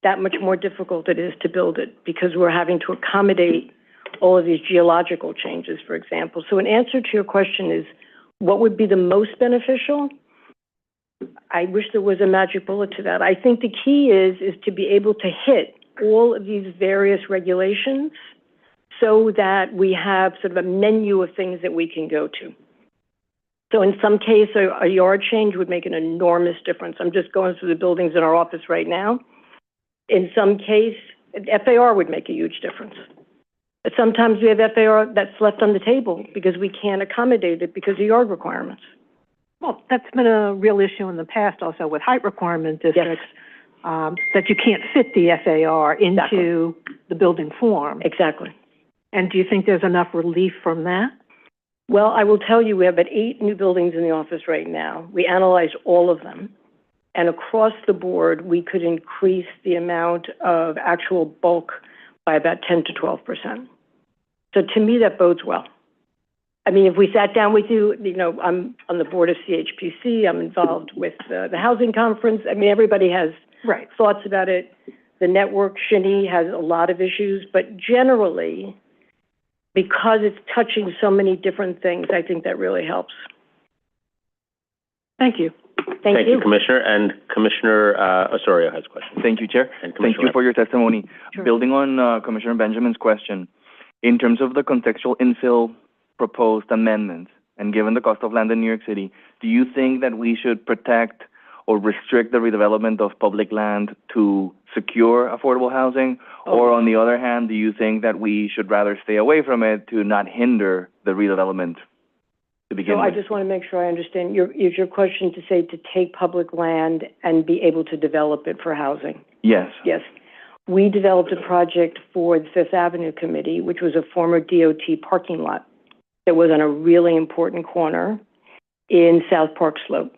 S16: that much more difficult it is to build it because we're having to accommodate all of these geological changes, for example. So an answer to your question is, what would be the most beneficial? I wish there was a magic bullet to that. I think the key is to be able to hit all of these various regulations so that we have sort of a menu of things that we can go to. So in some case, a yard change would make an enormous difference. I'm just going through the buildings in our office right now. In some case, FAR would make a huge difference. Sometimes we have FAR that's left on the table because we can't accommodate it because of yard requirements.
S12: Well, that's been a real issue in the past also with height requirement districts, that you can't fit the FAR into the building form.
S16: Exactly.
S12: And do you think there's enough relief from that?
S16: Well, I will tell you, we have about 8 new buildings in the office right now. We analyzed all of them. And across the board, we could increase the amount of actual bulk by about 10 to 12%. So to me, that bodes well. I mean, if we sat down with you, you know, I'm on the board of CHPC, I'm involved with the housing conference. I mean, everybody has thoughts about it. The network, Shinny, has a lot of issues, but generally, because it's touching so many different things, I think that really helps.
S12: Thank you.
S16: Thank you,
S1: Commissioner. And Commissioner Osorio has a question.
S20: Thank you, Chair. Thank you for your testimony.
S12: Sure.
S20: Building on Commissioner Benjamin's question, in terms of the contextual infill proposed amendments, and given the cost of land in New York City, do you think that we should protect or restrict the redevelopment of public land to secure affordable housing? Or on the other hand, do you think that we should rather stay away from it to not hinder the redevelopment to begin with?
S16: I just want to make sure I understand. Is your question to say to take public land and be able to develop it for housing?
S20: Yes.
S16: Yes. We developed a project for the Fifth Avenue Committee, which was a former DOT parking lot that was on a really important corner in South Park Slope.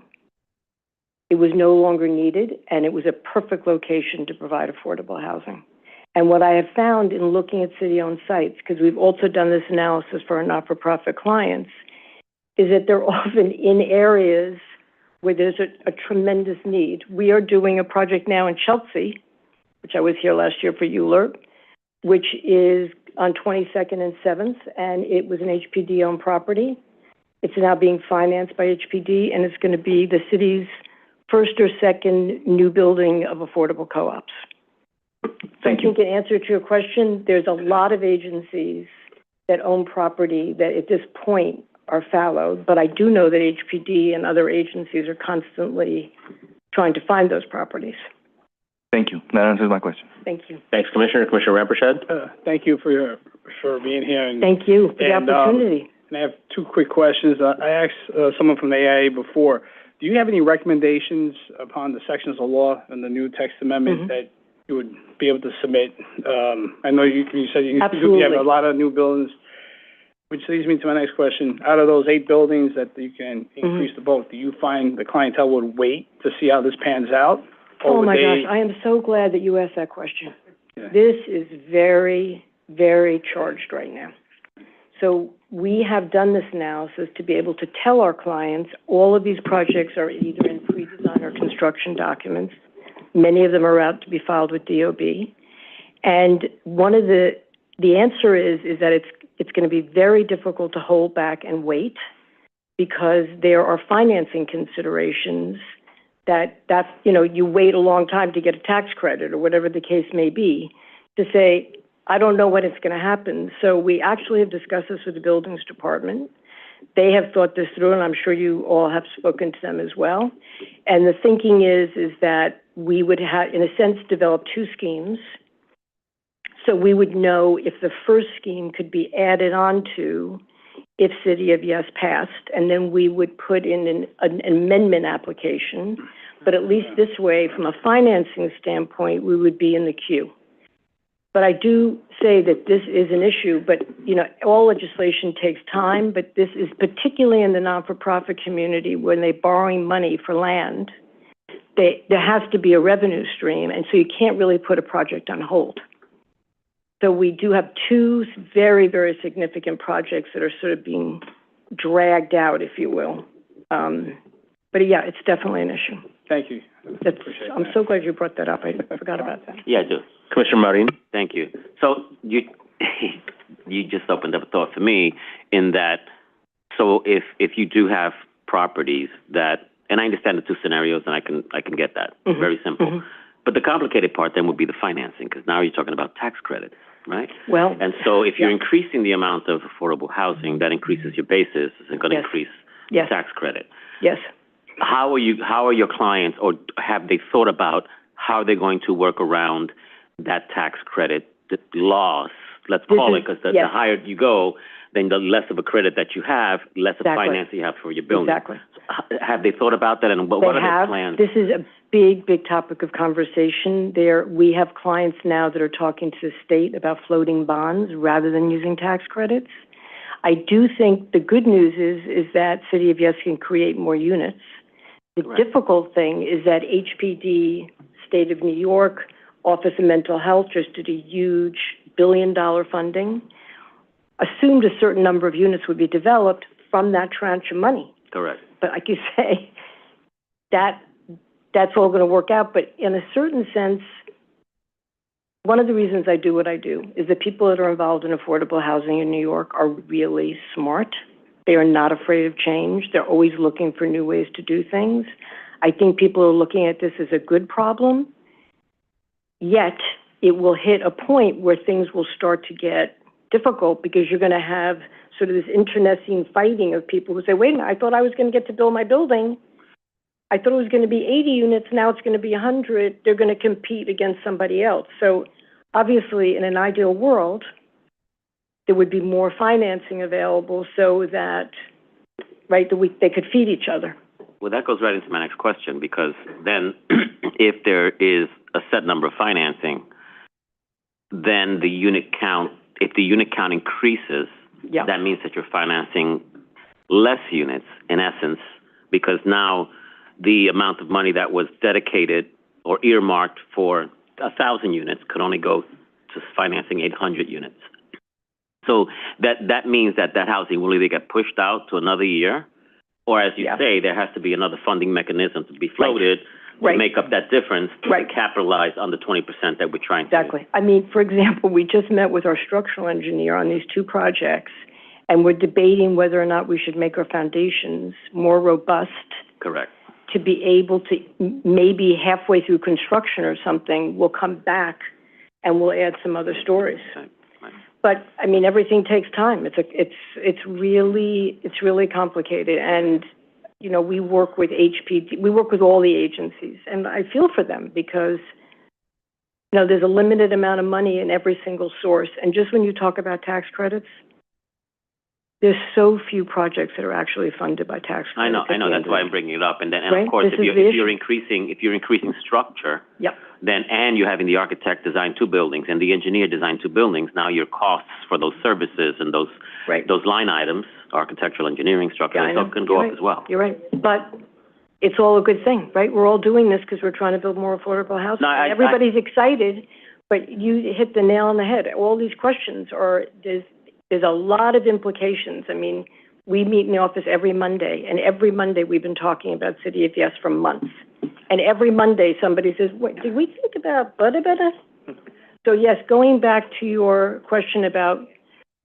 S16: It was no longer needed, and it was a perfect location to provide affordable housing. And what I have found in looking at city-owned sites, because we've also done this analysis for our not-for-profit clients, is that they're often in areas where there's a tremendous need. We are doing a project now in Chelsea, which I was here last year for ULERP, which is on 22nd and 7th, and it was an HPD-owned property. It's now being financed by HPD, and it's going to be the city's first or second new building of affordable co-ops.
S20: Thank
S16: you. I think in answer to your question, there's a lot of agencies that own property that at this point are fallow, but I do know that HPD and other agencies are constantly trying to find those properties.
S20: Thank you. That answers my question.
S16: Thank you.
S1: Thanks, Commissioner. Commissioner Rampersad?
S19: Thank you for being here. And,
S16: thank you for the opportunity.
S19: And I have 2 quick questions. I asked someone from the AIA before, do you have any recommendations upon the sections of law and the new text amendment that you would be able to submit? I know you said you have a lot of new buildings, which leads me to my next question. Out of those 8 buildings that you can increase the bulk, do you find the clientele would wait to see how this pans out?
S16: Oh my gosh, I am so glad that you asked that question. Yeah. This is very, very charged right now. So we have done this analysis to be able to tell our clients all of these projects are either in pre-design or construction documents. Many of them are out to be filed with DOB. And one of the answer is that it's going to be very difficult to hold back and wait because there are financing considerations that's, you know, you wait a long time to get a tax credit or whatever the case may be to say, I don't know when it's going to happen. So we actually have discussed this with the buildings department. They have thought this through, and I'm sure you all have spoken to them as well. And the thinking is that we would have, in a sense, develop 2 schemes. So we would know if the first scheme could be added on to if City of Yes passed, and then we would put in an amendment application. But at least this way, from a financing standpoint, we would be in the queue. But I do say that this is an issue, but, you know, all legislation takes time, but this is particularly in the not-for-profit community when they're borrowing money for land. there has to be a revenue stream, and so you can't really put a project on hold. So we do have two very, very significant projects that are sort of being dragged out, if you will. But yeah, it's definitely an issue.
S19: Thank you.
S16: I'm so glad you brought that up. I forgot about that.
S1: Yeah, I do. Commissioner Marin? Thank you. So you just opened up a thought for me in that, so if you do have properties that, and I understand the two scenarios, and I can get that.
S16: Mm-hmm.
S1: Very simple.
S16: Mm-hmm.
S1: But the complicated part then would be the financing, because now you're talking about tax credits, right?
S16: Well,
S1: and so if you're increasing the amount of affordable housing, that increases your basis. It's going to increase the tax credit.
S16: Yes.
S1: How are your clients, or have they thought about how they're going to work around that tax credit loss? Let's call it, because the higher you go, then the less of a credit that you have, less of financing you have for your building.
S16: Exactly.
S1: So, have they thought about that, and what are their plans?
S16: This is a big, big topic of conversation. We have clients now that are talking to the state about floating bonds rather than using tax credits. I do think the good news is that City of Yes can create more units. The difficult thing is that HPD, State of New York, Office of Mental Health just did a huge billion-dollar funding, assumed a certain number of units would be developed from that tranche of money.
S1: Correct.
S16: But like you say, that's all going to work out. But in a certain sense, one of the reasons I do what I do is the people that are involved in affordable housing in New York are really smart. They are not afraid of change. They're always looking for new ways to do things. I think people are looking at this as a good problem, yet it will hit a point where things will start to get difficult, because you're going to have sort of this internecine fighting of people who say, wait a minute, I thought I was going to get to build my building. I thought it was going to be 80 units. Now it's going to be 100. They're going to compete against somebody else. So obviously, in an ideal world, there would be more financing available so that, they could feed each other.
S1: Well, that goes right into my next question, because then if there is a set number of financing, then the unit count, if the unit count increases, that means that you're financing less units, in essence, because now the amount of money that was dedicated or earmarked for 1,000 units could only go to financing 800 units. So that means that housing will either get pushed out to another year, or as you say, there has to be another funding mechanism to be floated to make up that difference to capitalize on the 20% that we're trying to.
S16: Exactly. I mean, for example, we just met with our structural engineer on these two projects, and we're debating whether or not we should make our foundations more robust.
S1: Correct.
S16: To be able to, maybe halfway through construction or something, we'll come back and we'll add some other stories.
S1: Right.
S16: But I mean, everything takes time. It's really complicated, and we work with HPD, we work with all the agencies, and I feel for them because there's a limited amount of money in every single source, and just when you talk about tax credits, there's so few projects that are actually funded by tax credits.
S1: I know. That's why I'm bringing it up. And then, of course, if you're increasing structure, then and you're having the architect design two buildings and the engineer design two buildings, now your costs for those services and those line items, architectural, engineering, structural, can go up as well.
S16: You're right, but it's all a good thing, right? We're all doing this because we're trying to build more affordable housing. Everybody's excited, but you hit the nail on the head. All these questions there's a lot of implications. I mean, we meet in the office every Monday, and every Monday we've been talking about City of Yes for months. And every Monday somebody says, wait, did we think about blah-blah-blah? So yes, going back to your question about,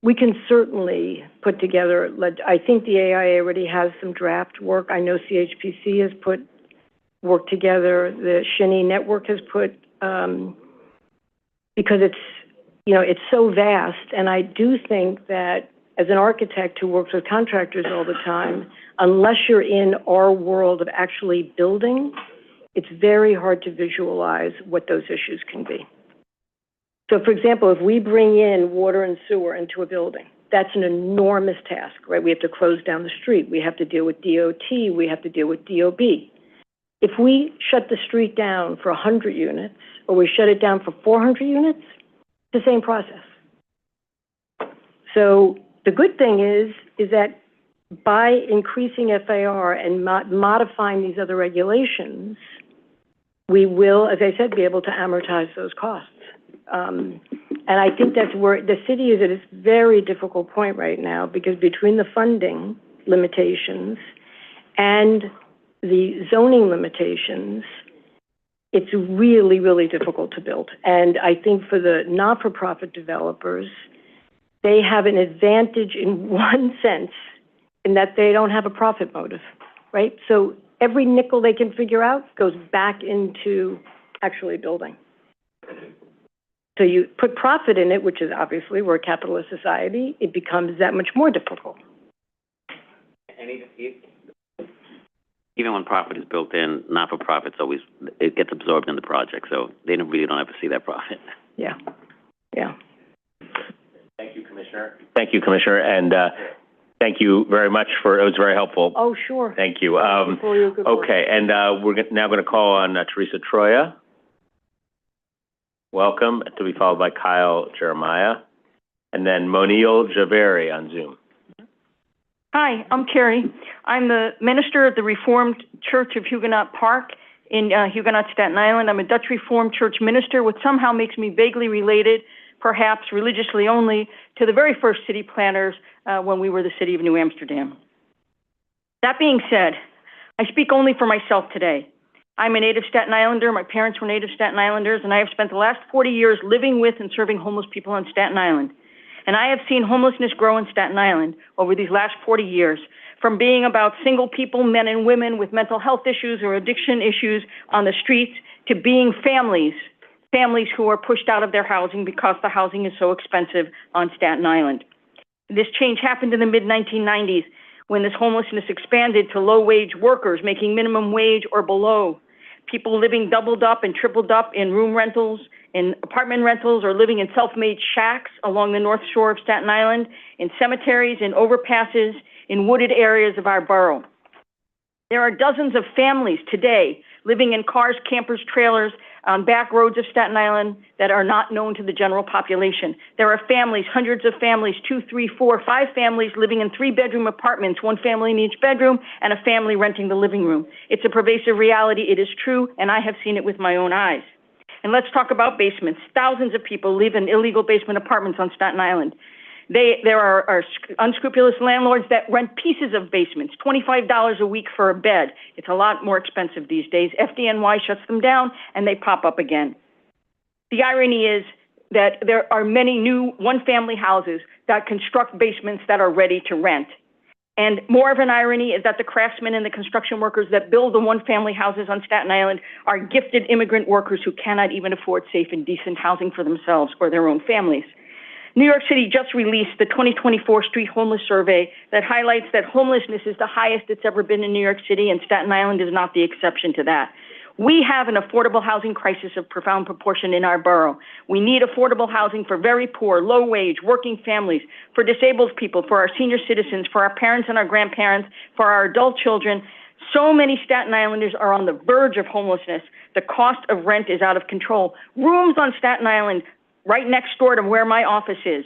S16: we can certainly put together, I think the AIA already has some draft work. I know CHPC has put work together. The Shinny Network has put, because it's so vast, and I do think that as an architect who works with contractors all the time, unless you're in our world of actually building, it's very hard to visualize what those issues can be. So, for example, if we bring in water and sewer into a building, that's an enormous task, right? We have to close down the street. We have to deal with DOT. We have to deal with DOB. If we shut the street down for 100 units, or we shut it down for 400 units, the same process. So the good thing is that by increasing FAR and modifying these other regulations, we will, as I said, be able to amortize those costs. And I think that's where the city is at a very difficult point right now, because between the funding limitations and the zoning limitations, it's really, really difficult to build. And I think for the not-for-profit developers, they have an advantage in one sense, in that they don't have a profit motive, right? So every nickel they can figure out goes back into actually building. So you put profit in it, which is obviously, we're a capitalist society, it becomes that much more difficult.
S3: Even when profit is built in, not-for-profits always, it gets absorbed in the project, so they really don't ever see that profit.
S16: Yeah, yeah.
S1: Thank you, Commissioner. Thank you, Commissioner, and thank you very much it was very helpful.
S16: Oh, sure.
S1: Thank you.
S16: For your good work.
S1: Okay, and we're now going to call on Teresa Troya. Welcome, to be followed by Kyle Jeremiah, and then Moniel Javeri on Zoom.
S21: Hi, I'm Carrie. I'm the minister of the Reformed Church of Huguenot Park in Huguenot, Staten Island. I'm a Dutch Reformed Church minister, which somehow makes me vaguely related, perhaps religiously only, to the very first city planners when we were the city of New Amsterdam. That being said, I speak only for myself today. I'm a native Staten Islander. My parents were native Staten Islanders, and I have spent the last 40 years living with and serving homeless people on Staten Island. And I have seen homelessness grow in Staten Island over these last 40 years, from being about single people, men and women with mental health issues or addiction issues on the streets, to being families who are pushed out of their housing because the housing is so expensive on Staten Island. This change happened in the mid-1990s when this homelessness expanded to low-wage workers making minimum wage or below, people living doubled up and tripled up in room rentals, in apartment rentals, or living in self-made shacks along the North Shore of Staten Island, in cemeteries, in overpasses, in wooded areas of our borough. There are dozens of families today living in cars, campers, trailers on back roads of Staten Island that are not known to the general population. There are families, hundreds of families, 2, 3, 4, 5 families living in 3-bedroom apartments, one family in each bedroom, and a family renting the living room. It's a pervasive reality. It is true, and I have seen it with my own eyes. And let's talk about basements. Thousands of people live in illegal basement apartments on Staten Island. There are unscrupulous landlords that rent pieces of basements, $25 a week for a bed. It's a lot more expensive these days. FDNY shuts them down, and they pop up again. The irony is that there are many new one-family houses that construct basements that are ready to rent. And more of an irony is that the craftsmen and the construction workers that build the one-family houses on Staten Island are gifted immigrant workers who cannot even afford safe and decent housing for themselves or their own families. New York City just released the 2024 Street Homeless Survey that highlights that homelessness is the highest it's ever been in New York City, and Staten Island is not the exception to that. We have an affordable housing crisis of profound proportion in our borough. We need affordable housing for very poor, low-wage, working families, for disabled people, for our senior citizens, for our parents and our grandparents, for our adult children. So many Staten Islanders are on the verge of homelessness. The cost of rent is out of control. Rooms on Staten Island right next door to where my office is,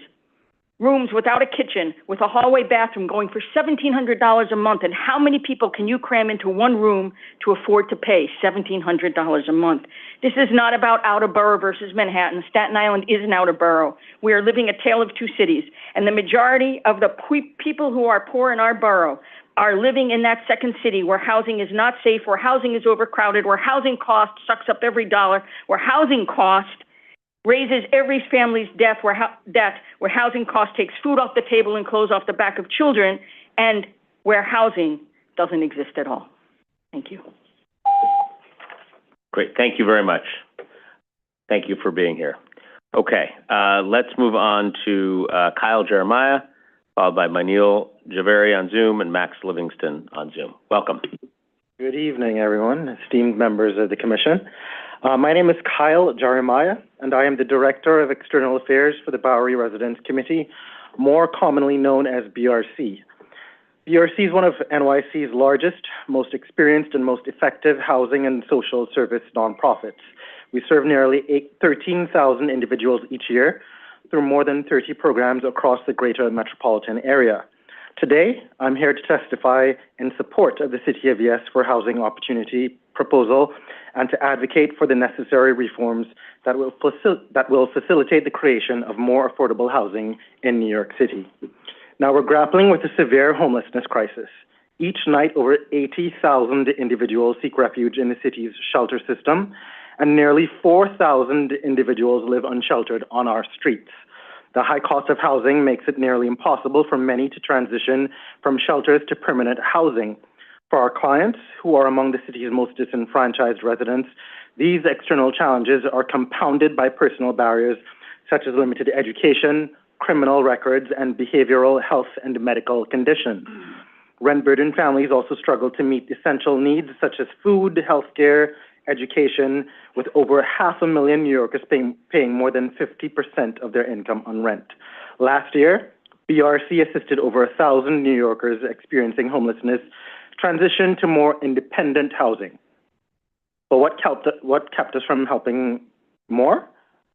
S21: rooms without a kitchen, with a hallway bathroom going for $1,700 a month. And how many people can you cram into one room to afford to pay $1,700 a month? This is not about outer borough versus Manhattan. Staten Island is an outer borough. We are living a tale of two cities. And the majority of the people who are poor in our borough are living in that second city where housing is not safe, where housing is overcrowded, where housing cost sucks up every dollar, where housing cost raises every family's debt, where housing cost takes food off the table and clothes off the back of children, and where housing doesn't exist at all. Thank you.
S1: Great. Thank you very much. Thank you for being here. Okay, let's move on to Kyle Jeremiah, followed by Moniel Javeri on Zoom and Max Livingston on Zoom. Welcome.
S23: Good evening, everyone, esteemed members of the Commission. My name is Kyle Jeremiah, and I am the Director of External Affairs for the Bowery Residents Committee, more commonly known as BRC. BRC is one of NYC's largest, most experienced, and most effective housing and social service nonprofits. We serve nearly 13,000 individuals each year through more than 30 programs across the greater metropolitan area. Today, I'm here to testify in support of the City of Yes for Housing Opportunity proposal and to advocate for the necessary reforms that will facilitate the creation of more affordable housing in New York City. Now, we're grappling with a severe homelessness crisis. Each night, over 80,000 individuals seek refuge in the city's shelter system, and nearly 4,000 individuals live unsheltered on our streets. The high cost of housing makes it nearly impossible for many to transition from shelters to permanent housing. For our clients, who are among the city's most disenfranchised residents, these external challenges are compounded by personal barriers such as limited education, criminal records, and behavioral health and medical conditions. Rent-burdened families also struggle to meet essential needs such as food, healthcare, education, with over 500,000 New Yorkers paying more than 50% of their income on rent. Last year, BRC assisted over 1,000 New Yorkers experiencing homelessness transition to more independent housing. But what kept us from helping more?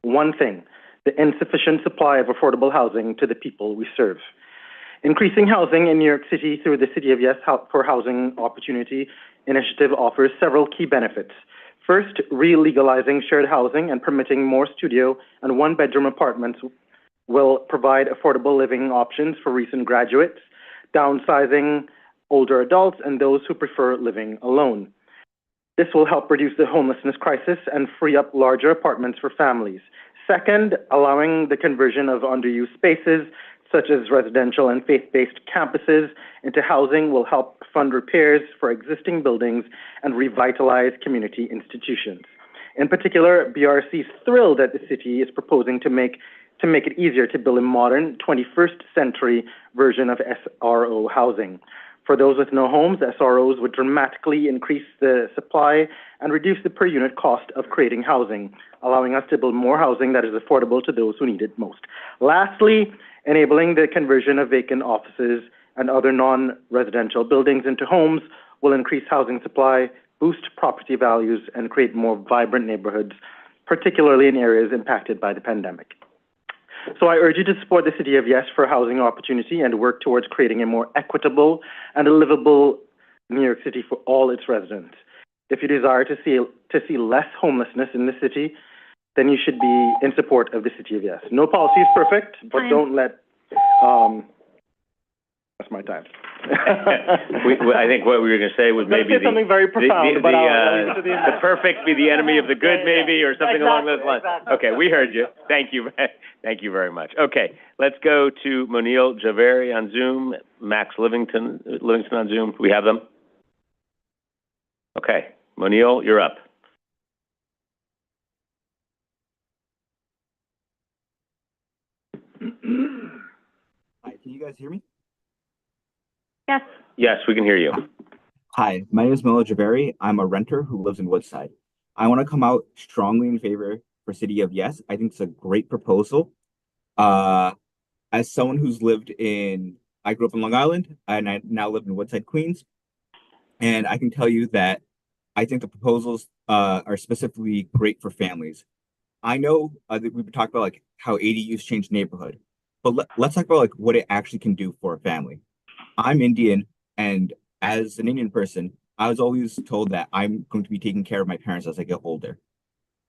S23: One thing: the insufficient supply of affordable housing to the people we serve. Increasing housing in New York City through the City of Yes for Housing Opportunity initiative offers several key benefits. First, re-legalizing shared housing and permitting more studio and one-bedroom apartments will provide affordable living options for recent graduates, downsizing older adults, and those who prefer living alone. This will help reduce the homelessness crisis and free up larger apartments for families. Second, allowing the conversion of underused spaces, such as residential and faith-based campuses, into housing will help fund repairs for existing buildings and revitalize community institutions. In particular, BRC is thrilled that the city is proposing to make it easier to build a modern 21st century version of SRO housing. For those with no homes, SROs would dramatically increase the supply and reduce the per unit cost of creating housing, allowing us to build more housing that is affordable to those who need it most. Lastly, enabling the conversion of vacant offices and other non-residential buildings into homes will increase housing supply, boost property values, and create more vibrant neighborhoods, particularly in areas impacted by the pandemic. So I urge you to support the City of Yes for Housing Opportunity and work towards creating a more equitable and a livable New York City for all its residents. If you desire to see less homelessness in the city, then you should be in support of the City of Yes. No policy is perfect, but don't let, that's my time.
S1: I think what we were going to say was maybe
S23: something very profound, but
S1: the perfect be the enemy of the good, maybe, or something along those lines.
S23: Exactly.
S1: Okay, we heard you. Thank you. Thank you very much. Okay, let's go to Monil Javeri on Zoom, Max Livingston on Zoom. Do we have them? Okay, Monil, you're up.
S5: Hi, can you guys hear me?
S11: Yes.
S1: Yes, we can hear you.
S5: Hi, my name is Monil Javeri. I'm a renter who lives in Woodside. I want to come out strongly in favor for City of Yes. I think it's a great proposal. As someone who's I grew up in Long Island, and I now live in Woodside, Queens. And I can tell you that I think the proposals are specifically great for families. I know that we've been talking about like how ADUs change neighborhood, but let's talk about like what it actually can do for a family. I'm Indian, and as an Indian person, I was always told that I'm going to be taking care of my parents as I get older.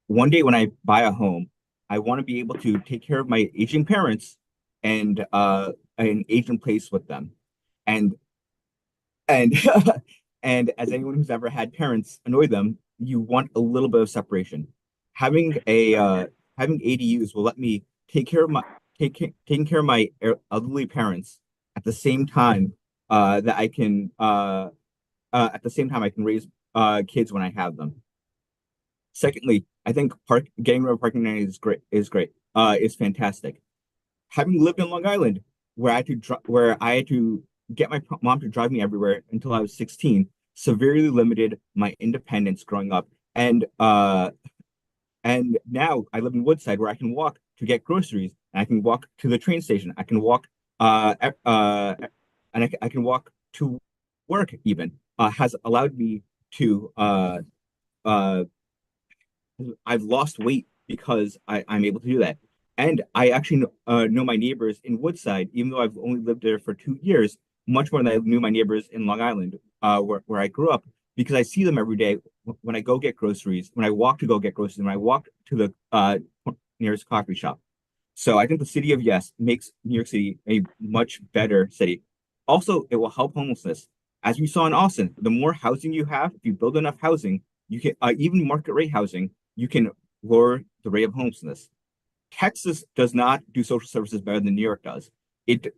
S5: One day when I buy a home, I want to be able to take care of my aging parents and age in place with them. And and as anyone who's ever had parents annoy them, you want a little bit of separation. Having ADUs will let me taking care of my elderly parents at the same time that I can raise kids when I have them. Secondly, I think getting rid of parking is great. Is fantastic. Having lived in Long Island, where I had to get my mom to drive me everywhere until I was 16, severely limited my independence growing up. And now I live in Woodside, where I can walk to get groceries, and I can walk to the train station. I can walk and I can walk to work even. Has allowed me to I've lost weight because I'm able to do that. And I actually know my neighbors in Woodside, even though I've only lived there for 2 years, much more than I knew my neighbors in Long Island, where I grew up, because I see them every day when I go get groceries, when I walk to go get groceries, when I walk to the nearest coffee shop. So I think the city of Yes makes New York City a much better city. Also, it will help homelessness. As we saw in Austin, the more housing you have, if you build enough housing, you can even market rate housing, you can lower the rate of homelessness. Texas does not do social services better than New York does.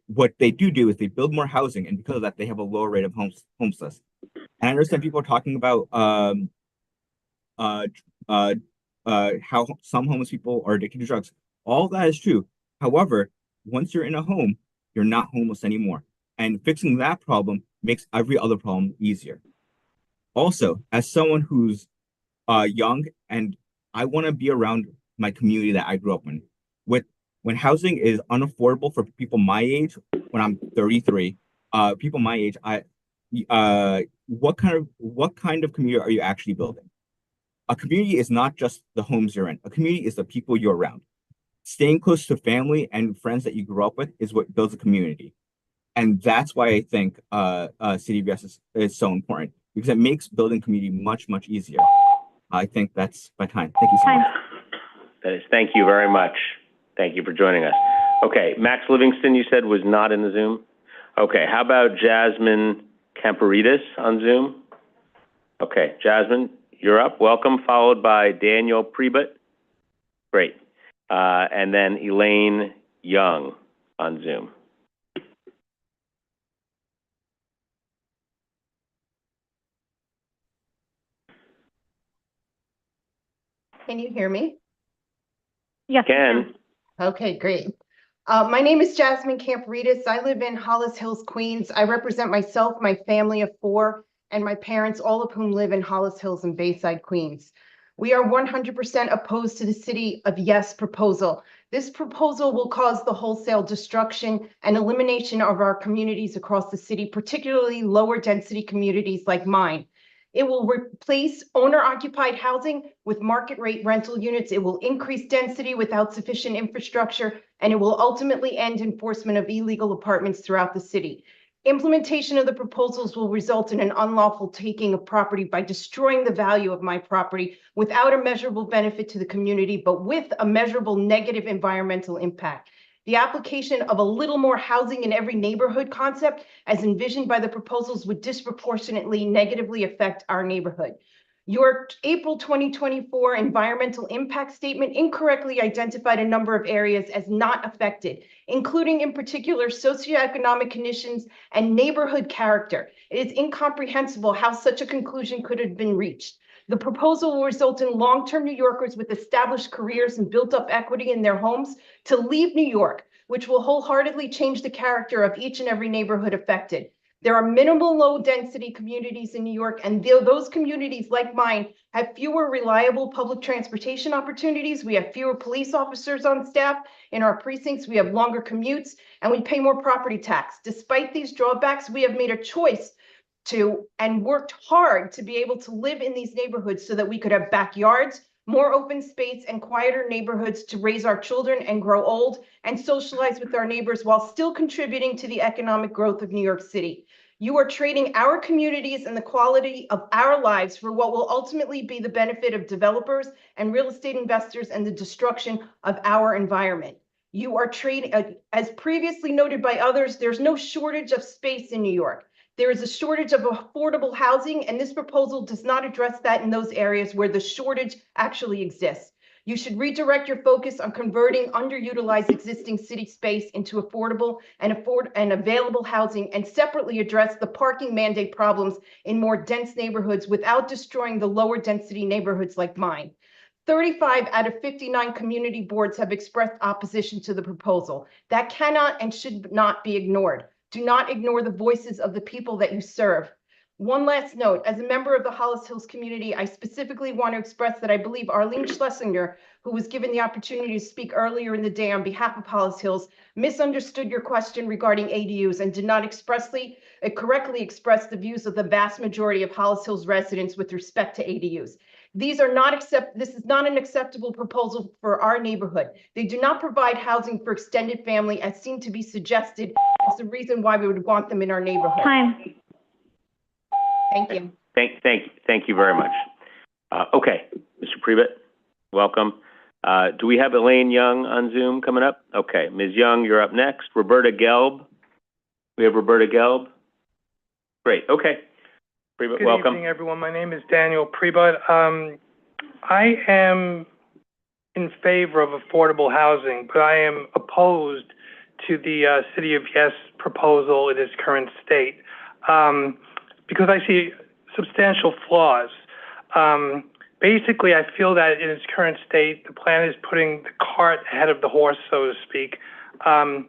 S5: What they do is they build more housing, and because of that, they have a lower rate of homelessness. And I understand people are talking about uh, uh, how some homeless people are addicted to drugs. All that is true. However, once you're in a home, you're not homeless anymore. And fixing that problem makes every other problem easier. Also, as someone who's young and I want to be around my community that I grew up in. When housing is unaffordable for people my age, when I'm 33, people my age, what kind of community are you actually building? A community is not just the homes you're in. A community is the people you're around. Staying close to family and friends that you grew up with is what builds a community. And that's why I think City of Yes is so important, because it makes building community much, much easier. I think that's my time. Thank you so much.
S1: That is, thank you very much. Thank you for joining us. Okay, Max Livingston, you said was not in the Zoom? Okay, how about Jasmine Camperidis on Zoom? Okay, Jasmine, you're up. Welcome, followed by Daniel Prebut. Great. And then Elaine Young on Zoom.
S9: Can you hear me?
S21: Yes.
S1: Can.
S9: Okay, great. My name is Jasmine Camperidis. I live in Hollis Hills, Queens. I represent myself, my family of 4, and my parents, all of whom live in Hollis Hills and Bayside, Queens. We are 100% opposed to the City of Yes proposal. This proposal will cause the wholesale destruction and elimination of our communities across the city, particularly lower density communities like mine. It will replace owner-occupied housing with market rate rental units. It will increase density without sufficient infrastructure, and it will ultimately end enforcement of illegal apartments throughout the city. Implementation of the proposals will result in an unlawful taking of property by destroying the value of my property without a measurable benefit to the community, but with a measurable negative environmental impact. The application of a little more housing in every neighborhood concept, as envisioned by the proposals, would disproportionately negatively affect our neighborhood. Your April 2024 environmental impact statement incorrectly identified a number of areas as not affected, including in particular socioeconomic conditions and neighborhood character. It is incomprehensible how such a conclusion could have been reached. The proposal will result in long-term New Yorkers with established careers and built-up equity in their homes to leave New York, which will wholeheartedly change the character of each and every neighborhood affected. There are minimal low-density communities in New York, and those communities, like mine, have fewer reliable public transportation opportunities. We have fewer police officers on staff in our precincts. We have longer commutes, and we pay more property tax. Despite these drawbacks, we have made a choice and worked hard to be able to live in these neighborhoods so that we could have backyards, more open space, and quieter neighborhoods to raise our children and grow old and socialize with our neighbors while still contributing to the economic growth of New York City. You are trading our communities and the quality of our lives for what will ultimately be the benefit of developers and real estate investors and the destruction of our environment. You are trading, as previously noted by others, there's no shortage of space in New York. There is a shortage of affordable housing, and this proposal does not address that in those areas where the shortage actually exists. You should redirect your focus on converting underutilized existing city space into affordable and available housing, and separately address the parking mandate problems in more dense neighborhoods without destroying the lower density neighborhoods like mine. 35 out of 59 community boards have expressed opposition to the proposal. That cannot and should not be ignored. Do not ignore the voices of the people that you serve. One last note, as a member of the Hollis Hills community, I specifically want to express that I believe Arlene Schlesinger, who was given the opportunity to speak earlier in the day on behalf of Hollis Hills, misunderstood your question regarding ADUs and did not correctly express the views of the vast majority of Hollis Hills residents with respect to ADUs. This is not an acceptable proposal for our neighborhood. They do not provide housing for extended family, as seemed to be suggested as the reason why we would want them in our neighborhood.
S21: Time.
S9: Thank you.
S1: Thank you very much. Okay, Mr. Priebett, welcome. Do we have Elaine Young on Zoom coming up? Okay, Ms. Young, you're up next. Roberta Gelb. We have Roberta Gelb. Great, okay. Priebett, welcome.
S10: Good evening, everyone. My name is Daniel Priebett. I am in favor of affordable housing, but I am opposed to the City of Yes proposal in its current state because I see substantial flaws. Basically, I feel that in its current state, the plan is putting the cart ahead of the horse, so to speak. If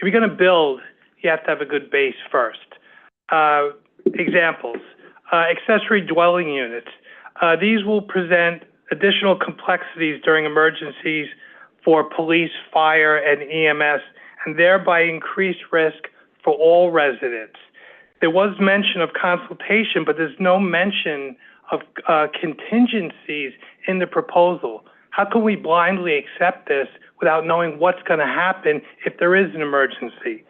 S10: you're going to build, you have to have a good base first. Examples, accessory dwelling units. These will present additional complexities during emergencies for police, fire, and EMS, and thereby increase risk for all residents. There was mention of consultation, but there's no mention of contingencies in the proposal. How can we blindly accept this without knowing what's going to happen if there is an emergency?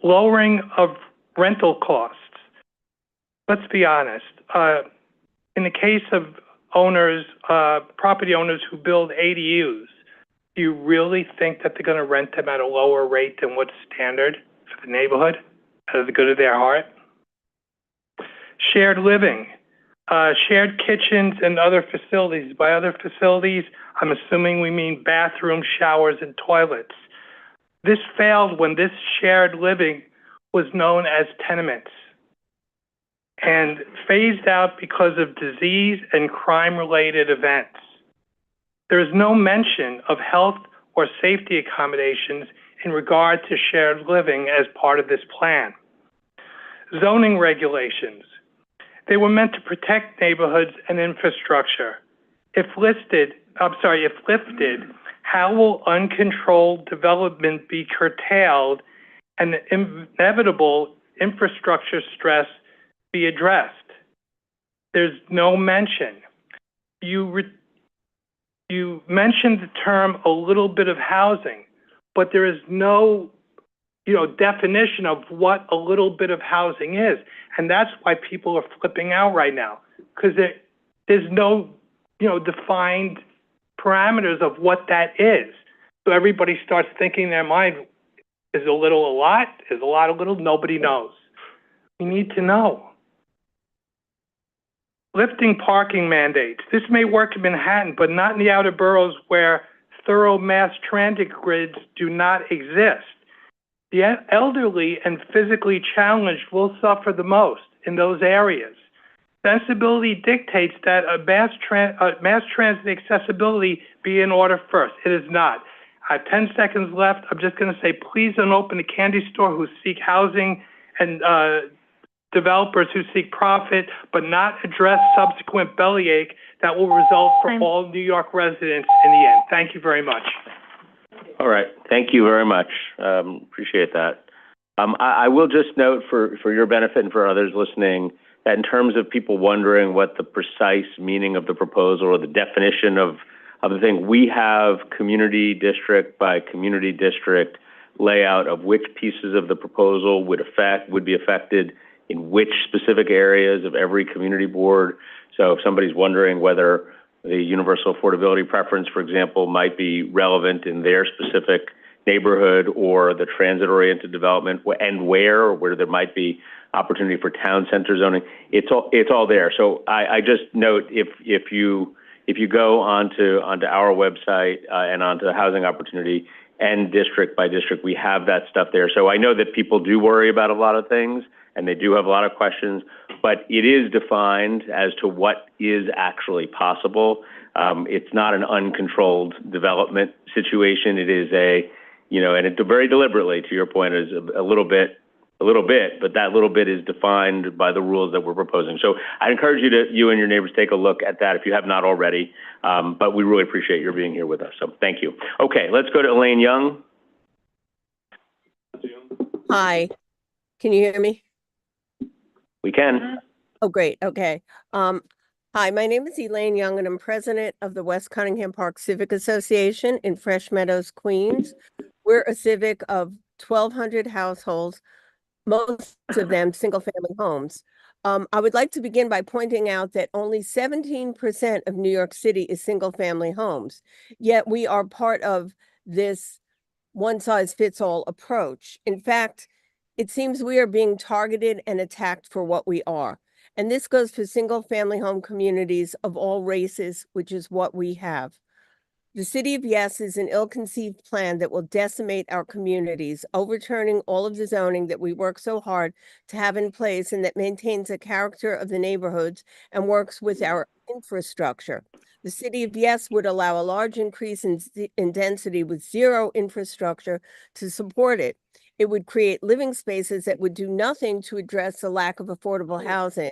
S10: Lowering of rental costs. Let's be honest. In the case of owners, property owners who build ADUs, do you really think that they're going to rent them at a lower rate than what's standard for the neighborhood, out of the good of their heart? Shared living, shared kitchens and other facilities. By other facilities, I'm assuming we mean bathrooms, showers, and toilets. This failed when this shared living was known as tenements and phased out because of disease and crime-related events. There is no mention of health or safety accommodations in regard to shared living as part of this plan. Zoning regulations. They were meant to protect neighborhoods and infrastructure. If lifted, how will uncontrolled development be curtailed and the inevitable infrastructure stress be addressed? There's no mention. You mentioned the term a little bit of housing, but there is no definition of what a little bit of housing is. And that's why people are flipping out right now, because there's no defined parameters of what that is. So everybody starts thinking in their mind, is a little a lot? Is a lot a little? Nobody knows. We need to know. Lifting parking mandates. This may work in Manhattan, but not in the outer boroughs where thorough mass transit grids do not exist. The elderly and physically challenged will suffer the most in those areas. Sensibility dictates that a mass transit accessibility be in order first. It is not. I have 10 seconds left. I'm just going to say, please don't open a candy store who seek housing and developers who seek profit, but not address subsequent bellyache that will result for all New York residents in the end. Thank you very much.
S1: All right. Thank you very much. Appreciate that. I will just note for your benefit and for others listening that in terms of people wondering what the precise meaning of the proposal or the definition of the thing, we have community district by community district layout of which pieces of the proposal would be affected in which specific areas of every community board. So if somebody's wondering whether the universal affordability preference, for example, might be relevant in their specific neighborhood, or the transit-oriented development and where there might be opportunity for town center zoning, it's all there. So I just note if you go onto our website and onto the housing opportunity and district by district, we have that stuff there. So I know that people do worry about a lot of things and they do have a lot of questions, but it is defined as to what is actually possible. It's not an uncontrolled development situation. It is and it very deliberately, to your point, is a little bit, but that little bit is defined by the rules that we're proposing. So I encourage you and your neighbors take a look at that if you have not already, but we really appreciate your being here with us. So thank you. Okay, let's go to Elaine Young.
S17: Hi, can you hear me?
S1: We can.
S17: Oh, great. Okay. Hi, my name is Elaine Young, and I'm president of the West Cunningham Park Civic Association in Fresh Meadows, Queens. We're a civic of 1,200 households most of them single-family homes. I would like to begin by pointing out that only 17% of New York City is single-family homes, yet we are part of this one-size-fits-all approach. In fact, it seems we are being targeted and attacked for what we are. And this goes for single-family home communities of all races, which is what we have. The City of Yes is an ill-conceived plan that will decimate our communities, overturning all of the zoning that we work so hard to have in place and that maintains the character of the neighborhoods and works with our infrastructure. The City of Yes would allow a large increase in density with zero infrastructure to support it. It would create living spaces that would do nothing to address the lack of affordable housing,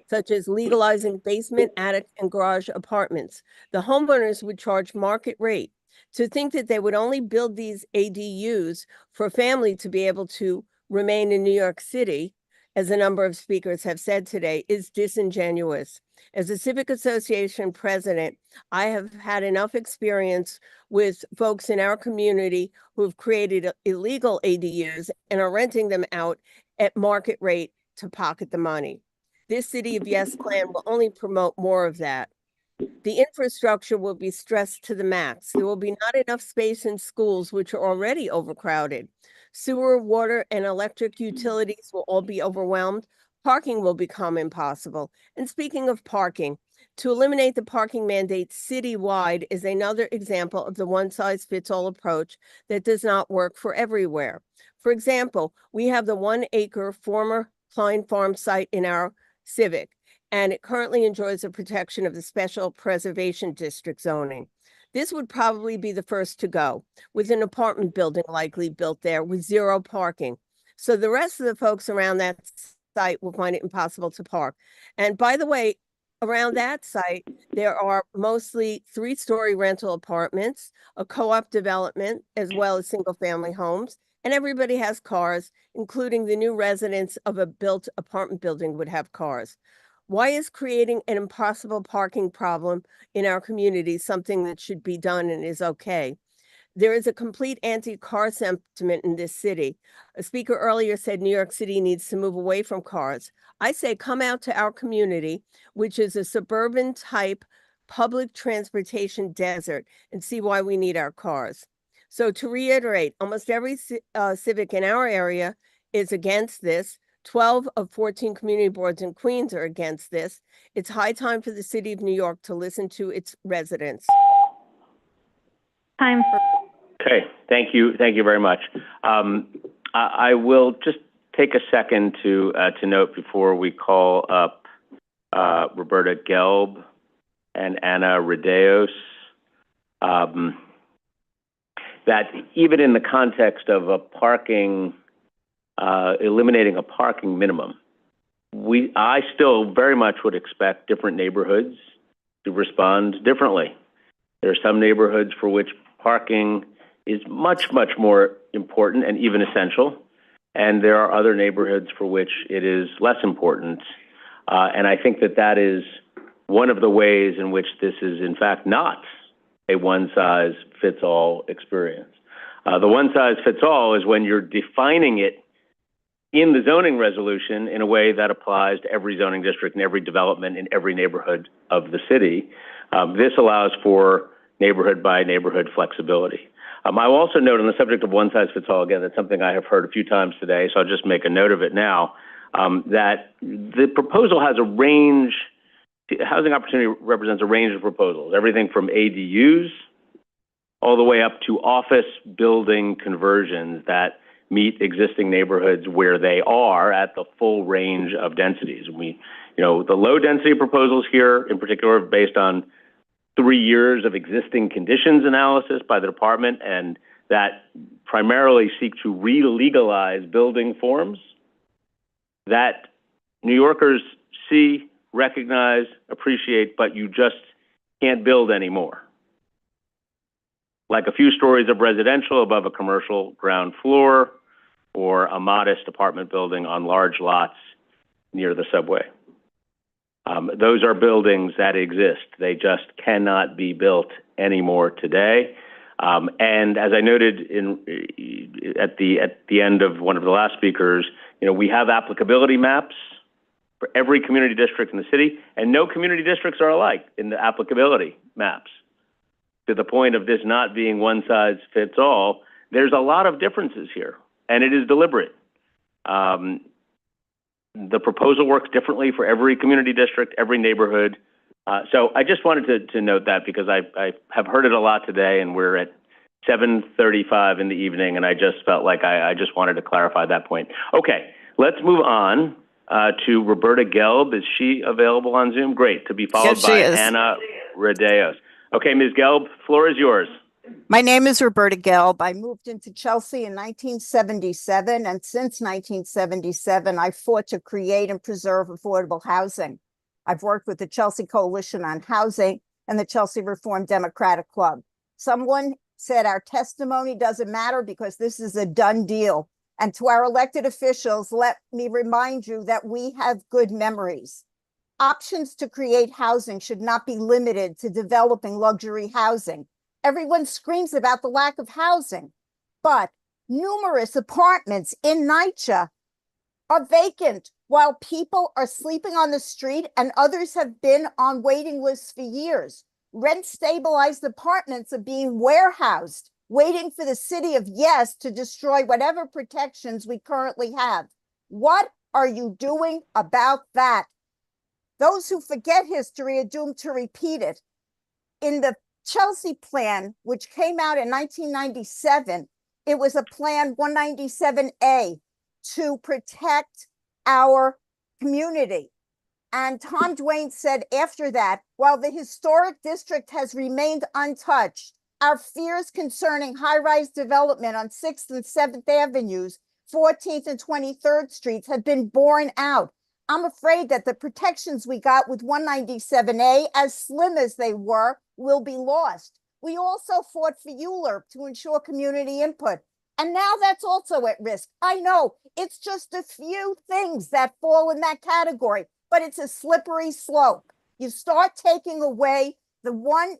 S17: such as legalizing basement, attic, and garage apartments. The homeowners would charge market rate. To think that they would only build these ADUs for a family to be able to remain in New York City, as a number of speakers have said today, is disingenuous. As a civic association president, I have had enough experience with folks in our community who have created illegal ADUs and are renting them out at market rate to pocket the money. This City of Yes plan will only promote more of that. The infrastructure will be stressed to the max. There will be not enough space in schools, which are already overcrowded. Sewer, water, and electric utilities will all be overwhelmed. Parking will become impossible. And speaking of parking, to eliminate the parking mandate citywide is another example of the one-size-fits-all approach that does not work for everywhere. For example, we have the 1-acre former Klein Farm site in our Civic, and it currently enjoys the protection of the Special Preservation District zoning. This would probably be the first to go, with an apartment building likely built there with zero parking. So the rest of the folks around that site will find it impossible to park. And by the way, around that site, there are mostly 3-story rental apartments, a co-op development, as well as single-family homes, and everybody has cars, including the new residents of a built apartment building would have cars. Why is creating an impossible parking problem in our community something that should be done and is okay? There is a complete anti-car sentiment in this city. A speaker earlier said New York City needs to move away from cars. I say come out to our community, which is a suburban type public transportation desert, and see why we need our cars. So to reiterate, almost every civic in our area is against this. 12 of 14 community boards in Queens are against this. It's high time for the City of New York to listen to its residents.
S4: Time for.
S1: Okay, thank you very much. I will just take a second to note before we call up Roberta Gelb and Anna Rideos, that even in the context of eliminating a parking minimum, I still very much would expect different neighborhoods to respond differently. There are some neighborhoods for which parking is much, much more important and even essential. And there are other neighborhoods for which it is less important. And I think that is one of the ways in which this is, in fact, not a one-size-fits-all experience. The one-size-fits-all is when you're defining it in the zoning resolution in a way that applies to every zoning district and every development in every neighborhood of the city. This allows for neighborhood by neighborhood flexibility. I will also note on the subject of one-size-fits-all, again, that's something I have heard a few times today, so I'll just make a note of it now, that the proposal has a range. Housing opportunity represents a range of proposals, everything from ADUs all the way up to office building conversions that meet existing neighborhoods where they are at the full range of densities. The low density proposals here in particular are based on 3 years of existing conditions analysis by the department, and that primarily seek to re-legalize building forms that New Yorkers see, recognize, appreciate, but you just can't build anymore. Like a few stories of residential above a commercial ground floor, or a modest apartment building on large lots near the subway. Those are buildings that exist. They just cannot be built anymore today. And as I noted at the end of one of the last speakers' We have applicability maps for every community district in the city, and no community districts are alike in the applicability maps. To the point of this not being one size fits all, there's a lot of differences here, and it is deliberate. The proposal works differently for every community district, every neighborhood. So I just wanted to note that because I have heard it a lot today, and we're at 7:35 in the evening, and I just felt like I just wanted to clarify that point. Okay, let's move on to Roberta Gelb. Is she available on Zoom? Great, to be followed by Anna Rodeos. Okay, Ms. Gelb, floor is yours.
S2: My name is Roberta Gelb. I moved into Chelsea in 1977, and since 1977, I fought to create and preserve affordable housing. I've worked with the Chelsea Coalition on Housing and the Chelsea Reform Democratic Club. Someone said our testimony doesn't matter because this is a done deal. And to our elected officials, let me remind you that we have good memories. Options to create housing should not be limited to developing luxury housing. Everyone screams about the lack of housing, but numerous apartments in NYCHA are vacant while people are sleeping on the street and others have been on waiting lists for years. Rent-stabilized apartments are being warehoused, waiting for the city of Yes to destroy whatever protections we currently have. What are you doing about that? Those who forget history are doomed to repeat it. In the Chelsea plan, which came out in 1997, it was a plan 197A to protect our community. And Tom Dwayne said after that, while the historic district has remained untouched, our fears concerning high-rise development on 6th and 7th Avenues, 14th and 23rd Streets have been borne out. I'm afraid that the protections we got with 197A, as slim as they were, will be lost. We also fought for ULURP to ensure community input. And now that's also at risk. I know it's just a few things that fall in that category, but it's a slippery slope. You start taking away the one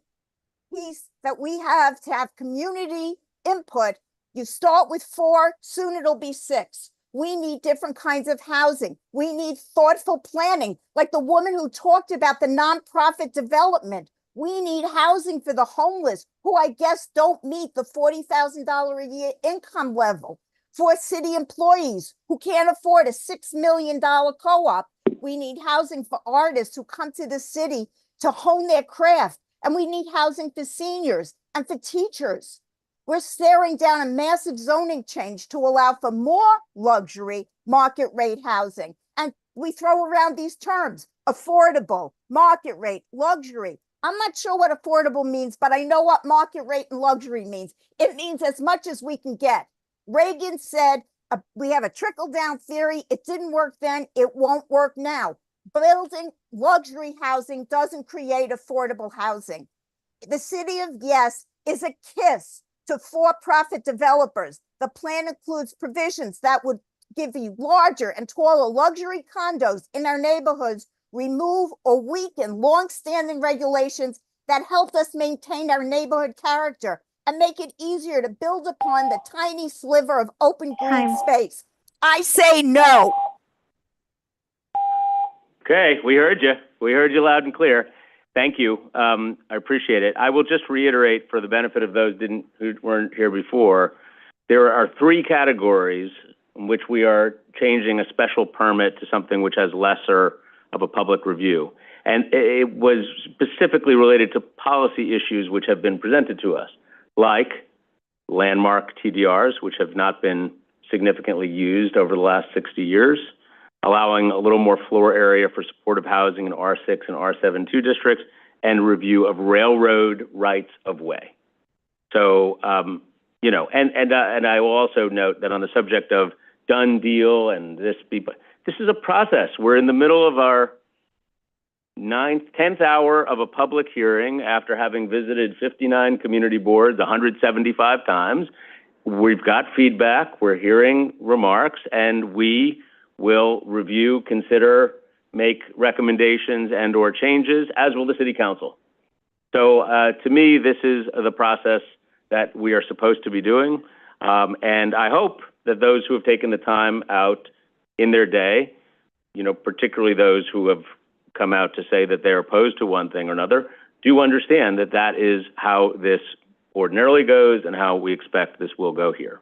S2: piece that we have to have community input. You start with 4, soon it'll be 6. We need different kinds of housing. We need thoughtful planning, like the woman who talked about the nonprofit development. We need housing for the homeless, who I guess don't meet the $40,000 a year income level. For city employees who can't afford a $6 million co-op. We need housing for artists who come to the city to hone their craft. And we need housing for seniors and for teachers. We're staring down a massive zoning change to allow for more luxury market rate housing. And we throw around these terms, affordable, market rate, luxury. I'm not sure what affordable means, but I know what market rate and luxury means. It means as much as we can get. Reagan said, we have a trickle-down theory. It didn't work then. It won't work now. Building luxury housing doesn't create affordable housing. The city of Yes is a kiss to for-profit developers. The plan includes provisions that would give you larger and taller luxury condos in our neighborhoods, remove or weaken long-standing regulations that helped us maintain our neighborhood character, and make it easier to build upon the tiny sliver of open green space. I say no.
S1: Okay, we heard you. We heard you loud and clear. Thank you. I appreciate it. I will just reiterate for the benefit of those who weren't here before, there are 3 categories in which we are changing a special permit to something which has lesser of a public review. And it was specifically related to policy issues which have been presented to us, like landmark TDRs, which have not been significantly used over the last 60 years, allowing a little more floor area for supportive housing in R6 and R7-2 districts, and review of railroad rights of way. So, and I will also note that on the subject of done deal and this is a process. We're in the middle of our 10th hour of a public hearing after having visited 59 community boards 175 times. We've got feedback, we're hearing remarks, and we will review, consider, make recommendations and or changes, as will the city council. So to me, this is the process that we are supposed to be doing. And I hope that those who have taken the time out in their day, particularly those who have come out to say that they're opposed to one thing or another, do understand that that is how this ordinarily goes and how we expect this will go here.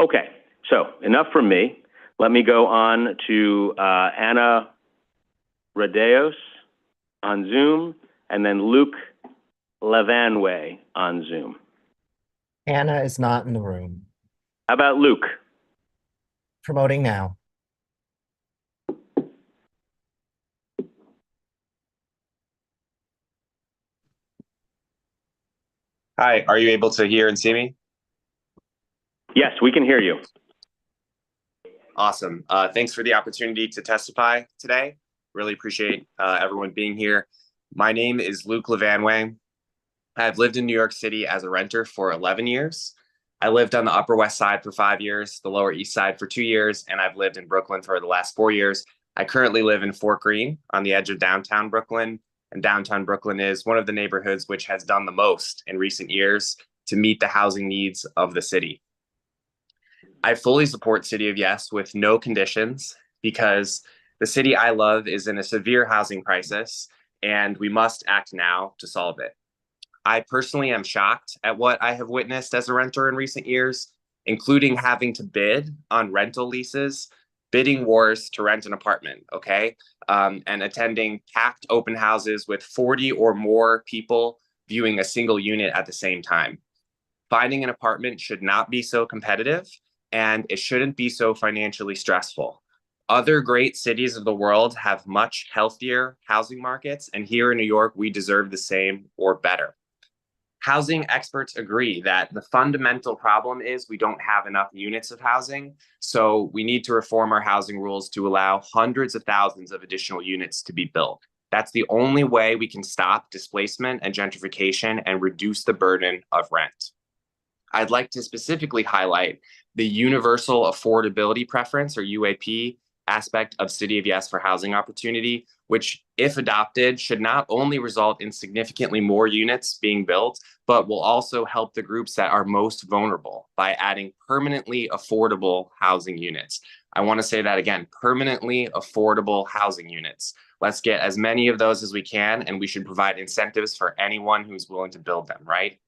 S1: Okay, so enough from me. Let me go on to Anna Radeos on Zoom, and then Luke Levanway on Zoom.
S13: Anna is not in the room.
S1: How about Luke?
S13: Promoting now.
S14: Hi, are you able to hear and see me?
S1: Yes, we can hear you.
S14: Awesome. Thanks for the opportunity to testify today. Really appreciate everyone being here. My name is Luke Levanway. I've lived in New York City as a renter for 11 years. I lived on the Upper West Side for 5 years, the Lower East Side for 2 years, and I've lived in Brooklyn for the last 4 years. I currently live in Fort Greene on the edge of downtown Brooklyn, and downtown Brooklyn is one of the neighborhoods which has done the most in recent years to meet the housing needs of the city. I fully support City of Yes with no conditions because the city I love is in a severe housing crisis, and we must act now to solve it. I personally am shocked at what I have witnessed as a renter in recent years, including having to bid on rental leases, bidding wars to rent an apartment, okay? And attending packed open houses with 40 or more people viewing a single unit at the same time. Finding an apartment should not be so competitive, and it shouldn't be so financially stressful. Other great cities of the world have much healthier housing markets, and here in New York, we deserve the same or better. Housing experts agree that the fundamental problem is we don't have enough units of housing, so we need to reform our housing rules to allow hundreds of thousands of additional units to be built. That's the only way we can stop displacement and gentrification and reduce the burden of rent. I'd like to specifically highlight the universal affordability preference, or UAP, aspect of City of Yes for housing opportunity, which, if adopted, should not only result in significantly more units being built, but will also help the groups that are most vulnerable by adding permanently affordable housing units. I want to say that again, permanently affordable housing units. Let's get as many of those as we can, and we should provide incentives for anyone who's willing to build them, right?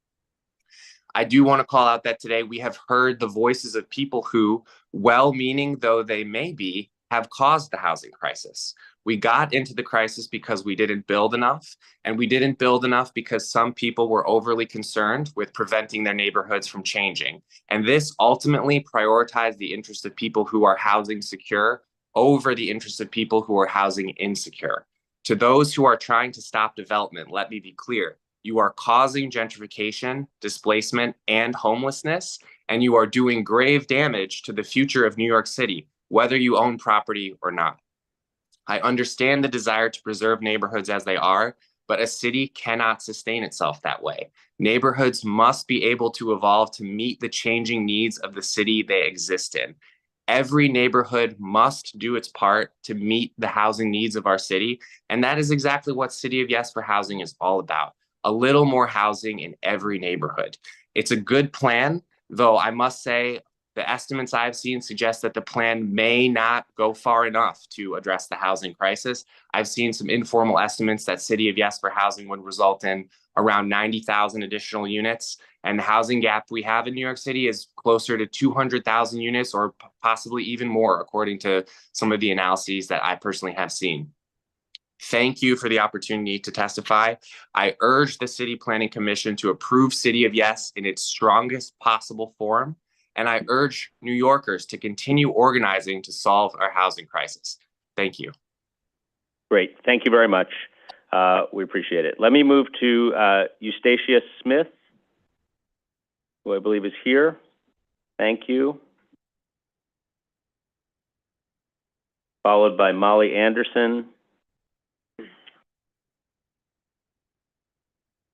S14: I do want to call out that today we have heard the voices of people who, well-meaning though they may be, have caused the housing crisis. We got into the crisis because we didn't build enough, and we didn't build enough because some people were overly concerned with preventing their neighborhoods from changing. And this ultimately prioritized the interest of people who are housing secure over the interest of people who are housing insecure. To those who are trying to stop development, let me be clear. You are causing gentrification, displacement, and homelessness, and you are doing grave damage to the future of New York City, whether you own property or not. I understand the desire to preserve neighborhoods as they are, but a city cannot sustain itself that way. Neighborhoods must be able to evolve to meet the changing needs of the city they exist in. Every neighborhood must do its part to meet the housing needs of our city, and that is exactly what City of Yes for Housing is all about. A little more housing in every neighborhood. It's a good plan, though I must say the estimates I've seen suggest that the plan may not go far enough to address the housing crisis. I've seen some informal estimates that City of Yes for Housing would result in around 90,000 additional units, and the housing gap we have in New York City is closer to 200,000 units or possibly even more, according to some of the analyses that I personally have seen. Thank you for the opportunity to testify. I urge the City Planning Commission to approve City of Yes in its strongest possible form, and I urge New Yorkers to continue organizing to solve our housing crisis. Thank you.
S1: Great. Thank you very much. We appreciate it. Let me move to Eustacia Smith, who I believe is here. Thank you. Followed by Molly Anderson.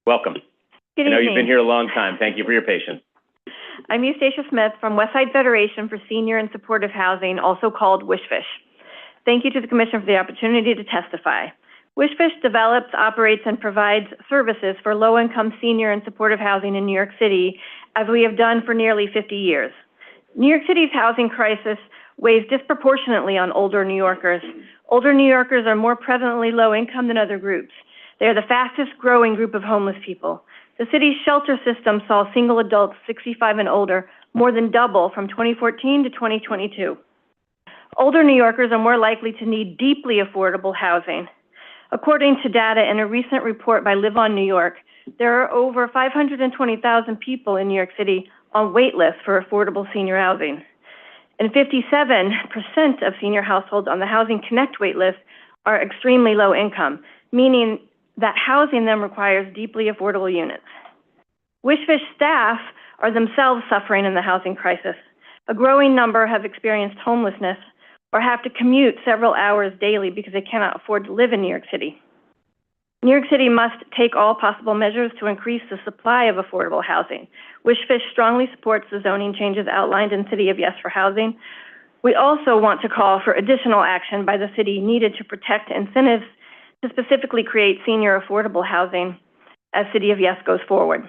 S1: Welcome.
S21: Good
S1: I know
S21: evening.
S1: you've been here a long time. Thank you for your patience.
S21: I'm Eustacia Smith from Westside Federation for Senior and Supportive Housing, also called WishFish. Thank you to the Commission for the opportunity to testify. WishFish develops, operates, and provides services for low-income senior and supportive housing in New York City, as we have done for nearly 50 years. New York City's housing crisis weighs disproportionately on older New Yorkers. Older New Yorkers are more prevalently low income than other groups. They are the fastest growing group of homeless people. The city's shelter system saw single adults 65 and older more than double from 2014 to 2022. Older New Yorkers are more likely to need deeply affordable housing. According to data in a recent report by Live On New York, there are over 520,000 people in New York City on wait lists for affordable senior housing. And 57% of senior households on the Housing Connect wait list are extremely low income, meaning that housing them requires deeply affordable units. Wishfish staff are themselves suffering in the housing crisis. A growing number have experienced homelessness or have to commute several hours daily because they cannot afford to live in New York City. New York City must take all possible measures to increase the supply of affordable housing. Wishfish strongly supports the zoning changes outlined in City of Yes for Housing. We also want to call for additional action by the city needed to protect incentives to specifically create senior affordable housing as City of Yes goes forward.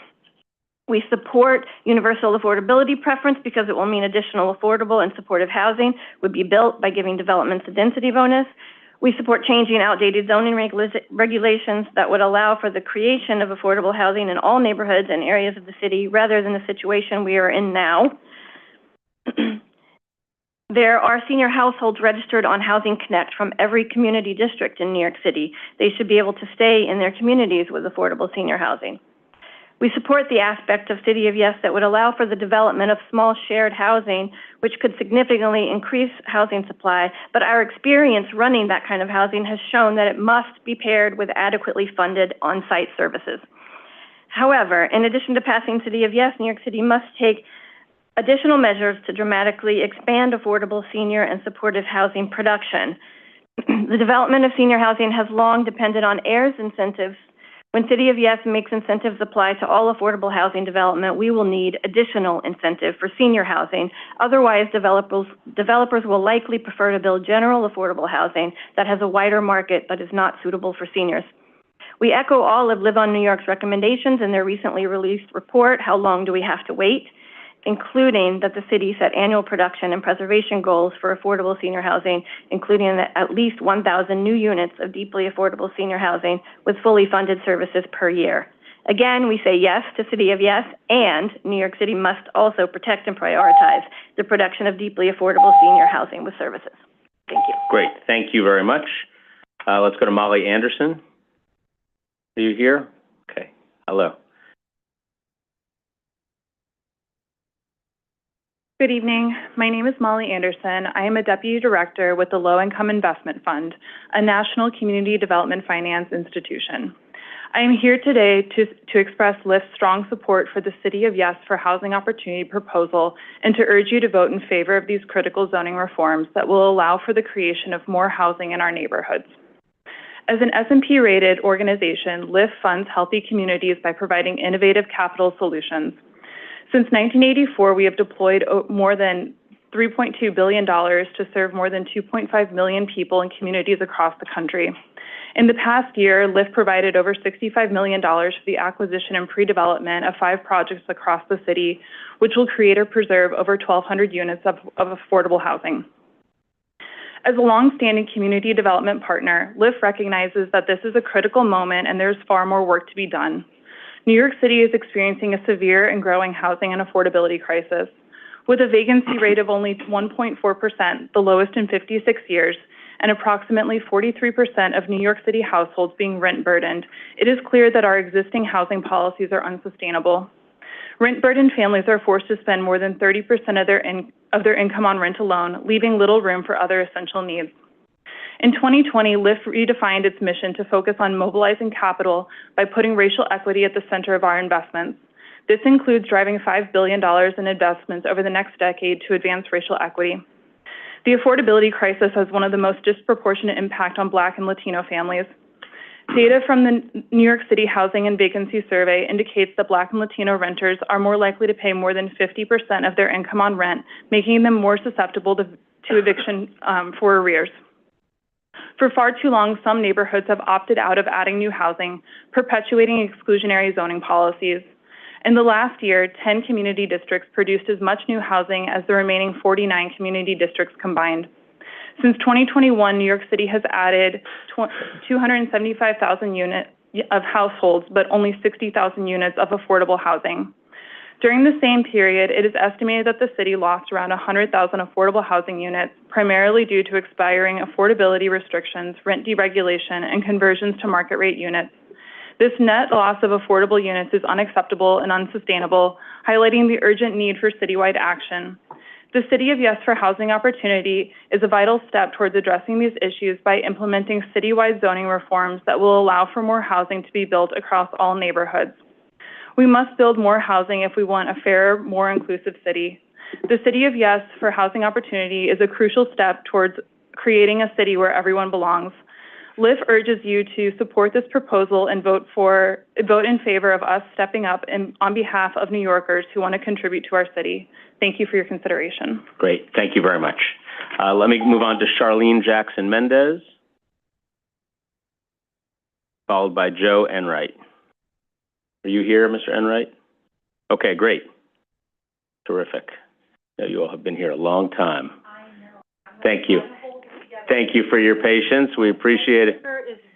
S21: We support universal affordability preference because it will mean additional affordable and supportive housing would be built by giving developments a density bonus. We support changing outdated zoning regulations that would allow for the creation of affordable housing in all neighborhoods and areas of the city rather than the situation we are in now. There are senior households registered on Housing Connect from every community district in New York City. They should be able to stay in their communities with affordable senior housing. We support the aspect of City of Yes that would allow for the development of small shared housing, which could significantly increase housing supply, but our experience running that kind of housing has shown that it must be paired with adequately funded on-site services. However, in addition to passing City of Yes, New York City must take additional measures to dramatically expand affordable senior and supportive housing production. The development of senior housing has long depended on heirs incentives. When City of Yes makes incentives apply to all affordable housing development, we will need additional incentive for senior housing. Otherwise, developers will likely prefer to build general affordable housing that has a wider market but is not suitable for seniors. We echo all of Live On New York's recommendations in their recently released report, How Long Do We Have to Wait?, including that the city set annual production and preservation goals for affordable senior housing, including at least 1,000 new units of deeply affordable senior housing with fully funded services per year. Again, we say yes to City of Yes, and New York City must also protect and prioritize the production of deeply affordable senior housing with services. Thank you.
S1: Great. Thank you very much. Let's go to Molly Anderson. Are you here? Okay. Hello.
S8: Good evening. My name is Molly Anderson. I am a Deputy Director with the Low Income Investment Fund, a national community development finance institution. I am here today to express LIFT's strong support for the City of Yes for Housing Opportunity proposal and to urge you to vote in favor of these critical zoning reforms that will allow for the creation of more housing in our neighborhoods. As an S&P rated organization, LIFT funds healthy communities by providing innovative capital solutions. Since 1984, we have deployed more than $3.2 billion to serve more than 2.5 million people in communities across the country. In the past year, LIFT provided over $65 million for the acquisition and pre-development of 5 projects across the city, which will create or preserve over 1,200 units of affordable housing. As a longstanding community development partner, LIFT recognizes that this is a critical moment and there's far more work to be done. New York City is experiencing a severe and growing housing and affordability crisis. With a vacancy rate of only 1.4%, the lowest in 56 years, and approximately 43% of New York City households being rent-burdened, it is clear that our existing housing policies are unsustainable. Rent-burdened families are forced to spend more than 30% of their income on rent alone, leaving little room for other essential needs. In 2020, LIFT redefined its mission to focus on mobilizing capital by putting racial equity at the center of our investments. This includes driving $5 billion in investments over the next decade to advance racial equity. The affordability crisis has one of the most disproportionate impact on Black and Latino families. Data from the New York City Housing and Vacancy Survey indicates that Black and Latino renters are more likely to pay more than 50% of their income on rent, making them more susceptible to eviction for arrears. For far too long, some neighborhoods have opted out of adding new housing, perpetuating exclusionary zoning policies. In the last year, 10 community districts produced as much new housing as the remaining 49 community districts combined. Since 2021, New York City has added 275,000 units of households, but only 60,000 units of affordable housing. During the same period, it is estimated that the city lost around 100,000 affordable housing units, primarily due to expiring affordability restrictions, rent deregulation, and conversions to market rate units. This net loss of affordable units is unacceptable and unsustainable, highlighting the urgent need for citywide action. The City of Yes for Housing Opportunity is a vital step towards addressing these issues by implementing citywide zoning reforms that will allow for more housing to be built across all neighborhoods. We must build more housing if we want a fairer, more inclusive city. The City of Yes for Housing Opportunity is a crucial step towards creating a city where everyone belongs. LIF urges you to support this proposal and vote in favor of us stepping up on behalf of New Yorkers who want to contribute to our city. Thank you for your consideration.
S1: Great. Thank you very much. Let me move on to Charlene Jackson Mendez, followed by Joe Enright. Are you here, Mr. Enright? Okay, great. Terrific. Now, you all have been here a long time. I know. Thank you. Thank you for your patience. We appreciate it.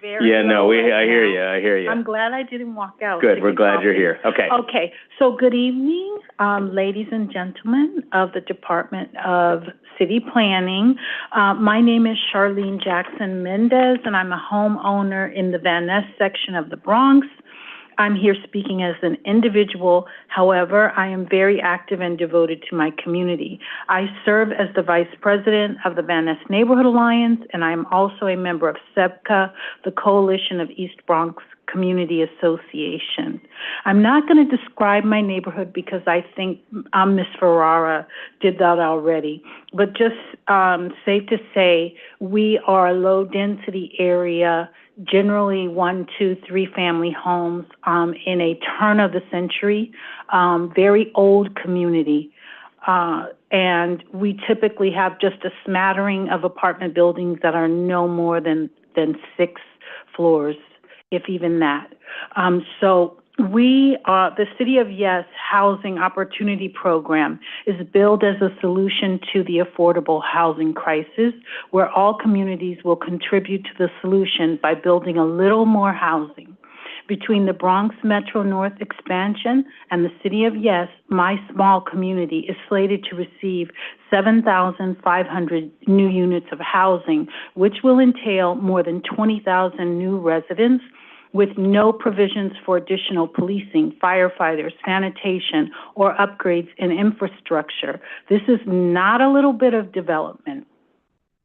S1: Yeah, no, I hear you. I hear you.
S6: I'm glad I didn't walk out.
S1: Good. We're glad you're here. Okay.
S6: Okay. So good evening, ladies and gentlemen of the Department of City Planning. My name is Charlene Jackson Mendez, and I'm a homeowner in the Van Ness section of the Bronx. I'm here speaking as an individual. However, I am very active and devoted to my community. I serve as the Vice President of the Van Ness Neighborhood Alliance, and I am also a member of SEBCA, the Coalition of East Bronx Community Association. I'm not going to describe my neighborhood because I think Ms. Ferrara did that already, but just safe to say we are a low-density area, generally 1, 2, 3 family homes in a turn of the century, very old community. And we typically have just a smattering of apartment buildings that are no more than 6 floors, if even that. So we, the City of Yes Housing Opportunity Program is billed as a solution to the affordable housing crisis, where all communities will contribute to the solution by building a little more housing. Between the Bronx Metro North expansion and the City of Yes, my small community is slated to receive 7,500 new units of housing, which will entail more than 20,000 new residents, with no provisions for additional policing, firefighters, sanitation, or upgrades in infrastructure. This is not a little bit of development.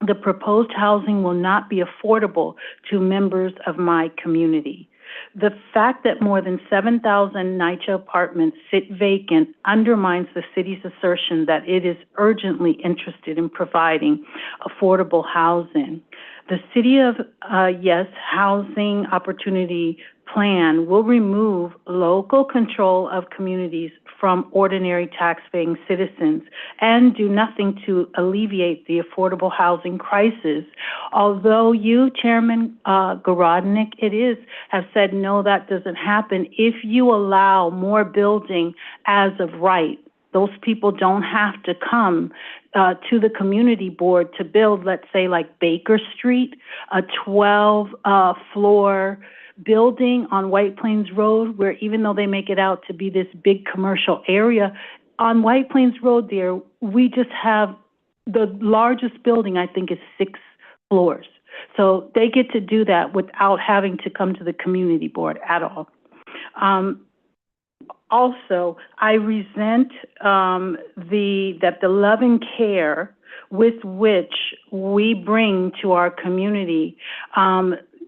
S6: The proposed housing will not be affordable to members of my community. The fact that more than 7,000 NYCHA apartments sit vacant undermines the city's assertion that it is urgently interested in providing affordable housing. The City of Yes Housing Opportunity Plan will remove local control of communities from ordinary tax-paying citizens and do nothing to alleviate the affordable housing crisis. Although you, Chairman Gorodnick, have said, no, that doesn't happen. If you allow more building as of right, those people don't have to come to the community board to build, let's say, like Baker Street, a 12-floor building on White Plains Road, where even though they make it out to be this big commercial area, on White Plains Road there, we just have the largest building, I think, is 6 floors. So they get to do that without having to come to the community board at all. Also, I resent that the love and care with which we bring to our community,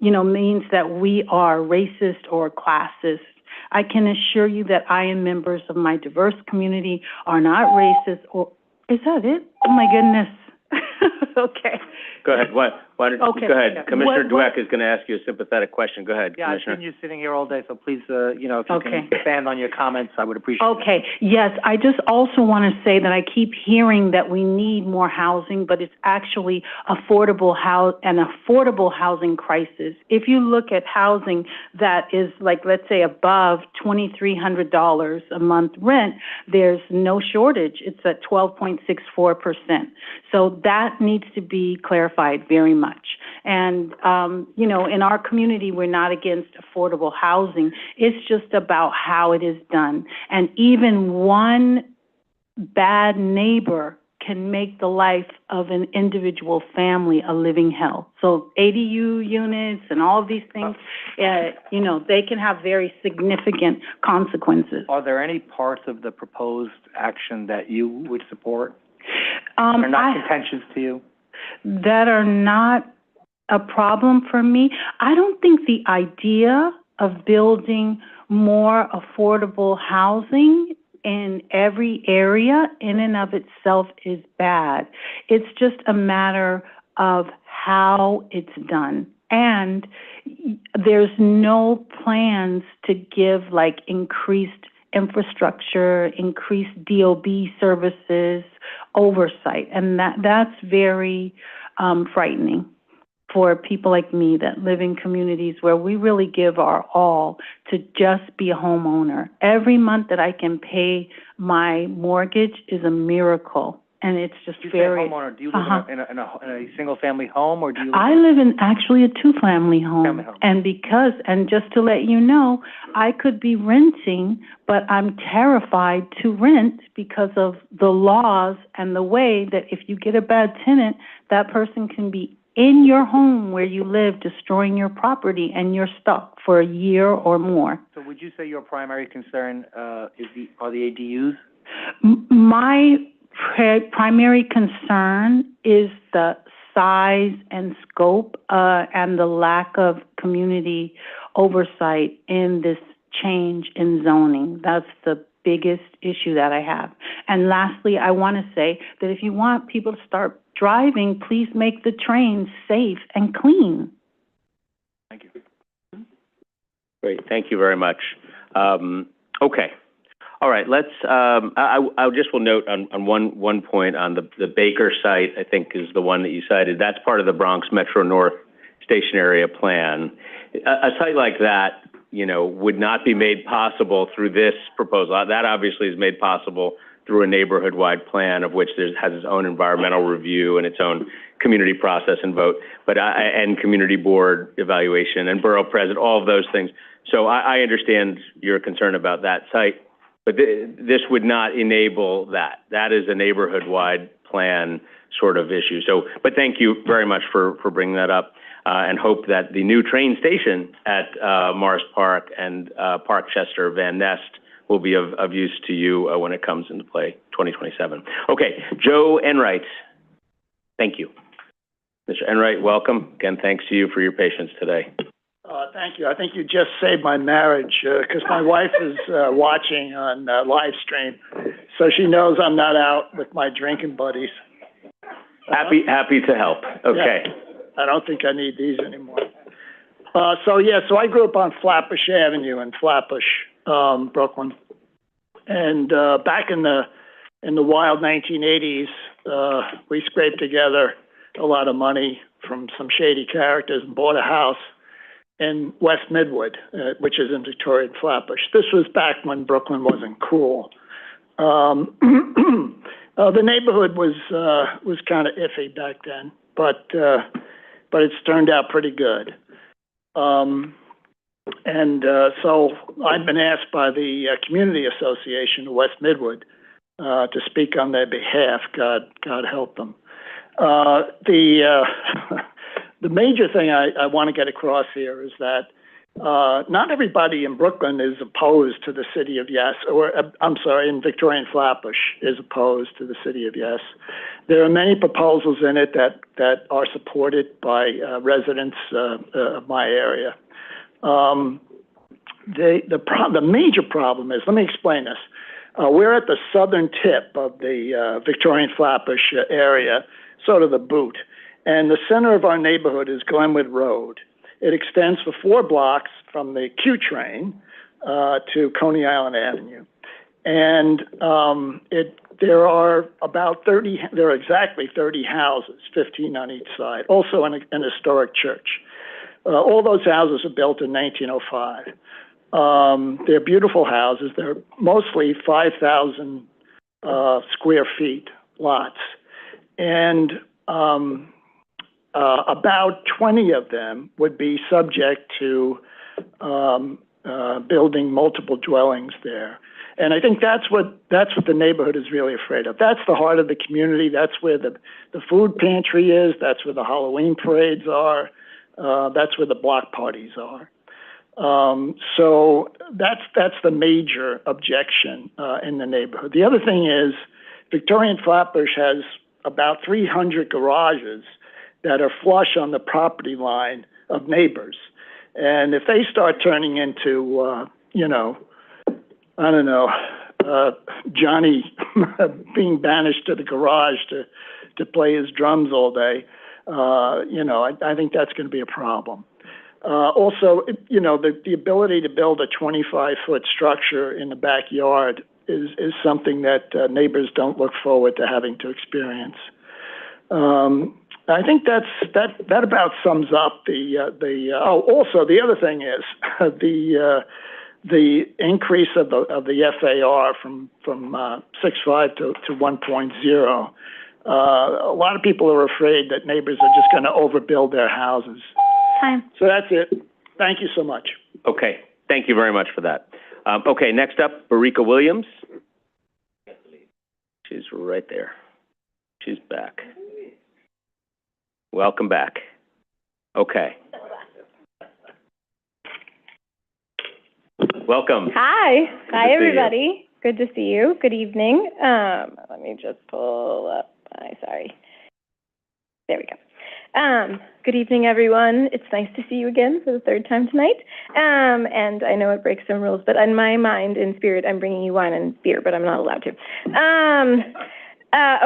S6: means that we are racist or classist. I can assure you that I and members of my diverse community are not racist or, is that it? Oh my goodness. Okay.
S1: Go ahead. What? Why don't you, go ahead. Commissioner Dweck is going to ask you a sympathetic question. Go ahead,
S15: Yeah, I've
S1: Commissioner.
S15: seen you sitting here all day, so please, if you can expand on your comments, I would appreciate it.
S6: Okay, yes, I just also want to say that I keep hearing that we need more housing, but it's actually an affordable housing crisis. If you look at housing that is like, let's say, above $2,300 a month rent, there's no shortage. It's at 12.64%. So that needs to be clarified very much. And, in our community, we're not against affordable housing. It's just about how it is done. And even one bad neighbor can make the life of an individual family a living hell. So ADU units and all of these things, they can have very significant consequences.
S15: Are there any parts of the proposed action that you would support? Are not contentious to you?
S6: That are not a problem for me. I don't think the idea of building more affordable housing in every area in and of itself is bad. It's just a matter of how it's done. And there's no plans to give increased infrastructure, increased DOB services, oversight. And that's very frightening for people like me that live in communities where we really give our all to just be a homeowner. Every month that I can pay my mortgage is a miracle. And it's just very...
S15: Say homeowner, do you live in a single-family home, or do you live
S6: I live in actually a two-family home. And just to let you know, I could be renting, but I'm terrified to rent because of the laws and the way that if you get a bad tenant, that person can be in your home where you live, destroying your property, and you're stuck for a year or more.
S15: So would you say your primary concern are the ADUs?
S6: My primary concern is the size and scope and the lack of community oversight in this change in zoning. That's the biggest issue that I have. And lastly, I want to say that if you want people to start driving, please make the trains safe and clean.
S15: Thank you.
S1: Great, thank you very much. Okay. All right, let's, I just will note on one point on the Baker site, I think is the one that you cited. That's part of the Bronx Metro North Station Area Plan. A site like that, would not be made possible through this proposal. That obviously is made possible through a neighborhood-wide plan of which has its own environmental review and its own community process and vote, and community board evaluation and borough president, all of those things. So I understand your concern about that site, but this would not enable that. That is a neighborhood-wide plan sort of issue. So, but thank you very much for bringing that up, and hope that the new train station at Morris Park and Parkchester Van Nest will be of use to you when it comes into play 2027. Okay, Joe Enright. Thank you. Mr. Enright, welcome. Again, thanks to you for your patience today.
S7: Thank you. I think you just saved my marriage because my wife is watching on live stream, so she knows I'm not out with my drinking buddies.
S1: Happy to help. Okay.
S7: Yeah, I don't think I need these anymore. So I grew up on Flatbush Avenue in Flatbush, Brooklyn, and back in the wild 1980s, we scraped together a lot of money from some shady characters and bought a house in West Midwood, which is in Victoria and Flatbush. This was back when Brooklyn wasn't cool. The neighborhood was kind of iffy back then, but it's turned out pretty good. So I've been asked by the Community Association of West Midwood to speak on their behalf. God help them. The major thing I want to get across here is that not everybody in Brooklyn is opposed to the city of Yes, in Victoria and Flatbush is opposed to the city of Yes. There are many proposals in it that are supported by residents of my area. The major problem is, let me explain this. We're at the southern tip of the Victoria and Flatbush area, sort of the boot. And the center of our neighborhood is Glenwood Road. It extends for 4 blocks from the Q train to Coney Island Avenue. And there are exactly 30 houses, 15 on each side, also an historic church. All those houses are built in 1905. They're beautiful houses. They're mostly 5,000 square feet lots. And about 20 of them would be subject to building multiple dwellings there. And I think that's what the neighborhood is really afraid of. That's the heart of the community. That's where the food pantry is. That's where the Halloween parades are. That's where the block parties are. So that's the major objection in the neighborhood. The other thing is Victorian Flatbush has about 300 garages that are flush on the property line of neighbors. And if they start turning into, Johnny being banished to the garage to play his drums all day, I think that's going to be a problem. Also, the ability to build a 25-foot structure in the backyard is something that neighbors don't look forward to having to experience. I think that about sums up also the other thing is the increase of the FAR from 6.5 to 1.0. A lot of people are afraid that neighbors are just going to overbuild their houses.
S4: Time.
S7: So that's it. Thank you so much.
S1: Okay, thank you very much for that. Okay, next up, Barika Williams. She's right there. She's back. Welcome back. Okay. Welcome.
S12: Hi. Hi,
S1: to see you.
S12: everybody. Good to see you. Good evening. Let me just pull up sorry. There we go. Good evening, everyone. It's nice to see you again for the 3rd time tonight. And I know it breaks some rules, but in my mind, in spirit, I'm bringing you wine and beer, but I'm not allowed to.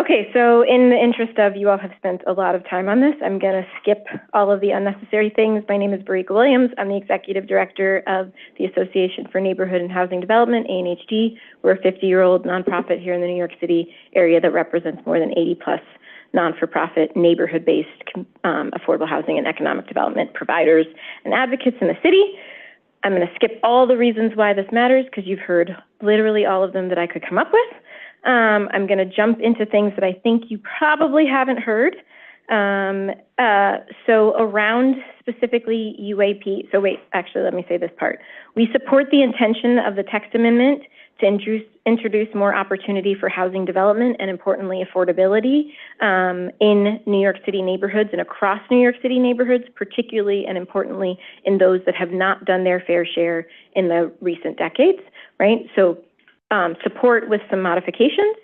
S12: Okay, so in the interest of you all have spent a lot of time on this, I'm going to skip all of the unnecessary things. My name is Barika Williams. I'm the Executive Director of the Association for Neighborhood and Housing Development, ANHD. We're a 50-year-old nonprofit here in the New York City area that represents more than 80-plus non-for-profit, neighborhood-based affordable housing and economic development providers and advocates in the city. I'm going to skip all the reasons why this matters because you've heard literally all of them that I could come up with. I'm going to jump into things that I think you probably haven't heard. So around specifically UAP, so wait, actually, let me say this part. We support the intention of the text amendment to introduce more opportunity for housing development and, importantly, affordability in New York City neighborhoods and across New York City neighborhoods, particularly and importantly in those that have not done their fair share in the recent decades, right? So support with some modifications.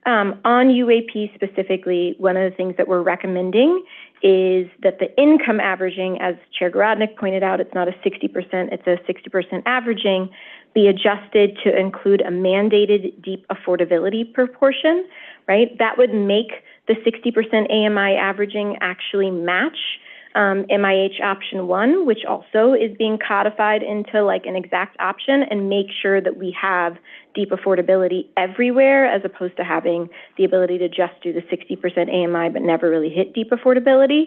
S12: On UAP specifically, one of the things that we're recommending is that the income averaging, as Chair Gorodnick pointed out, it's not a 60%, it's a 60% averaging, be adjusted to include a mandated deep affordability proportion, right? That would make the 60% AMI averaging actually match MIH option 1, which also is being codified into like an exact option, and make sure that we have deep affordability everywhere as opposed to having the ability to just do the 60% AMI but never really hit deep affordability.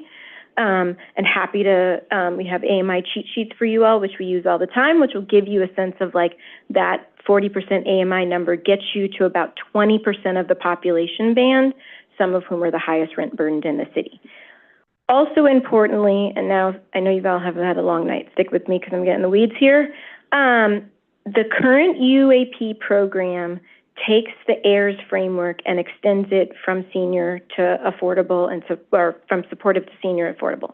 S12: And happy to, we have AMI cheat sheets for you all, which we use all the time, which will give you a sense of like that 40% AMI number gets you to about 20% of the population band, some of whom are the highest rent burdened in the city. Also importantly, and now I know you all have had a long night, stick with me because I'm getting the weeds here. The current UAP program takes the AIRS framework and extends it from senior to affordable or from supportive to senior affordable.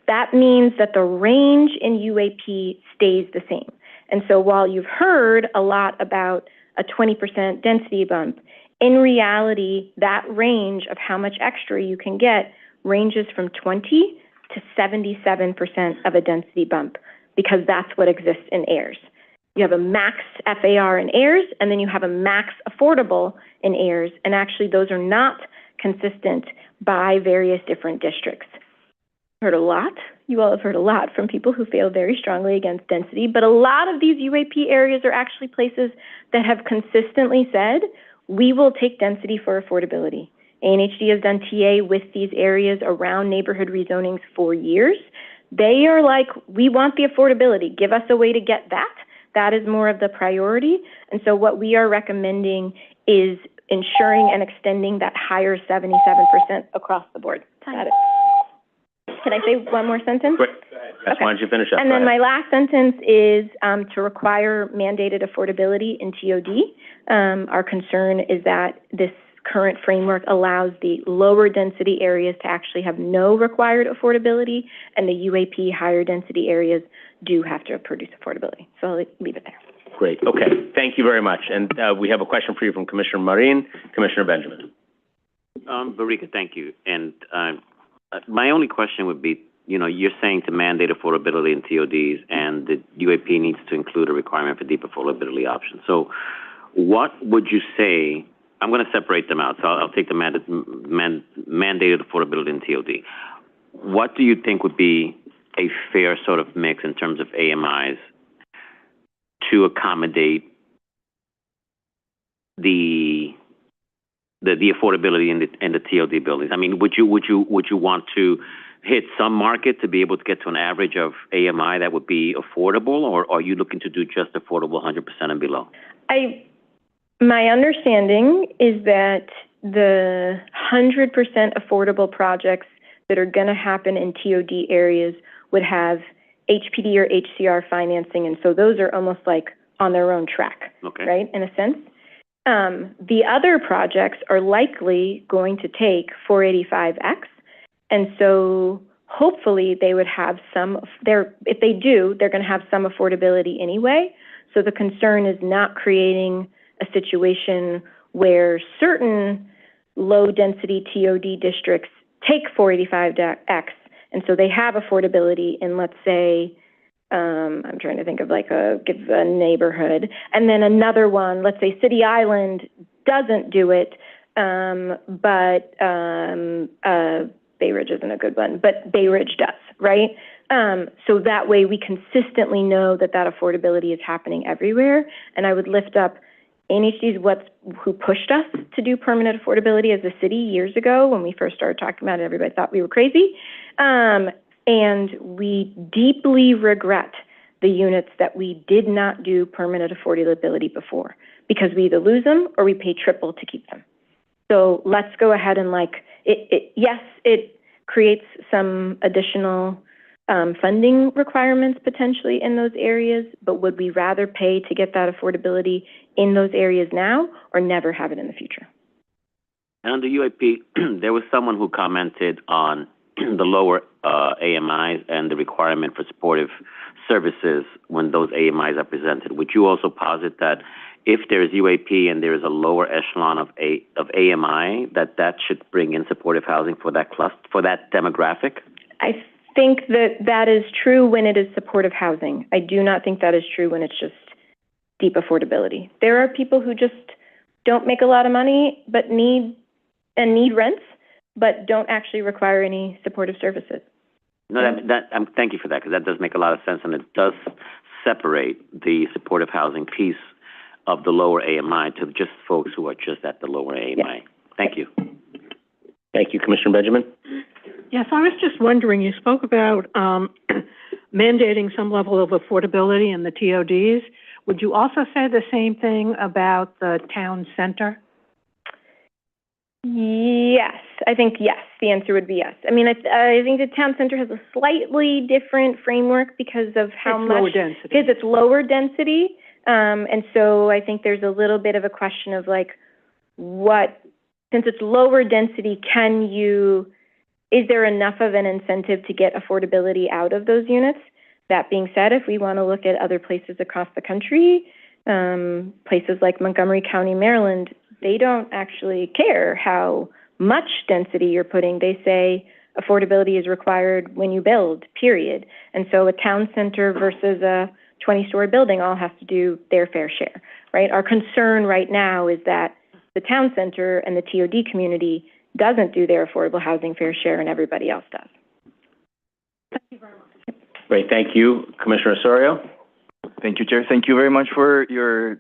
S12: That means that the range in UAP stays the same. And so while you've heard a lot about a 20% density bump, in reality, that range of how much extra you can get ranges from 20 to 77% of a density bump, because that's what exists in AIRS. You have a max FAR in AIRS, and then you have a max affordable in AIRS, and actually those are not consistent by various different districts. heard a lot. You all have heard a lot from people who feel very strongly against density, but a lot of these UAP areas are actually places that have consistently said, we will take density for affordability. ANHD has done TA with these areas around neighborhood rezonings for years. They are like, we want the affordability. Give us a way to get that. That is more of the priority. And so what we are recommending is ensuring and extending that higher 77% across the board. Got it. Can I say one more sentence?
S1: Great. Yes,
S12: Okay.
S1: why don't you finish up?
S12: And
S1: Go
S12: then
S1: ahead.
S12: my last sentence is to require mandated affordability in TOD. Our concern is that this current framework allows the lower density areas to actually have no required affordability, and the UAP higher density areas do have to produce affordability. So I'll leave it there.
S1: Great. Okay. Thank you very much. And we have a question for you from Commissioner Maureen. Commissioner Benjamin.
S3: Barika, thank you. And my only question would be, you're saying to mandate affordability in TODs, and the UAP needs to include a requirement for deep affordability options. So what would you say? I'm going to separate them out. So I'll take the mandated affordability in TOD. What do you think would be a fair sort of mix in terms of AMIs to accommodate the affordability in the TOD buildings? I mean, would you want to hit some market to be able to get to an average of AMI that would be affordable, or are you looking to do just affordable 100% and below?
S12: My understanding is that the 100% affordable projects that are going to happen in TOD areas would have HPD or HCR financing, and so those are almost like on their own track, right, in a sense. The other projects are likely going to take 485X, and so hopefully they would have some, if they do, they're going to have some affordability anyway. So the concern is not creating a situation where certain low-density TOD districts take 485X, and so they have affordability in, let's say, I'm trying to think of give a neighborhood, and then another one, let's say City Island doesn't do it, but Bay Ridge isn't a good one, but Bay Ridge does, right? So that way we consistently know that affordability is happening everywhere, and I would lift up ANHD is who pushed us to do permanent affordability as a city years ago. When we first started talking about it, everybody thought we were crazy. And we deeply regret the units that we did not do permanent affordability before, because we either lose them or we pay triple to keep them. So let's go ahead and yes, it creates some additional funding requirements potentially in those areas, but would we rather pay to get that affordability in those areas now or never have it in the future?
S3: And on the UAP, there was someone who commented on the lower AMIs and the requirement for supportive services when those AMIs are presented. Would you also posit that if there's UAP and there is a lower echelon of AMI, that should bring in supportive housing for that for that demographic? I
S12: think that is true when it is supportive housing. I do not think that is true when it's just deep affordability. There are people who just don't make a lot of money but need rents, but don't actually require any supportive services.
S3: No, thank you for that, because that does make a lot of sense, and it does separate the supportive housing piece of the lower AMI to just folks who are just at the lower AMI. Yes. Thank you.
S1: Thank you, Commissioner Benjamin.
S18: Yes, I was just wondering, you spoke about mandating some level of affordability in the TODs. Would you also say the same thing about the town center?
S12: Yes, I think yes. The answer would be yes. I mean, I think the town center has a slightly different framework because of how much
S18: lower density.
S12: Because it's lower density, and so I think there's a little bit of a question of since it's lower density, is there enough of an incentive to get affordability out of those units? That being said, if we want to look at other places across the country, places like Montgomery County, Maryland, they don't actually care how much density you're putting. They say affordability is required when you build, period. And so a town center versus a 20-story building all have to do their fair share, right? Our concern right now is that the town center and the TOD community doesn't do their affordable housing fair share and everybody else does.
S1: Great, thank you. Commissioner Osorio?
S19: Thank you, Chair. Thank you very much for your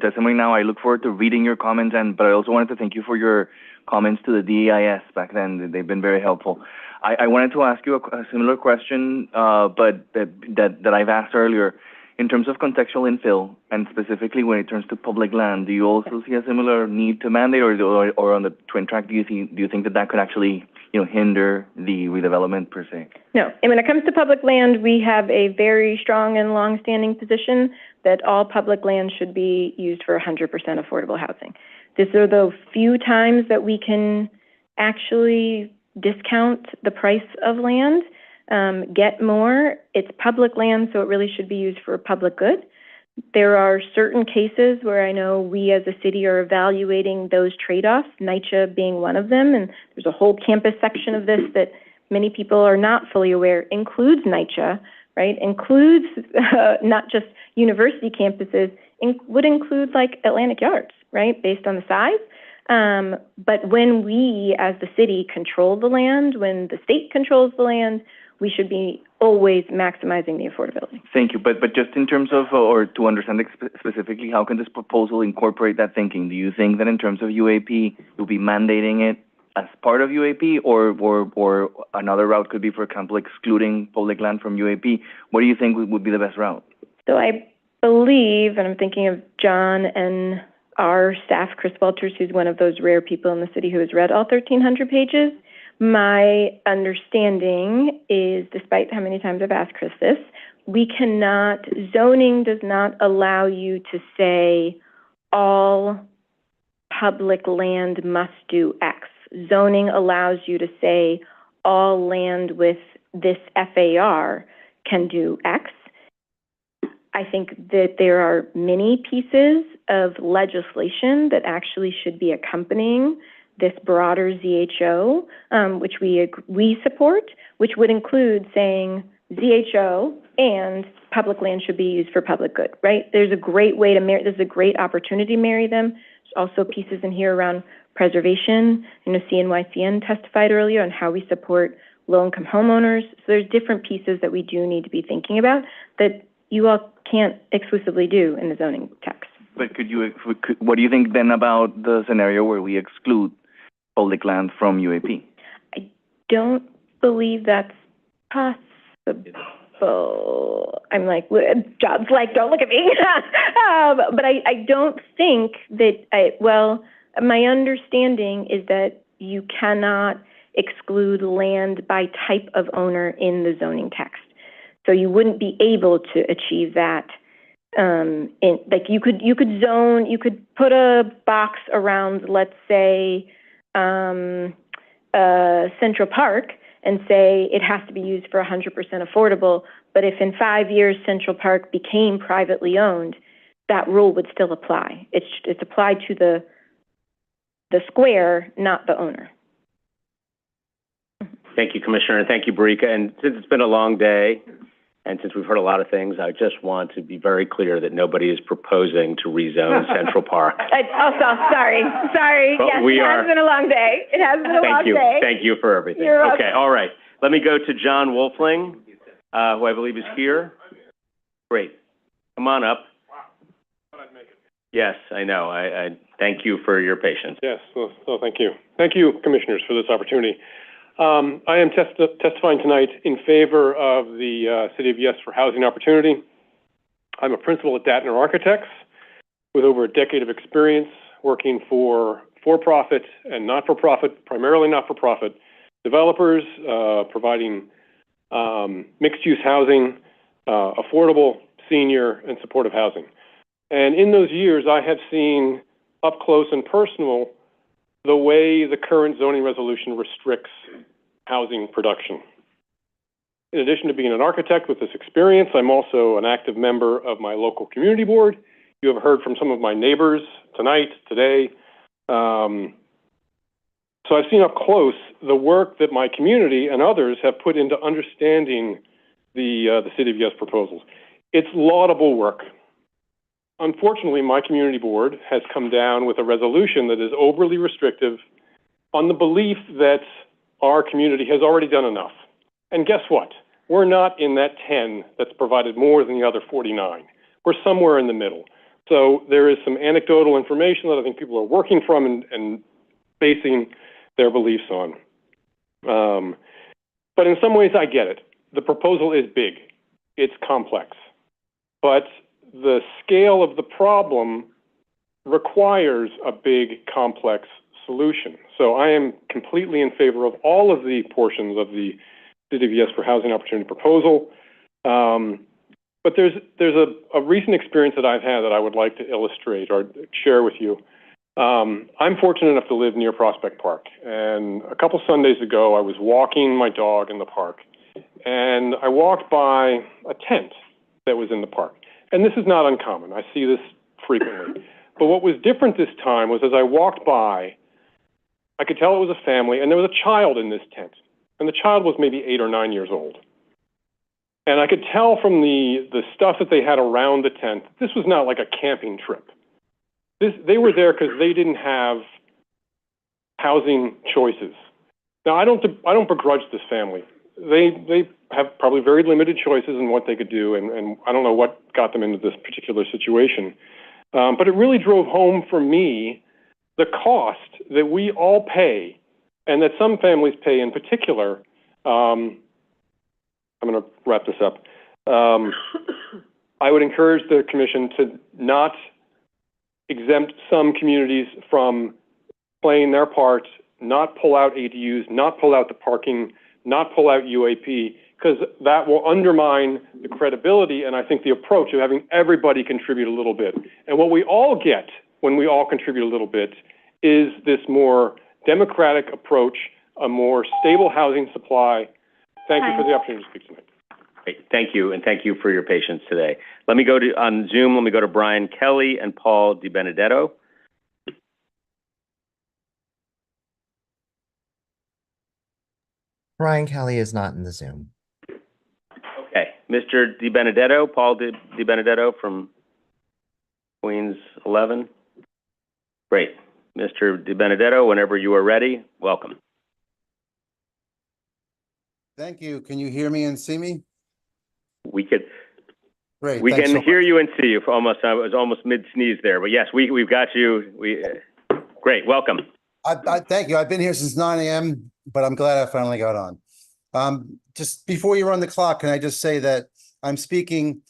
S19: testimony now. I look forward to reading your comments, but I also wanted to thank you for your comments to the DEIS back then. They've been very helpful. I wanted to ask you a similar question, but that I've asked earlier. In terms of contextual infill, and specifically when it turns to public land, do you also see a similar need to mandate, or on the twin track, do you think that could actually hinder the redevelopment per se?
S12: No, and when it comes to public land, we have a very strong and long-standing position that all public land should be used for 100% affordable housing. These are the few times that we can actually discount the price of land, get more. It's public land, so it really should be used for public good. There are certain cases where I know we as a city are evaluating those trade-offs, NYCHA being one of them, and there's a whole campus section of this that many people are not fully aware includes NYCHA, right? Includes not just university campuses, would include like Atlantic Yards, right, based on the size. But when we as the city control the land, when the state controls the land, we should be always maximizing the affordability.
S19: Thank you. But just in terms of, or to understand specifically, how can this proposal incorporate that thinking? Do you think that in terms of UAP, you'll be mandating it as part of UAP, or another route could be, for example, excluding public land from UAP? What do you think would be the best route?
S12: So I believe, and I'm thinking of John and our staff, Chris Walters, who's one of those rare people in the city who has read all 1,300 pages. My understanding is, despite how many times I've asked Chris this, zoning does not allow you to say all public land must do X. Zoning allows you to say all land with this FAR can do X. I think that there are many pieces of legislation that actually should be accompanying this broader ZHO, which we support, which would include saying ZHO and public land should be used for public good, right? There's a great way to there's a great opportunity to marry them. There's also pieces in here around preservation. CNYCN testified earlier on how we support low-income homeowners. So there's different pieces that we do need to be thinking about that you all can't exclusively do in the zoning text.
S19: But what do you think then about the scenario where we exclude public land from UAP?
S12: I don't believe that's possible. I'm like, John's like, don't look at me. But I don't think that, my understanding is that you cannot exclude land by type of owner in the zoning text. So you wouldn't be able to achieve that. You could put a box around, let's say, Central Park and say it has to be used for 100% affordable, but if in 5 years Central Park became privately owned, that rule would still apply. It's applied to the square, not the owner.
S1: Thank you, Commissioner, and thank you, Barika. And since it's been a long day, and since we've heard a lot of things, I just want to be very clear that nobody is proposing to rezone Central Park.
S12: Sorry.
S1: But
S12: Yes, it has been a long day. It has been a long day.
S1: Thank you for everything.
S12: You're welcome.
S1: Okay, all right. Let me go to John Wolfling, who I believe is here. Great. Come on up. Yes, I know. I thank you for your patience.
S20: Yes, well, thank you. Thank you, Commissioners, for this opportunity. I am testifying tonight in favor of the City of Yes for Housing Opportunity. I'm a principal at Datner Architects with over a decade of experience working for-profit and not-for-profit, primarily not-for-profit developers, providing mixed-use housing, affordable, senior, and supportive housing. And in those years, I have seen up close and personal the way the current zoning resolution restricts housing production. In addition to being an architect with this experience, I'm also an active member of my local community board. You have heard from some of my neighbors tonight, today. So I've seen up close the work that my community and others have put into understanding the City of Yes proposals. It's laudable work. Unfortunately, my community board has come down with a resolution that is overly restrictive on the belief that our community has already done enough. And guess what? we're not in that 10 that's provided more than the other 49. We're somewhere in the middle. So there is some anecdotal information that I think people are working from and basing their beliefs on. But in some ways, I get it. The proposal is big. It's complex. But the scale of the problem requires a big, complex solution. So I am completely in favor of all of the portions of the City of Yes for Housing Opportunity proposal. But there's a recent experience that I've had that I would like to illustrate or share with you. I'm fortunate enough to live near Prospect Park. And a couple Sundays ago, I was walking my dog in the park. And I walked by a tent that was in the park. And this is not uncommon. I see this frequently. But what was different this time was as I walked by, I could tell it was a family, and there was a child in this tent. And the child was maybe 8 or 9 years old. And I could tell from the stuff that they had around the tent, this was not like a camping trip. They were there because they didn't have housing choices. Now, I don't begrudge this family. They have probably very limited choices in what they could do, and I don't know what got them into this particular situation. But it really drove home for me the cost that we all pay, and that some families pay in particular. I'm going to wrap this up. I would encourage the commission to not exempt some communities from playing their part, not pull out ADUs, not pull out the parking, not pull out UAP, because that will undermine the credibility and I think the approach of having everybody contribute a little bit. And what we all get when we all contribute a little bit is this more democratic approach, a more stable housing supply. Thank you for the opportunity to speak tonight.
S1: Great. Thank you, and thank you for your patience today. Let me go to, on Zoom, let me go to Brian Kelly and Paul DiBenedetto.
S13: Brian Kelly is not in the Zoom.
S1: Okay, Mr. DiBenedetto, Paul DiBenedetto from Queens 11. Great. Mr. DiBenedetto, whenever you are ready, welcome.
S16: Thank you. Can you hear me and see me?
S1: We could.
S16: Great.
S1: We can hear you and see you. I was almost mid-sneeze there, but yes, we've got you. Great. Welcome.
S16: I thank you. I've been here since 9 a.m., but I'm glad I finally got on. Just before you run the clock, can I just say that I'm speaking,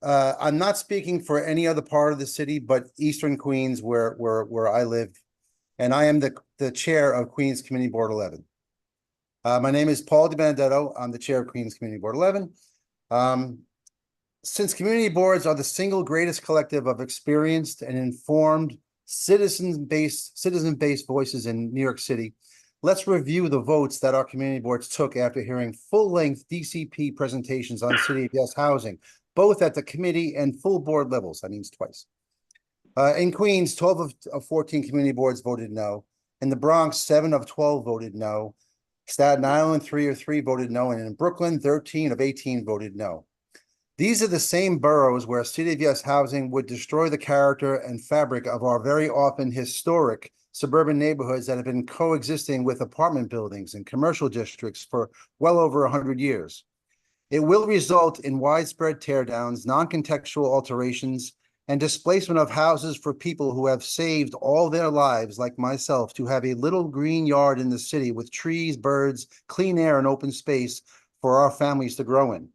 S16: I'm not speaking for any other part of the city, but Eastern Queens, where I live, and I am the chair of Queens Community Board 11. My name is Paul DiBenedetto. I'm the chair of Queens Community Board 11. Since community boards are the single greatest collective of experienced and informed citizen-based voices in New York City, let's review the votes that our community boards took after hearing full-length DCP presentations on City of Yes housing, both at the committee and full board levels. That means twice. In Queens, 12 of 14 community boards voted no. In the Bronx, 7 of 12 voted no. Staten Island, 3 of 3 voted no. And in Brooklyn, 13 of 18 voted no. These are the same boroughs where City of Yes housing would destroy the character and fabric of our very often historic suburban neighborhoods that have been coexisting with apartment buildings and commercial districts for well over 100 years. It will result in widespread teardowns, non-contextual alterations, and displacement of houses for people who have saved all their lives, like myself, to have a little green yard in the city with trees, birds, clean air, and open space for our families to grow in.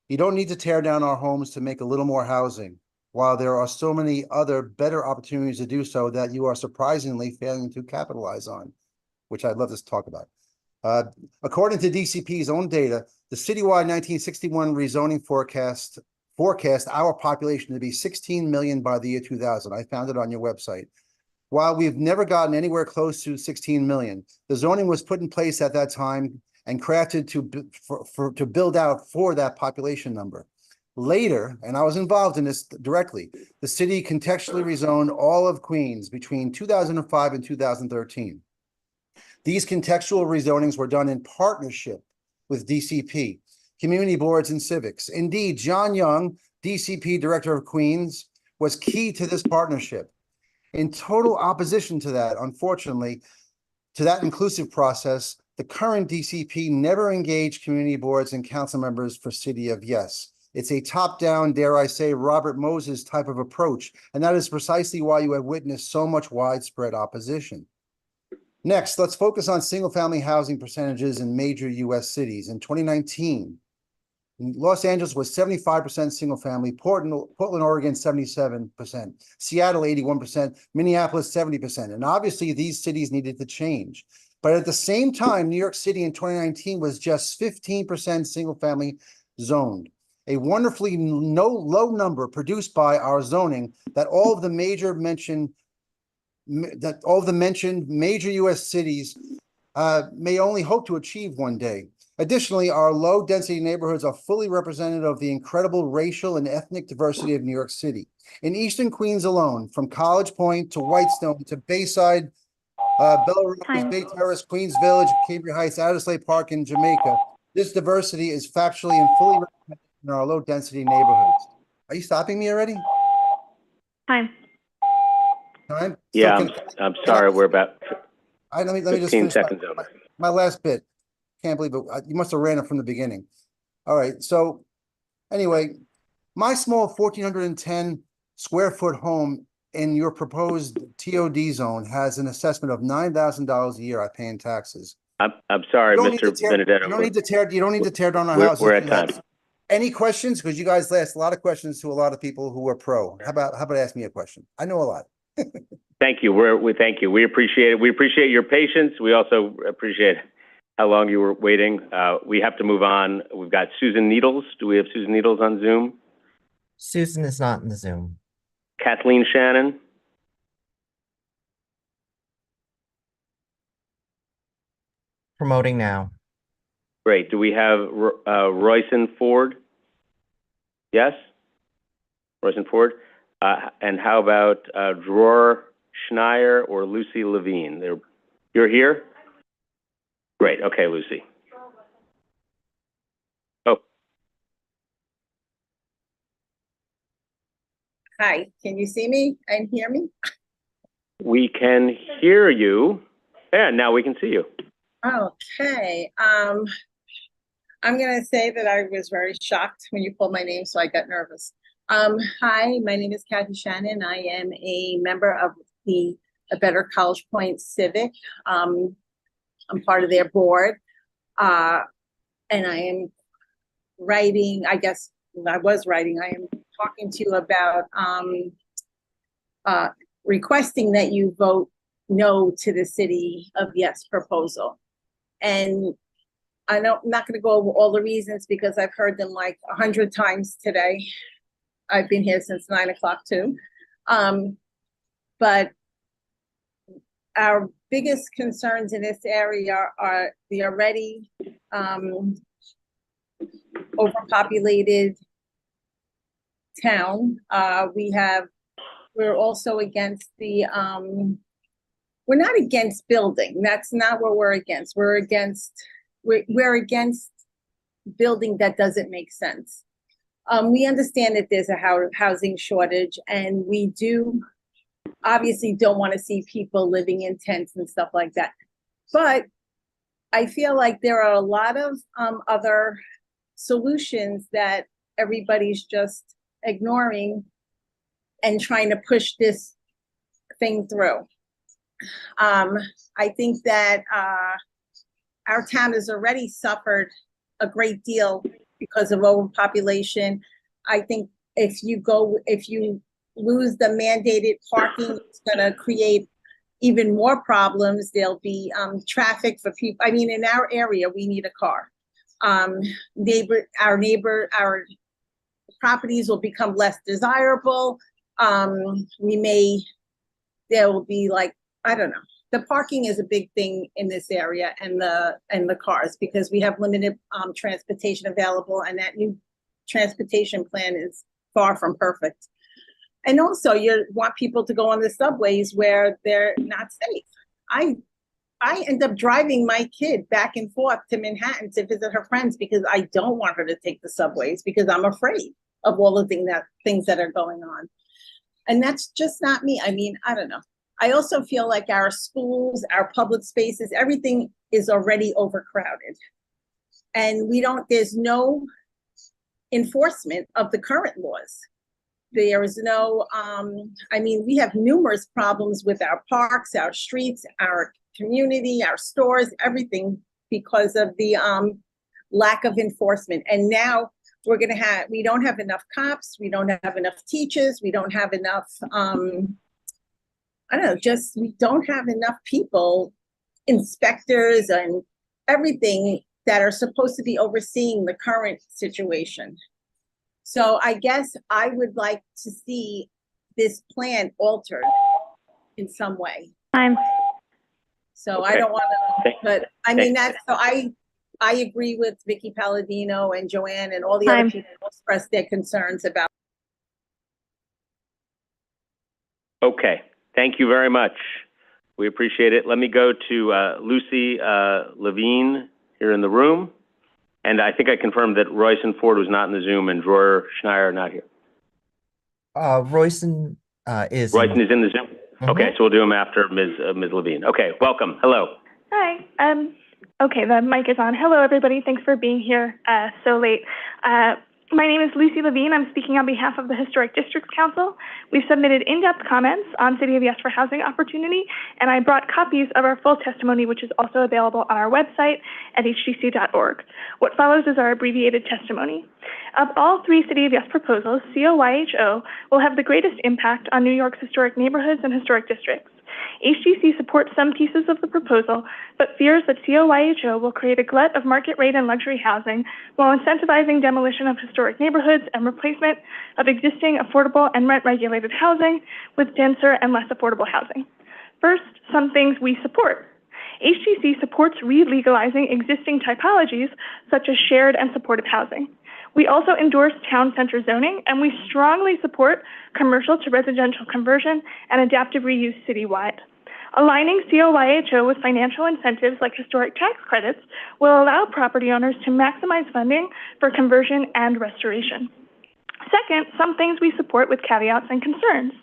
S16: You don't need to tear down our homes to make a little more housing, while there are so many other better opportunities to do so that you are surprisingly failing to capitalize on, which I'd love to talk about. According to DCP's own data, the citywide 1961 rezoning forecast our population to be 16 million by the year 2000. I found it on your website. While we've never gotten anywhere close to 16 million, the zoning was put in place at that time and crafted to build out for that population number. Later, and I was involved in this directly, the city contextually rezoned all of Queens between 2005 and 2013. These contextual rezonings were done in partnership with DCP, community boards, and civics. Indeed, John Young, DCP Director of Queens, was key to this partnership. In total opposition to that, unfortunately, to that inclusive process, The current DCP never engaged community boards and council members for City of Yes. It's a top-down, dare I say, Robert Moses type of approach, and that is precisely why you have witnessed so much widespread opposition. Next, let's focus on single-family housing percentages in major U.S. cities. In 2019, Los Angeles was 75% single-family, Portland, Oregon, 77%, Seattle, 81%, Minneapolis, 70%. And obviously, these cities needed to change. But at the same time, New York City in 2019 was just 15% single-family zoned. A wonderfully low number produced by our zoning that all of the mentioned major U.S. cities may only hope to achieve one day. Additionally, our low-density neighborhoods are fully representative of the incredible racial and ethnic diversity of New York City. In Eastern Queens alone, from College Point to Whitestone to Bayside, Bella Rose, Bay Terrace, Queens Village, Cambria Heights, Adderley Park, and Jamaica, this diversity is factually and fully represented in our low-density neighborhoods. Are you stopping me already?
S4: Time.
S16: Time?
S1: Yeah,
S16: So
S1: I'm sorry, we're about
S16: let me just
S1: 15
S16: finish
S1: seconds over.
S16: my last bit. Can't believe it. You must have ran it from the beginning. All right. So anyway, my small 1,410 square foot home in your proposed TOD zone has an assessment of $9,000 a year I pay in taxes.
S1: I'm sorry, Mr. Benedetto.
S16: You don't need to tear down our house.
S1: We're at time.
S16: Any questions? Because you guys asked a lot of questions to a lot of people who are pro. How about ask me a question? I know a lot.
S1: Thank you. We thank you. We appreciate it. We appreciate your patience. We also appreciate how long you were waiting. We have to move on. We've got Susan Needles. Do we have Susan Needles on Zoom?
S13: Susan is not in the Zoom.
S1: Kathleen Shannon?
S13: Promoting now.
S1: Great. Do we have Royson Ford? Yes? Royson Ford? And how about Dror Schneier or Lucy Levine? You're here? Great. Okay, Lucy. Oh.
S11: Hi, can you see me and hear me?
S1: We can hear you. And now we can see you.
S11: Okay. I'm going to say that I was very shocked when you called my name, so I got nervous. Hi, my name is Kathy Shannon. I am a member of the Better College Point Civic. I'm part of their board, and I am writing, I am talking to you about requesting that you vote no to the City of Yes proposal. And I'm not going to go over all the reasons because I've heard them like 100 times today. I've been here since 9 o'clock too. But our biggest concerns in this area are the already overpopulated town. We're also against the, we're not against building. That's not what we're against. We're against building that doesn't make sense. We understand that there's a housing shortage, and we obviously don't want to see people living in tents and stuff like that. But I feel like there are a lot of other solutions that everybody's just ignoring and trying to push this thing through. I think that our town has already suffered a great deal because of overpopulation. I think if you lose the mandated parking, it's going to create even more problems. There'll be traffic for people. I mean, in our area, we need a car. Our properties will become less desirable. There will be like, I don't know. The parking is a big thing in this area, and the cars, because we have limited transportation available, and that new transportation plan is far from perfect. And also, you want people to go on the subways where they're not safe. I end up driving my kid back and forth to Manhattan to visit her friends because I don't want her to take the subways because I'm afraid of all the things that are going on. And that's just not me. I mean, I don't know. I also feel like our schools, our public spaces, everything is already overcrowded. And there's no enforcement of the current laws. There is no, we have numerous problems with our parks, our streets, our community, our stores, everything because of the lack of enforcement. And now we don't have enough cops, we don't have enough teachers, we don't have enough, we don't have enough people, inspectors and everything that are supposed to be overseeing the current situation. So I guess I would like to see this plan altered in some way. So okay. I don't want to, but I mean, I agree with Vicky Palladino and Joanne and all the other people who expressed their concerns about.
S1: Okay, thank you very much. We appreciate it. Let me go to Lucy Levine here in the room. And I think I confirmed that Royson Ford was not in the Zoom and Dror Schneier are not here.
S13: Royson is.
S1: Royson is in the Zoom? Mm-hmm. Okay, so we'll do him after Ms. Levine. Okay, welcome. Hello.
S5: Hi. Okay, the mic is on. Hello, everybody. Thanks for being here so late. My name is Lucy Levine. I'm speaking on behalf of the Historic Districts Council. We've submitted in-depth comments on City of Yes for housing opportunity, and I brought copies of our full testimony, which is also available on our website at hdc.org. What follows is our abbreviated testimony. Of all three City of Yes proposals, COYHO will have the greatest impact on New York's historic neighborhoods and historic districts. HDC supports some pieces of the proposal, but fears that COYHO will create a glut of market rate and luxury housing while incentivizing demolition of historic neighborhoods and replacement of existing affordable and rent-regulated housing with denser and less affordable housing. First, some things we support. HDC supports re-legalizing existing typologies such as shared and supportive housing. We also endorse town center zoning, and we strongly support commercial to residential conversion and adaptive reuse citywide. Aligning COYHO with financial incentives like historic tax credits will allow property owners to maximize funding for conversion and restoration. Second, some things we support with caveats and concerns.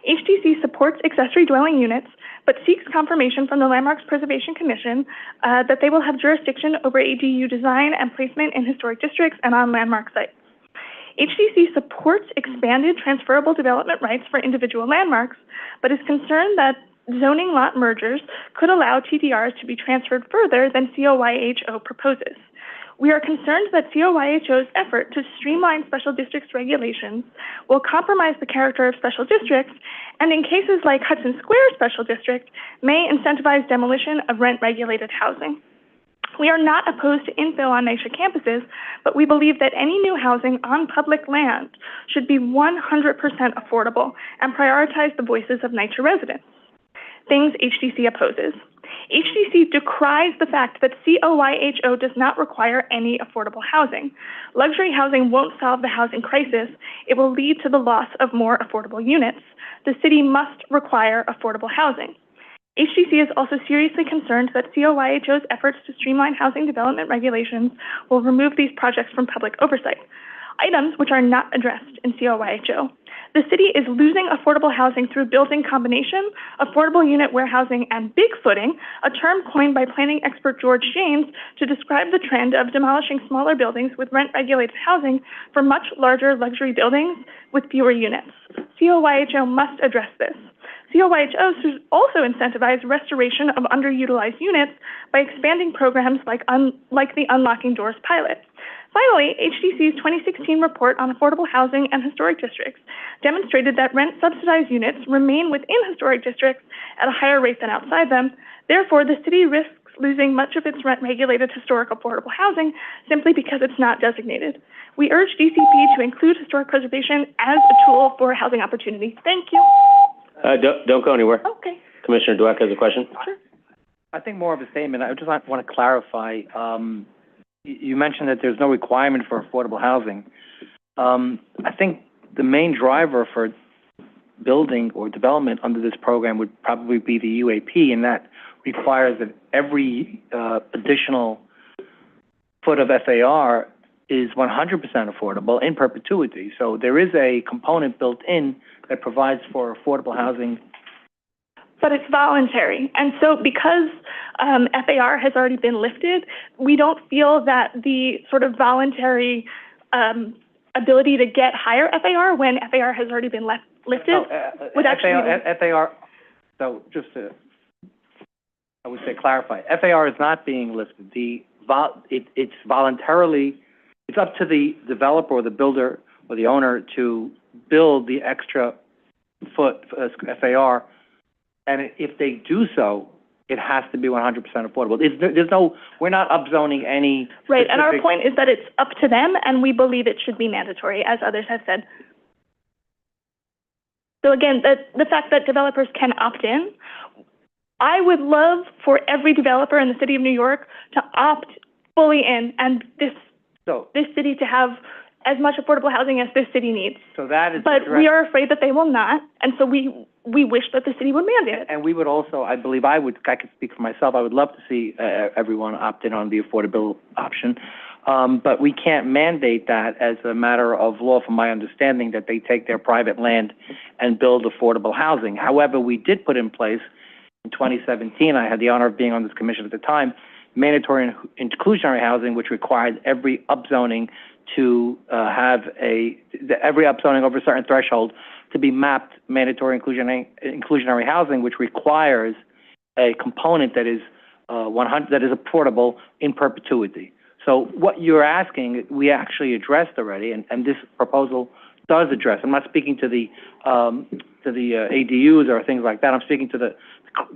S5: HDC supports accessory dwelling units, but seeks confirmation from the Landmarks Preservation Commission that they will have jurisdiction over ADU design and placement in historic districts and on landmark sites. HDC supports expanded transferable development rights for individual landmarks, but is concerned that zoning lot mergers could allow TDRs to be transferred further than COYHO proposes. We are concerned that COYHO's effort to streamline special districts regulations will compromise the character of special districts, and in cases like Hudson Square Special District, may incentivize demolition of rent-regulated housing. We are not opposed to infill on NYCHA campuses, but we believe that any new housing on public land should be 100% affordable and prioritize the voices of NYCHA residents. Things HDC opposes. HDC decries the fact that COYHO does not require any affordable housing. Luxury housing won't solve the housing crisis. It will lead to the loss of more affordable units. The city must require affordable housing. HDC is also seriously concerned that COYHO's efforts to streamline housing development regulations will remove these projects from public oversight, items which are not addressed in COYHO. The city is losing affordable housing through building combination, affordable unit warehousing, and bigfooting, a term coined by planning expert George James to describe the trend of demolishing smaller buildings with rent-regulated housing for much larger luxury buildings with fewer units. COYHO must address this. COYHO should also incentivize restoration of underutilized units by expanding programs like the Unlocking Doors pilot. Finally, HDC's 2016 report on affordable housing and historic districts demonstrated that rent-subsidized units remain within historic districts at a higher rate than outside them. Therefore, the city risks losing much of its rent-regulated historic affordable housing simply because it's not designated. We urge DCP to include historic preservation as a tool for housing opportunity. Thank you.
S1: Don't go anywhere.
S5: Okay.
S1: Commissioner Dweck has a question.
S5: Sure.
S15: I think more of a statement. I just want to clarify. You mentioned that there's no requirement for affordable housing. I think the main driver for building or development under this program would probably be the UAP, and that requires that every additional foot of FAR is 100% affordable in perpetuity. So there is a component built in that provides for affordable housing
S5: But it's voluntary. And so because FAR has already been lifted, we don't feel that the sort of voluntary ability to get higher FAR when FAR has already been lifted would actually...
S15: FAR, so just to, I would say clarify, FAR is not being lifted. It's voluntarily, it's up to the developer or the builder or the owner to build the extra foot FAR, and if they do so, it has to be 100% affordable. There's no, we're not upzoning any specific...
S5: Right, and our point is that it's up to them, and we believe it should be mandatory, as others have said. So again, the fact that developers can opt in, I would love for every developer in the city of New York to opt fully in, and this city to have as much affordable housing as this city needs.
S15: So that is...
S5: But we are afraid that they will not, and so we wish that the city would mandate it.
S15: And we would also, I believe I could speak for myself, I would love to see everyone opt in on the affordable option. But we can't mandate that as a matter of law, from my understanding, that they take their private land and build affordable housing. However, we did put in place in 2017, I had the honor of being on this commission at the time, mandatory and inclusionary housing, which required every upzoning to have every upzoning over a certain threshold to be mapped mandatory inclusionary housing, which requires a component that is that is affordable in perpetuity. So what you're asking, we actually addressed already, and this proposal does address. I'm not speaking to the ADUs or things like that. I'm speaking to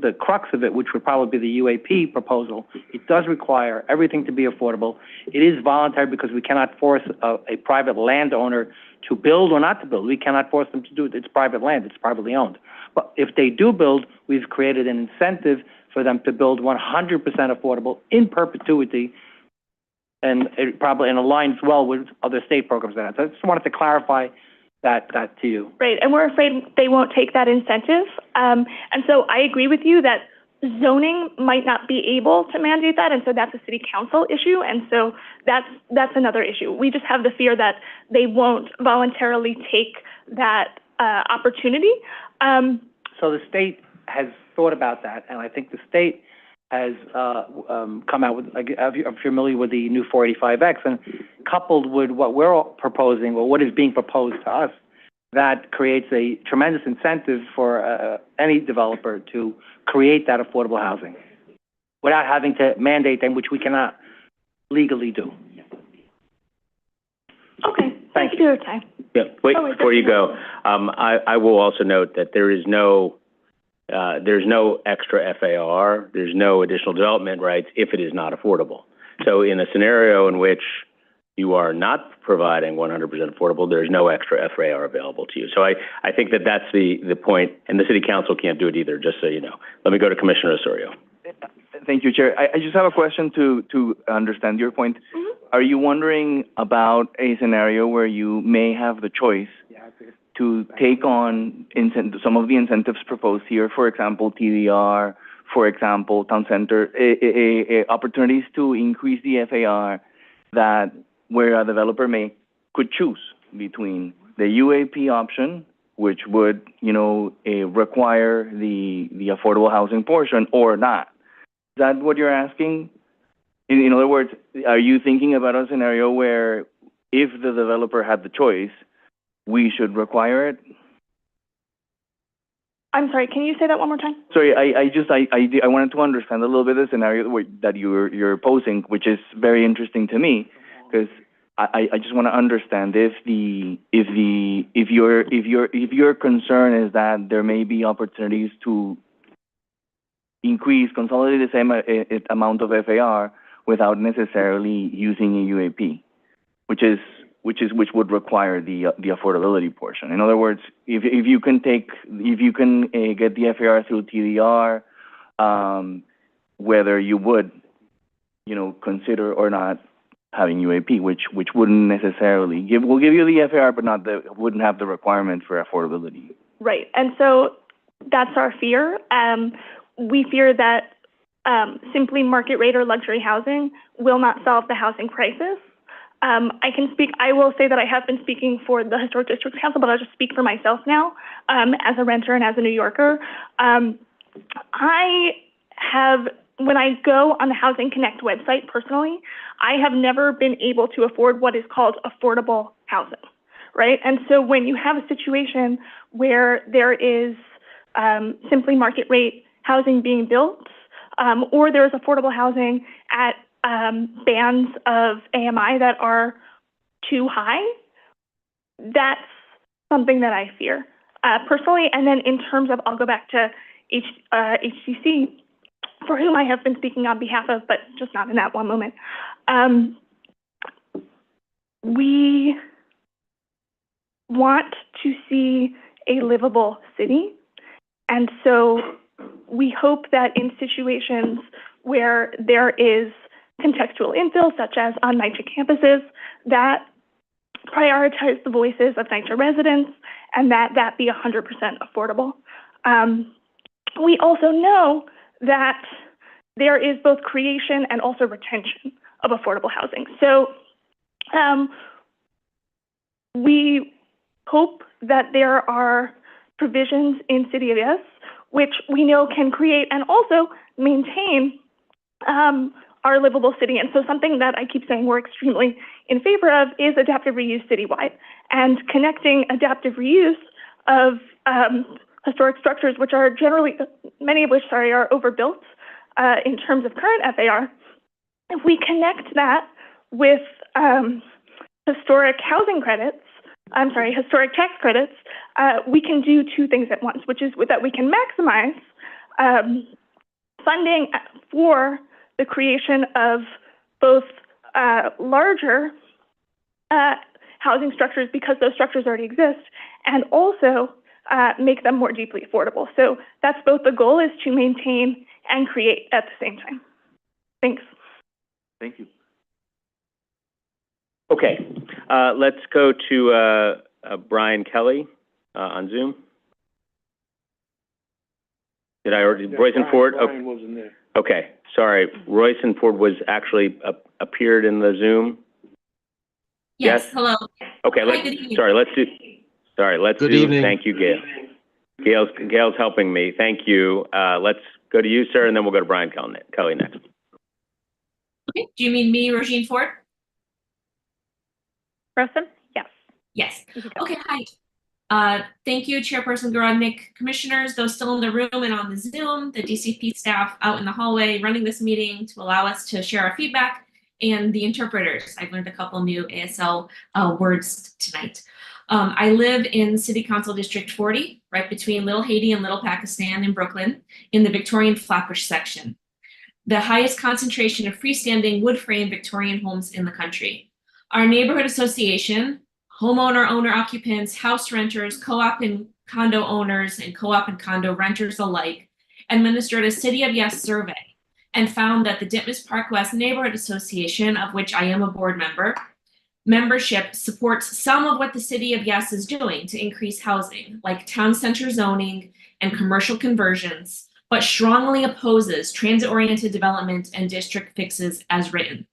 S15: the crux of it, which would probably be the UAP proposal. It does require everything to be affordable. It is voluntary because we cannot force a private landowner to build or not to build. We cannot force them to do it. It's private land. It's privately owned. But if they do build, we've created an incentive for them to build 100% affordable in perpetuity, and it probably aligns well with other state programs. So I just wanted to clarify that to you.
S5: Right, and we're afraid they won't take that incentive. And so I agree with you that zoning might not be able to mandate that, and so that's a city council issue, and so that's another issue. We just have the fear that they won't voluntarily take that opportunity.
S15: So the state has thought about that, and I think the state has come out with, I'm familiar with the new 485X, and coupled with what we're proposing, or what is being proposed to us, that creates a tremendous incentive for any developer to create that affordable housing without having to mandate them, which we cannot legally do.
S5: Okay, thank you for your time.
S1: Yeah, wait, before you go, I will also note that there's no extra FAR, there's no additional development rights if it is not affordable. So in a scenario in which you are not providing 100% affordable, there's no extra FAR available to you. So I think that's the point, and the city council can't do it either, just so you know. Let me go to Commissioner Osorio.
S19: Thank you, Chair. I just have a question to understand your point. Mm-hmm. Are you wondering about a scenario where you may have the choice to take on some of the incentives proposed here, for example, TDR, for example, town center, opportunities to increase the FAR that where a developer could choose between the UAP option, which would, require the affordable housing portion, or not? Is that what you're asking? In other words, are you thinking about a scenario where if the developer had the choice, we should require it?
S5: I'm sorry, can you say that one more time?
S19: Sorry, I wanted to understand a little bit the scenario that you're posing, which is very interesting to me, because I just want to understand if your concern is that there may be opportunities to consolidate the same amount of FAR without necessarily using a UAP, which would require the affordability portion. In other words, if you can get the FAR through TDR, whether you would, consider or not having UAP, which wouldn't necessarily will give you the FAR, but wouldn't have the requirement for affordability.
S5: Right, and so that's our fear. We fear that simply market rate or luxury housing will not solve the housing crisis. I will say that I have been speaking for the Historic Districts Council, but I'll just speak for myself now, as a renter and as a New Yorker. when I go on the Housing Connect website personally, I have never been able to afford what is called affordable housing, right? And so when you have a situation where there is simply market rate housing being built, or there is affordable housing at bands of AMI that are too high, that's something that I fear personally. And then in terms of, I'll go back to HCC, for whom I have been speaking on behalf of, but just not in that one moment. We want to see a livable city. And so we hope that in situations where there is contextual infill, such as on NYCHA campuses, that prioritize the voices of NYCHA residents and that be 100% affordable. We also know that there is both creation and also retention of affordable housing. So we hope that there are provisions in City of Yes, which we know can create and also maintain our livable city. And so something that I keep saying we're extremely in favor of is adaptive reuse citywide, and connecting adaptive reuse of historic structures, which are generally, many of which, are overbuilt in terms of current FAR. If we connect that with historic housing credits, historic tax credits, we can do two things at once, which is that we can maximize funding for the creation of both larger housing structures, because those structures already exist, and also make them more deeply affordable. So that's both the goal, is to maintain and create at the same time. Thanks.
S19: Thank you.
S1: Okay, let's go to Brian Kelly on Zoom. Did I already? Yeah, Royce and Ford?
S9: Brian wasn't there.
S1: Okay, sorry. Royce and Ford was actually appeared in the Zoom.
S22: Yes. Hello.
S1: Okay.
S22: Hi, good evening.
S1: Let's
S9: Good
S1: do.
S9: evening.
S1: Thank you, Gail. Gail's helping me. Thank you. Let's go to you, sir, and then we'll go to Brian Kelly next.
S22: Okay. Do you mean me, Regine Ford?
S4: Rosen? Yes.
S22: Yes. Okay. Hi. Thank you, Chairperson Garodnick, commissioners, those still in the room and on the Zoom, the DCP staff out in the hallway running this meeting to allow us to share our feedback, and the interpreters. I've learned a couple new ASL words tonight. I live in City Council District 40, right between Little Haiti and Little Pakistan in Brooklyn, in the Victorian Flatbush section, the highest concentration of freestanding wood frame Victorian homes in the country. Our neighborhood association, homeowner, owner occupants, house renters, co-op and condo owners, and co-op and condo renters alike, administered a City of Yes survey and found that the Ditmas Park West Neighborhood Association, of which I am a board member, membership supports some of what the City of Yes is doing to increase housing, like town center zoning and commercial conversions, but strongly opposes transit-oriented development and district fixes as written.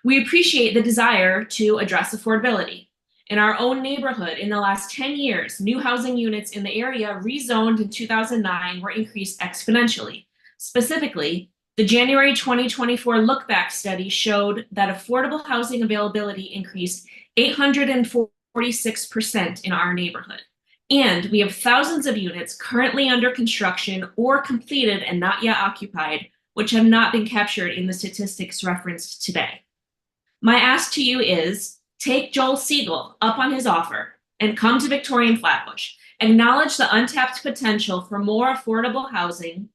S22: We appreciate the desire to address affordability. In our own neighborhood, in the last 10 years, new housing units in the area rezoned in 2009 were increased exponentially. Specifically, the January 2024 look-back study showed that affordable housing availability increased 846% in our neighborhood. And we have thousands of units currently under construction or completed and not yet occupied, which have not been captured in the statistics referenced today. My ask to you is, take Joel Siegel up on his offer and come to Victorian Flatbush. Acknowledge the untapped potential for more affordable housing,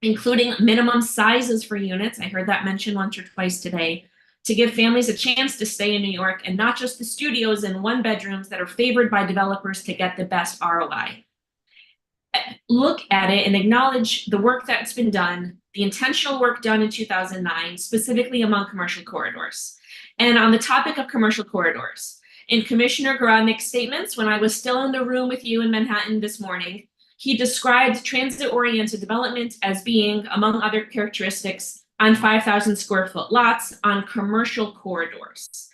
S22: including minimum sizes for units. I heard that mentioned once or twice today, to give families a chance to stay in New York, and not just the studios and one bedrooms that are favored by developers to get the best ROI. Look at it and acknowledge the work that's been done, the intentional work done in 2009, specifically among commercial corridors. And on the topic of commercial corridors, in Commissioner Garodnick's statements, when I was still in the room with you in Manhattan this morning, he described transit-oriented development as being, among other characteristics, on 5,000 square foot lots on commercial corridors.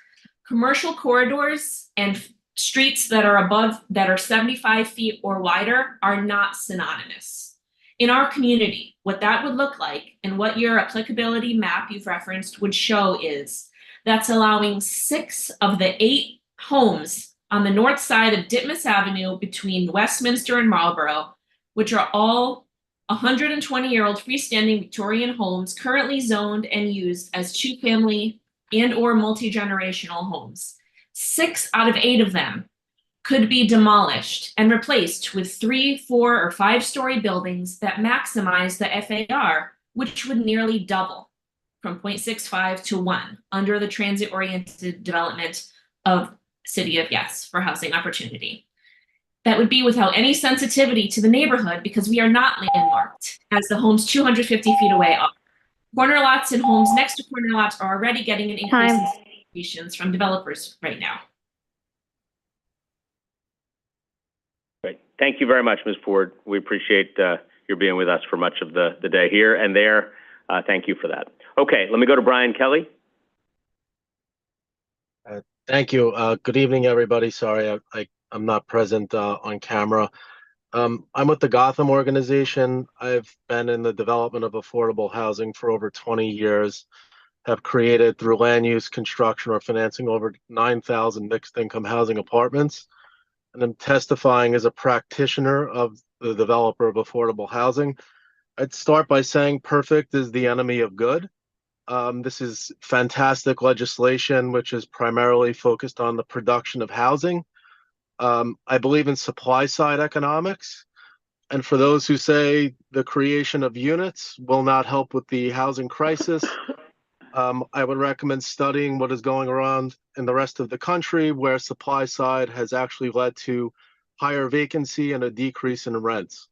S22: Commercial corridors and streets that are 75 feet or wider are not synonymous. In our community, what that would look like and what your applicability map you've referenced would show is that's allowing 6 of the 8 homes on the north side of Ditmas Avenue between Westminster and Marlborough, which are all 120-year-old freestanding Victorian homes currently zoned and used as 2-family and or multi-generational homes. 6 out of 8 of them could be demolished and replaced with 3, 4, or 5-story buildings that maximize the FAR, which would nearly double from 0.65 to 1 under the transit-oriented development of City of Yes for housing opportunity. That would be without any sensitivity to the neighborhood because we are not landmarked, as the homes 250 feet away are. Corner lots and homes next to corner lots are already getting an increase in specifications from developers right now.
S1: Great. Thank you very much, Ms. Ford. We appreciate your being with us for much of the day here and there. Thank you for that. Okay, let me go to Brian Kelly.
S9: Thank you. Good evening, everybody. Sorry, I'm not present on camera. I'm with the Gotham organization. I've been in the development of affordable housing for over 20 years, have created through land use, construction, or financing over 9,000 mixed income housing apartments. And I'm testifying as a practitioner of the developer of affordable housing. I'd start by saying perfect is the enemy of good. This is fantastic legislation, which is primarily focused on the production of housing. I believe in supply side economics. And for those who say the creation of units will not help with the housing crisis, I would recommend studying what is going around in the rest of the country where supply side has actually led to higher vacancy and a decrease in rents.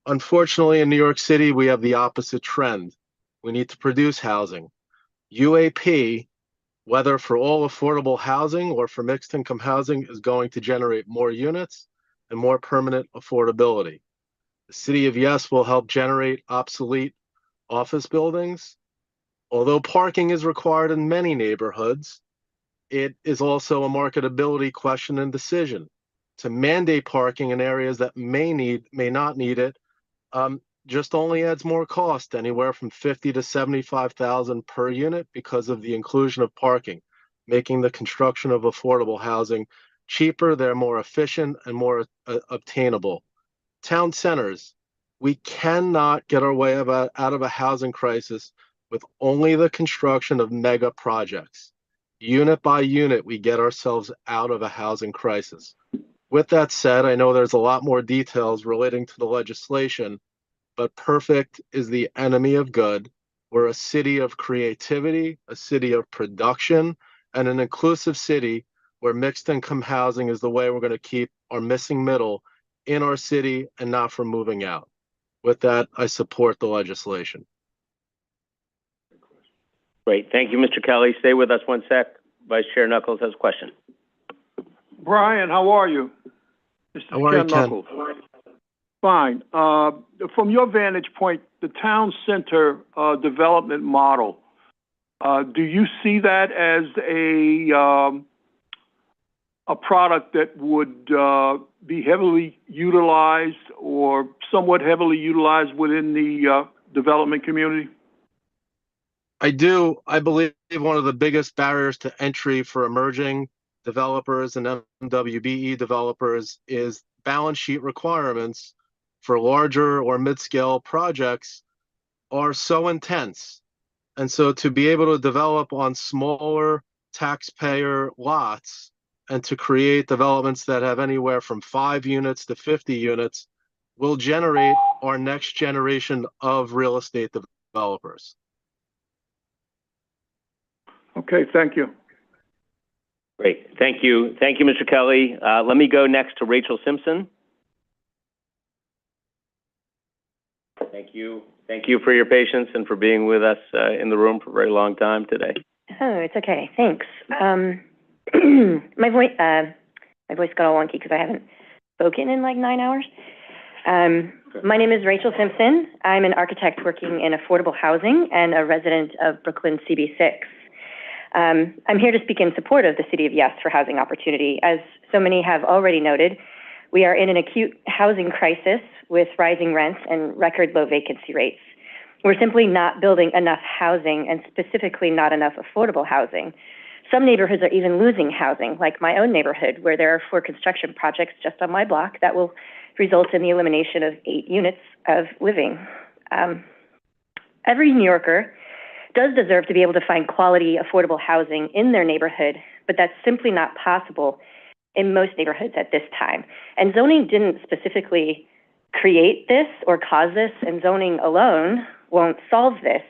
S9: Unfortunately, in New York City, we have the opposite trend. We need to produce housing. UAP, whether for all affordable housing or for mixed income housing, is going to generate more units and more permanent affordability. The City of Yes will help generate obsolete office buildings. Although parking is required in many neighborhoods, it is also a marketability question and decision. To mandate parking in areas that may not need it, just only adds more cost, anywhere from $50,000 to $75,000 per unit because of the inclusion of parking, making the construction of affordable housing cheaper, they're more efficient and more obtainable. Town centers, we cannot get our way out of a housing crisis with only the construction of mega projects. Unit by unit, we get ourselves out of a housing crisis. With that said, I know there's a lot more details relating to the legislation, but perfect is the enemy of good. We're a city of creativity, a city of production, and an inclusive city where mixed income housing is the way we're going to keep our missing middle in our city and not from moving out. With that, I support the legislation.
S1: Great. Thank you, Mr. Kelly. Stay with us one sec. Vice Chair Knuckles has a question.
S10: Brian, how are you?
S9: How are you, Ken?
S10: Knuckles. Fine. From your vantage point, the town center development model, do you see that as a product that would be heavily utilized or somewhat heavily utilized within the development community?
S9: I do. I believe one of the biggest barriers to entry for emerging developers and MWBE developers is balance sheet requirements for larger or mid-scale projects are so intense. And so to be able to develop on smaller taxpayer lots and to create developments that have anywhere from 5 units to 50 units will generate our next generation of real estate developers.
S10: Okay, thank you.
S1: Great. Thank you. Thank you, Mr. Kelly. Let me go next to Rachel Simpson. Thank you. Thank you for your patience and for being with us in the room for a very long time today.
S23: Oh, it's okay. Thanks. My voice got all wonky because I haven't spoken in like 9 hours. My name is Rachel Simpson. I'm an architect working in affordable housing and a resident of Brooklyn CB6. I'm here to speak in support of the City of Yes for housing opportunity. As so many have already noted, We are in an acute housing crisis with rising rents and record low vacancy rates. We're simply not building enough housing, and specifically not enough affordable housing. Some neighborhoods are even losing housing, like my own neighborhood, where there are 4 construction projects just on my block that will result in the elimination of 8 units of living. Every New Yorker does deserve to be able to find quality, affordable housing in their neighborhood, but that's simply not possible in most neighborhoods at this time. And zoning didn't specifically create this or cause this, and zoning alone won't solve this.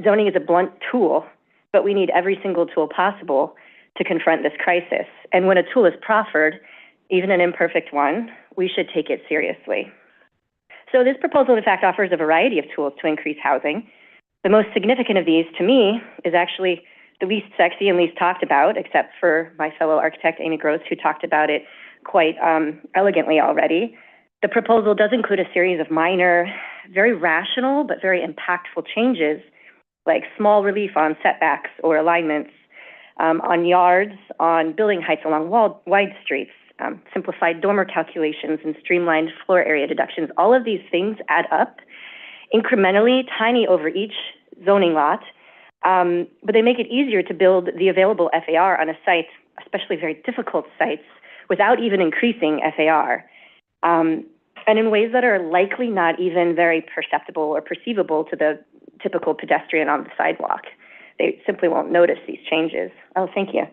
S23: Zoning is a blunt tool, but we need every single tool possible to confront this crisis. And when a tool is proffered, even an imperfect one, we should take it seriously. So this proposal, in fact, offers a variety of tools to increase housing. The most significant of these, to me, is actually the least sexy and least talked about, except for my fellow architect, Amy Gross, who talked about it quite elegantly already. The proposal does include a series of minor, very rational, but very impactful changes, like small relief on setbacks or alignments, on yards, on building heights along wide streets, simplified dormer calculations, and streamlined floor area deductions. All of these things add up incrementally, tiny over each zoning lot, but they make it easier to build the available FAR on a site, especially very difficult sites, without even increasing FAR, and in ways that are likely not even very perceptible or perceivable to the typical pedestrian on the sidewalk. They simply won't notice these changes. Oh, thank you.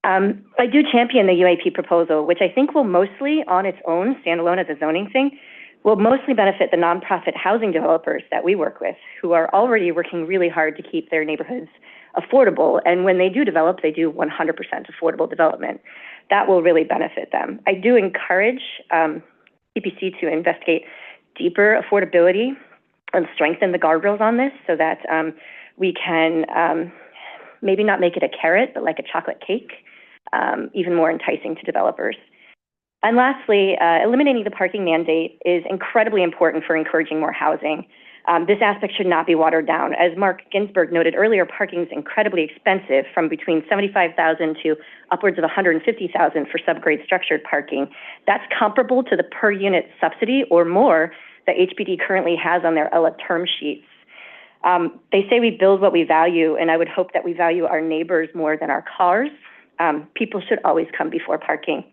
S23: I do champion the UAP proposal, which I think will mostly, on its own, standalone as a zoning thing, will mostly benefit the nonprofit housing developers that we work with, who are already working really hard to keep their neighborhoods affordable. And when they do develop, they do 100% affordable development. That will really benefit them. I do encourage CPC to investigate deeper affordability and strengthen the guardrails on this so that we can maybe not make it a carrot, but like a chocolate cake, even more enticing to developers. And lastly, eliminating the parking mandate is incredibly important for encouraging more housing. This aspect should not be watered down. As Mark Ginsburg noted earlier, parking is incredibly expensive, from between $75,000 to upwards of $150,000 for subgrade structured parking. That's comparable to the per unit subsidy or more that HPD currently has on their ELA term sheets. They say we build what we value, and I would hope that we value our neighbors more than our cars. People should always come before parking.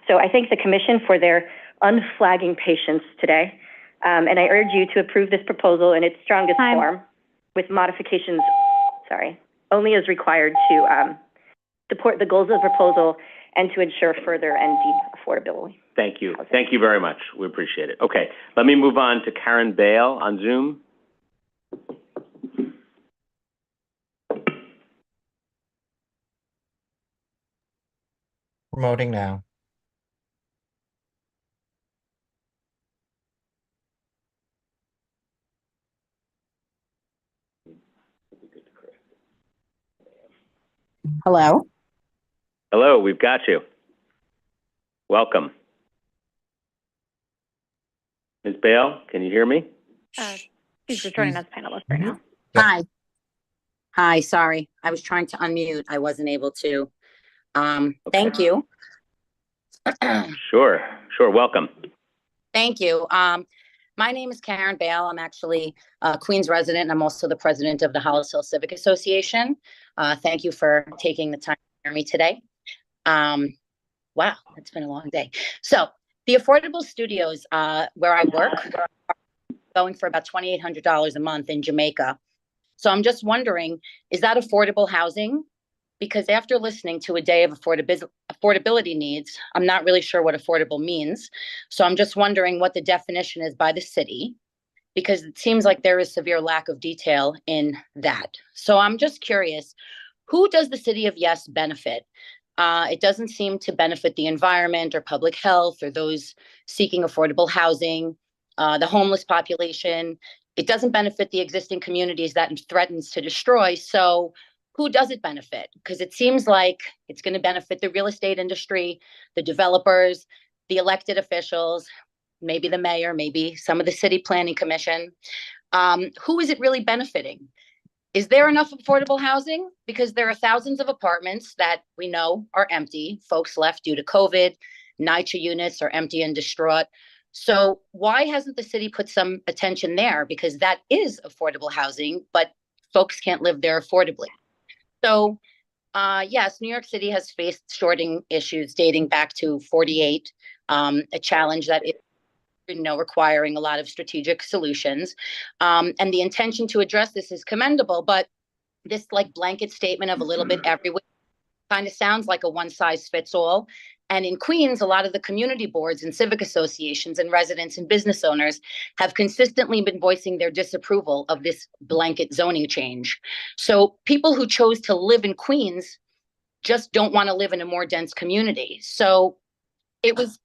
S23: So I thank the Commission for their unflagging patience today, and I urge you to approve this proposal in its strongest form, with modifications, only as required to support the goals of the proposal and to ensure further and deep affordability.
S1: Thank you. Thank you very much. We appreciate it. Okay, let me move on to Karen Bale on Zoom.
S13: Promoting now.
S2: Hello.
S1: Hello, we've got you. Welcome. Ms. Bale, can you hear me?
S4: She's just joining us panelist right now.
S2: Hi. Hi, sorry. I was trying to unmute. I wasn't able to. Thank you.
S1: Sure. Welcome.
S2: Thank you. My name is Karen Bale. I'm actually a Queens resident, and I'm also the president of the Hollis Hill Civic Association. Thank you for taking the time to hear me today. Wow, it's been a long day. So the affordable studios where I work are going for about $2,800 a month in Jamaica. So I'm just wondering, is that affordable housing? Because after listening to a day of affordability needs, I'm not really sure what affordable means. So I'm just wondering what the definition is by the city, because it seems like there is severe lack of detail in that. So I'm just curious, who does the city of Yes benefit? It doesn't seem to benefit the environment or public health or those seeking affordable housing, the homeless population. It doesn't benefit the existing communities that it threatens to destroy. So who does it benefit? Because it seems like it's going to benefit the real estate industry, the developers, the elected officials, maybe the mayor, maybe some of the city planning commission. Who is it really benefiting? Is there enough affordable housing? Because there are thousands of apartments that we know are empty. Folks left due to COVID. NYCHA units are empty and distraught. So why hasn't the city put some attention there? Because that is affordable housing, but folks can't live there affordably. So yes, New York City has faced shorting issues dating back to 48, a challenge that is, requiring a lot of strategic solutions. And the intention to address this is commendable, but this like blanket statement of a little bit everywhere kind of sounds like a one size fits all. And in Queens, a lot of the community boards and civic associations and residents and business owners have consistently been voicing their disapproval of this blanket zoning change. So people who chose to live in Queens just don't want to live in a more dense community. So it was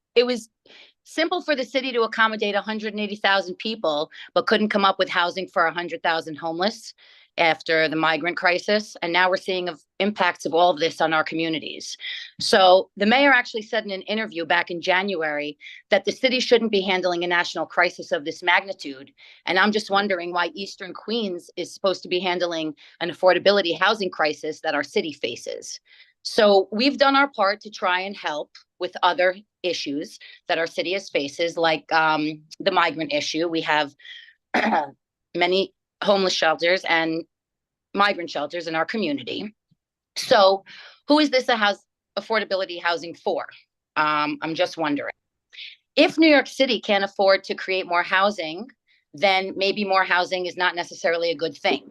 S2: simple for the city to accommodate 180,000 people, but couldn't come up with housing for 100,000 homeless after the migrant crisis. And now we're seeing impacts of all of this on our communities. So the mayor actually said in an interview back in January that the city shouldn't be handling a national crisis of this magnitude. And I'm just wondering why Eastern Queens is supposed to be handling an affordability housing crisis that our city faces. So we've done our part to try and help with other issues that our city has faces, like the migrant issue. We have many homeless shelters and migrant shelters in our community. So who is this affordability housing for? I'm just wondering. If New York City can't afford to create more housing, then maybe more housing is not necessarily a good thing.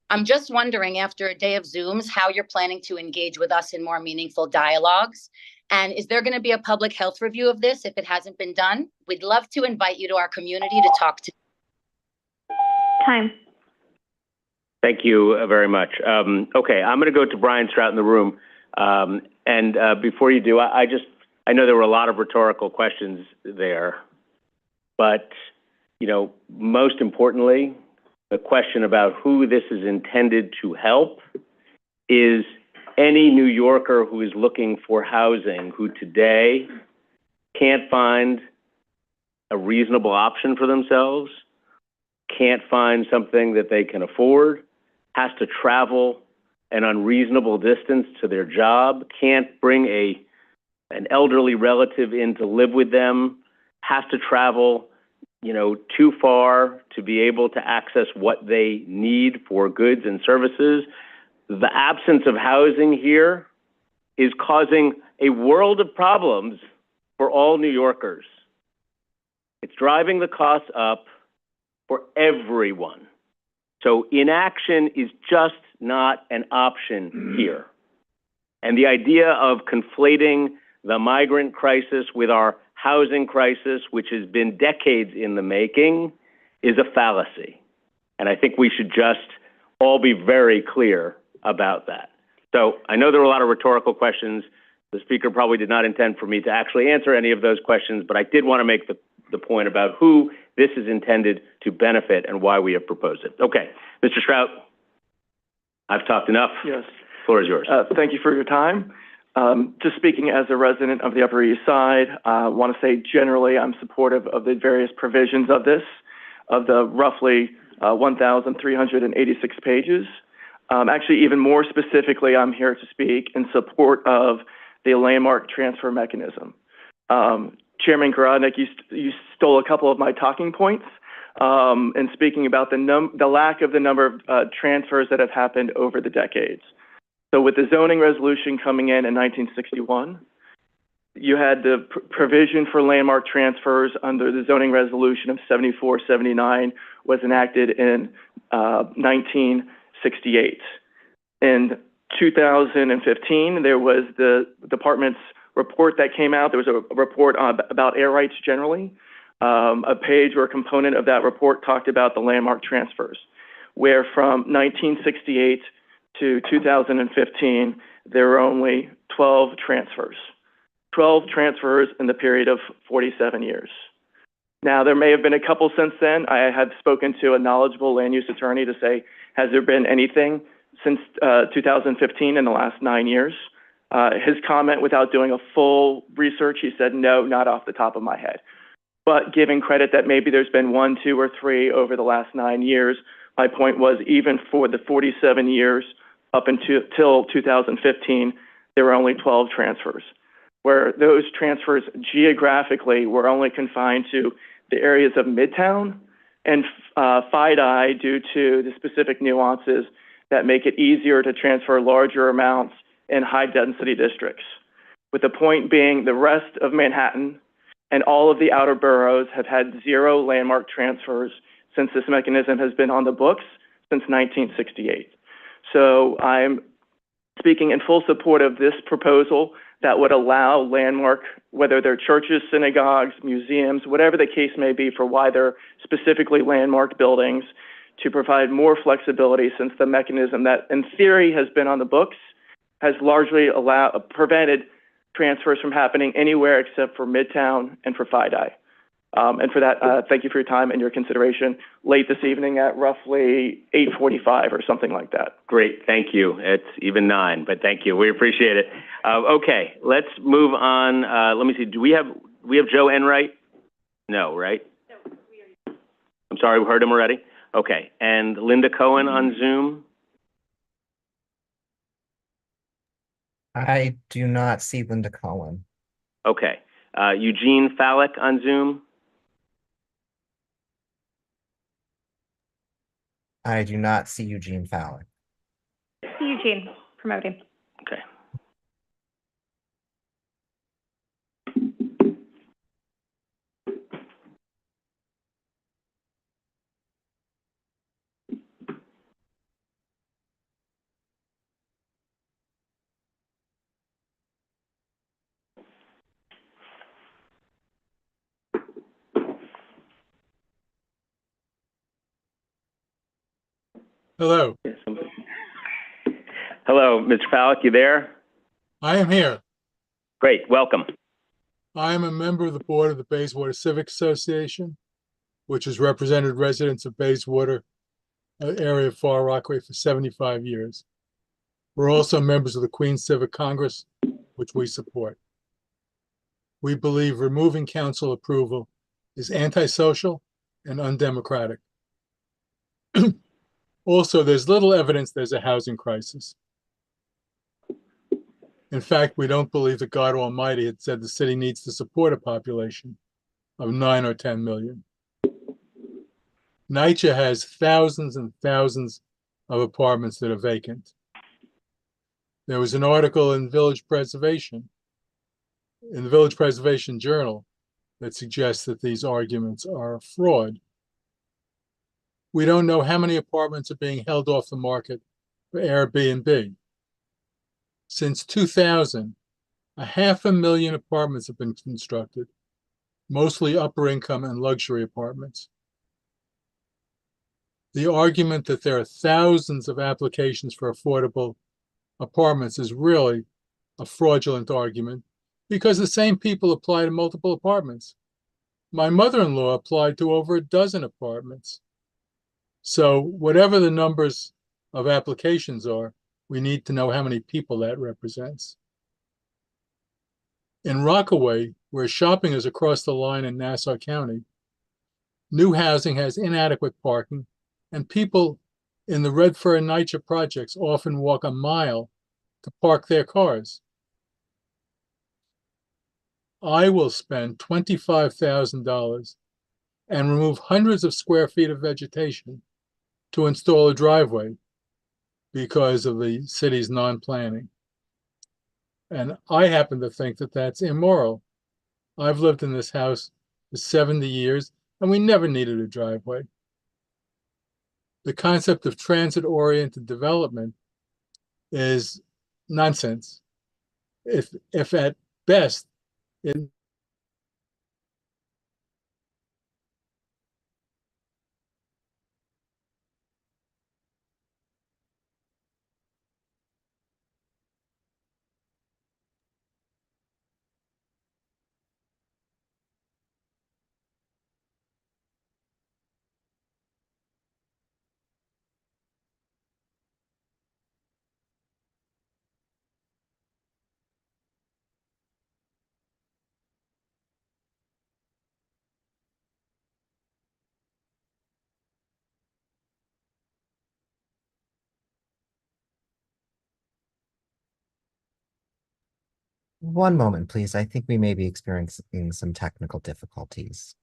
S2: I'm just wondering, after a day of Zooms, how you're planning to engage with us in more meaningful dialogues. And is there going to be a public health review of this if it hasn't been done? We'd love to invite you to our community to talk to.
S4: Time.
S1: Thank you very much. Okay, I'm going to go to Brian Strout in the room. And before you do, I know there were a lot of rhetorical questions there, but, you know, most importantly, the question about who this is intended to help is any New Yorker who is looking for housing, who today can't find a reasonable option for themselves, can't find something that they can afford, has to travel an unreasonable distance to their job, can't bring an elderly relative in to live with them, has to travel, you know, too far to be able to access what they need for goods and services. The absence of housing here is causing a world of problems for all New Yorkers. It's driving the costs up for everyone. So inaction is just not an option here. And the idea of conflating the migrant crisis with our housing crisis, which has been decades in the making, is a fallacy. And I think we should just all be very clear about that. So I know there were a lot of rhetorical questions. The speaker probably did not intend for me to actually answer any of those questions, but I did want to make the point about who this is intended to benefit and why we have proposed it. Okay, Mr. Strout, I've talked enough.
S19: Yes.
S1: The floor is yours.
S19: Thank you for your time. Just speaking as a resident of the Upper East Side, I want to say generally I'm supportive of the various provisions of this, of the roughly 1,386 pages. Actually, even more specifically, I'm here to speak in support of the landmark transfer mechanism. Chairman Garodnick, you stole a couple of my talking points in speaking about the lack of the number of transfers that have happened over the decades. So with the zoning resolution coming in 1961, you had the provision for landmark transfers under the zoning resolution of 74-79 was enacted in 1968. In 2015, there was the department's report that came out. There was a report about air rights generally. A page or a component of that report talked about the landmark transfers, where from 1968 to 2015, there were only 12 transfers. 12 transfers in the period of 47 years. Now, there may have been a couple since then. I have spoken to a knowledgeable land use attorney to say, has there been anything since 2015 in the last 9 years? His comment, without doing a full research, he said, no, not off the top of my head. But giving credit that maybe there's been 1, 2, or 3 over the last 9 years, my point was even for the 47 years up until 2015, there were only 12 transfers.
S14: where those transfers geographically were only confined to the areas of Midtown, and FIDI due to the specific nuances that make it easier to transfer larger amounts in high-density districts. With the point being, the rest of Manhattan and all of the outer boroughs have had zero landmark transfers since this mechanism has been on the books since 1968. So I'm speaking in full support of this proposal that would allow landmark, whether they're churches, synagogues, museums, whatever the case may be for why they're specifically landmarked buildings, to provide more flexibility, since the mechanism that in theory has been on the books has largely prevented transfers from happening anywhere except for Midtown and for FIDI. And for that, thank you for your time and your consideration late this evening at roughly 8:45 or something like that.
S1: Great, thank you. It's even 9, but thank you. We appreciate it. Okay, let's move on. Let me see. Do we have Joe Enright? No, right? No, I'm sorry, we heard him already. Okay, and Linda Cohen on Zoom?
S13: I do not see Linda Cohen.
S1: Okay, Eugene Fallick on Zoom?
S13: I do not see Eugene Fowler.
S4: Eugene, promoting.
S1: Okay.
S17: Hello.
S1: Hello, Mr. Fallick, you there?
S17: I am here.
S1: Great, welcome.
S17: I am a member of the board of the Bayswater Civic Association, which has represented residents of Bayswater, area of Far Rockaway, for 75 years. We're also members of the Queens Civic Congress, which we support. We believe removing council approval is antisocial and undemocratic. Also, there's little evidence there's a housing crisis. In fact, we don't believe that God Almighty had said the city needs to support a population of 9 or 10 million. NYCHA has thousands and thousands of apartments that are vacant. There was an article in the Village Preservation Journal, that suggests that these arguments are a fraud. We don't know how many apartments are being held off the market for Airbnb. Since 2000, 500,000 apartments have been constructed, mostly upper income and luxury apartments. The argument that there are thousands of applications for affordable apartments is really a fraudulent argument, because the same people apply to multiple apartments. My mother-in-law applied to over a dozen apartments. So whatever the numbers of applications are, we need to know how many people that represents. In Rockaway, where shopping is across the line in Nassau County, new housing has inadequate parking, and people in the Red Fir and NYCHA projects often walk a mile to park their cars. I will spend $25,000 and remove hundreds of square feet of vegetation to install a driveway because of the city's non-planning. And I happen to think that that's immoral. I've lived in this house for 70 years, and we never needed a driveway. The concept of transit-oriented development is nonsense. If at best, it
S13: One moment, please. I think we may be experiencing some technical difficulties.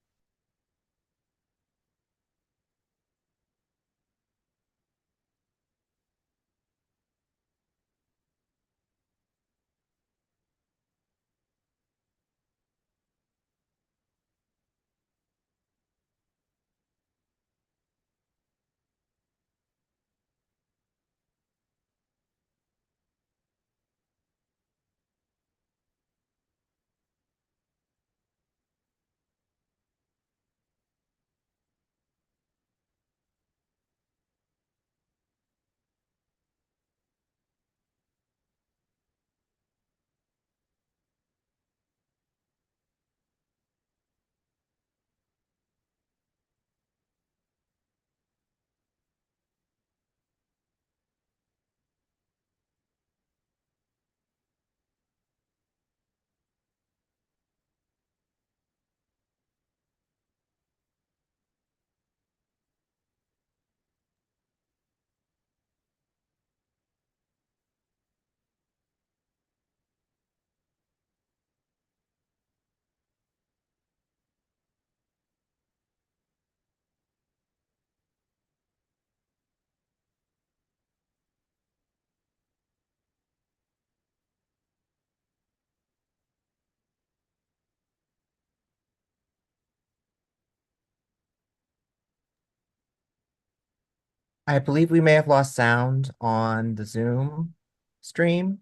S13: I believe we may have lost sound on the Zoom stream.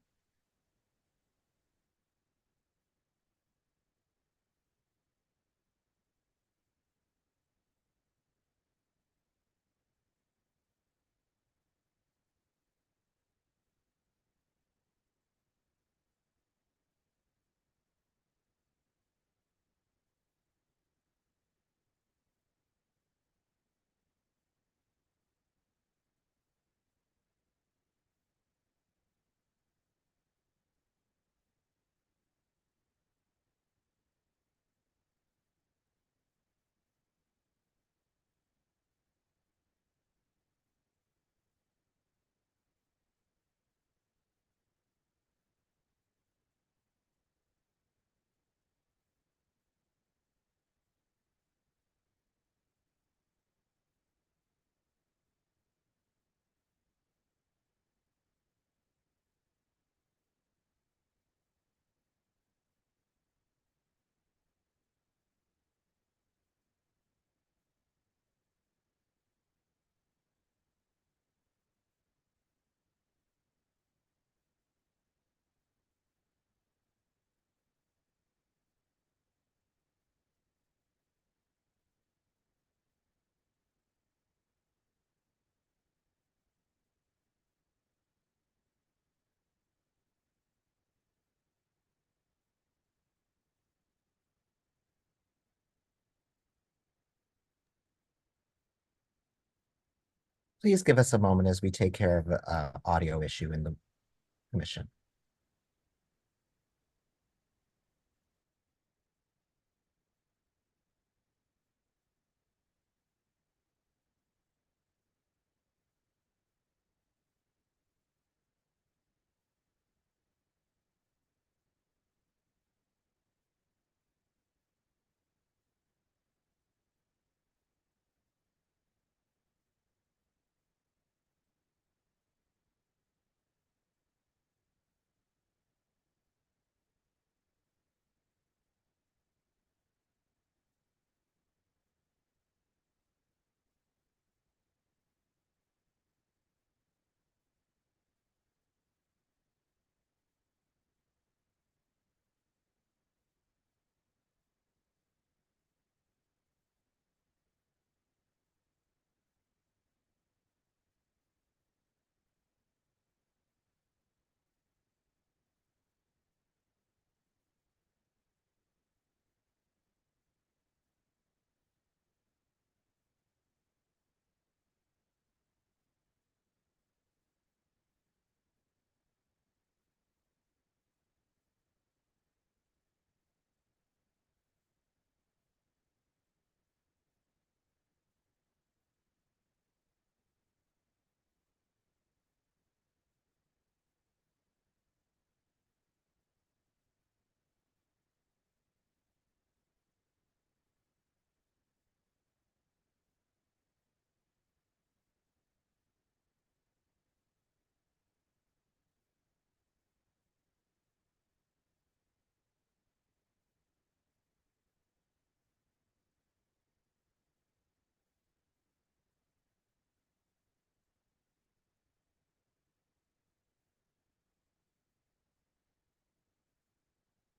S13: Please give us a moment as we take care of an audio issue in the commission.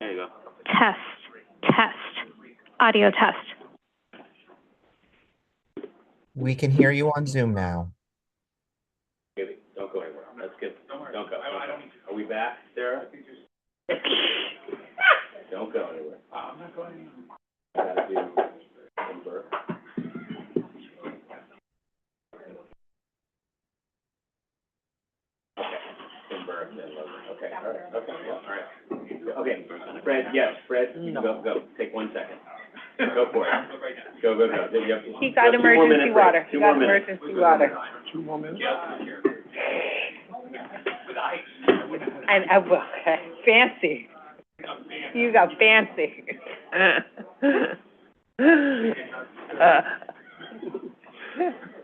S3: There you go.
S4: Test. Audio test.
S13: We can hear you on Zoom now.
S1: Baby, don't go anywhere. That's good. Don't go. Are we back, Sarah? Don't go anywhere. I'm not going anywhere. I gotta do Timber. Timber and then Logan. Okay, all right. Okay, yeah, all right. Okay, Fred, yes, Fred, you can go. Take 1 second. Go for it. Go.
S6: He got emergency water. He got emergency water.
S10: 2 more minutes.
S6: Okay, fancy. You got fancy.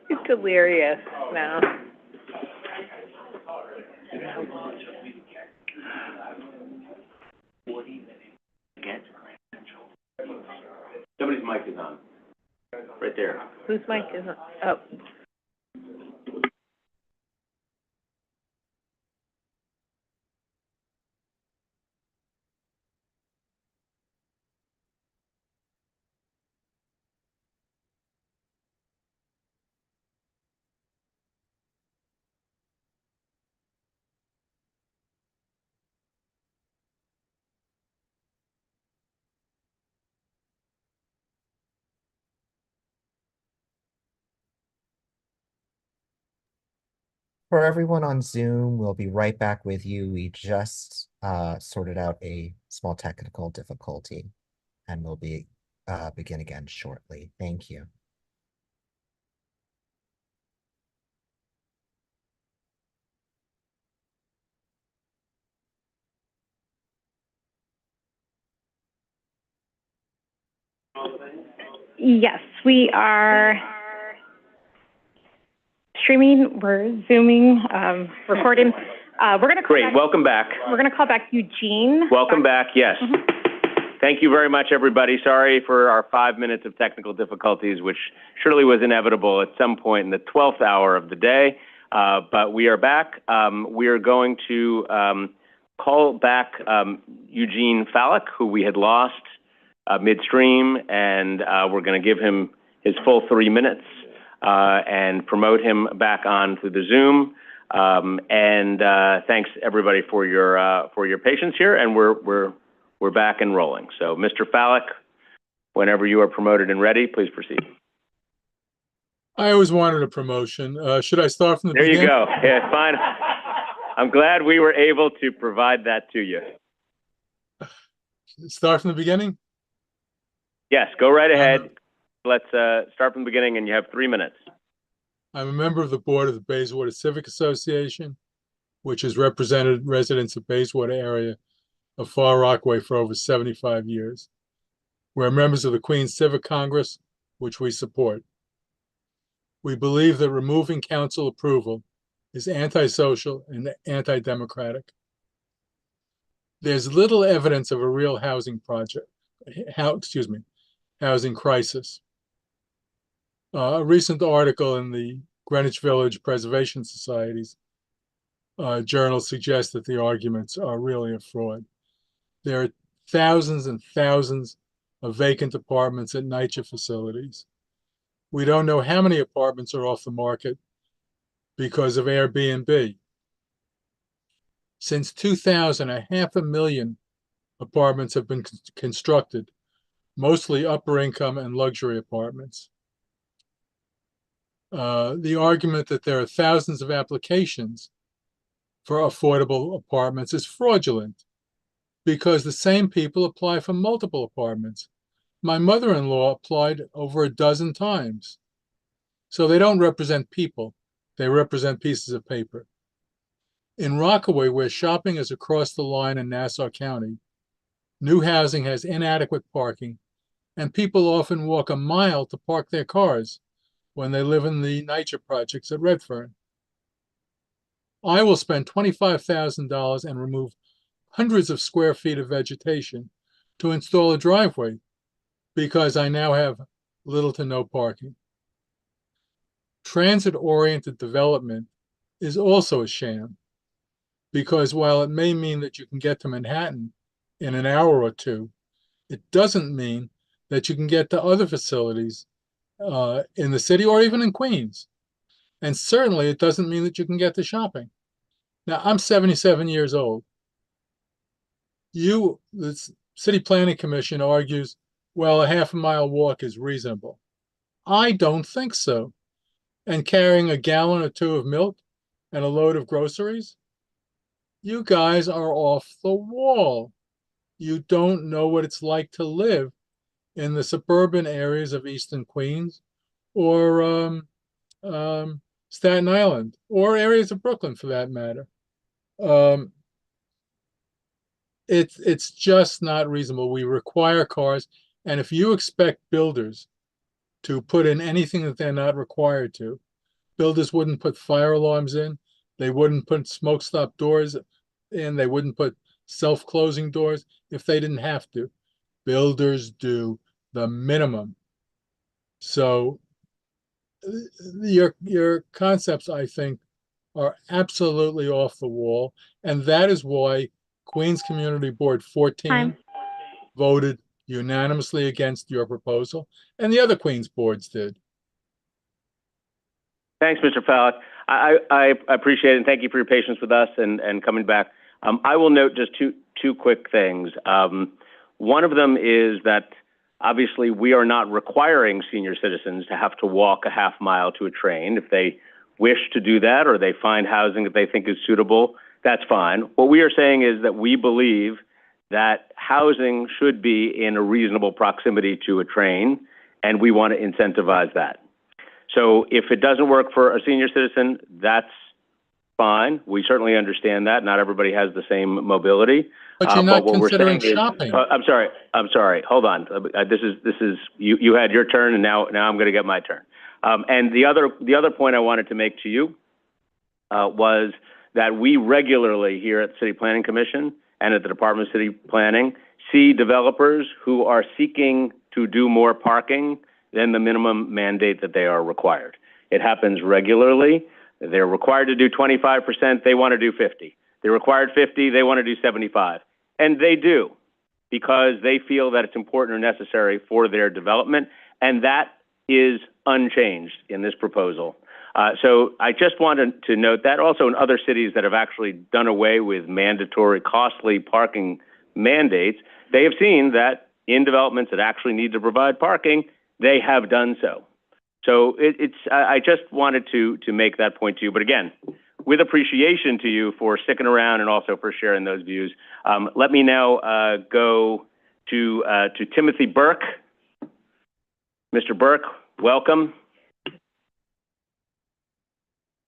S6: He's delirious now.
S1: Somebody's mic is on. Right there.
S6: Whose mic is on? Oh.
S13: For everyone on Zoom, we'll be right back with you. We just sorted out a small technical difficulty, and we'll begin again shortly. Thank you.
S4: Yes, we are streaming, we're Zooming, recording. We're going to
S1: Great, welcome back.
S4: We're going to call back Eugene.
S1: Welcome back, yes. Thank you very much, everybody. Sorry for our 5 minutes of technical difficulties, which surely was inevitable at some point in the 12th hour of the day. But we are back. We are going to call back Eugene Fallick, who we had lost midstream, and we're going to give him his full 3 minutes and promote him back on to the Zoom. Thanks everybody for your patience here, and we're back and rolling. So, Mr. Fallick, whenever you are promoted and ready, please proceed.
S17: I always wanted a promotion. Should I start from the beginning?
S1: There you go. Yeah, fine. I'm glad we were able to provide that to you.
S17: Start from the beginning?
S1: Yes, go right ahead. Let's start from the beginning, and you have 3 minutes.
S17: I'm a member of the board of the Bayswater Civic Association, which has represented residents of Bayswater area of Far Rockaway for over 75 years. We're members of the Queens Civic Congress, which we support. We believe that removing council approval is antisocial and anti-democratic. There's little evidence of a real housing housing crisis. A recent article in the Greenwich Village Preservation Society's journal suggests that the arguments are really a fraud. There are thousands and thousands of vacant apartments at NYCHA facilities. We don't know how many apartments are off the market because of Airbnb. Since 2000, 500,000 apartments have been constructed, mostly upper income and luxury apartments. The argument that there are thousands of applications for affordable apartments is fraudulent because the same people apply for multiple apartments. My mother-in-law applied over a dozen times. So they don't represent people, they represent pieces of paper. In Rockaway, where shopping is across the line in Nassau County, new housing has inadequate parking, and people often walk a mile to park their cars when they live in the NYCHA projects at Redfern. I will spend $25,000 and remove hundreds of square feet of vegetation to install a driveway because I now have little to no parking. Transit-oriented development is also a sham because while it may mean that you can get to Manhattan in an hour or two, it doesn't mean that you can get to other facilities in the city or even in Queens. And certainly it doesn't mean that you can get to shopping. Now, I'm 77 years old. The City Planning Commission argues, well, a half-a-mile walk is reasonable. I don't think so. And carrying a gallon or two of milk and a load of groceries, you guys are off the wall. You don't know what it's like to live in the suburban areas of Eastern Queens or Staten Island or areas of Brooklyn for that matter. It's just not reasonable. We require cars, and if you expect builders to put in anything that they're not required to, builders wouldn't put fire alarms in, they wouldn't put smoke stop doors in, they wouldn't put self-closing doors if they didn't have to. Builders do the minimum. So your concepts, I think, are absolutely off the wall, and that is why Queens Community Board 14 voted unanimously against your proposal, and the other Queens boards did.
S1: Thanks, Mr. Falk. I appreciate it, and thank you for your patience with us and coming back. I will note just two quick things. One of them is that obviously we are not requiring senior citizens to have to walk a half mile to a train. If they wish to do that or they find housing that they think is suitable, that's fine. What we are saying is that we believe that housing should be in a reasonable proximity to a train, and we want to incentivize that. So if it doesn't work for a senior citizen, that's fine. We certainly understand that. Not everybody has the same mobility.
S17: But you're not
S1: what
S17: considering
S1: we're saying
S17: shopping.
S1: Is, I'm sorry. Hold on. This is you had your turn, and now I'm going to get my turn. And the other point I wanted to make to you was that we regularly here at the City Planning Commission and at the Department of City Planning see developers who are seeking to do more parking than the minimum mandate that they are required. It happens regularly. They're required to do 25%, they want to do 50. They're required 50, they want to do 75. And they do, because they feel that it's important or necessary for their development, and that is unchanged in this proposal. So I just wanted to note that. Also, in other cities that have actually done away with mandatory, costly parking mandates, they have seen that in developments that actually need to provide parking, they have done so. So I just wanted to make that point to you. But again, with appreciation to you for sticking around and also for sharing those views, let me now go to Timothy Burke. Mr. Burke, welcome.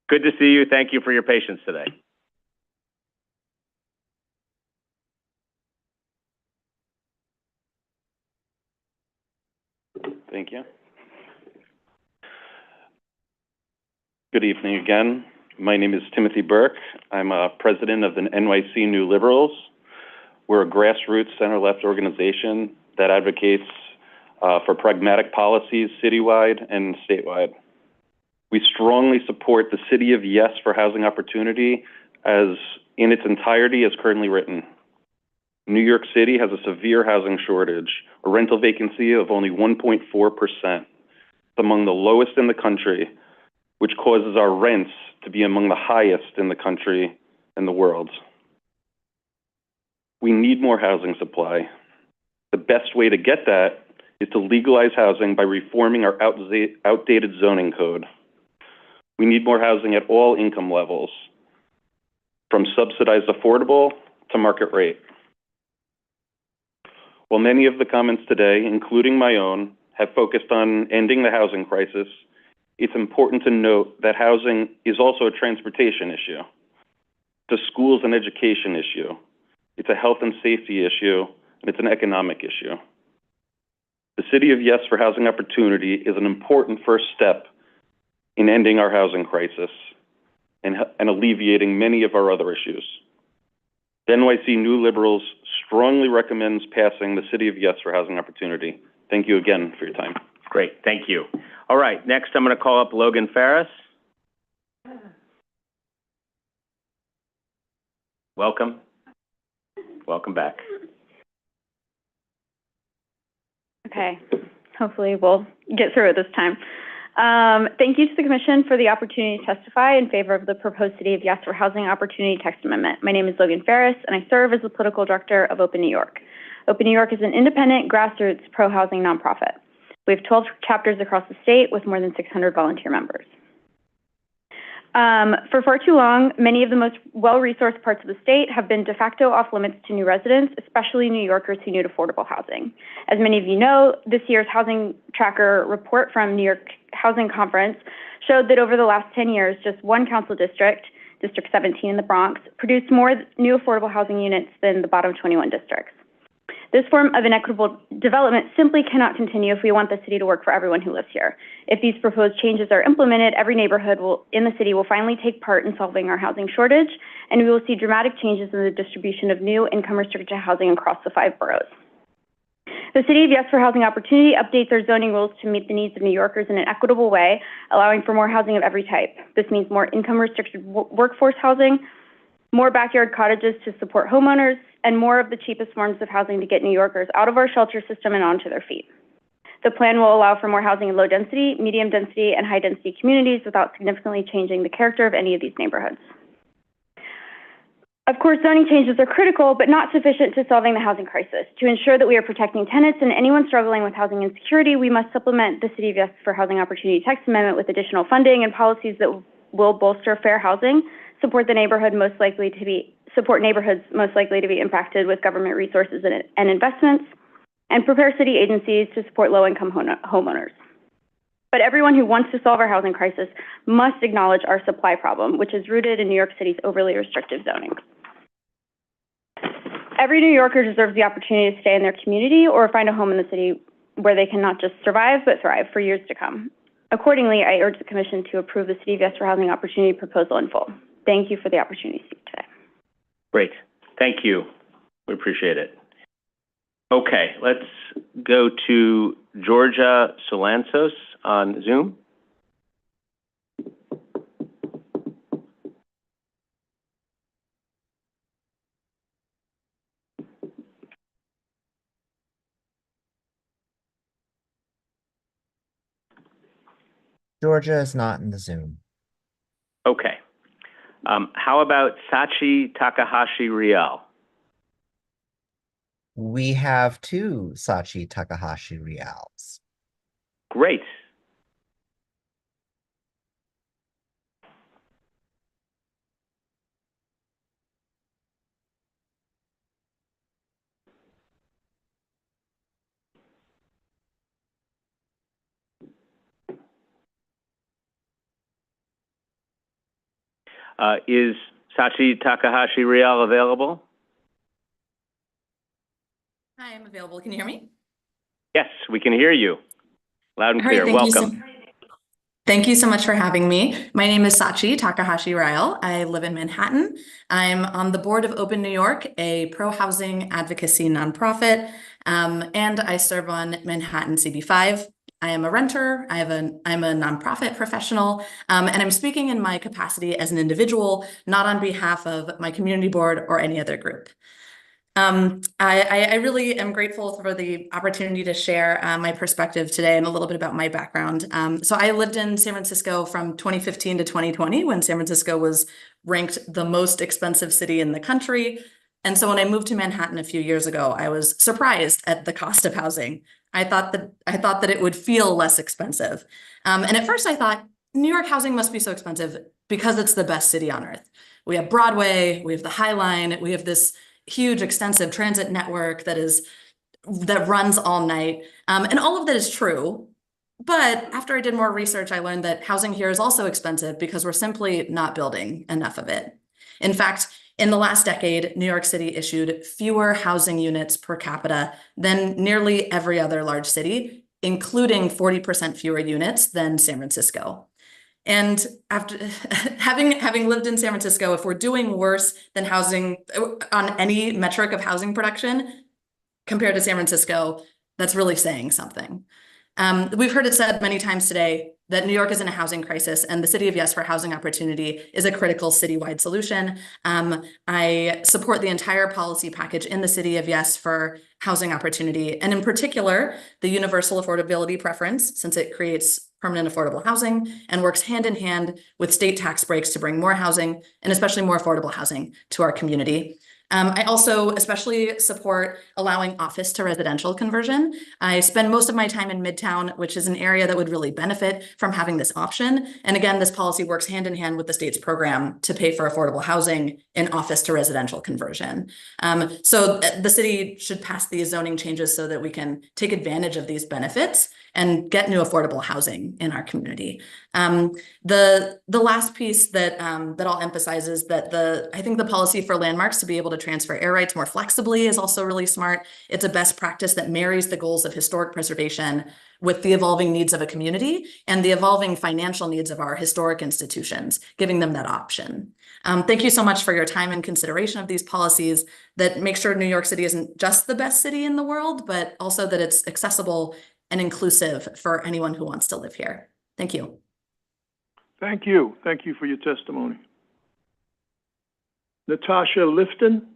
S1: Good to see you. Thank you for your patience today.
S7: Thank you. Good evening again. My name is Timothy Burke. I'm a president of the NYC New Liberals. We're a grassroots center-left organization that advocates for pragmatic policies citywide and statewide. We strongly support the City of Yes for Housing Opportunity as in its entirety as currently written. New York City has a severe housing shortage, a rental vacancy of only 1.4%, among the lowest in the country, which causes our rents to be among the highest in the country and the world. We need more housing supply. The best way to get that is to legalize housing by reforming our outdated zoning code. We need more housing at all income levels, from subsidized affordable to market rate. While many of the comments today, including my own, have focused on ending the housing crisis, it's important to note that housing is also a transportation issue. It's a schools and education issue. It's a health and safety issue, and it's an economic issue. The City of Yes for Housing Opportunity is an important first step in ending our housing crisis and alleviating many of our other issues. The NYC New Liberals strongly recommends passing the City of Yes for Housing Opportunity. Thank you again for your time.
S1: Great, thank you. All right, next I'm going to call up Logan Ferris. Welcome. Welcome back.
S8: Okay, hopefully we'll get through it this time. Thank you to the Commission for the opportunity to testify in favor of the proposed City of Yes for Housing Opportunity text amendment. My name is Logan Ferris, and I serve as the political director of Open New York. Open New York is an independent, grassroots, pro-housing nonprofit. We have 12 chapters across the state with more than 600 volunteer members. For far too long, many of the most well-resourced parts of the state have been de facto off limits to new residents, especially New Yorkers who need affordable housing. As many of you know, this year's Housing Tracker report from New York Housing Conference showed that over the last 10 years, just one council district, District 17 in the Bronx, produced more new affordable housing units than the bottom 21 districts. This form of inequitable development simply cannot continue if we want the city to work for everyone who lives here. If these proposed changes are implemented, every neighborhood in the city will finally take part in solving our housing shortage, and we will see dramatic changes in the distribution of new income-restricted housing across the 5 boroughs. The City of Yes for Housing Opportunity updates our zoning rules to meet the needs of New Yorkers in an equitable way, allowing for more housing of every type. This means more income-restricted workforce housing, more backyard cottages to support homeowners, and more of the cheapest forms of housing to get New Yorkers out of our shelter system and onto their feet. The plan will allow for more housing in low density, medium density, and high density communities without significantly changing the character of any of these neighborhoods. Of course, zoning changes are critical, but not sufficient to solving the housing crisis. To ensure that we are protecting tenants and anyone struggling with housing insecurity, we must supplement the City of Yes for Housing Opportunity text amendment with additional funding and policies that will bolster fair housing, support neighborhoods most likely to be impacted with government resources and investments, and prepare city agencies to support low-income homeowners. But everyone who wants to solve our housing crisis must acknowledge our supply problem, which is rooted in New York City's overly restrictive zoning. Every New Yorker deserves the opportunity to stay in their community or find a home in the city where they can not just survive, but thrive for years to come. Accordingly, I urge the Commission to approve the City of Yes for Housing Opportunity proposal in full. Thank you for the opportunity to speak today.
S1: Great. Thank you. We appreciate it. Okay, let's go to Georgia Solanzos on Zoom.
S13: Georgia is not in the Zoom.
S1: Okay. How about Sachi Takahashi Riel?
S13: We have 2 Sachi Takahashi Riels.
S1: Great. Is Sachi Takahashi Riel available?
S18: Hi, I'm available. Can you hear me?
S1: Yes, we can hear you. Loud and clear. Welcome.
S18: Thank you so much for having me. My name is Sachi Takahashi Riel. I live in Manhattan. I'm on the board of Open New York, a pro-housing advocacy nonprofit, and I serve on Manhattan CB5. I am a renter, I'm a nonprofit professional, and I'm speaking in my capacity as an individual, not on behalf of my community board or any other group. I really am grateful for the opportunity to share my perspective today and a little bit about my background. So I lived in San Francisco from 2015 to 2020 when San Francisco was ranked the most expensive city in the country. And so when I moved to Manhattan a few years ago, I was surprised at the cost of housing. I thought that it would feel less expensive. And at first I thought New York housing must be so expensive because it's the best city on earth. We have Broadway, we have the High Line, we have this huge extensive transit network that runs all night. And all of that is true. But after I did more research, I learned that housing here is also expensive because we're simply not building enough of it. In fact, in the last decade, New York City issued fewer housing units per capita than nearly every other large city, including 40% fewer units than San Francisco. And after having lived in San Francisco, if we're doing worse than housing on any metric of housing production compared to San Francisco, that's really saying something. We've heard it said many times today, that New York is in a housing crisis, and the City of Yes for Housing Opportunity is a critical citywide solution. I support the entire policy package in the City of Yes for Housing Opportunity, and in particular, the universal affordability preference, since it creates permanent affordable housing and works hand in hand with state tax breaks to bring more housing, and especially more affordable housing, to our community. I also especially support allowing office to residential conversion. I spend most of my time in Midtown, which is an area that would really benefit from having this option. And again, this policy works hand in hand with the state's program to pay for affordable housing in office to residential conversion. So the city should pass these zoning changes so that we can take advantage of these benefits and get new affordable housing in our community. The last piece that I'll emphasize is that I think the policy for landmarks to be able to transfer air rights more flexibly is also really smart. It's a best practice that marries the goals of historic preservation with the evolving needs of a community and the evolving financial needs of our historic institutions, giving them that option. Thank you so much for your time and consideration of these policies that make sure New York City isn't just the best city in the world, but also that it's accessible and inclusive for anyone who wants to live here. Thank you.
S10: Thank you. Thank you for your testimony. Natasha Lifton.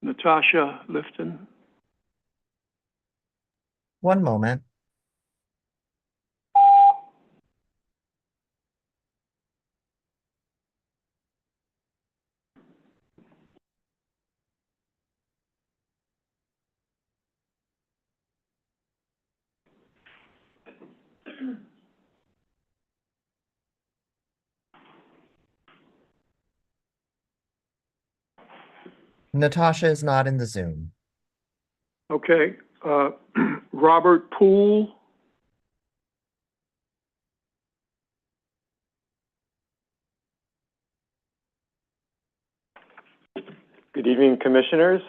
S10: Natasha Lifton.
S13: One moment. Natasha is not in the Zoom.
S10: Okay. Robert Poole.
S12: Good evening, Commissioners.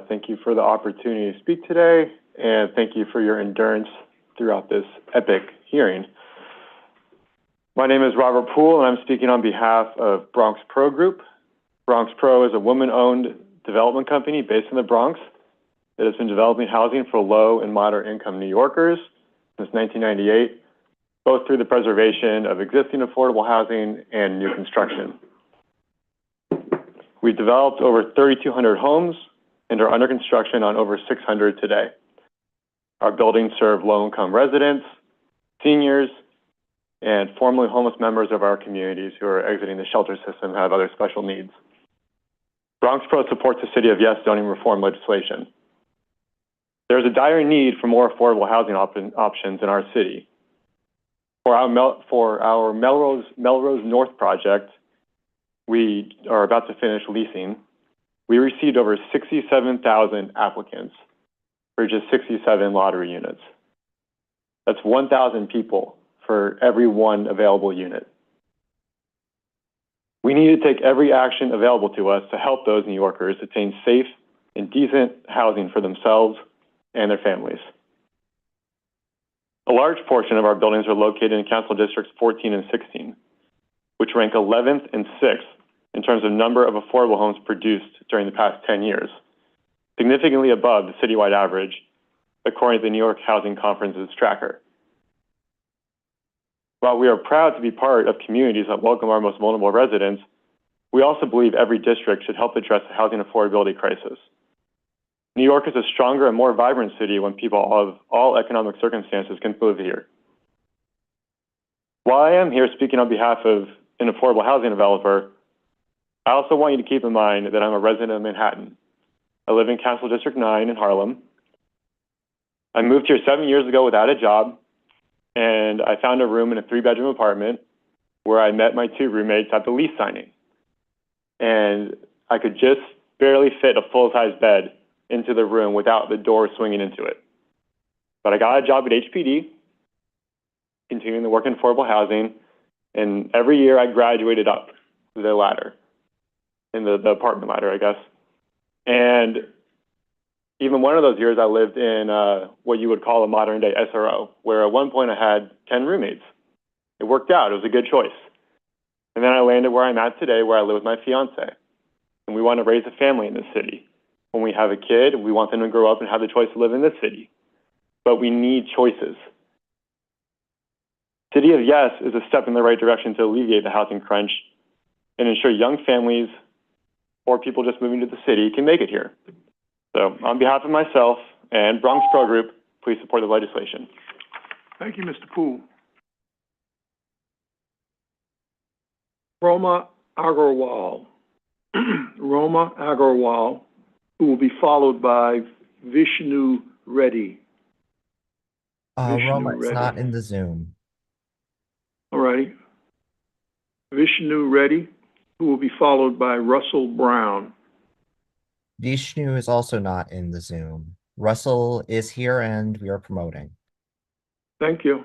S12: Thank you for the opportunity to speak today, and thank you for your endurance throughout this epic hearing. My name is Robert Poole, and I'm speaking on behalf of Bronx Pro Group. Bronx Pro is a woman-owned development company based in the Bronx that has been developing housing for low and moderate income New Yorkers since 1998, both through the preservation of existing affordable housing and new construction. We've developed over 3,200 homes and are under construction on over 600 today. Our buildings serve low-income residents, seniors, and formerly homeless members of our communities who are exiting the shelter system and have other special needs. Bronx Pro supports the City of Yes zoning reform legislation. There's a dire need for more affordable housing options in our city. For our Melrose North project, we are about to finish leasing. We received over 67,000 applicants for just 67 lottery units. That's 1,000 people for every one available unit. We need to take every action available to us to help those New Yorkers attain safe and decent housing for themselves and their families. A large portion of our buildings are located in Council Districts 14 and 16, which rank 11th and 6th in terms of number of affordable homes produced during the past 10 years, significantly above the citywide average, according to the New York Housing Conference's tracker. While we are proud to be part of communities that welcome our most vulnerable residents, we also believe every district should help address the housing affordability crisis. New York is a stronger and more vibrant city when people of all economic circumstances can live here. While I am here speaking on behalf of an affordable housing developer, I also want you to keep in mind that I'm a resident of Manhattan. I live in Council District 9 in Harlem. I moved here 7 years ago without a job, and I found a room in a 3-bedroom apartment where I met my 2 roommates at the lease signing. And I could just barely fit a full-size bed into the room without the door swinging into it. But I got a job at HPD, continuing to work in affordable housing, and every year I graduated up the ladder, in the apartment ladder, I guess. And even one of those years I lived in what you would call a modern day SRO, where at one point I had 10 roommates. It worked out, it was a good choice. And then I landed where I'm at today, where I live with my fiance. And we want to raise a family in this city. When we have a kid, we want them to grow up and have the choice to live in this city. but we need choices. City of Yes is a step in the right direction to alleviate the housing crunch and ensure young families or people just moving to the city can make it here. So on behalf of myself and Bronx Pro Group, please support the legislation.
S10: Thank you, Mr. Poole. Roma Agarwal. Roma Agarwal, who will be followed by Vishnu Reddy.
S13: Roma is
S10: Reddy.
S13: not in the Zoom.
S10: All righty. Vishnu Reddy, who will be followed by Russell Brown.
S13: Vishnu is also not in the Zoom. Russell is here and we are promoting.
S10: Thank you.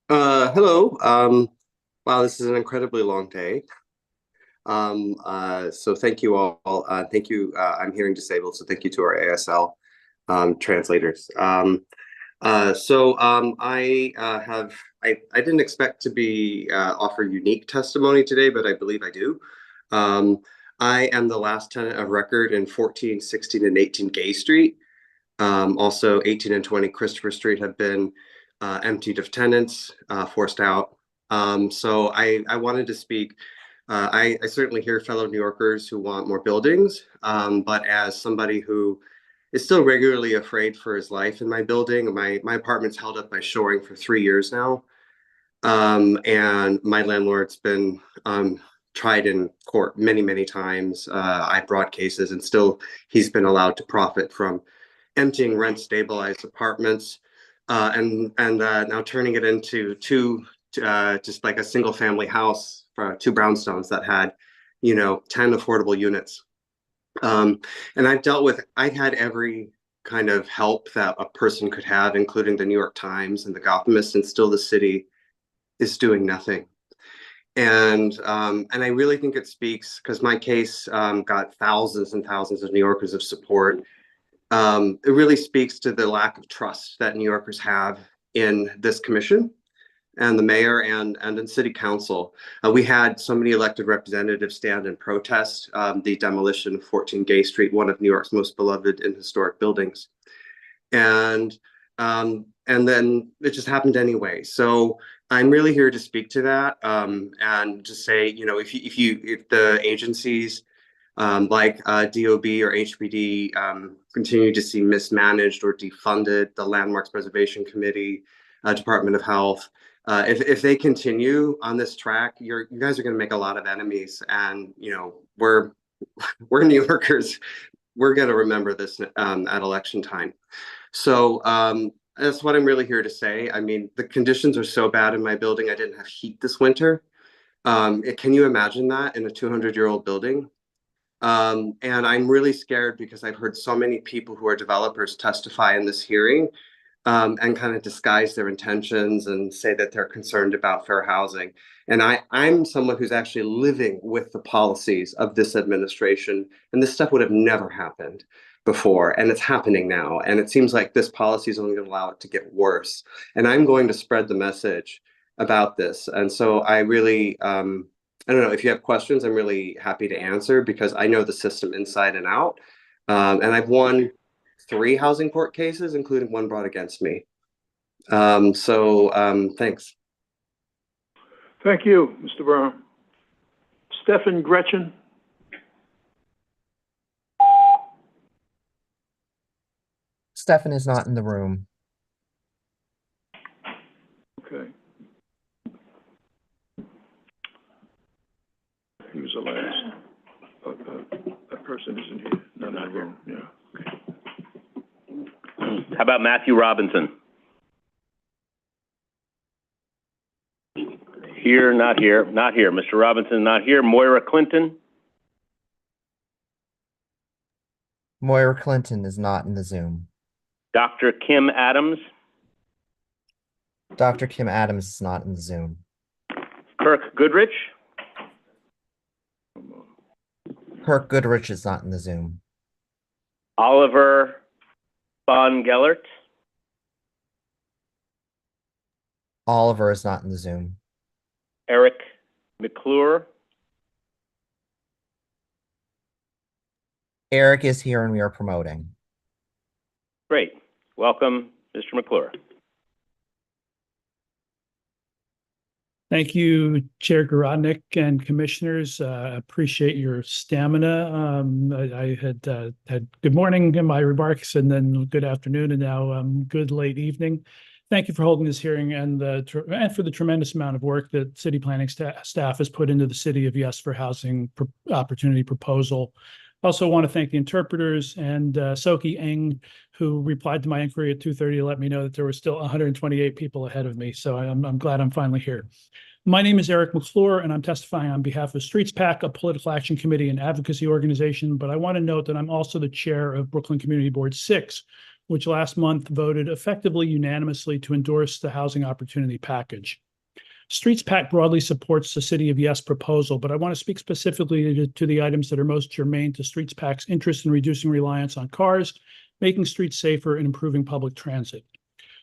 S16: Hello. Wow, this is an incredibly long day. So thank you all. Thank you. I'm hearing disabled, so thank you to our ASL translators. I didn't expect to be offer unique testimony today, but I believe I do. I am the last tenant of record in 14, 16, and 18 Gay Street. Also, 18 and 20 Christopher Street have been emptied of tenants, forced out. So I wanted to speak. I certainly hear fellow New Yorkers who want more buildings, but as somebody who is still regularly afraid for his life in my building, my apartment's held up by shoring for 3 years now. And my landlord's been tried in court many, many times. I brought cases and still he's been allowed to profit from emptying rent stabilized apartments and now turning it into just like a single family house for 2 brownstones that had, 10 affordable units. And I've had every kind of help that a person could have, including the New York Times and the Gothamist, and still the city is doing nothing. And I really think it speaks, because my case got thousands and thousands of New Yorkers of support. It really speaks to the lack of trust that New Yorkers have in this commission and the mayor and in city council. We had so many elected representatives stand and protest the demolition of 14 Gay Street, one of New York's most beloved and historic buildings. And then it just happened anyway. So I'm really here to speak to that and just say, if the agencies like DOB or HPD continue to see mismanaged or defunded, the Landmarks Preservation Committee, Department of Health, if they continue on this track, you guys are going to make a lot of enemies, and we're New Yorkers. We're going to remember this at election time. So that's what I'm really here to say. I mean, the conditions are so bad in my building. I didn't have heat this winter. Can you imagine that in a 200-year-old building? And I'm really scared because I've heard so many people who are developers testify in this hearing and kind of disguise their intentions and say that they're concerned about fair housing. And I'm someone who's actually living with the policies of this administration, and this stuff would have never happened before, and it's happening now. And it seems like this policy is only going to allow it to get worse. And I'm going to spread the message about this. And so I really, I don't know, if you have questions, I'm really happy to answer, because I know the system inside and out. And I've won 3 housing court cases, including one brought against me. Thanks.
S10: Thank you, Mr. Brown. Stefan Gretchen.
S13: Stefan is not in the room.
S10: Okay. He was the last. That person isn't here. Not in the room. Yeah. Okay.
S1: How about Matthew Robinson? Here, not here, not here. Mr. Robinson, not here. Moira Clinton?
S13: Moira Clinton is not in the Zoom.
S1: Dr. Kim Adams?
S13: Dr. Kim Adams is not in the Zoom.
S1: Kirk Goodrich?
S13: Kirk Goodrich is not in the Zoom.
S1: Oliver Von Gellert?
S13: Oliver is not in the Zoom.
S1: Eric McClure?
S13: Eric is here and we are promoting.
S1: Great. Welcome, Mr. McClure.
S11: Thank you, Chair Gorodnick and Commissioners. Appreciate your stamina. I had good morning in my remarks and then good afternoon and now good late evening. Thank you for holding this hearing and for the tremendous amount of work that city planning staff has put into the City of Yes for Housing Opportunity proposal. I also want to thank the interpreters and Soki Eng, who replied to my inquiry at 2:30 to let me know that there were still 128 people ahead of me. So I'm glad I'm finally here. My name is Eric McClure, and I'm testifying on behalf of Streets PAC, a political action committee and advocacy organization. But I want to note that I'm also the chair of Brooklyn Community Board 6, which last month voted effectively unanimously to endorse the housing opportunity package. Streets PAC broadly supports the City of Yes proposal, but I want to speak specifically to the items that are most germane to Streets PAC's interest in reducing reliance on cars, making streets safer, and improving public transit.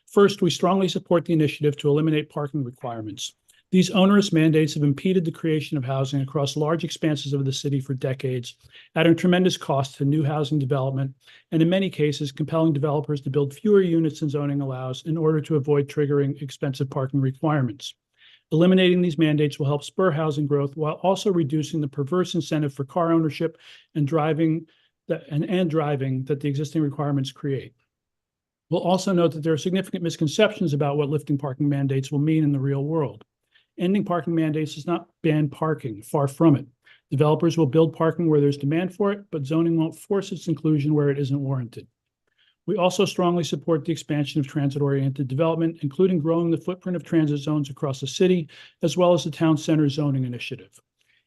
S11: First, we strongly support the initiative to eliminate parking requirements. These onerous mandates have impeded the creation of housing across large expanses of the city for decades, adding tremendous cost to new housing development, and in many cases, compelling developers to build fewer units than zoning allows in order to avoid triggering expensive parking requirements. Eliminating these mandates will help spur housing growth while also reducing the perverse incentive for car ownership and driving that the existing requirements create. We'll also note that there are significant misconceptions about what lifting parking mandates will mean in the real world. Ending parking mandates does not ban parking, far from it. Developers will build parking where there's demand for it, but zoning won't force its inclusion where it isn't warranted. We also strongly support the expansion of transit-oriented development, including growing the footprint of transit zones across the city, as well as the town center zoning initiative.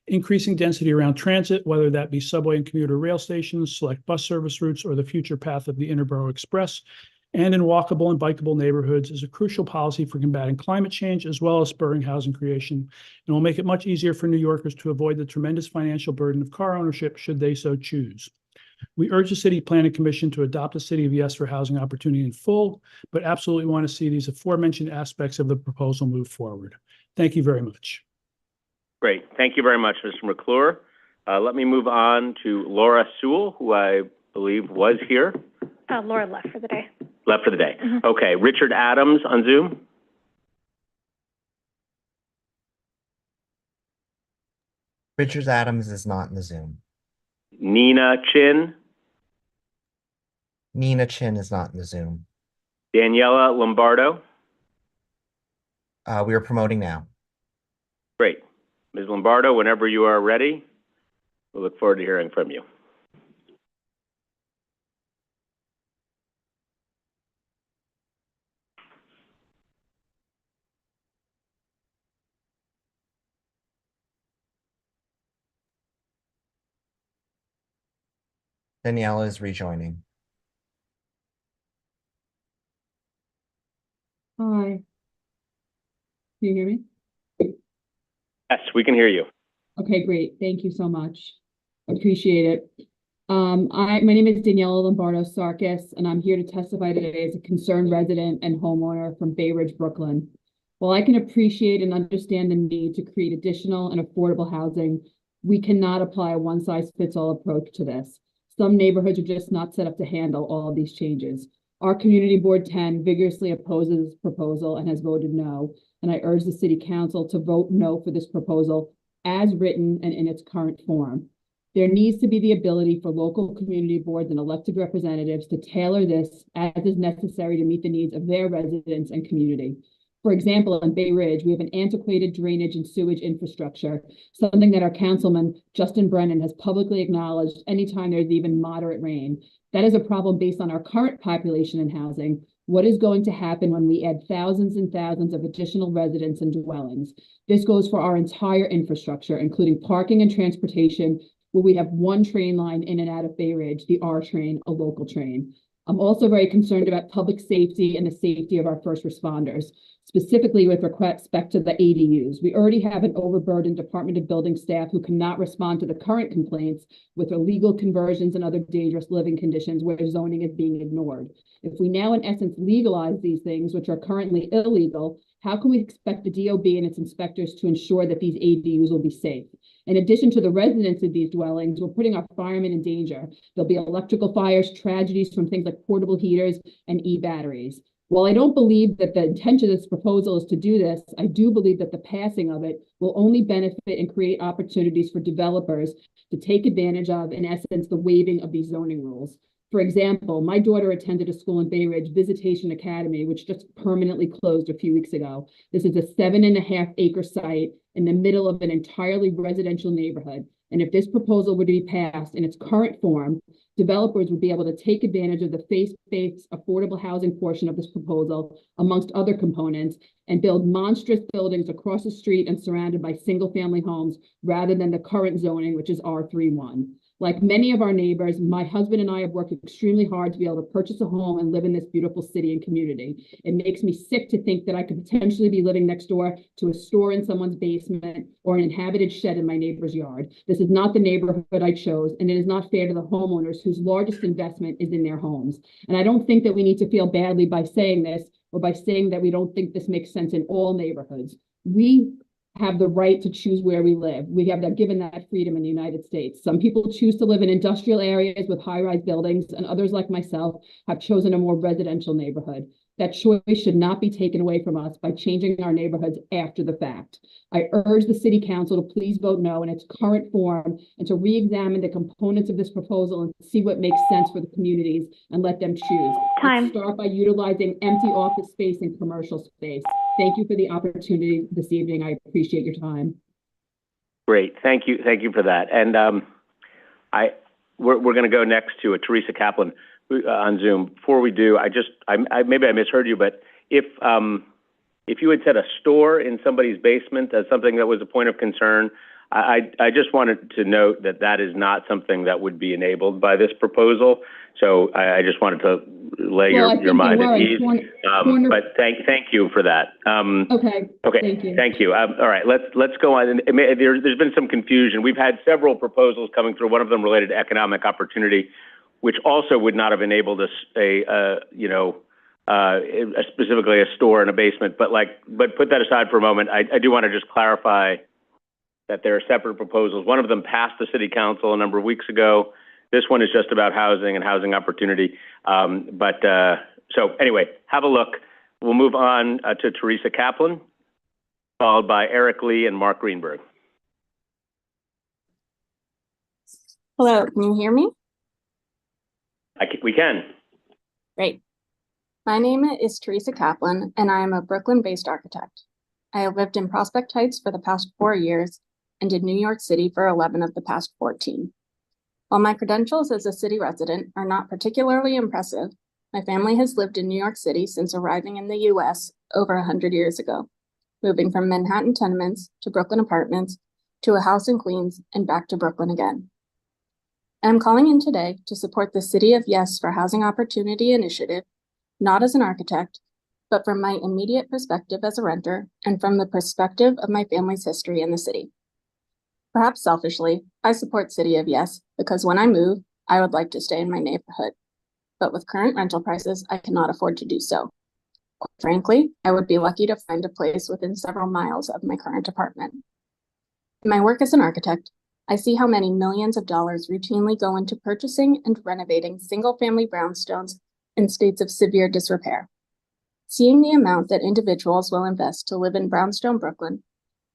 S11: Increasing density around transit, whether that be subway and commuter rail stations, select bus service routes, or the future path of the Interborough Express, and in walkable and bikeable neighborhoods is a crucial policy for combating climate change as well as spurring housing creation, and will make it much easier for New Yorkers to avoid the tremendous financial burden of car ownership should they so choose. We urge the City Planning Commission to adopt a City of Yes for housing opportunity in full, but absolutely want to see these aforementioned aspects of the proposal move forward. Thank you very much.
S1: Great. Thank you very much, Mr. McClure. Let me move on to Laura Sewell, who I believe was here.
S5: Laura left for the day.
S1: Left for the day. Okay. Richard Adams on Zoom.
S13: Richard Adams is not in the Zoom.
S1: Nina Chin.
S13: Nina Chin is not in the Zoom.
S1: Daniela Lombardo.
S13: We are promoting now.
S1: Great. Ms. Lombardo, whenever you are ready, we'll look forward to hearing from you.
S13: Daniela is rejoining.
S20: Hi. Can you hear me?
S1: Yes, we can hear you.
S20: Okay, great. Thank you so much. Appreciate it. My name is Daniela Lombardo Sarkis, and I'm here to testify today as a concerned resident and homeowner from Bay Ridge, Brooklyn. While I can appreciate and understand the need to create additional and affordable housing, we cannot apply a one-size-fits-all approach to this. Some neighborhoods are just not set up to handle all of these changes. Our Community Board 10 vigorously opposes this proposal and has voted no, and I urge the City Council to vote no for this proposal as written and in its current form. There needs to be the ability for local community boards and elected representatives to tailor this as is necessary to meet the needs of their residents and community. For example, in Bay Ridge, we have an antiquated drainage and sewage infrastructure, something that our councilman, Justin Brennan, has publicly acknowledged anytime there's even moderate rain. That is a problem based on our current population and housing. What is going to happen when we add thousands and thousands of additional residents and dwellings? This goes for our entire infrastructure, including parking and transportation, where we have one train line in and out of Bay Ridge, the R train, a local train. I'm also very concerned about public safety and the safety of our first responders, specifically with respect to the ADUs. We already have an overburdened Department of Building staff who cannot respond to the current complaints with illegal conversions and other dangerous living conditions where zoning is being ignored. If we now, in essence, legalize these things, which are currently illegal, how can we expect the DOB and its inspectors to ensure that these ADUs will be safe? In addition to the residents of these dwellings, we're putting our firemen in danger. There'll be electrical fires, tragedies from things like portable heaters and e-batteries. While I don't believe that the intention of this proposal is to do this, I do believe that the passing of it will only benefit and create opportunities for developers to take advantage of, in essence, the waiving of these zoning rules. For example, my daughter attended a school in Bay Ridge, Visitation Academy, which just permanently closed a few weeks ago. This is a 7.5 acre site in the middle of an entirely residential neighborhood. And if this proposal were to be passed in its current form, developers would be able to take advantage of the faith-based affordable housing portion of this proposal, amongst other components, and build monstrous buildings across the street and surrounded by single-family homes, rather than the current zoning, which is R31. Like many of our neighbors, my husband and I have worked extremely hard to be able to purchase a home and live in this beautiful city and community. It makes me sick to think that I could potentially be living next door to a store in someone's basement or an inhabited shed in my neighbor's yard. This is not the neighborhood I chose, and it is not fair to the homeowners whose largest investment is in their homes. And I don't think that we need to feel badly by saying this, or by saying that we don't think this makes sense in all neighborhoods. We have the right to choose where we live. We have that, given that freedom in the United States. Some people choose to live in industrial areas with high-rise buildings, and others, like myself, have chosen a more residential neighborhood. That choice should not be taken away from us by changing our neighborhoods after the fact. I urge the City Council to please vote no in its current form, and to re-examine the components of this proposal and see what makes sense for the communities and let them choose.
S4: Time.
S20: Let's start by utilizing empty office space and commercial space. Thank you for the opportunity this evening. I appreciate your time.
S1: Great, thank you for that. And we're going to go next to Teresa Kaplan on Zoom. Before we do, maybe I misheard you, but if you had said a store in somebody's basement as something that was a point of concern, I just wanted to note that that is not something that would be enabled by this proposal. So I just wanted to lay your mind at ease. But thank you for that.
S20: Okay.
S1: Thank you. All right, let's go on. There's been some confusion. We've had several proposals coming through. One of them related to economic opportunity, which also would not have enabled us specifically a store in a basement. But put that aside for a moment. I do want to just clarify that there are separate proposals. One of them passed the City Council a number of weeks ago. This one is just about housing and housing opportunity. So anyway, have a look. We'll move on to Teresa Kaplan, followed by Eric Lee and Mark Greenberg.
S15: Hello, can you hear me?
S1: We can.
S15: Great. My name is Teresa Kaplan, and I am a Brooklyn-based architect. I have lived in Prospect Heights for the past 4 years and in New York City for 11 of the past 14. While my credentials as a city resident are not particularly impressive, my family has lived in New York City since arriving in the U.S. over 100 years ago, moving from Manhattan tenements to Brooklyn apartments to a house in Queens and back to Brooklyn again. I'm calling in today to support the City of Yes for Housing Opportunity initiative, not as an architect, but from my immediate perspective as a renter and from the perspective of my family's history in the city. Perhaps selfishly, I support City of Yes because when I move, I would like to stay in my neighborhood. But with current rental prices, I cannot afford to do so. Quite frankly, I would be lucky to find a place within several miles of my current apartment. In my work as an architect, I see how many millions of dollars routinely go into purchasing and renovating single-family brownstones in states of severe disrepair. Seeing the amount that individuals will invest to live in brownstone Brooklyn,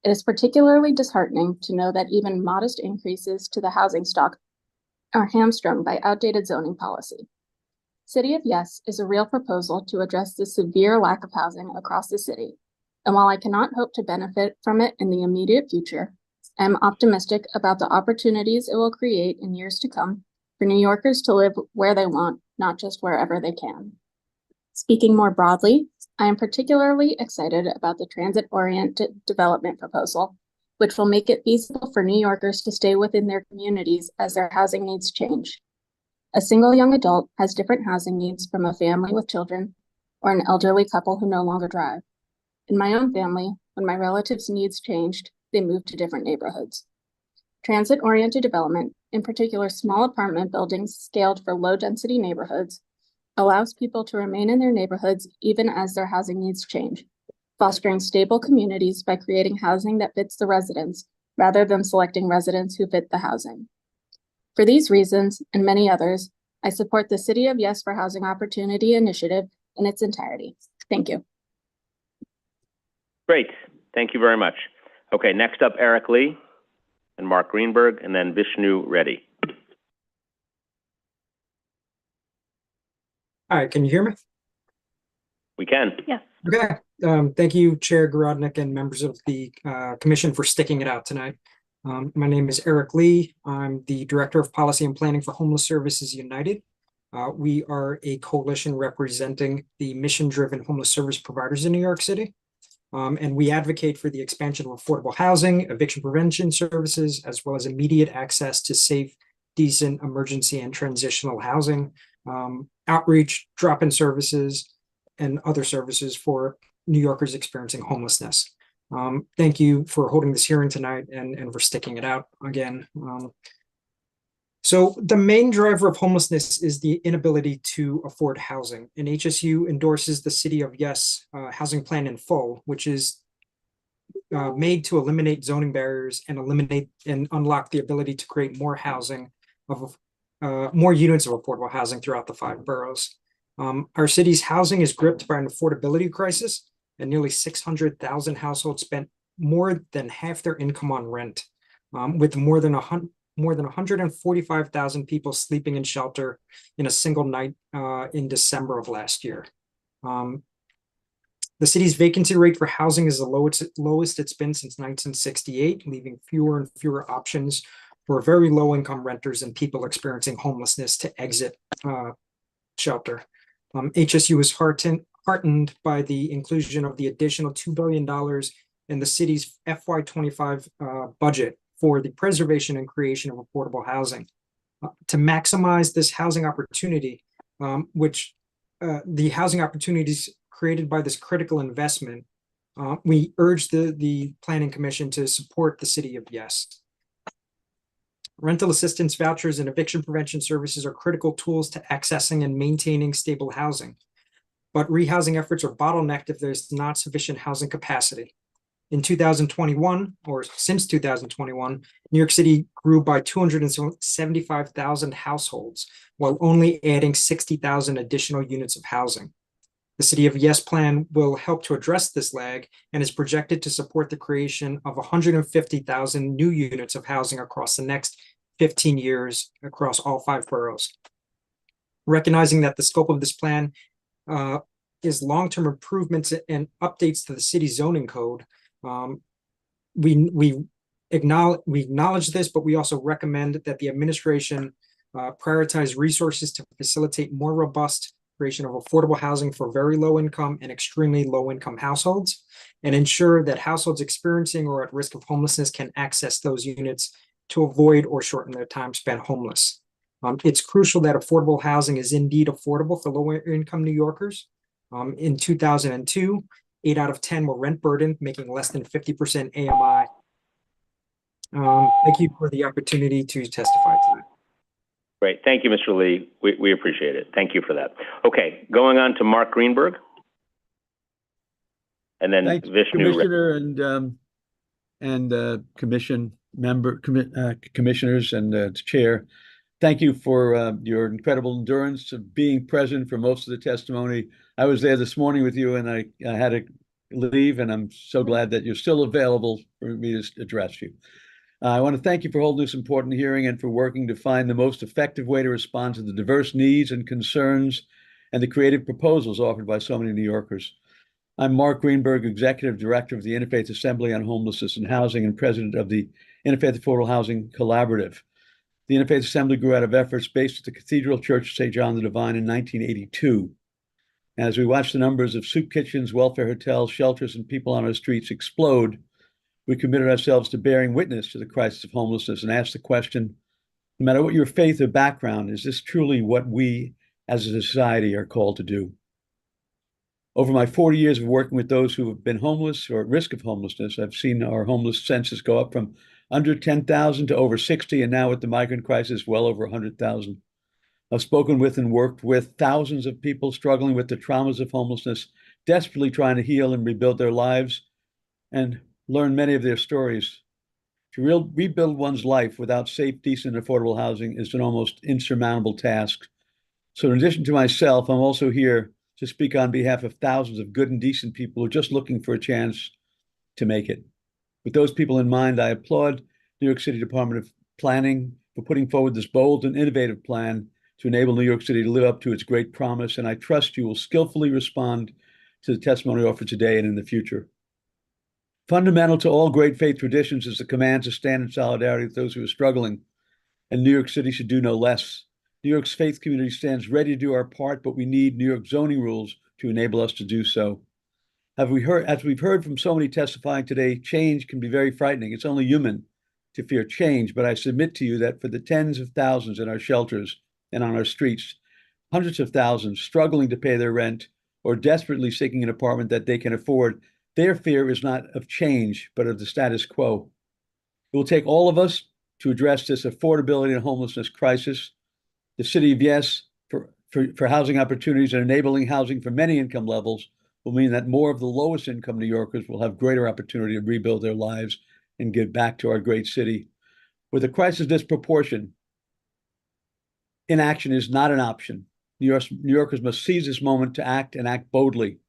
S15: it is particularly disheartening to know that even modest increases to the housing stock are hamstrung by outdated zoning policy. City of Yes is a real proposal to address the severe lack of housing across the city, and while I cannot hope to benefit from it in the immediate future, I am optimistic about the opportunities it will create in years to come for New Yorkers to live where they want, not just wherever they can. Speaking more broadly, I am particularly excited about the transit-oriented development proposal, which will make it feasible for New Yorkers to stay within their communities as their housing needs change. A single young adult has different housing needs from a family with children or an elderly couple who no longer drive. In my own family, when my relatives' needs changed, they moved to different neighborhoods. Transit-oriented development, in particular small apartment buildings scaled for low-density neighborhoods, allows people to remain in their neighborhoods even as their housing needs change, fostering stable communities by creating housing that fits the residents rather than selecting residents who fit the housing. For these reasons and many others, I support the City of Yes for Housing Opportunity initiative in its entirety. Thank you.
S1: Great. Thank you very much. Okay, next up, Eric Lee and Mark Greenberg, and then Vishnu Reddy.
S9: All right, can you hear me?
S1: We can.
S4: Yes.
S9: Okay. Thank you, Chair Garodnick and members of the Commission for sticking it out tonight. My name is Eric Lee. I'm the Director of Policy and Planning for Homeless Services United. We are a coalition representing the mission-driven homeless service providers in New York City. And we advocate for the expansion of affordable housing, eviction prevention services, as well as immediate access to safe, decent, emergency and transitional housing, outreach, drop-in services, and other services for New Yorkers experiencing homelessness. Thank you for holding this hearing tonight and for sticking it out again. So the main driver of homelessness is the inability to afford housing, and HSU endorses the City of Yes housing plan in full, which is made to eliminate zoning barriers and eliminate and unlock the ability to create more housing of more units of affordable housing throughout the 5 boroughs. Our city's housing is gripped by an affordability crisis, and nearly 600,000 households spent more than half their income on rent, with more than 145,000 people sleeping in shelter in a single night in December of last year. The city's vacancy rate for housing is the lowest it's been since 1968, leaving fewer and fewer options for very low-income renters and people experiencing homelessness to exit shelter. HSU is heartened by the inclusion of the additional $2 billion in the city's FY25 budget for the preservation and creation of affordable housing. To maximize this housing opportunity, the housing opportunities created by this critical investment, we urge the Planning Commission to support the City of Yes. Rental assistance vouchers and eviction prevention services are critical tools to accessing and maintaining stable housing, but rehousing efforts are bottlenecked if there's not sufficient housing capacity. In 2021, or since 2021, New York City grew by 275,000 households, while only adding 60,000 additional units of housing. The City of Yes plan will help to address this lag and is projected to support the creation of 150,000 new units of housing across the next 15 years across all 5 boroughs. Recognizing that the scope of this plan is long-term improvements and updates to the city zoning code, we acknowledge this, but we also recommend that the administration prioritize resources to facilitate more robust creation of affordable housing for very low income and extremely low income households, and ensure that households experiencing or at risk of homelessness can access those units to avoid or shorten their time spent homeless. It's crucial that affordable housing is indeed affordable for low income New Yorkers. In 2002, 8 out of 10 were rent burdened, making less than 50% AMI. Thank you for the opportunity to testify tonight.
S1: Great. Thank you, Mr. Lee. We appreciate it. Thank you for that. Okay, going on to Mark Greenberg. And then
S21: Thanks,
S1: Vishnu.
S21: Commissioner and commission member, commissioners and chair. Thank you for your incredible endurance of being present for most of the testimony. I was there this morning with you and I had to leave, and I'm so glad that you're still available for me to address you. I want to thank you for holding this important hearing and for working to find the most effective way to respond to the diverse needs and concerns and the creative proposals offered by so many New Yorkers. I'm Mark Greenberg, Executive Director of the Interfaith Assembly on Homelessness and Housing and President of the Interfaith Affordable Housing Collaborative. The Interfaith Assembly grew out of efforts based at the Cathedral Church of St. John the Divine in 1982. As we watch the numbers of soup kitchens, welfare hotels, shelters, and people on our streets explode, we committed ourselves to bearing witness to the crisis of homelessness and asked the question, no matter what your faith or background, is this truly what we as a society are called to do? Over my 40 years of working with those who have been homeless or at risk of homelessness, I've seen our homeless census go up from under 10,000 to over 60, and now with the migrant crisis, well over 100,000. I've spoken with and worked with thousands of people struggling with the traumas of homelessness, desperately trying to heal and rebuild their lives, and learn many of their stories. To rebuild one's life without safe, decent, affordable housing is an almost insurmountable task. So in addition to myself, I'm also here to speak on behalf of thousands of good and decent people who are just looking for a chance to make it. With those people in mind, I applaud New York City Department of Planning for putting forward this bold and innovative plan to enable New York City to live up to its great promise, and I trust you will skillfully respond to the testimony offered today and in the future. Fundamental to all great faith traditions is the command to stand in solidarity with those who are struggling, and New York City should do no less. New York's faith community stands ready to do our part, but we need New York zoning rules to enable us to do so. As we've heard from so many testifying today, change can be very frightening. It's only human to fear change, but I submit to you that for the tens of thousands in our shelters and on our streets, hundreds of thousands struggling to pay their rent or desperately seeking an apartment that they can afford, their fear is not of change, but of the status quo. It will take all of us to address this affordability and homelessness crisis. The City of Yes for housing opportunities and enabling housing for many income levels will mean that more of the lowest income New Yorkers will have greater opportunity to rebuild their lives and give back to our great city. With a crisis of this proportion, inaction is not an option. New Yorkers must seize this moment to act and act boldly.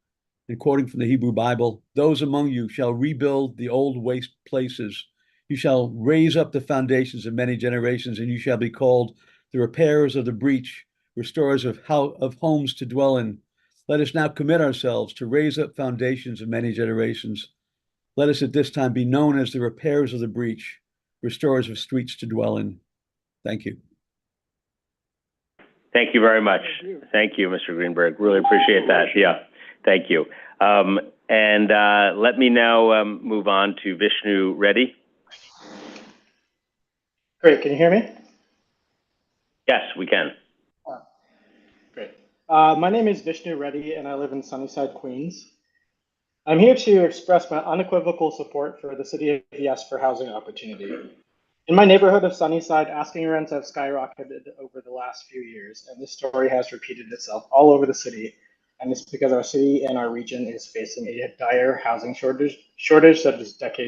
S21: And quoting from the Hebrew Bible, those among you shall rebuild the old waste places. You shall raise up the foundations of many generations, and you shall be called the repairers of the breach, restorers of homes to dwell in. Let us now commit ourselves to raise up foundations of many generations. Let us at this time be known as the repairers of the breach, restorers of streets to dwell in. Thank you.
S1: Thank you very much. Thank you, Mr. Greenberg. Really appreciate that. Yeah, thank you. Let me now move on to Vishnu Reddy.
S2: Great. Can you hear me?
S1: Yes, we can.
S2: Great. My name is Vishnu Reddy, and I live in Sunnyside, Queens. I'm here to express my unequivocal support for the City of Yes for housing opportunity. In my neighborhood of Sunnyside, asking rents have skyrocketed over the last few years, and this story has repeated itself all over the city. And it's because our city and our region is facing a dire housing shortage that is decades